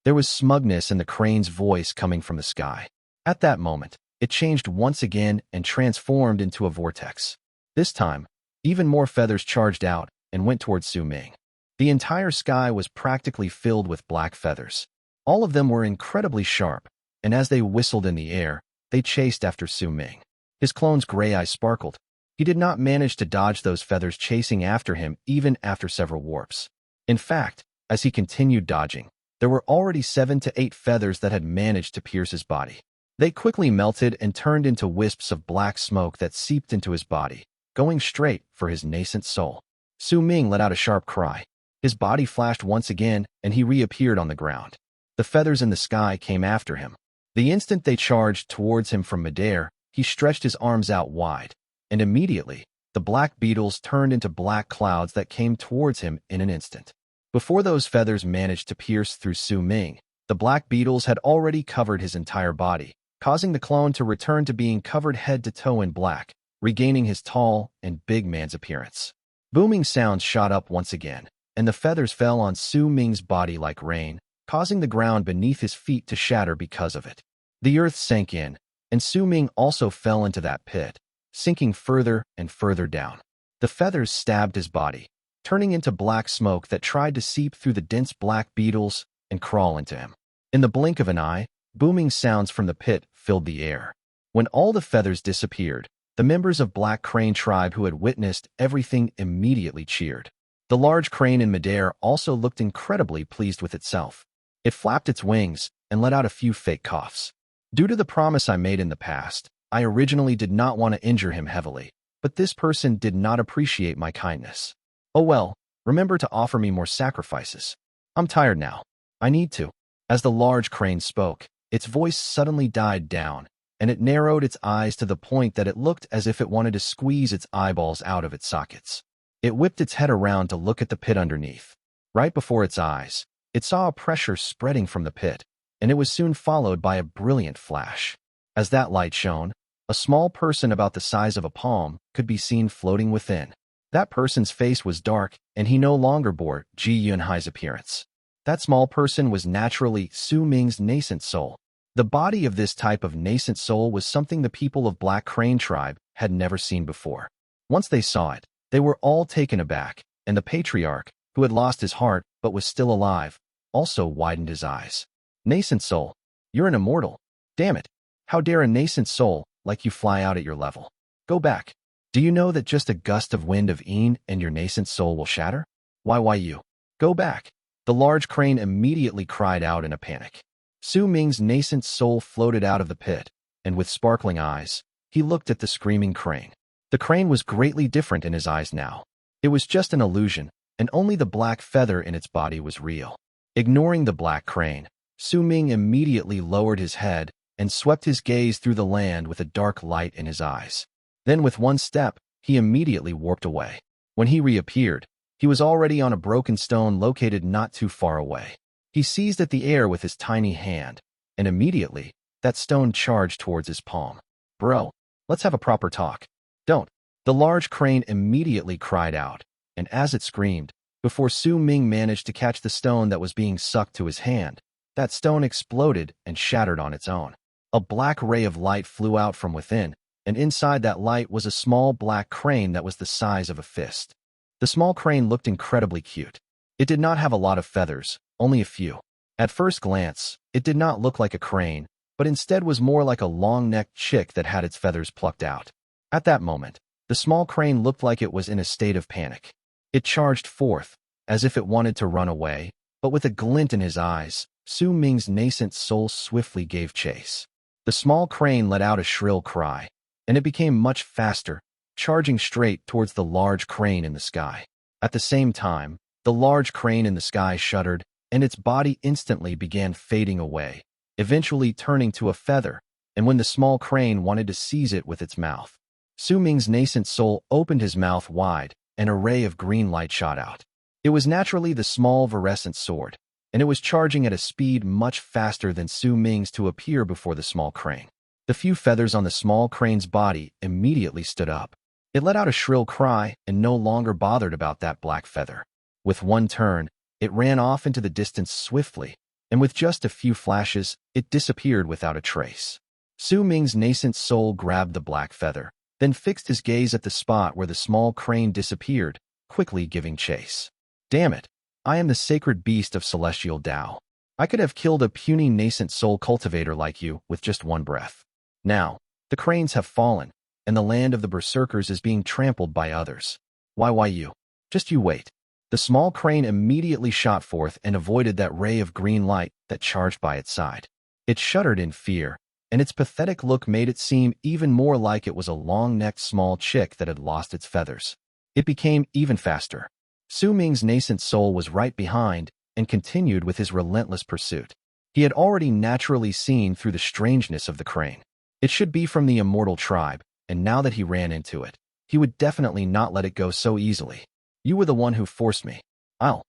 S1: There was smugness in the crane's voice coming from the sky. At that moment, it changed once again and transformed into a vortex. This time, even more feathers charged out and went towards Su Ming. The entire sky was practically filled with black feathers. All of them were incredibly sharp, and as they whistled in the air, they chased after Su Ming. His clone's gray eyes sparkled. He did not manage to dodge those feathers chasing after him even after several warps. In fact, as he continued dodging, there were already 7 to 8 feathers that had managed to pierce his body. They quickly melted and turned into wisps of black smoke that seeped into his body, going straight for his nascent soul. Su Ming let out a sharp cry. His body flashed once again, and he reappeared on the ground. The feathers in the sky came after him. The instant they charged towards him from midair, he stretched his arms out wide, and immediately, the black beetles turned into black clouds that came towards him in an instant. Before those feathers managed to pierce through Su Ming, the black beetles had already covered his entire body, causing the clone to return to being covered head to toe in black, regaining his tall and big man's appearance. Booming sounds shot up once again, and the feathers fell on Su Ming's body like rain, causing the ground beneath his feet to shatter because of it. The earth sank in, and Su Ming also fell into that pit, sinking further and further down. The feathers stabbed his body, turning into black smoke that tried to seep through the dense black beetles and crawl into him. In the blink of an eye, booming sounds from the pit filled the air. When all the feathers disappeared, the members of Black Crane Tribe who had witnessed everything immediately cheered. The large crane in midair also looked incredibly pleased with itself. It flapped its wings and let out a few fake coughs. Due to the promise I made in the past, I originally did not want to injure him heavily, but this person did not appreciate my kindness. Oh well, remember to offer me more sacrifices. I'm tired now. I need to. As the large crane spoke, its voice suddenly died down, and it narrowed its eyes to the point that it looked as if it wanted to squeeze its eyeballs out of its sockets. It whipped its head around to look at the pit underneath. Right before its eyes, it saw a pressure spreading from the pit, and it was soon followed by a brilliant flash. As that light shone, a small person about the size of a palm could be seen floating within. That person's face was dark, and he no longer bore Ji Yunhai's appearance. That small person was naturally Su Ming's nascent soul. The body of this type of nascent soul was something the people of Black Crane Tribe had never seen before. Once they saw it, they were all taken aback, and the patriarch, who had lost his heart but was still alive, also widened his eyes. Nascent soul, you're an immortal. Damn it. How dare a nascent soul like you fly out at your level? Go back. Do you know that just a gust of wind of Een and your nascent soul will shatter? Why you? Go back. The large crane immediately cried out in a panic. Su Ming's nascent soul floated out of the pit, and with sparkling eyes, he looked at the screaming crane. The crane was greatly different in his eyes now. It was just an illusion, and only the black feather in its body was real. Ignoring the black crane, Su Ming immediately lowered his head and swept his gaze through the land with a dark light in his eyes. Then with one step, he immediately warped away. When he reappeared, he was already on a broken stone located not too far away. He seized at the air with his tiny hand, and immediately, that stone charged towards his palm. Bro, let's have a proper talk. Don't. The large crane immediately cried out, and as it screamed, before Su Ming managed to catch the stone that was being sucked to his hand, that stone exploded and shattered on its own. A black ray of light flew out from within, and inside that light was a small black crane that was the size of a fist. The small crane looked incredibly cute. It did not have a lot of feathers, only a few. At first glance, it did not look like a crane, but instead was more like a long-necked chick that had its feathers plucked out. At that moment, the small crane looked like it was in a state of panic. It charged forth, as if it wanted to run away, but with a glint in his eyes, Su Ming's nascent soul swiftly gave chase. The small crane let out a shrill cry, and it became much faster, charging straight towards the large crane in the sky. At the same time, the large crane in the sky shuddered, and its body instantly began fading away, eventually turning to a feather, and when the small crane wanted to seize it with its mouth, Su Ming's nascent soul opened his mouth wide, and a ray of green light shot out. It was naturally the small Virescent sword, and it was charging at a speed much faster than Su Ming's to appear before the small crane. The few feathers on the small crane's body immediately stood up. It let out a shrill cry and no longer bothered about that black feather. With one turn, it ran off into the distance swiftly, and with just a few flashes, it disappeared without a trace. Su Ming's nascent soul grabbed the black feather, then fixed his gaze at the spot where the small crane disappeared, quickly giving chase. Damn it! I am the sacred beast of celestial Tao. I could have killed a puny nascent soul cultivator like you with just one breath. Now, the cranes have fallen, and the land of the Berserkers is being trampled by others. Why you? Just you wait. The small crane immediately shot forth and avoided that ray of green light that charged by its side. It shuddered in fear, and its pathetic look made it seem even more like it was a long-necked small chick that had lost its feathers. It became even faster. Su Ming's nascent soul was right behind and continued with his relentless pursuit. He had already naturally seen through the strangeness of the crane. It should be from the Immortal tribe, and now that he ran into it, he would definitely not let it go so easily. You were the one who forced me. I'll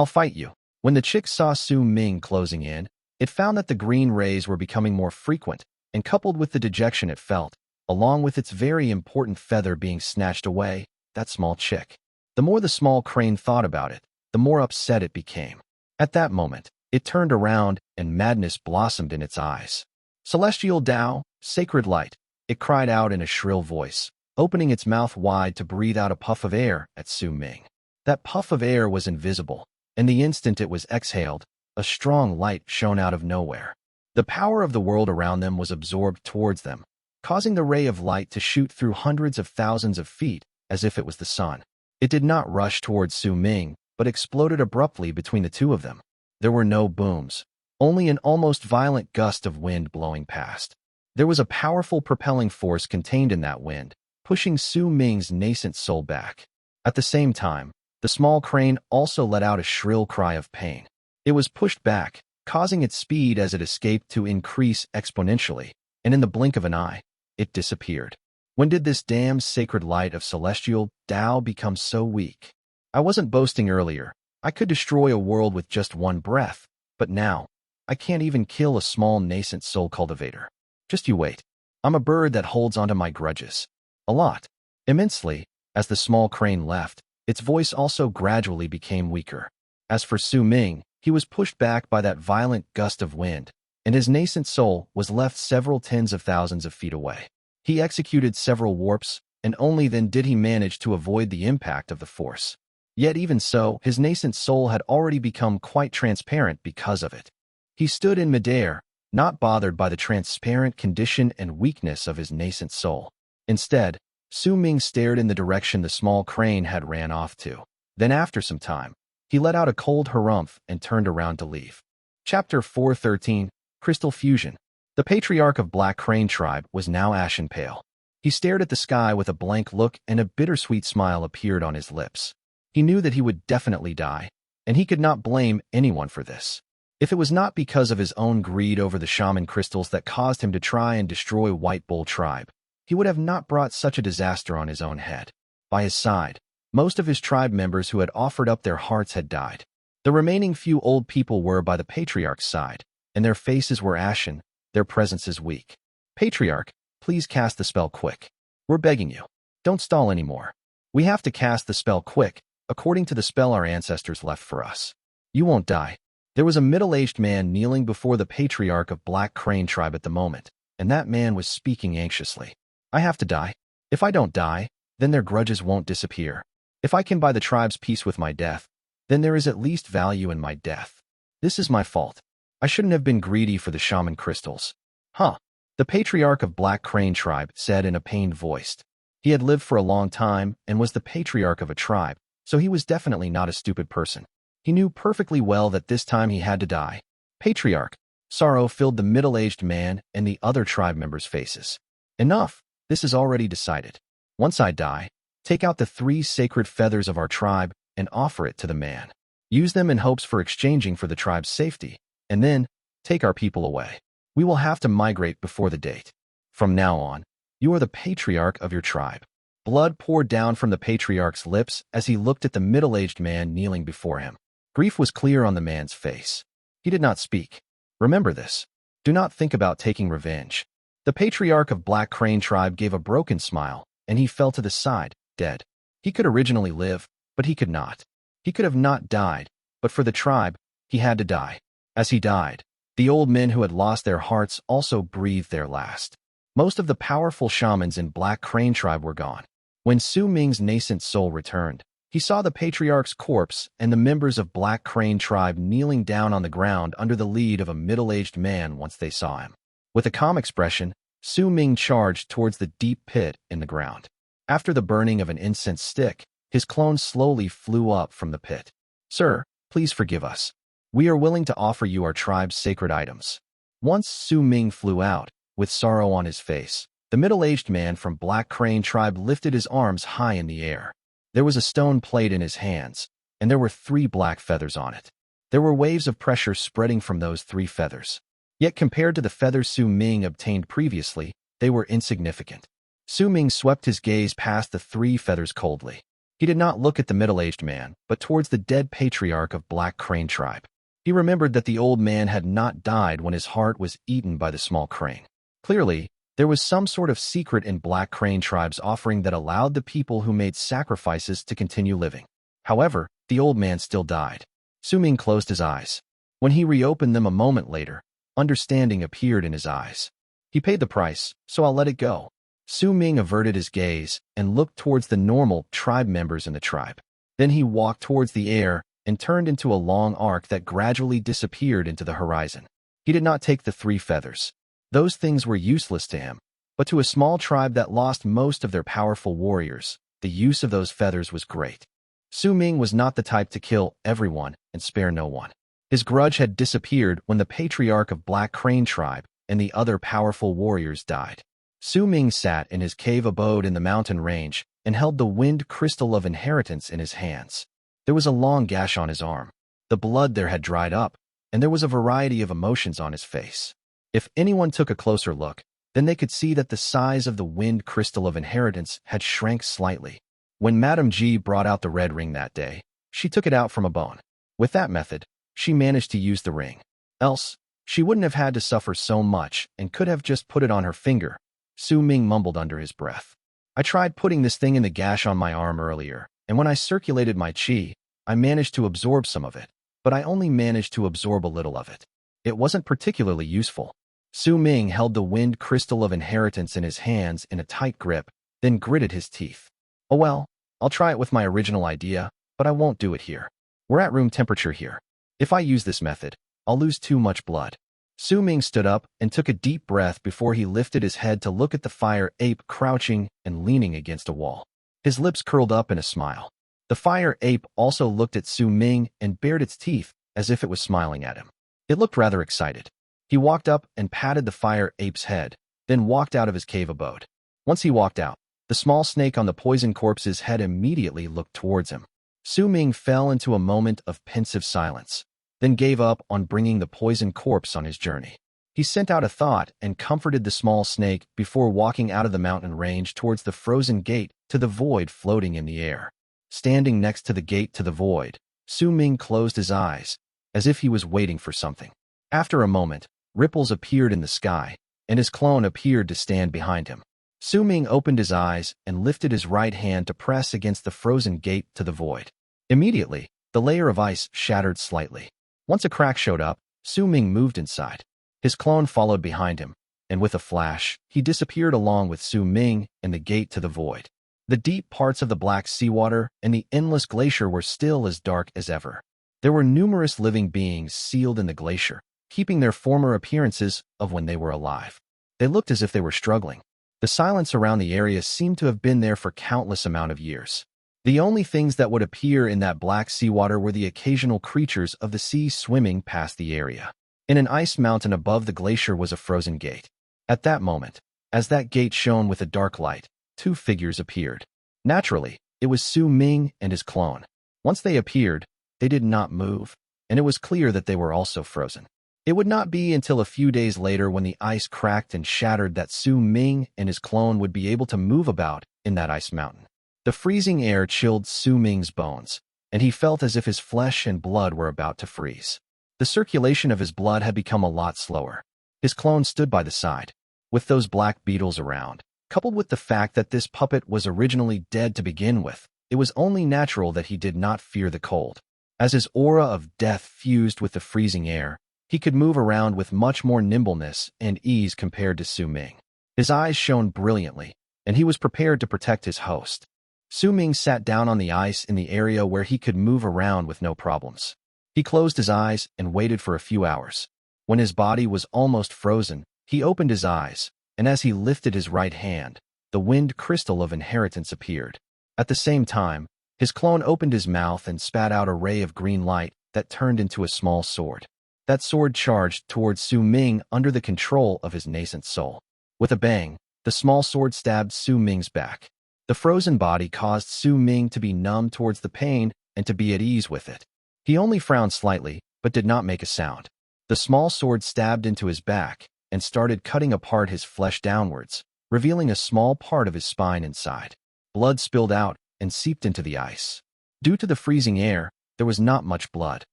S1: fight you. When the chick saw Su Ming closing in, it found that the green rays were becoming more frequent, and coupled with the dejection it felt, along with its very important feather being snatched away, that small chick. The more the small crane thought about it, the more upset it became. At that moment, it turned around and madness blossomed in its eyes. Celestial Tao, sacred light, it cried out in a shrill voice, opening its mouth wide to breathe out a puff of air at Su Ming. That puff of air was invisible, and the instant it was exhaled, a strong light shone out of nowhere. The power of the world around them was absorbed towards them, causing the ray of light to shoot through hundreds of thousands of feet as if it was the sun. It did not rush towards Su Ming, but exploded abruptly between the two of them. There were no booms, only an almost violent gust of wind blowing past. There was a powerful propelling force contained in that wind, pushing Su Ming's nascent soul back. At the same time, the small crane also let out a shrill cry of pain. It was pushed back, causing its speed as it escaped to increase exponentially, and in the blink of an eye, it disappeared. When did this damn sacred light of celestial Tao become so weak? I wasn't boasting earlier. I could destroy a world with just one breath, but now, I can't even kill a small nascent soul cultivator. Just you wait. I'm a bird that holds onto my grudges. A lot. Immensely. As the small crane left, its voice also gradually became weaker. As for Su Ming, he was pushed back by that violent gust of wind, and his nascent soul was left several tens of thousands of feet away. He executed several warps, and only then did he manage to avoid the impact of the force. Yet even so, his nascent soul had already become quite transparent because of it. He stood in midair, not bothered by the transparent condition and weakness of his nascent soul. Instead, Su Ming stared in the direction the small crane had ran off to. Then after some time, he let out a cold harumph and turned around to leave. Chapter 413, Crystal Fusion. The patriarch of Black Crane Tribe was now ashen pale. He stared at the sky with a blank look, and a bittersweet smile appeared on his lips. He knew that he would definitely die, and he could not blame anyone for this. If it was not because of his own greed over the shaman crystals that caused him to try and destroy White Bull Tribe, he would have not brought such a disaster on his own head. By his side, most of his tribe members who had offered up their hearts had died. The remaining few old people were by the patriarch's side, and their faces were ashen, their presences weak. Patriarch, please cast the spell quick. We're begging you. Don't stall anymore. We have to cast the spell quick, according to the spell our ancestors left for us. You won't die. There was a middle-aged man kneeling before the patriarch of Black Crane Tribe at the moment, and that man was speaking anxiously. I have to die. If I don't die, then their grudges won't disappear. If I can buy the tribe's peace with my death, then there is at least value in my death. This is my fault. I shouldn't have been greedy for the shaman crystals. Huh. The patriarch of Black Crane Tribe said in a pained voice. He had lived for a long time and was the patriarch of a tribe, so he was definitely not a stupid person. He knew perfectly well that this time he had to die. Patriarch. Sorrow filled the middle-aged man and the other tribe members' faces. Enough. This is already decided. Once I die, take out the 3 sacred feathers of our tribe and offer it to the man. Use them in hopes for exchanging for the tribe's safety, and then take our people away. We will have to migrate before the date. From now on, you are the patriarch of your tribe. Blood poured down from the patriarch's lips as he looked at the middle-aged man kneeling before him. Grief was clear on the man's face. He did not speak. Remember this. Do not think about taking revenge. The patriarch of Black Crane Tribe gave a broken smile, and he fell to the side, dead. He could originally live, but he could not. He could have not died, but for the tribe, he had to die. As he died, the old men who had lost their hearts also breathed their last. Most of the powerful shamans in Black Crane Tribe were gone. When Su Ming's nascent soul returned, he saw the patriarch's corpse and the members of Black Crane Tribe kneeling down on the ground under the lead of a middle-aged man once they saw him. With a calm expression, Su Ming charged towards the deep pit in the ground. After the burning of an incense stick, his clone slowly flew up from the pit. Sir, please forgive us. We are willing to offer you our tribe's sacred items. Once Su Ming flew out, with sorrow on his face, the middle-aged man from Black Crane Tribe lifted his arms high in the air. There was a stone plate in his hands, and there were 3 black feathers on it. There were waves of pressure spreading from those 3 feathers. Yet compared to the feathers Su Ming obtained previously, they were insignificant. Su Ming swept his gaze past the 3 feathers coldly. He did not look at the middle-aged man, but towards the dead patriarch of Black Crane Tribe. He remembered that the old man had not died when his heart was eaten by the small crane. Clearly, there was some sort of secret in Black Crane Tribe's offering that allowed the people who made sacrifices to continue living. However, the old man still died. Su Ming closed his eyes. When he reopened them a moment later, understanding appeared in his eyes. He paid the price, so I'll let it go. Su Ming averted his gaze and looked towards the normal tribe members in the tribe. Then he walked towards the air and turned into a long arc that gradually disappeared into the horizon. He did not take the 3 feathers. Those things were useless to him, but to a small tribe that lost most of their powerful warriors, the use of those feathers was great. Su Ming was not the type to kill everyone and spare no one. His grudge had disappeared when the patriarch of Black Crane Tribe and the other powerful warriors died. Su Ming sat in his cave abode in the mountain range and held the wind crystal of inheritance in his hands. There was a long gash on his arm. The blood there had dried up, and there was a variety of emotions on his face. If anyone took a closer look, then they could see that the size of the wind crystal of inheritance had shrank slightly. When Madame G brought out the red ring that day, she took it out from a bone. With that method, she managed to use the ring. Else, she wouldn't have had to suffer so much and could have just put it on her finger. Su Ming mumbled under his breath. I tried putting this thing in the gash on my arm earlier, and when I circulated my chi, I managed to absorb some of it, but I only managed to absorb a little of it. It wasn't particularly useful. Su Ming held the wind crystal of inheritance in his hands in a tight grip, then gritted his teeth. Oh well, I'll try it with my original idea, but I won't do it here. We're at room temperature here. If I use this method, I'll lose too much blood. Su Ming stood up and took a deep breath before he lifted his head to look at the fire ape crouching and leaning against a wall. His lips curled up in a smile. The fire ape also looked at Su Ming and bared its teeth as if it was smiling at him. It looked rather excited. He walked up and patted the fire ape's head, then walked out of his cave abode. Once he walked out, the small snake on the poison corpse's head immediately looked towards him. Su Ming fell into a moment of pensive silence, then gave up on bringing the poison corpse on his journey. He sent out a thought and comforted the small snake before walking out of the mountain range towards the frozen gate to the void floating in the air. Standing next to the gate to the void, Su Ming closed his eyes, as if he was waiting for something. After a moment, ripples appeared in the sky, and his clone appeared to stand behind him. Su Ming opened his eyes and lifted his right hand to press against the frozen gate to the void. Immediately, the layer of ice shattered slightly. Once a crack showed up, Su Ming moved inside. His clone followed behind him, and with a flash, he disappeared along with Su Ming and the gate to the void. The deep parts of the black seawater and the endless glacier were still as dark as ever. There were numerous living beings sealed in the glacier, keeping their former appearances of when they were alive. They looked as if they were struggling. The silence around the area seemed to have been there for countless amount of years. The only things that would appear in that black seawater were the occasional creatures of the sea swimming past the area. In an ice mountain above the glacier was a frozen gate. At that moment, as that gate shone with a dark light, two figures appeared. Naturally, it was Su Ming and his clone. Once they appeared, they did not move, and it was clear that they were also frozen. It would not be until a few days later when the ice cracked and shattered that Su Ming and his clone would be able to move about in that ice mountain. The freezing air chilled Su Ming's bones, and he felt as if his flesh and blood were about to freeze. The circulation of his blood had become a lot slower. His clone stood by the side, with those black beetles around. Coupled with the fact that this puppet was originally dead to begin with, it was only natural that he did not fear the cold. As his aura of death fused with the freezing air, he could move around with much more nimbleness and ease compared to Su Ming. His eyes shone brilliantly, and he was prepared to protect his host. Su Ming sat down on the ice in the area where he could move around with no problems. He closed his eyes and waited for a few hours. When his body was almost frozen, he opened his eyes, and as he lifted his right hand, the wind crystal of inheritance appeared. At the same time, his clone opened his mouth and spat out a ray of green light that turned into a small sword. That sword charged towards Su Ming under the control of his nascent soul. With a bang, the small sword stabbed Su Ming's back. The frozen body caused Su Ming to be numb towards the pain and to be at ease with it. He only frowned slightly, but did not make a sound. The small sword stabbed into his back and started cutting apart his flesh downwards, revealing a small part of his spine inside. Blood spilled out and seeped into the ice. Due to the freezing air, there was not much blood.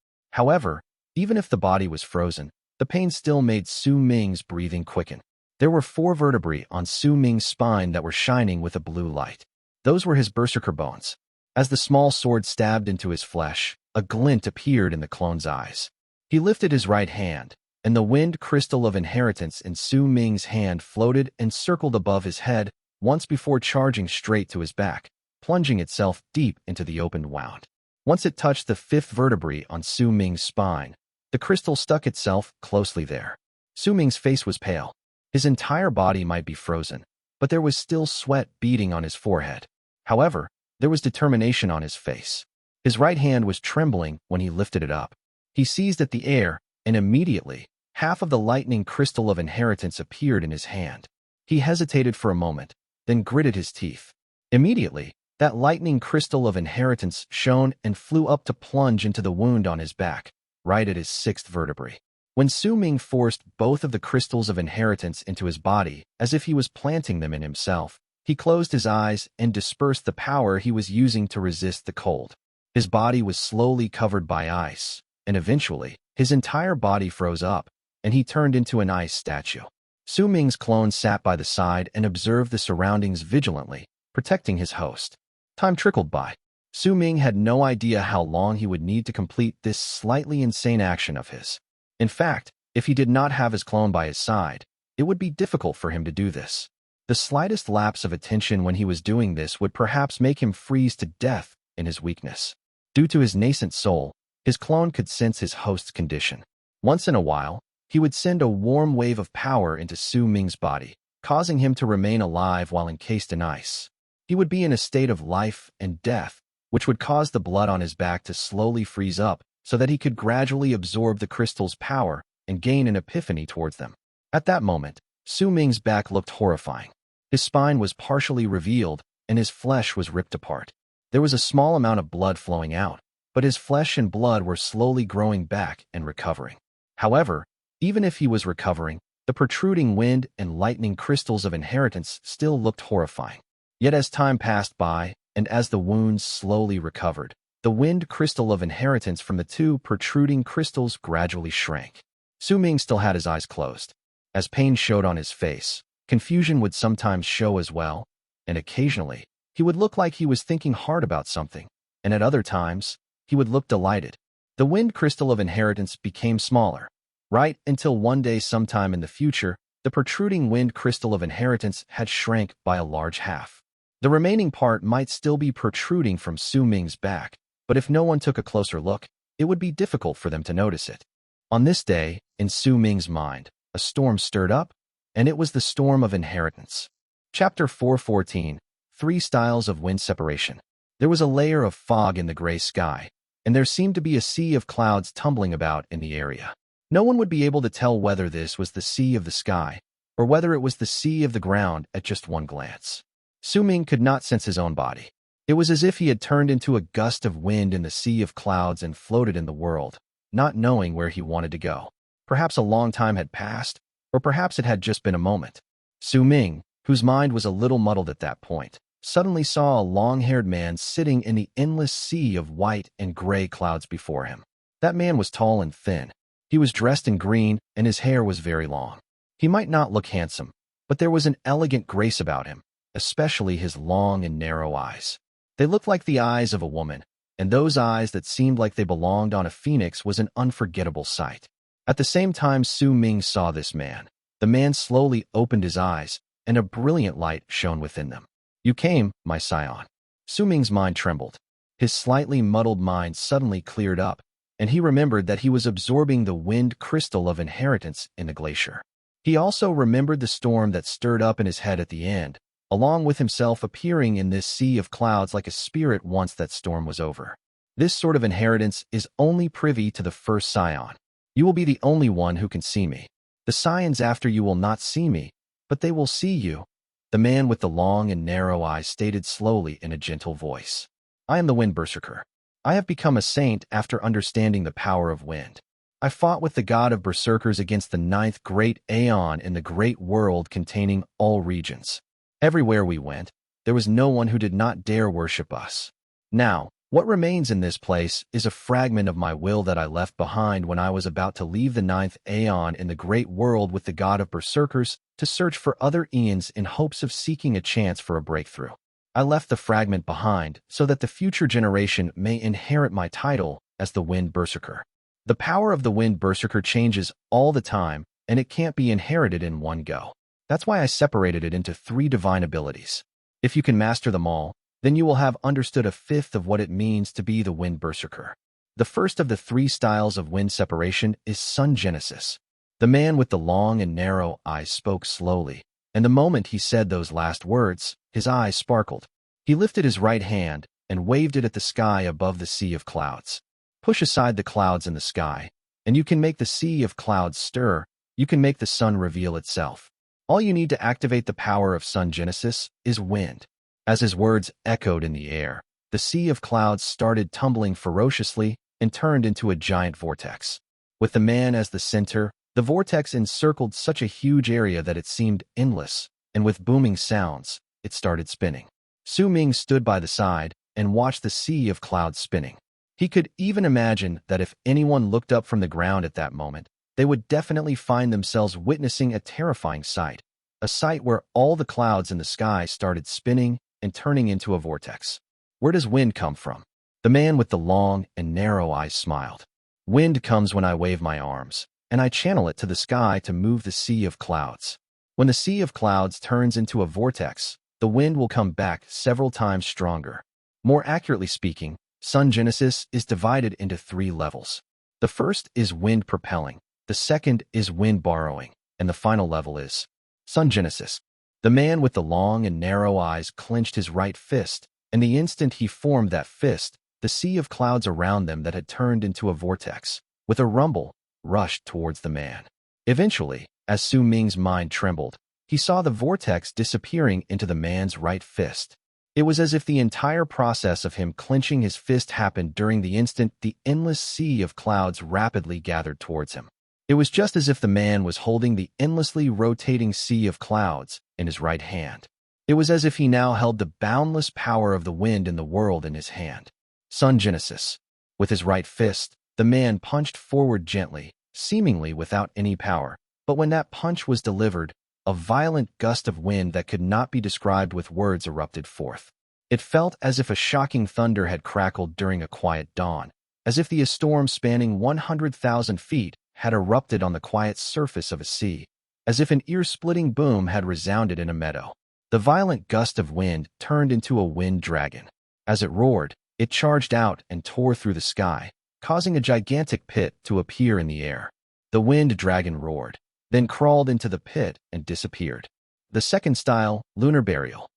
S1: However, even if the body was frozen, the pain still made Su Ming's breathing quicken. There were 4 vertebrae on Su Ming's spine that were shining with a blue light. Those were his Berserker bones. As the small sword stabbed into his flesh, a glint appeared in the clone's eyes. He lifted his right hand, and the wind crystal of inheritance in Su Ming's hand floated and circled above his head once before charging straight to his back, plunging itself deep into the opened wound. Once it touched the 5th vertebrae on Su Ming's spine, the crystal stuck itself closely there. Su Ming's face was pale. His entire body might be frozen, but there was still sweat beading on his forehead. However, there was determination on his face. His right hand was trembling when he lifted it up. He seized at the air, and immediately, half of the lightning crystal of inheritance appeared in his hand. He hesitated for a moment, then gritted his teeth. Immediately, that lightning crystal of inheritance shone and flew up to plunge into the wound on his back, right at his 6th vertebrae. When Su Ming forced both of the crystals of inheritance into his body, as if he was planting them in himself, he closed his eyes and dispersed the power he was using to resist the cold. His body was slowly covered by ice, and eventually, his entire body froze up, and he turned into an ice statue. Su Ming's clone sat by the side and observed the surroundings vigilantly, protecting his host. Time trickled by. Su Ming had no idea how long he would need to complete this slightly insane action of his. In fact, if he did not have his clone by his side, it would be difficult for him to do this. The slightest lapse of attention when he was doing this would perhaps make him freeze to death in his weakness. Due to his nascent soul, his clone could sense his host's condition. Once in a while, he would send a warm wave of power into Su Ming's body, causing him to remain alive while encased in ice. He would be in a state of life and death, which would cause the blood on his back to slowly freeze up so that he could gradually absorb the crystal's power and gain an epiphany towards them. At that moment, Su Ming's back looked horrifying. His spine was partially revealed, and his flesh was ripped apart. There was a small amount of blood flowing out, but his flesh and blood were slowly growing back and recovering. However, even if he was recovering, the protruding wind and lightning crystals of inheritance still looked horrifying. Yet as time passed by, and as the wounds slowly recovered, the wind crystal of inheritance from the two protruding crystals gradually shrank. Su Ming still had his eyes closed. As pain showed on his face, confusion would sometimes show as well, and occasionally, he would look like he was thinking hard about something, and at other times, he would look delighted. The wind crystal of inheritance became smaller, right until one day sometime in the future, the protruding wind crystal of inheritance had shrank by a large half. The remaining part might still be protruding from Su Ming's back, but if no one took a closer look, it would be difficult for them to notice it. On this day, in Su Ming's mind, a storm stirred up, and it was the storm of inheritance. Chapter 414, 3 Styles of Wind Separation. There was a layer of fog in the gray sky, and there seemed to be a sea of clouds tumbling about in the area. No one would be able to tell whether this was the sea of the sky, or whether it was the sea of the ground at just one glance. Su Ming could not sense his own body. It was as if he had turned into a gust of wind in the sea of clouds and floated in the world, not knowing where he wanted to go. Perhaps a long time had passed, or perhaps it had just been a moment. Su Ming, whose mind was a little muddled at that point, suddenly saw a long-haired man sitting in the endless sea of white and gray clouds before him. That man was tall and thin. He was dressed in green, and his hair was very long. He might not look handsome, but there was an elegant grace about him, especially his long and narrow eyes. They looked like the eyes of a woman, and those eyes that seemed like they belonged on a phoenix was an unforgettable sight. At the same time Su Ming saw this man, the man slowly opened his eyes, and a brilliant light shone within them. "You came, my scion." Su Ming's mind trembled. His slightly muddled mind suddenly cleared up, and he remembered that he was absorbing the wind crystal of inheritance in the glacier. He also remembered the storm that stirred up in his head at the end, along with himself appearing in this sea of clouds like a spirit once that storm was over. This sort of inheritance is only privy to the first scion. You will be the only one who can see me. The scions after you will not see me, but they will see you. The man with the long and narrow eyes stated slowly in a gentle voice. I am the Wind Berserker. I have become a saint after understanding the power of wind. I fought with the god of Berserkers against the 9th great Aeon in the great world containing all regions. Everywhere we went, there was no one who did not dare worship us. Now, what remains in this place is a fragment of my will that I left behind when I was about to leave the 9th Aeon in the great world with the god of Berserkers to search for other Aeons in hopes of seeking a chance for a breakthrough. I left the fragment behind so that the future generation may inherit my title as the Wind Berserker. The power of the Wind Berserker changes all the time, and it can't be inherited in one go. That's why I separated it into 3 divine abilities. If you can master them all, then you will have understood a fifth of what it means to be the Wind Berserker. The first of the 3 styles of wind separation is Sun Genesis. The man with the long and narrow eyes spoke slowly, and the moment he said those last words, his eyes sparkled. He lifted his right hand and waved it at the sky above the sea of clouds. Push aside the clouds in the sky, and you can make the sea of clouds stir. You can make the sun reveal itself. All you need to activate the power of Sun Genesis is wind. As his words echoed in the air, the sea of clouds started tumbling ferociously and turned into a giant vortex. With the man as the center, the vortex encircled such a huge area that it seemed endless, and with booming sounds, it started spinning. Su Ming stood by the side and watched the sea of clouds spinning. He could even imagine that if anyone looked up from the ground at that moment, they would definitely find themselves witnessing a terrifying sight, a sight where all the clouds in the sky started spinning and turning into a vortex. Where does wind come from? The man with the long and narrow eyes smiled. Wind comes when I wave my arms, and I channel it to the sky to move the sea of clouds. When the sea of clouds turns into a vortex, the wind will come back several times stronger. More accurately speaking, Sun Genesis is divided into 3 levels. The first is wind propelling. The second is wind borrowing, and the final level is sun genesis. The man with the long and narrow eyes clenched his right fist, and the instant he formed that fist, the sea of clouds around them that had turned into a vortex, with a rumble, rushed towards the man. Eventually, as Su Ming's mind trembled, he saw the vortex disappearing into the man's right fist. It was as if the entire process of him clenching his fist happened during the instant the endless sea of clouds rapidly gathered towards him. It was just as if the man was holding the endlessly rotating sea of clouds in his right hand. It was as if he now held the boundless power of the wind in the world in his hand. Sun Genesis. With his right fist, the man punched forward gently, seemingly without any power. But when that punch was delivered, a violent gust of wind that could not be described with words erupted forth. It felt as if a shocking thunder had crackled during a quiet dawn, as if the storm spanning 100,000 feet had erupted on the quiet surface of a sea, as if an ear-splitting boom had resounded in a meadow. The violent gust of wind turned into a wind dragon. As it roared, it charged out and tore through the sky, causing a gigantic pit to appear in the air. The wind dragon roared, then crawled into the pit and disappeared. The second style, Lunar Burial.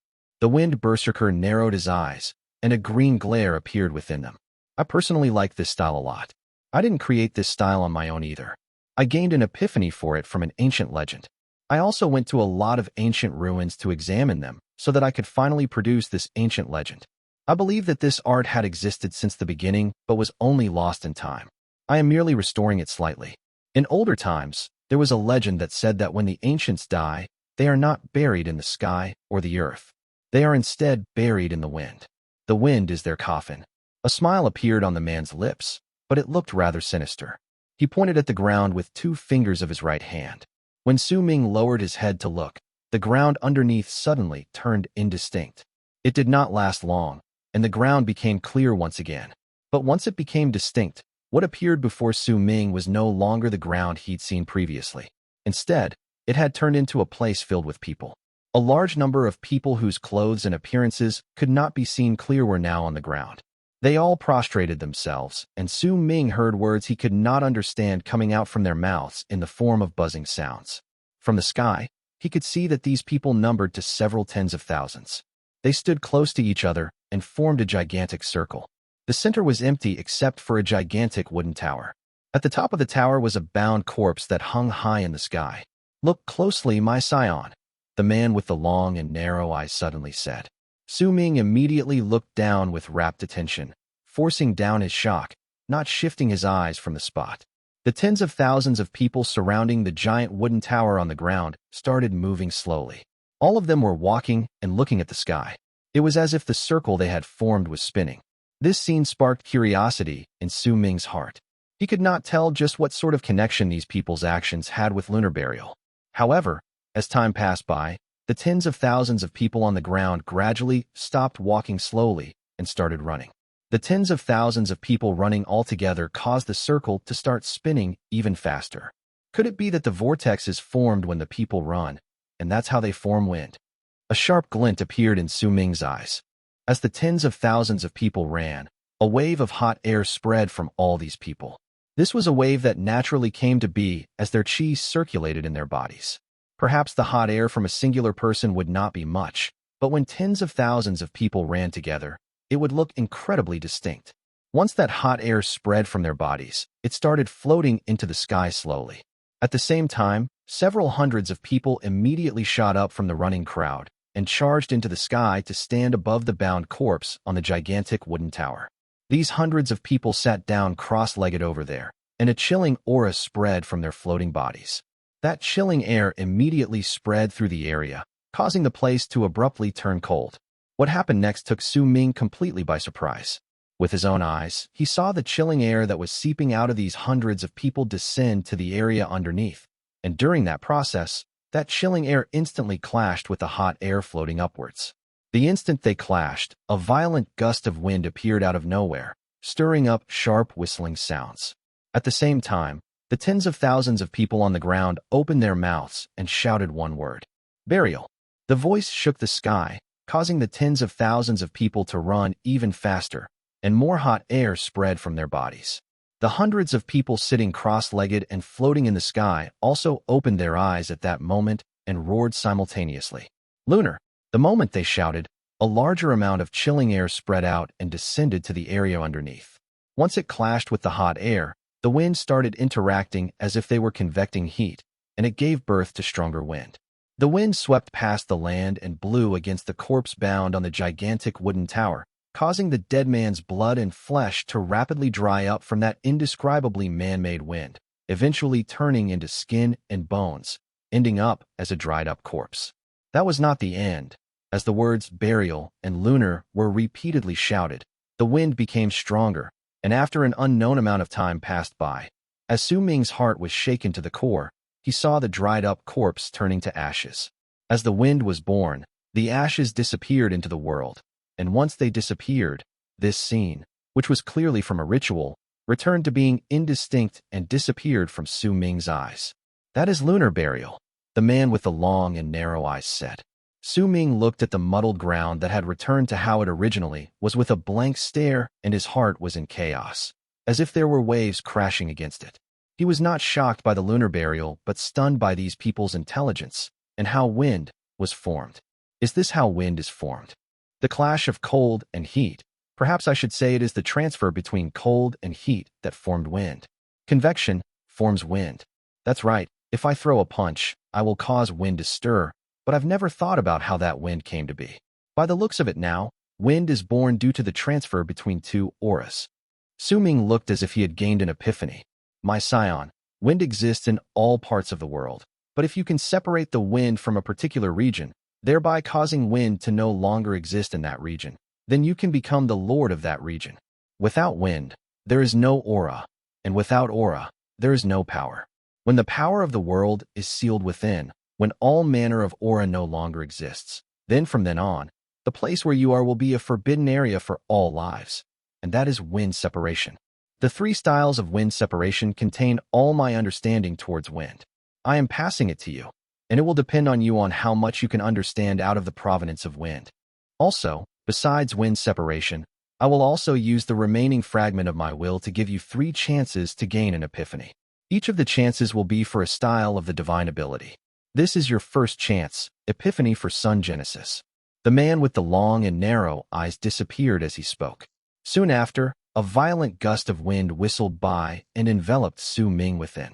S1: The wind Berserker narrowed his eyes, and a green glare appeared within them. I personally like this style a lot. I didn't create this style on my own either. I gained an epiphany for it from an ancient legend. I also went to a lot of ancient ruins to examine them so that I could finally produce this ancient legend. I believe that this art had existed since the beginning but was only lost in time. I am merely restoring it slightly. In older times, there was a legend that said that when the ancients die, they are not buried in the sky or the earth. They are instead buried in the wind. The wind is their coffin. A smile appeared on the man's lips, but it looked rather sinister. He pointed at the ground with 2 fingers of his right hand. When Su Ming lowered his head to look, the ground underneath suddenly turned indistinct. It did not last long, and the ground became clear once again. But once it became distinct, what appeared before Su Ming was no longer the ground he'd seen previously. Instead, it had turned into a place filled with people. A large number of people whose clothes and appearances could not be seen clear were now on the ground. They all prostrated themselves, and Su Ming heard words he could not understand coming out from their mouths in the form of buzzing sounds. From the sky, he could see that these people numbered to several tens of thousands. They stood close to each other and formed a gigantic circle. The center was empty except for a gigantic wooden tower. At the top of the tower was a bound corpse that hung high in the sky. "Look closely, my scion," the man with the long and narrow eyes suddenly said. Su Ming immediately looked down with rapt attention, forcing down his shock, not shifting his eyes from the spot. The tens of thousands of people surrounding the giant wooden tower on the ground started moving slowly. All of them were walking and looking at the sky. It was as if the circle they had formed was spinning. This scene sparked curiosity in Su Ming's heart. He could not tell just what sort of connection these people's actions had with lunar burial. However, as time passed by, the tens of thousands of people on the ground gradually stopped walking slowly and started running. The tens of thousands of people running all together caused the circle to start spinning even faster. Could it be that the vortex is formed when the people run, and that's how they form wind? A sharp glint appeared in Su Ming's eyes. As the tens of thousands of people ran, a wave of hot air spread from all these people. This was a wave that naturally came to be as their chi circulated in their bodies. Perhaps the hot air from a singular person would not be much, but when tens of thousands of people ran together, it would look incredibly distinct. Once that hot air spread from their bodies, it started floating into the sky slowly. At the same time, several hundreds of people immediately shot up from the running crowd and charged into the sky to stand above the bound corpse on the gigantic wooden tower. These hundreds of people sat down cross-legged over there, and a chilling aura spread from their floating bodies. That chilling air immediately spread through the area, causing the place to abruptly turn cold. What happened next took Su Ming completely by surprise. With his own eyes, he saw the chilling air that was seeping out of these hundreds of people descend to the area underneath, and during that process, that chilling air instantly clashed with the hot air floating upwards. The instant they clashed, a violent gust of wind appeared out of nowhere, stirring up sharp whistling sounds. At the same time, the tens of thousands of people on the ground opened their mouths and shouted one word: burial. The voice shook the sky, causing the tens of thousands of people to run even faster, and more hot air spread from their bodies. The hundreds of people sitting cross-legged and floating in the sky also opened their eyes at that moment and roared simultaneously. Lunar! The moment they shouted, a larger amount of chilling air spread out and descended to the area underneath. Once it clashed with the hot air, the wind started interacting as if they were convecting heat, and it gave birth to stronger wind. The wind swept past the land and blew against the corpse bound on the gigantic wooden tower, causing the dead man's blood and flesh to rapidly dry up from that indescribably man-made wind, eventually turning into skin and bones, ending up as a dried-up corpse. That was not the end. As the words burial and lunar were repeatedly shouted, the wind became stronger, and after an unknown amount of time passed by, as Su Ming's heart was shaken to the core, he saw the dried-up corpse turning to ashes. As the wind was born, the ashes disappeared into the world, and once they disappeared, this scene, which was clearly from a ritual, returned to being indistinct and disappeared from Su Ming's eyes. That is lunar burial, the man with the long and narrow eyes said. Su Ming looked at the muddled ground that had returned to how it originally was with a blank stare, and his heart was in chaos, as if there were waves crashing against it. He was not shocked by the lunar burial, but stunned by these people's intelligence and how wind was formed. Is this how wind is formed? The clash of cold and heat. Perhaps I should say it is the transfer between cold and heat that formed wind. Convection forms wind. That's right, if I throw a punch, I will cause wind to stir, but I've never thought about how that wind came to be. By the looks of it now, wind is born due to the transfer between two auras. Su Ming looked as if he had gained an epiphany. My scion, wind exists in all parts of the world, but if you can separate the wind from a particular region, thereby causing wind to no longer exist in that region, then you can become the lord of that region. Without wind, there is no aura, and without aura, there is no power. When the power of the world is sealed within, when all manner of aura no longer exists, then from then on, the place where you are will be a forbidden area for all lives, and that is wind separation. The 3 styles of wind separation contain all my understanding towards wind. I am passing it to you, and it will depend on you on how much you can understand out of the provenance of wind. Also, besides wind separation, I will also use the remaining fragment of my will to give you 3 chances to gain an epiphany. Each of the chances will be for a style of the divine ability. This is your first chance, Epiphany for Sun Genesis. The man with the long and narrow eyes disappeared as he spoke. Soon after, a violent gust of wind whistled by and enveloped Su Ming within.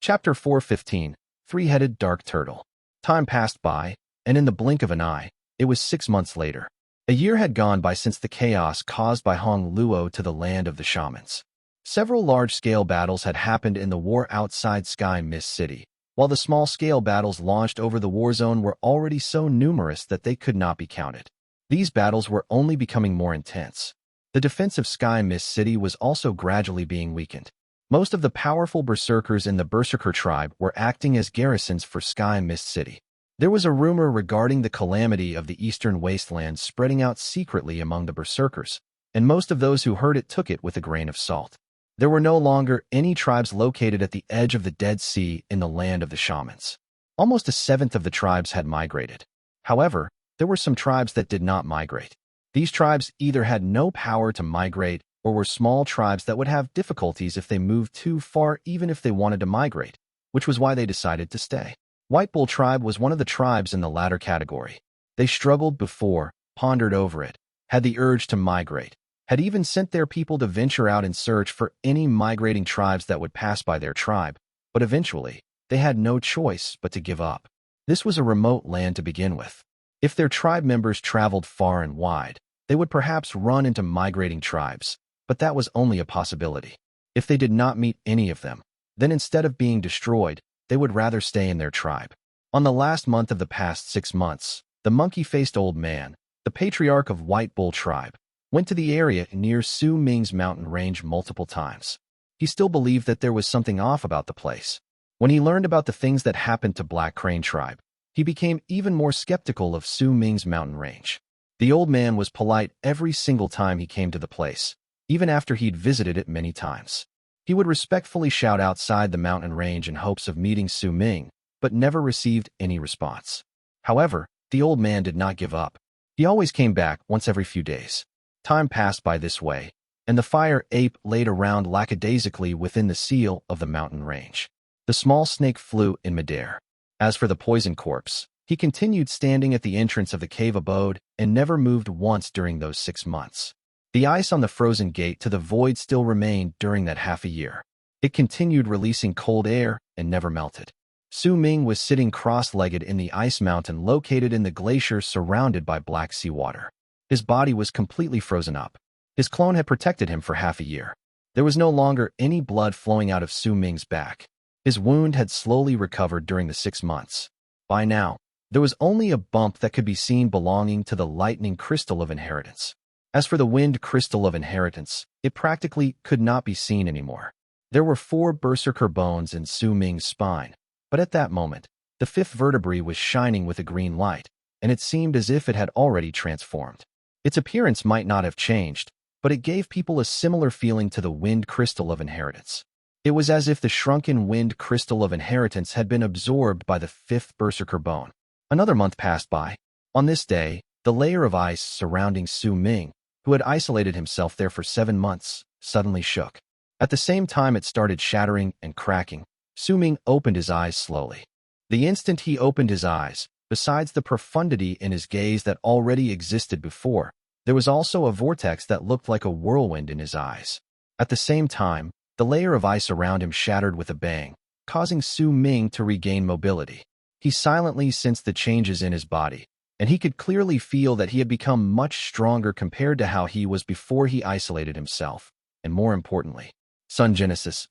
S1: Chapter 415, Three-Headed Dark Turtle. Time passed by, and in the blink of an eye, it was 6 months later. A year had gone by since the chaos caused by Hong Luo to the land of the shamans. Several large-scale battles had happened in the war outside Sky Mist City, while the small-scale battles launched over the war zone were already so numerous that they could not be counted. These battles were only becoming more intense. The defense of Sky Mist City was also gradually being weakened. Most of the powerful berserkers in the Berserker tribe were acting as garrisons for Sky Mist City. There was a rumor regarding the calamity of the eastern wastelands spreading out secretly among the berserkers, and most of those who heard it took it with a grain of salt. There were no longer any tribes located at the edge of the Dead Sea in the land of the shamans. Almost 1/7 of the tribes had migrated. However, there were some tribes that did not migrate. These tribes either had no power to migrate or were small tribes that would have difficulties if they moved too far even if they wanted to migrate, which was why they decided to stay. White Bull tribe was one of the tribes in the latter category. They struggled before, pondered over it, had the urge to migrate, had even sent their people to venture out and search for any migrating tribes that would pass by their tribe, but eventually, they had no choice but to give up. This was a remote land to begin with. If their tribe members traveled far and wide, they would perhaps run into migrating tribes, but that was only a possibility. If they did not meet any of them, then instead of being destroyed, they would rather stay in their tribe. On the last month of the past 6 months, the monkey-faced old man, the patriarch of White Bull tribe, went to the area near Su Ming's mountain range multiple times. He still believed that there was something off about the place. When he learned about the things that happened to Black Crane tribe, he became even more skeptical of Su Ming's mountain range. The old man was polite every single time he came to the place, even after he'd visited it many times. He would respectfully shout outside the mountain range in hopes of meeting Su Ming, but never received any response. However, the old man did not give up. He always came back once every few days. Time passed by this way, and the fire ape laid around lackadaisically within the seal of the mountain range. The small snake flew in midair. As for the poison corpse, he continued standing at the entrance of the cave abode and never moved once during those 6 months. The ice on the frozen gate to the void still remained during that half a year. It continued releasing cold air and never melted. Su Ming was sitting cross-legged in the ice mountain located in the glacier surrounded by black seawater. His body was completely frozen up. His clone had protected him for half a year. There was no longer any blood flowing out of Su Ming's back. His wound had slowly recovered during the 6 months. By now, there was only a bump that could be seen belonging to the lightning crystal of inheritance. As for the wind crystal of inheritance, it practically could not be seen anymore. There were 4 berserker bones in Su Ming's spine, but at that moment, the 5th vertebrae was shining with a green light, and it seemed as if it had already transformed. Its appearance might not have changed, but it gave people a similar feeling to the wind crystal of inheritance. It was as if the shrunken wind crystal of inheritance had been absorbed by the 5th berserker bone. Another month passed by. On this day, the layer of ice surrounding Su Ming, who had isolated himself there for 7 months, suddenly shook. At the same time it started shattering and cracking, Su Ming opened his eyes slowly. The instant he opened his eyes, besides the profundity in his gaze that already existed before, there was also a vortex that looked like a whirlwind in his eyes. At the same time, the layer of ice around him shattered with a bang, causing Su Ming to regain mobility. He silently sensed the changes in his body, and he could clearly feel that he had become much stronger compared to how he was before he isolated himself, and more importantly, Sun Genesis,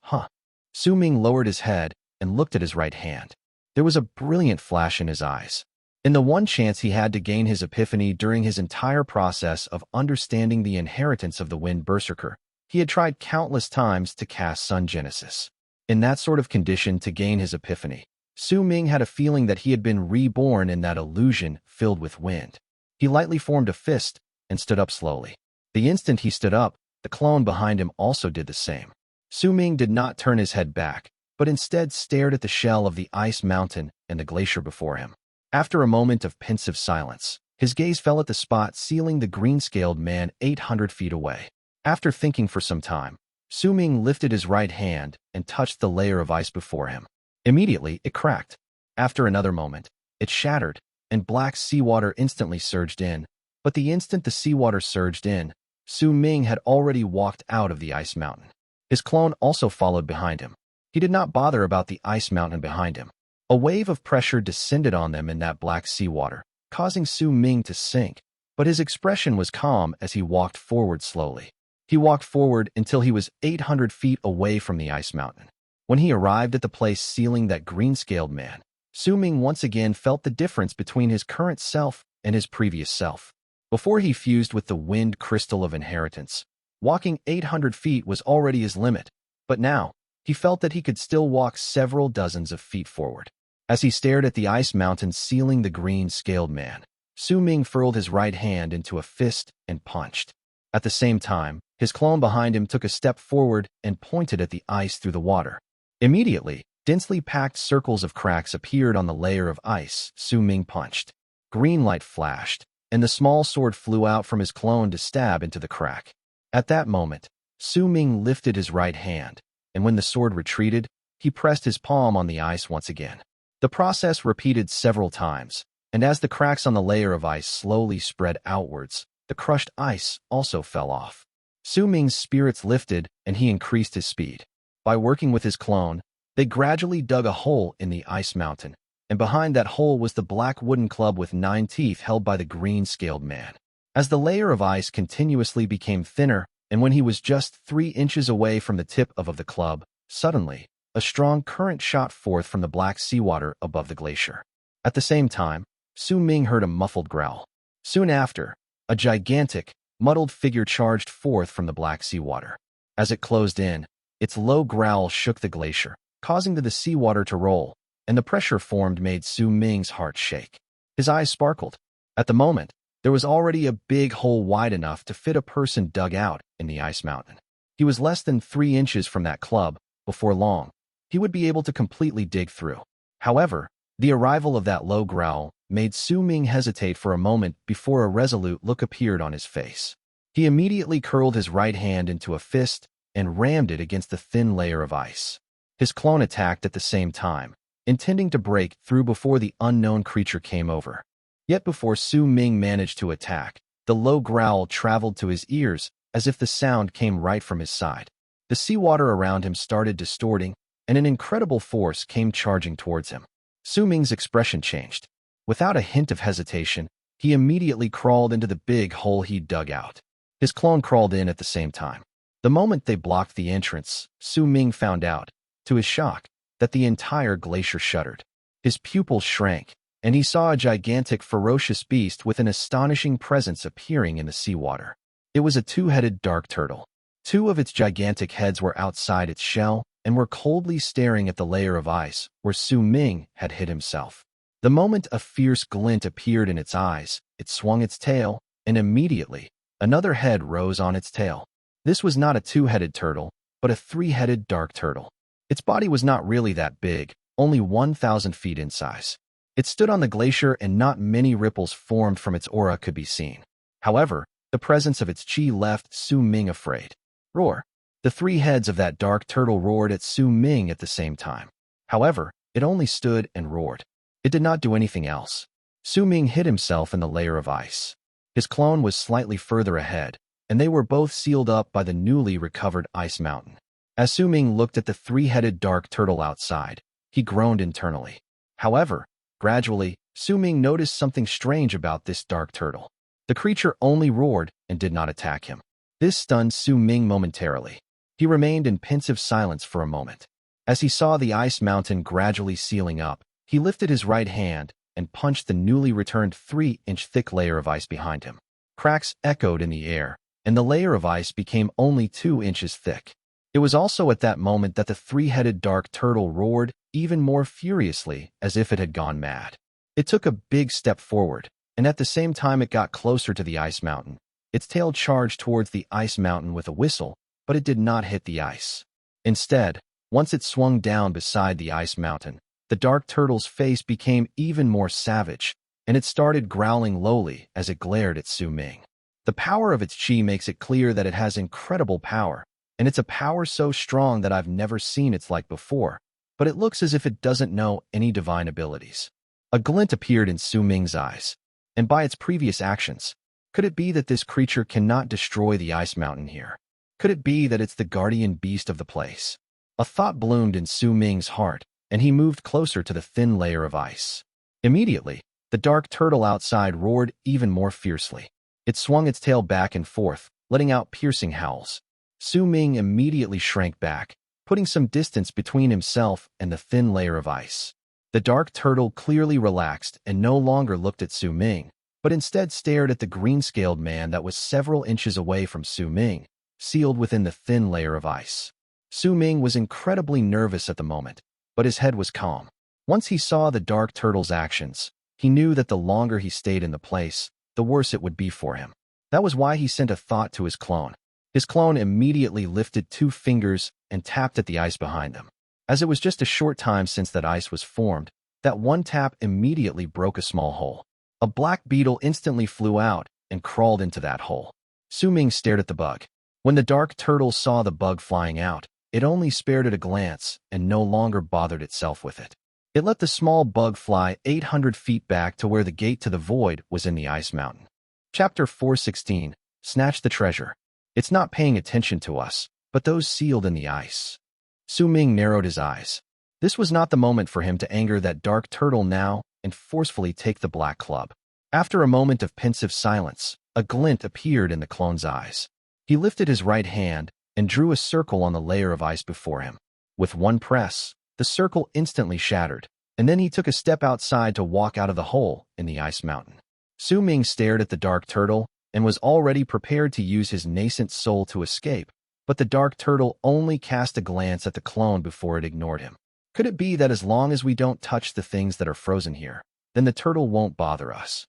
S1: Su Ming lowered his head and looked at his right hand. There was a brilliant flash in his eyes. In the one chance he had to gain his epiphany during his entire process of understanding the inheritance of the Wind Berserker, he had tried countless times to cast Sun Genesis. In that sort of condition to gain his epiphany, Su Ming had a feeling that he had been reborn in that illusion filled with wind. He lightly formed a fist and stood up slowly. The instant he stood up, the clone behind him also did the same. Su Ming did not turn his head back, but instead stared at the shell of the ice mountain and the glacier before him. After a moment of pensive silence, his gaze fell at the spot sealing the green-scaled man 800 feet away. After thinking for some time, Su Ming lifted his right hand and touched the layer of ice before him. Immediately, it cracked. After another moment, it shattered, and black seawater instantly surged in. But the instant the seawater surged in, Su Ming had already walked out of the ice mountain. His clone also followed behind him. He did not bother about the ice mountain behind him. A wave of pressure descended on them in that black seawater, causing Su Ming to sink, but his expression was calm as he walked forward slowly. He walked forward until he was 800 feet away from the ice mountain. When he arrived at the place sealing that green-scaled man, Su Ming once again felt the difference between his current self and his previous self. Before he fused with the wind crystal of inheritance, walking 800 feet was already his limit, but now, he felt that he could still walk several dozens of feet forward. As he stared at the ice mountain sealing the green-scaled man, Su Ming furled his right hand into a fist and punched. At the same time, his clone behind him took a step forward and pointed at the ice through the water. Immediately, densely packed circles of cracks appeared on the layer of ice Su Ming punched. Green light flashed, and the small sword flew out from his clone to stab into the crack. At that moment, Su Ming lifted his right hand, and when the sword retreated, he pressed his palm on the ice once again. The process repeated several times, and as the cracks on the layer of ice slowly spread outwards, the crushed ice also fell off. Su Ming's spirits lifted, and he increased his speed. By working with his clone, they gradually dug a hole in the ice mountain, and behind that hole was the black wooden club with 9 teeth held by the green-scaled man. As the layer of ice continuously became thinner, and when he was just 3 inches away from the tip of the club, suddenly, a strong current shot forth from the black seawater above the glacier. At the same time, Su Ming heard a muffled growl. Soon after, a gigantic, muddled figure charged forth from the black seawater. As it closed in, its low growl shook the glacier, causing the seawater to roll, and the pressure formed made Su Ming's heart shake. His eyes sparkled. At the moment, there was already a big hole wide enough to fit a person dug out in the ice mountain. He was less than 3 inches from that club. Before long, he would be able to completely dig through. However, the arrival of that low growl made Su Ming hesitate for a moment before a resolute look appeared on his face. He immediately curled his right hand into a fist and rammed it against the thin layer of ice. His clone attacked at the same time, intending to break through before the unknown creature came over. Yet before Su Ming managed to attack, the low growl traveled to his ears as if the sound came right from his side. The seawater around him started distorting, and an incredible force came charging towards him. Su Ming's expression changed. Without a hint of hesitation, he immediately crawled into the big hole he'd dug out. His clone crawled in at the same time. The moment they blocked the entrance, Su Ming found out, to his shock, that the entire glacier shuddered. His pupils shrank, and he saw a gigantic, ferocious beast with an astonishing presence appearing in the seawater. It was a two-headed dark turtle. Two of its gigantic heads were outside its shell and were coldly staring at the layer of ice where Su Ming had hid himself. The moment a fierce glint appeared in its eyes, it swung its tail, and immediately, another head rose on its tail. This was not a two-headed turtle, but a three-headed dark turtle. Its body was not really that big, only 1,000 feet in size. It stood on the glacier and not many ripples formed from its aura could be seen. However, the presence of its chi left Su Ming afraid. Roar! The three heads of that dark turtle roared at Su Ming at the same time. However, it only stood and roared. It did not do anything else. Su Ming hid himself in the layer of ice. His clone was slightly further ahead, and they were both sealed up by the newly recovered ice mountain. As Su Ming looked at the three-headed dark turtle outside, he groaned internally. However, gradually, Su Ming noticed something strange about this dark turtle. The creature only roared and did not attack him. This stunned Su Ming momentarily. He remained in pensive silence for a moment. As he saw the ice mountain gradually sealing up, he lifted his right hand and punched the newly returned 3-inch thick layer of ice behind him. Cracks echoed in the air, and the layer of ice became only 2 inches thick. It was also at that moment that the three-headed dark turtle roared even more furiously, as if it had gone mad. It took a big step forward, and at the same time it got closer to the ice mountain. Its tail charged towards the ice mountain with a whistle, but it did not hit the ice. Instead, once it swung down beside the ice mountain, the dark turtle's face became even more savage, and it started growling lowly as it glared at Su Ming. The power of its chi makes it clear that it has incredible power, and it's a power so strong that I've never seen its like before, but it looks as if it doesn't know any divine abilities. A glint appeared in Su Ming's eyes, and by its previous actions, could it be that this creature cannot destroy the ice mountain here? Could it be that it's the guardian beast of the place? A thought bloomed in Su Ming's heart, and he moved closer to the thin layer of ice. Immediately, the dark turtle outside roared even more fiercely. It swung its tail back and forth, letting out piercing howls. Su Ming immediately shrank back, putting some distance between himself and the thin layer of ice. The dark turtle clearly relaxed and no longer looked at Su Ming, but instead stared at the green-scaled man that was several inches away from Su Ming, sealed within the thin layer of ice. Su Ming was incredibly nervous at the moment, but his head was calm. Once he saw the dark turtle's actions, he knew that the longer he stayed in the place, the worse it would be for him. That was why he sent a thought to his clone. His clone immediately lifted 2 fingers and tapped at the ice behind them. As it was just a short time since that ice was formed, that one tap immediately broke a small hole. A black beetle instantly flew out and crawled into that hole. Su Ming stared at the bug. When the dark turtle saw the bug flying out, it only spared it a glance and no longer bothered itself with it. It let the small bug fly 800 feet back to where the gate to the void was in the ice mountain. Chapter 416, Snatch the Treasure. It's not paying attention to us, but those sealed in the ice. Su Ming narrowed his eyes. This was not the moment for him to anger that dark turtle now and forcefully take the black club. After a moment of pensive silence, a glint appeared in the clone's eyes. He lifted his right hand and drew a circle on the layer of ice before him. With one press, the circle instantly shattered, and then he took a step outside to walk out of the hole in the ice mountain. Su Ming stared at the dark turtle and was already prepared to use his nascent soul to escape, but the dark turtle only cast a glance at the clone before it ignored him. Could it be that as long as we don't touch the things that are frozen here, then the turtle won't bother us?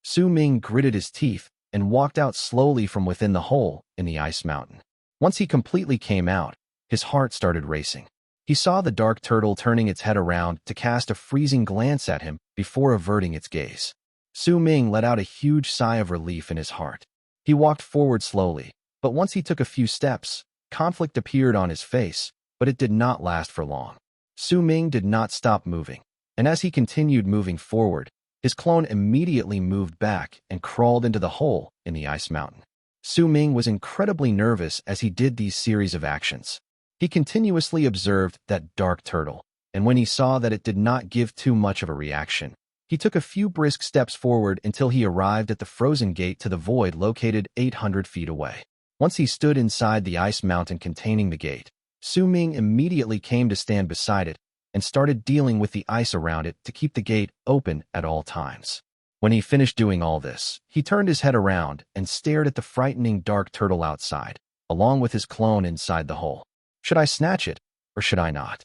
S1: Su Ming gritted his teeth and walked out slowly from within the hole in the ice mountain. Once he completely came out, his heart started racing. He saw the dark turtle turning its head around to cast a freezing glance at him before averting its gaze. Su Ming let out a huge sigh of relief in his heart. He walked forward slowly, but once he took a few steps, conflict appeared on his face, but it did not last for long. Su Ming did not stop moving, and as he continued moving forward, his clone immediately moved back and crawled into the hole in the ice mountain. Su Ming was incredibly nervous as he did these series of actions. He continuously observed that dark turtle, and when he saw that it did not give too much of a reaction, he took a few brisk steps forward until he arrived at the frozen gate to the void located 800 feet away. Once he stood inside the ice mountain containing the gate, Su Ming immediately came to stand beside it and started dealing with the ice around it to keep the gate open at all times. When he finished doing all this, he turned his head around and stared at the frightening dark turtle outside, along with his clone inside the hole. Should I snatch it, or should I not?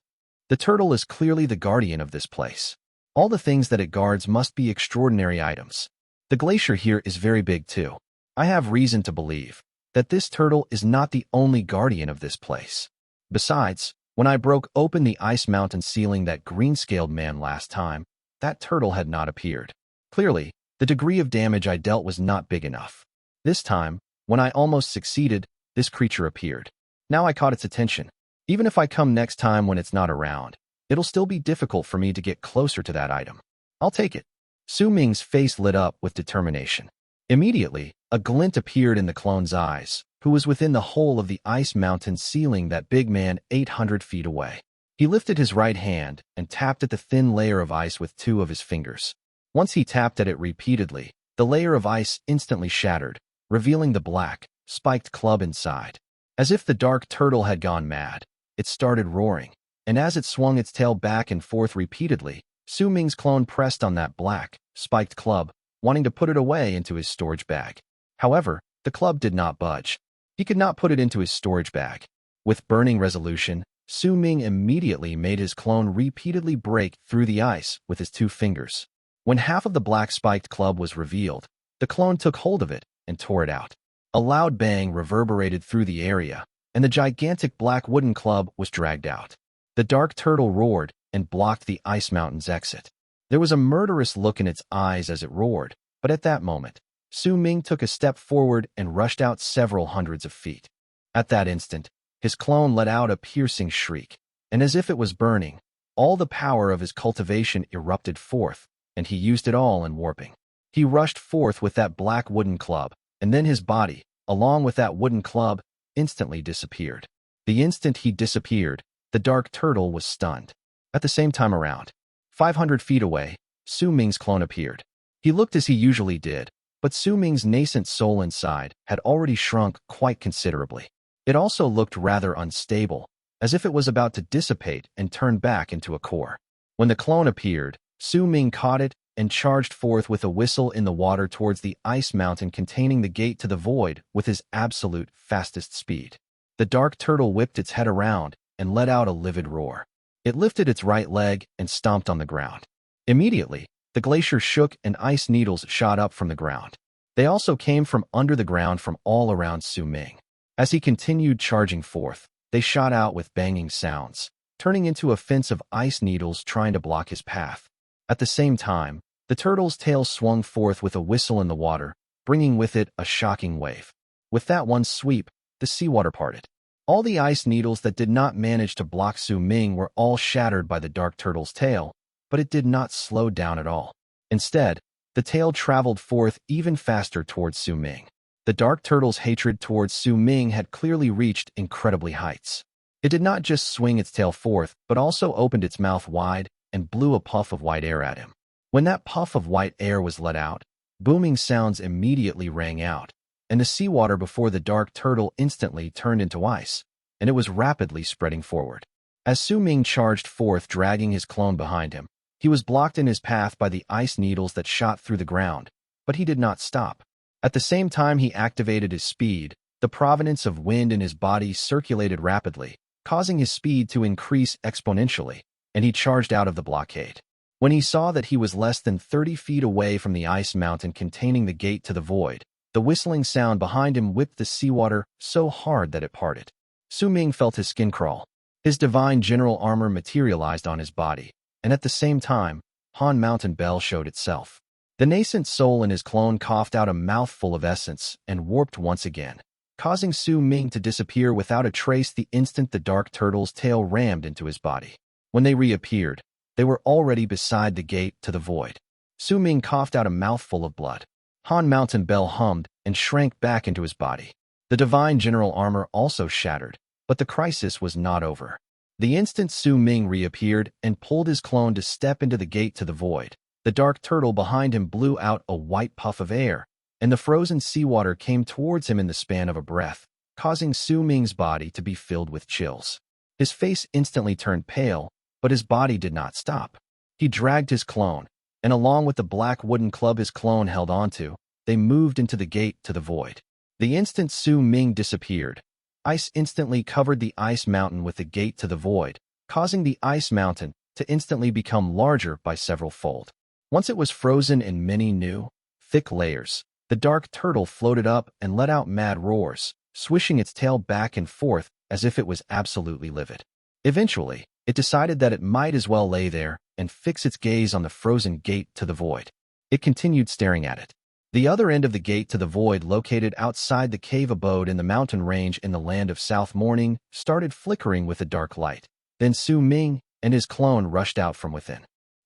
S1: The turtle is clearly the guardian of this place. All the things that it guards must be extraordinary items. The glacier here is very big too. I have reason to believe that this turtle is not the only guardian of this place. Besides, when I broke open the ice mountain sealing that green-scaled man last time, that turtle had not appeared. Clearly, the degree of damage I dealt was not big enough. This time, when I almost succeeded, this creature appeared. Now I caught its attention. Even if I come next time when it's not around, it'll still be difficult for me to get closer to that item. I'll take it. Su Ming's face lit up with determination. Immediately, a glint appeared in the clone's eyes, who was within the hole of the ice mountain sealing that big man 800 feet away. He lifted his right hand and tapped at the thin layer of ice with two of his fingers. Once he tapped at it repeatedly, the layer of ice instantly shattered, revealing the black, spiked club inside. As if the dark turtle had gone mad, it started roaring, and as it swung its tail back and forth repeatedly, Su Ming's clone pressed on that black, spiked club, wanting to put it away into his storage bag. However, the club did not budge. He could not put it into his storage bag. With burning resolution, Su Ming immediately made his clone repeatedly break through the ice with his two fingers. When half of the black spiked club was revealed, the clone took hold of it and tore it out. A loud bang reverberated through the area, and the gigantic black wooden club was dragged out. The dark turtle roared and blocked the ice mountain's exit. There was a murderous look in its eyes as it roared, but at that moment, Su Ming took a step forward and rushed out several hundreds of feet. At that instant, his clone let out a piercing shriek, and as if it was burning, all the power of his cultivation erupted forth, and he used it all in warping. He rushed forth with that black wooden club, and then his body, along with that wooden club, instantly disappeared. The instant he disappeared, the dark turtle was stunned. At the same time around, 500 feet away, Su Ming's clone appeared. He looked as he usually did, but Su Ming's nascent soul inside had already shrunk quite considerably. It also looked rather unstable, as if it was about to dissipate and turn back into a core. When the clone appeared, Su Ming caught it and charged forth with a whistle in the water towards the ice mountain containing the gate to the void with his absolute fastest speed. The dark turtle whipped its head around and let out a livid roar. It lifted its right leg and stomped on the ground. Immediately, the glacier shook and ice needles shot up from the ground. They also came from under the ground from all around Su Ming. As he continued charging forth, they shot out with banging sounds, turning into a fence of ice needles trying to block his path. At the same time, the turtle's tail swung forth with a whistle in the water, bringing with it a shocking wave. With that one sweep, the seawater parted. All the ice needles that did not manage to block Su Ming were all shattered by the dark turtle's tail, but it did not slow down at all. Instead, the tail traveled forth even faster towards Su Ming. The dark turtle's hatred towards Su Ming had clearly reached incredibly heights. It did not just swing its tail forth, but also opened its mouth wide and blew a puff of white air at him. When that puff of white air was let out, booming sounds immediately rang out, and the seawater before the dark turtle instantly turned into ice, and it was rapidly spreading forward. As Su Ming charged forth dragging his clone behind him, he was blocked in his path by the ice needles that shot through the ground, but he did not stop. At the same time he activated his speed, the provenance of wind in his body circulated rapidly, causing his speed to increase exponentially, and he charged out of the blockade. When he saw that he was less than 30 feet away from the ice mountain containing the gate to the void, the whistling sound behind him whipped the seawater so hard that it parted. Su Ming felt his skin crawl. His divine general armor materialized on his body, and at the same time, Han Mountain Bell showed itself. The nascent soul in his clone coughed out a mouthful of essence and warped once again, causing Su Ming to disappear without a trace the instant the dark turtle's tail rammed into his body. When they reappeared, they were already beside the gate to the void. Su Ming coughed out a mouthful of blood. Han Mountain Bell hummed and shrank back into his body. The divine general armor also shattered, but the crisis was not over. The instant Su Ming reappeared and pulled his clone to step into the gate to the void, the dark turtle behind him blew out a white puff of air, and the frozen seawater came towards him in the span of a breath, causing Su Ming's body to be filled with chills. His face instantly turned pale, but his body did not stop. He dragged his clone, and along with the black wooden club his clone held onto, they moved into the gate to the void. The instant Su Ming disappeared, ice instantly covered the ice mountain with the gate to the void, causing the ice mountain to instantly become larger by several fold. Once it was frozen in many new, thick layers, the dark turtle floated up and let out mad roars, swishing its tail back and forth as if it was absolutely livid. Eventually, it decided that it might as well lay there and fix its gaze on the frozen gate to the void. It continued staring at it. The other end of the gate to the void, located outside the cave abode in the mountain range in the land of South Morning, started flickering with a dark light. Then Su Ming and his clone rushed out from within.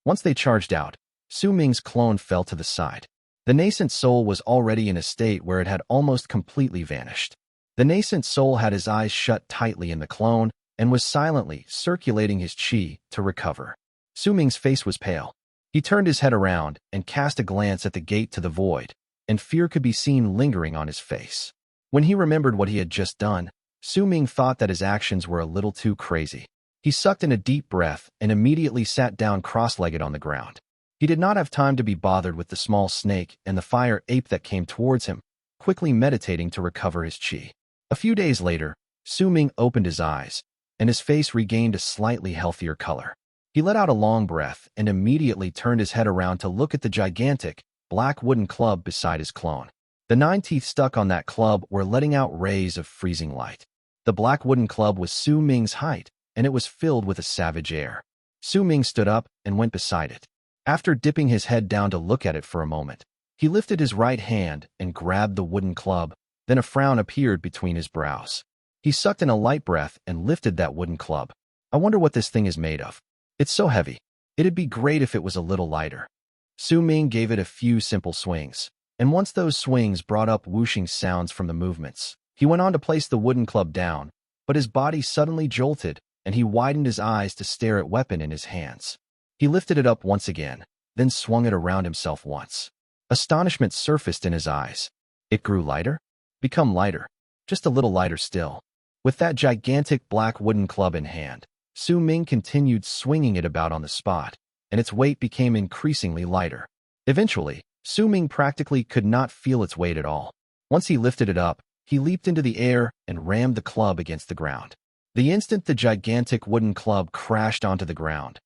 S1: Once they charged out, Su Ming's clone fell to the side. The nascent soul was already in a state where it had almost completely vanished. The nascent soul had his eyes shut tightly in the clone and was silently circulating his chi to recover. Su Ming's face was pale. He turned his head around and cast a glance at the gate to the void, and fear could be seen lingering on his face. When he remembered what he had just done, Su Ming thought that his actions were a little too crazy. He sucked in a deep breath and immediately sat down cross-legged on the ground. He did not have time to be bothered with the small snake and the fire ape that came towards him, quickly meditating to recover his chi. A few days later, Su Ming opened his eyes, and his face regained a slightly healthier color. He let out a long breath and immediately turned his head around to look at the gigantic, black wooden club beside his clone. The 9 teeth stuck on that club were letting out rays of freezing light. The black wooden club was Su Ming's height, and it was filled with a savage air. Su Ming stood up and went beside it. After dipping his head down to look at it for a moment, he lifted his right hand and grabbed the wooden club, then a frown appeared between his brows. He sucked in a light breath and lifted that wooden club. I wonder what this thing is made of. It's so heavy. It'd be great if it was a little lighter. Su Ming gave it a few simple swings, and once those swings brought up whooshing sounds from the movements, he went on to place the wooden club down, but his body suddenly jolted, and he widened his eyes to stare at weapon in his hands. He lifted it up once again, then swung it around himself once. Astonishment surfaced in his eyes. It grew lighter? Become lighter. Just a little lighter still. With that gigantic black wooden club in hand, Su Ming continued swinging it about on the spot, and its weight became increasingly lighter. Eventually, Su Ming practically could not feel its weight at all. Once he lifted it up, he leaped into the air and rammed the club against the ground. The instant the gigantic wooden club crashed onto the ground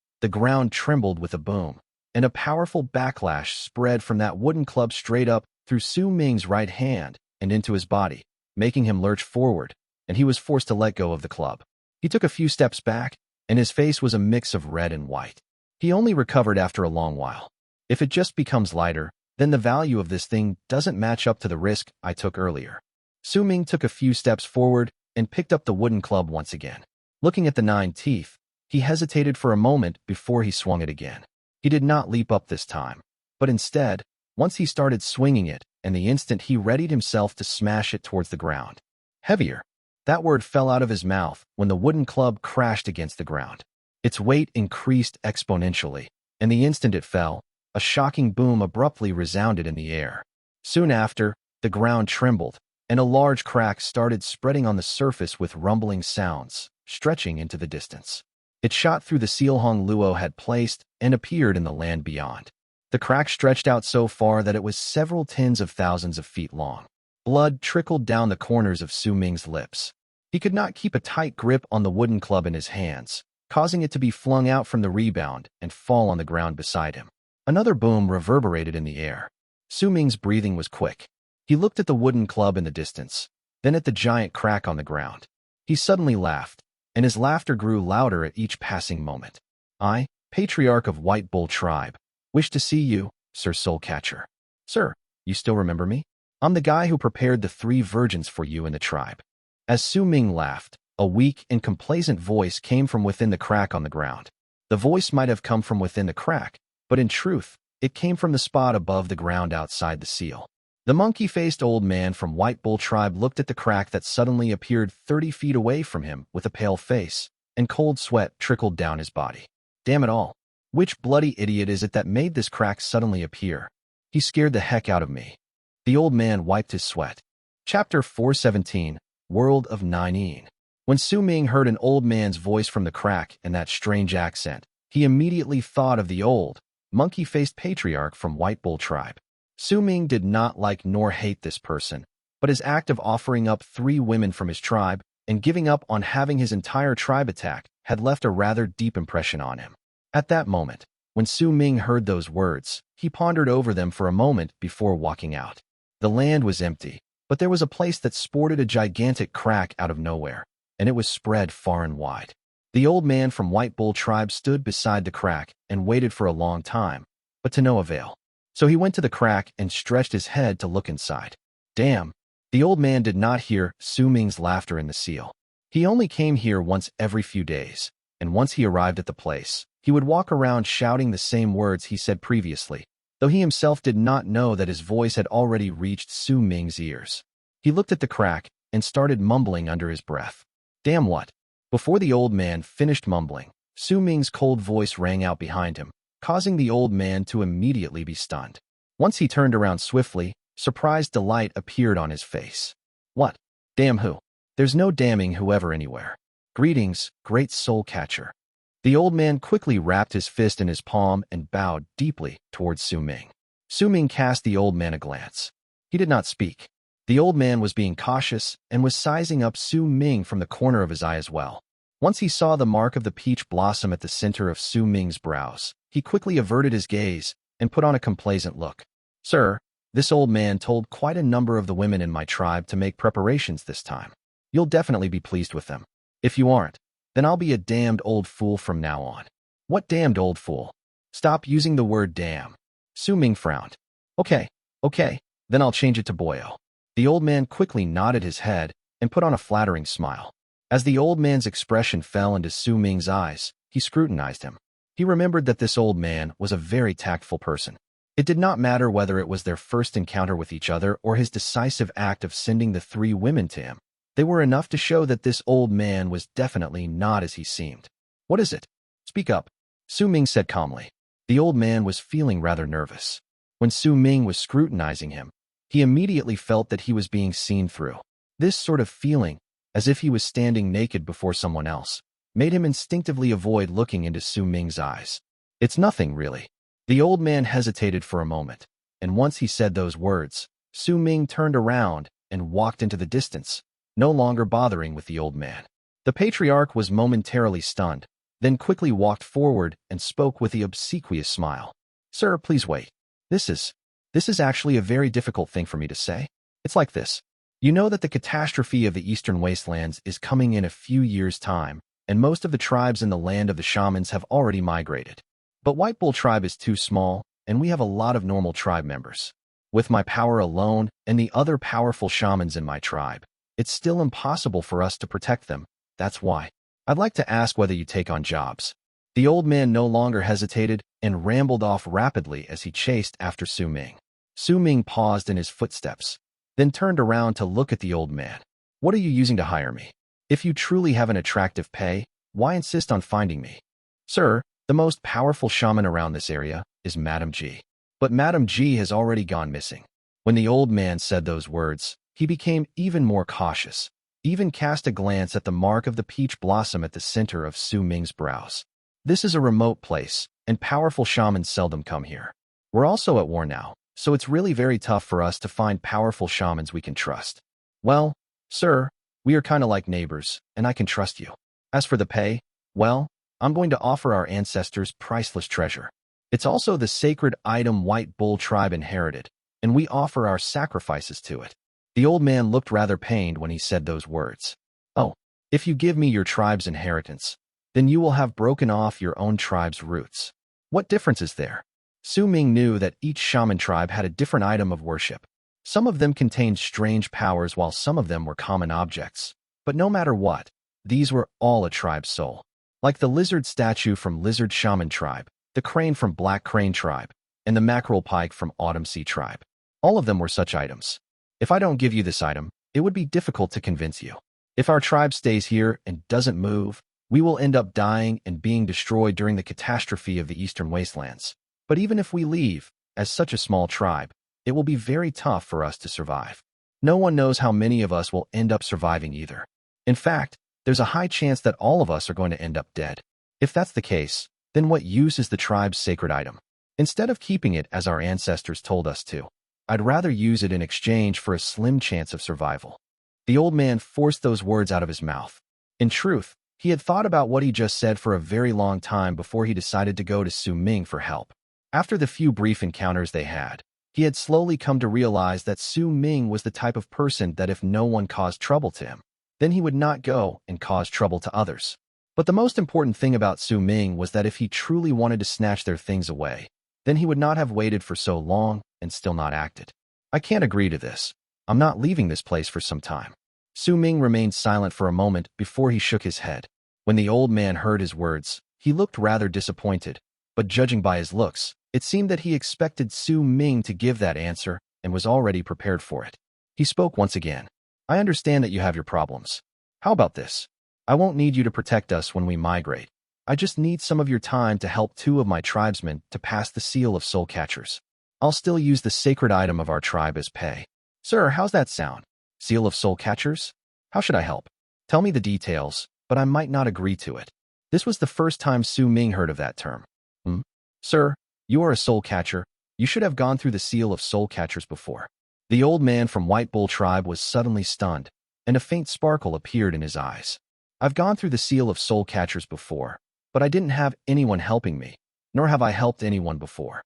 S1: trembled with a boom, and a powerful backlash spread from that wooden club straight up through Su Ming's right hand and into his body, making him lurch forward, and he was forced to let go of the club. He took a few steps back, and his face was a mix of red and white. He only recovered after a long while. If it just becomes lighter, then the value of this thing doesn't match up to the risk I took earlier. Su Ming took a few steps forward and picked up the wooden club once again. Looking at the 9 teeth, he hesitated for a moment before he swung it again. He did not leap up this time, but instead, once he started swinging it, and the instant he readied himself to smash it towards the ground. Heavier. That word fell out of his mouth when the wooden club crashed against the ground. Its weight increased exponentially, and the instant it fell, a shocking boom abruptly resounded in the air. Soon after, the ground trembled, and a large crack started spreading on the surface with rumbling sounds, stretching into the distance. It shot through the seal Hong Luo had placed and appeared in the land beyond. The crack stretched out so far that it was several tens of thousands of feet long. Blood trickled down the corners of Su Ming's lips. He could not keep a tight grip on the wooden club in his hands, causing it to be flung out from the rebound and fall on the ground beside him. Another boom reverberated in the air. Su Ming's breathing was quick. He looked at the wooden club in the distance, then at the giant crack on the ground. He suddenly laughed, and his laughter grew louder at each passing moment. I, Patriarch of White Bull Tribe, wish to see you, Sir Soul Catcher. Sir, you still remember me? I'm the guy who prepared the 3 virgins for you in the tribe. As Su Ming laughed, a weak and complacent voice came from within the crack on the ground. The voice might have come from within the crack, but in truth, it came from the spot above the ground outside the seal. The monkey-faced old man from White Bull tribe looked at the crack that suddenly appeared 30 feet away from him with a pale face, and cold sweat trickled down his body. Damn it all. Which bloody idiot is it that made this crack suddenly appear? He scared the heck out of me. The old man wiped his sweat. Chapter 417, World of Nine. When Su Ming heard an old man's voice from the crack and that strange accent, he immediately thought of the old, monkey-faced patriarch from White Bull tribe. Su Ming did not like nor hate this person, but his act of offering up 3 women from his tribe and giving up on having his entire tribe attacked had left a rather deep impression on him. At that moment, when Su Ming heard those words, he pondered over them for a moment before walking out. The land was empty, but there was a place that sported a gigantic crack out of nowhere, and it was spread far and wide. The old man from White Bull tribe stood beside the crack and waited for a long time, but to no avail. So he went to the crack and stretched his head to look inside. Damn! The old man did not hear Su Ming's laughter in the seal. He only came here once every few days, and once he arrived at the place, he would walk around shouting the same words he said previously, though he himself did not know that his voice had already reached Su Ming's ears. He looked at the crack and started mumbling under his breath. Damn what? Before the old man finished mumbling, Su Ming's cold voice rang out behind him, causing the old man to immediately be stunned. Once he turned around swiftly, surprised delight appeared on his face. What? Damn who? There's no damning whoever anywhere. Greetings, great soul catcher. The old man quickly wrapped his fist in his palm and bowed deeply towards Su Ming. Su Ming cast the old man a glance. He did not speak. The old man was being cautious and was sizing up Su Ming from the corner of his eye as well. Once he saw the mark of the peach blossom at the center of Su Ming's brows, he quickly averted his gaze and put on a complacent look. Sir, this old man told quite a number of the women in my tribe to make preparations this time. You'll definitely be pleased with them. If you aren't, then I'll be a damned old fool from now on. What damned old fool? Stop using the word damn. Su Ming frowned. Okay, then I'll change it to boyo. The old man quickly nodded his head and put on a flattering smile. As the old man's expression fell into Su Ming's eyes, he scrutinized him. He remembered that this old man was a very tactful person. It did not matter whether it was their first encounter with each other or his decisive act of sending the 3 women to him. They were enough to show that this old man was definitely not as he seemed. What is it? Speak up, Su Ming said calmly. The old man was feeling rather nervous. When Su Ming was scrutinizing him, he immediately felt that he was being seen through. This sort of feeling, as if he was standing naked before someone else, made him instinctively avoid looking into Su Ming's eyes. It's nothing, really. The old man hesitated for a moment, and once he said those words, Su Ming turned around and walked into the distance, no longer bothering with the old man. The patriarch was momentarily stunned, then quickly walked forward and spoke with the obsequious smile. Sir, please wait. This is actually a very difficult thing for me to say. It's like this. You know that the catastrophe of the Eastern Wastelands is coming in a few years' time, and most of the tribes in the land of the shamans have already migrated. But White Bull tribe is too small, and we have a lot of normal tribe members. With my power alone and the other powerful shamans in my tribe, it's still impossible for us to protect them. That's why. I'd like to ask whether you take on jobs. The old man no longer hesitated and rambled off rapidly as he chased after Su Ming. Su Ming paused in his footsteps, then turned around to look at the old man. What are you using to hire me? If you truly have an attractive pay, why insist on finding me? Sir, the most powerful shaman around this area is Madame G. But Madame G has already gone missing. When the old man said those words, he became even more cautious, even cast a glance at the mark of the peach blossom at the center of Su Ming's brows. This is a remote place, and powerful shamans seldom come here. We're also at war now, so it's really very tough for us to find powerful shamans we can trust. Well, sir, we are kind of like neighbors, and I can trust you. As for the pay, well, I'm going to offer our ancestors priceless treasure. It's also the sacred item White Bull tribe inherited, and we offer our sacrifices to it. The old man looked rather pained when he said those words. Oh, if you give me your tribe's inheritance, then you will have broken off your own tribe's roots. What difference is there? Su Ming knew that each shaman tribe had a different item of worship. Some of them contained strange powers while some of them were common objects. But no matter what, these were all a tribe's soul. Like the lizard statue from Lizard Shaman tribe, the crane from Black Crane tribe, and the mackerel pike from Autumn Sea tribe. All of them were such items. If I don't give you this item, it would be difficult to convince you. If our tribe stays here and doesn't move, we will end up dying and being destroyed during the catastrophe of the Eastern Wastelands. But even if we leave, as such a small tribe, it will be very tough for us to survive. No one knows how many of us will end up surviving either. In fact, there's a high chance that all of us are going to end up dead. If that's the case, then what use is the tribe's sacred item? Instead of keeping it as our ancestors told us to, I'd rather use it in exchange for a slim chance of survival. The old man forced those words out of his mouth. In truth, he had thought about what he just said for a very long time before he decided to go to Su Ming for help. After the few brief encounters they had, he had slowly come to realize that Su Ming was the type of person that if no one caused trouble to him, then he would not go and cause trouble to others. But the most important thing about Su Ming was that if he truly wanted to snatch their things away, then he would not have waited for so long and still not acted. I can't agree to this. I'm not leaving this place for some time. Su Ming remained silent for a moment before he shook his head. When the old man heard his words, he looked rather disappointed, but judging by his looks, it seemed that he expected Su Ming to give that answer and was already prepared for it. He spoke once again. I understand that you have your problems. How about this? I won't need you to protect us when we migrate. I just need some of your time to help 2 of my tribesmen to pass the seal of soul catchers. I'll still use the sacred item of our tribe as pay. Sir, how's that sound? Seal of soul catchers? How should I help? Tell me the details, but I might not agree to it. This was the first time Su Ming heard of that term. Sir, you are a soul catcher. You should have gone through the seal of soul catchers before. The old man from White Bull tribe was suddenly stunned, and a faint sparkle appeared in his eyes. I've gone through the seal of soul catchers before, but I didn't have anyone helping me, nor have I helped anyone before.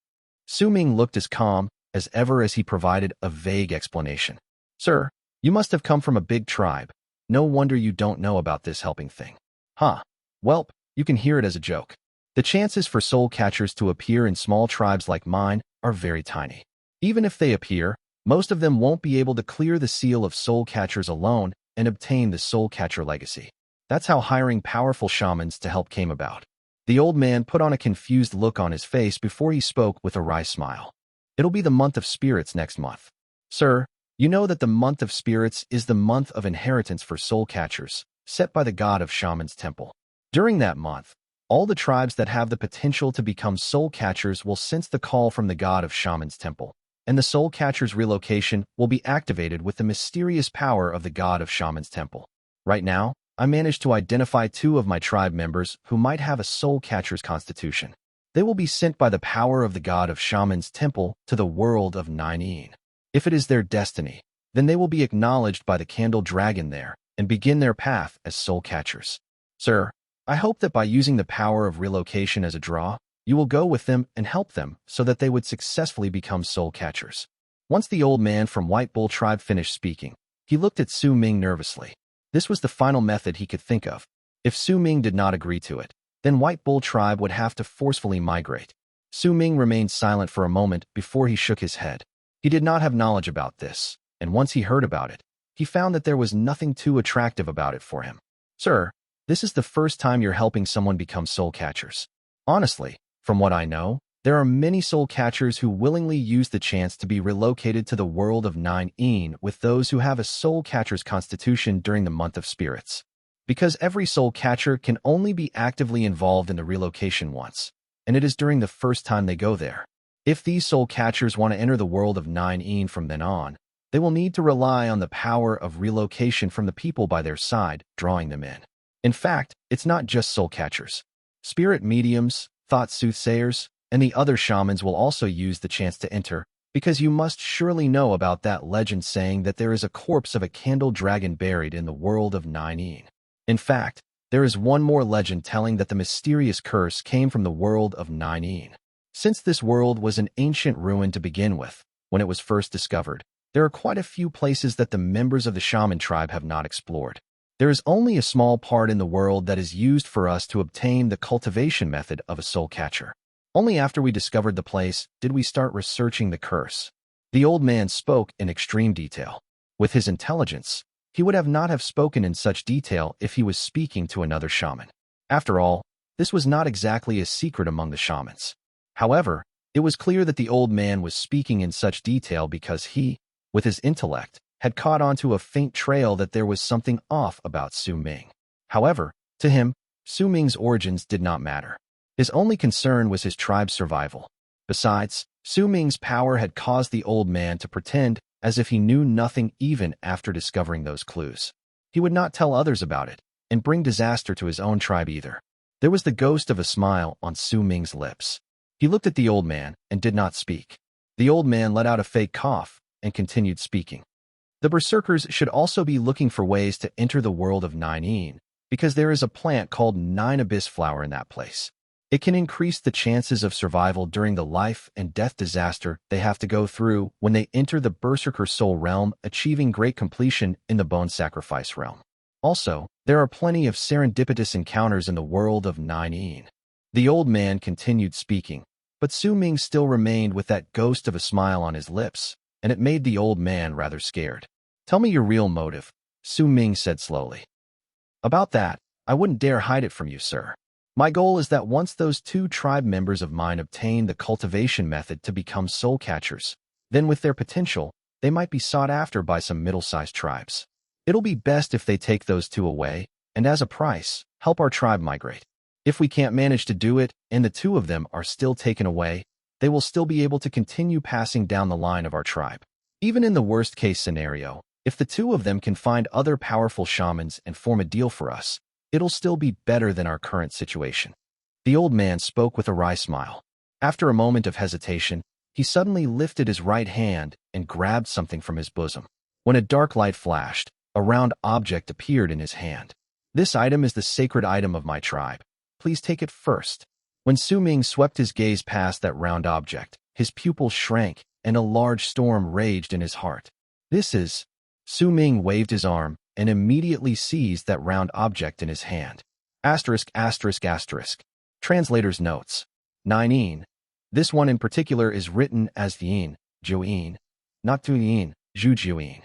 S1: Su Ming looked as calm as ever as he provided a vague explanation. Sir, you must have come from a big tribe. No wonder you don't know about this helping thing. Huh. Welp, you can hear it as a joke. The chances for soul catchers to appear in small tribes like mine are very tiny. Even if they appear, most of them won't be able to clear the seal of soul catchers alone and obtain the soul catcher legacy. That's how hiring powerful shamans to help came about. The old man put on a confused look on his face before he spoke with a wry smile. It'll be the month of spirits next month. Sir, you know that the month of spirits is the month of inheritance for soul catchers, set by the god of Shaman's temple. During that month, all the tribes that have the potential to become soul catchers will sense the call from the god of Shaman's temple, and the soul catcher's relocation will be activated with the mysterious power of the god of Shaman's temple. Right now, I managed to identify 2 of my tribe members who might have a soul catcher's constitution. They will be sent by the power of the god of Shaman's temple to the world of Nine. If it is their destiny, then they will be acknowledged by the candle dragon there and begin their path as soul catchers. Sir, I hope that by using the power of relocation as a draw, you will go with them and help them so that they would successfully become soul catchers. Once the old man from White Bull tribe finished speaking, he looked at Su Ming nervously. This was the final method he could think of. If Su Ming did not agree to it, then White Bull tribe would have to forcefully migrate. Su Ming remained silent for a moment before he shook his head. He did not have knowledge about this, and once he heard about it, he found that there was nothing too attractive about it for him. Sir, this is the first time you're helping someone become soul catchers. Honestly, from what I know, there are many soul catchers who willingly use the chance to be relocated to the world of Nine with those who have a soul catcher's constitution during the month of spirits. Because every soul catcher can only be actively involved in the relocation once, and it is during the first time they go there. If these soul catchers want to enter the world of Nine from then on, they will need to rely on the power of relocation from the people by their side, drawing them in. In fact, it's not just soul catchers. Spirit mediums, thought soothsayers, and the other shamans will also use the chance to enter, because you must surely know about that legend saying that there is a corpse of a candle dragon buried in the world of Nine. In fact, there is one more legend telling that the mysterious curse came from the world of Nine. Since this world was an ancient ruin to begin with, when it was first discovered, there are quite a few places that the members of the shaman tribe have not explored. There is only a small part in the world that is used for us to obtain the cultivation method of a soul catcher. Only after we discovered the place did we start researching the curse. The old man spoke in extreme detail. With his intelligence, he would have not have spoken in such detail if he was speaking to another shaman. After all, this was not exactly a secret among the shamans. However, it was clear that the old man was speaking in such detail because he, with his intellect, had caught onto a faint trail that there was something off about Su Ming. However, to him, Su Ming's origins did not matter. His only concern was his tribe's survival. Besides, Su Ming's power had caused the old man to pretend as if he knew nothing even after discovering those clues. He would not tell others about it, and bring disaster to his own tribe either. There was the ghost of a smile on Su Ming's lips. He looked at the old man and did not speak. The old man let out a fake cough and continued speaking. The Berserkers should also be looking for ways to enter the world of Nine, because there is a plant called Nine Abyss Flower in that place. It can increase the chances of survival during the life and death disaster they have to go through when they enter the Berserker soul realm, achieving great completion in the bone sacrifice realm. Also, there are plenty of serendipitous encounters in the world of Nine. The old man continued speaking, but Su Ming still remained with that ghost of a smile on his lips, and it made the old man rather scared. "Tell me your real motive," Su Ming said slowly. "About that, I wouldn't dare hide it from you, sir. My goal is that once those two tribe members of mine obtain the cultivation method to become soul catchers, then with their potential, they might be sought after by some middle-sized tribes. It'll be best if they take those two away, and as a price, help our tribe migrate. If we can't manage to do it, and the two of them are still taken away, they will still be able to continue passing down the line of our tribe. Even in the worst-case scenario, if the two of them can find other powerful shamans and form a deal for us, it'll still be better than our current situation." The old man spoke with a wry smile. After a moment of hesitation, he suddenly lifted his right hand and grabbed something from his bosom. When a dark light flashed, a round object appeared in his hand. "This item is the sacred item of my tribe. Please take it first." When Su Ming swept his gaze past that round object, his pupils shrank and a large storm raged in his heart. "This is—" Su Ming waved his arm and immediately seized that round object in his hand. Asterisk, asterisk, asterisk. Translator's notes. Nine. This one in particular is written as Yin, Juyin, not Tuyin, Jujuyin.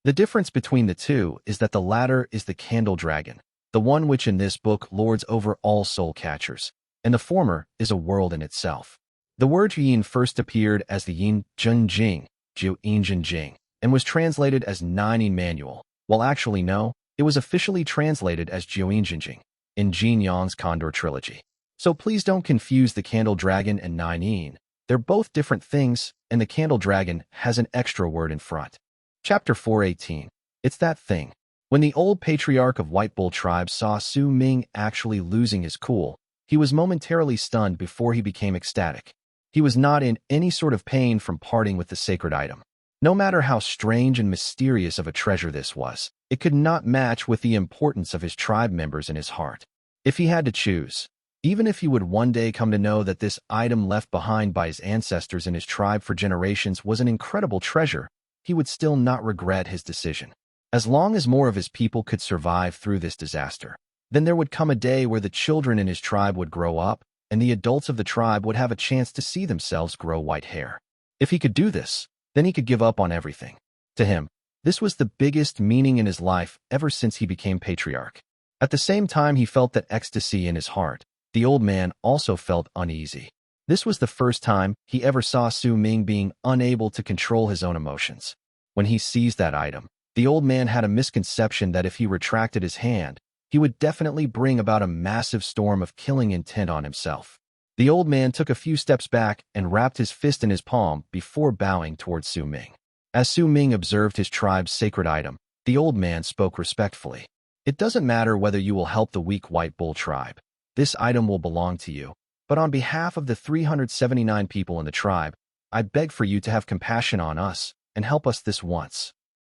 S1: The difference between the two is that the latter is the candle dragon, the one which in this book lords over all soul catchers, and the former is a world in itself. The word Yin first appeared as the Yin Junjing, Juyin Jinjing, and was translated as Nine Manual, while actually no, it was officially translated as Juyin Jinjing in Jin Yang's Condor trilogy. So please don't confuse the Candle Dragon and Nine. They're both different things, and the Candle Dragon has an extra word in front. Chapter 418. It's that thing. When the old patriarch of White Bull tribe saw Su Ming actually losing his cool, he was momentarily stunned before he became ecstatic. He was not in any sort of pain from parting with the sacred item. No matter how strange and mysterious of a treasure this was, it could not match with the importance of his tribe members in his heart. If he had to choose, even if he would one day come to know that this item left behind by his ancestors in his tribe for generations was an incredible treasure, he would still not regret his decision. As long as more of his people could survive through this disaster, then there would come a day where the children in his tribe would grow up, and the adults of the tribe would have a chance to see themselves grow white hair. If he could do this, then he could give up on everything. To him, this was the biggest meaning in his life ever since he became patriarch. At the same time he felt that ecstasy in his heart, the old man also felt uneasy. This was the first time he ever saw Su Ming being unable to control his own emotions. When he seized that item, the old man had a misconception that if he retracted his hand, he would definitely bring about a massive storm of killing intent on himself. The old man took a few steps back and wrapped his fist in his palm before bowing towards Su Ming. As Su Ming observed his tribe's sacred item, the old man spoke respectfully. "It doesn't matter whether you will help the weak White Bull tribe. This item will belong to you. But on behalf of the 379 people in the tribe, I beg for you to have compassion on us and help us this once."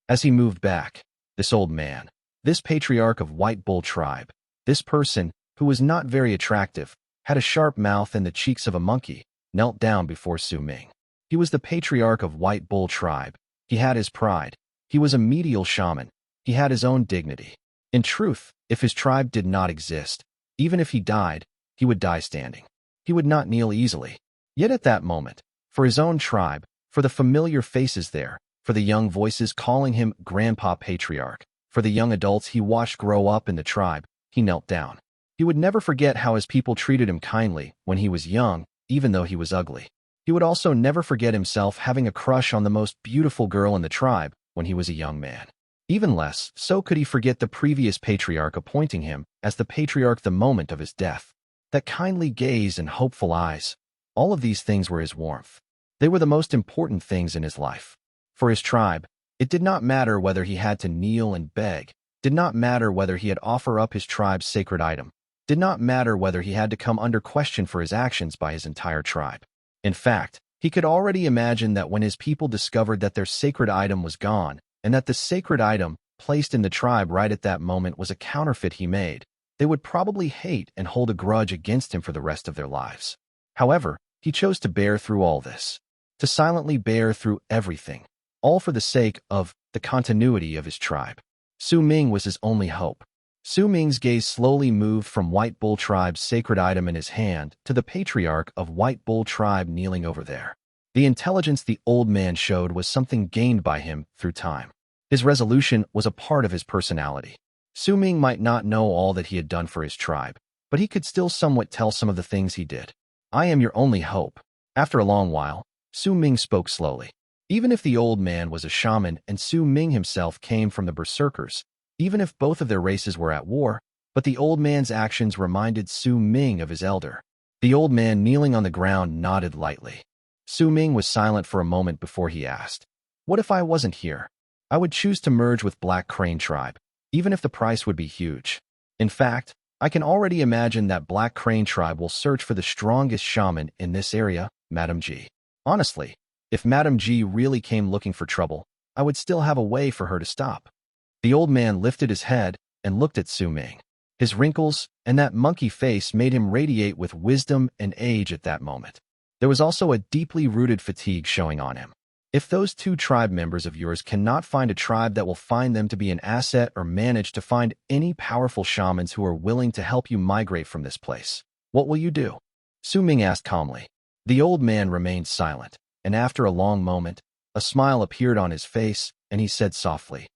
S1: As he moved back, this old man, this patriarch of White Bull tribe, this person, who was not very attractive, had a sharp mouth and the cheeks of a monkey, knelt down before Su Ming. He was the patriarch of White Bull tribe. He had his pride. He was a medial shaman. He had his own dignity. In truth, if his tribe did not exist, even if he died, he would die standing. He would not kneel easily. Yet at that moment, for his own tribe, for the familiar faces there, for the young voices calling him Grandpa Patriarch, for the young adults he watched grow up in the tribe, he knelt down. He would never forget how his people treated him kindly when he was young, even though he was ugly. He would also never forget himself having a crush on the most beautiful girl in the tribe when he was a young man. Even less so could he forget the previous patriarch appointing him as the patriarch the moment of his death. That kindly gaze and hopeful eyes, all of these things were his warmth. They were the most important things in his life. For his tribe, it did not matter whether he had to kneel and beg, did not matter whether he had to offer up his tribe's sacred item, did not matter whether he had to come under question for his actions by his entire tribe. In fact, he could already imagine that when his people discovered that their sacred item was gone, and that the sacred item placed in the tribe right at that moment was a counterfeit he made, they would probably hate and hold a grudge against him for the rest of their lives. However, he chose to bear through all this, to silently bear through everything, all for the sake of the continuity of his tribe. Su Ming was his only hope. Su Ming's gaze slowly moved from White Bull Tribe's sacred item in his hand to the patriarch of White Bull Tribe kneeling over there. The intelligence the old man showed was something gained by him through time. His resolution was a part of his personality. Su Ming might not know all that he had done for his tribe, but he could still somewhat tell some of the things he did. I am your only hope. After a long while, Su Ming spoke slowly. Even if the old man was a shaman and Su Ming himself came from the Berserkers, even if both of their races were at war, but the old man's actions reminded Su Ming of his elder. The old man kneeling on the ground nodded lightly. Su Ming was silent for a moment before he asked, "What if I wasn't here? I would choose to merge with Black Crane Tribe, even if the price would be huge. In fact, I can already imagine that Black Crane Tribe will search for the strongest shaman in this area, Madam G. Honestly, if Madam G really came looking for trouble, I would still have a way for her to stop." The old man lifted his head and looked at Su Ming. His wrinkles and that monkey face made him radiate with wisdom and age at that moment. There was also a deeply rooted fatigue showing on him. If those two tribe members of yours cannot find a tribe that will find them to be an asset or manage to find any powerful shamans who are willing to help you migrate from this place, what will you do? Su Ming asked calmly. The old man remained silent, and after a long moment, a smile appeared on his face, and he said softly,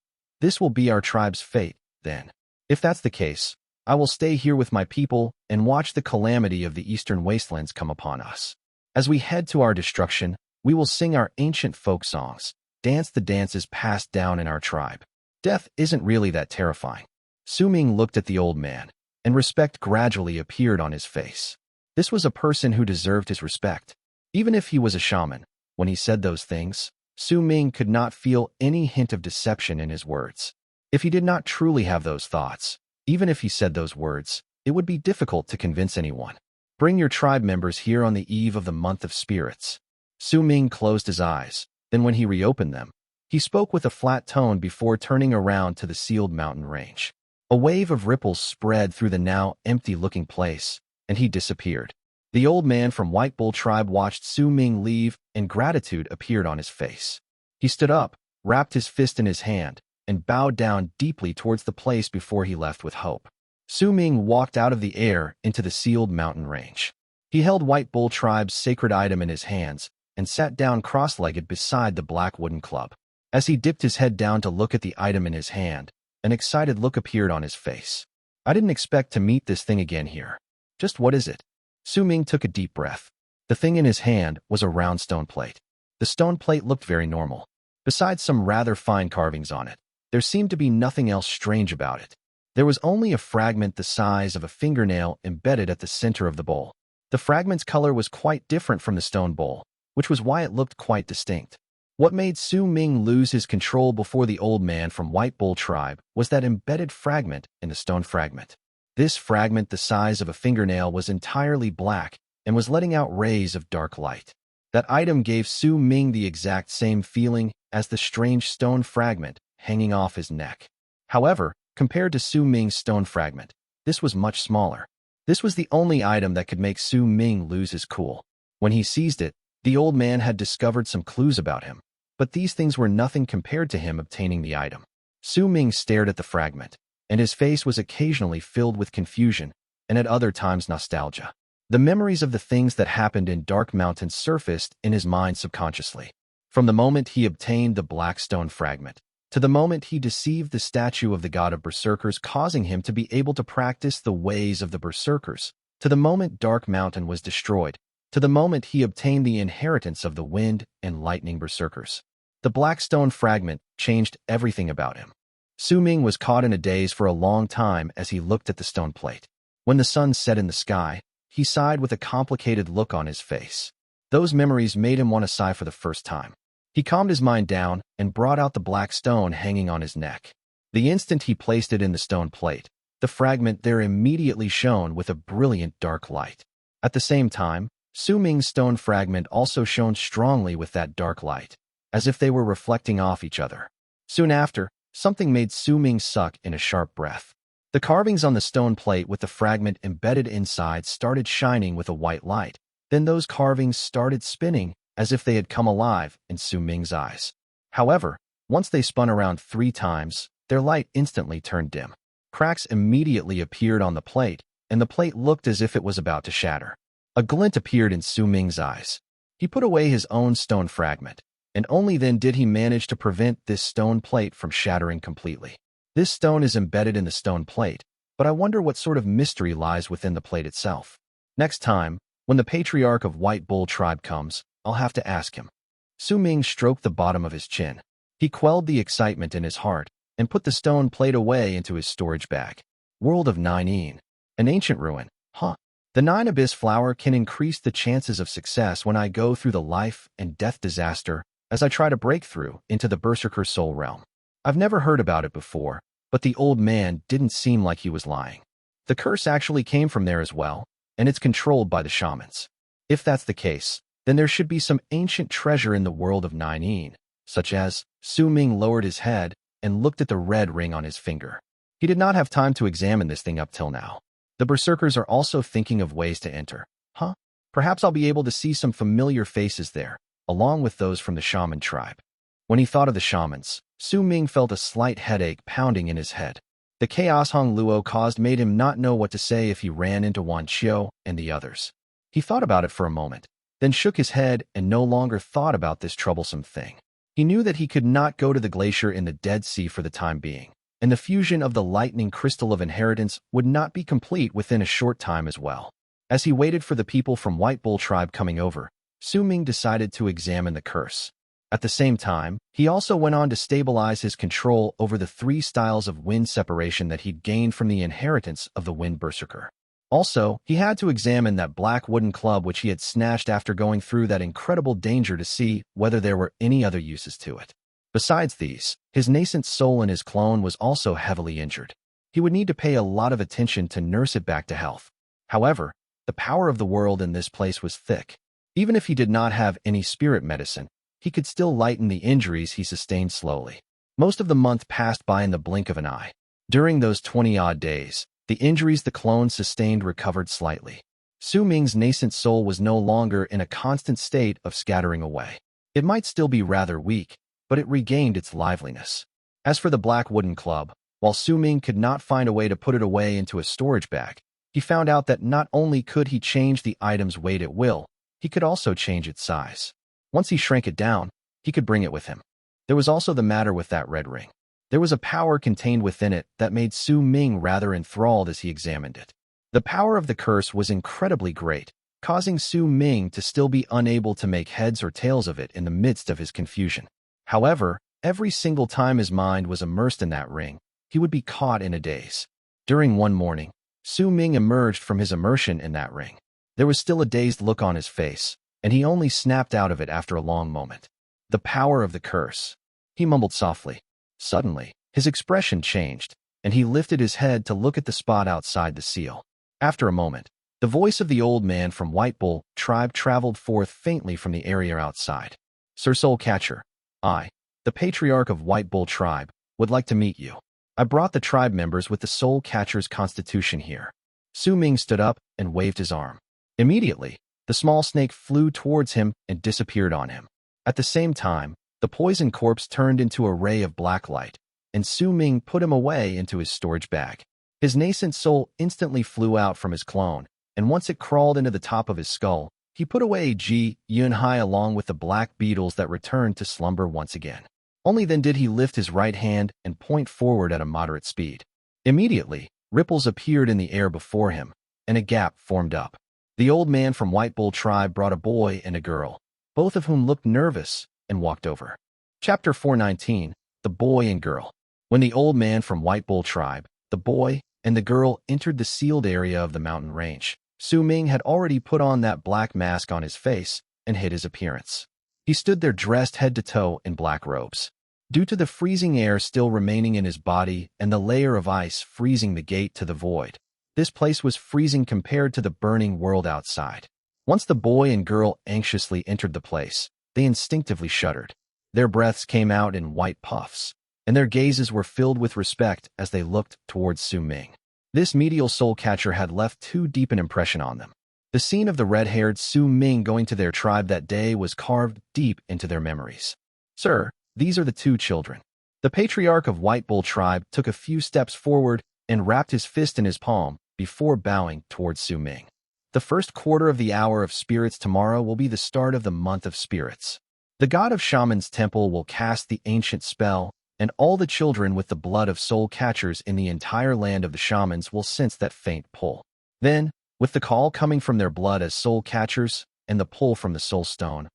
S1: "This will be our tribe's fate, then. If that's the case, I will stay here with my people and watch the calamity of the eastern wastelands come upon us. As we head to our destruction, we will sing our ancient folk songs, dance the dances passed down in our tribe. Death isn't really that terrifying." Su Ming looked at the old man, and respect gradually appeared on his face. This was a person who deserved his respect. Even if he was a shaman, when he said those things, Su Ming could not feel any hint of deception in his words. If he did not truly have those thoughts, even if he said those words, it would be difficult to convince anyone. "Bring your tribe members here on the eve of the month of spirits." Su Ming closed his eyes, then when he reopened them, he spoke with a flat tone before turning around to the sealed mountain range. A wave of ripples spread through the now empty-looking place, and he disappeared. The old man from White Bull Tribe watched Su Ming leave, and gratitude appeared on his face. He stood up, wrapped his fist in his hand, and bowed down deeply towards the place before he left with hope. Su Ming walked out of the air into the sealed mountain range. He held White Bull Tribe's sacred item in his hands and sat down cross-legged beside the black wooden club. As he dipped his head down to look at the item in his hand, an excited look appeared on his face. "I didn't expect to meet this thing again here. Just what is it?" Su Ming took a deep breath. The thing in his hand was a round stone plate. The stone plate looked very normal. Besides some rather fine carvings on it, there seemed to be nothing else strange about it. There was only a fragment the size of a fingernail embedded at the center of the bowl. The fragment's color was quite different from the stone bowl, which was why it looked quite distinct. What made Su Ming lose his control before the old man from White Bull Tribe was that embedded fragment in the stone fragment. This fragment the size of a fingernail was entirely black and was letting out rays of dark light. That item gave Su Ming the exact same feeling as the strange stone fragment hanging off his neck. However, compared to Su Ming's stone fragment, this was much smaller. This was the only item that could make Su Ming lose his cool. When he seized it, the old man had discovered some clues about him, but these things were nothing compared to him obtaining the item. Su Ming stared at the fragment, and his face was occasionally filled with confusion and at other times nostalgia. The memories of the things that happened in Dark Mountain surfaced in his mind subconsciously. From the moment he obtained the black stone fragment, to the moment he deceived the statue of the god of Berserkers, causing him to be able to practice the ways of the Berserkers, to the moment Dark Mountain was destroyed, to the moment he obtained the inheritance of the Wind and Lightning Berserkers. The black stone fragment changed everything about him. Su Ming was caught in a daze for a long time as he looked at the stone plate. When the sun set in the sky, he sighed with a complicated look on his face. Those memories made him want to sigh for the first time. He calmed his mind down and brought out the black stone hanging on his neck. The instant he placed it in the stone plate, the fragment there immediately shone with a brilliant dark light. At the same time, Su Ming's stone fragment also shone strongly with that dark light, as if they were reflecting off each other. Soon after, something made Su Ming suck in a sharp breath. The carvings on the stone plate with the fragment embedded inside started shining with a white light. Then those carvings started spinning as if they had come alive in Su Ming's eyes. However, once they spun around 3 times, their light instantly turned dim. Cracks immediately appeared on the plate, and the plate looked as if it was about to shatter. A glint appeared in Su Ming's eyes. He put away his own stone fragment, and only then did he manage to prevent this stone plate from shattering completely. This stone is embedded in the stone plate, but I wonder what sort of mystery lies within the plate itself. Next time, when the patriarch of White Bull tribe comes, I'll have to ask him. Su Ming stroked the bottom of his chin. He quelled the excitement in his heart and put the stone plate away into his storage bag. World of 9 an ancient ruin, huh? The 9 Abyss flower can increase the chances of success when I go through the life and death disaster as I try to break through into the Berserker soul realm. I've never heard about it before, but the old man didn't seem like he was lying. The curse actually came from there as well, and it's controlled by the shamans. If that's the case, then there should be some ancient treasure in the world of 9, such as. Su Ming lowered his head and looked at the red ring on his finger. He did not have time to examine this thing up till now. The Berserkers are also thinking of ways to enter. Huh? Perhaps I'll be able to see some familiar faces there, along with those from the shaman tribe. When he thought of the shamans, Su Ming felt a slight headache pounding in his head. The chaos Hong Luo caused made him not know what to say if he ran into Wan Qiu and the others. He thought about it for a moment, then shook his head and no longer thought about this troublesome thing. He knew that he could not go to the glacier in the Dead Sea for the time being, and the fusion of the lightning crystal of inheritance would not be complete within a short time as well. As he waited for the people from White Bull tribe coming over, Su Ming decided to examine the curse. At the same time, he also went on to stabilize his control over the 3 styles of wind separation that he'd gained from the inheritance of the Wind Berserker. Also, he had to examine that black wooden club which he had snatched after going through that incredible danger to see whether there were any other uses to it. Besides these, his nascent soul in his clone was also heavily injured. He would need to pay a lot of attention to nurse it back to health. However, the power of the world in this place was thick. Even if he did not have any spirit medicine, he could still lighten the injuries he sustained slowly. Most of the month passed by in the blink of an eye. During those 20-odd days, the injuries the clone sustained recovered slightly. Su Ming's nascent soul was no longer in a constant state of scattering away. It might still be rather weak, but it regained its liveliness. As for the black wooden club, while Su Ming could not find a way to put it away into a storage bag, he found out that not only could he change the item's weight at will, he could also change its size. Once he shrank it down, he could bring it with him. There was also the matter with that red ring. There was a power contained within it that made Su Ming rather enthralled as he examined it. The power of the curse was incredibly great, causing Su Ming to still be unable to make heads or tails of it in the midst of his confusion. However, every single time his mind was immersed in that ring, he would be caught in a daze. During one morning, Su Ming emerged from his immersion in that ring. There was still a dazed look on his face, and he only snapped out of it after a long moment. The power of the curse. He mumbled softly. Suddenly, his expression changed, and he lifted his head to look at the spot outside the seal. After a moment, the voice of the old man from White Bull tribe traveled forth faintly from the area outside. Sir Soul Catcher, I, the patriarch of White Bull tribe, would like to meet you. I brought the tribe members with the Soul Catcher's constitution here. Su Ming stood up and waved his arm. Immediately, the small snake flew towards him and disappeared on him. At the same time, the poison corpse turned into a ray of black light, and Su Ming put him away into his storage bag. His nascent soul instantly flew out from his clone and once it crawled into the top of his skull, he put away Yunhai along with the black beetles that returned to slumber once again. Only then did he lift his right hand and point forward at a moderate speed. Immediately, ripples appeared in the air before him, and a gap formed up. The old man from White Bull tribe brought a boy and a girl, both of whom looked nervous, and walked over. Chapter 419, The Boy and Girl. When the old man from White Bull tribe, the boy, and the girl entered the sealed area of the mountain range, Su Ming had already put on that black mask on his face and hid his appearance. He stood there dressed head to toe in black robes. Due to the freezing air still remaining in his body and the layer of ice freezing the gate to the void, this place was freezing compared to the burning world outside. Once the boy and girl anxiously entered the place, they instinctively shuddered. Their breaths came out in white puffs, and their gazes were filled with respect as they looked towards Su Ming. This medial soul catcher had left too deep an impression on them. The scene of the red-haired Su Ming going to their tribe that day was carved deep into their memories. Sir, these are the two children. The patriarch of White Bull tribe took a few steps forward and wrapped his fist in his palm before bowing towards Su Ming. The first quarter of the hour of spirits tomorrow will be the start of the month of spirits. The god of Shaman's temple will cast the ancient spell, and all the children with the blood of soul catchers in the entire land of the shamans will sense that faint pull. Then, with the call coming from their blood as soul catchers and the pull from the soul stone,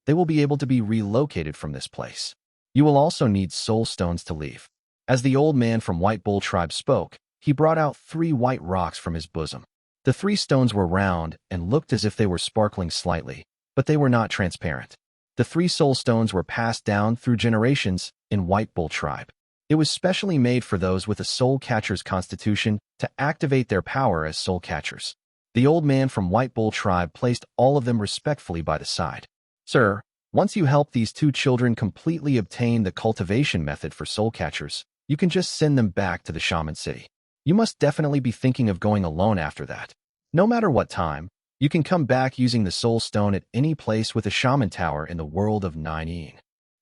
S1: they will be able to be relocated from this place. You will also need soul stones to leave. As the old man from White Bull tribe spoke, he brought out 3 white rocks from his bosom. The 3 stones were round and looked as if they were sparkling slightly, but they were not transparent. The 3 soul stones were passed down through generations in White Bull tribe. It was specially made for those with a soul catcher's constitution to activate their power as soul catchers. The old man from White Bull tribe placed all of them respectfully by the side. Sir, once you help these 2 children completely obtain the cultivation method for soul catchers, you can just send them back to the shaman city. You must definitely be thinking of going alone after that. No matter what time, you can come back using the soul stone at any place with a shaman tower in the world of Nine.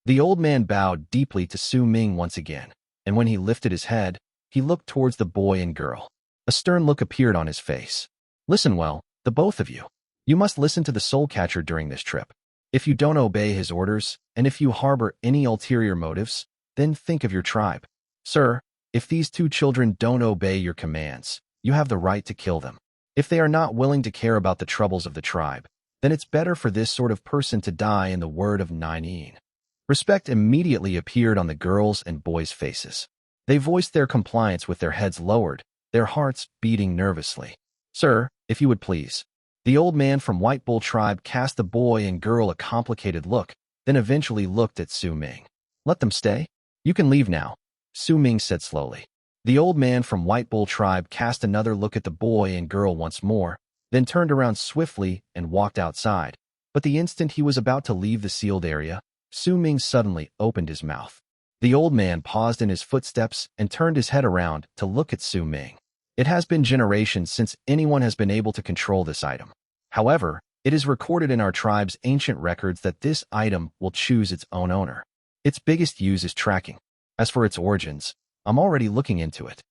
S1: The old man bowed deeply to Su Ming once again, and when he lifted his head, he looked towards the boy and girl. A stern look appeared on his face. Listen well, the both of you. You must listen to the soul catcher during this trip. If you don't obey his orders, and if you harbor any ulterior motives, then think of your tribe. Sir, if these 2 children don't obey your commands, you have the right to kill them. If they are not willing to care about the troubles of the tribe, then it's better for this sort of person to die in the word of Nine. Respect immediately appeared on the girls' and boys' faces. They voiced their compliance with their heads lowered, their hearts beating nervously. Sir, if you would please. The old man from White Bull tribe cast the boy and girl a complicated look, then eventually looked at Su Ming. Let them stay? You can leave now, Su Ming said slowly. The old man from White Bull tribe cast another look at the boy and girl once more, then turned around swiftly and walked outside. But the instant he was about to leave the sealed area, Su Ming suddenly opened his mouth. The old man paused in his footsteps and turned his head around to look at Su Ming. It has been generations since anyone has been able to control this item. However, it is recorded in our tribe's ancient records that this item will choose its own owner. Its biggest use is tracking. As for its origins, I'm already looking into it.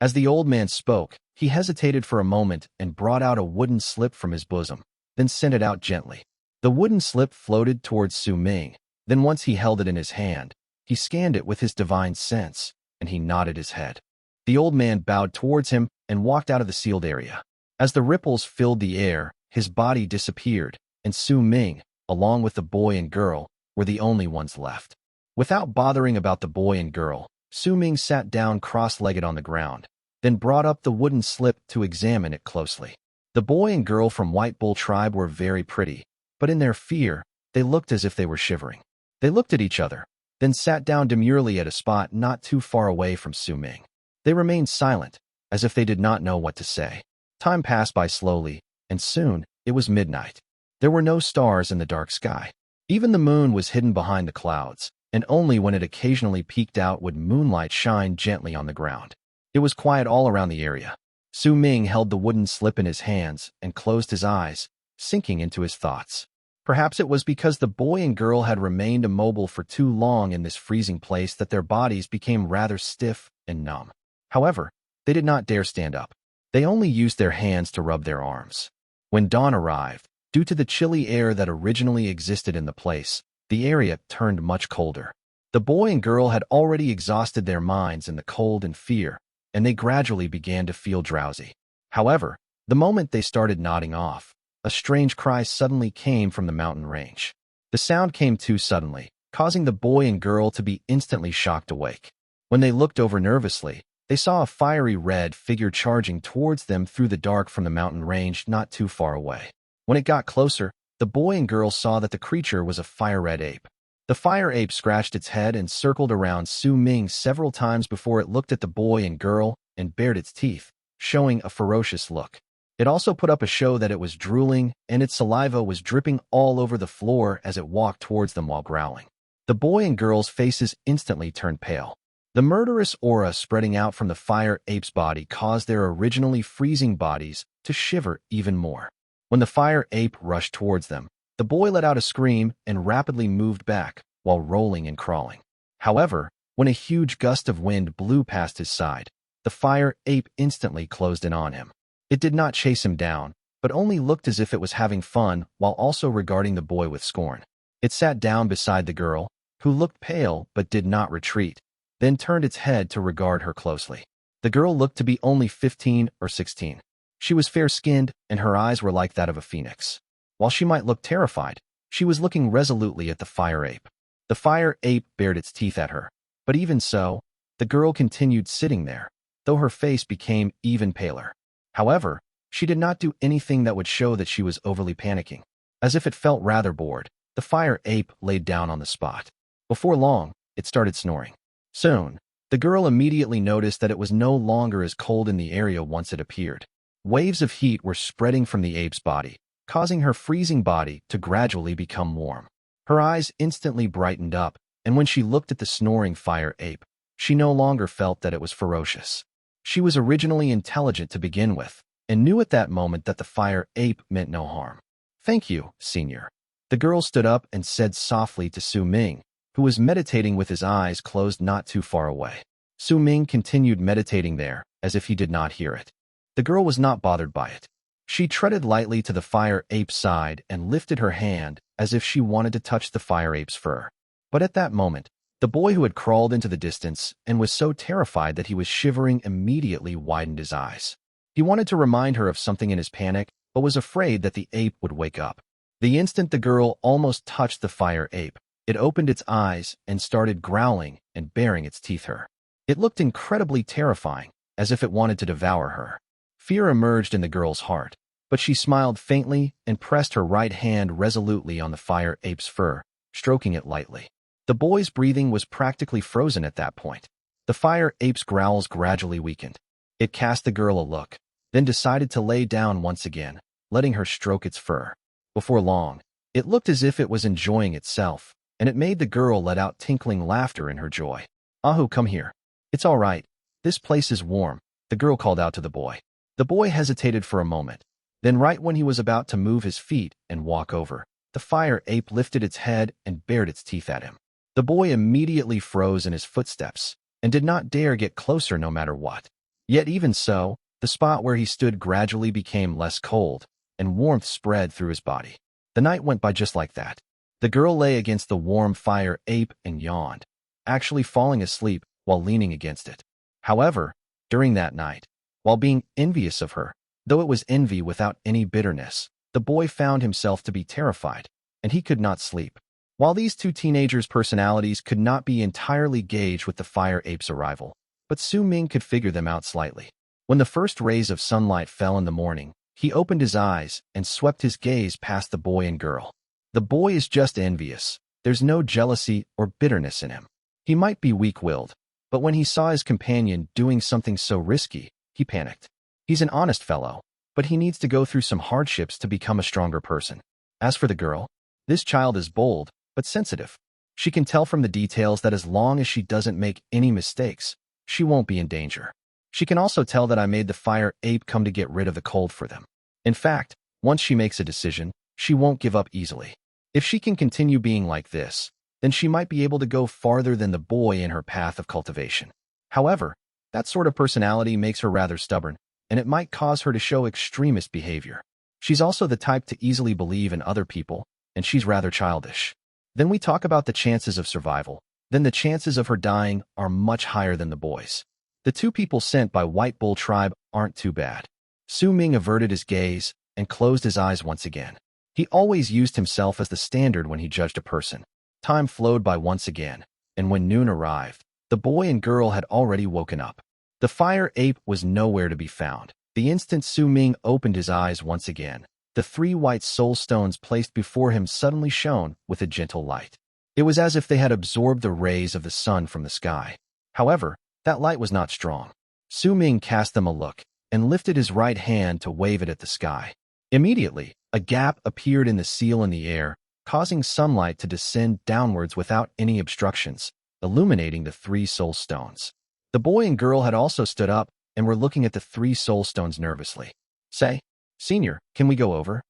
S1: As the old man spoke, he hesitated for a moment and brought out a wooden slip from his bosom, then sent it out gently. The wooden slip floated towards Su Ming, then once he held it in his hand, he scanned it with his divine sense, and he nodded his head. The old man bowed towards him and walked out of the sealed area. As the ripples filled the air, his body disappeared, and Su Ming, along with the boy and girl, were the only ones left. Without bothering about the boy and girl, Su Ming sat down cross-legged on the ground, then brought up the wooden slip to examine it closely. The boy and girl from White Bull tribe were very pretty, but in their fear, they looked as if they were shivering. They looked at each other, then sat down demurely at a spot not too far away from Su Ming. They remained silent, as if they did not know what to say. Time passed by slowly, and soon it was midnight. There were no stars in the dark sky. Even the moon was hidden behind the clouds, and only when it occasionally peeked out would moonlight shine gently on the ground. It was quiet all around the area. Su Ming held the wooden slip in his hands and closed his eyes, sinking into his thoughts. Perhaps it was because the boy and girl had remained immobile for too long in this freezing place that their bodies became rather stiff and numb. However, they did not dare stand up. They only used their hands to rub their arms. When dawn arrived, due to the chilly air that originally existed in the place, the area turned much colder. The boy and girl had already exhausted their minds in the cold and fear, and they gradually began to feel drowsy. However, the moment they started nodding off, a strange cry suddenly came from the mountain range. The sound came too suddenly, causing the boy and girl to be instantly shocked awake. When they looked over nervously, they saw a fiery red figure charging towards them through the dark from the mountain range not too far away. When it got closer, the boy and girl saw that the creature was a fire-red ape. The fire ape scratched its head and circled around Su Ming several times before it looked at the boy and girl and bared its teeth, showing a ferocious look. It also put up a show that it was drooling, and its saliva was dripping all over the floor as it walked towards them while growling. The boy and girl's faces instantly turned pale. The murderous aura spreading out from the fire ape's body caused their originally freezing bodies to shiver even more. When the fire ape rushed towards them, the boy let out a scream and rapidly moved back while rolling and crawling. However, when a huge gust of wind blew past his side, the fire ape instantly closed in on him. It did not chase him down, but only looked as if it was having fun while also regarding the boy with scorn. It sat down beside the girl, who looked pale but did not retreat, then turned its head to regard her closely. The girl looked to be only 15 or 16. She was fair-skinned, and her eyes were like that of a phoenix. While she might look terrified, she was looking resolutely at the fire ape. The fire ape bared its teeth at her, but even so, the girl continued sitting there, though her face became even paler. However, she did not do anything that would show that she was overly panicking. As if it felt rather bored, the fire ape laid down on the spot. Before long, it started snoring. Soon, the girl immediately noticed that it was no longer as cold in the area once it appeared. Waves of heat were spreading from the ape's body, causing her freezing body to gradually become warm. Her eyes instantly brightened up, and when she looked at the snoring fire ape, she no longer felt that it was ferocious. She was originally intelligent to begin with, and knew at that moment that the fire ape meant no harm. "Thank you, Senior." The girl stood up and said softly to Su Ming, who was meditating with his eyes closed not too far away. Su Ming continued meditating there, as if he did not hear it. The girl was not bothered by it. She treaded lightly to the fire ape's side and lifted her hand as if she wanted to touch the fire ape's fur. But at that moment, the boy who had crawled into the distance and was so terrified that he was shivering immediately widened his eyes. He wanted to remind her of something in his panic, but was afraid that the ape would wake up. The instant the girl almost touched the fire ape, it opened its eyes and started growling and baring its teeth at her. It looked incredibly terrifying, as if it wanted to devour her. Fear emerged in the girl's heart, but she smiled faintly and pressed her right hand resolutely on the fire ape's fur, stroking it lightly. The boy's breathing was practically frozen at that point. The fire ape's growls gradually weakened. It cast the girl a look, then decided to lay down once again, letting her stroke its fur. Before long, it looked as if it was enjoying itself, and it made the girl let out tinkling laughter in her joy. "Ahu, come here. It's all right. This place is warm," the girl called out to the boy. The boy hesitated for a moment. Then right when he was about to move his feet and walk over, the fire ape lifted its head and bared its teeth at him. The boy immediately froze in his footsteps and did not dare get closer no matter what. Yet even so, the spot where he stood gradually became less cold, and warmth spread through his body. The night went by just like that. The girl lay against the warm fire ape and yawned, actually falling asleep while leaning against it. However, during that night, while being envious of her, though it was envy without any bitterness, the boy found himself to be terrified, and he could not sleep. While these two teenagers' personalities could not be entirely gauged with the fire ape's arrival, but Su Ming could figure them out slightly. When the first rays of sunlight fell in the morning, he opened his eyes and swept his gaze past the boy and girl. The boy is just envious. There's no jealousy or bitterness in him. He might be weak-willed, but when he saw his companion doing something so risky, he panicked. He's an honest fellow, but he needs to go through some hardships to become a stronger person. As for the girl, this child is bold, but sensitive. She can tell from the details that as long as she doesn't make any mistakes, she won't be in danger. She can also tell that I made the fire ape come to get rid of the cold for them. In fact, once she makes a decision, she won't give up easily. If she can continue being like this, then she might be able to go farther than the boy in her path of cultivation. However, that sort of personality makes her rather stubborn, and it might cause her to show extremist behavior. She's also the type to easily believe in other people, and she's rather childish. Then we talk about the chances of survival. Then the chances of her dying are much higher than the boys. The two people sent by White Bull Tribe aren't too bad. Su Ming averted his gaze and closed his eyes once again. He always used himself as the standard when he judged a person. Time flowed by once again, and when noon arrived, the boy and girl had already woken up. The fire ape was nowhere to be found. The instant Su Ming opened his eyes once again, the 3 white soul stones placed before him suddenly shone with a gentle light. It was as if they had absorbed the rays of the sun from the sky. However, that light was not strong. Su Ming cast them a look and lifted his right hand to wave it at the sky. Immediately, a gap appeared in the seal in the air, causing sunlight to descend downwards without any obstructions, illuminating the 3 soul stones. The boy and girl had also stood up and were looking at the 3 soul stones nervously. Say, Senior, can we go over?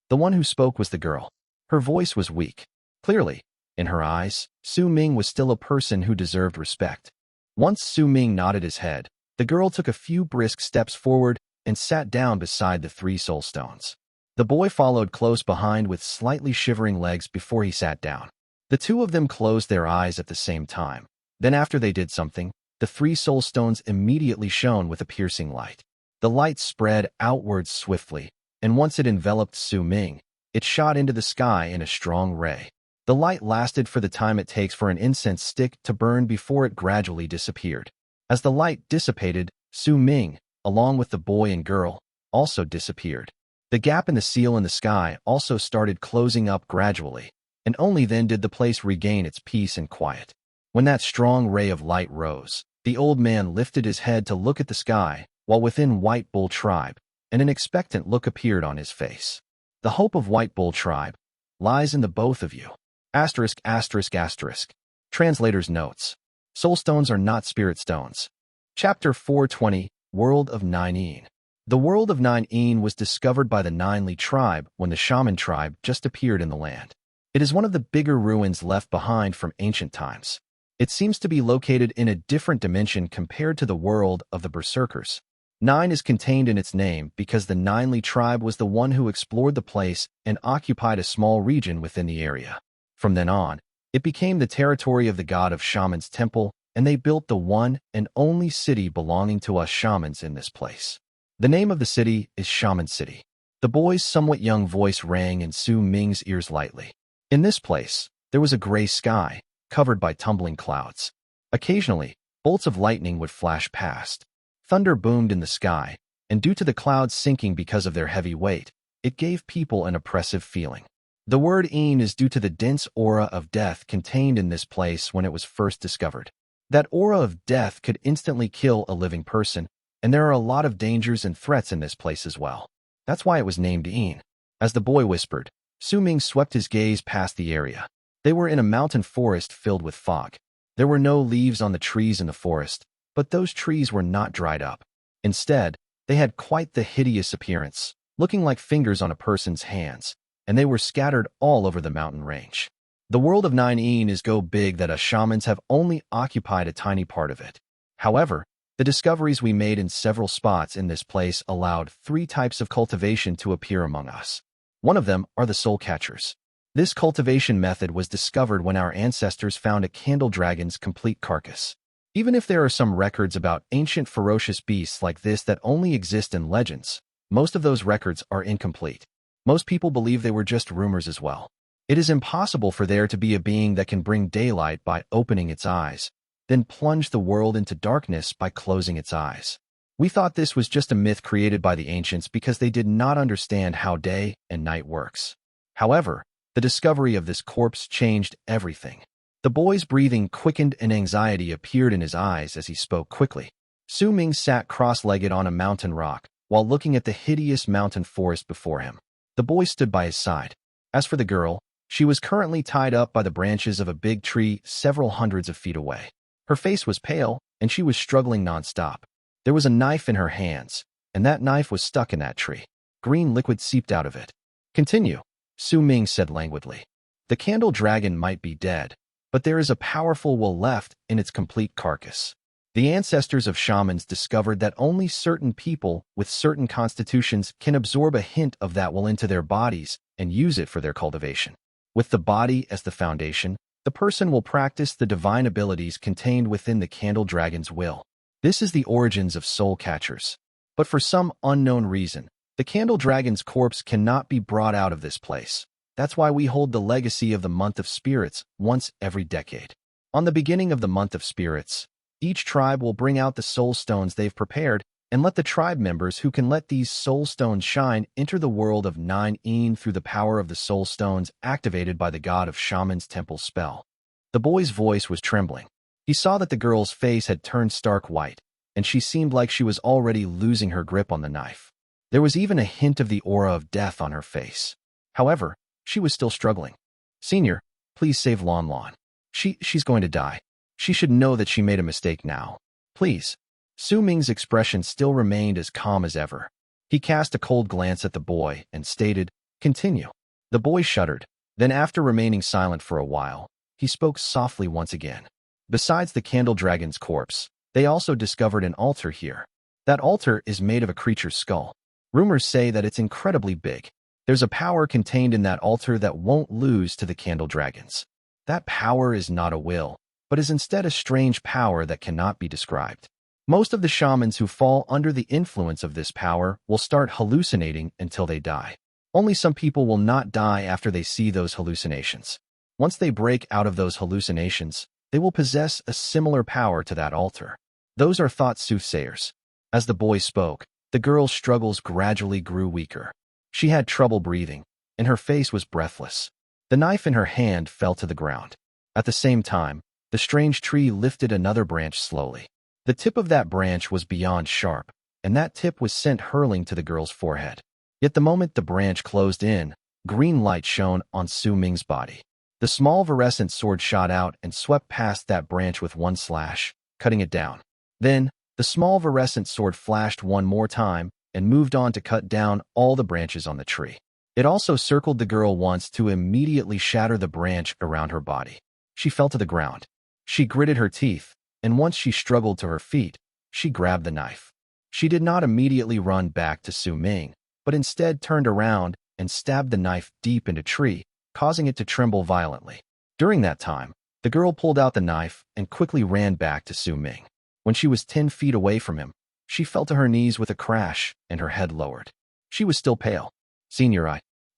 S1: The one who spoke was the girl. Her voice was weak. Clearly, in her eyes, Su Ming was still a person who deserved respect. Once Su Ming nodded his head, the girl took a few brisk steps forward and sat down beside the 3 soul stones. The boy followed close behind with slightly shivering legs before he sat down. The two of them closed their eyes at the same time. Then after they did something, the 3 soul stones immediately shone with a piercing light. The light spread outwards swiftly, and once it enveloped Su Ming, it shot into the sky in a strong ray. The light lasted for the time it takes for an incense stick to burn before it gradually disappeared. As the light dissipated, Su Ming, along with the boy and girl, also disappeared. The gap in the seal in the sky also started closing up gradually, and only then did the place regain its peace and quiet. When that strong ray of light rose, the old man lifted his head to look at the sky, while within White Bull Tribe, and an expectant look appeared on his face. The hope of White Bull Tribe lies in the both of you. Asterisk, asterisk, asterisk. Translator's notes. Soul stones are not spirit stones. Chapter 420, World of 9 The world of 9 was discovered by the 9 tribe when the shaman tribe just appeared in the land. It is one of the bigger ruins left behind from ancient times. It seems to be located in a different dimension compared to the world of the Berserkers. 9 is contained in its name because the 9 tribe was the one who explored the place and occupied a small region within the area. From then on, it became the territory of the god of shamans' temple, and they built the one and only city belonging to us shamans in this place. The name of the city is Shaman City. The boy's somewhat young voice rang in Su Ming's ears lightly. In this place, there was a gray sky, covered by tumbling clouds. Occasionally, bolts of lightning would flash past. Thunder boomed in the sky, and due to the clouds sinking because of their heavy weight, it gave people an oppressive feeling. The word "een" is due to the dense aura of death contained in this place when it was first discovered. That aura of death could instantly kill a living person, and there are a lot of dangers and threats in this place as well. That's why it was named een. As the boy whispered, Su Ming swept his gaze past the area. They were in a mountain forest filled with fog. There were no leaves on the trees in the forest, but those trees were not dried up. Instead, they had quite the hideous appearance, looking like fingers on a person's hands, and they were scattered all over the mountain range. The world of 9 is so big that us shamans have only occupied a tiny part of it. However, the discoveries we made in several spots in this place allowed 3 types of cultivation to appear among us. One of them are the soul catchers. This cultivation method was discovered when our ancestors found a candle dragon's complete carcass. Even if there are some records about ancient ferocious beasts like this that only exist in legends, most of those records are incomplete. Most people believe they were just rumors as well. It is impossible for there to be a being that can bring daylight by opening its eyes, then plunge the world into darkness by closing its eyes. We thought this was just a myth created by the ancients because they did not understand how day and night works. However, the discovery of this corpse changed everything. The boy's breathing quickened and anxiety appeared in his eyes as he spoke quickly. Su Ming sat cross-legged on a mountain rock while looking at the hideous mountain forest before him. The boy stood by his side. As for the girl, she was currently tied up by the branches of a big tree several hundreds of feet away. Her face was pale, and she was struggling nonstop. There was a knife in her hands, and that knife was stuck in that tree. Green liquid seeped out of it. Continue, Su Ming said languidly. The candle dragon might be dead, but there is a powerful will left in its complete carcass. The ancestors of shamans discovered that only certain people with certain constitutions can absorb a hint of that will into their bodies and use it for their cultivation. With the body as the foundation, the person will practice the divine abilities contained within the candle dragon's will. This is the origins of soul catchers. But for some unknown reason, the candle dragon's corpse cannot be brought out of this place. That's why we hold the legacy of the month of spirits once every decade. On the beginning of the month of spirits, each tribe will bring out the soul stones they've prepared and let the tribe members who can let these soul stones shine enter the world of 9 through the power of the soul stones activated by the god of shaman's temple spell. The boy's voice was trembling. He saw that the girl's face had turned stark white, and she seemed like she was already losing her grip on the knife. There was even a hint of the aura of death on her face. However, she was still struggling. "Senior, please save Lon Lon. She's going to die. She should know that she made a mistake now. Please." Su Ming's expression still remained as calm as ever. He cast a cold glance at the boy and stated, "Continue." The boy shuddered. Then, after remaining silent for a while, he spoke softly once again. "Besides the candle dragon's corpse, they also discovered an altar here. That altar is made of a creature's skull. Rumors say that it's incredibly big. There's a power contained in that altar that won't lose to the candle dragons. That power is not a will, but is instead a strange power that cannot be described. Most of the shamans who fall under the influence of this power will start hallucinating until they die. Only some people will not die after they see those hallucinations. Once they break out of those hallucinations, they will possess a similar power to that altar. Those are thought soothsayers." As the boy spoke, the girl's struggles gradually grew weaker. She had trouble breathing, and her face was breathless. The knife in her hand fell to the ground. At the same time, the strange tree lifted another branch slowly. The tip of that branch was beyond sharp, and that tip was sent hurling to the girl's forehead. Yet the moment the branch closed in, green light shone on Su Ming's body. The small virescent sword shot out and swept past that branch with one slash, cutting it down. Then, the small virescent sword flashed one more time and moved on to cut down all the branches on the tree. It also circled the girl once to immediately shatter the branch around her body. She fell to the ground. She gritted her teeth, and once she struggled to her feet, she grabbed the knife. She did not immediately run back to Su Ming, but instead turned around and stabbed the knife deep into the tree, causing it to tremble violently. During that time, the girl pulled out the knife and quickly ran back to Su Ming. When she was 10 feet away from him, she fell to her knees with a crash and her head lowered. She was still pale. "Senior,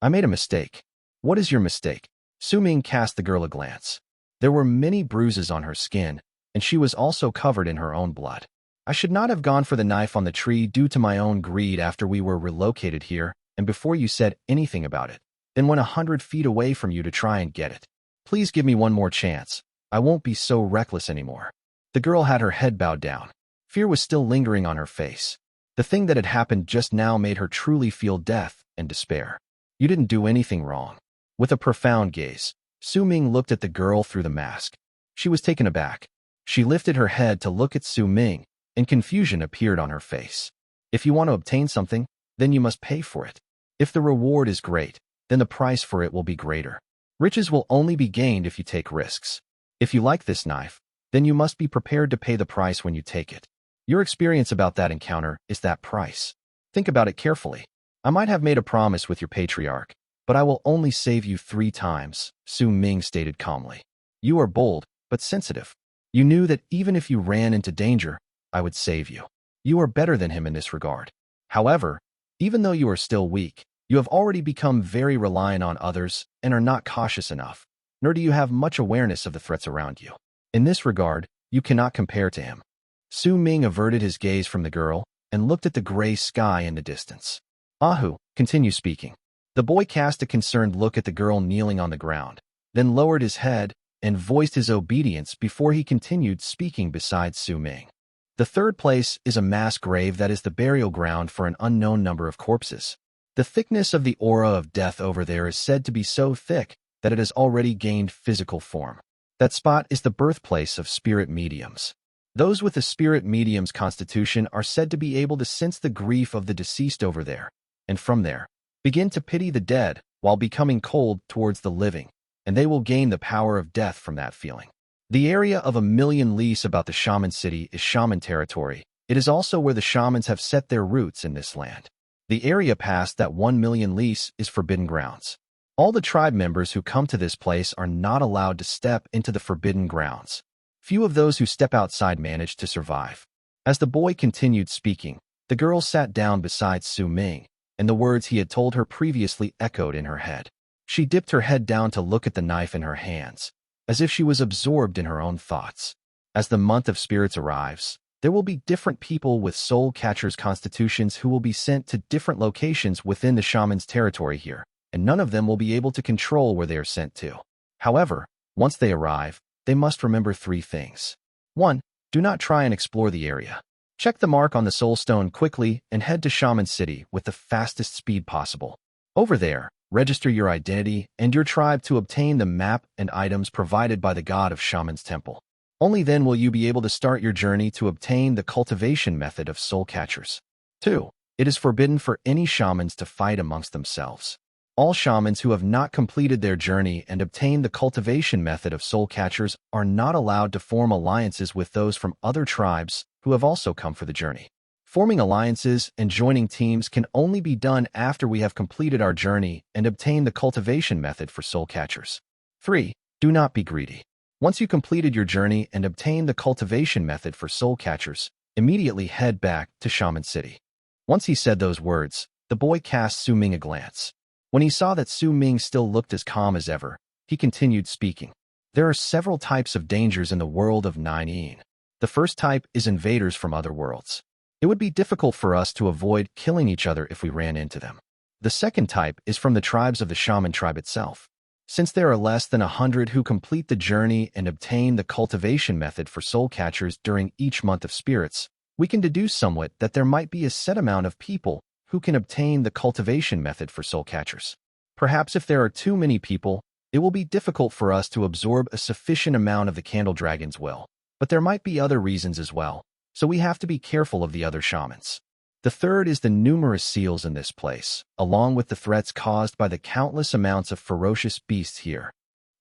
S1: I made a mistake." "What is your mistake?" Su Ming cast the girl a glance. There were many bruises on her skin, and she was also covered in her own blood. "I should not have gone for the knife on the tree due to my own greed after we were relocated here and before you said anything about it, then went 100 feet away from you to try and get it. Please give me one more chance. I won't be so reckless anymore." The girl had her head bowed down. Fear was still lingering on her face. The thing that had happened just now made her truly feel death and despair. "You didn't do anything wrong." With a profound gaze, Su Ming looked at the girl through the mask. She was taken aback. She lifted her head to look at Su Ming, and confusion appeared on her face. "If you want to obtain something, then you must pay for it. If the reward is great, then the price for it will be greater. Riches will only be gained if you take risks. If you like this knife, then you must be prepared to pay the price when you take it. Your experience about that encounter is that price. Think about it carefully. I might have made a promise with your patriarch, but I will only save you 3 times, Su Ming stated calmly. You are bold, but sensitive. You knew that even if you ran into danger, I would save you. You are better than him in this regard. However, even though you are still weak, you have already become very reliant on others and are not cautious enough, nor do you have much awareness of the threats around you. In this regard, you cannot compare to him." Su Ming averted his gaze from the girl and looked at the gray sky in the distance. "Ahu, continue speaking." The boy cast a concerned look at the girl kneeling on the ground, then lowered his head and voiced his obedience before he continued speaking beside Su Ming. "The third place is a mass grave that is the burial ground for an unknown number of corpses. The thickness of the aura of death over there is said to be so thick that it has already gained physical form. That spot is the birthplace of spirit mediums. Those with the spirit medium's constitution are said to be able to sense the grief of the deceased over there, and from there, begin to pity the dead while becoming cold towards the living, and they will gain the power of death from that feeling. The area of 1,000,000 lis about the shaman city is shaman territory. It is also where the shamans have set their roots in this land. The area past that 1,000,000 lis is forbidden grounds. All the tribe members who come to this place are not allowed to step into the forbidden grounds. Few of those who step outside manage to survive. As the boy continued speaking, the girl sat down beside Su Ming, and the words he had told her previously echoed in her head. She dipped her head down to look at the knife in her hands, as if she was absorbed in her own thoughts. As the month of spirits arrives, there will be different people with soul catchers' constitutions who will be sent to different locations within the shaman's territory here, and none of them will be able to control where they are sent to. However, once they arrive, they must remember 3 things. 1. Do not try and explore the area. Check the mark on the soul stone quickly and head to Shaman City with the fastest speed possible. Over there, register your identity and your tribe to obtain the map and items provided by the god of Shaman's temple. Only then will you be able to start your journey to obtain the cultivation method of soul catchers. 2. It is forbidden for any shamans to fight amongst themselves. All shamans who have not completed their journey and obtained the cultivation method of soul catchers are not allowed to form alliances with those from other tribes who have also come for the journey. Forming alliances and joining teams can only be done after we have completed our journey and obtained the cultivation method for soul catchers. 3. Do not be greedy. Once you completed your journey and obtained the cultivation method for soul catchers, immediately head back to Shaman City. Once he said those words, the boy cast Su Ming a glance. When he saw that Su Ming still looked as calm as ever, he continued speaking. There are several types of dangers in the world of Nine. The first type is invaders from other worlds. It would be difficult for us to avoid killing each other if we ran into them. The second type is from the tribes of the shaman tribe itself. Since there are less than 100 who complete the journey and obtain the cultivation method for soul catchers during each month of spirits, we can deduce somewhat that there might be a set amount of people who can obtain the cultivation method for soul catchers. Perhaps if there are too many people, it will be difficult for us to absorb a sufficient amount of the Candle Dragon's will. But there might be other reasons as well, so we have to be careful of the other shamans. The third is the numerous seals in this place, along with the threats caused by the countless amounts of ferocious beasts here.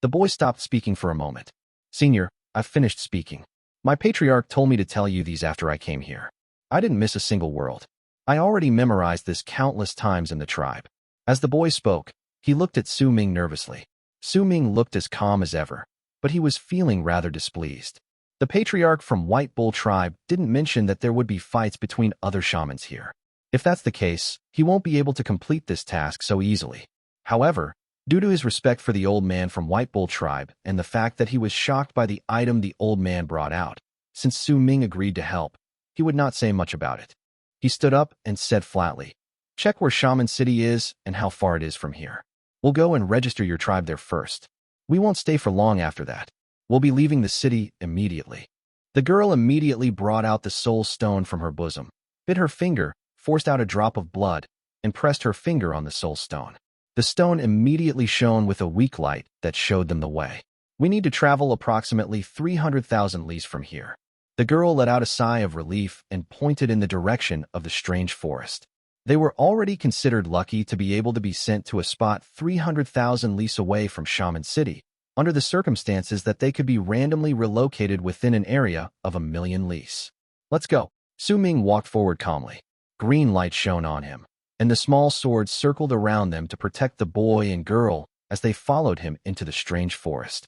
S1: The boy stopped speaking for a moment. Senior, I've finished speaking. My patriarch told me to tell you these after I came here. I didn't miss a single world. I already memorized this countless times in the tribe. As the boy spoke, he looked at Su Ming nervously. Su Ming looked as calm as ever, but he was feeling rather displeased. The patriarch from White Bull tribe didn't mention that there would be fights between other shamans here. If that's the case, he won't be able to complete this task so easily. However, due to his respect for the old man from White Bull tribe and the fact that he was shocked by the item the old man brought out, since Su Ming agreed to help, he would not say much about it. He stood up and said flatly, "Check where Shaman City is and how far it is from here. We'll go and register your tribe there first. We won't stay for long after that. We'll be leaving the city immediately." The girl immediately brought out the soul stone from her bosom, bit her finger, forced out a drop of blood, and pressed her finger on the soul stone. The stone immediately shone with a weak light that showed them the way. "We need to travel approximately 300,000 lis from here." The girl let out a sigh of relief and pointed in the direction of the strange forest. They were already considered lucky to be able to be sent to a spot 300,000 lis away from Shaman City, under the circumstances that they could be randomly relocated within an area of 1,000,000 lis. "Let's go." Su Ming walked forward calmly. Green light shone on him, and the small sword circled around them to protect the boy and girl as they followed him into the strange forest.